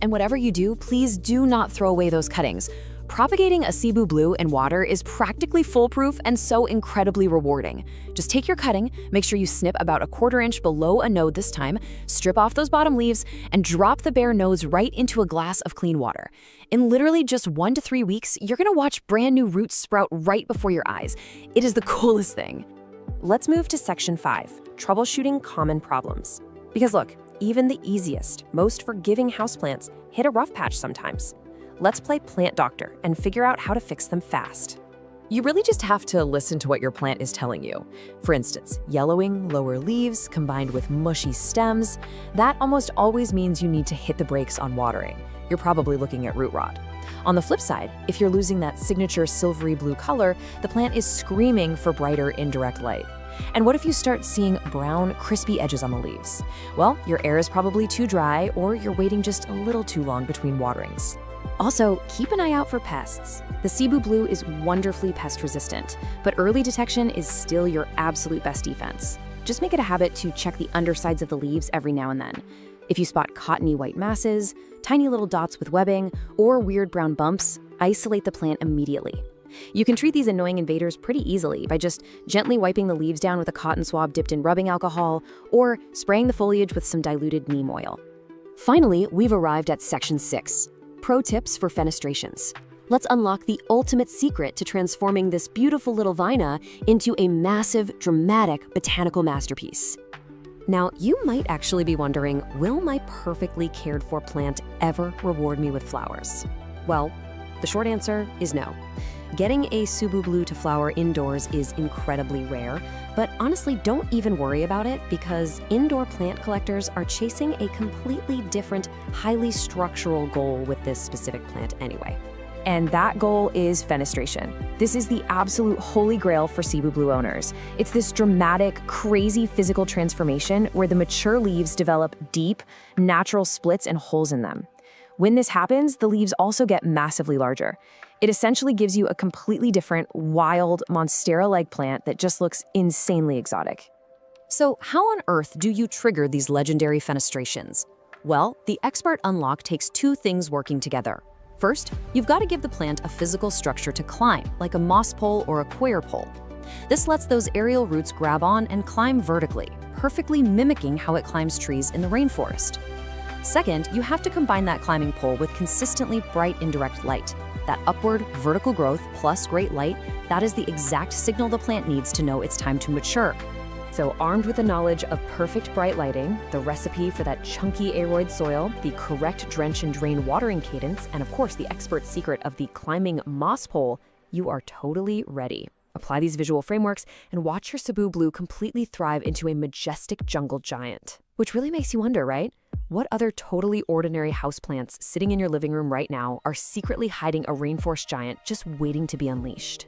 And whatever you do, please do not throw away those cuttings. Propagating a Cebu Blue in water is practically foolproof and so incredibly rewarding. Just take your cutting, make sure you snip about 1/4 inch below a node this time, strip off those bottom leaves, and drop the bare nodes right into a glass of clean water. In literally just 1 to 3 weeks, you're gonna watch brand new roots sprout right before your eyes. It is the coolest thing. Let's move to Section 5, troubleshooting common problems. Because look, even the easiest, most forgiving houseplants hit a rough patch sometimes. Let's play plant doctor and figure out how to fix them fast. You really just have to listen to what your plant is telling you. For instance, yellowing, lower leaves combined with mushy stems, that almost always means you need to hit the brakes on watering. You're probably looking at root rot. On the flip side, if you're losing that signature silvery blue color, the plant is screaming for brighter indirect light. And what if you start seeing brown, crispy edges on the leaves? Well, your air is probably too dry or you're waiting just a little too long between waterings. Also, keep an eye out for pests. The Cebu Blue is wonderfully pest resistant, but early detection is still your absolute best defense. Just make it a habit to check the undersides of the leaves every now and then. If you spot cottony white masses, tiny little dots with webbing, or weird brown bumps, isolate the plant immediately. You can treat these annoying invaders pretty easily by just gently wiping the leaves down with a cotton swab dipped in rubbing alcohol or spraying the foliage with some diluted neem oil. Finally, we've arrived at Section 6, Pro Tips for Fenestrations. Let's unlock the ultimate secret to transforming this beautiful little vina into a massive, dramatic botanical masterpiece. Now, you might actually be wondering, will my perfectly cared for plant ever reward me with flowers? Well, the short answer is no. Getting a Cebu Blue to flower indoors is incredibly rare, but honestly, don't even worry about it because indoor plant collectors are chasing a completely different, highly structural goal with this specific plant anyway. And that goal is fenestration. This is the absolute holy grail for Cebu Blue owners. It's this dramatic, crazy physical transformation where the mature leaves develop deep, natural splits and holes in them. When this happens, the leaves also get massively larger. It essentially gives you a completely different, wild, monstera-like plant that just looks insanely exotic. So how on earth do you trigger these legendary fenestrations? Well, the Expert Unlock takes two things working together. First, you've got to give the plant a physical structure to climb, like a moss pole or a coir pole. This lets those aerial roots grab on and climb vertically, perfectly mimicking how it climbs trees in the rainforest. Second, you have to combine that climbing pole with consistently bright indirect light. That upward, vertical growth plus great light, that is the exact signal the plant needs to know it's time to mature. So armed with the knowledge of perfect bright lighting, the recipe for that chunky aroid soil, the correct drench and drain watering cadence, and of course the expert secret of the climbing moss pole, you are totally ready. Apply these visual frameworks and watch your Cebu Blue completely thrive into a majestic jungle giant. Which really makes you wonder, right? What other totally ordinary houseplants sitting in your living room right now are secretly hiding a rainforest giant just waiting to be unleashed?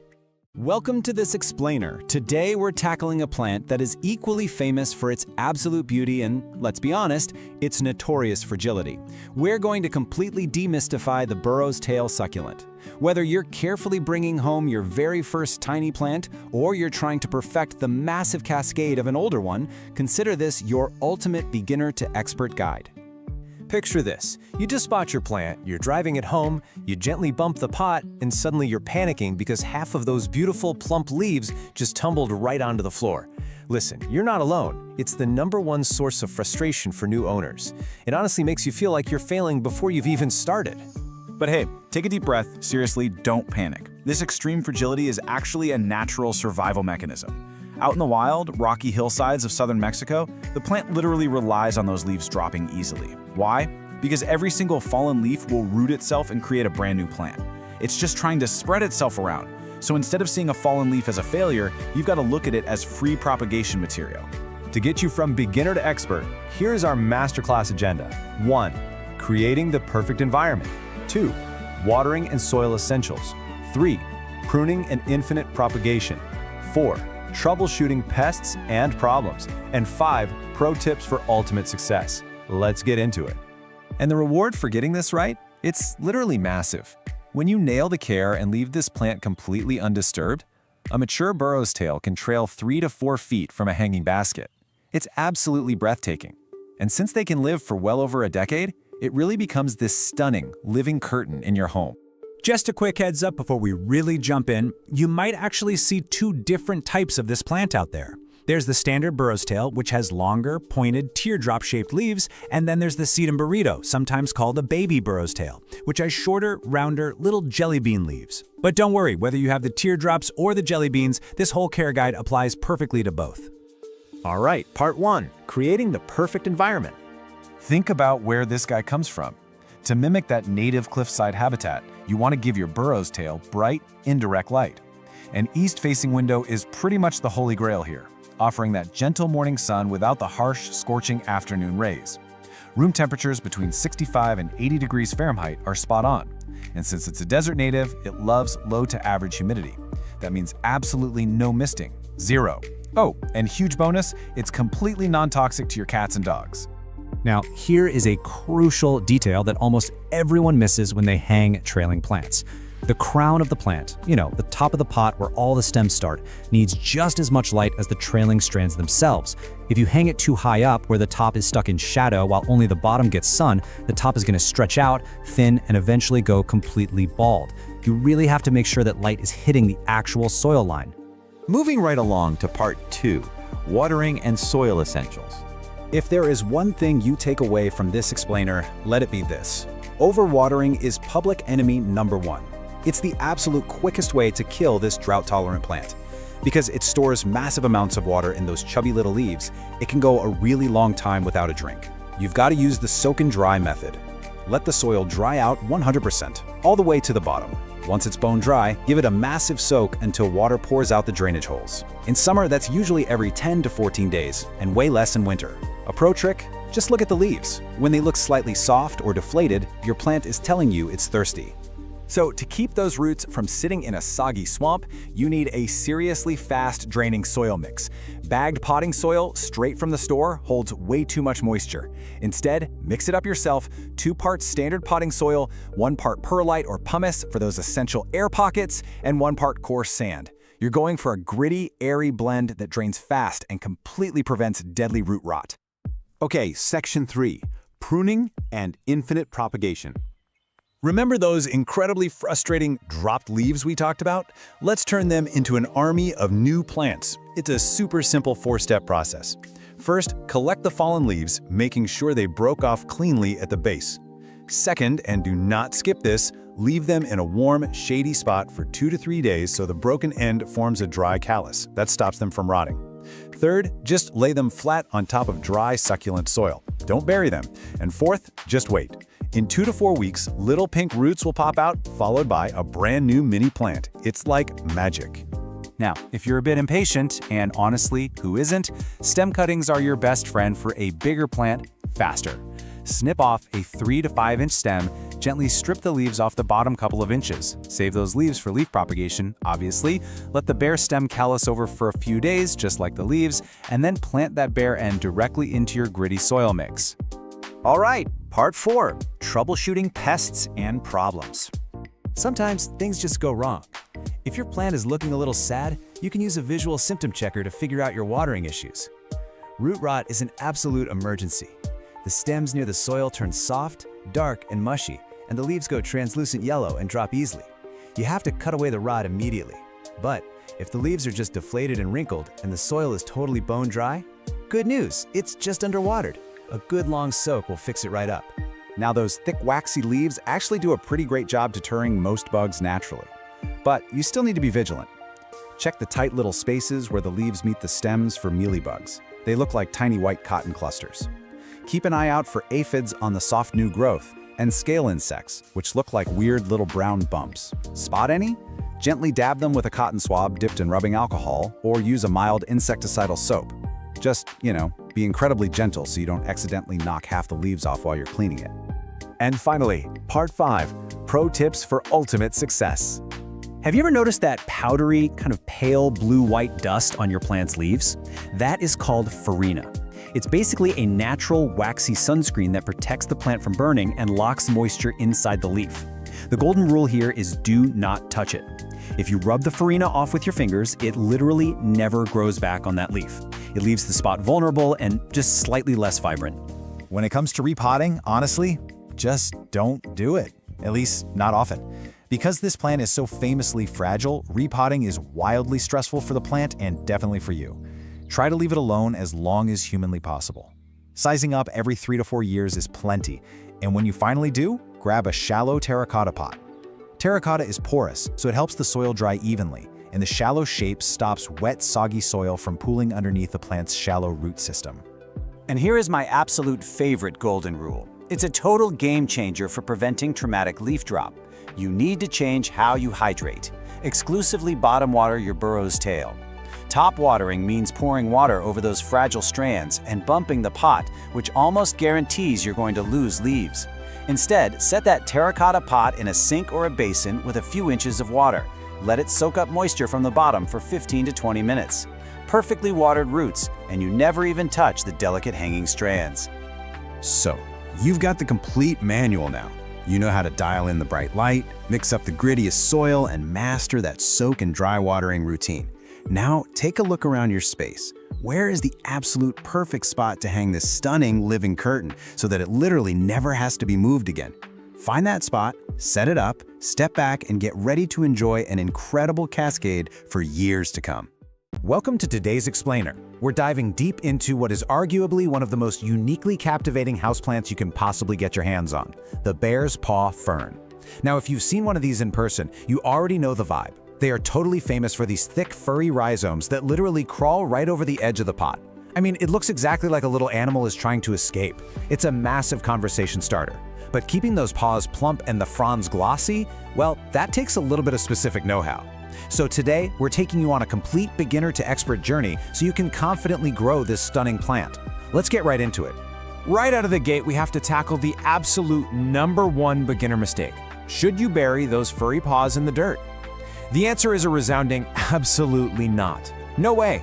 Welcome to this explainer. Today we're tackling a plant that is equally famous for its absolute beauty and, let's be honest, its notorious fragility. We're going to completely demystify the burro's tail succulent. Whether you're carefully bringing home your very first tiny plant or you're trying to perfect the massive cascade of an older one, consider this your ultimate beginner to expert guide. Picture this. You just bought your plant, you're driving it home, you gently bump the pot, and suddenly you're panicking because half of those beautiful plump leaves just tumbled right onto the floor. Listen, you're not alone. It's the #1 source of frustration for new owners. It honestly makes you feel like you're failing before you've even started. But hey, take a deep breath. Seriously, don't panic. This extreme fragility is actually a natural survival mechanism. Out in the wild, rocky hillsides of southern Mexico, the plant literally relies on those leaves dropping easily. Why? Because every single fallen leaf will root itself and create a brand new plant. It's just trying to spread itself around. So instead of seeing a fallen leaf as a failure, you've got to look at it as free propagation material. To get you from beginner to expert, here's our masterclass agenda. 1. Creating the perfect environment. 2. Watering and soil essentials. 3. Pruning and infinite propagation. 4. Troubleshooting pests and problems. And 5. Pro tips for ultimate success. Let's get into it. And the reward for getting this right? It's literally massive. When you nail the care and leave this plant completely undisturbed, a mature burro's tail can trail 3 to 4 feet from a hanging basket. It's absolutely breathtaking. And since they can live for well over a decade, it really becomes this stunning, living curtain in your home. Just a quick heads up before we really jump in, you might actually see two different types of this plant out there. There's the standard burro's tail, which has longer, pointed, teardrop-shaped leaves, and then there's the sedum burrito, sometimes called a baby burro's tail, which has shorter, rounder, little jelly bean leaves. But don't worry, whether you have the teardrops or the jelly beans, this whole care guide applies perfectly to both. All right, part 1, creating the perfect environment. Think about where this guy comes from. To mimic that native cliffside habitat, you want to give your burro's tail bright, indirect light. An east-facing window is pretty much the holy grail here, offering that gentle morning sun without the harsh, scorching afternoon rays. Room temperatures between 65 and 80 degrees Fahrenheit are spot on. And since it's a desert native, it loves low to average humidity. That means absolutely no misting, 0. Oh, and huge bonus, it's completely non-toxic to your cats and dogs. Now, here is a crucial detail that almost everyone misses when they hang trailing plants. The crown of the plant, the top of the pot where all the stems start, needs just as much light as the trailing strands themselves. If you hang it too high up where the top is stuck in shadow while only the bottom gets sun, the top is going to stretch out, thin, and eventually go completely bald. You really have to make sure that light is hitting the actual soil line. Moving right along to part 2, watering and soil essentials. If there is one thing you take away from this explainer, let it be this. Overwatering is public enemy number 1. It's the absolute quickest way to kill this drought-tolerant plant. Because it stores massive amounts of water in those chubby little leaves, it can go a really long time without a drink. You've got to use the soak and dry method. Let the soil dry out 100%, all the way to the bottom. Once it's bone dry, give it a massive soak until water pours out the drainage holes. In summer, that's usually every 10 to 14 days, and way less in winter. A pro trick? Just look at the leaves. When they look slightly soft or deflated, your plant is telling you it's thirsty. So to keep those roots from sitting in a soggy swamp, you need a seriously fast draining soil mix. Bagged potting soil straight from the store holds way too much moisture. Instead, mix it up yourself, 2 parts standard potting soil, 1 part perlite or pumice for those essential air pockets, and 1 part coarse sand. You're going for a gritty, airy blend that drains fast and completely prevents deadly root rot. Okay, section 3, pruning and infinite propagation. Remember those incredibly frustrating dropped leaves we talked about? Let's turn them into an army of new plants. It's a super simple 4-step process. First, collect the fallen leaves, making sure they broke off cleanly at the base. Second, and do not skip this, leave them in a warm, shady spot for 2 to 3 days so the broken end forms a dry callus. That stops them from rotting. Third, just lay them flat on top of dry, succulent soil. Don't bury them. And fourth, just wait. In 2 to 4 weeks, little pink roots will pop out, followed by a brand new mini plant. It's like magic. Now, if you're a bit impatient, and honestly, who isn't, stem cuttings are your best friend for a bigger plant faster. Snip off a 3 to 5 inch stem, gently strip the leaves off the bottom couple of inches. Save those leaves for leaf propagation, obviously. Let the bare stem callus over for a few days, just like the leaves, and then plant that bare end directly into your gritty soil mix. All right, part 4, troubleshooting pests and problems. Sometimes things just go wrong. If your plant is looking a little sad, you can use a visual symptom checker to figure out your watering issues. Root rot is an absolute emergency. The stems near the soil turn soft, dark, and mushy, and the leaves go translucent yellow and drop easily. You have to cut away the rot immediately. But if the leaves are just deflated and wrinkled and the soil is totally bone dry, good news, it's just underwatered. A good long soak will fix it right up. Now those thick waxy leaves actually do a pretty great job deterring most bugs naturally. But you still need to be vigilant. Check the tight little spaces where the leaves meet the stems for mealybugs. They look like tiny white cotton clusters. Keep an eye out for aphids on the soft new growth and scale insects, which look like weird little brown bumps. Spot any? Gently dab them with a cotton swab dipped in rubbing alcohol or use a mild insecticidal soap. Just, be incredibly gentle so you don't accidentally knock half the leaves off while you're cleaning it. And finally, part 5, pro tips for ultimate success. Have you ever noticed that powdery, kind of pale blue-white dust on your plant's leaves? That is called farina. It's basically a natural, waxy sunscreen that protects the plant from burning and locks moisture inside the leaf. The golden rule here is do not touch it. If you rub the farina off with your fingers, it literally never grows back on that leaf. It leaves the spot vulnerable and just slightly less vibrant. When it comes to repotting, honestly, just don't do it. At least, not often. Because this plant is so famously fragile, repotting is wildly stressful for the plant and definitely for you. Try to leave it alone as long as humanly possible. Sizing up every 3 to 4 years is plenty, and when you finally do, grab a shallow terracotta pot. Terracotta is porous, so it helps the soil dry evenly, and the shallow shape stops wet, soggy soil from pooling underneath the plant's shallow root system. And here is my absolute favorite golden rule. It's a total game changer for preventing traumatic leaf drop. You need to change how you hydrate. Exclusively bottom water your burrow's tail. Top watering means pouring water over those fragile strands and bumping the pot, which almost guarantees you're going to lose leaves. Instead, set that terracotta pot in a sink or a basin with a few inches of water. Let it soak up moisture from the bottom for 15 to 20 minutes. Perfectly watered roots, and you never even touch the delicate hanging strands. So, you've got the complete manual now. You know how to dial in the bright light, mix up the grittiest soil, and master that soak and dry watering routine. Now, take a look around your space. Where is the absolute perfect spot to hang this stunning living curtain so that it literally never has to be moved again? Find that spot, set it up, step back, and get ready to enjoy an incredible cascade for years to come. Welcome to today's Explainer. We're diving deep into what is arguably one of the most uniquely captivating houseplants you can possibly get your hands on, the bear's paw fern. Now, if you've seen one of these in person, you already know the vibe. They are totally famous for these thick, furry rhizomes that literally crawl right over the edge of the pot. I mean, it looks exactly like a little animal is trying to escape. It's a massive conversation starter. But keeping those paws plump and the fronds glossy, well, that takes a little bit of specific know-how. So today, we're taking you on a complete beginner to expert journey so you can confidently grow this stunning plant. Let's get right into it. Right out of the gate, we have to tackle the absolute #1 beginner mistake. Should you bury those furry paws in the dirt? The answer is a resounding absolutely not. No way.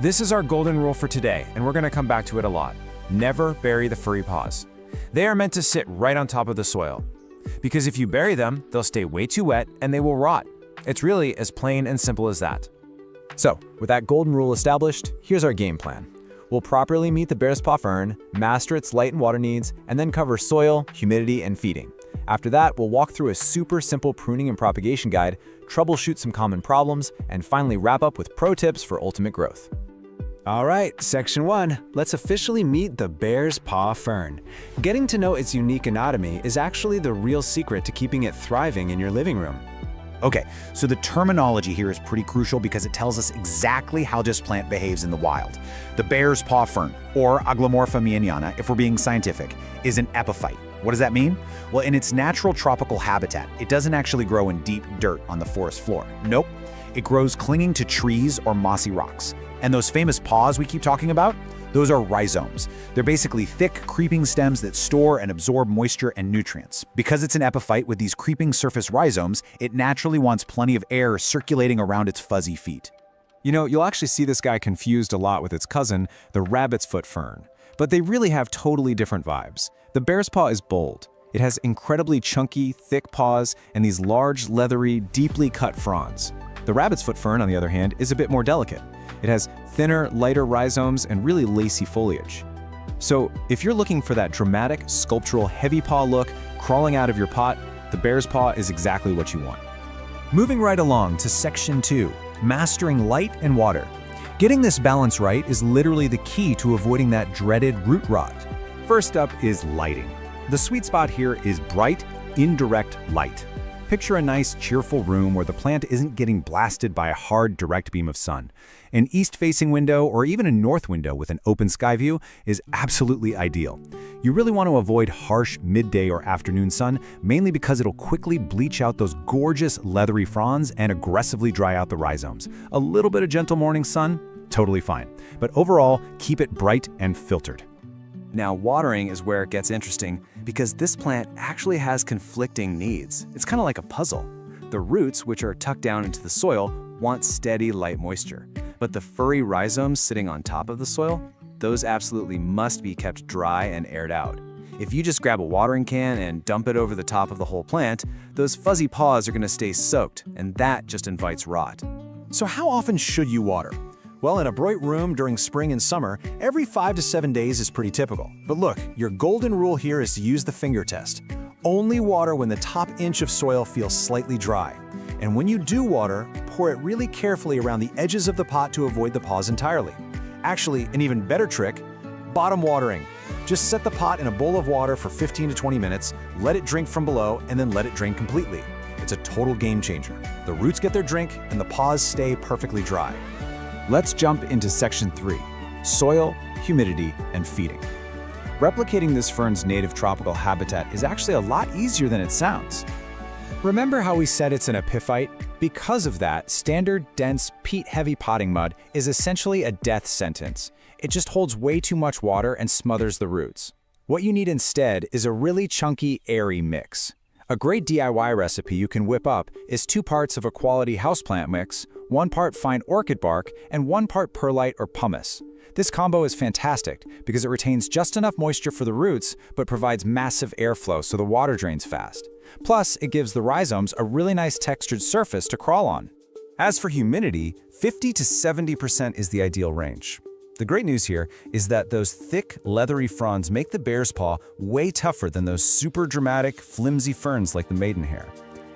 This is our golden rule for today, and we're going to come back to it a lot. Never bury the furry paws. They are meant to sit right on top of the soil. Because if you bury them, they'll stay way too wet and they will rot. It's really as plain and simple as that. So, with that golden rule established, here's our game plan. We'll properly meet the bear's paw fern, master its light and water needs, and then cover soil, humidity, and feeding. After that, we'll walk through a super simple pruning and propagation guide, troubleshoot some common problems, and finally wrap up with pro tips for ultimate growth. All right, Section 1, let's officially meet the bear's paw fern. Getting to know its unique anatomy is actually the real secret to keeping it thriving in your living room. Okay, so the terminology here is pretty crucial because it tells us exactly how this plant behaves in the wild. The bear's paw fern, or Aglomorpha meianiana, if we're being scientific, is an epiphyte. What does that mean? Well, in its natural tropical habitat, it doesn't actually grow in deep dirt on the forest floor. Nope, it grows clinging to trees or mossy rocks. And those famous paws we keep talking about, those are rhizomes. They're basically thick, creeping stems that store and absorb moisture and nutrients. Because it's an epiphyte with these creeping surface rhizomes, it naturally wants plenty of air circulating around its fuzzy feet. You know, you'll actually see this guy confused a lot with its cousin, the rabbit's foot fern. But they really have totally different vibes. The bear's paw is bold. It has incredibly chunky, thick paws and these large, leathery, deeply cut fronds. The rabbit's foot fern, on the other hand, is a bit more delicate. It has thinner, lighter rhizomes and really lacy foliage. So if you're looking for that dramatic, sculptural, heavy paw look crawling out of your pot, the bear's paw is exactly what you want. Moving right along to Section 2, mastering light and water. Getting this balance right is literally the key to avoiding that dreaded root rot. First up is lighting. The sweet spot here is bright, indirect light. Picture a nice, cheerful room where the plant isn't getting blasted by a hard, direct beam of sun. An east-facing window or even a north window with an open sky view is absolutely ideal. You really want to avoid harsh midday or afternoon sun, mainly because it'll quickly bleach out those gorgeous leathery fronds and aggressively dry out the rhizomes. A little bit of gentle morning sun, totally fine. But overall, keep it bright and filtered. Now, watering is where it gets interesting because this plant actually has conflicting needs. It's kind of like a puzzle. The roots, which are tucked down into the soil, want steady, light moisture. But the furry rhizomes sitting on top of the soil, those absolutely must be kept dry and aired out. If you just grab a watering can and dump it over the top of the whole plant, those fuzzy paws are going to stay soaked, and that just invites rot. So how often should you water? Well, in a bright room during spring and summer, every 5 to 7 days is pretty typical. But look, your golden rule here is to use the finger test. Only water when the top inch of soil feels slightly dry. And when you do water, pour it really carefully around the edges of the pot to avoid the paws entirely. Actually, an even better trick, bottom watering. Just set the pot in a bowl of water for 15 to 20 minutes, let it drink from below, and then let it drain completely. It's a total game changer. The roots get their drink, and the paws stay perfectly dry. Let's jump into Section 3, soil, humidity, and feeding. Replicating this fern's native tropical habitat is actually a lot easier than it sounds. Remember how we said it's an epiphyte? Because of that, standard, dense, peat-heavy potting mud is essentially a death sentence. It just holds way too much water and smothers the roots. What you need instead is a really chunky, airy mix. A great DIY recipe you can whip up is 2 parts of a quality houseplant mix, 1 part fine orchid bark, and 1 part perlite or pumice. This combo is fantastic because it retains just enough moisture for the roots but provides massive airflow so the water drains fast. Plus, it gives the rhizomes a really nice textured surface to crawl on. As for humidity, 50 to 70% is the ideal range. The great news here is that those thick, leathery fronds make the bear's paw way tougher than those super dramatic, flimsy ferns like the maidenhair.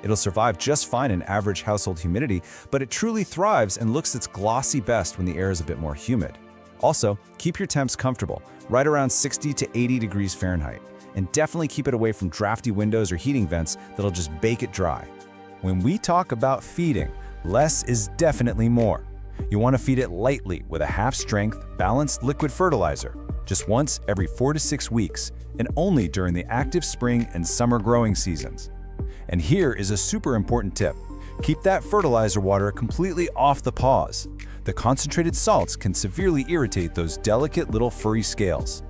It'll survive just fine in average household humidity, but it truly thrives and looks its glossy best when the air is a bit more humid. Also, keep your temps comfortable, right around 60 to 80 degrees Fahrenheit, and definitely keep it away from drafty windows or heating vents that'll just bake it dry. When we talk about feeding, less is definitely more. You want to feed it lightly with a half-strength, balanced liquid fertilizer, just once every 4 to 6 weeks, and only during the active spring and summer growing seasons. And here is a super important tip. Keep that fertilizer water completely off the paws. The concentrated salts can severely irritate those delicate little furry scales.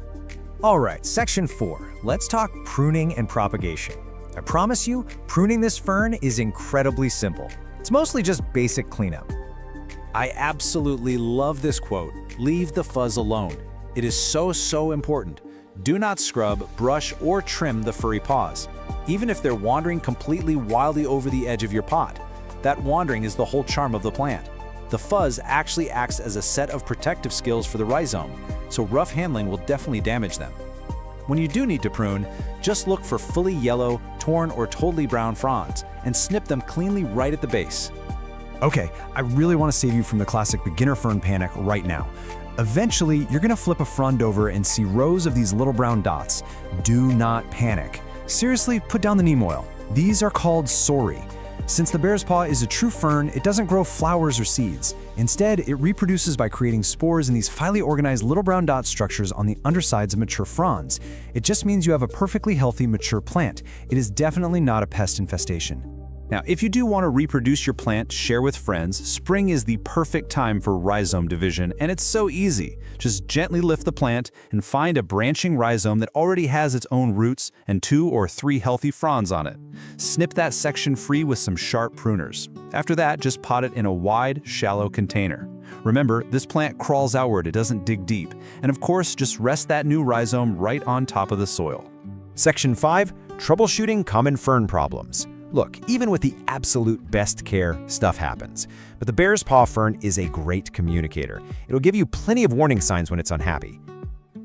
All right, section 4. Let's talk pruning and propagation. I promise you, pruning this fern is incredibly simple. It's mostly just basic cleanup. I absolutely love this quote, "Leave the fuzz alone." It is so important. Do not scrub, brush, or trim the furry paws, even if they're wandering completely wildly over the edge of your pot. That wandering is the whole charm of the plant. The fuzz actually acts as a set of protective skills for the rhizome, so rough handling will definitely damage them. When you do need to prune, just look for fully yellow, torn, or totally brown fronds, and snip them cleanly right at the base. Okay, I really want to save you from the classic beginner fern panic right now. Eventually, you're going to flip a frond over and see rows of these little brown dots. Do not panic. Seriously, put down the neem oil. These are called sori. Since the bear's paw is a true fern, it doesn't grow flowers or seeds. Instead, it reproduces by creating spores in these finely organized little brown dot structures on the undersides of mature fronds. It just means you have a perfectly healthy, mature plant. It is definitely not a pest infestation. Now, if you do want to reproduce your plant, share with friends, spring is the perfect time for rhizome division, and it's so easy. Just gently lift the plant and find a branching rhizome that already has its own roots and 2 or 3 healthy fronds on it. Snip that section free with some sharp pruners. After that, just pot it in a wide, shallow container. Remember, this plant crawls outward, it doesn't dig deep. And of course, just rest that new rhizome right on top of the soil. Section 5, troubleshooting common fern problems. Look, even with the absolute best care, stuff happens. But the bear's paw fern is a great communicator. It'll give you plenty of warning signs when it's unhappy.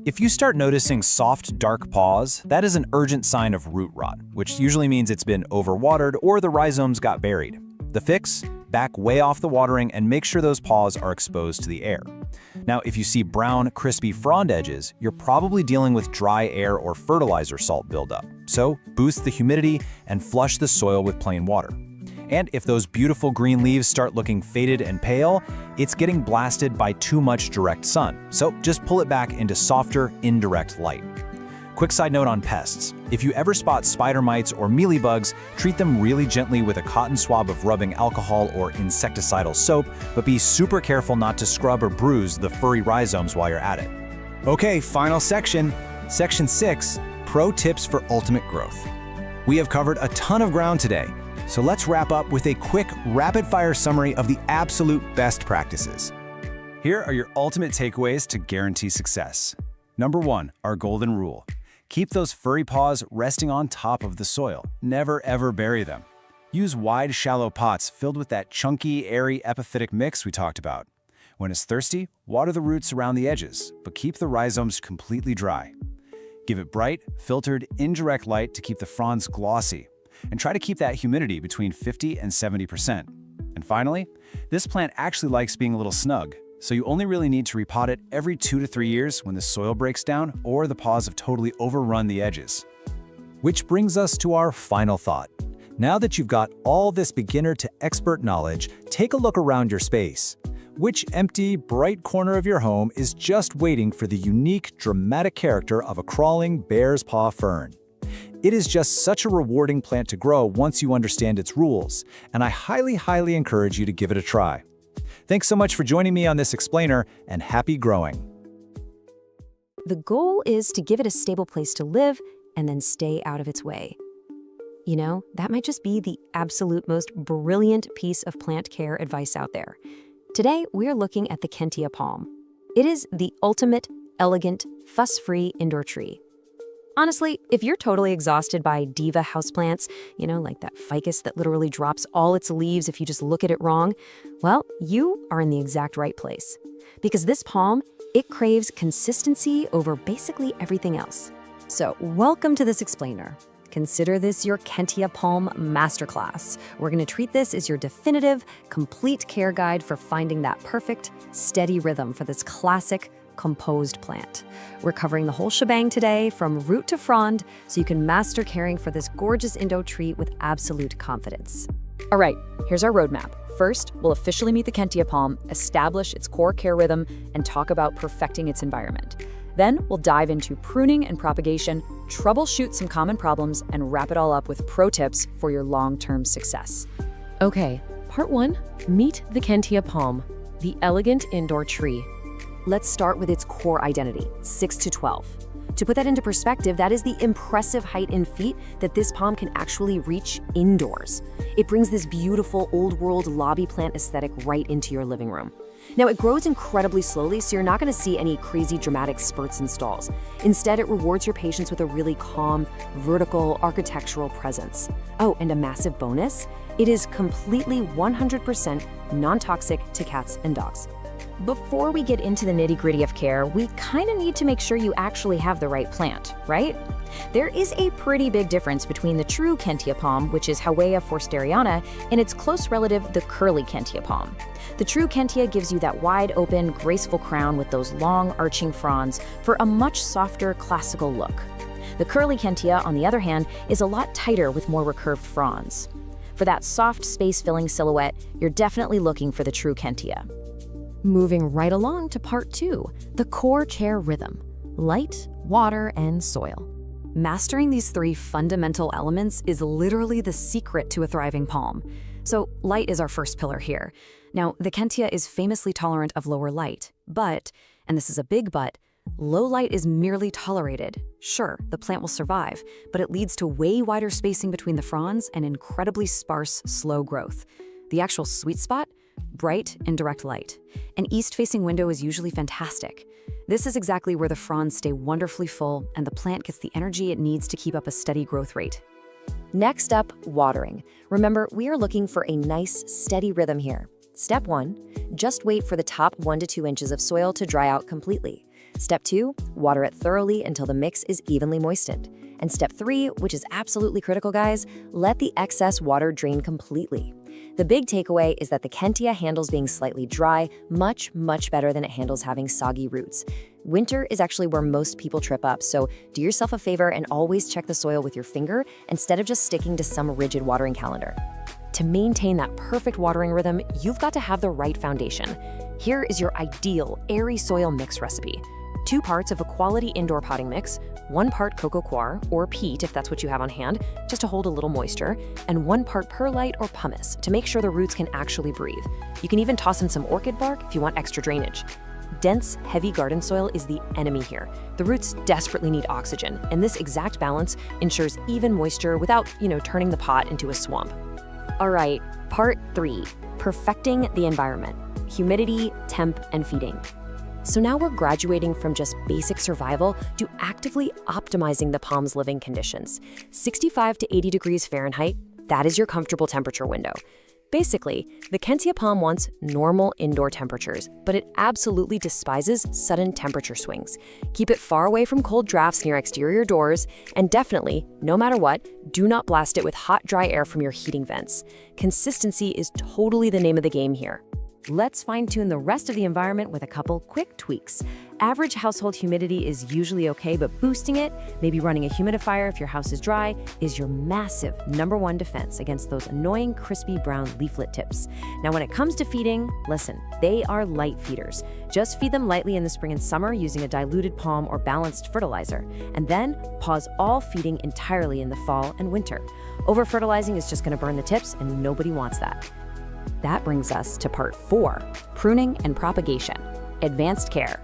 If you start noticing soft, dark paws, that is an urgent sign of root rot, which usually means it's been overwatered or the rhizomes got buried. The fix? Back way off the watering and make sure those paws are exposed to the air. Now, if you see brown, crispy frond edges, you're probably dealing with dry air or fertilizer salt buildup. So, boost the humidity and flush the soil with plain water. And if those beautiful green leaves start looking faded and pale, it's getting blasted by too much direct sun. So, just pull it back into softer, indirect light. Quick side note on pests. If you ever spot spider mites or mealybugs, treat them really gently with a cotton swab of rubbing alcohol or insecticidal soap, but be super careful not to scrub or bruise the furry rhizomes while you're at it. Okay, final section. Section 6, Pro Tips for Ultimate Growth. We have covered a ton of ground today, so let's wrap up with a quick, rapid-fire summary of the absolute best practices. Here are your ultimate takeaways to guarantee success. Number 1, our golden rule. Keep those furry paws resting on top of the soil. Never ever bury them. Use wide, shallow pots filled with that chunky, airy epiphytic mix we talked about. When it's thirsty, water the roots around the edges, but keep the rhizomes completely dry. Give it bright, filtered, indirect light to keep the fronds glossy, and try to keep that humidity between 50 and 70%. And finally, this plant actually likes being a little snug, so you only really need to repot it every 2 to 3 years when the soil breaks down or the paws have totally overrun the edges. Which brings us to our final thought. Now that you've got all this beginner to expert knowledge, take a look around your space. Which empty, bright corner of your home is just waiting for the unique, dramatic character of a crawling bear's paw fern? It is just such a rewarding plant to grow once you understand its rules, and I highly encourage you to give it a try. Thanks so much for joining me on this explainer, and happy growing. The goal is to give it a stable place to live and then stay out of its way. You know, that might just be the absolute most brilliant piece of plant care advice out there. Today, we're looking at the Kentia palm. It is the ultimate, elegant, fuss-free indoor tree. Honestly, if you're totally exhausted by diva houseplants, you know, like that ficus that literally drops all its leaves if you just look at it wrong, well, you are in the exact right place. Because this palm, it craves consistency over basically everything else. So, welcome to this explainer. Consider this your Kentia Palm Masterclass. We're going to treat this as your definitive, complete care guide for finding that perfect, steady rhythm for this classic, composed plant. We're covering the whole shebang today, from root to frond, so you can master caring for this gorgeous Indo tree with absolute confidence. All right, here's our roadmap. First, we'll officially meet the Kentia palm, establish its core care rhythm, and talk about perfecting its environment. Then, we'll dive into pruning and propagation, troubleshoot some common problems, and wrap it all up with pro tips for your long-term success. Okay, part 1, meet the Kentia palm, the elegant indoor tree. Let's start with its core identity, 6 to 12. To put that into perspective, that is the impressive height in feet that this palm can actually reach indoors. It brings this beautiful old-world lobby plant aesthetic right into your living room. Now, it grows incredibly slowly, so you're not going to see any crazy dramatic spurts and stalls. Instead, it rewards your patience with a really calm, vertical, architectural presence. Oh, and a massive bonus, it is completely 100% non-toxic to cats and dogs. Before we get into the nitty-gritty of care, we kind of need to make sure you actually have the right plant, right? There is a pretty big difference between the true Kentia palm, which is Howea forsteriana, and its close relative, the curly Kentia palm. The true Kentia gives you that wide-open, graceful crown with those long, arching fronds for a much softer, classical look. The curly Kentia, on the other hand, is a lot tighter with more recurved fronds. For that soft, space-filling silhouette, you're definitely looking for the true Kentia. Moving right along to part 2, the core care rhythm, light, water, and soil. Mastering these 3 fundamental elements is literally the secret to a thriving palm. So light is our first pillar here. Now, the Kentia is famously tolerant of lower light, but, and this is a big but, low light is merely tolerated. Sure, the plant will survive, but it leads to way wider spacing between the fronds and incredibly sparse, slow growth. The actual sweet spot? Bright and direct light. An east-facing window is usually fantastic. This is exactly where the fronds stay wonderfully full and the plant gets the energy it needs to keep up a steady growth rate. Next up, watering. Remember, we are looking for a nice, steady rhythm here. Step 1, just wait for the top 1 to 2 inches of soil to dry out completely. Step 2, water it thoroughly until the mix is evenly moistened. And step 3, which is absolutely critical, guys, let the excess water drain completely. The big takeaway is that the Kentia handles being slightly dry much, much better than it handles having soggy roots. Winter is actually where most people trip up, so do yourself a favor and always check the soil with your finger instead of just sticking to some rigid watering calendar. To maintain that perfect watering rhythm, you've got to have the right foundation. Here is your ideal airy soil mix recipe. 2 parts of a quality indoor potting mix, 1 part coco coir, or peat if that's what you have on hand, just to hold a little moisture, and 1 part perlite or pumice to make sure the roots can actually breathe. You can even toss in some orchid bark if you want extra drainage. Dense, heavy garden soil is the enemy here. The roots desperately need oxygen, and this exact balance ensures even moisture without, turning the pot into a swamp. All right, part 3, perfecting the environment, humidity, temp, and feeding. So now we're graduating from just basic survival to actively optimizing the palm's living conditions. 65 to 80 degrees Fahrenheit, that is your comfortable temperature window. Basically, the Kentia palm wants normal indoor temperatures, but it absolutely despises sudden temperature swings. Keep it far away from cold drafts near exterior doors, and definitely, no matter what, do not blast it with hot, dry air from your heating vents. Consistency is totally the name of the game here. Let's fine-tune the rest of the environment with a couple quick tweaks. Average household humidity is usually okay, but boosting it, maybe running a humidifier if your house is dry, is your massive #1 defense against those annoying crispy brown leaflet tips. Now, when it comes to feeding, listen, they are light feeders. Just feed them lightly in the spring and summer using a diluted palm or balanced fertilizer, and then pause all feeding entirely in the fall and winter. Over-fertilizing is just going to burn the tips, and nobody wants that. That brings us to part 4, pruning and propagation, advanced care.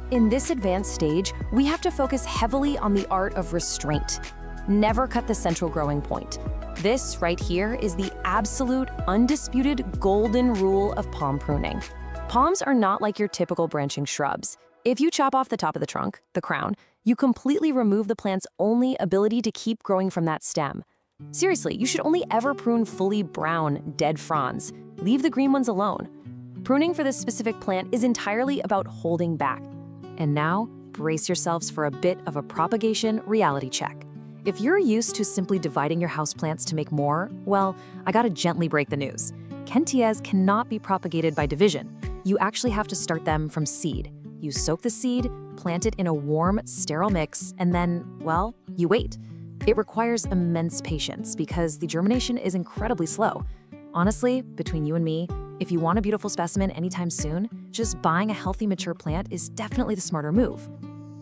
In this advanced stage, we have to focus heavily on the art of restraint. Never cut the central growing point. This right here is the absolute, undisputed golden rule of palm pruning. Palms are not like your typical branching shrubs. If you chop off the top of the trunk, the crown, you completely remove the plant's only ability to keep growing from that stem. Seriously, you should only ever prune fully brown, dead fronds. Leave the green ones alone. Pruning for this specific plant is entirely about holding back. And now, brace yourselves for a bit of a propagation reality check. If you're used to simply dividing your houseplants to make more, well, I gotta gently break the news. Kentias cannot be propagated by division. You actually have to start them from seed. You soak the seed, plant it in a warm, sterile mix, and then, well, you wait. It requires immense patience because the germination is incredibly slow. Honestly, between you and me, if you want a beautiful specimen anytime soon, just buying a healthy mature plant is definitely the smarter move.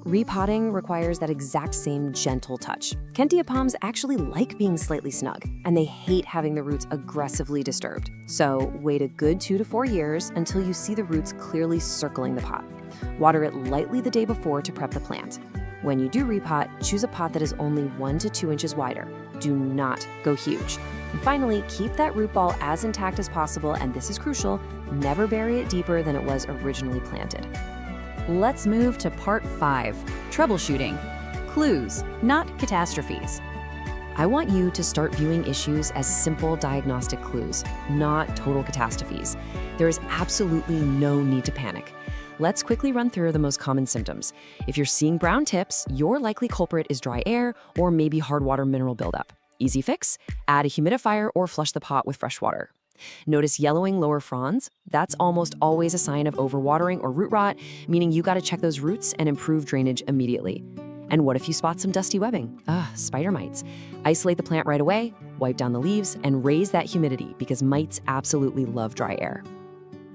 Repotting requires that exact same gentle touch. Kentia palms actually like being slightly snug, and they hate having the roots aggressively disturbed. So wait a good 2 to 4 years until you see the roots clearly circling the pot. Water it lightly the day before to prep the plant. When you do repot, choose a pot that is only 1 to 2 inches wider. Do not go huge. And finally, keep that root ball as intact as possible, and this is crucial, never bury it deeper than it was originally planted. Let's move to part 5, troubleshooting. Clues, not catastrophes. I want you to start viewing issues as simple diagnostic clues, not total catastrophes. There is absolutely no need to panic. Let's quickly run through the most common symptoms. If you're seeing brown tips, your likely culprit is dry air or maybe hard water mineral buildup. Easy fix, add a humidifier or flush the pot with fresh water. Notice yellowing lower fronds? That's almost always a sign of overwatering or root rot, meaning you gotta check those roots and improve drainage immediately. And what if you spot some dusty webbing? Spider mites. Isolate the plant right away, wipe down the leaves, and raise that humidity because mites absolutely love dry air.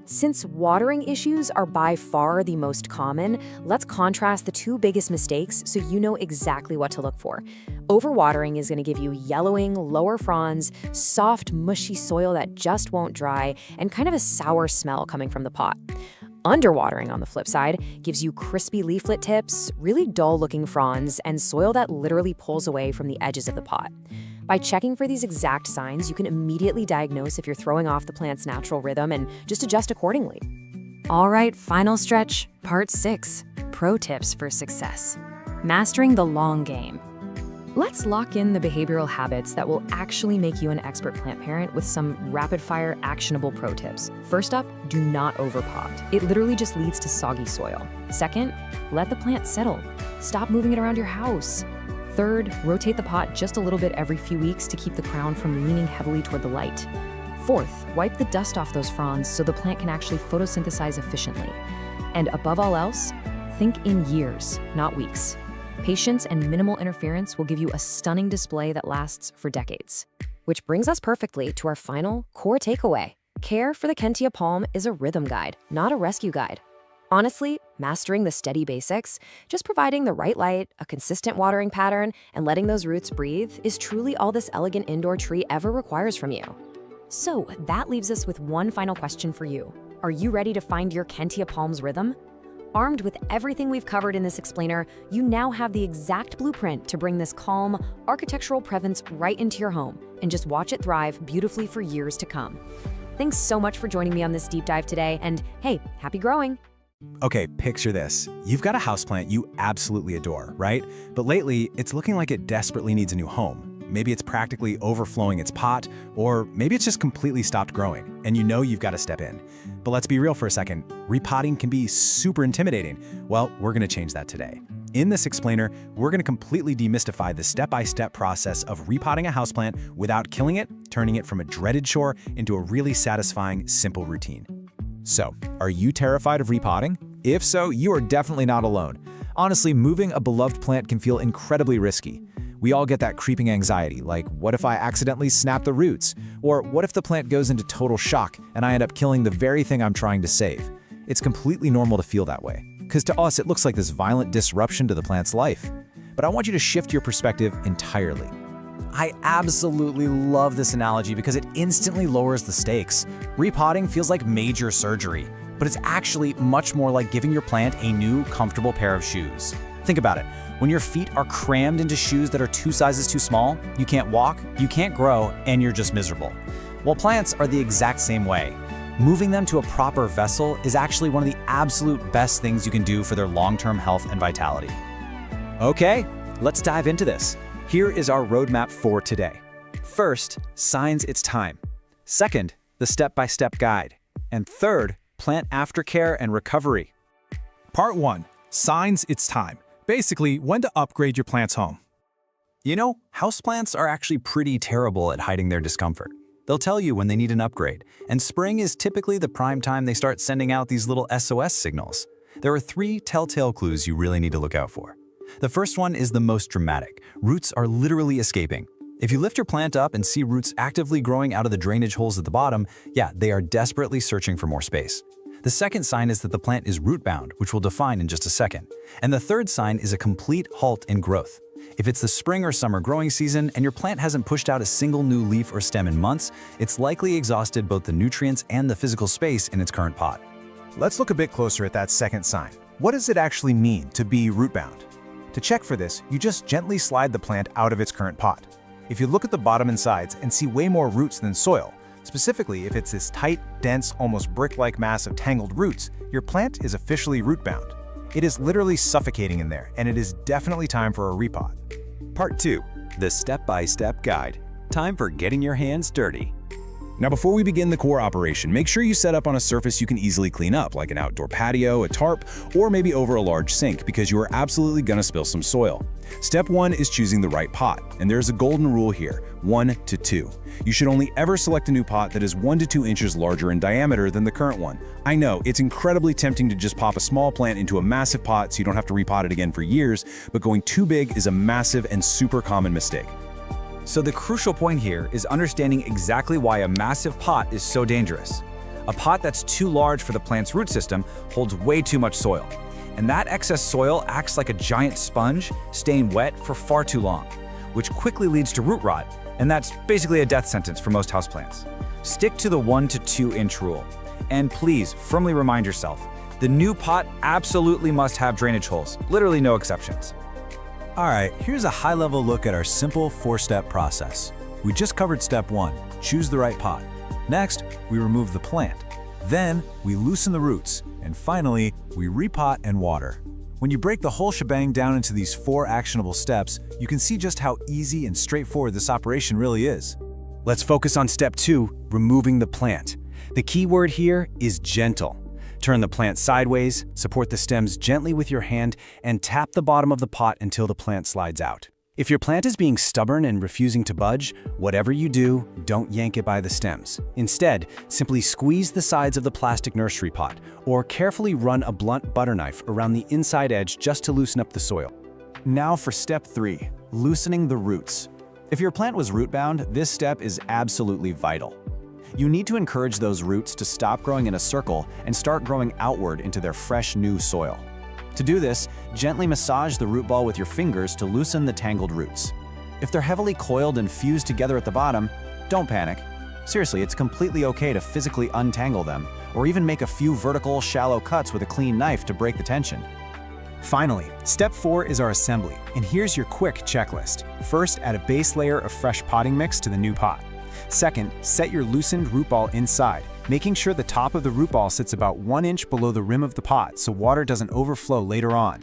Since watering issues are by far the most common, let's contrast the two biggest mistakes so you know exactly what to look for. Overwatering is going to give you yellowing, lower fronds, soft, mushy soil that just won't dry, and kind of a sour smell coming from the pot. Underwatering, on the flip side, gives you crispy leaflet tips, really dull-looking fronds, and soil that literally pulls away from the edges of the pot. By checking for these exact signs, you can immediately diagnose if you're throwing off the plant's natural rhythm and just adjust accordingly. All right, final stretch, part 6, pro tips for success. Mastering the long game. Let's lock in the behavioral habits that will actually make you an expert plant parent with some rapid-fire, actionable pro tips. First up, do not overpot. It literally just leads to soggy soil. Second, let the plant settle. Stop moving it around your house. Third, rotate the pot just a little bit every few weeks to keep the crown from leaning heavily toward the light. Fourth, wipe the dust off those fronds so the plant can actually photosynthesize efficiently. And above all else, think in years, not weeks. Patience and minimal interference will give you a stunning display that lasts for decades. Which brings us perfectly to our final core takeaway. Care for the Kentia palm is a rhythm guide, not a rescue guide. Honestly, mastering the steady basics, just providing the right light, a consistent watering pattern, and letting those roots breathe is truly all this elegant indoor tree ever requires from you. So that leaves us with one final question for you. Are you ready to find your Kentia palm's rhythm? Armed with everything we've covered in this explainer, you now have the exact blueprint to bring this calm, architectural presence right into your home and just watch it thrive beautifully for years to come. Thanks so much for joining me on this deep dive today, and hey, happy growing! Okay, picture this. You've got a houseplant you absolutely adore, right? But lately, it's looking like it desperately needs a new home. Maybe it's practically overflowing its pot, or maybe it's just completely stopped growing, and you know you've got to step in. But let's be real for a second. Repotting can be super intimidating. Well, we're going to change that today. In this explainer, we're going to completely demystify the step-by-step process of repotting a houseplant without killing it, turning it from a dreaded chore into a really satisfying, simple routine. So, are you terrified of repotting? If so, you are definitely not alone. Honestly, moving a beloved plant can feel incredibly risky. We all get that creeping anxiety, like what if I accidentally snap the roots? Or what if the plant goes into total shock and I end up killing the very thing I'm trying to save? It's completely normal to feel that way, because to us it looks like this violent disruption to the plant's life. But I want you to shift your perspective entirely. I absolutely love this analogy because it instantly lowers the stakes. Repotting feels like major surgery, but it's actually much more like giving your plant a new, comfortable pair of shoes. Think about it. When your feet are crammed into shoes that are 2 sizes too small, you can't walk, you can't grow, and you're just miserable. Well, plants are the exact same way. Moving them to a proper vessel is actually one of the absolute best things you can do for their long-term health and vitality. Okay, let's dive into this. Here is our roadmap for today. First, signs it's time. Second, the step-by-step guide. And third, plant aftercare and recovery. Part 1. Signs it's time. Basically, when to upgrade your plant's home. You know, houseplants are actually pretty terrible at hiding their discomfort. They'll tell you when they need an upgrade, and spring is typically the prime time they start sending out these little SOS signals. There are 3 telltale clues you really need to look out for. The first one is the most dramatic. Roots are literally escaping. If you lift your plant up and see roots actively growing out of the drainage holes at the bottom, yeah, they are desperately searching for more space. The second sign is that the plant is root-bound, which we'll define in just a second. And the third sign is a complete halt in growth. If it's the spring or summer growing season and your plant hasn't pushed out a single new leaf or stem in months, it's likely exhausted both the nutrients and the physical space in its current pot. Let's look a bit closer at that second sign. What does it actually mean to be root-bound? To check for this, you just gently slide the plant out of its current pot. If you look at the bottom and sides and see way more roots than soil, specifically if it's this tight, dense, almost brick-like mass of tangled roots, your plant is officially root-bound. It is literally suffocating in there, and it is definitely time for a repot. Part 2. The step-by-step guide. Time for getting your hands dirty. Now, before we begin the core operation, make sure you set up on a surface you can easily clean up, like an outdoor patio, a tarp, or maybe over a large sink, because you are absolutely gonna spill some soil. Step 1 is choosing the right pot, and there's a golden rule here, 1 to 2. You should only ever select a new pot that is 1 to 2 inches larger in diameter than the current one. I know, it's incredibly tempting to just pop a small plant into a massive pot so you don't have to repot it again for years, but going too big is a massive and super common mistake. So the crucial point here is understanding exactly why a massive pot is so dangerous. A pot that's too large for the plant's root system holds way too much soil. And that excess soil acts like a giant sponge, staying wet for far too long, which quickly leads to root rot, and that's basically a death sentence for most houseplants. Stick to the 1 to 2 inch rule. And please firmly remind yourself, the new pot absolutely must have drainage holes, literally no exceptions. All right, here's a high-level look at our simple 4-step process. We just covered step 1, choose the right pot. Next, we remove the plant. Then, we loosen the roots. And finally, we repot and water. When you break the whole shebang down into these 4 actionable steps, you can see just how easy and straightforward this operation really is. Let's focus on step 2, removing the plant. The key word here is gentle. Turn the plant sideways, support the stems gently with your hand, and tap the bottom of the pot until the plant slides out. If your plant is being stubborn and refusing to budge, whatever you do, don't yank it by the stems. Instead, simply squeeze the sides of the plastic nursery pot, or carefully run a blunt butter knife around the inside edge just to loosen up the soil. Now for step 3, loosening the roots. If your plant was root-bound, this step is absolutely vital. You need to encourage those roots to stop growing in a circle and start growing outward into their fresh new soil. To do this, gently massage the root ball with your fingers to loosen the tangled roots. If they're heavily coiled and fused together at the bottom, don't panic. Seriously, it's completely okay to physically untangle them, or even make a few vertical, shallow cuts with a clean knife to break the tension. Finally, step 4 is our assembly, and here's your quick checklist. First, add a base layer of fresh potting mix to the new pot. Second, set your loosened root ball inside, making sure the top of the root ball sits about 1 inch below the rim of the pot so water doesn't overflow later on.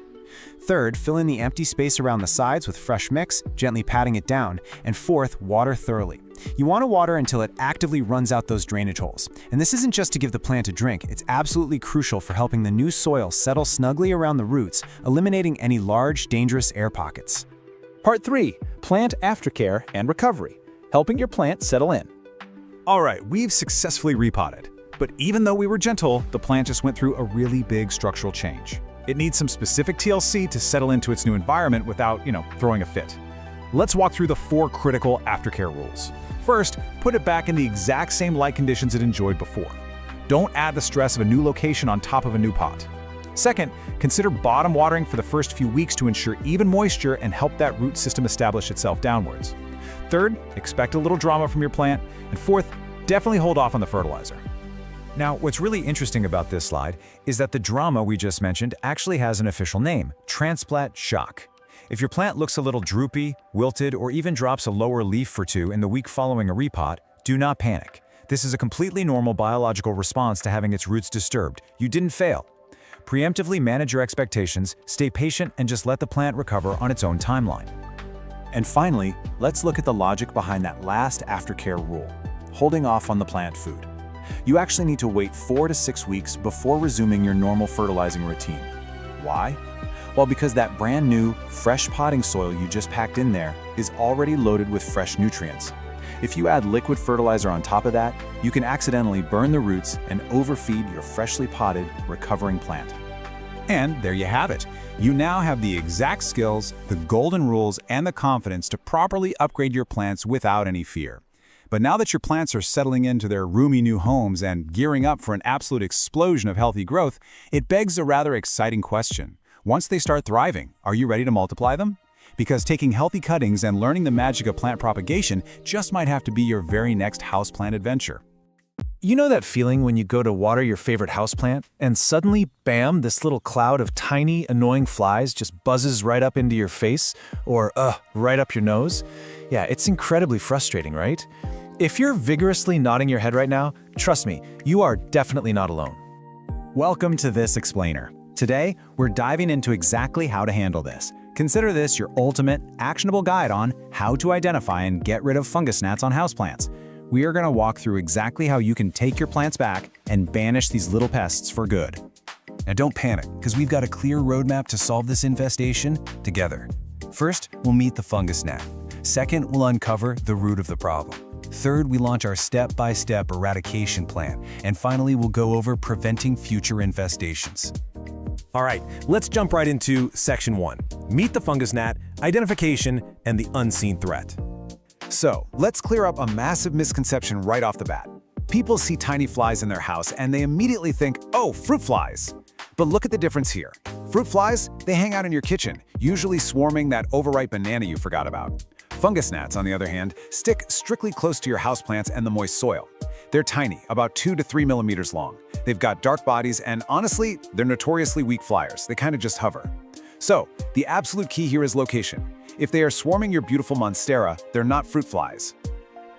Third, fill in the empty space around the sides with fresh mix, gently patting it down. And fourth, water thoroughly. You want to water until it actively runs out those drainage holes. And this isn't just to give the plant a drink, it's absolutely crucial for helping the new soil settle snugly around the roots, eliminating any large, dangerous air pockets. Part 3. Plant aftercare and recovery. Helping your plant settle in. All right, we've successfully repotted. But even though we were gentle, the plant just went through a really big structural change. It needs some specific TLC to settle into its new environment without, throwing a fit. Let's walk through the 4 critical aftercare rules. First, put it back in the exact same light conditions it enjoyed before. Don't add the stress of a new location on top of a new pot. Second, consider bottom watering for the first few weeks to ensure even moisture and help that root system establish itself downwards. Third, expect a little drama from your plant. And fourth, definitely hold off on the fertilizer. Now, what's really interesting about this slide is that the drama we just mentioned actually has an official name, transplant shock. If your plant looks a little droopy, wilted, or even drops a lower leaf or two in the week following a repot, do not panic. This is a completely normal biological response to having its roots disturbed. You didn't fail. Preemptively manage your expectations, stay patient, and just let the plant recover on its own timeline. And finally, let's look at the logic behind that last aftercare rule, holding off on the plant food. You actually need to wait 4 to 6 weeks before resuming your normal fertilizing routine. Why? Well, because that brand new, fresh potting soil you just packed in there is already loaded with fresh nutrients. If you add liquid fertilizer on top of that, you can accidentally burn the roots and overfeed your freshly potted, recovering plant. And there you have it. You now have the exact skills, the golden rules, and the confidence to properly upgrade your plants without any fear. But now that your plants are settling into their roomy new homes and gearing up for an absolute explosion of healthy growth, it begs a rather exciting question. Once they start thriving, are you ready to multiply them? Because taking healthy cuttings and learning the magic of plant propagation just might have to be your very next houseplant adventure. You know that feeling when you go to water your favorite houseplant and suddenly, bam, this little cloud of tiny, annoying flies just buzzes right up into your face or, right up your nose? Yeah, it's incredibly frustrating, right? If you're vigorously nodding your head right now, trust me, you are definitely not alone. Welcome to This Explainer. Today, we're diving into exactly how to handle this. Consider this your ultimate, actionable guide on how to identify and get rid of fungus gnats on houseplants. We are going to walk through exactly how you can take your plants back and banish these little pests for good. Now don't panic, because we've got a clear roadmap to solve this infestation together. First, we'll meet the fungus gnat. Second, we'll uncover the root of the problem. Third, we launch our step-by-step eradication plan. And finally, we'll go over preventing future infestations. All right, let's jump right into Section 1. Meet the fungus gnat, identification, and the unseen threat. So, let's clear up a massive misconception right off the bat. People see tiny flies in their house and they immediately think, oh, fruit flies. But look at the difference here. Fruit flies, they hang out in your kitchen, usually swarming that overripe banana you forgot about. Fungus gnats, on the other hand, stick strictly close to your houseplants and the moist soil. They're tiny, about 2 to 3 millimeters long. They've got dark bodies and honestly, they're notoriously weak flyers. They kind of just hover. So, the absolute key here is location. If they are swarming your beautiful monstera, they're not fruit flies.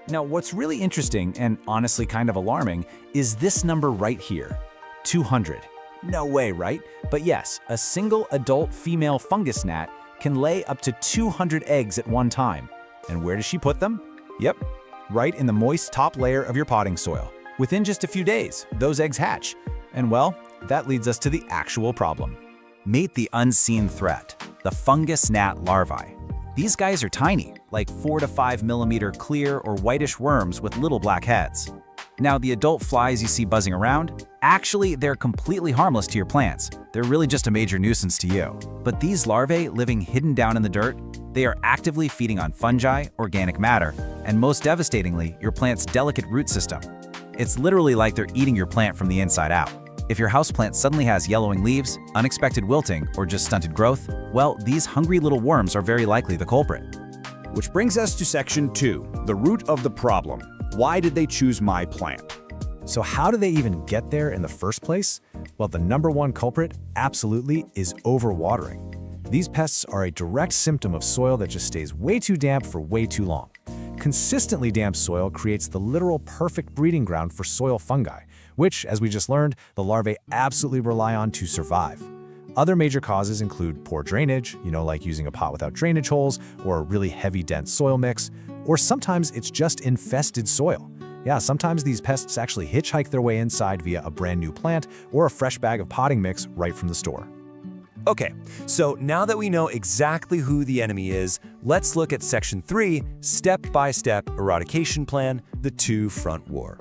Now, what's really interesting and honestly kind of alarming is this number right here, 200. No way, right? But yes, a single adult female fungus gnat can lay up to 200 eggs at one time. And where does she put them? Yep, right in the moist top layer of your potting soil. Within just a few days, those eggs hatch. And well, that leads us to the actual problem. Meet the unseen threat, the fungus gnat larvae. These guys are tiny, like 4 to 5 millimeter clear or whitish worms with little black heads. Now, the adult flies you see buzzing around, actually, they're completely harmless to your plants. They're really just a major nuisance to you. But these larvae living hidden down in the dirt, they are actively feeding on fungi, organic matter, and most devastatingly, your plant's delicate root system. It's literally like they're eating your plant from the inside out. If your houseplant suddenly has yellowing leaves, unexpected wilting, or just stunted growth, well, these hungry little worms are very likely the culprit. Which brings us to Section 2, the root of the problem. Why did they choose my plant? So how do they even get there in the first place? Well, the number one culprit, absolutely, is overwatering. These pests are a direct symptom of soil that just stays way too damp for way too long. Consistently damp soil creates the literal perfect breeding ground for soil fungi, which, as we just learned, the larvae absolutely rely on to survive. Other major causes include poor drainage, like using a pot without drainage holes, or a really heavy, dense soil mix, or sometimes it's just infested soil. Yeah, sometimes these pests actually hitchhike their way inside via a brand new plant or a fresh bag of potting mix right from the store. Okay, so now that we know exactly who the enemy is, let's look at Section 3, Step-by-Step Eradication Plan, the two-front war.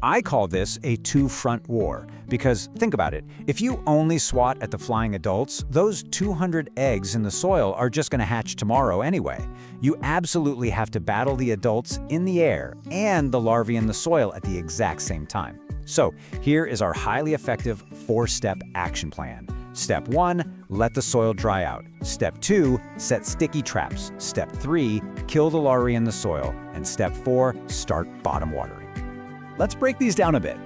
I call this a two-front war because, think about it, if you only swat at the flying adults, those 200 eggs in the soil are just going to hatch tomorrow anyway. You absolutely have to battle the adults in the air and the larvae in the soil at the exact same time. So here is our highly effective 4-step action plan. Step 1, let the soil dry out. Step 2, set sticky traps. Step 3, kill the larvae in the soil. And Step 4, start bottom watering. Let's break these down a bit.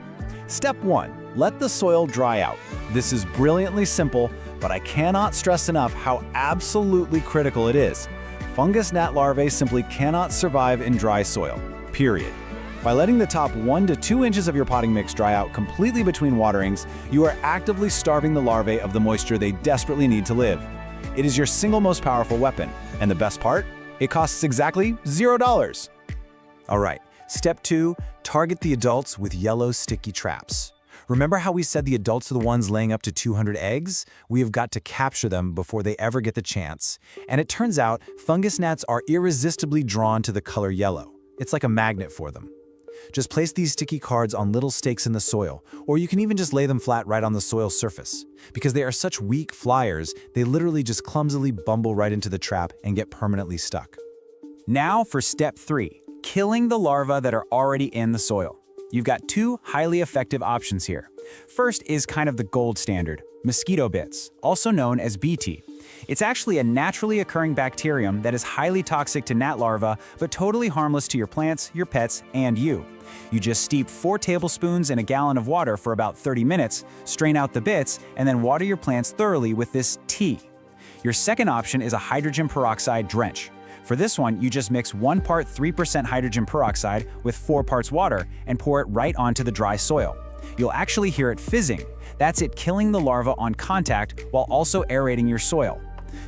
Step 1. Let the soil dry out. This is brilliantly simple, but I cannot stress enough how absolutely critical it is. Fungus gnat larvae simply cannot survive in dry soil, period. By letting the top 1 to 2 inches of your potting mix dry out completely between waterings, you are actively starving the larvae of the moisture they desperately need to live. It is your single most powerful weapon, and the best part? It costs exactly $0. All right, step 2, target the adults with yellow sticky traps. Remember how we said the adults are the ones laying up to 200 eggs? We have got to capture them before they ever get the chance. And it turns out fungus gnats are irresistibly drawn to the color yellow. It's like a magnet for them. Just place these sticky cards on little stakes in the soil, or you can even just lay them flat right on the soil surface. Because they are such weak flyers, they literally just clumsily bumble right into the trap and get permanently stuck. Now for step 3, killing the larvae that are already in the soil. You've got 2 highly effective options here. First is kind of the gold standard, mosquito bits, also known as BT. It's actually a naturally occurring bacterium that is highly toxic to gnat larvae, but totally harmless to your plants, your pets, and you. You just steep 4 tablespoons in a gallon of water for about 30 minutes, strain out the bits, and then water your plants thoroughly with this tea. Your second option is a hydrogen peroxide drench. For this one, you just mix 1 part 3% hydrogen peroxide with 4 parts water and pour it right onto the dry soil. You'll actually hear it fizzing. That's it killing the larva on contact while also aerating your soil.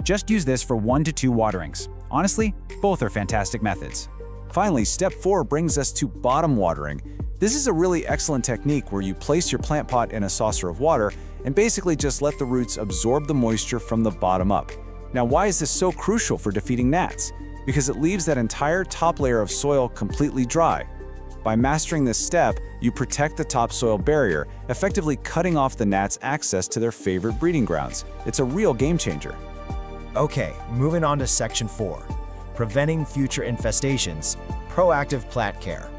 Just use this for 1 to 2 waterings. Honestly, both are fantastic methods. Finally, step 4 brings us to bottom watering. This is a really excellent technique where you place your plant pot in a saucer of water and basically just let the roots absorb the moisture from the bottom up. Now, why is this so crucial for defeating gnats? Because it leaves that entire top layer of soil completely dry. By mastering this step, you protect the topsoil barrier, effectively cutting off the gnats' access to their favorite breeding grounds. It's a real game changer. Okay, moving on to section 4. Preventing future infestations, proactive plant care.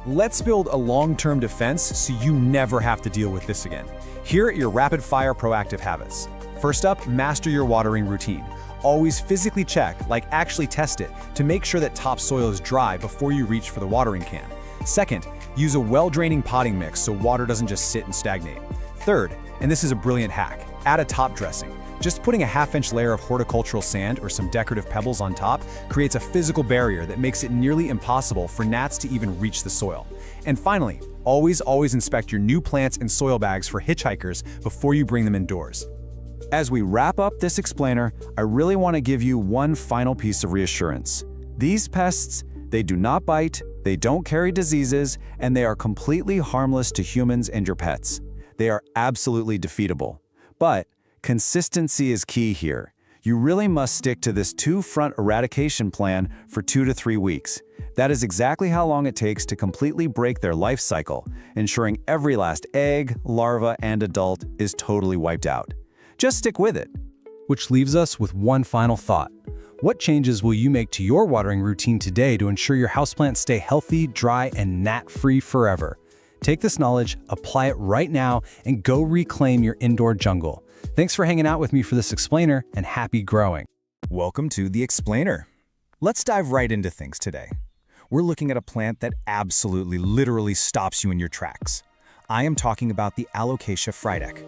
Let's build a long-term defense so you never have to deal with this again. Here are your rapid-fire proactive habits. First up, master your watering routine. Always physically check, like actually test it, to make sure that topsoil is dry before you reach for the watering can. Second, use a well-draining potting mix so water doesn't just sit and stagnate. Third, and this is a brilliant hack, add a top dressing. Just putting a half-inch layer of horticultural sand or some decorative pebbles on top creates a physical barrier that makes it nearly impossible for gnats to even reach the soil. And finally, always inspect your new plants and soil bags for hitchhikers before you bring them indoors. As we wrap up this explainer, I really want to give you one final piece of reassurance. These pests, they do not bite, they don't carry diseases, and they are completely harmless to humans and your pets. They are absolutely defeatable. But consistency is key here. You really must stick to this 2-front eradication plan for 2 to 3 weeks. That is exactly how long it takes to completely break their life cycle, ensuring every last egg, larva, and adult is totally wiped out. Just stick with it. Which leaves us with one final thought. What changes will you make to your watering routine today to ensure your houseplants stay healthy, dry, and gnat-free forever? Take this knowledge, apply it right now, and go reclaim your indoor jungle. Thanks for hanging out with me for this explainer, and happy growing. Welcome to the explainer. Let's dive right into things today. We're looking at a plant that absolutely, literally stops you in your tracks. I am talking about the Alocasia frydek.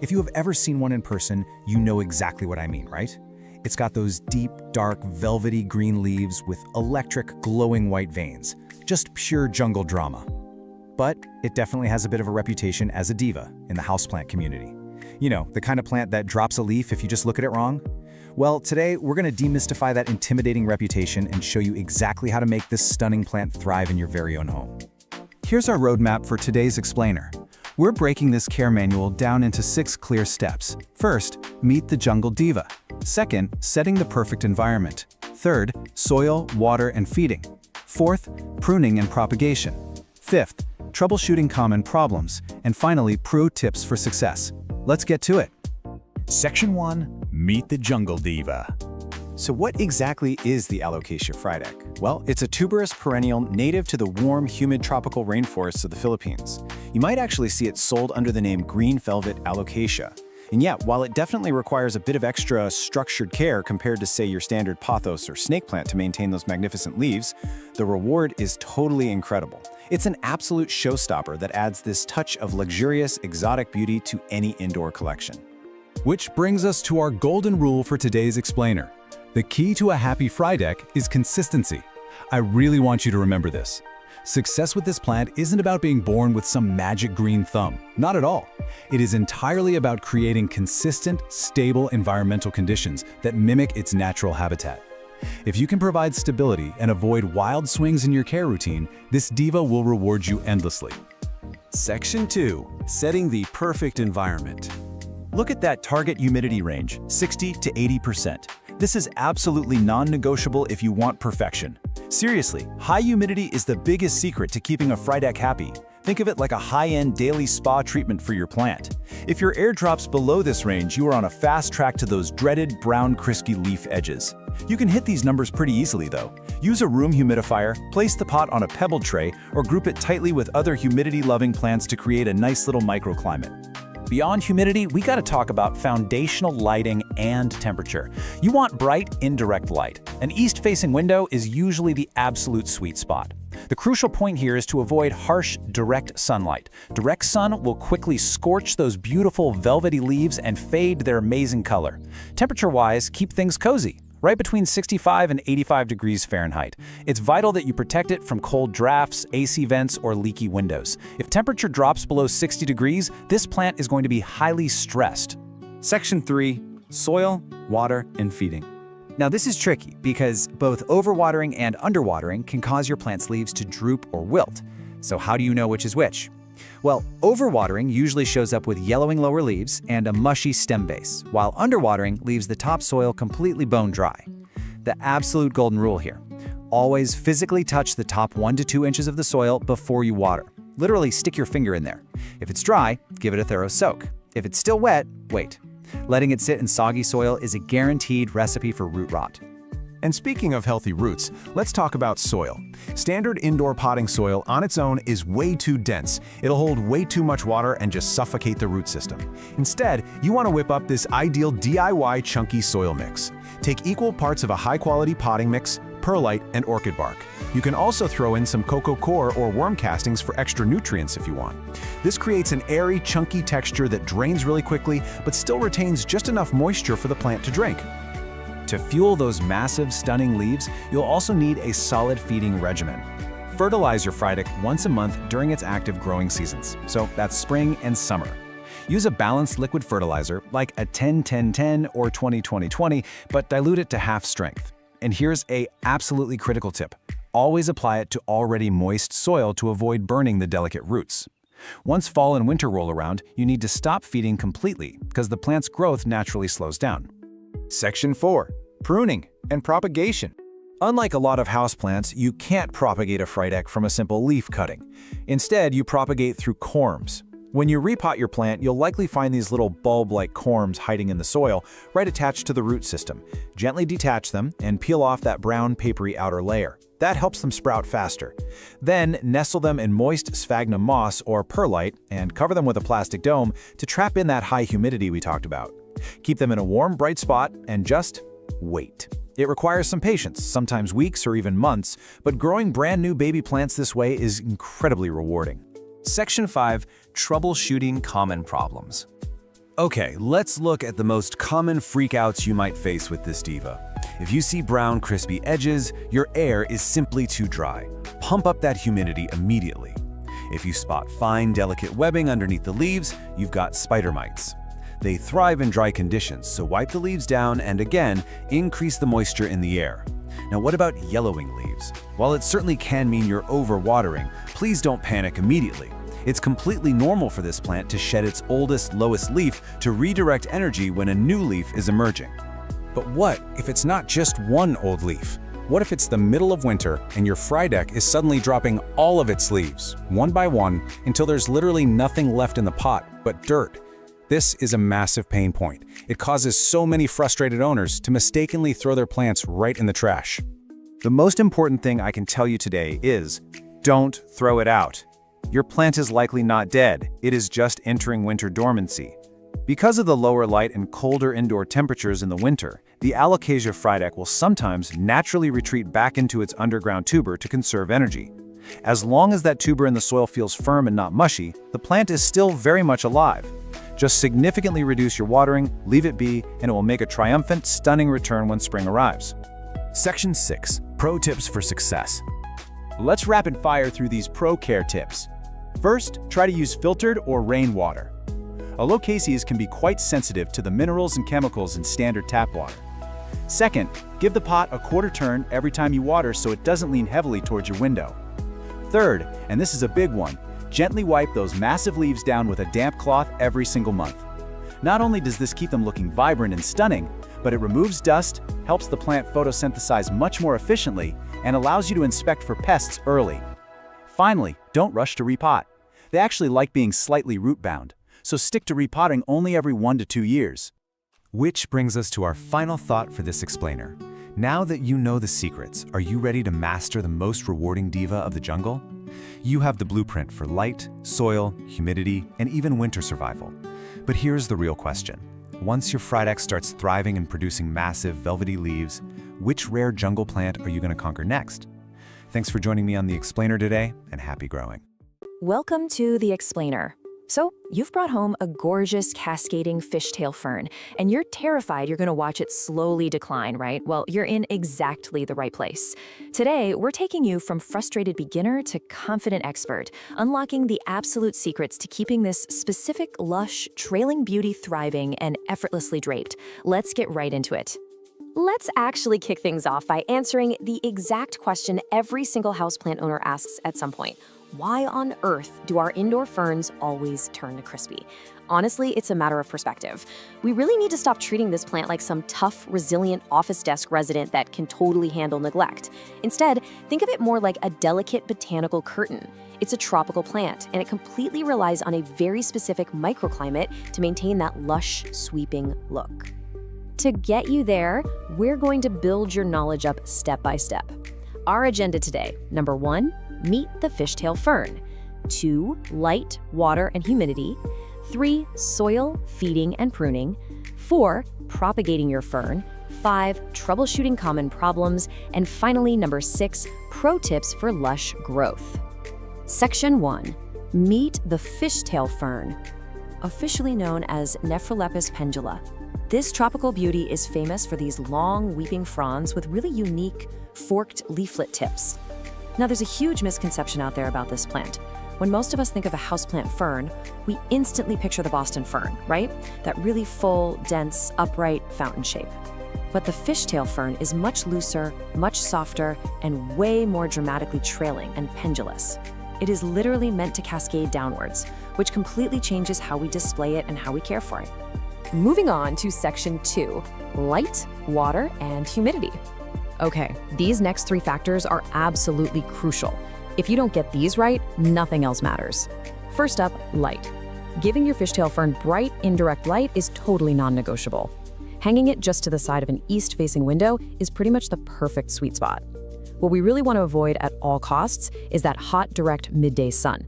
If you have ever seen one in person, you know exactly what I mean, right? It's got those deep, dark, velvety green leaves with electric, glowing white veins. Just pure jungle drama. But it definitely has a bit of a reputation as a diva in the houseplant community. You know, the kind of plant that drops a leaf if you just look at it wrong? Well, today we're going to demystify that intimidating reputation and show you exactly how to make this stunning plant thrive in your very own home. Here's our roadmap for today's explainer. We're breaking this care manual down into 6 clear steps. First, meet the jungle diva. Second, setting the perfect environment. Third, soil, water, and feeding. Fourth, pruning and propagation. Fifth, troubleshooting common problems. And finally, pro tips for success. Let's get to it. Section 1, meet the jungle diva. So what exactly is the Alocasia frydek? Well, it's a tuberous perennial native to the warm, humid tropical rainforests of the Philippines. You might actually see it sold under the name green velvet alocasia. And yet, while it definitely requires a bit of extra structured care compared to, say, your standard pothos or snake plant to maintain those magnificent leaves, the reward is totally incredible. It's an absolute showstopper that adds this touch of luxurious, exotic beauty to any indoor collection. Which brings us to our golden rule for today's explainer. The key to a happy Fryedeck is consistency. I really want you to remember this. Success with this plant isn't about being born with some magic green thumb. Not at all. It is entirely about creating consistent, stable environmental conditions that mimic its natural habitat. If you can provide stability and avoid wild swings in your care routine, this diva will reward you endlessly. Section 2. Setting the perfect environment. Look at that target humidity range, 60 to 80%. This is absolutely non-negotiable if you want perfection. Seriously, high humidity is the biggest secret to keeping a Fryedeck happy. Think of it like a high-end daily spa treatment for your plant. If your air drops below this range, you are on a fast track to those dreaded brown crispy leaf edges. You can hit these numbers pretty easily though. Use a room humidifier, place the pot on a pebbled tray, or group it tightly with other humidity-loving plants to create a nice little microclimate. Beyond humidity, we got to talk about foundational lighting and temperature. You want bright, indirect light. An east-facing window is usually the absolute sweet spot. The crucial point here is to avoid harsh, direct sunlight. Direct sun will quickly scorch those beautiful velvety leaves and fade their amazing color. Temperature-wise, keep things cozy, right between 65 and 85 degrees Fahrenheit. It's vital that you protect it from cold drafts, AC vents, or leaky windows. If temperature drops below 60 degrees, this plant is going to be highly stressed. Section 3. Soil, water, and feeding. Now this is tricky because both overwatering and underwatering can cause your plant's leaves to droop or wilt. So how do you know which is which? Well, overwatering usually shows up with yellowing lower leaves and a mushy stem base, while underwatering leaves the topsoil completely bone dry. The absolute golden rule here: always physically touch the top 1 to 2 inches of the soil before you water. Literally stick your finger in there. If it's dry, give it a thorough soak. If it's still wet, wait. Letting it sit in soggy soil is a guaranteed recipe for root rot. And speaking of healthy roots, let's talk about soil. Standard indoor potting soil on its own is way too dense. It'll hold way too much water and just suffocate the root system. Instead, you want to whip up this ideal DIY chunky soil mix. Take equal parts of a high-quality potting mix, perlite, and orchid bark. You can also throw in some cocoa coir or worm castings for extra nutrients if you want. This creates an airy, chunky texture that drains really quickly, but still retains just enough moisture for the plant to drink. To fuel those massive, stunning leaves, you'll also need a solid feeding regimen. Fertilize your Fryedeck once a month during its active growing seasons, so that's spring and summer. Use a balanced liquid fertilizer like a 10-10-10 or 20-20-20, but dilute it to half strength. And here's a absolutely critical tip: always apply it to already moist soil to avoid burning the delicate roots. Once fall and winter roll around, you need to stop feeding completely because the plant's growth naturally slows down. Section 4. Pruning and propagation. Unlike a lot of houseplants, you can't propagate a Fryedeck from a simple leaf cutting. Instead, you propagate through corms. When you repot your plant, you'll likely find these little bulb-like corms hiding in the soil, right attached to the root system. Gently detach them and peel off that brown, papery outer layer. That helps them sprout faster. Then, nestle them in moist sphagnum moss or perlite and cover them with a plastic dome to trap in that high humidity we talked about. Keep them in a warm, bright spot and just wait. It requires some patience, sometimes weeks or even months, but growing brand new baby plants this way is incredibly rewarding. Section 5. Troubleshooting common problems. Okay, let's look at the most common freakouts you might face with this diva. If you see brown, crispy edges, your air is simply too dry. Pump up that humidity immediately. If you spot fine, delicate webbing underneath the leaves, you've got spider mites. They thrive in dry conditions, so wipe the leaves down and again, increase the moisture in the air. Now what about yellowing leaves? While it certainly can mean you're overwatering, please don't panic immediately. It's completely normal for this plant to shed its oldest, lowest leaf to redirect energy when a new leaf is emerging. But what if it's not just one old leaf? What if it's the middle of winter and your Fryedeck is suddenly dropping all of its leaves, one by one, until there's literally nothing left in the pot but dirt? This is a massive pain point. It causes so many frustrated owners to mistakenly throw their plants right in the trash. The most important thing I can tell you today is, don't throw it out. Your plant is likely not dead, it is just entering winter dormancy. Because of the lower light and colder indoor temperatures in the winter, the Alocasia frydek will sometimes naturally retreat back into its underground tuber to conserve energy. As long as that tuber in the soil feels firm and not mushy, the plant is still very much alive. Just significantly reduce your watering, leave it be, and it will make a triumphant, stunning return when spring arrives. Section 6. Pro Tips for Success. Let's rapid fire through these pro care tips. First, try to use filtered or rainwater. Alocasias can be quite sensitive to the minerals and chemicals in standard tap water. Second, give the pot a quarter turn every time you water so it doesn't lean heavily towards your window. Third, and this is a big one, gently wipe those massive leaves down with a damp cloth every single month. Not only does this keep them looking vibrant and stunning, but it removes dust, helps the plant photosynthesize much more efficiently, and allows you to inspect for pests early. Finally, don't rush to repot. They actually like being slightly root-bound, so stick to repotting only every 1 to 2 years. Which brings us to our final thought for this explainer. Now that you know the secrets, are you ready to master the most rewarding diva of the jungle? You have the blueprint for light, soil, humidity, and even winter survival. But here's the real question. Once your frydek starts thriving and producing massive, velvety leaves, which rare jungle plant are you going to conquer next? Thanks for joining me on The Explainer today, and happy growing. Welcome to The Explainer. So, you've brought home a gorgeous cascading fishtail fern, and you're terrified you're going to watch it slowly decline, right? Well, you're in exactly the right place. Today, we're taking you from frustrated beginner to confident expert, unlocking the absolute secrets to keeping this specific, lush, trailing beauty thriving and effortlessly draped. Let's get right into it. Let's actually kick things off by answering the exact question every single houseplant owner asks at some point. Why on earth do our indoor ferns always turn to crispy? Honestly, it's a matter of perspective. We really need to stop treating this plant like some tough, resilient office desk resident that can totally handle neglect. Instead, think of it more like a delicate botanical curtain. It's a tropical plant, and it completely relies on a very specific microclimate to maintain that lush, sweeping look. To get you there, we're going to build your knowledge up step by step. Our agenda today: number 1, meet the fishtail fern. 2, light, water, and humidity. 3, soil, feeding, and pruning. 4, propagating your fern. 5, troubleshooting common problems. And finally, number 6, pro tips for lush growth. Section 1, meet the fishtail fern, officially known as Nephrolepis pendula. This tropical beauty is famous for these long, weeping fronds with really unique, forked leaflet tips. Now, there's a huge misconception out there about this plant. When most of us think of a houseplant fern, we instantly picture the Boston fern, right? That really full, dense, upright fountain shape. But the fishtail fern is much looser, much softer, and way more dramatically trailing and pendulous. It is literally meant to cascade downwards, which completely changes how we display it and how we care for it. Moving on to section 2, light, water, and humidity. Okay, these next 3 factors are absolutely crucial. If you don't get these right, nothing else matters. First up, light. Giving your fishtail fern bright, indirect light is totally non-negotiable. Hanging it just to the side of an east-facing window is pretty much the perfect sweet spot. What we really want to avoid at all costs is that hot, direct midday sun.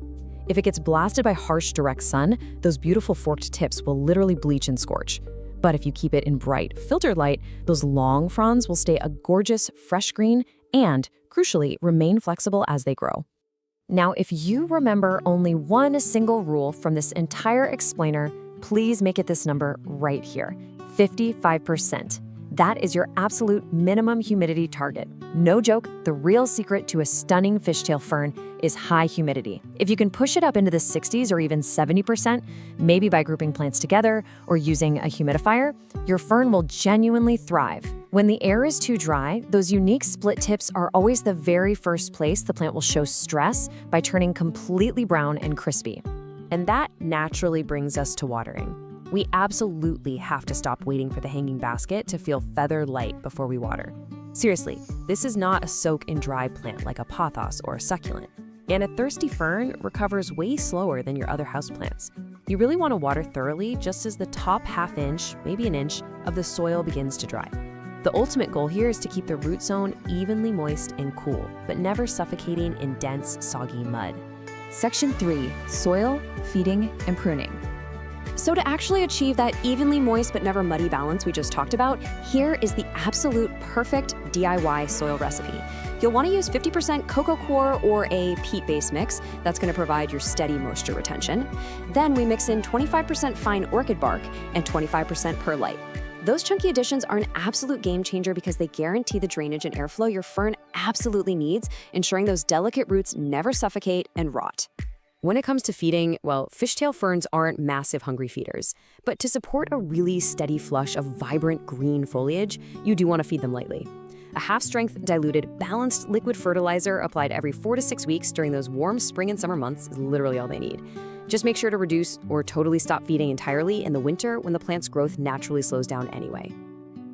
If it gets blasted by harsh, direct sun, those beautiful forked tips will literally bleach and scorch. But if you keep it in bright, filtered light, those long fronds will stay a gorgeous, fresh green and, crucially, remain flexible as they grow. Now, if you remember only one single rule from this entire explainer, please make it this number right here, 55%. That is your absolute minimum humidity target. No joke, the real secret to a stunning fishtail fern is high humidity. If you can push it up into the 60s or even 70%, maybe by grouping plants together or using a humidifier, your fern will genuinely thrive. When the air is too dry, those unique split tips are always the very first place the plant will show stress by turning completely brown and crispy. And that naturally brings us to watering. We absolutely have to stop waiting for the hanging basket to feel feather light before we water. Seriously, this is not a soak in dry plant like a pothos or a succulent. And a thirsty fern recovers way slower than your other houseplants. You really want to water thoroughly just as the top ½ inch, maybe an inch, of the soil begins to dry. The ultimate goal here is to keep the root zone evenly moist and cool, but never suffocating in dense, soggy mud. Section 3, soil, feeding, and pruning. So to actually achieve that evenly moist but never muddy balance we just talked about, here is the absolute perfect DIY soil recipe. You'll want to use 50% cocoa coir or a peat-based mix. That's going to provide your steady moisture retention. Then we mix in 25% fine orchid bark and 25% perlite. Those chunky additions are an absolute game changer because they guarantee the drainage and airflow your fern absolutely needs, ensuring those delicate roots never suffocate and rot. When it comes to feeding, well, fishtail ferns aren't massive hungry feeders. But to support a really steady flush of vibrant green foliage, you do want to feed them lightly. A half-strength, diluted, balanced liquid fertilizer applied every 4 to 6 weeks during those warm spring and summer months is literally all they need. Just make sure to reduce or totally stop feeding entirely in the winter when the plant's growth naturally slows down anyway.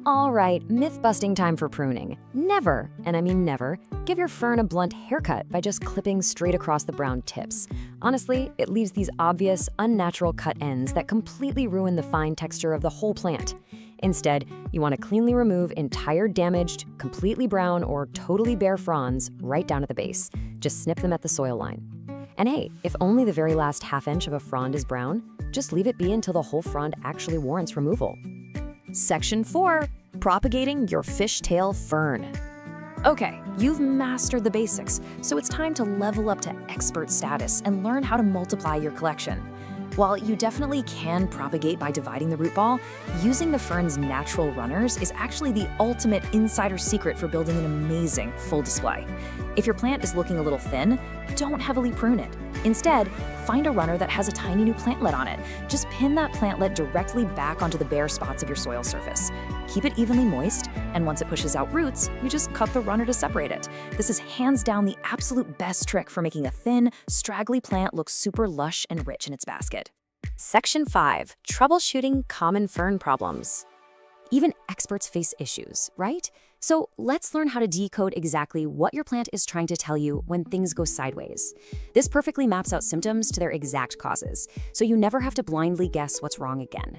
All right, myth-busting time for pruning. Never, and I mean never, give your fern a blunt haircut by just clipping straight across the brown tips. Honestly, it leaves these obvious, unnatural cut ends that completely ruin the fine texture of the whole plant. Instead, you want to cleanly remove entire damaged, completely brown, or totally bare fronds right down at the base. Just snip them at the soil line. And hey, if only the very last half-inch of a frond is brown, just leave it be until the whole frond actually warrants removal. Section 4. Propagating your fishtail fern. Okay, you've mastered the basics, so it's time to level up to expert status and learn how to multiply your collection. While you definitely can propagate by dividing the root ball, using the fern's natural runners is actually the ultimate insider secret for building an amazing full display. If your plant is looking a little thin, don't heavily prune it. Instead, find a runner that has a tiny new plantlet on it. Just pin that plantlet directly back onto the bare spots of your soil surface. Keep it evenly moist, and once it pushes out roots, you just cut the runner to separate it. This is hands down the absolute best trick for making a thin, straggly plant look super lush and rich in its basket. Section 5. Troubleshooting common fern problems. Even experts face issues, right? So let's learn how to decode exactly what your plant is trying to tell you when things go sideways. This perfectly maps out symptoms to their exact causes, so you never have to blindly guess what's wrong again.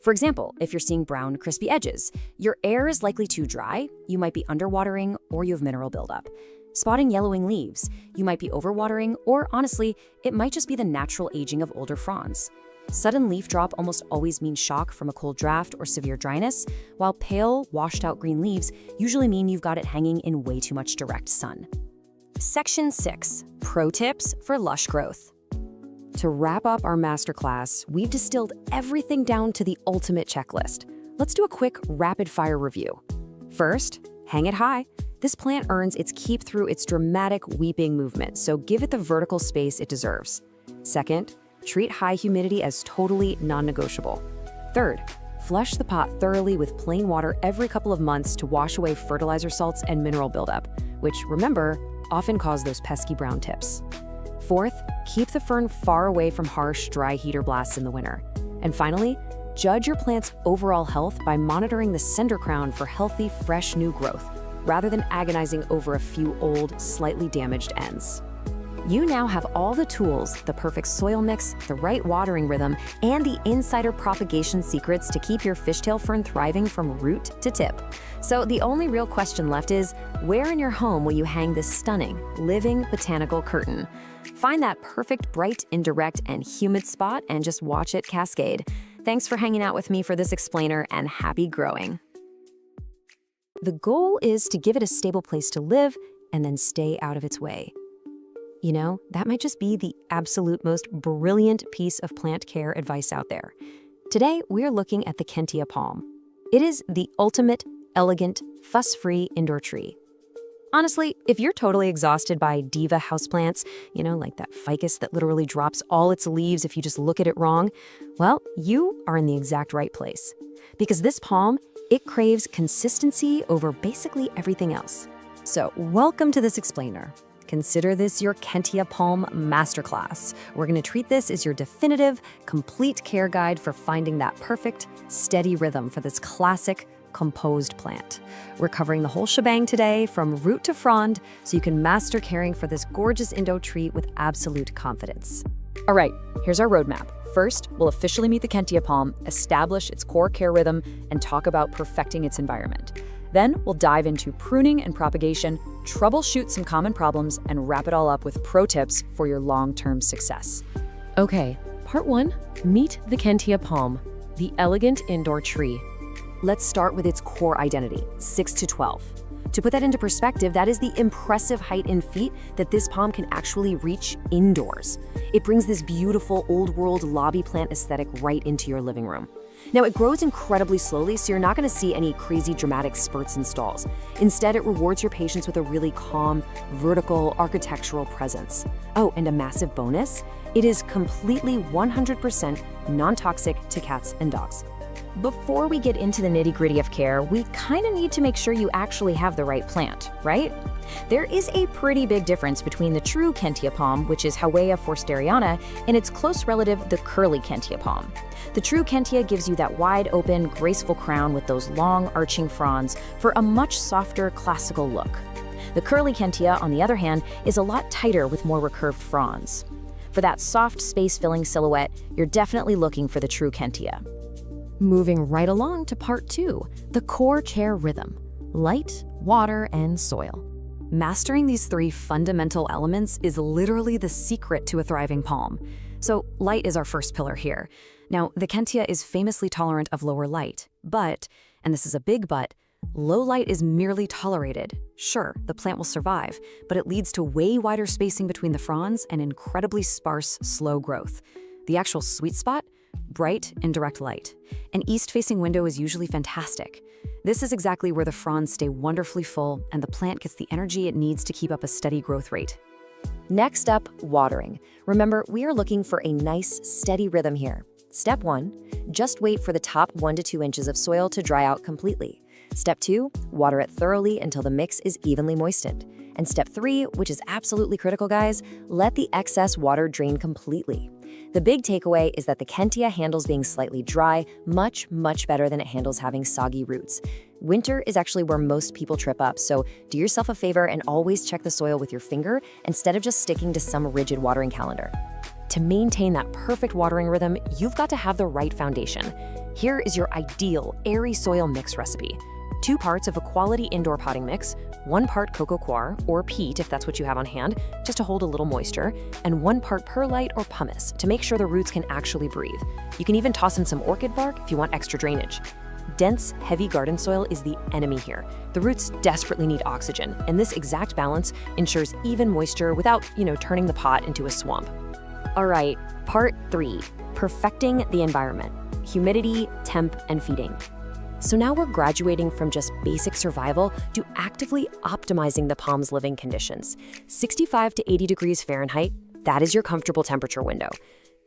For example, if you're seeing brown, crispy edges, your air is likely too dry, you might be underwatering, or you have mineral buildup. Spotting yellowing leaves, you might be overwatering, or honestly, it might just be the natural aging of older fronds. Sudden leaf drop almost always means shock from a cold draft or severe dryness, while pale, washed-out green leaves usually mean you've got it hanging in way too much direct sun. Section 6. Pro tips for lush growth. To wrap up our masterclass, we've distilled everything down to the ultimate checklist. Let's do a quick rapid-fire review. First, hang it high. This plant earns its keep through its dramatic weeping movement, so give it the vertical space it deserves. Second, treat high humidity as totally non-negotiable. Third, flush the pot thoroughly with plain water every couple of months to wash away fertilizer salts and mineral buildup, which, remember, often cause those pesky brown tips. Fourth, keep the fern far away from harsh, dry heater blasts in the winter. And finally, judge your plant's overall health by monitoring the cinder crown for healthy, fresh new growth, rather than agonizing over a few old, slightly damaged ends. You now have all the tools, the perfect soil mix, the right watering rhythm, and the insider propagation secrets to keep your fishtail fern thriving from root to tip. So the only real question left is, where in your home will you hang this stunning, living botanical curtain? Find that perfect, bright, indirect, and humid spot and just watch it cascade. Thanks for hanging out with me for this explainer, and happy growing. The goal is to give it a stable place to live and then stay out of its way. You know, that might just be the absolute most brilliant piece of plant care advice out there. Today, we're looking at the Kentia palm. It is the ultimate, elegant, fuss-free indoor tree. Honestly, if you're totally exhausted by diva houseplants, you know, like that ficus that literally drops all its leaves if you just look at it wrong, well, you are in the exact right place. Because this palm, it craves consistency over basically everything else. So, welcome to this explainer. Consider this your Kentia Palm Masterclass. We're going to treat this as your definitive, complete care guide for finding that perfect, steady rhythm for this classic, composed plant. We're covering the whole shebang today, from root to frond, so you can master caring for this gorgeous Indo tree with absolute confidence. All right, here's our roadmap. First, we'll officially meet the Kentia palm, establish its core care rhythm, and talk about perfecting its environment. Then we'll dive into pruning and propagation, troubleshoot some common problems, and wrap it all up with pro tips for your long-term success. Okay, Part 1. Meet the Kentia palm, the elegant indoor tree. Let's start with its core identity, 6 to 12. To put that into perspective, that is the impressive height in feet that this palm can actually reach indoors. It brings this beautiful old-world lobby plant aesthetic right into your living room. Now, it grows incredibly slowly, so you're not going to see any crazy dramatic spurts and stalls. Instead, it rewards your patience with a really calm, vertical, architectural presence. Oh, and a massive bonus, it is completely 100% non-toxic to cats and dogs. Before we get into the nitty-gritty of care, we kind of need to make sure you actually have the right plant, right? There is a pretty big difference between the true Kentia palm, which is Howea forsteriana, and its close relative, the curly Kentia palm. The true Kentia gives you that wide-open, graceful crown with those long, arching fronds for a much softer, classical look. The curly Kentia, on the other hand, is a lot tighter with more recurved fronds. For that soft, space-filling silhouette, you're definitely looking for the true Kentia. Moving right along to Part 2, the core care rhythm, light, water, and soil. Mastering these 3 fundamental elements is literally the secret to a thriving palm. So light is our first pillar here. Now, the Kentia is famously tolerant of lower light, but, and this is a big but, low light is merely tolerated. Sure, the plant will survive, but it leads to way wider spacing between the fronds and incredibly sparse, slow growth. The actual sweet spot? Bright and direct light. An east-facing window is usually fantastic. This is exactly where the fronds stay wonderfully full and the plant gets the energy it needs to keep up a steady growth rate. Next up, watering. Remember, we are looking for a nice, steady rhythm here. Step 1, just wait for the top 1 to 2 inches of soil to dry out completely. Step 2, water it thoroughly until the mix is evenly moistened. And step 3, which is absolutely critical, guys, let the excess water drain completely. The big takeaway is that the Kentia handles being slightly dry much, much better than it handles having soggy roots. Winter is actually where most people trip up, so do yourself a favor and always check the soil with your finger instead of just sticking to some rigid watering calendar. To maintain that perfect watering rhythm, you've got to have the right foundation. Here is your ideal airy soil mix recipe. 2 parts of a quality indoor potting mix, 1 part coco coir, or peat if that's what you have on hand, just to hold a little moisture, and 1 part perlite or pumice to make sure the roots can actually breathe. You can even toss in some orchid bark if you want extra drainage. Dense, heavy garden soil is the enemy here. The roots desperately need oxygen, and this exact balance ensures even moisture without, turning the pot into a swamp. All right, part 3, perfecting the environment, humidity, temp, and feeding. So now we're graduating from just basic survival to actively optimizing the palm's living conditions. 65 to 80 degrees Fahrenheit, that is your comfortable temperature window.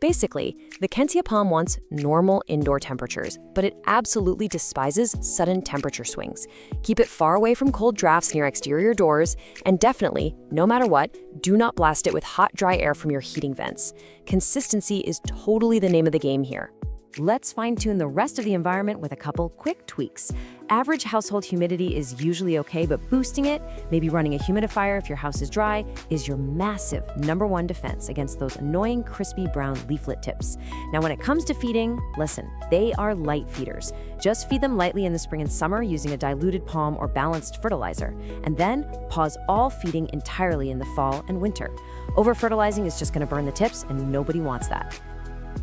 Basically, the Kentia palm wants normal indoor temperatures, but it absolutely despises sudden temperature swings. Keep it far away from cold drafts near exterior doors, and definitely, no matter what, do not blast it with hot, dry air from your heating vents. Consistency is totally the name of the game here. Let's fine-tune the rest of the environment with a couple quick tweaks. Average household humidity is usually okay, but boosting it, maybe running a humidifier if your house is dry, is your massive #1 defense against those annoying crispy brown leaflet tips. Now, when it comes to feeding, listen, they are light feeders. Just feed them lightly in the spring and summer using a diluted palm or balanced fertilizer, and then pause all feeding entirely in the fall and winter. Over-fertilizing is just going to burn the tips, and nobody wants that.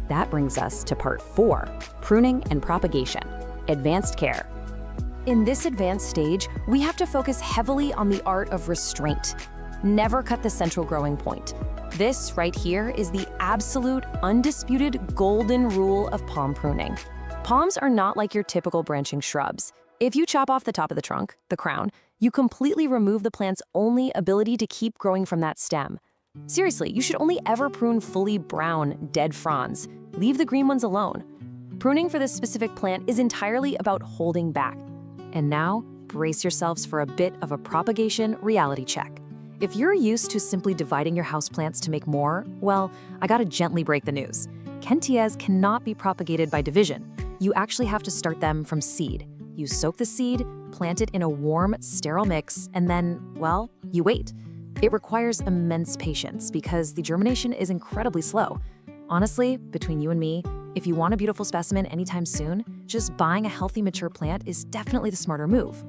That brings us to part 4, pruning and propagation, advanced care. In this advanced stage, we have to focus heavily on the art of restraint. Never cut the central growing point. This right here is the absolute, undisputed golden rule of palm pruning. Palms are not like your typical branching shrubs. If you chop off the top of the trunk, the crown, you completely remove the plant's only ability to keep growing from that stem. Seriously, you should only ever prune fully brown, dead fronds. Leave the green ones alone. Pruning for this specific plant is entirely about holding back. And now, brace yourselves for a bit of a propagation reality check. If you're used to simply dividing your houseplants to make more, well, I gotta gently break the news. Kentias cannot be propagated by division. You actually have to start them from seed. You soak the seed, plant it in a warm, sterile mix, and then, well, you wait. It requires immense patience because the germination is incredibly slow. Honestly, between you and me, if you want a beautiful specimen anytime soon, just buying a healthy mature plant is definitely the smarter move.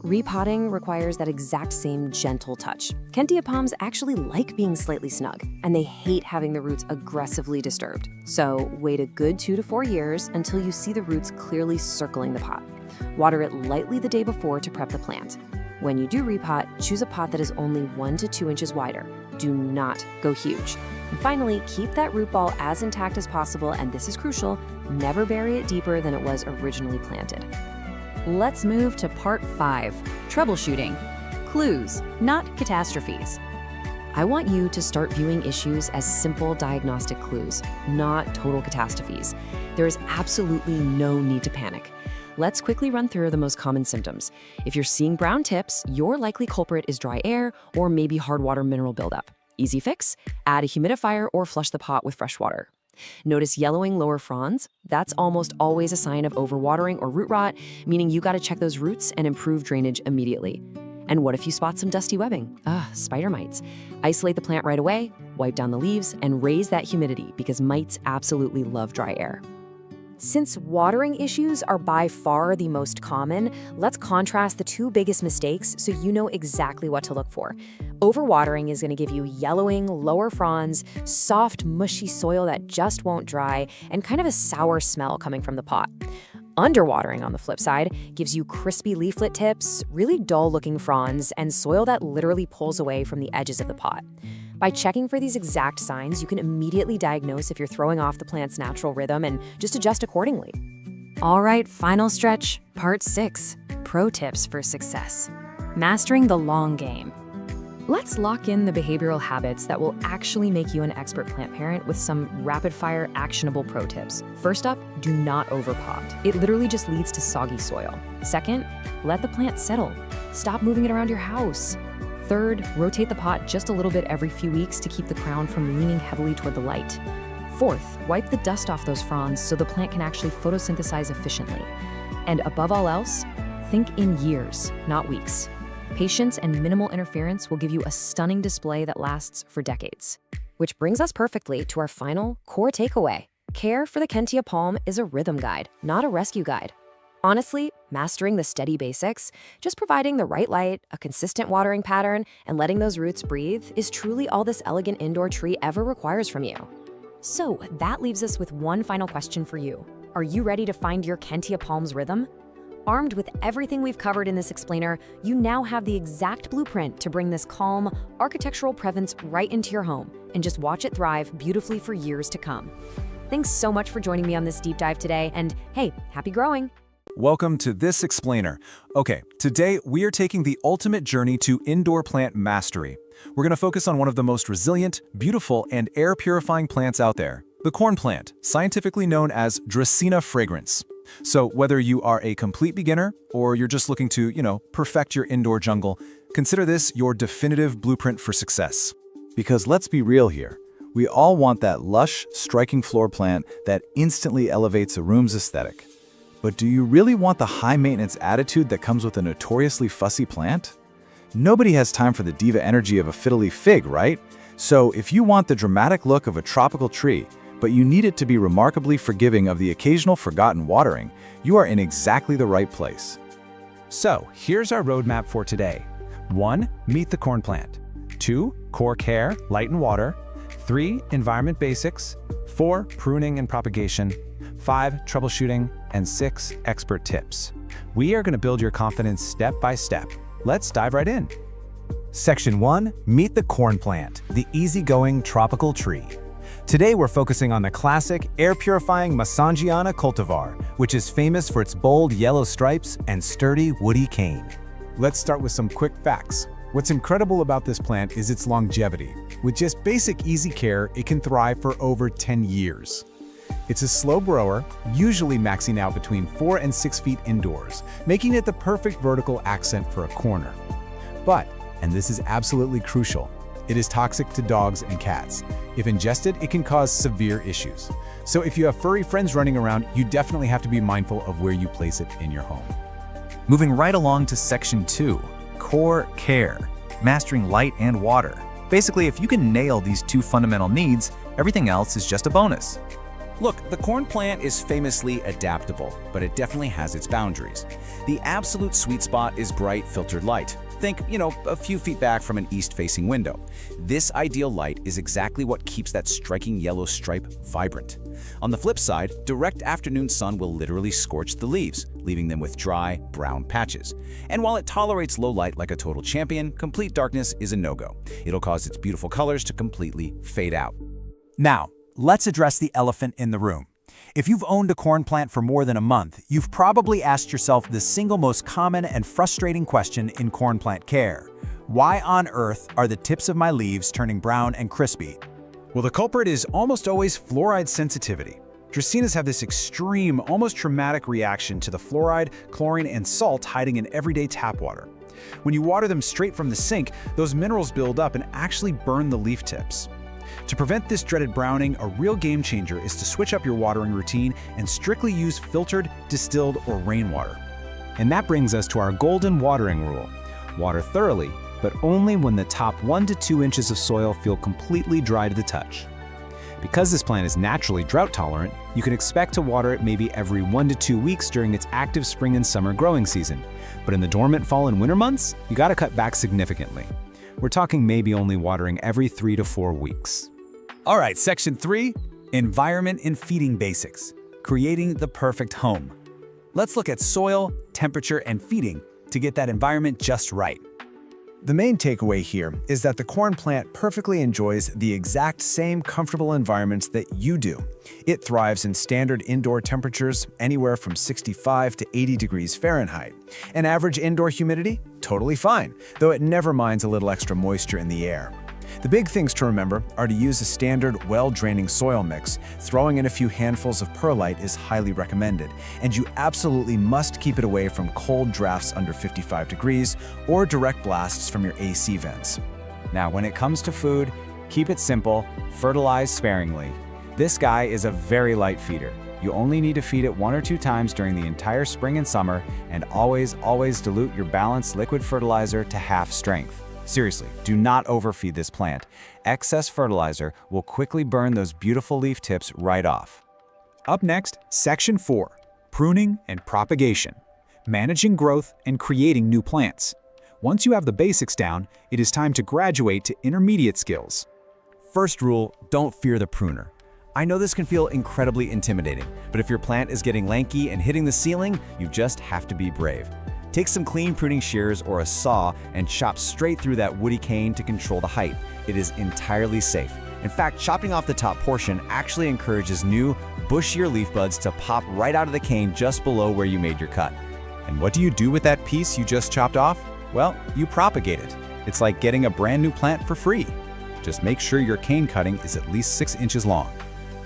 Repotting requires that exact same gentle touch. Kentia palms actually like being slightly snug, and they hate having the roots aggressively disturbed. So wait a good 2 to 4 years until you see the roots clearly circling the pot. Water it lightly the day before to prep the plant. When you do repot, choose a pot that is only 1 to 2 inches wider. Do not go huge. And finally, keep that root ball as intact as possible, and this is crucial, never bury it deeper than it was originally planted. Let's move to part 5, troubleshooting. Clues, not catastrophes. I want you to start viewing issues as simple diagnostic clues, not total catastrophes. There is absolutely no need to panic. Let's quickly run through the most common symptoms. If you're seeing brown tips, your likely culprit is dry air or maybe hard water mineral buildup. Easy fix: add a humidifier or flush the pot with fresh water. Notice yellowing lower fronds? That's almost always a sign of overwatering or root rot, meaning you gotta check those roots and improve drainage immediately. And what if you spot some dusty webbing? Spider mites. Isolate the plant right away, wipe down the leaves, and raise that humidity because mites absolutely love dry air. Since watering issues are by far the most common, let's contrast the two biggest mistakes so you know exactly what to look for. Overwatering is going to give you yellowing, lower fronds, soft, mushy soil that just won't dry, and kind of a sour smell coming from the pot. Underwatering, on the flip side, gives you crispy leaflet tips, really dull-looking fronds, and soil that literally pulls away from the edges of the pot. By checking for these exact signs, you can immediately diagnose if you're throwing off the plant's natural rhythm and just adjust accordingly. All right, final stretch, part 6, pro tips for success. Mastering the long game. Let's lock in the behavioral habits that will actually make you an expert plant parent with some rapid-fire actionable pro tips. First up, do not overpot. It literally just leads to soggy soil. Second, let the plant settle. Stop moving it around your house. Third, rotate the pot just a little bit every few weeks to keep the crown from leaning heavily toward the light. Fourth, wipe the dust off those fronds so the plant can actually photosynthesize efficiently. And above all else, think in years, not weeks. Patience and minimal interference will give you a stunning display that lasts for decades. Which brings us perfectly to our final core takeaway. Care for the Kentia palm is a rhythm guide, not a rescue guide. Honestly, mastering the steady basics, just providing the right light, a consistent watering pattern, and letting those roots breathe is truly all this elegant indoor tree ever requires from you. So that leaves us with one final question for you. Are you ready to find your Kentia palm's rhythm? Armed with everything we've covered in this explainer, you now have the exact blueprint to bring this calm, architectural presence right into your home and just watch it thrive beautifully for years to come. Thanks so much for joining me on this deep dive today, and hey, happy growing! Welcome to This Explainer. Okay, today we are taking the ultimate journey to indoor plant mastery. We're going to focus on one of the most resilient, beautiful, and air-purifying plants out there, the corn plant, scientifically known as Dracaena fragrans. So whether you are a complete beginner or you're just looking to, perfect your indoor jungle, consider this your definitive blueprint for success. Because let's be real here, we all want that lush, striking floor plant that instantly elevates a room's aesthetic. But do you really want the high-maintenance attitude that comes with a notoriously fussy plant? Nobody has time for the diva energy of a fiddly fig, right? So if you want the dramatic look of a tropical tree, but you need it to be remarkably forgiving of the occasional forgotten watering, you are in exactly the right place. So here's our roadmap for today. 1. Meet the corn plant. 2. Core care, light and water. 3. Environment basics. 4. Pruning and propagation. 5. Troubleshooting. And 6. Expert tips. We are going to build your confidence step by step. Let's dive right in. Section 1. Meet the corn plant, the easygoing tropical tree. Today we're focusing on the classic, air-purifying Masangiana cultivar, which is famous for its bold yellow stripes and sturdy woody cane. Let's start with some quick facts. What's incredible about this plant is its longevity. With just basic easy care, it can thrive for over 10 years. It's a slow grower, usually maxing out between 4 and 6 feet indoors, making it the perfect vertical accent for a corner. But, and this is absolutely crucial, it is toxic to dogs and cats. If ingested, it can cause severe issues. So if you have furry friends running around, you definitely have to be mindful of where you place it in your home. Moving right along to Section 2, Core Care, mastering light and water. Basically, if you can nail these two fundamental needs, everything else is just a bonus. Look, the corn plant is famously adaptable, but it definitely has its boundaries. The absolute sweet spot is bright filtered light. Think, a few feet back from an east-facing window. This ideal light is exactly what keeps that striking yellow stripe vibrant. On the flip side, direct afternoon sun will literally scorch the leaves, leaving them with dry, brown patches. And while it tolerates low light like a total champion, complete darkness is a no-go. It'll cause its beautiful colors to completely fade out. Now, let's address the elephant in the room. If you've owned a corn plant for more than a month, you've probably asked yourself the single most common and frustrating question in corn plant care. Why on earth are the tips of my leaves turning brown and crispy? Well, the culprit is almost always fluoride sensitivity. Dracaenas have this extreme, almost traumatic reaction to the fluoride, chlorine, and salt hiding in everyday tap water. When you water them straight from the sink, those minerals build up and actually burn the leaf tips. To prevent this dreaded browning, a real game changer is to switch up your watering routine and strictly use filtered, distilled, or rainwater. And that brings us to our golden watering rule. Water thoroughly, but only when the top 1 to 2 inches of soil feel completely dry to the touch. Because this plant is naturally drought tolerant, you can expect to water it maybe every 1 to 2 weeks during its active spring and summer growing season. But in the dormant fall and winter months, you gotta cut back significantly. We're talking maybe only watering every 3 to 4 weeks. All right, Section 3, Environment and Feeding Basics, creating the perfect home. Let's look at soil, temperature, and feeding to get that environment just right. The main takeaway here is that the corn plant perfectly enjoys the exact same comfortable environments that you do. It thrives in standard indoor temperatures anywhere from 65 to 80 degrees Fahrenheit. And average indoor humidity? Totally fine, though it never minds a little extra moisture in the air. The big things to remember are to use a standard, well-draining soil mix. Throwing in a few handfuls of perlite is highly recommended, and you absolutely must keep it away from cold drafts under 55 degrees or direct blasts from your AC vents. Now, when it comes to food, keep it simple, fertilize sparingly. This guy is a very light feeder. You only need to feed it 1 or 2 times during the entire spring and summer, and always dilute your balanced liquid fertilizer to half strength. Seriously, do not overfeed this plant. Excess fertilizer will quickly burn those beautiful leaf tips right off. Up next, Section 4, Pruning and Propagation, managing growth and creating new plants. Once you have the basics down, it is time to graduate to intermediate skills. First rule, don't fear the pruner. I know this can feel incredibly intimidating, but if your plant is getting lanky and hitting the ceiling, you just have to be brave. Take some clean pruning shears or a saw and chop straight through that woody cane to control the height. It is entirely safe. In fact, chopping off the top portion actually encourages new, bushier leaf buds to pop right out of the cane just below where you made your cut. And what do you do with that piece you just chopped off? Well, you propagate it. It's like getting a brand new plant for free. Just make sure your cane cutting is at least 6 inches long.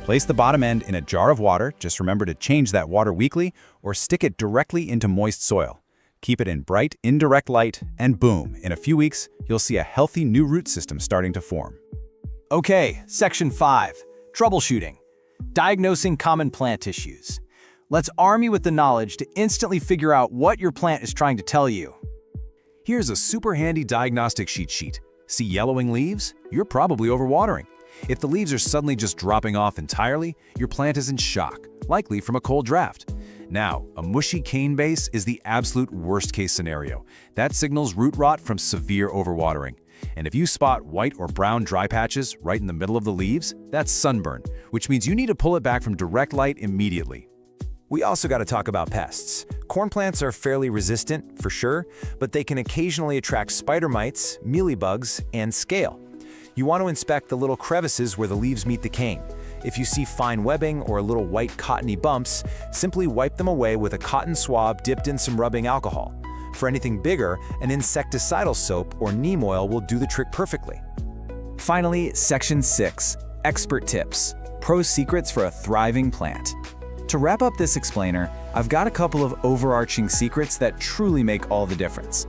Place the bottom end in a jar of water, just remember to change that water weekly, or stick it directly into moist soil. Keep it in bright, indirect light, and boom, in a few weeks, you'll see a healthy new root system starting to form. Okay, Section 5, Troubleshooting. Diagnosing common plant issues. Let's arm you with the knowledge to instantly figure out what your plant is trying to tell you. Here's a super handy diagnostic cheat sheet. See yellowing leaves? You're probably overwatering. If the leaves are suddenly just dropping off entirely, your plant is in shock, likely from a cold draft. Now, a mushy cane base is the absolute worst-case scenario. That signals root rot from severe overwatering. And if you spot white or brown dry patches right in the middle of the leaves, that's sunburn, which means you need to pull it back from direct light immediately. We also got to talk about pests. Corn plants are fairly resistant, for sure, but they can occasionally attract spider mites, mealybugs, and scale. You want to inspect the little crevices where the leaves meet the cane. If you see fine webbing or little white cottony bumps, simply wipe them away with a cotton swab dipped in some rubbing alcohol. For anything bigger, an insecticidal soap or neem oil will do the trick perfectly. Finally, Section 6, Expert Tips, Pro Secrets for a Thriving Plant. To wrap up this explainer, I've got a couple of overarching secrets that truly make all the difference.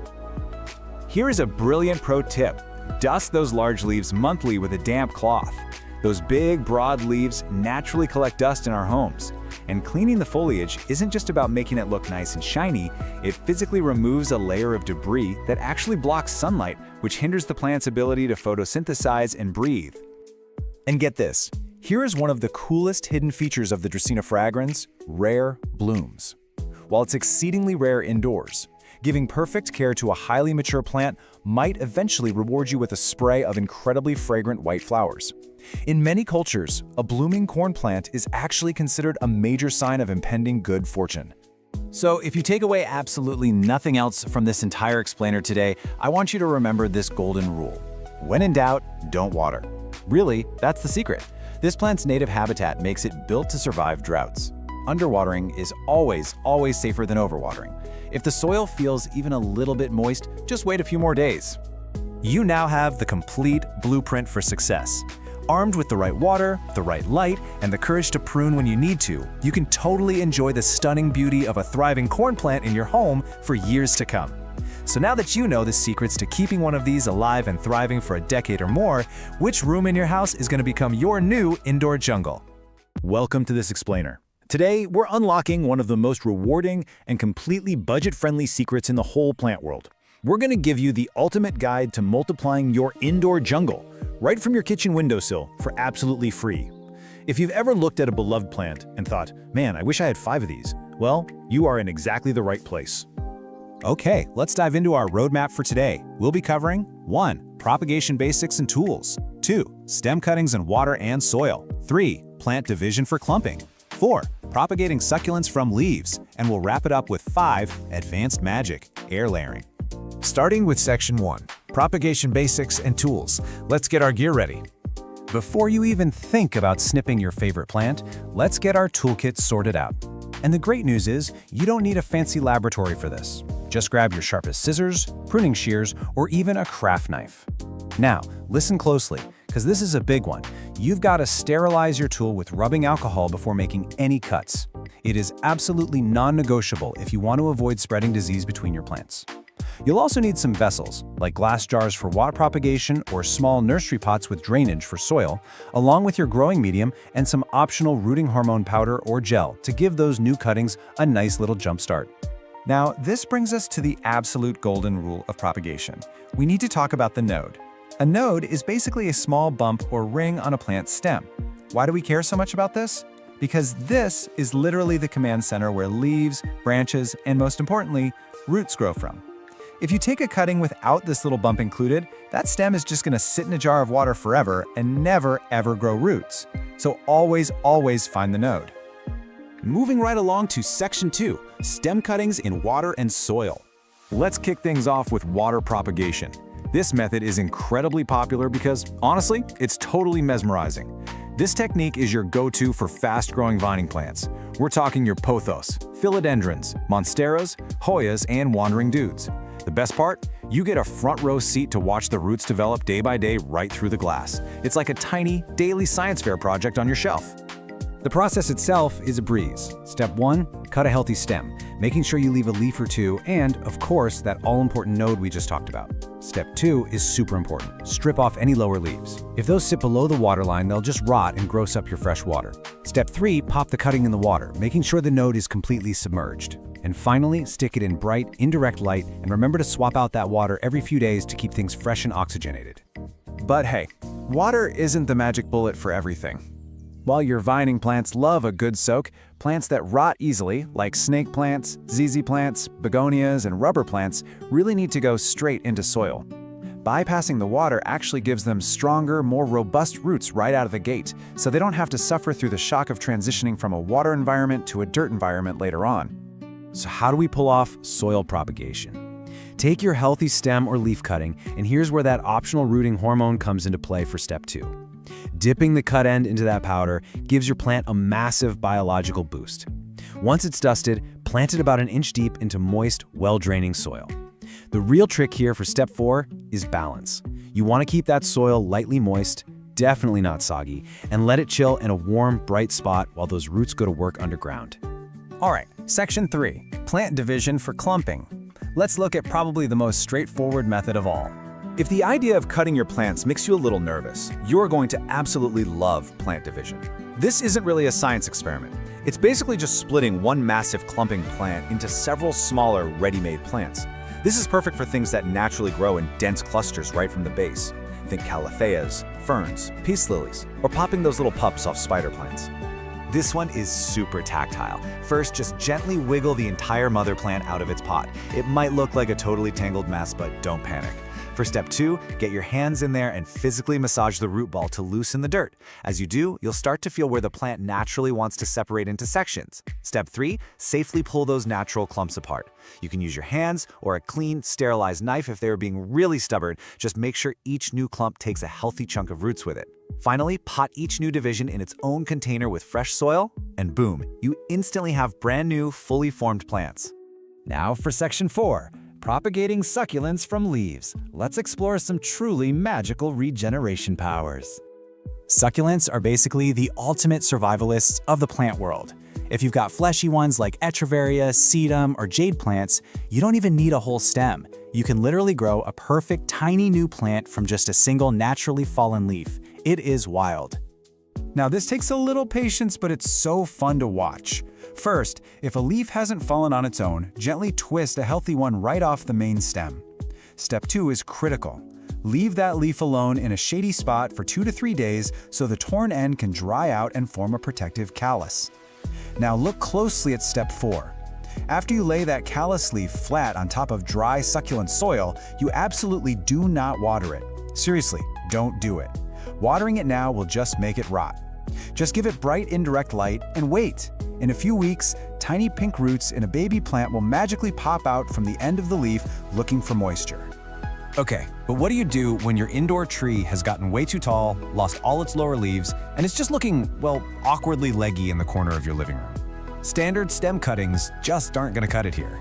Here is a brilliant pro tip. Dust those large leaves monthly with a damp cloth. Those big, broad leaves naturally collect dust in our homes. And cleaning the foliage isn't just about making it look nice and shiny, it physically removes a layer of debris that actually blocks sunlight, which hinders the plant's ability to photosynthesize and breathe. And get this, Here is one of the coolest hidden features of the Dracaena fragrans: rare blooms. While it's exceedingly rare indoors, giving perfect care to a highly mature plant might eventually reward you with a spray of incredibly fragrant white flowers. In many cultures, a blooming corn plant is actually considered a major sign of impending good fortune. So if you take away absolutely nothing else from this entire explainer today, I want you to remember this golden rule. When in doubt, don't water. Really, that's the secret. This plant's native habitat makes it built to survive droughts. Underwatering is always safer than overwatering. If the soil feels even a little bit moist, just wait a few more days. You now have the complete blueprint for success. Armed with the right water, the right light, and the courage to prune when you need to, you can totally enjoy the stunning beauty of a thriving corn plant in your home for years to come. So now that you know the secrets to keeping one of these alive and thriving for a decade or more, which room in your house is going to become your new indoor jungle? Welcome to this explainer. Today, we're unlocking one of the most rewarding and completely budget-friendly secrets in the whole plant world. We're going to give you the ultimate guide to multiplying your indoor jungle, right from your kitchen windowsill, for absolutely free. If you've ever looked at a beloved plant and thought, man, I wish I had 5 of these, well, you are in exactly the right place. Okay, let's dive into our roadmap for today. We'll be covering 1. Propagation basics and tools. 2. Stem cuttings and water and soil. 3. Plant division for clumping. 4. Propagating succulents from leaves. And we'll wrap it up with 5. Advanced magic, air layering. Starting with Section 1, Propagation Basics and Tools. Let's get our gear ready. Before you even think about snipping your favorite plant, let's get our toolkit sorted out. And the great news is, you don't need a fancy laboratory for this. Just grab your sharpest scissors, pruning shears, or even a craft knife. Now, listen closely, because this is a big one. You've got to sterilize your tool with rubbing alcohol before making any cuts. It is absolutely non-negotiable if you want to avoid spreading disease between your plants. You'll also need some vessels, like glass jars for water propagation or small nursery pots with drainage for soil, along with your growing medium and some optional rooting hormone powder or gel to give those new cuttings a nice little jump start. Now, this brings us to the absolute golden rule of propagation. We need to talk about the node. A node is basically a small bump or ring on a plant's stem. Why do we care so much about this? Because this is literally the command center where leaves, branches, and most importantly, roots grow from. If you take a cutting without this little bump included, that stem is just going to sit in a jar of water forever and never ever grow roots. So always find the node. Moving right along to Section 2, Stem Cuttings in Water and Soil. Let's kick things off with water propagation. This method is incredibly popular because, honestly, it's totally mesmerizing. This technique is your go-to for fast-growing vining plants. We're talking your pothos, philodendrons, monsteras, hoyas, and wandering dudes. The best part? You get a front row seat to watch the roots develop day by day right through the glass. It's like a tiny, daily science fair project on your shelf. The process itself is a breeze. Step 1, cut a healthy stem, making sure you leave a leaf or two, and, of course, that all-important node we just talked about. Step 2 is super important. Strip off any lower leaves. If those sit below the waterline, they'll just rot and gross up your fresh water. Step 3, pop the cutting in the water, making sure the node is completely submerged. And finally, stick it in bright, indirect light, and remember to swap out that water every few days to keep things fresh and oxygenated. But hey, water isn't the magic bullet for everything. While your vining plants love a good soak, plants that rot easily, like snake plants, ZZ plants, begonias, and rubber plants, really need to go straight into soil. Bypassing the water actually gives them stronger, more robust roots right out of the gate, so they don't have to suffer through the shock of transitioning from a water environment to a dirt environment later on. So how do we pull off soil propagation? Take your healthy stem or leaf cutting, and here's where that optional rooting hormone comes into play for Step 2. Dipping the cut end into that powder gives your plant a massive biological boost. Once it's dusted, plant it about an inch deep into moist, well-draining soil. The real trick here for Step 4 is balance. You want to keep that soil lightly moist, definitely not soggy, and let it chill in a warm, bright spot while those roots go to work underground. All right, Section 3, Plant Division for Clumping. Let's look at probably the most straightforward method of all. If the idea of cutting your plants makes you a little nervous, you're going to absolutely love plant division. This isn't really a science experiment. It's basically just splitting one massive clumping plant into several smaller, ready-made plants. This is perfect for things that naturally grow in dense clusters right from the base. Think calatheas, ferns, peace lilies, or popping those little pups off spider plants. This one is super tactile. First, just gently wiggle the entire mother plant out of its pot. It might look like a totally tangled mess, but don't panic. For step 2, get your hands in there and physically massage the root ball to loosen the dirt. As you do, you'll start to feel where the plant naturally wants to separate into sections. Step 3, safely pull those natural clumps apart. You can use your hands or a clean, sterilized knife if they are being really stubborn. Just make sure each new clump takes a healthy chunk of roots with it. Finally, pot each new division in its own container with fresh soil, and boom, you instantly have brand new, fully formed plants. Now for section 4. Propagating succulents from leaves. Let's explore some truly magical regeneration powers. Succulents are basically the ultimate survivalists of the plant world. If you've got fleshy ones like Echeveria, sedum, or jade plants, you don't even need a whole stem. You can literally grow a perfect tiny new plant from just a single naturally fallen leaf. It is wild. Now this takes a little patience, but it's so fun to watch. First, if a leaf hasn't fallen on its own, gently twist a healthy one right off the main stem. Step 2 is critical. Leave that leaf alone in a shady spot for 2 to 3 days so the torn end can dry out and form a protective callus. Now look closely at step 4. After you lay that callus leaf flat on top of dry, succulent soil, you absolutely do not water it. Seriously, don't do it. Watering it now will just make it rot. Just give it bright, indirect light and wait. In a few weeks, tiny pink roots in a baby plant will magically pop out from the end of the leaf looking for moisture. Okay, but what do you do when your indoor tree has gotten way too tall, lost all its lower leaves, and it's just looking, well, awkwardly leggy in the corner of your living room? Standard stem cuttings just aren't gonna cut it here.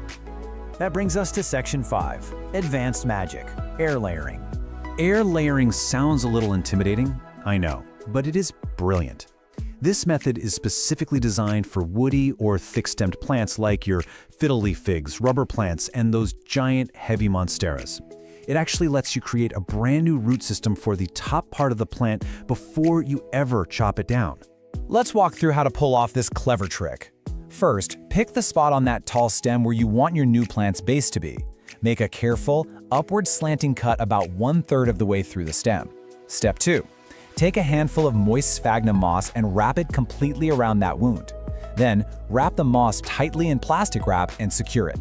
That brings us to section 5, advanced magic, air layering. Air layering sounds a little intimidating, I know, but it is brilliant. This method is specifically designed for woody or thick-stemmed plants like your fiddle leaf figs, rubber plants, and those giant heavy monsteras. It actually lets you create a brand new root system for the top part of the plant before you ever chop it down. Let's walk through how to pull off this clever trick. First, pick the spot on that tall stem where you want your new plant's base to be. Make a careful, upward slanting cut about 1/3 of the way through the stem. Step 2. Take a handful of moist sphagnum moss and wrap it completely around that wound. Then, wrap the moss tightly in plastic wrap and secure it.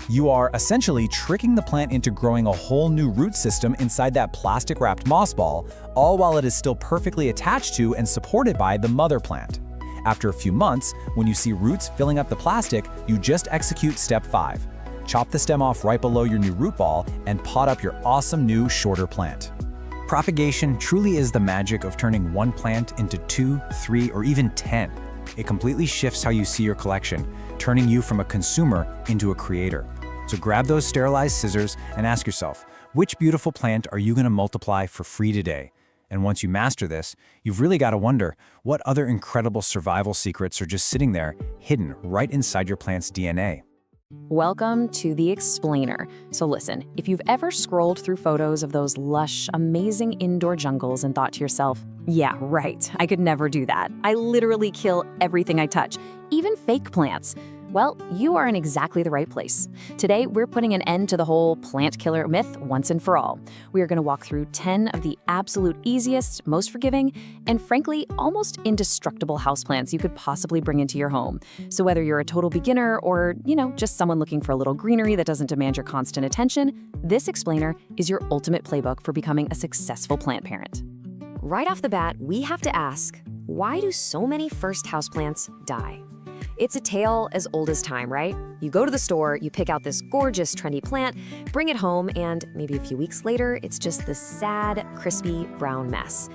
You are essentially tricking the plant into growing a whole new root system inside that plastic-wrapped moss ball, all while it is still perfectly attached to and supported by the mother plant. After a few months, when you see roots filling up the plastic, you just execute step 5. Chop the stem off right below your new root ball and pot up your awesome new shorter plant. Propagation truly is the magic of turning one plant into 2, 3, or even 10. It completely shifts how you see your collection, turning you from a consumer into a creator. So grab those sterilized scissors and ask yourself, which beautiful plant are you going to multiply for free today? And once you master this, you've really got to wonder what other incredible survival secrets are just sitting there, hidden right inside your plant's DNA. Welcome to The Explainer. So listen, if you've ever scrolled through photos of those lush, amazing indoor jungles and thought to yourself, yeah, right, I could never do that. I literally kill everything I touch, even fake plants. Well, you are in exactly the right place. Today, we're putting an end to the whole plant killer myth once and for all. We are going to walk through 10 of the absolute easiest, most forgiving, and frankly, almost indestructible houseplants you could possibly bring into your home. So whether you're a total beginner or, just someone looking for a little greenery that doesn't demand your constant attention, this explainer is your ultimate playbook for becoming a successful plant parent. Right off the bat, we have to ask, why do so many first houseplants die? It's a tale as old as time, right? You go to the store, you pick out this gorgeous, trendy plant, bring it home, and maybe a few weeks later, it's just this sad, crispy, brown mess.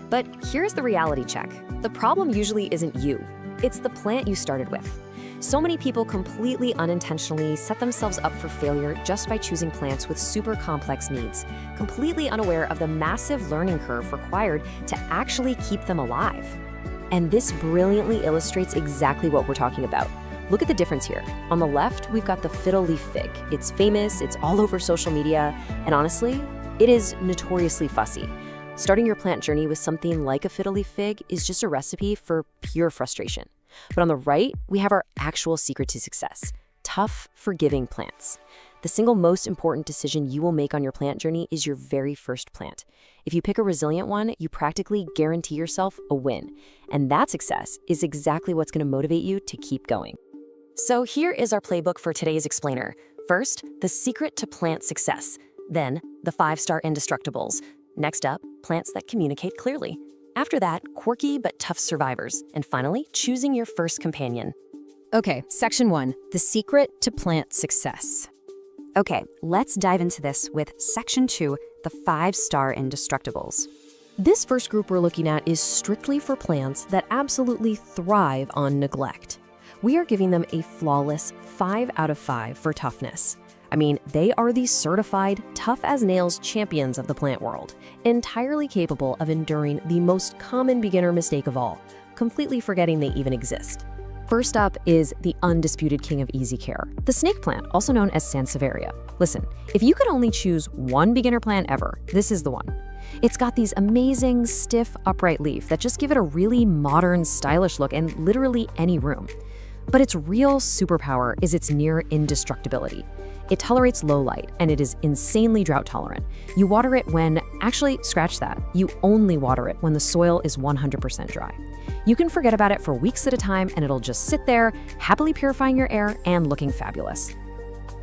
But here's the reality check. The problem usually isn't you. It's the plant you started with. So many people completely unintentionally set themselves up for failure just by choosing plants with super complex needs, completely unaware of the massive learning curve required to actually keep them alive. And this brilliantly illustrates exactly what we're talking about. Look at the difference here. On the left, we've got the fiddle leaf fig. It's famous, it's all over social media, and honestly, it is notoriously fussy. Starting your plant journey with something like a fiddle leaf fig is just a recipe for pure frustration. But on the right, we have our actual secret to success: tough, forgiving plants. The single most important decision you will make on your plant journey is your very first plant. If you pick a resilient one, you practically guarantee yourself a win. And that success is exactly what's going to motivate you to keep going. So here is our playbook for today's explainer. First, the secret to plant success. Then, the 5-star indestructibles. Next up, plants that communicate clearly. After that, quirky but tough survivors. And finally, choosing your first companion. Okay, section 1, the secret to plant success. Okay, let's dive into this with section 2, the 5-star indestructibles. This first group we're looking at is strictly for plants that absolutely thrive on neglect. We are giving them a flawless 5 out of 5 for toughness. I mean, they are the certified tough-as-nails champions of the plant world, entirely capable of enduring the most common beginner mistake of all, completely forgetting they even exist. First up is the undisputed king of easy care, the snake plant, also known as Sansevieria. Listen, if you could only choose one beginner plant ever, this is the one. It's got these amazing, stiff, upright leaf that just give it a really modern, stylish look in literally any room. But its real superpower is its near indestructibility. It tolerates low light, and it is insanely drought tolerant. You water it actually, scratch that. You only water it when the soil is 100% dry. You can forget about it for weeks at a time, and it'll just sit there, happily purifying your air and looking fabulous.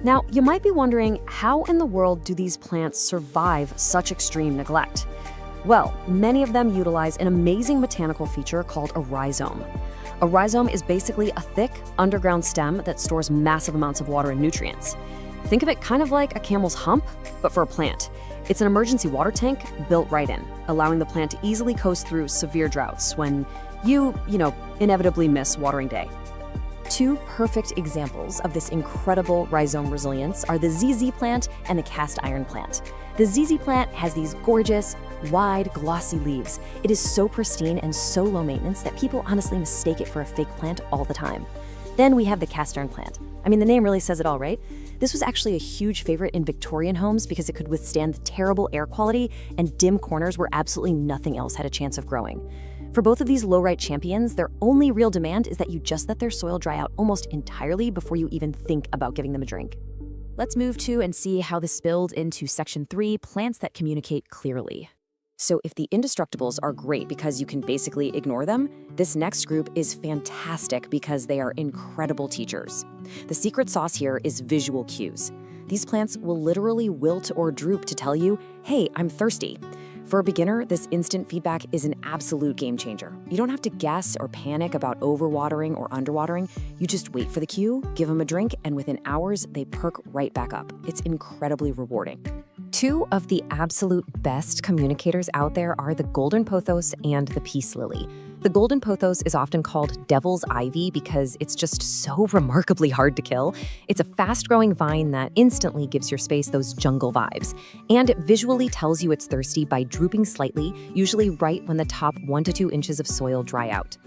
Now, you might be wondering, how in the world do these plants survive such extreme neglect? Well, many of them utilize an amazing botanical feature called a rhizome. A rhizome is basically a thick, underground stem that stores massive amounts of water and nutrients. Think of it kind of like a camel's hump, but for a plant. It's an emergency water tank built right in, allowing the plant to easily coast through severe droughts when you inevitably miss watering day. 2 perfect examples of this incredible rhizome resilience are the ZZ plant and the cast iron plant. The ZZ plant has these gorgeous, wide, glossy leaves. It is so pristine and so low maintenance that people honestly mistake it for a fake plant all the time. Then we have the cast iron plant. I mean, the name really says it all, right? This was actually a huge favorite in Victorian homes because it could withstand the terrible air quality and dim corners where absolutely nothing else had a chance of growing. For both of these low-right champions, their only real demand is that you just let their soil dry out almost entirely before you even think about giving them a drink. Let's move to and see how this builds into section 3, plants that communicate clearly. So if the indestructibles are great because you can basically ignore them, this next group is fantastic because they are incredible teachers. The secret sauce here is visual cues. These plants will literally wilt or droop to tell you, hey, I'm thirsty. For a beginner, this instant feedback is an absolute game changer. You don't have to guess or panic about overwatering or underwatering. You just wait for the cue, give them a drink, and within hours, they perk right back up. It's incredibly rewarding. 2 of the absolute best communicators out there are the golden pothos and the peace lily. The golden pothos is often called devil's ivy because it's just so remarkably hard to kill. It's a fast-growing vine that instantly gives your space those jungle vibes. And it visually tells you it's thirsty by drooping slightly, usually right when the top 1 to 2 inches of soil dry out.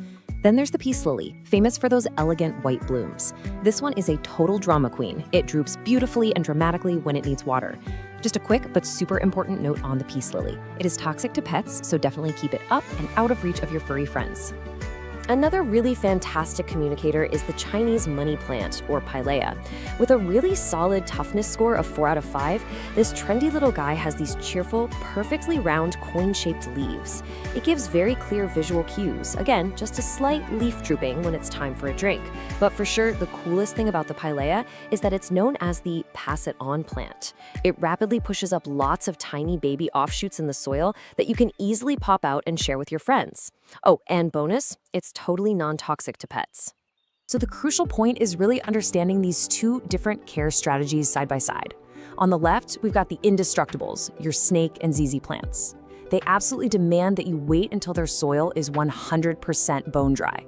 Then there's the peace lily, famous for those elegant white blooms. This one is a total drama queen. It droops beautifully and dramatically when it needs water. Just a quick but super important note on the peace lily. It is toxic to pets, so definitely keep it up and out of reach of your furry friends. Another really fantastic communicator is the Chinese money plant, or Pilea. With a really solid toughness score of 4 out of 5, this trendy little guy has these cheerful, perfectly round, coin-shaped leaves. It gives very clear visual cues. Again, just a slight leaf drooping when it's time for a drink. But for sure, the coolest thing about the Pilea is that it's known as the pass-it-on plant. It rapidly pushes up lots of tiny baby offshoots in the soil that you can easily pop out and share with your friends. Oh, and bonus, it's totally non-toxic to pets. So the crucial point is really understanding these 2 different care strategies side by side. On the left, we've got the indestructibles, your snake and ZZ plants. They absolutely demand that you wait until their soil is 100% bone dry.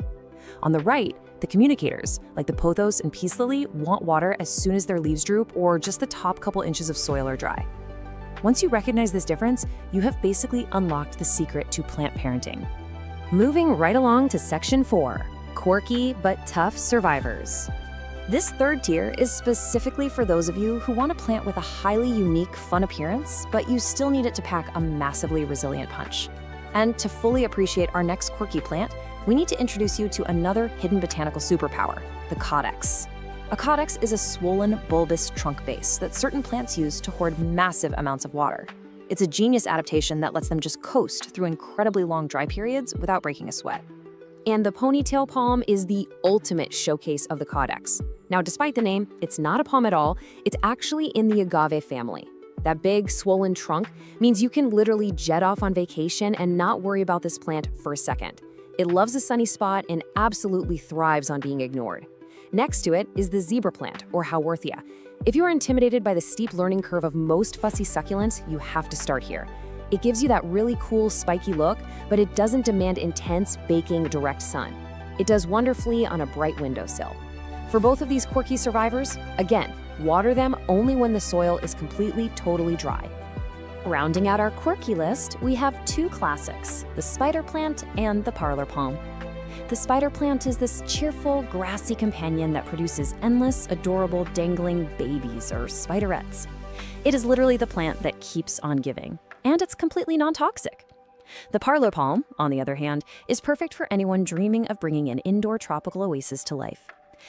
On the right, the communicators, like the pothos and peace lily, want water as soon as their leaves droop or just the top couple inches of soil are dry. Once you recognize this difference, you have basically unlocked the secret to plant parenting. Moving right along to section 4, quirky but tough survivors. This third tier is specifically for those of you who want a plant with a highly unique, fun appearance, but you still need it to pack a massively resilient punch. And to fully appreciate our next quirky plant, we need to introduce you to another hidden botanical superpower, the Codex. A caudex is a swollen, bulbous trunk base that certain plants use to hoard massive amounts of water. It's a genius adaptation that lets them just coast through incredibly long dry periods without breaking a sweat. And the ponytail palm is the ultimate showcase of the caudex. Now, despite the name, it's not a palm at all. It's actually in the agave family. That big, swollen trunk means you can literally jet off on vacation and not worry about this plant for a second. It loves a sunny spot and absolutely thrives on being ignored. Next to it is the zebra plant, or Haworthia. If you are intimidated by the steep learning curve of most fussy succulents, you have to start here. It gives you that really cool, spiky look, but it doesn't demand intense, baking, direct sun. It does wonderfully on a bright windowsill. For both of these quirky survivors, again, water them only when the soil is completely, totally dry. Rounding out our quirky list, we have two classics, the spider plant and the parlor palm. The spider plant is this cheerful, grassy companion that produces endless, adorable, dangling babies or spiderettes. It is literally the plant that keeps on giving, and it's completely non-toxic. The parlor palm, on the other hand, is perfect for anyone dreaming of bringing an indoor tropical oasis to life.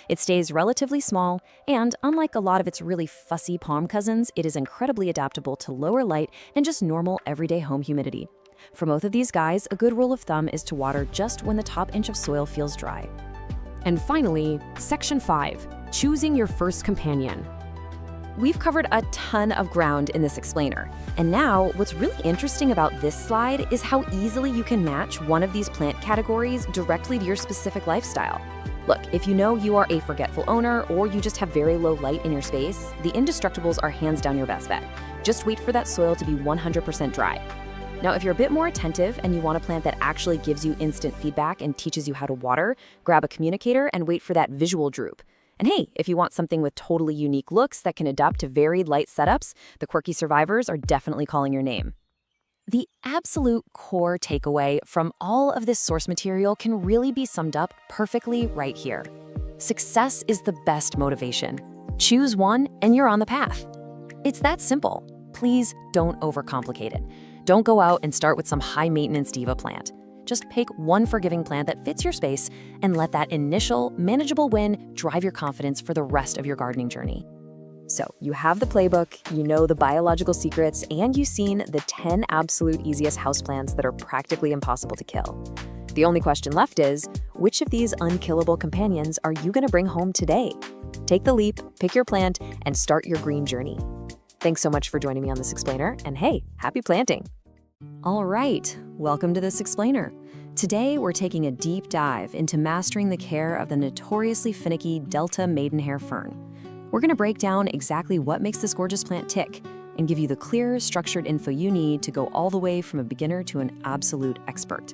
It stays relatively small, and unlike a lot of its really fussy palm cousins, it is incredibly adaptable to lower light and just normal everyday home humidity. For both of these guys, a good rule of thumb is to water just when the top inch of soil feels dry. And finally, Section 5, Choosing Your First Companion. We've covered a ton of ground in this explainer, and now what's really interesting about this slide is how easily you can match one of these plant categories directly to your specific lifestyle. Look, if you know you are a forgetful owner or you just have very low light in your space, the Indestructibles are hands down your best bet. Just wait for that soil to be 100% dry. Now, if you're a bit more attentive and you want a plant that actually gives you instant feedback and teaches you how to water, grab a communicator and wait for that visual droop. And hey, if you want something with totally unique looks that can adapt to varied light setups, the quirky survivors are definitely calling your name. The absolute core takeaway from all of this source material can really be summed up perfectly right here. Success is the best motivation. Choose one and you're on the path. It's that simple. Please don't overcomplicate it. Don't go out and start with some high-maintenance diva plant. Just pick one forgiving plant that fits your space and let that initial, manageable win drive your confidence for the rest of your gardening journey. So, you have the playbook, you know the biological secrets, and you've seen the 10 absolute easiest houseplants that are practically impossible to kill. The only question left is, which of these unkillable companions are you going to bring home today? Take the leap, pick your plant, and start your green journey. Thanks so much for joining me on this explainer, and hey, happy planting! All right, welcome to this explainer. Today, we're taking a deep dive into mastering the care of the notoriously finicky Delta maidenhair fern. We're going to break down exactly what makes this gorgeous plant tick and give you the clear, structured info you need to go all the way from a beginner to an absolute expert.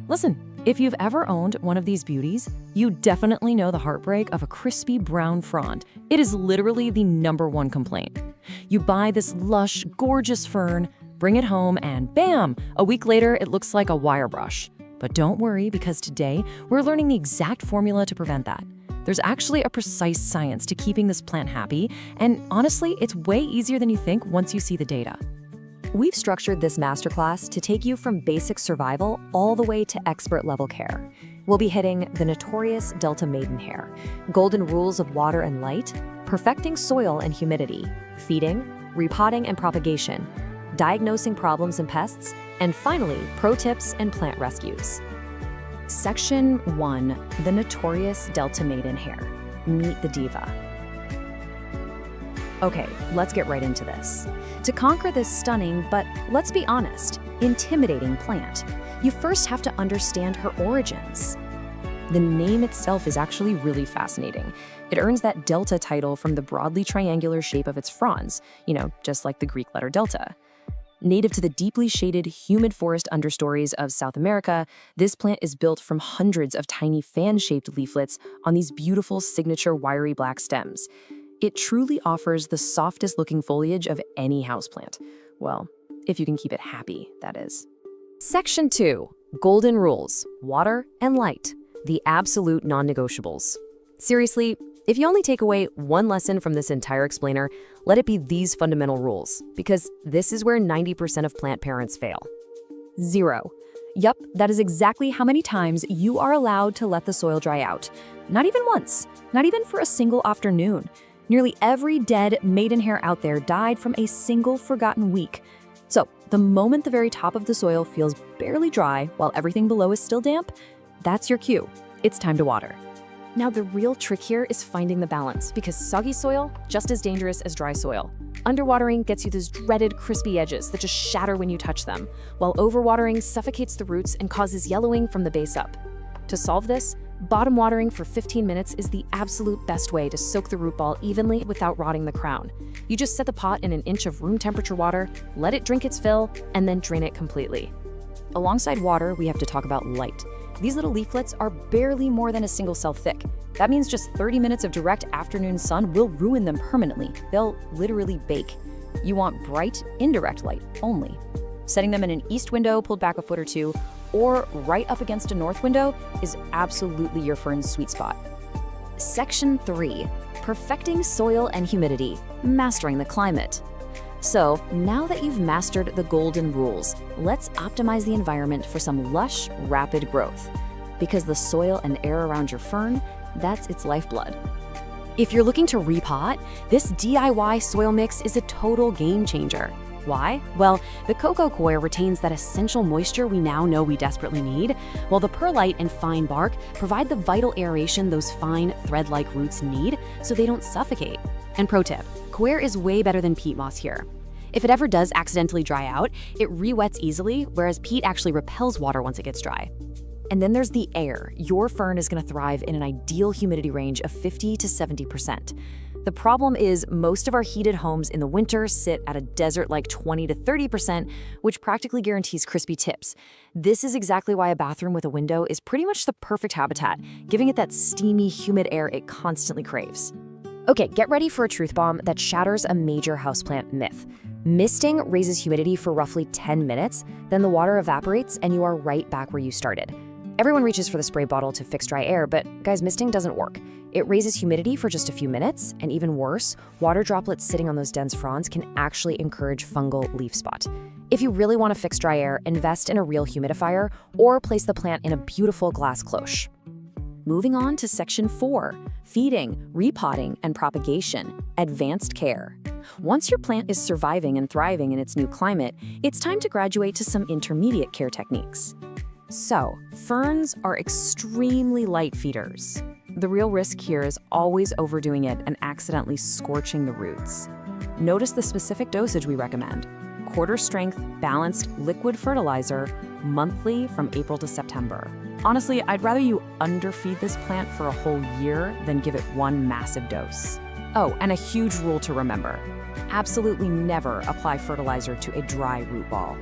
Listen, if you've ever owned one of these beauties, you definitely know the heartbreak of a crispy brown frond. It is literally the #1 complaint. You buy this lush, gorgeous fern, bring it home, and bam! A week later, it looks like a wire brush. But don't worry, because today, we're learning the exact formula to prevent that. There's actually a precise science to keeping this plant happy, and honestly, it's way easier than you think once you see the data. We've structured this masterclass to take you from basic survival all the way to expert-level care. We'll be hitting the notorious Delta maidenhair, golden rules of water and light, perfecting soil and humidity, feeding, repotting and propagation, diagnosing problems and pests, and finally, pro tips and plant rescues. Section 1, the notorious Delta maidenhair. Meet the diva. Okay, let's get right into this. To conquer this stunning, but let's be honest, intimidating plant, you first have to understand her origins. The name itself is actually really fascinating. It earns that delta title from the broadly triangular shape of its fronds, just like the Greek letter delta. Native to the deeply shaded, humid forest understories of South America, this plant is built from hundreds of tiny fan-shaped leaflets on these beautiful signature wiry black stems. It truly offers the softest-looking foliage of any houseplant. Well, if you can keep it happy, that is. Section 2, Golden Rules, Water and Light, the absolute non-negotiables. Seriously, if you only take away one lesson from this entire explainer, let it be these fundamental rules, because this is where 90% of plant parents fail. 0. Yup, that is exactly how many times you are allowed to let the soil dry out. Not even once, not even for a single afternoon. Nearly every dead maidenhair out there died from a single forgotten week. So, the moment the very top of the soil feels barely dry while everything below is still damp, that's your cue. It's time to water. Now, the real trick here is finding the balance, because soggy soil, just as dangerous as dry soil. Underwatering gets you those dreaded crispy edges that just shatter when you touch them, while overwatering suffocates the roots and causes yellowing from the base up. To solve this, bottom watering for 15 minutes is the absolute best way to soak the root ball evenly without rotting the crown. You just set the pot in an inch of room temperature water, let it drink its fill, and then drain it completely. Alongside water, we have to talk about light. These little leaflets are barely more than a single cell thick. That means just 30 minutes of direct afternoon sun will ruin them permanently. They'll literally bake. You want bright, indirect light only. Setting them in an east window pulled back a foot or two, or right up against a north window is absolutely your fern's sweet spot. Section 3. Perfecting soil and humidity. Mastering the climate. So, now that you've mastered the golden rules, let's optimize the environment for some lush, rapid growth. Because the soil and air around your fern, that's its lifeblood. If you're looking to repot, this DIY soil mix is a total game changer. Why? Well, the cocoa coir retains that essential moisture we now know we desperately need, while the perlite and fine bark provide the vital aeration those fine, thread-like roots need so they don't suffocate. And pro tip, coir is way better than peat moss here. If it ever does accidentally dry out, it re-wets easily, whereas peat actually repels water once it gets dry. And then there's the air. Your fern is going to thrive in an ideal humidity range of 50 to 70%. The problem is most of our heated homes in the winter sit at a desert-like 20 to 30%, which practically guarantees crispy tips. This is exactly why a bathroom with a window is pretty much the perfect habitat, giving it that steamy, humid air it constantly craves. Okay, get ready for a truth bomb that shatters a major houseplant myth. Misting raises humidity for roughly 10 minutes, then the water evaporates and you are right back where you started. Everyone reaches for the spray bottle to fix dry air, but guys, misting doesn't work. It raises humidity for just a few minutes, and even worse, water droplets sitting on those dense fronds can actually encourage fungal leaf spot. If you really want to fix dry air, invest in a real humidifier or place the plant in a beautiful glass cloche. Moving on to Section 4, feeding, repotting, and propagation, advanced care. Once your plant is surviving and thriving in its new climate, it's time to graduate to some intermediate care techniques. So, ferns are extremely light feeders. The real risk here is always overdoing it and accidentally scorching the roots. Notice the specific dosage we recommend. Quarter strength, balanced liquid fertilizer, monthly from April to September. Honestly, I'd rather you underfeed this plant for a whole year than give it one massive dose. Oh, and a huge rule to remember. Absolutely never apply fertilizer to a dry root ball.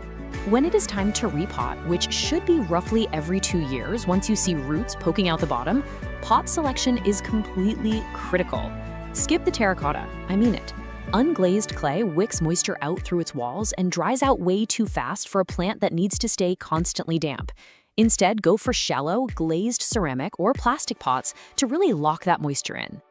When it is time to repot, which should be roughly every 2 years once you see roots poking out the bottom, pot selection is completely critical. Skip the terracotta, I mean it. Unglazed clay wicks moisture out through its walls and dries out way too fast for a plant that needs to stay constantly damp. Instead, go for shallow, glazed ceramic or plastic pots to really lock that moisture in.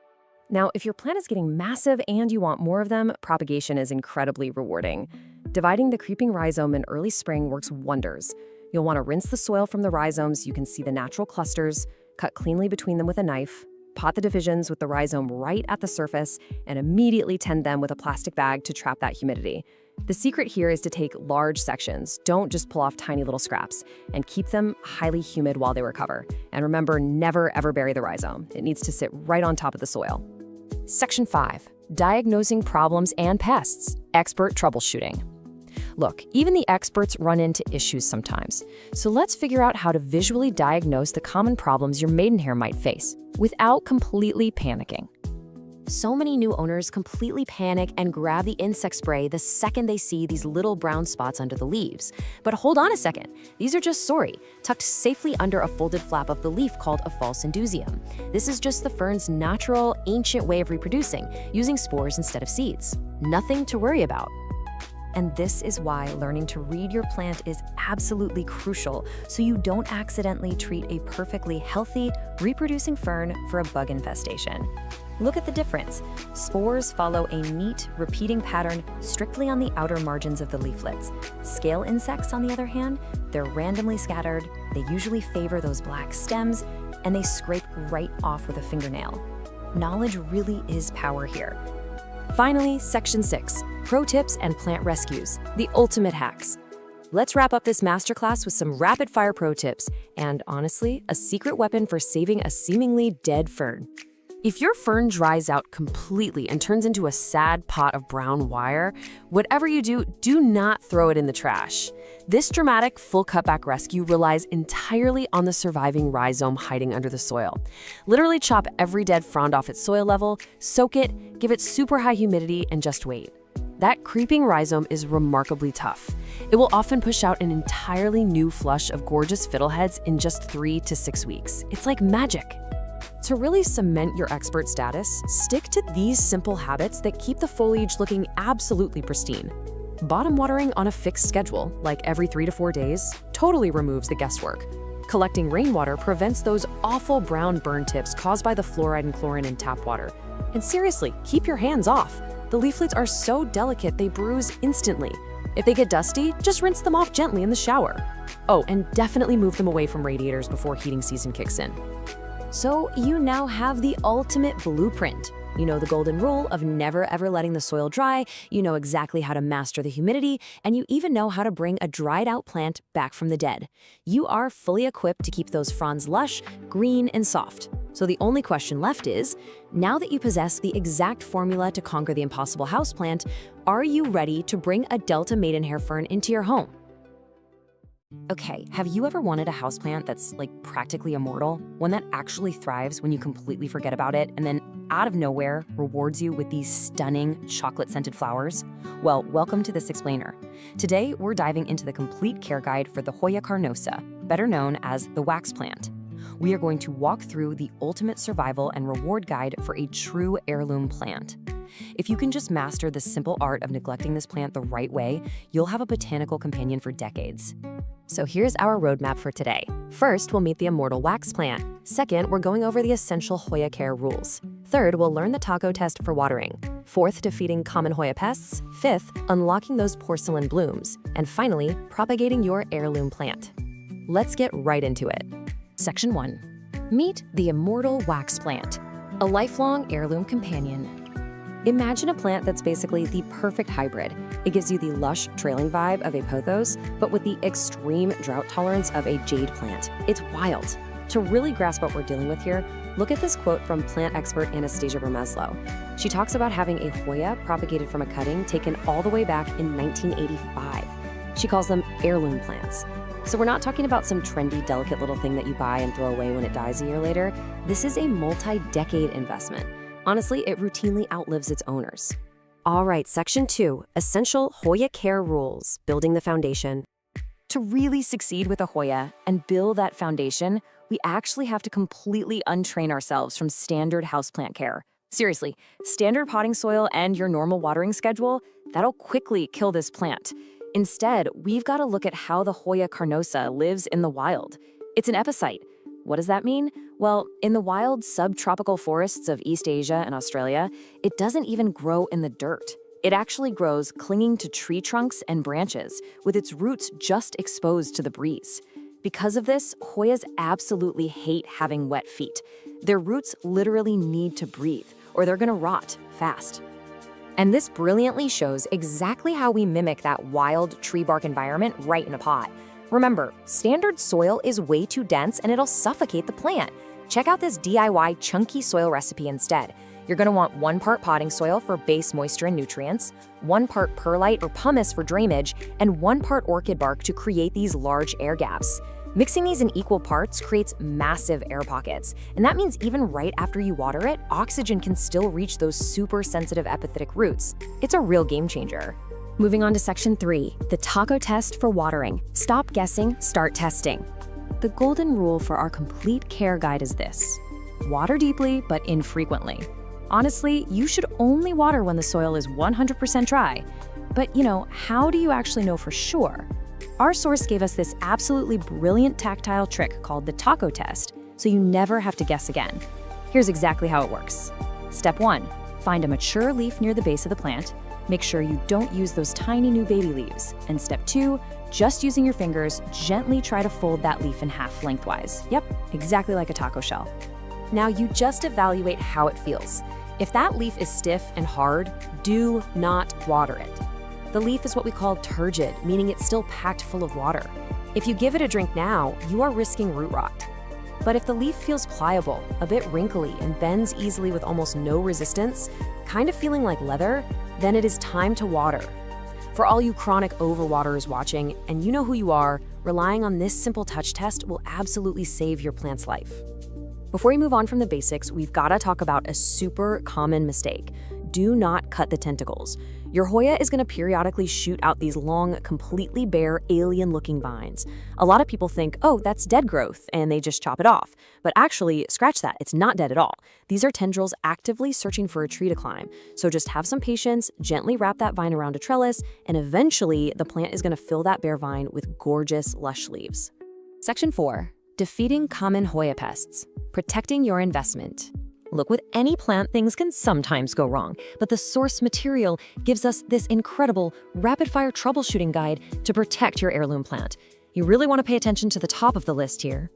Now, if your plant is getting massive and you want more of them, propagation is incredibly rewarding. Dividing the creeping rhizome in early spring works wonders. You'll want to rinse the soil from the rhizomes. You can see the natural clusters, cut cleanly between them with a knife, pot the divisions with the rhizome right at the surface, and immediately tend them with a plastic bag to trap that humidity. The secret here is to take large sections, don't just pull off tiny little scraps, and keep them highly humid while they recover. And remember, never ever bury the rhizome. It needs to sit right on top of the soil. Section 5. Diagnosing problems and pests. Expert troubleshooting. Look, even the experts run into issues sometimes. So let's figure out how to visually diagnose the common problems your maidenhair might face without completely panicking. So many new owners completely panic and grab the insect spray the second they see these little brown spots under the leaves. But hold on a second, these are just sori, tucked safely under a folded flap of the leaf called a false indusium. This is just the fern's natural, ancient way of reproducing, using spores instead of seeds. Nothing to worry about. And this is why learning to read your plant is absolutely crucial, so you don't accidentally treat a perfectly healthy, reproducing fern for a bug infestation. Look at the difference. Spores follow a neat, repeating pattern strictly on the outer margins of the leaflets. Scale insects, on the other hand, they're randomly scattered, they usually favor those black stems, and they scrape right off with a fingernail. Knowledge really is power here. Finally, Section 6, Pro Tips and Plant Rescues, the ultimate hacks. Let's wrap up this masterclass with some rapid-fire pro tips and, honestly, a secret weapon for saving a seemingly dead fern. If your fern dries out completely and turns into a sad pot of brown wire, whatever you do, do not throw it in the trash. This dramatic full cutback rescue relies entirely on the surviving rhizome hiding under the soil. Literally chop every dead frond off its soil level, soak it, give it super high humidity, and just wait. That creeping rhizome is remarkably tough. It will often push out an entirely new flush of gorgeous fiddleheads in just 3 to 6 weeks. It's like magic. To really cement your expert status, stick to these simple habits that keep the foliage looking absolutely pristine. Bottom watering on a fixed schedule, like every 3 to 4 days, totally removes the guesswork. Collecting rainwater prevents those awful brown burn tips caused by the fluoride and chlorine in tap water. And seriously, keep your hands off. The leaflets are so delicate they bruise instantly. If they get dusty, just rinse them off gently in the shower. Oh, and definitely move them away from radiators before heating season kicks in. So you now have the ultimate blueprint. You know the golden rule of never ever letting the soil dry, you know exactly how to master the humidity, and you even know how to bring a dried out plant back from the dead. You are fully equipped to keep those fronds lush, green, and soft. So the only question left is, now that you possess the exact formula to conquer the impossible houseplant, are you ready to bring a Delta maidenhair fern into your home? Okay, have you ever wanted a houseplant that's like practically immortal? One that actually thrives when you completely forget about it and then out of nowhere rewards you with these stunning chocolate-scented flowers? Well, welcome to this explainer. Today, we're diving into the complete care guide for the Hoya carnosa, better known as the wax plant. We are going to walk through the ultimate survival and reward guide for a true heirloom plant. If you can just master the simple art of neglecting this plant the right way, you'll have a botanical companion for decades. So here's our roadmap for today. First, we'll meet the immortal wax plant. Second, we're going over the essential Hoya care rules. Third, we'll learn the taco test for watering. Fourth, defeating common Hoya pests. Fifth, unlocking those porcelain blooms. And finally, propagating your heirloom plant. Let's get right into it. Section 1. Meet the immortal wax plant, a lifelong heirloom companion. Imagine a plant that's basically the perfect hybrid. It gives you the lush, trailing vibe of a pothos, but with the extreme drought tolerance of a jade plant. It's wild. To really grasp what we're dealing with here, look at this quote from plant expert Anastasia Bermeslow. She talks about having a Hoya propagated from a cutting taken all the way back in 1985. She calls them heirloom plants. So we're not talking about some trendy, delicate little thing that you buy and throw away when it dies a year later. This is a multi-decade investment. Honestly, it routinely outlives its owners. All right, Section 2, Essential Hoya Care Rules, Building the Foundation. To really succeed with a Hoya and build that foundation, we actually have to completely untrain ourselves from standard houseplant care. Seriously, standard potting soil and your normal watering schedule, that'll quickly kill this plant. Instead, we've got to look at how the Hoya carnosa lives in the wild. It's an epicite. What does that mean? Well, in the wild subtropical forests of East Asia and Australia, it doesn't even grow in the dirt. It actually grows clinging to tree trunks and branches, with its roots just exposed to the breeze. Because of this, Hoyas absolutely hate having wet feet. Their roots literally need to breathe, or they're gonna rot fast. And this brilliantly shows exactly how we mimic that wild tree bark environment right in a pot. Remember, standard soil is way too dense and it'll suffocate the plant. Check out this DIY chunky soil recipe instead. You're gonna want 1 part potting soil for base moisture and nutrients, 1 part perlite or pumice for drainage, and 1 part orchid bark to create these large air gaps. Mixing these in equal parts creates massive air pockets, and that means even right after you water it, oxygen can still reach those super sensitive epiphytic roots. It's a real game changer. Moving on to Section 3, the taco test for watering. Stop guessing, start testing. The golden rule for our complete care guide is this: water deeply, but infrequently. Honestly, you should only water when the soil is 100% dry. But how do you actually know for sure? Our source gave us this absolutely brilliant tactile trick called the taco test, so you never have to guess again. Here's exactly how it works. Step 1, find a mature leaf near the base of the plant. Make sure you don't use those tiny new baby leaves. And step 2, just using your fingers, gently try to fold that leaf in half lengthwise. Yep, exactly like a taco shell. Now you just evaluate how it feels. If that leaf is stiff and hard, do not water it. The leaf is what we call turgid, meaning it's still packed full of water. If you give it a drink now, you are risking root rot. But if the leaf feels pliable, a bit wrinkly, and bends easily with almost no resistance, kind of feeling like leather, then it is time to water. For all you chronic overwaterers watching, and you know who you are, relying on this simple touch test will absolutely save your plant's life. Before we move on from the basics, we've got to talk about a super common mistake. Do not cut the tentacles. Your Hoya is going to periodically shoot out these long, completely bare, alien-looking vines. A lot of people think, oh, that's dead growth, and they just chop it off. But actually, scratch that, it's not dead at all. These are tendrils actively searching for a tree to climb. So just have some patience, gently wrap that vine around a trellis, and eventually, the plant is going to fill that bare vine with gorgeous, lush leaves. Section 4. Defeating common Hoya pests. Protecting your investment. Look, with any plant, things can sometimes go wrong, but the source material gives us this incredible rapid-fire troubleshooting guide to protect your heirloom plant. You really want to pay attention to the top of the list here.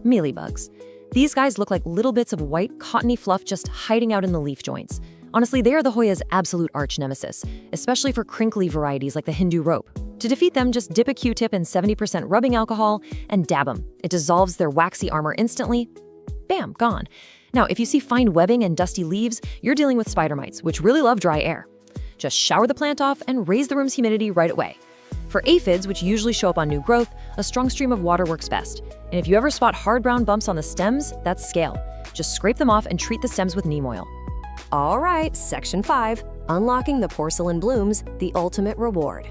Mealybugs. These guys look like little bits of white, cottony fluff just hiding out in the leaf joints. Honestly, they are the Hoya's absolute arch nemesis, especially for crinkly varieties like the Hindu rope. To defeat them, just dip a Q-tip in 70% rubbing alcohol and dab them. It dissolves their waxy armor instantly. Bam, gone. Now, if you see fine webbing and dusty leaves, you're dealing with spider mites, which really love dry air. Just shower the plant off and raise the room's humidity right away. For aphids, which usually show up on new growth, a strong stream of water works best. And if you ever spot hard brown bumps on the stems, that's scale. Just scrape them off and treat the stems with neem oil. All right, Section 5, Unlocking the Porcelain Blooms, the Ultimate Reward.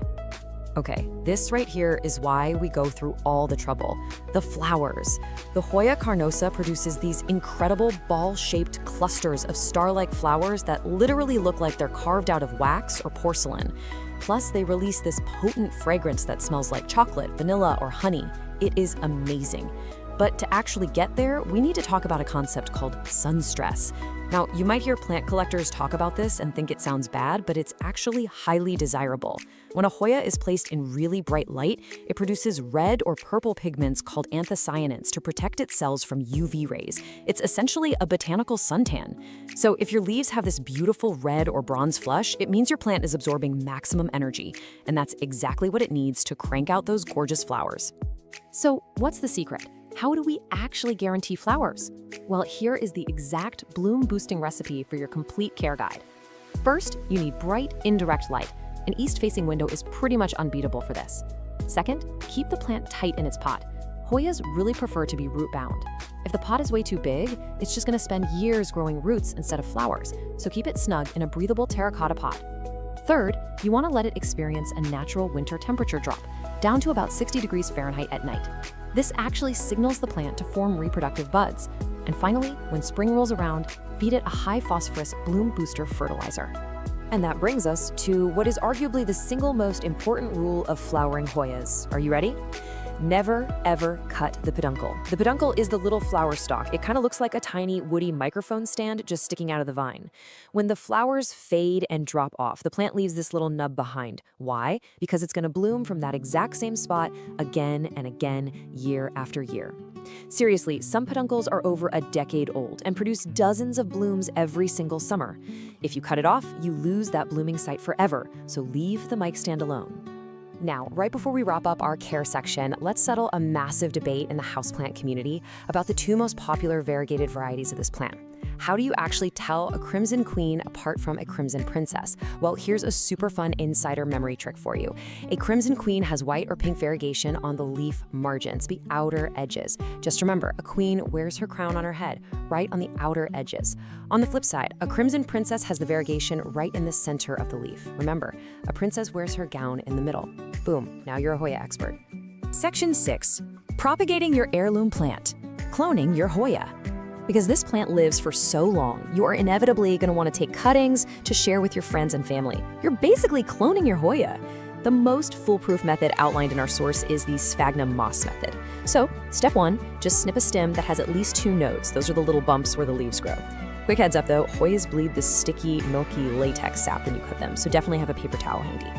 Okay, this right here is why we go through all the trouble. The flowers. The Hoya carnosa produces these incredible ball-shaped clusters of star-like flowers that literally look like they're carved out of wax or porcelain. Plus, they release this potent fragrance that smells like chocolate, vanilla, or honey. It is amazing. But to actually get there, we need to talk about a concept called sun stress. Now, you might hear plant collectors talk about this and think it sounds bad, but it's actually highly desirable. When a Hoya is placed in really bright light, it produces red or purple pigments called anthocyanins to protect its cells from UV rays. It's essentially a botanical suntan. So if your leaves have this beautiful red or bronze flush, it means your plant is absorbing maximum energy, and that's exactly what it needs to crank out those gorgeous flowers. So what's the secret? How do we actually guarantee flowers? Well, here is the exact bloom-boosting recipe for your complete care guide. First, you need bright, indirect light. An east-facing window is pretty much unbeatable for this. Second, keep the plant tight in its pot. Hoyas really prefer to be root-bound. If the pot is way too big, it's just going to spend years growing roots instead of flowers, so keep it snug in a breathable terracotta pot. Third, you want to let it experience a natural winter temperature drop, down to about 60 degrees Fahrenheit at night. This actually signals the plant to form reproductive buds. And finally, when spring rolls around, feed it a high-phosphorus bloom booster fertilizer. And that brings us to what is arguably the single most important rule of flowering Hoyas. Are you ready? Never, ever cut the peduncle. The peduncle is the little flower stalk. It kind of looks like a tiny woody microphone stand just sticking out of the vine. When the flowers fade and drop off, the plant leaves this little nub behind. Why? Because it's going to bloom from that exact same spot again and again, year after year. Seriously, some peduncles are over a decade old and produce dozens of blooms every single summer. If you cut it off, you lose that blooming site forever, so leave the mic stand alone. Now, right before we wrap up our care section, let's settle a massive debate in the houseplant community about the two most popular variegated varieties of this plant. How do you actually tell a Crimson Queen apart from a Crimson Princess? Well, here's a super fun insider memory trick for you. A Crimson Queen has white or pink variegation on the leaf margins, the outer edges. Just remember, a queen wears her crown on her head, right on the outer edges. On the flip side, a Crimson Princess has the variegation right in the center of the leaf. Remember, a princess wears her gown in the middle. Boom, now you're a Hoya expert. Section 6. Propagating your heirloom plant. Cloning your Hoya. Because this plant lives for so long, you are inevitably going to want to take cuttings to share with your friends and family. You're basically cloning your Hoya. The most foolproof method outlined in our source is the sphagnum moss method. So, step 1, just snip a stem that has at least 2 nodes. Those are the little bumps where the leaves grow. Quick heads up though, Hoyas bleed this sticky, milky latex sap when you cut them, so definitely have a paper towel handy.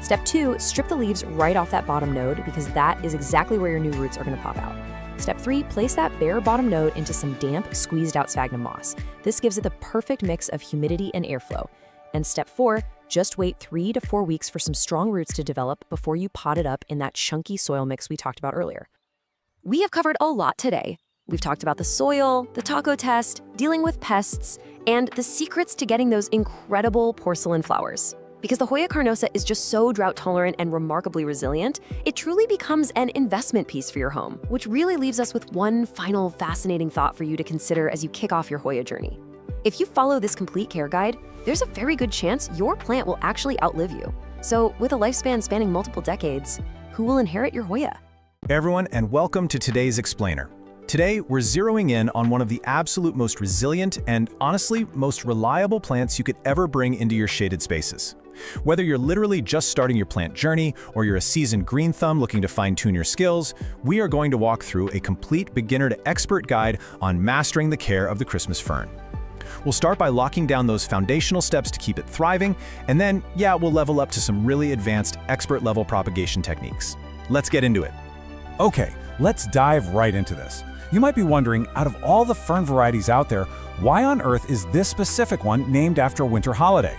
Step 2, strip the leaves right off that bottom node because that is exactly where your new roots are going to pop out. Step 3, place that bare bottom node into some damp, squeezed out sphagnum moss. This gives it the perfect mix of humidity and airflow. And step 4, just wait 3 to 4 weeks for some strong roots to develop before you pot it up in that chunky soil mix we talked about earlier. We have covered a lot today. We've talked about the soil, the taco test, dealing with pests, and the secrets to getting those incredible porcelain flowers. Because the Hoya carnosa is just so drought tolerant and remarkably resilient, it truly becomes an investment piece for your home, which really leaves us with one final fascinating thought for you to consider as you kick off your Hoya journey. If you follow this complete care guide, there's a very good chance your plant will actually outlive you. So with a lifespan spanning multiple decades, who will inherit your Hoya? Hey everyone, and welcome to today's Explainer. Today, we're zeroing in on one of the absolute most resilient and honestly most reliable plants you could ever bring into your shaded spaces. Whether you're literally just starting your plant journey or you're a seasoned green thumb looking to fine-tune your skills, we are going to walk through a complete beginner to expert guide on mastering the care of the Christmas fern. We'll start by locking down those foundational steps to keep it thriving, and then, we'll level up to some really advanced expert-level propagation techniques. Let's get into it. Okay, let's dive right into this. You might be wondering, out of all the fern varieties out there, why on earth is this specific one named after a winter holiday?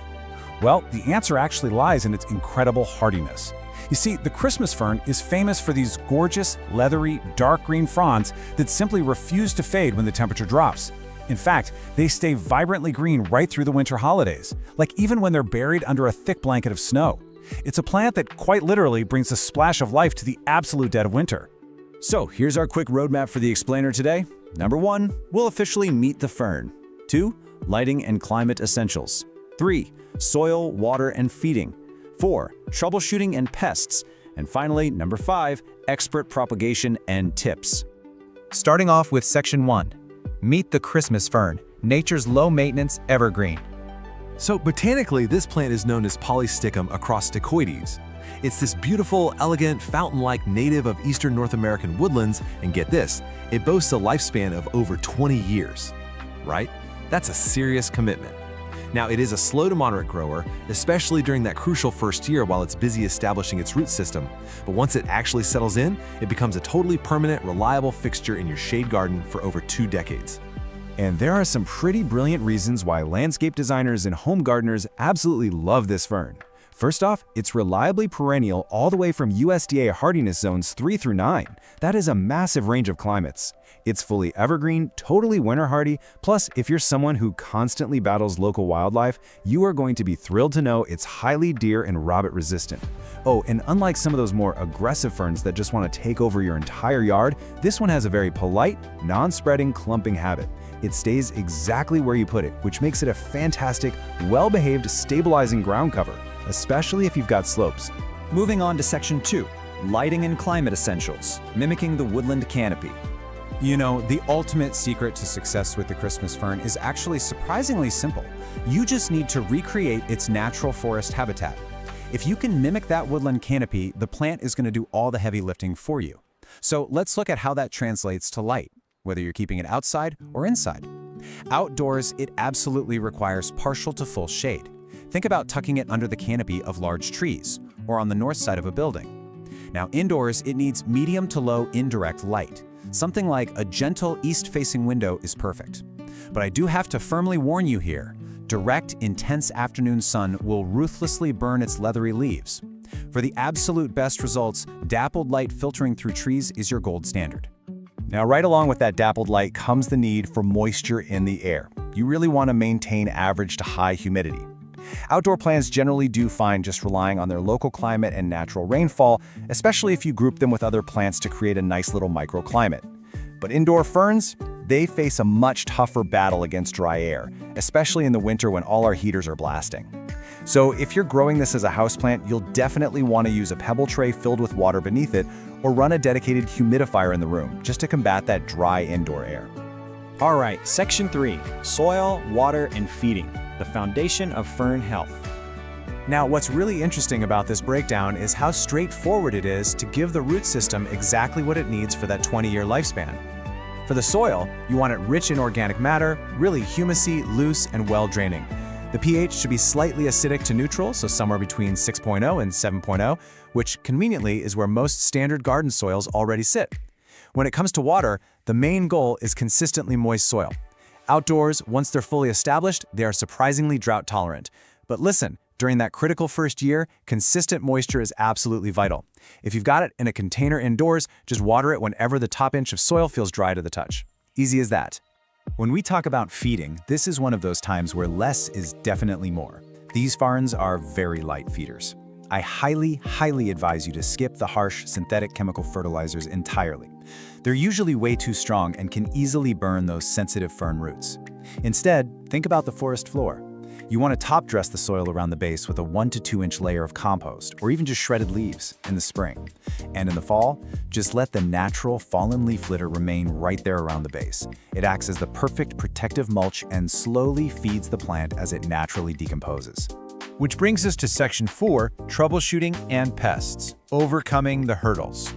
Well, the answer actually lies in its incredible hardiness. You see, the Christmas fern is famous for these gorgeous, leathery, dark green fronds that simply refuse to fade when the temperature drops. In fact, they stay vibrantly green right through the winter holidays, like even when they're buried under a thick blanket of snow. It's a plant that quite literally brings a splash of life to the absolute dead of winter. So here's our quick roadmap for the Explainer today. Number 1, we'll officially meet the fern. 2, lighting and climate essentials. 3, soil, water, and feeding. 4, troubleshooting and pests. And finally, number 5, expert propagation and tips. Starting off with Section 1, meet the Christmas fern, nature's low-maintenance evergreen. So botanically, this plant is known as Polysticum acrosticoides. It's this beautiful, elegant, fountain-like native of eastern North American woodlands, and get this, it boasts a lifespan of over 20 years. Right? That's a serious commitment. Now, it is a slow to moderate grower, especially during that crucial first year while it's busy establishing its root system. But once it actually settles in, it becomes a totally permanent, reliable fixture in your shade garden for over 2 decades. And there are some pretty brilliant reasons why landscape designers and home gardeners absolutely love this fern. First off, it's reliably perennial all the way from USDA hardiness zones 3 through 9. That is a massive range of climates. It's fully evergreen, totally winter hardy, plus if you're someone who constantly battles local wildlife, you are going to be thrilled to know it's highly deer and rabbit resistant. Oh, and unlike some of those more aggressive ferns that just want to take over your entire yard, this one has a very polite, non-spreading clumping habit. It stays exactly where you put it, which makes it a fantastic, well-behaved, stabilizing ground cover, especially if you've got slopes. Moving on to Section 2, lighting and climate essentials, mimicking the woodland canopy. You know, the ultimate secret to success with the Christmas fern is actually surprisingly simple. You just need to recreate its natural forest habitat. If you can mimic that woodland canopy, the plant is going to do all the heavy lifting for you. So let's look at how that translates to light, whether you're keeping it outside or inside. Outdoors, it absolutely requires partial to full shade. Think about tucking it under the canopy of large trees or on the north side of a building. Now indoors, it needs medium to low indirect light. Something like a gentle east-facing window is perfect. But I do have to firmly warn you here, direct, intense afternoon sun will ruthlessly burn its leathery leaves. For the absolute best results, dappled light filtering through trees is your gold standard. Now, right along with that dappled light comes the need for moisture in the air. You really want to maintain average to high humidity. Outdoor plants generally do fine just relying on their local climate and natural rainfall, especially if you group them with other plants to create a nice little microclimate. But indoor ferns, they face a much tougher battle against dry air, especially in the winter when all our heaters are blasting. So if you're growing this as a houseplant, you'll definitely want to use a pebble tray filled with water beneath it or run a dedicated humidifier in the room just to combat that dry indoor air. All right, Section 3, Soil, Water, and Feeding, the foundation of fern health. Now, what's really interesting about this breakdown is how straightforward it is to give the root system exactly what it needs for that 20-year lifespan. For the soil, you want it rich in organic matter, really humusy, loose, and well-draining. The pH should be slightly acidic to neutral, so somewhere between 6.0 and 7.0, which conveniently is where most standard garden soils already sit. When it comes to water, the main goal is consistently moist soil. Outdoors, once they're fully established, they are surprisingly drought tolerant. But listen, during that critical first year, consistent moisture is absolutely vital. If you've got it in a container indoors, just water it whenever the top inch of soil feels dry to the touch. Easy as that. When we talk about feeding, this is one of those times where less is definitely more. These ferns are very light feeders. I highly advise you to skip the harsh synthetic chemical fertilizers entirely. They're usually way too strong and can easily burn those sensitive fern roots. Instead, think about the forest floor. You want to top dress the soil around the base with a 1 to 2 inch layer of compost, or even just shredded leaves in the spring. And in the fall, just let the natural fallen leaf litter remain right there around the base. It acts as the perfect protective mulch and slowly feeds the plant as it naturally decomposes. Which brings us to Section 4, Troubleshooting and Pests, Overcoming the Hurdles.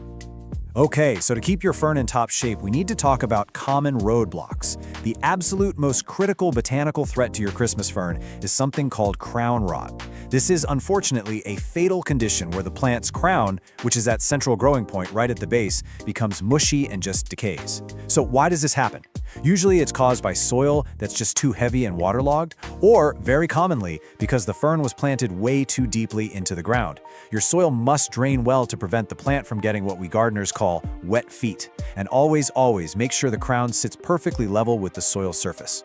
Okay, so to keep your fern in top shape, we need to talk about common roadblocks. The absolute most critical botanical threat to your Christmas fern is something called crown rot. This is unfortunately a fatal condition where the plant's crown, which is that central growing point right at the base, becomes mushy and just decays. So why does this happen? Usually it's caused by soil that's just too heavy and waterlogged, or very commonly because the fern was planted way too deeply into the ground. Your soil must drain well to prevent the plant from getting what we gardeners call wet feet. And always make sure the crown sits perfectly level with the soil surface.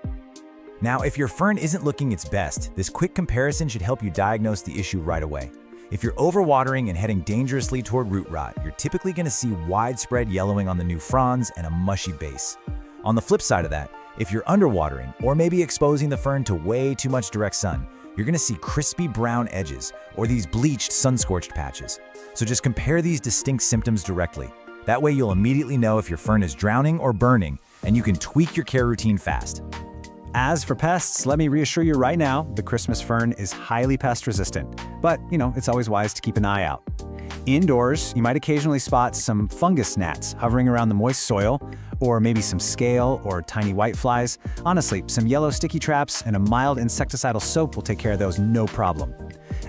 Now, if your fern isn't looking its best, this quick comparison should help you diagnose the issue right away. If you're overwatering and heading dangerously toward root rot, you're typically going to see widespread yellowing on the new fronds and a mushy base. On the flip side of that, if you're underwatering or maybe exposing the fern to way too much direct sun, you're going to see crispy brown edges or these bleached sun-scorched patches. So just compare these distinct symptoms directly. That way you'll immediately know if your fern is drowning or burning, and you can tweak your care routine fast. As for pests, let me reassure you right now, the Christmas fern is highly pest resistant, but it's always wise to keep an eye out. Indoors, you might occasionally spot some fungus gnats hovering around the moist soil, or maybe some scale or tiny whiteflies. Honestly, some yellow sticky traps and a mild insecticidal soap will take care of those no problem.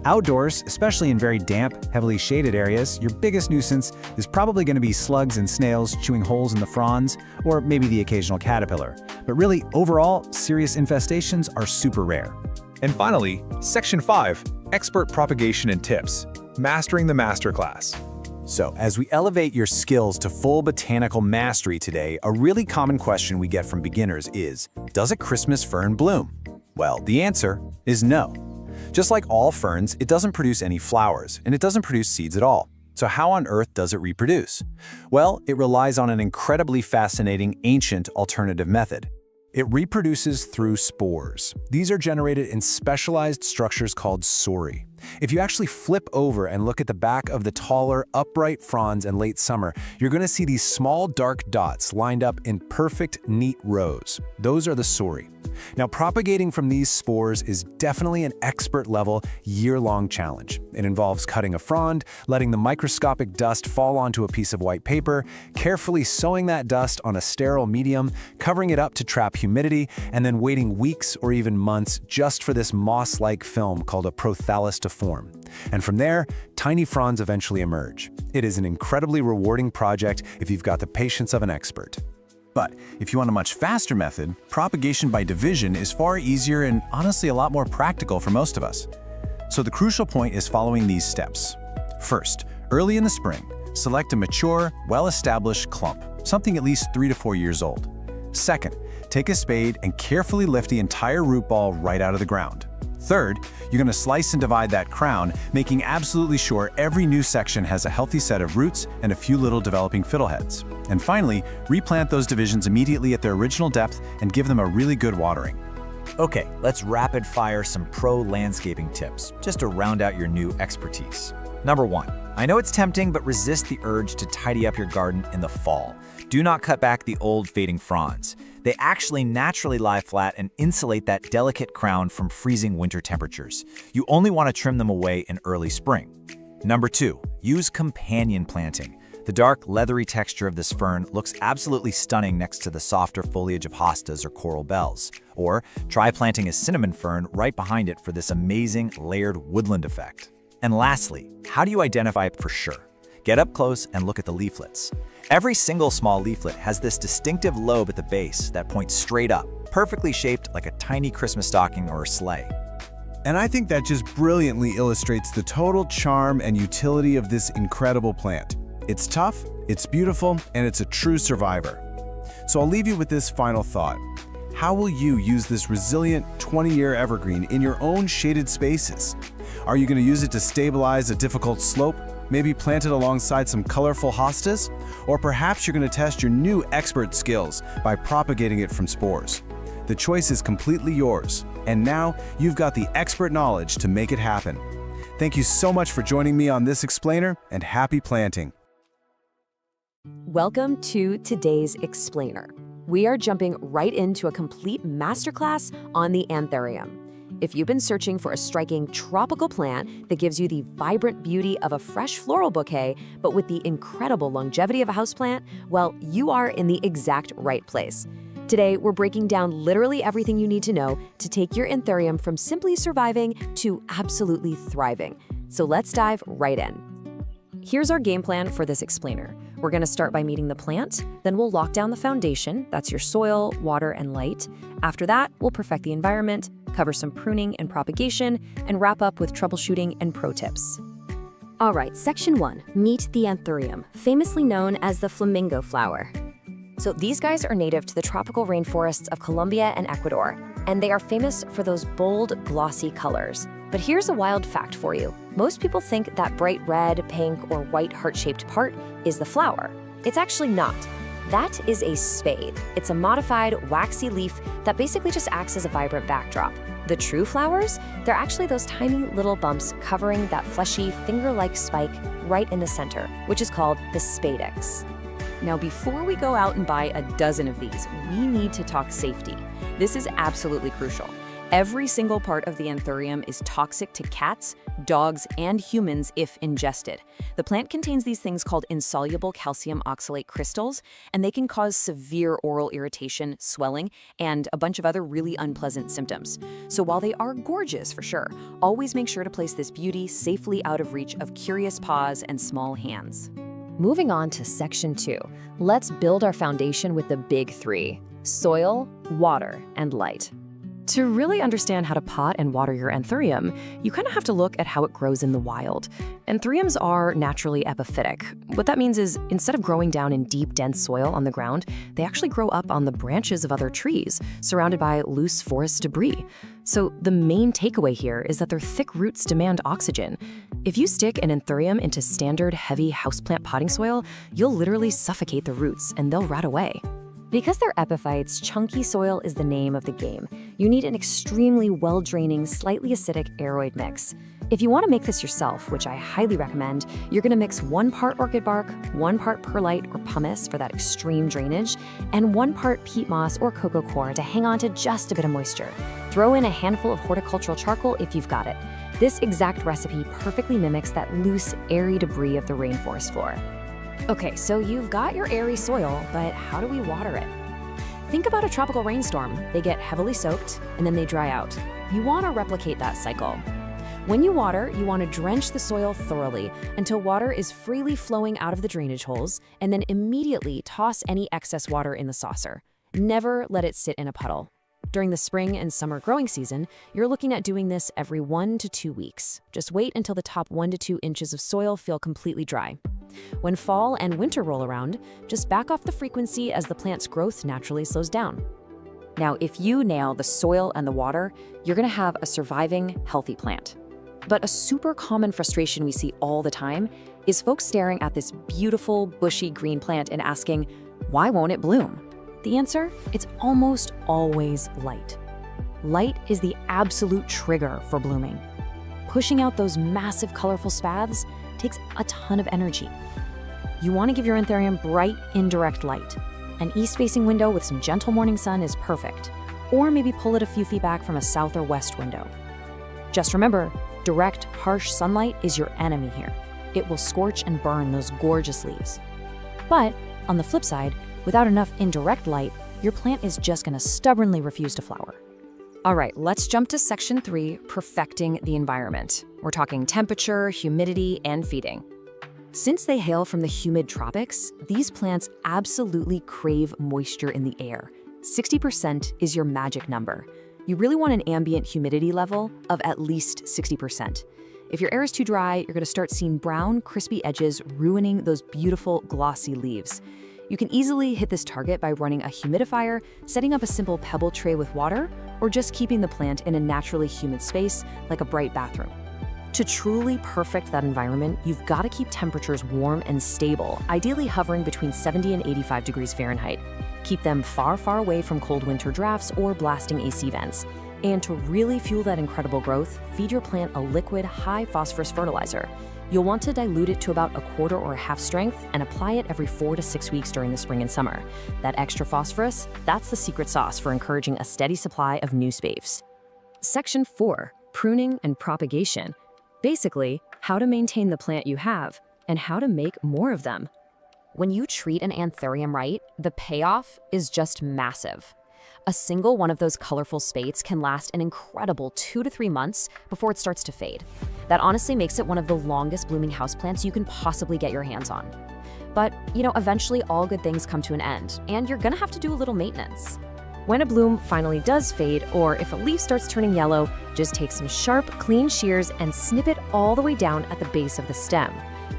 Outdoors, especially in very damp, heavily shaded areas, your biggest nuisance is probably going to be slugs and snails chewing holes in the fronds, or maybe the occasional caterpillar. But really, overall, serious infestations are super rare. And finally, Section 5, Expert Propagation and Tips, Mastering the Masterclass. So, as we elevate your skills to full botanical mastery today, a really common question we get from beginners is, does a Christmas fern bloom? Well, the answer is no. Just like all ferns, it doesn't produce any flowers, and it doesn't produce seeds at all. So how on earth does it reproduce? Well, it relies on an incredibly fascinating ancient alternative method. It reproduces through spores. These are generated in specialized structures called sori. If you actually flip over and look at the back of the taller, upright fronds in late summer, you're going to see these small dark dots lined up in perfect, neat rows. Those are the sori. Now, propagating from these spores is definitely an expert-level, year-long challenge. It involves cutting a frond, letting the microscopic dust fall onto a piece of white paper, carefully sewing that dust on a sterile medium, covering it up to trap humidity, and then waiting weeks or even months just for this moss-like film called a prothallus to form. And from there, tiny fronds eventually emerge. It is an incredibly rewarding project if you've got the patience of an expert. But if you want a much faster method, propagation by division is far easier and honestly a lot more practical for most of us. So the crucial point is following these steps. First, early in the spring, select a mature, well-established clump, something at least 3 to 4 years old. Second, take a spade and carefully lift the entire root ball right out of the ground. Third, you're going to slice and divide that crown, making absolutely sure every new section has a healthy set of roots and a few little developing fiddleheads. And finally, replant those divisions immediately at their original depth and give them a really good watering. Okay, let's rapid fire some pro landscaping tips, just to round out your new expertise. Number 1, I know it's tempting, but resist the urge to tidy up your garden in the fall. Do not cut back the old fading fronds. They actually naturally lie flat and insulate that delicate crown from freezing winter temperatures. You only want to trim them away in early spring. Number 2, use companion planting. The dark, leathery texture of this fern looks absolutely stunning next to the softer foliage of hostas or coral bells. Or try planting a cinnamon fern right behind it for this amazing layered woodland effect. And lastly, how do you identify it for sure? Get up close and look at the leaflets. Every single small leaflet has this distinctive lobe at the base that points straight up, perfectly shaped like a tiny Christmas stocking or a sleigh. And I think that just brilliantly illustrates the total charm and utility of this incredible plant. It's tough, it's beautiful, and it's a true survivor. So I'll leave you with this final thought. How will you use this resilient 20-year evergreen in your own shaded spaces? Are you going to use it to stabilize a difficult slope? Maybe plant it alongside some colorful hostas? Or perhaps you're going to test your new expert skills by propagating it from spores. The choice is completely yours, and now you've got the expert knowledge to make it happen. Thank you so much for joining me on this explainer, and happy planting. Welcome to today's explainer. We are jumping right into a complete masterclass on the anthurium. If you've been searching for a striking tropical plant that gives you the vibrant beauty of a fresh floral bouquet, but with the incredible longevity of a houseplant, well, you are in the exact right place. Today, we're breaking down literally everything you need to know to take your anthurium from simply surviving to absolutely thriving. So let's dive right in. Here's our game plan for this explainer. We're going to start by meeting the plant, then we'll lock down the foundation, that's your soil, water, and light. After that, we'll perfect the environment, cover some pruning and propagation, and wrap up with troubleshooting and pro tips. All right, section 1, meet the anthurium, famously known as the flamingo flower. So these guys are native to the tropical rainforests of Colombia and Ecuador, and they are famous for those bold, glossy colors. But here's a wild fact for you. Most people think that bright red, pink, or white heart-shaped part is the flower. It's actually not. That is a spathe. It's a modified, waxy leaf that basically just acts as a vibrant backdrop. The true flowers, they're actually those tiny little bumps covering that fleshy, finger-like spike right in the center, which is called the spadix. Now, before we go out and buy a dozen of these, we need to talk safety. This is absolutely crucial. Every single part of the anthurium is toxic to cats, dogs, and humans if ingested. The plant contains these things called insoluble calcium oxalate crystals, and they can cause severe oral irritation, swelling, and a bunch of other really unpleasant symptoms. So while they are gorgeous for sure, always make sure to place this beauty safely out of reach of curious paws and small hands. Moving on to section 2, let's build our foundation with the big 3: soil, water, and light. To really understand how to pot and water your anthurium, you kind of have to look at how it grows in the wild. Anthuriums are naturally epiphytic. What that means is instead of growing down in deep, dense soil on the ground, they actually grow up on the branches of other trees, surrounded by loose forest debris. So the main takeaway here is that their thick roots demand oxygen. If you stick an anthurium into standard, heavy houseplant potting soil, you'll literally suffocate the roots and they'll rot away. Because they're epiphytes, chunky soil is the name of the game. You need an extremely well-draining, slightly acidic aeroid mix. If you want to make this yourself, which I highly recommend, you're going to mix 1 part orchid bark, 1 part perlite or pumice for that extreme drainage, and 1 part peat moss or cocoa coir to hang on to just a bit of moisture. Throw in a handful of horticultural charcoal if you've got it. This exact recipe perfectly mimics that loose, airy debris of the rainforest floor. Okay, so you've got your airy soil, but how do we water it? Think about a tropical rainstorm. They get heavily soaked, and then they dry out. You want to replicate that cycle. When you water, you want to drench the soil thoroughly until water is freely flowing out of the drainage holes, and then immediately toss any excess water in the saucer. Never let it sit in a puddle. During the spring and summer growing season, you're looking at doing this every 1 to 2 weeks. Just wait until the top 1 to 2 inches of soil feel completely dry. When fall and winter roll around, just back off the frequency as the plant's growth naturally slows down. Now, if you nail the soil and the water, you're going to have a surviving, healthy plant. But a super common frustration we see all the time is folks staring at this beautiful, bushy green plant and asking, why won't it bloom? The answer? It's almost always light. Light is the absolute trigger for blooming. Pushing out those massive, colorful spathes takes a ton of energy. You want to give your anthurium bright, indirect light. An east-facing window with some gentle morning sun is perfect. Or maybe pull it a few feet back from a south or west window. Just remember, direct, harsh sunlight is your enemy here. It will scorch and burn those gorgeous leaves. But on the flip side, without enough indirect light, your plant is just going to stubbornly refuse to flower. All right, let's jump to section 3, perfecting the environment. We're talking temperature, humidity, and feeding. Since they hail from the humid tropics, these plants absolutely crave moisture in the air. 60% is your magic number. You really want an ambient humidity level of at least 60%. If your air is too dry, you're going to start seeing brown, crispy edges ruining those beautiful, glossy leaves. You can easily hit this target by running a humidifier, setting up a simple pebble tray with water, or just keeping the plant in a naturally humid space like a bright bathroom. To truly perfect that environment, you've got to keep temperatures warm and stable, ideally hovering between 70 and 85 degrees Fahrenheit. Keep them far, far away from cold winter drafts or blasting AC vents. And to really fuel that incredible growth, feed your plant a liquid, high-phosphorus fertilizer. You'll want to dilute it to about 1/4 or 1/2 strength and apply it every 4 to 6 weeks during the spring and summer. That extra phosphorus, that's the secret sauce for encouraging a steady supply of new spaves. Section 4, pruning and propagation. Basically, how to maintain the plant you have and how to make more of them. When you treat an anthurium right, the payoff is just massive. A single one of those colorful spates can last an incredible 2 to 3 months before it starts to fade. That honestly makes it one of the longest blooming houseplants you can possibly get your hands on. But, eventually all good things come to an end, and you're gonna have to do a little maintenance. When a bloom finally does fade, or if a leaf starts turning yellow, just take some sharp, clean shears and snip it all the way down at the base of the stem.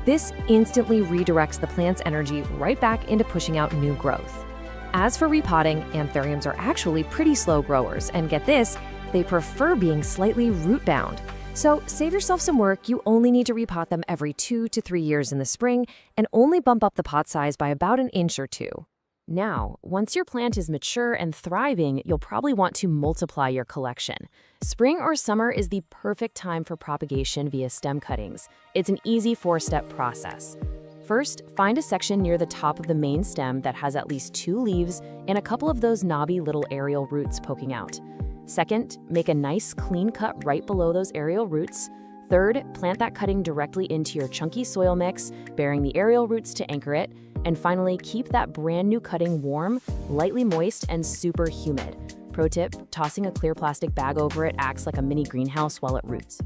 This instantly redirects the plant's energy right back into pushing out new growth. As for repotting, anthuriums are actually pretty slow growers, and get this, they prefer being slightly root-bound. So save yourself some work. You only need to repot them every 2 to 3 years in the spring, and only bump up the pot size by about an inch or 2. Now, once your plant is mature and thriving, you'll probably want to multiply your collection. Spring or summer is the perfect time for propagation via stem cuttings. It's an easy 4-step process. First, find a section near the top of the main stem that has at least 2 leaves and a couple of those knobby little aerial roots poking out. Second, make a nice clean cut right below those aerial roots. Third, plant that cutting directly into your chunky soil mix, bearing the aerial roots to anchor it. And finally, keep that brand new cutting warm, lightly moist, and super humid. Pro tip, tossing a clear plastic bag over it acts like a mini greenhouse while it roots.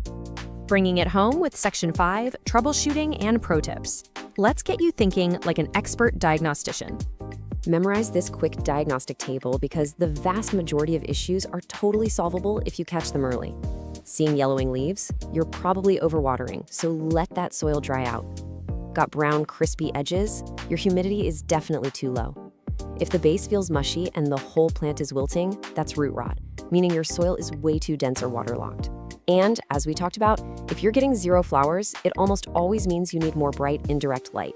Bringing it home with Section 5, troubleshooting and pro tips. Let's get you thinking like an expert diagnostician. Memorize this quick diagnostic table because the vast majority of issues are totally solvable if you catch them early. Seeing yellowing leaves? You're probably overwatering, so let that soil dry out. Got brown, crispy edges? Your humidity is definitely too low. If the base feels mushy and the whole plant is wilting, that's root rot, meaning your soil is way too dense or waterlogged. And, as we talked about, if you're getting 0 flowers, it almost always means you need more bright, indirect light.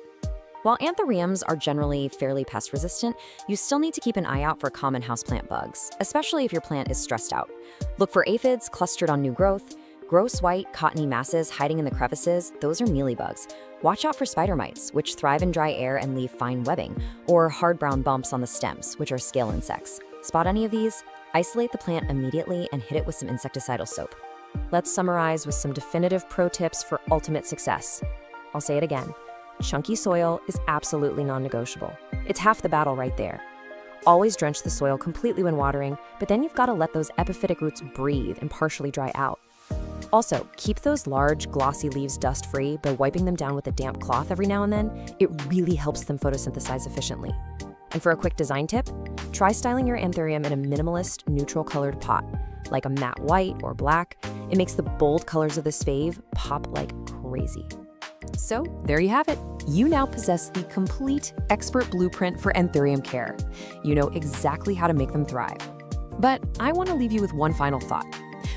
While anthuriums are generally fairly pest resistant, you still need to keep an eye out for common houseplant bugs, especially if your plant is stressed out. Look for aphids clustered on new growth, gross white, cottony masses hiding in the crevices, those are mealybugs. Watch out for spider mites, which thrive in dry air and leave fine webbing, or hard brown bumps on the stems, which are scale insects. Spot any of these? Isolate the plant immediately and hit it with some insecticidal soap. Let's summarize with some definitive pro tips for ultimate success. I'll say it again. Chunky soil is absolutely non-negotiable. It's half the battle right there. Always drench the soil completely when watering, but then you've got to let those epiphytic roots breathe and partially dry out. Also, keep those large, glossy leaves dust-free by wiping them down with a damp cloth every now and then. It really helps them photosynthesize efficiently. And for a quick design tip, try styling your anthurium in a minimalist, neutral-colored pot, like a matte white or black. It makes the bold colors of this fave pop like crazy. So, there you have it. You now possess the complete expert blueprint for anthurium care. You know exactly how to make them thrive. But I want to leave you with one final thought.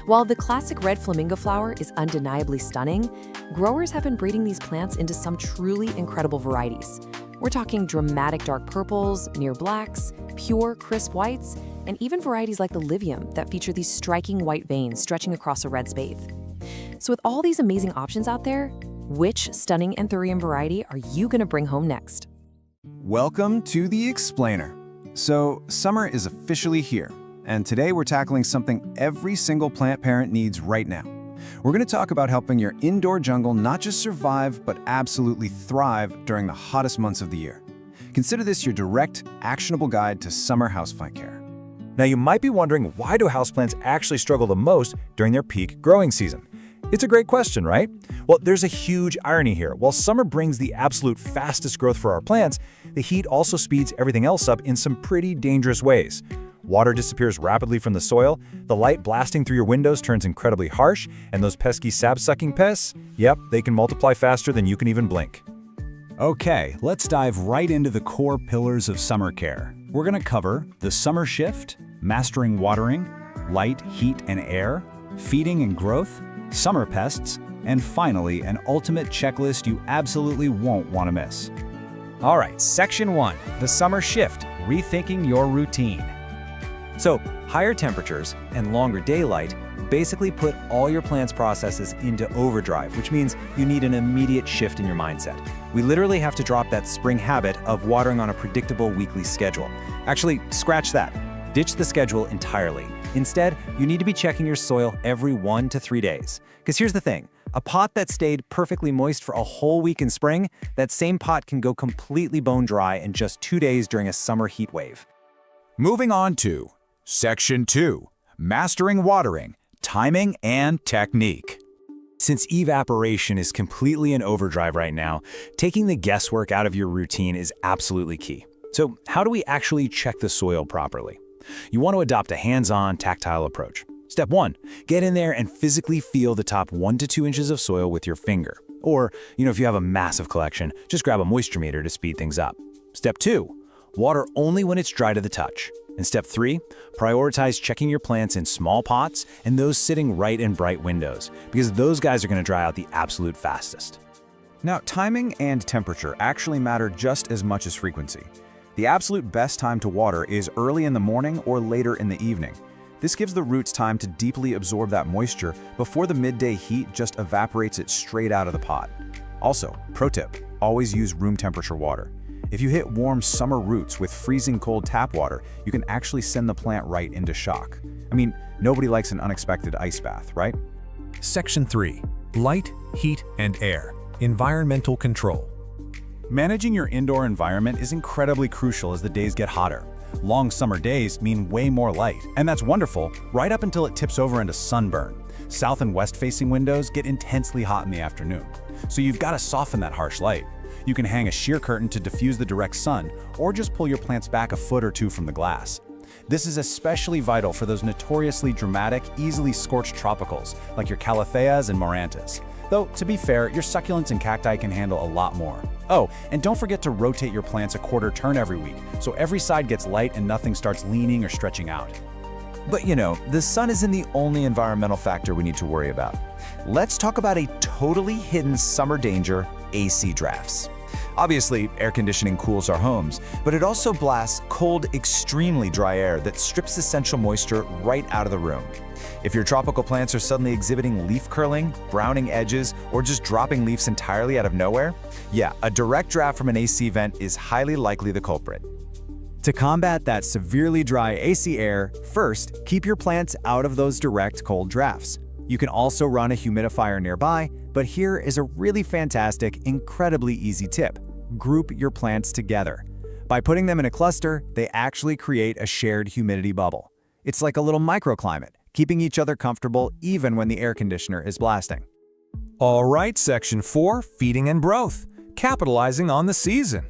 While the classic red flamingo flower is undeniably stunning, growers have been breeding these plants into some truly incredible varieties. We're talking dramatic dark purples, near blacks, pure crisp whites, and even varieties like the livium that feature these striking white veins stretching across a red spathe. So with all these amazing options out there, which stunning anthurium variety are you going to bring home next? Welcome to The Explainer. So, summer is officially here, and today we're tackling something every single plant parent needs right now. We're going to talk about helping your indoor jungle not just survive, but absolutely thrive during the hottest months of the year. Consider this your direct, actionable guide to summer houseplant care. Now you might be wondering, why do houseplants actually struggle the most during their peak growing season? It's a great question, right? Well, there's a huge irony here. While summer brings the absolute fastest growth for our plants, the heat also speeds everything else up in some pretty dangerous ways. Water disappears rapidly from the soil, the light blasting through your windows turns incredibly harsh, and those pesky sap-sucking pests, yep, they can multiply faster than you can even blink. Okay, let's dive right into the core pillars of summer care. We're going to cover the summer shift, mastering watering, light, heat, and air, feeding and growth, summer pests, and finally, an ultimate checklist you absolutely won't want to miss. All right, Section 1, the summer shift, rethinking your routine. So, higher temperatures and longer daylight basically put all your plant's processes into overdrive, which means you need an immediate shift in your mindset. We literally have to drop that spring habit of watering on a predictable weekly schedule. Actually, scratch that. Ditch the schedule entirely. Instead, you need to be checking your soil every 1 to 3 days. Because here's the thing, a pot that stayed perfectly moist for a whole week in spring, that same pot can go completely bone dry in just 2 days during a summer heat wave. Moving on to Section 2, Mastering Watering, Timing and Technique. Since evaporation is completely in overdrive right now, taking the guesswork out of your routine is absolutely key. So how do we actually check the soil properly? You want to adopt a hands-on, tactile approach. Step 1, get in there and physically feel the top 1 to 2 inches of soil with your finger. Or, if you have a massive collection, just grab a moisture meter to speed things up. Step 2, water only when it's dry to the touch. And step 3, prioritize checking your plants in small pots and those sitting right in bright windows, because those guys are going to dry out the absolute fastest. Now, timing and temperature actually matter just as much as frequency. The absolute best time to water is early in the morning or later in the evening. This gives the roots time to deeply absorb that moisture before the midday heat just evaporates it straight out of the pot. Also, pro tip, always use room temperature water. If you hit warm summer roots with freezing cold tap water, you can actually send the plant right into shock. I mean, nobody likes an unexpected ice bath, right? Section 3, Light, Heat, and Air, Environmental Control. Managing your indoor environment is incredibly crucial as the days get hotter. Long summer days mean way more light, and that's wonderful right up until it tips over into sunburn. South and west facing windows get intensely hot in the afternoon, so you've got to soften that harsh light. You can hang a sheer curtain to diffuse the direct sun, or just pull your plants back a foot or two from the glass. This is especially vital for those notoriously dramatic, easily scorched tropicals, like your calatheas and marantas. Though, to be fair, your succulents and cacti can handle a lot more. Oh, and don't forget to rotate your plants a quarter turn every week, so every side gets light and nothing starts leaning or stretching out. But the sun isn't the only environmental factor we need to worry about. Let's talk about a totally hidden summer danger, AC drafts. Obviously, air conditioning cools our homes, but it also blasts cold, extremely dry air that strips essential moisture right out of the room. If your tropical plants are suddenly exhibiting leaf curling, browning edges, or just dropping leaves entirely out of nowhere, yeah, a direct draft from an AC vent is highly likely the culprit. To combat that severely dry AC air, first, keep your plants out of those direct cold drafts. You can also run a humidifier nearby, but here is a really fantastic, incredibly easy tip. Group your plants together. By putting them in a cluster, they actually create a shared humidity bubble. It's like a little microclimate, keeping each other comfortable even when the air conditioner is blasting. All right, Section 4, Feeding and Growth, capitalizing on the season.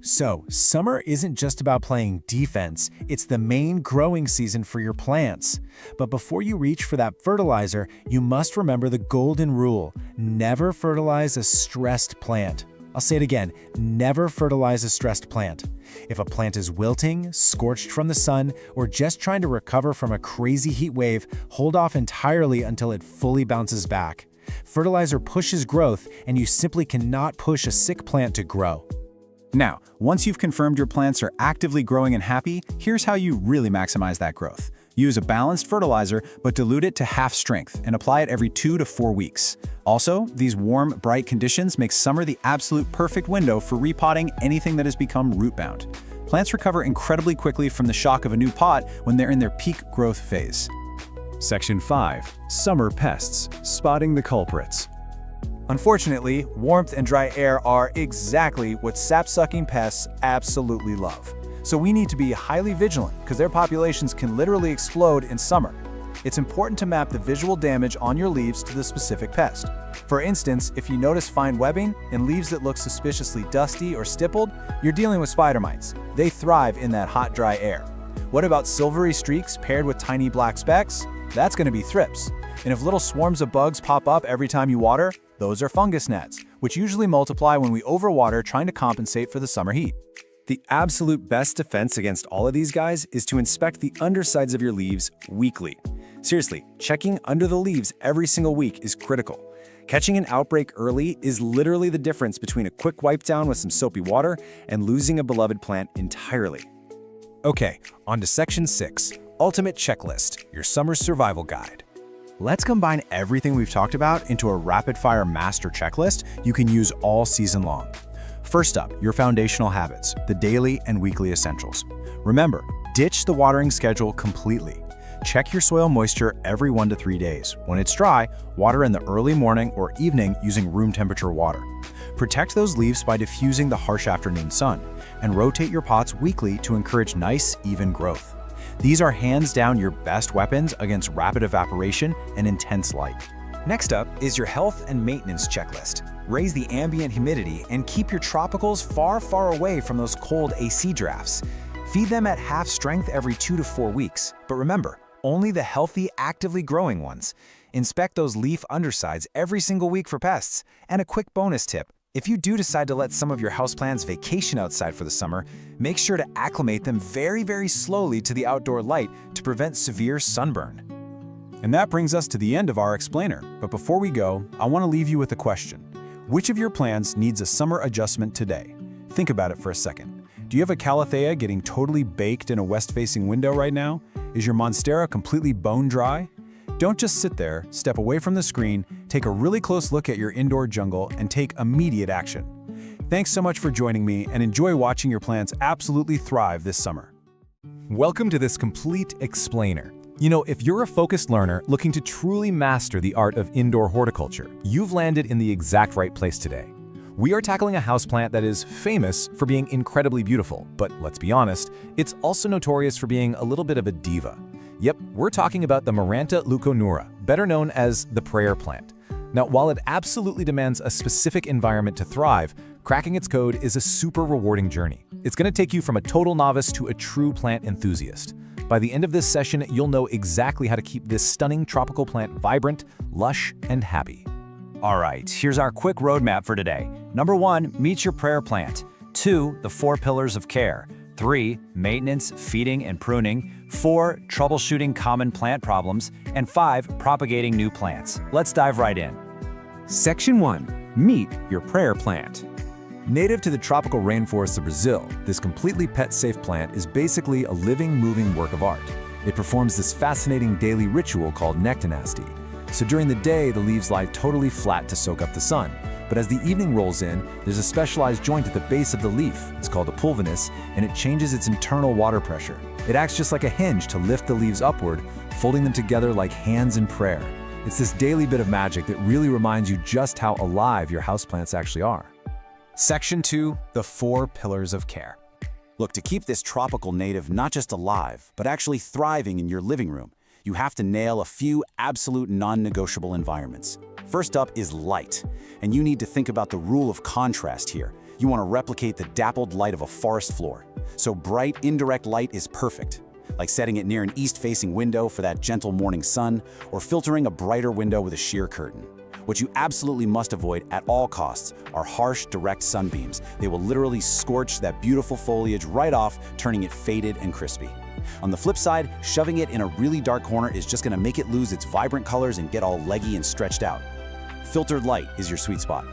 So, summer isn't just about playing defense, it's the main growing season for your plants. But before you reach for that fertilizer, you must remember the golden rule: never fertilize a stressed plant. I'll say it again, never fertilize a stressed plant. If a plant is wilting, scorched from the sun, or just trying to recover from a crazy heat wave, hold off entirely until it fully bounces back. Fertilizer pushes growth, and you simply cannot push a sick plant to grow. Now, once you've confirmed your plants are actively growing and happy, here's how you really maximize that growth. Use a balanced fertilizer, but dilute it to half strength and apply it every 2 to 4 weeks. Also, these warm, bright conditions make summer the absolute perfect window for repotting anything that has become root-bound. Plants recover incredibly quickly from the shock of a new pot when they're in their peak growth phase. Section 5. Summer pests. Spotting the culprits. Unfortunately, warmth and dry air are exactly what sap-sucking pests absolutely love. So we need to be highly vigilant because their populations can literally explode in summer. It's important to map the visual damage on your leaves to the specific pest. For instance, if you notice fine webbing and leaves that look suspiciously dusty or stippled, you're dealing with spider mites. They thrive in that hot, dry air. What about silvery streaks paired with tiny black specks? That's going to be thrips. And if little swarms of bugs pop up every time you water, those are fungus gnats, which usually multiply when we overwater trying to compensate for the summer heat. The absolute best defense against all of these guys is to inspect the undersides of your leaves weekly. Seriously, checking under the leaves every single week is critical. Catching an outbreak early is literally the difference between a quick wipe down with some soapy water and losing a beloved plant entirely. Okay, on to Section 6. Ultimate Checklist, your summer survival guide. Let's combine everything we've talked about into a rapid-fire master checklist you can use all season long. First up, your foundational habits, the daily and weekly essentials. Remember, ditch the watering schedule completely. Check your soil moisture every 1 to 3 days. When it's dry, water in the early morning or evening using room temperature water. Protect those leaves by diffusing the harsh afternoon sun, and rotate your pots weekly to encourage nice, even growth. These are hands down your best weapons against rapid evaporation and intense light. Next up is your health and maintenance checklist. Raise the ambient humidity and keep your tropicals far, far away from those cold AC drafts. Feed them at half strength every 2 to 4 weeks. But remember, only the healthy, actively growing ones. Inspect those leaf undersides every single week for pests. And a quick bonus tip, if you do decide to let some of your houseplants vacation outside for the summer, make sure to acclimate them very, very slowly to the outdoor light to prevent severe sunburn. And that brings us to the end of our explainer. But before we go, I want to leave you with a question. Which of your plants needs a summer adjustment today? Think about it for a second. Do you have a calathea getting totally baked in a west-facing window right now? Is your monstera completely bone dry? Don't just sit there, step away from the screen, take a really close look at your indoor jungle, and take immediate action. Thanks so much for joining me, and enjoy watching your plants absolutely thrive this summer. Welcome to this complete explainer. You know, if you're a focused learner looking to truly master the art of indoor horticulture, you've landed in the exact right place today. We are tackling a houseplant that is famous for being incredibly beautiful, but let's be honest, it's also notorious for being a little bit of a diva. Yep, we're talking about the Maranta leuconura, better known as the prayer plant. Now, while it absolutely demands a specific environment to thrive, cracking its code is a super rewarding journey. It's going to take you from a total novice to a true plant enthusiast. By the end of this session, you'll know exactly how to keep this stunning tropical plant vibrant, lush, and happy. All right, here's our quick roadmap for today. Number 1, meet your prayer plant. 2, the 4 pillars of care. 3, maintenance, feeding, and pruning. 4, troubleshooting common plant problems. And 5, propagating new plants. Let's dive right in. Section 1. Meet your prayer plant. Native to the tropical rainforests of Brazil, this completely pet-safe plant is basically a living, moving work of art. It performs this fascinating daily ritual called nectanasty. So during the day, the leaves lie totally flat to soak up the sun. But as the evening rolls in, there's a specialized joint at the base of the leaf. It's called a pulvinus, and it changes its internal water pressure. It acts just like a hinge to lift the leaves upward, folding them together like hands in prayer. It's this daily bit of magic that really reminds you just how alive your houseplants actually are. Section 2, the 4 pillars of care. Look, to keep this tropical native not just alive, but actually thriving in your living room, you have to nail a few absolute non-negotiable environments. First up is light, and you need to think about the rule of contrast here. You want to replicate the dappled light of a forest floor. So bright, indirect light is perfect, like setting it near an east-facing window for that gentle morning sun, or filtering a brighter window with a sheer curtain. What you absolutely must avoid at all costs are harsh, direct sunbeams. They will literally scorch that beautiful foliage right off, turning it faded and crispy. On the flip side, shoving it in a really dark corner is just going to make it lose its vibrant colors and get all leggy and stretched out. Filtered light is your sweet spot.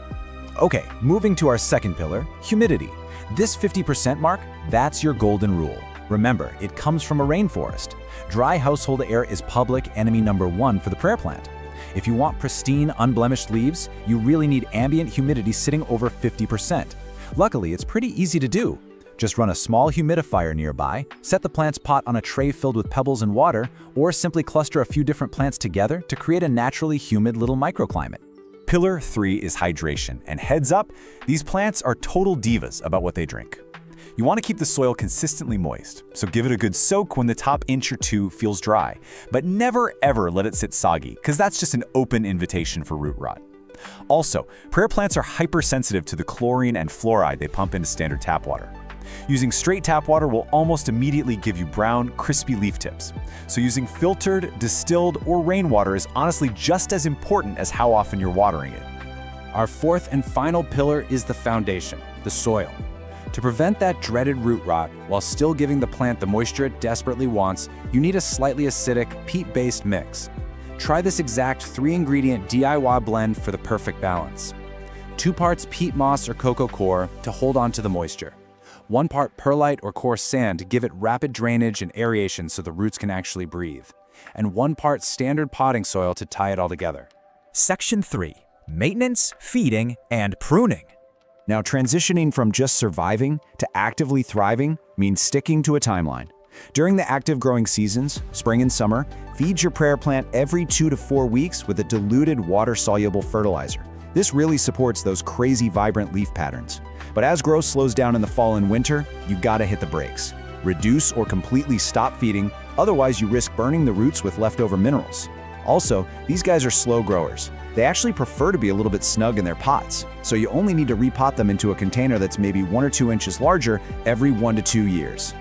Okay, moving to our second pillar, humidity. This 50% mark, that's your golden rule. Remember, it comes from a rainforest. Dry household air is public enemy number 1 for the prayer plant. If you want pristine, unblemished leaves, you really need ambient humidity sitting over 50%. Luckily, it's pretty easy to do. Just run a small humidifier nearby, set the plant's pot on a tray filled with pebbles and water, or simply cluster a few different plants together to create a naturally humid little microclimate. Pillar 3 is hydration, and heads up, these plants are total divas about what they drink. You want to keep the soil consistently moist, so give it a good soak when the top inch or two feels dry, but never ever let it sit soggy, because that's just an open invitation for root rot. Also, prayer plants are hypersensitive to the chlorine and fluoride they pump into standard tap water. Using straight tap water will almost immediately give you brown, crispy leaf tips. So using filtered, distilled, or rainwater is honestly just as important as how often you're watering it. Our fourth and final pillar is the foundation, the soil. To prevent that dreaded root rot while still giving the plant the moisture it desperately wants, you need a slightly acidic, peat-based mix. Try this exact 3-ingredient DIY blend for the perfect balance. 2 parts peat moss or cocoa coir to hold on to the moisture. 1 part perlite or coarse sand to give it rapid drainage and aeration so the roots can actually breathe. And 1 part standard potting soil to tie it all together. Section 3. Maintenance, feeding, and pruning. Now, transitioning from just surviving to actively thriving means sticking to a timeline. During the active growing seasons, spring and summer, feed your prayer plant every 2 to 4 weeks with a diluted water-soluble fertilizer. This really supports those crazy vibrant leaf patterns. But as growth slows down in the fall and winter, you gotta hit the brakes. Reduce or completely stop feeding, otherwise you risk burning the roots with leftover minerals. Also, these guys are slow growers. They actually prefer to be a little bit snug in their pots, so you only need to repot them into a container that's maybe 1 or 2 inches larger every 1 to 2 years.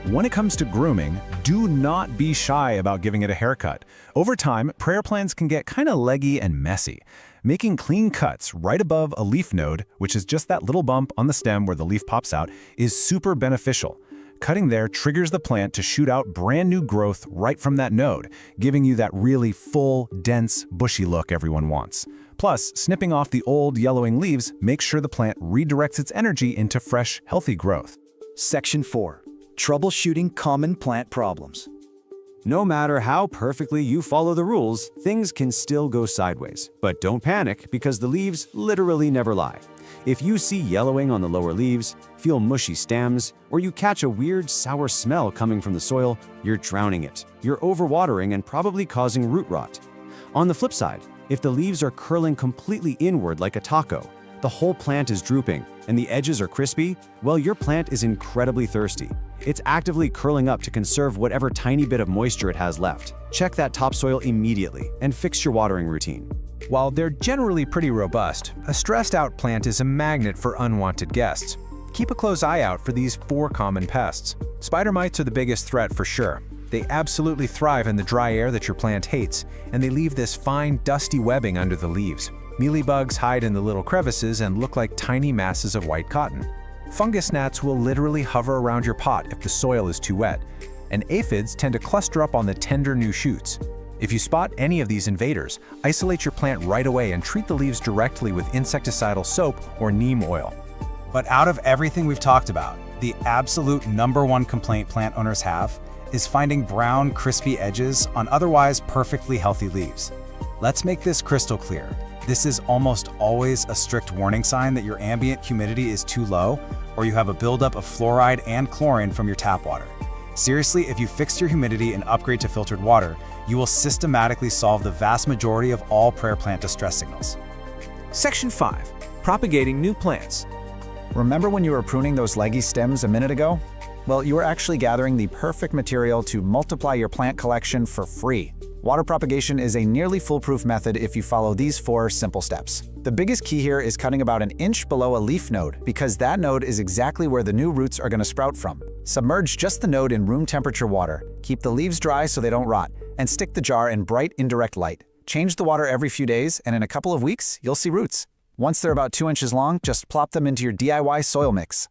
When it comes to grooming, do not be shy about giving it a haircut. Over time, prayer plants can get kind of leggy and messy. Making clean cuts right above a leaf node, which is just that little bump on the stem where the leaf pops out, is super beneficial. Cutting there triggers the plant to shoot out brand new growth right from that node, giving you that really full, dense, bushy look everyone wants. Plus, snipping off the old, yellowing leaves makes sure the plant redirects its energy into fresh, healthy growth. Section 4. Troubleshooting common plant problems. No matter how perfectly you follow the rules, things can still go sideways. But don't panic, because the leaves literally never lie. If you see yellowing on the lower leaves, feel mushy stems, or you catch a weird sour smell coming from the soil, you're drowning it. You're overwatering and probably causing root rot. On the flip side, if the leaves are curling completely inward like a taco, the whole plant is drooping, and the edges are crispy, well, your plant is incredibly thirsty. It's actively curling up to conserve whatever tiny bit of moisture it has left. Check that topsoil immediately and fix your watering routine. While they're generally pretty robust, a stressed-out plant is a magnet for unwanted guests. Keep a close eye out for these 4 common pests. Spider mites are the biggest threat for sure. They absolutely thrive in the dry air that your plant hates, and they leave this fine, dusty webbing under the leaves. Mealybugs hide in the little crevices and look like tiny masses of white cotton. Fungus gnats will literally hover around your pot if the soil is too wet, and aphids tend to cluster up on the tender new shoots. If you spot any of these invaders, isolate your plant right away and treat the leaves directly with insecticidal soap or neem oil. But out of everything we've talked about, the absolute #1 complaint plant owners have is finding brown, crispy edges on otherwise perfectly healthy leaves. Let's make this crystal clear. This is almost always a strict warning sign that your ambient humidity is too low, or you have a buildup of fluoride and chlorine from your tap water. Seriously, if you fix your humidity and upgrade to filtered water, you will systematically solve the vast majority of all prayer plant distress signals. Section 5. Propagating new plants. Remember when you were pruning those leggy stems a minute ago? Well, you were actually gathering the perfect material to multiply your plant collection for free. Water propagation is a nearly foolproof method if you follow these 4 simple steps. The biggest key here is cutting about 1 inch below a leaf node, because that node is exactly where the new roots are going to sprout from. Submerge just the node in room temperature water, keep the leaves dry so they don't rot, and stick the jar in bright indirect light. Change the water every few days, and in a couple of weeks, you'll see roots. Once they're about 2 inches long, just plop them into your DIY soil mix.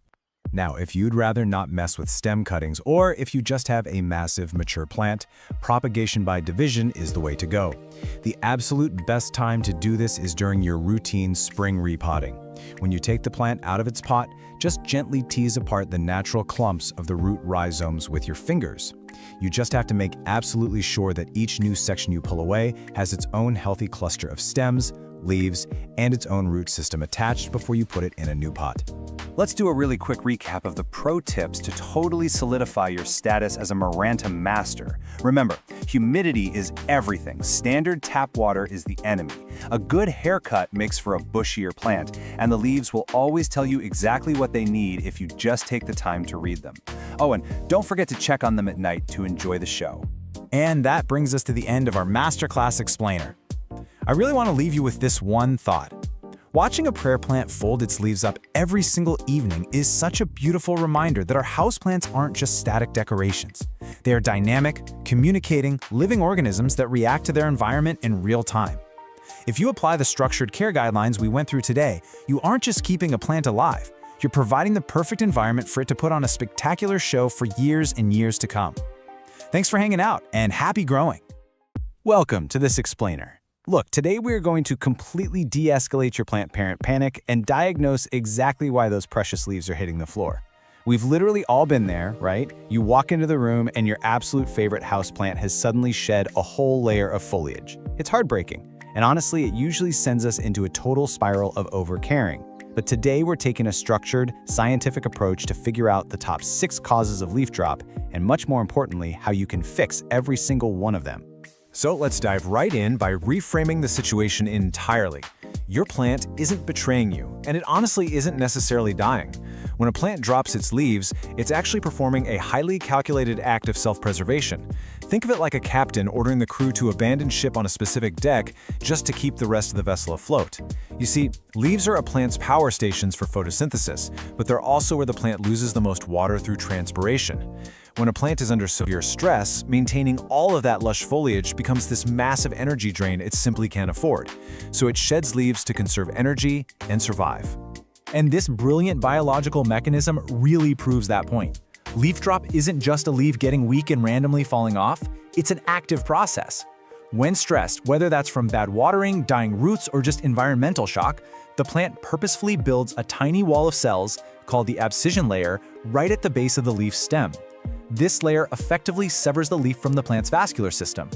Now, if you'd rather not mess with stem cuttings, or if you just have a massive mature plant, propagation by division is the way to go. The absolute best time to do this is during your routine spring repotting. When you take the plant out of its pot, just gently tease apart the natural clumps of the root rhizomes with your fingers. You just have to make absolutely sure that each new section you pull away has its own healthy cluster of stems, leaves, and its own root system attached before you put it in a new pot. Let's do a really quick recap of the pro tips to totally solidify your status as a Maranta master. Remember, humidity is everything. Standard tap water is the enemy. A good haircut makes for a bushier plant, and the leaves will always tell you exactly what they need if you just take the time to read them. Oh, and don't forget to check on them at night to enjoy the show. And that brings us to the end of our Masterclass Explainer. I really want to leave you with this one thought. Watching a prayer plant fold its leaves up every single evening is such a beautiful reminder that our houseplants aren't just static decorations. They are dynamic, communicating, living organisms that react to their environment in real time. If you apply the structured care guidelines we went through today, you aren't just keeping a plant alive, you're providing the perfect environment for it to put on a spectacular show for years and years to come. Thanks for hanging out, and happy growing! Welcome to this explainer. Look, today we're going to completely de-escalate your plant parent panic and diagnose exactly why those precious leaves are hitting the floor. We've literally all been there, right? You walk into the room and your absolute favorite houseplant has suddenly shed a whole layer of foliage. It's heartbreaking, and honestly, it usually sends us into a total spiral of overcaring. But today we're taking a structured, scientific approach to figure out the top 6 causes of leaf drop, and much more importantly, how you can fix every single one of them. So let's dive right in by reframing the situation entirely. Your plant isn't betraying you, and it honestly isn't necessarily dying. When a plant drops its leaves, it's actually performing a highly calculated act of self-preservation. Think of it like a captain ordering the crew to abandon ship on a specific deck just to keep the rest of the vessel afloat. You see, leaves are a plant's power stations for photosynthesis, but they're also where the plant loses the most water through transpiration. When a plant is under severe stress, maintaining all of that lush foliage becomes this massive energy drain it simply can't afford. So it sheds leaves to conserve energy and survive. And this brilliant biological mechanism really proves that point. Leaf drop isn't just a leaf getting weak and randomly falling off, it's an active process. When stressed, whether that's from bad watering, dying roots, or just environmental shock, the plant purposefully builds a tiny wall of cells, called the abscission layer, right at the base of the leaf stem. This layer effectively severs the leaf from the plant's vascular system.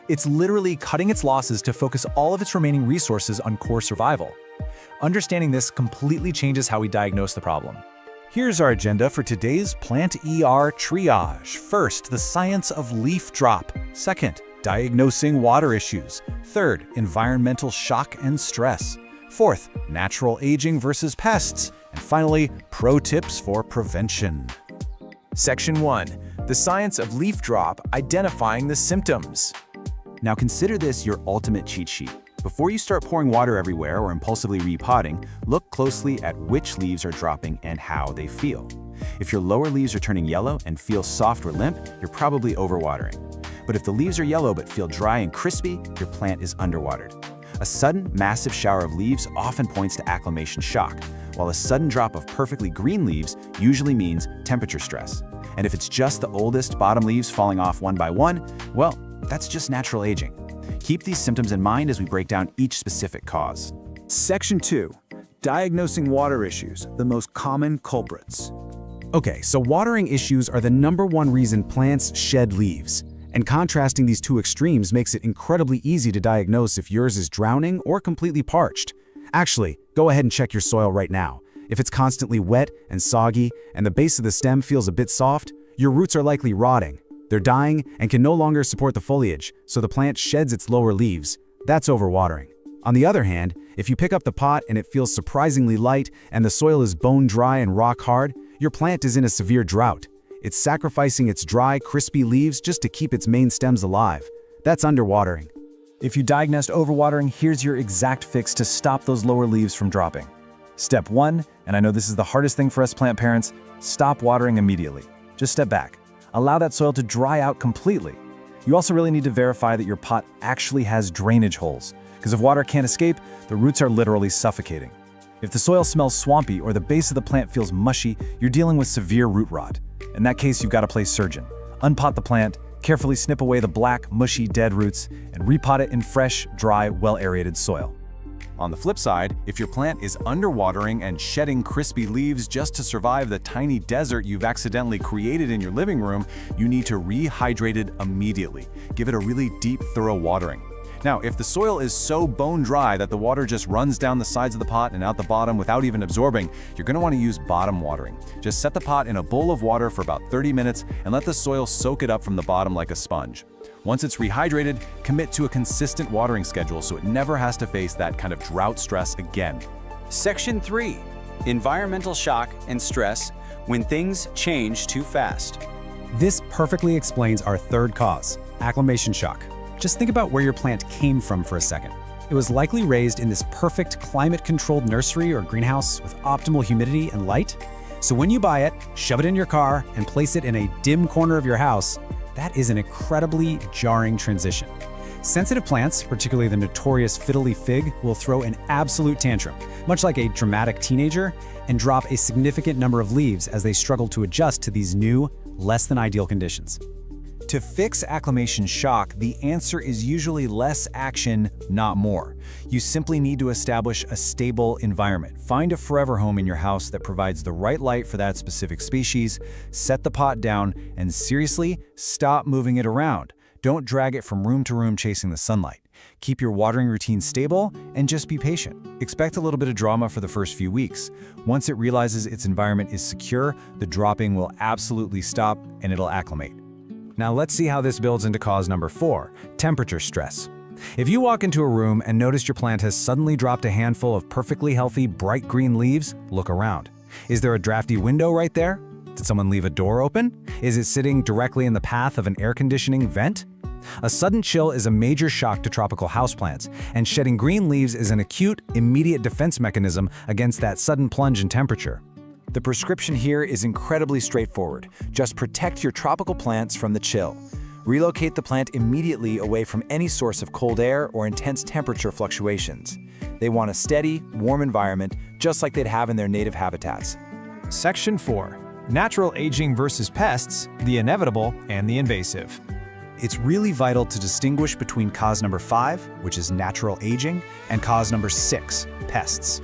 It's literally cutting its losses to focus all of its remaining resources on core survival. Understanding this completely changes how we diagnose the problem. Here's our agenda for today's Plant ER Triage. First, the science of leaf drop. Second, diagnosing water issues. Third, environmental shock and stress. Fourth, natural aging versus pests. And finally, pro tips for prevention. Section 1. The science of leaf drop, identifying the symptoms. Now consider this your ultimate cheat sheet. Before you start pouring water everywhere or impulsively repotting, look closely at which leaves are dropping and how they feel. If your lower leaves are turning yellow and feel soft or limp, you're probably overwatering. But if the leaves are yellow but feel dry and crispy, your plant is underwatered. A sudden, massive shower of leaves often points to acclimation shock, while a sudden drop of perfectly green leaves usually means temperature stress. And if it's just the oldest bottom leaves falling off one by one, well, that's just natural aging. Keep these symptoms in mind as we break down each specific cause. Section 2. Diagnosing water issues, the most common culprits. Okay, so watering issues are the #1 reason plants shed leaves. And contrasting these two extremes makes it incredibly easy to diagnose if yours is drowning or completely parched. Actually, go ahead and check your soil right now. If it's constantly wet and soggy and the base of the stem feels a bit soft, your roots are likely rotting. They're dying and can no longer support the foliage, so the plant sheds its lower leaves. That's overwatering. On the other hand, if you pick up the pot and it feels surprisingly light and the soil is bone dry and rock hard, your plant is in a severe drought. It's sacrificing its dry, crispy leaves just to keep its main stems alive. That's underwatering. If you diagnosed overwatering, here's your exact fix to stop those lower leaves from dropping. Step 1, and I know this is the hardest thing for us plant parents, stop watering immediately. Just step back. Allow that soil to dry out completely. You also really need to verify that your pot actually has drainage holes, because if water can't escape, the roots are literally suffocating. If the soil smells swampy or the base of the plant feels mushy, you're dealing with severe root rot. In that case, you've got to play surgeon. Unpot the plant, carefully snip away the black, mushy, dead roots, and repot it in fresh, dry, well-aerated soil. On the flip side, if your plant is underwatering and shedding crispy leaves just to survive the tiny desert you've accidentally created in your living room, you need to rehydrate it immediately. Give it a really deep, thorough watering. Now, if the soil is so bone dry that the water just runs down the sides of the pot and out the bottom without even absorbing, you're going to want to use bottom watering. Just set the pot in a bowl of water for about 30 minutes and let the soil soak it up from the bottom like a sponge. Once it's rehydrated, commit to a consistent watering schedule so it never has to face that kind of drought stress again. Section 3. Environmental shock and stress when things change too fast. This perfectly explains our third cause, acclimation shock. Just think about where your plant came from for a second. It was likely raised in this perfect climate-controlled nursery or greenhouse with optimal humidity and light. So when you buy it, shove it in your car, and place it in a dim corner of your house, that is an incredibly jarring transition. Sensitive plants, particularly the notorious fiddly fig, will throw an absolute tantrum, much like a dramatic teenager, and drop a significant number of leaves as they struggle to adjust to these new, less than ideal conditions. To fix acclimation shock, the answer is usually less action, not more. You simply need to establish a stable environment. Find a forever home in your house that provides the right light for that specific species, set the pot down, and seriously, stop moving it around. Don't drag it from room to room chasing the sunlight. Keep your watering routine stable and just be patient. Expect a little bit of drama for the first few weeks. Once it realizes its environment is secure, the dropping will absolutely stop and it'll acclimate. Now let's see how this builds into cause number 4, temperature stress. If you walk into a room and notice your plant has suddenly dropped a handful of perfectly healthy, bright green leaves, look around. Is there a drafty window right there? Did someone leave a door open? Is it sitting directly in the path of an air conditioning vent? A sudden chill is a major shock to tropical houseplants, and shedding green leaves is an acute, immediate defense mechanism against that sudden plunge in temperature. The prescription here is incredibly straightforward. Just protect your tropical plants from the chill. Relocate the plant immediately away from any source of cold air or intense temperature fluctuations. They want a steady, warm environment, just like they'd have in their native habitats. Section 4. Natural aging versus pests, the inevitable and the invasive. It's really vital to distinguish between cause number 5, which is natural aging, and cause number 6, pests.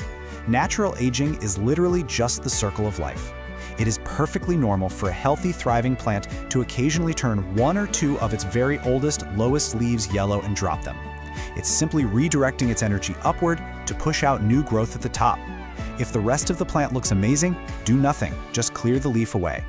Natural aging is literally just the circle of life. It is perfectly normal for a healthy, thriving plant to occasionally turn 1 or 2 of its very oldest, lowest leaves yellow and drop them. It's simply redirecting its energy upward to push out new growth at the top. If the rest of the plant looks amazing, do nothing, just clear the leaf away.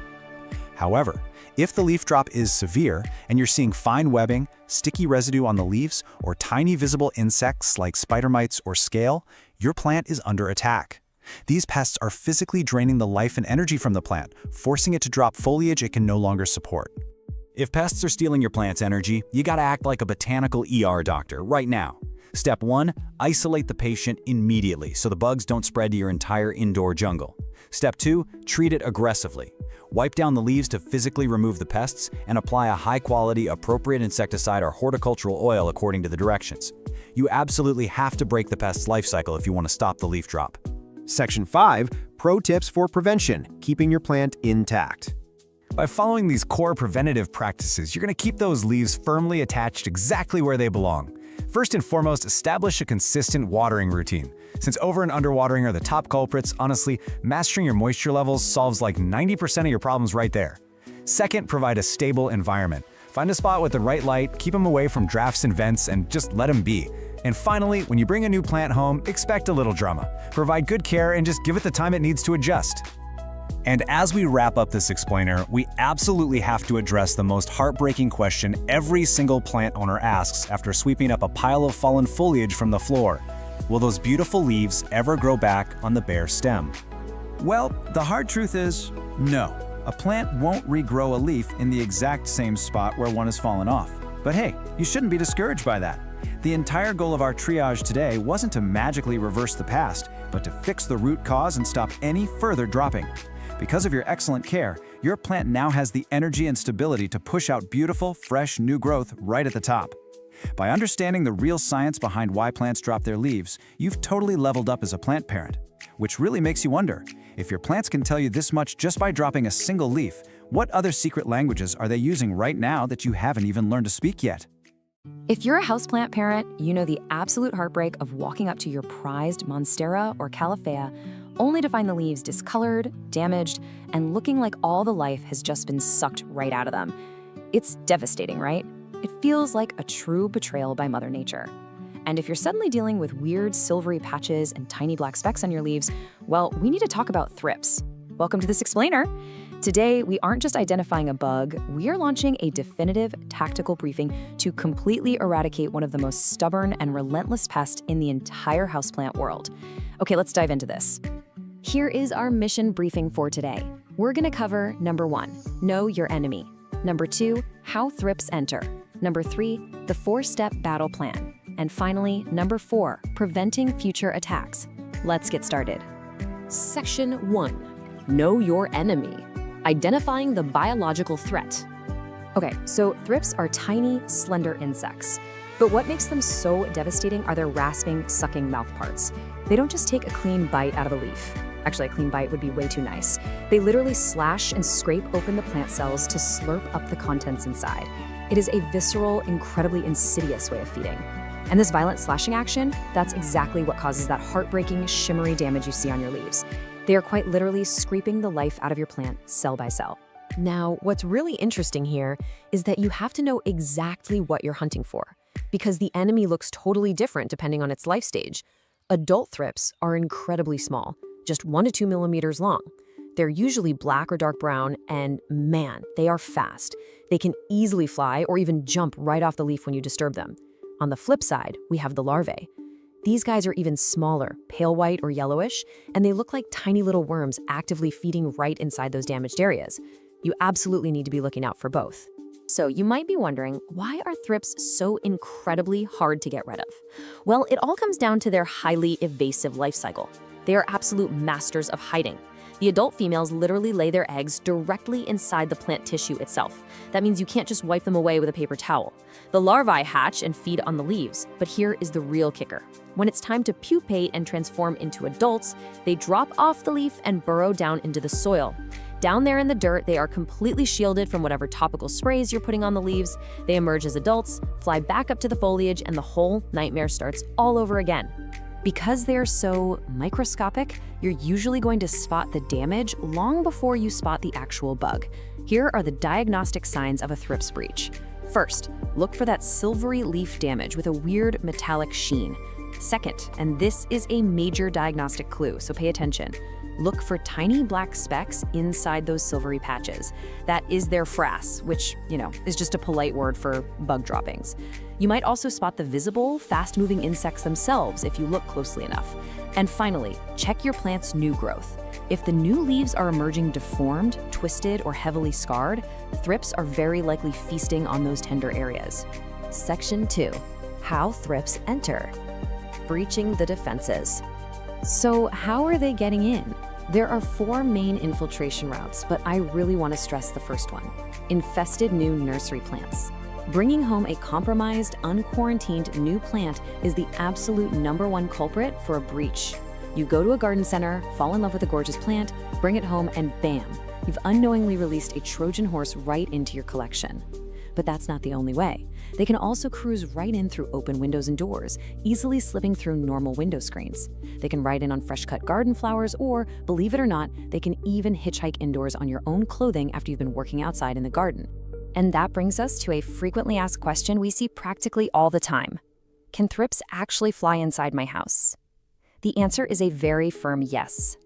However, if the leaf drop is severe and you're seeing fine webbing, sticky residue on the leaves, or tiny visible insects like spider mites or scale, your plant is under attack. These pests are physically draining the life and energy from the plant, forcing it to drop foliage it can no longer support. If pests are stealing your plant's energy, you gotta act like a botanical ER doctor right now. Step 1, isolate the patient immediately so the bugs don't spread to your entire indoor jungle. Step 2, treat it aggressively. Wipe down the leaves to physically remove the pests and apply a high-quality, appropriate insecticide or horticultural oil according to the directions. You absolutely have to break the pest's life cycle if you want to stop the leaf drop. Section 5, Pro Tips for Prevention, Keeping Your Plant Intact. By following these core preventative practices, you're going to keep those leaves firmly attached exactly where they belong. First and foremost, establish a consistent watering routine. Since over and underwatering are the top culprits, honestly, mastering your moisture levels solves like 90% of your problems right there. Second, provide a stable environment. Find a spot with the right light, keep them away from drafts and vents, and just let them be. And finally, when you bring a new plant home, expect a little drama. Provide good care and just give it the time it needs to adjust. And as we wrap up this explainer, we absolutely have to address the most heartbreaking question every single plant owner asks after sweeping up a pile of fallen foliage from the floor. Will those beautiful leaves ever grow back on the bare stem? Well, the hard truth is, no. A plant won't regrow a leaf in the exact same spot where one has fallen off. But hey, you shouldn't be discouraged by that. The entire goal of our triage today wasn't to magically reverse the past, but to fix the root cause and stop any further dropping. Because of your excellent care, your plant now has the energy and stability to push out beautiful, fresh, new growth right at the top. By understanding the real science behind why plants drop their leaves, you've totally leveled up as a plant parent. Which really makes you wonder, if your plants can tell you this much just by dropping a single leaf, what other secret languages are they using right now that you haven't even learned to speak yet? If you're a houseplant parent, you know the absolute heartbreak of walking up to your prized Monstera or Califea only to find the leaves discolored, damaged, and looking like all the life has just been sucked right out of them. It's devastating, right? It feels like a true betrayal by Mother Nature. And if you're suddenly dealing with weird silvery patches and tiny black specks on your leaves, well, we need to talk about thrips. Welcome to this explainer. Today, we aren't just identifying a bug, we are launching a definitive tactical briefing to completely eradicate one of the most stubborn and relentless pests in the entire houseplant world. Okay, let's dive into this. Here is our mission briefing for today. We're gonna cover number 1, know your enemy. Number 2, how thrips enter. Number 3, the 4-step battle plan. And finally, number 4, preventing future attacks. Let's get started. Section 1. Know your enemy. Identifying the biological threat. Okay, so thrips are tiny, slender insects. But what makes them so devastating are their rasping, sucking mouthparts. They don't just take a clean bite out of a leaf. Actually, a clean bite would be way too nice. They literally slash and scrape open the plant cells to slurp up the contents inside. It is a visceral, incredibly insidious way of feeding. And this violent slashing action, that's exactly what causes that heartbreaking, shimmery damage you see on your leaves. They are quite literally scraping the life out of your plant, cell by cell. Now, what's really interesting here is that you have to know exactly what you're hunting for, because the enemy looks totally different depending on its life stage. Adult thrips are incredibly small, just 1 to 2 millimeters long. They're usually black or dark brown, and man, they are fast. They can easily fly or even jump right off the leaf when you disturb them. On the flip side, we have the larvae. These guys are even smaller, pale white or yellowish, and they look like tiny little worms actively feeding right inside those damaged areas. You absolutely need to be looking out for both. So you might be wondering, why are thrips so incredibly hard to get rid of? Well, it all comes down to their highly evasive life cycle. They are absolute masters of hiding. The adult females literally lay their eggs directly inside the plant tissue itself. That means you can't just wipe them away with a paper towel. The larvae hatch and feed on the leaves, but here is the real kicker. When it's time to pupate and transform into adults, they drop off the leaf and burrow down into the soil. Down there in the dirt, they are completely shielded from whatever topical sprays you're putting on the leaves. They emerge as adults, fly back up to the foliage, and the whole nightmare starts all over again. Because they're so microscopic, you're usually going to spot the damage long before you spot the actual bug. Here are the diagnostic signs of a thrips breach. First, look for that silvery leaf damage with a weird metallic sheen. Second, and this is a major diagnostic clue, so pay attention, look for tiny black specks inside those silvery patches. That is their frass, which, is just a polite word for bug droppings. You might also spot the visible, fast-moving insects themselves if you look closely enough. And finally, check your plant's new growth. If the new leaves are emerging deformed, twisted, or heavily scarred, thrips are very likely feasting on those tender areas. Section 2. How thrips enter. Breaching the defenses. So how are they getting in? There are 4 main infiltration routes, but I really want to stress the first one: infested new nursery plants. Bringing home a compromised, unquarantined new plant is the absolute #1 culprit for a breach. You go to a garden center, fall in love with a gorgeous plant, bring it home, and bam, you've unknowingly released a Trojan horse right into your collection. But that's not the only way. They can also cruise right in through open windows and doors, easily slipping through normal window screens. They can ride in on fresh-cut garden flowers, or, believe it or not, they can even hitchhike indoors on your own clothing after you've been working outside in the garden. And that brings us to a frequently asked question we see practically all the time. Can thrips actually fly inside my house? The answer is a very firm yes.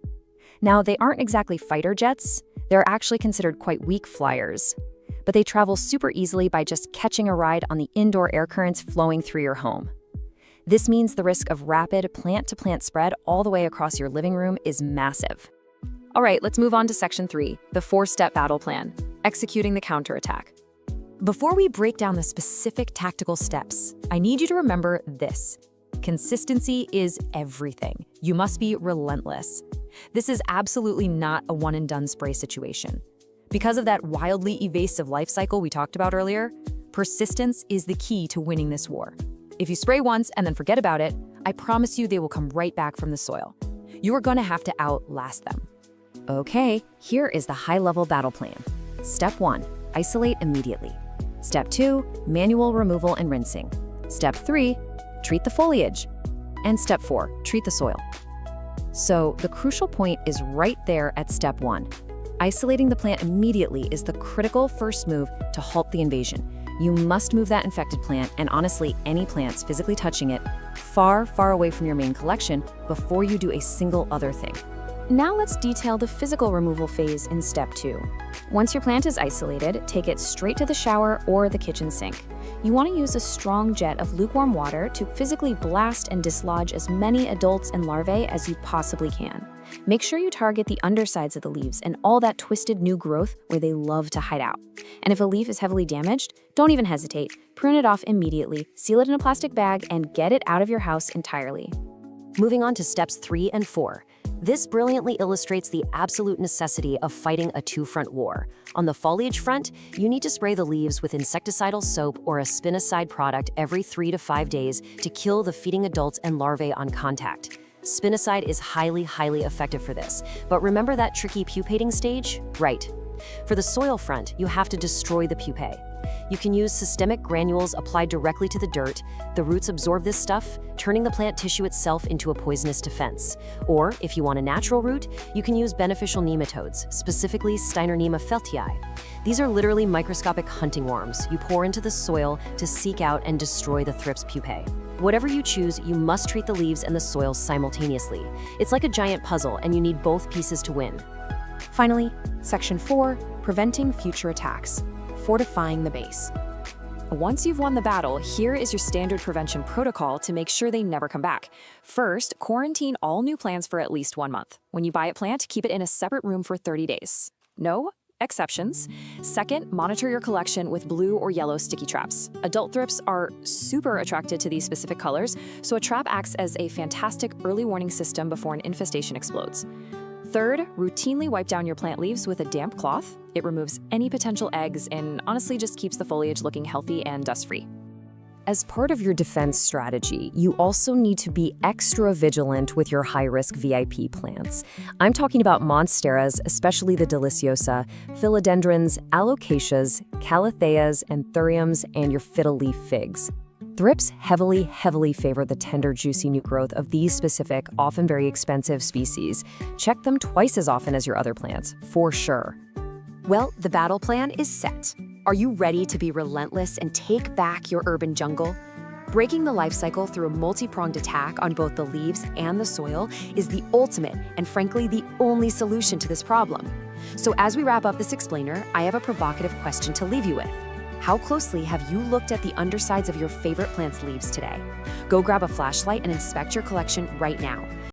Now, they aren't exactly fighter jets. They're actually considered quite weak flyers. But they travel super easily by just catching a ride on the indoor air currents flowing through your home. This means the risk of rapid plant-to-plant spread all the way across your living room is massive. All right, let's move on to Section 3, the 4-step battle plan, executing the counterattack. Before we break down the specific tactical steps, I need you to remember this. Consistency is everything. You must be relentless. This is absolutely not a one-and-done spray situation. Because of that wildly evasive life cycle we talked about earlier, persistence is the key to winning this war. If you spray once and then forget about it, I promise you they will come right back from the soil. You are going to have to outlast them. Okay, here is the high-level battle plan. Step 1, isolate immediately. Step 2, manual removal and rinsing. Step 3, treat the foliage. And Step 4, treat the soil. So the crucial point is right there at Step 1. Isolating the plant immediately is the critical first move to halt the invasion. You must move that infected plant, and honestly, any plants physically touching it, far, far away from your main collection before you do a single other thing. Now let's detail the physical removal phase in step 2. Once your plant is isolated, take it straight to the shower or the kitchen sink. You want to use a strong jet of lukewarm water to physically blast and dislodge as many adults and larvae as you possibly can. Make sure you target the undersides of the leaves and all that twisted new growth where they love to hide out. And if a leaf is heavily damaged, don't even hesitate. Prune it off immediately, seal it in a plastic bag, and get it out of your house entirely. Moving on to steps 3 and 4. This brilliantly illustrates the absolute necessity of fighting a two-front war. On the foliage front, you need to spray the leaves with insecticidal soap or a spinoside product every 3 to 5 days to kill the feeding adults and larvae on contact. Spinoside is highly, highly effective for this, but remember that tricky pupating stage? Right. For the soil front, you have to destroy the pupae. You can use systemic granules applied directly to the dirt. The roots absorb this stuff, turning the plant tissue itself into a poisonous defense. Or, if you want a natural root, you can use beneficial nematodes, specifically Steinernema feltii. These are literally microscopic hunting worms you pour into the soil to seek out and destroy the thrips pupae. Whatever you choose, you must treat the leaves and the soil simultaneously. It's like a giant puzzle, and you need both pieces to win. Finally, Section 4, Preventing Future Attacks. Fortifying the base. Once you've won the battle, here is your standard prevention protocol to make sure they never come back. First, quarantine all new plants for at least 1 month. When you buy a plant, keep it in a separate room for 30 days. No exceptions. Second, monitor your collection with blue or yellow sticky traps. Adult thrips are super attracted to these specific colors, so a trap acts as a fantastic early warning system before an infestation explodes. Third, routinely wipe down your plant leaves with a damp cloth. It removes any potential eggs and honestly just keeps the foliage looking healthy and dust-free. As part of your defense strategy, you also need to be extra vigilant with your high-risk VIP plants. I'm talking about monsteras, especially the deliciosa, philodendrons, alocasias, calatheas, anthuriums, and your fiddle-leaf figs. Thrips heavily favor the tender, juicy new growth of these specific, often very expensive species. Check them twice as often as your other plants, for sure. Well, the battle plan is set. Are you ready to be relentless and take back your urban jungle? Breaking the life cycle through a multi-pronged attack on both the leaves and the soil is the ultimate and frankly the only solution to this problem. So as we wrap up this explainer, I have a provocative question to leave you with. How closely have you looked at the undersides of your favorite plant's leaves today? Go grab a flashlight and inspect your collection right now.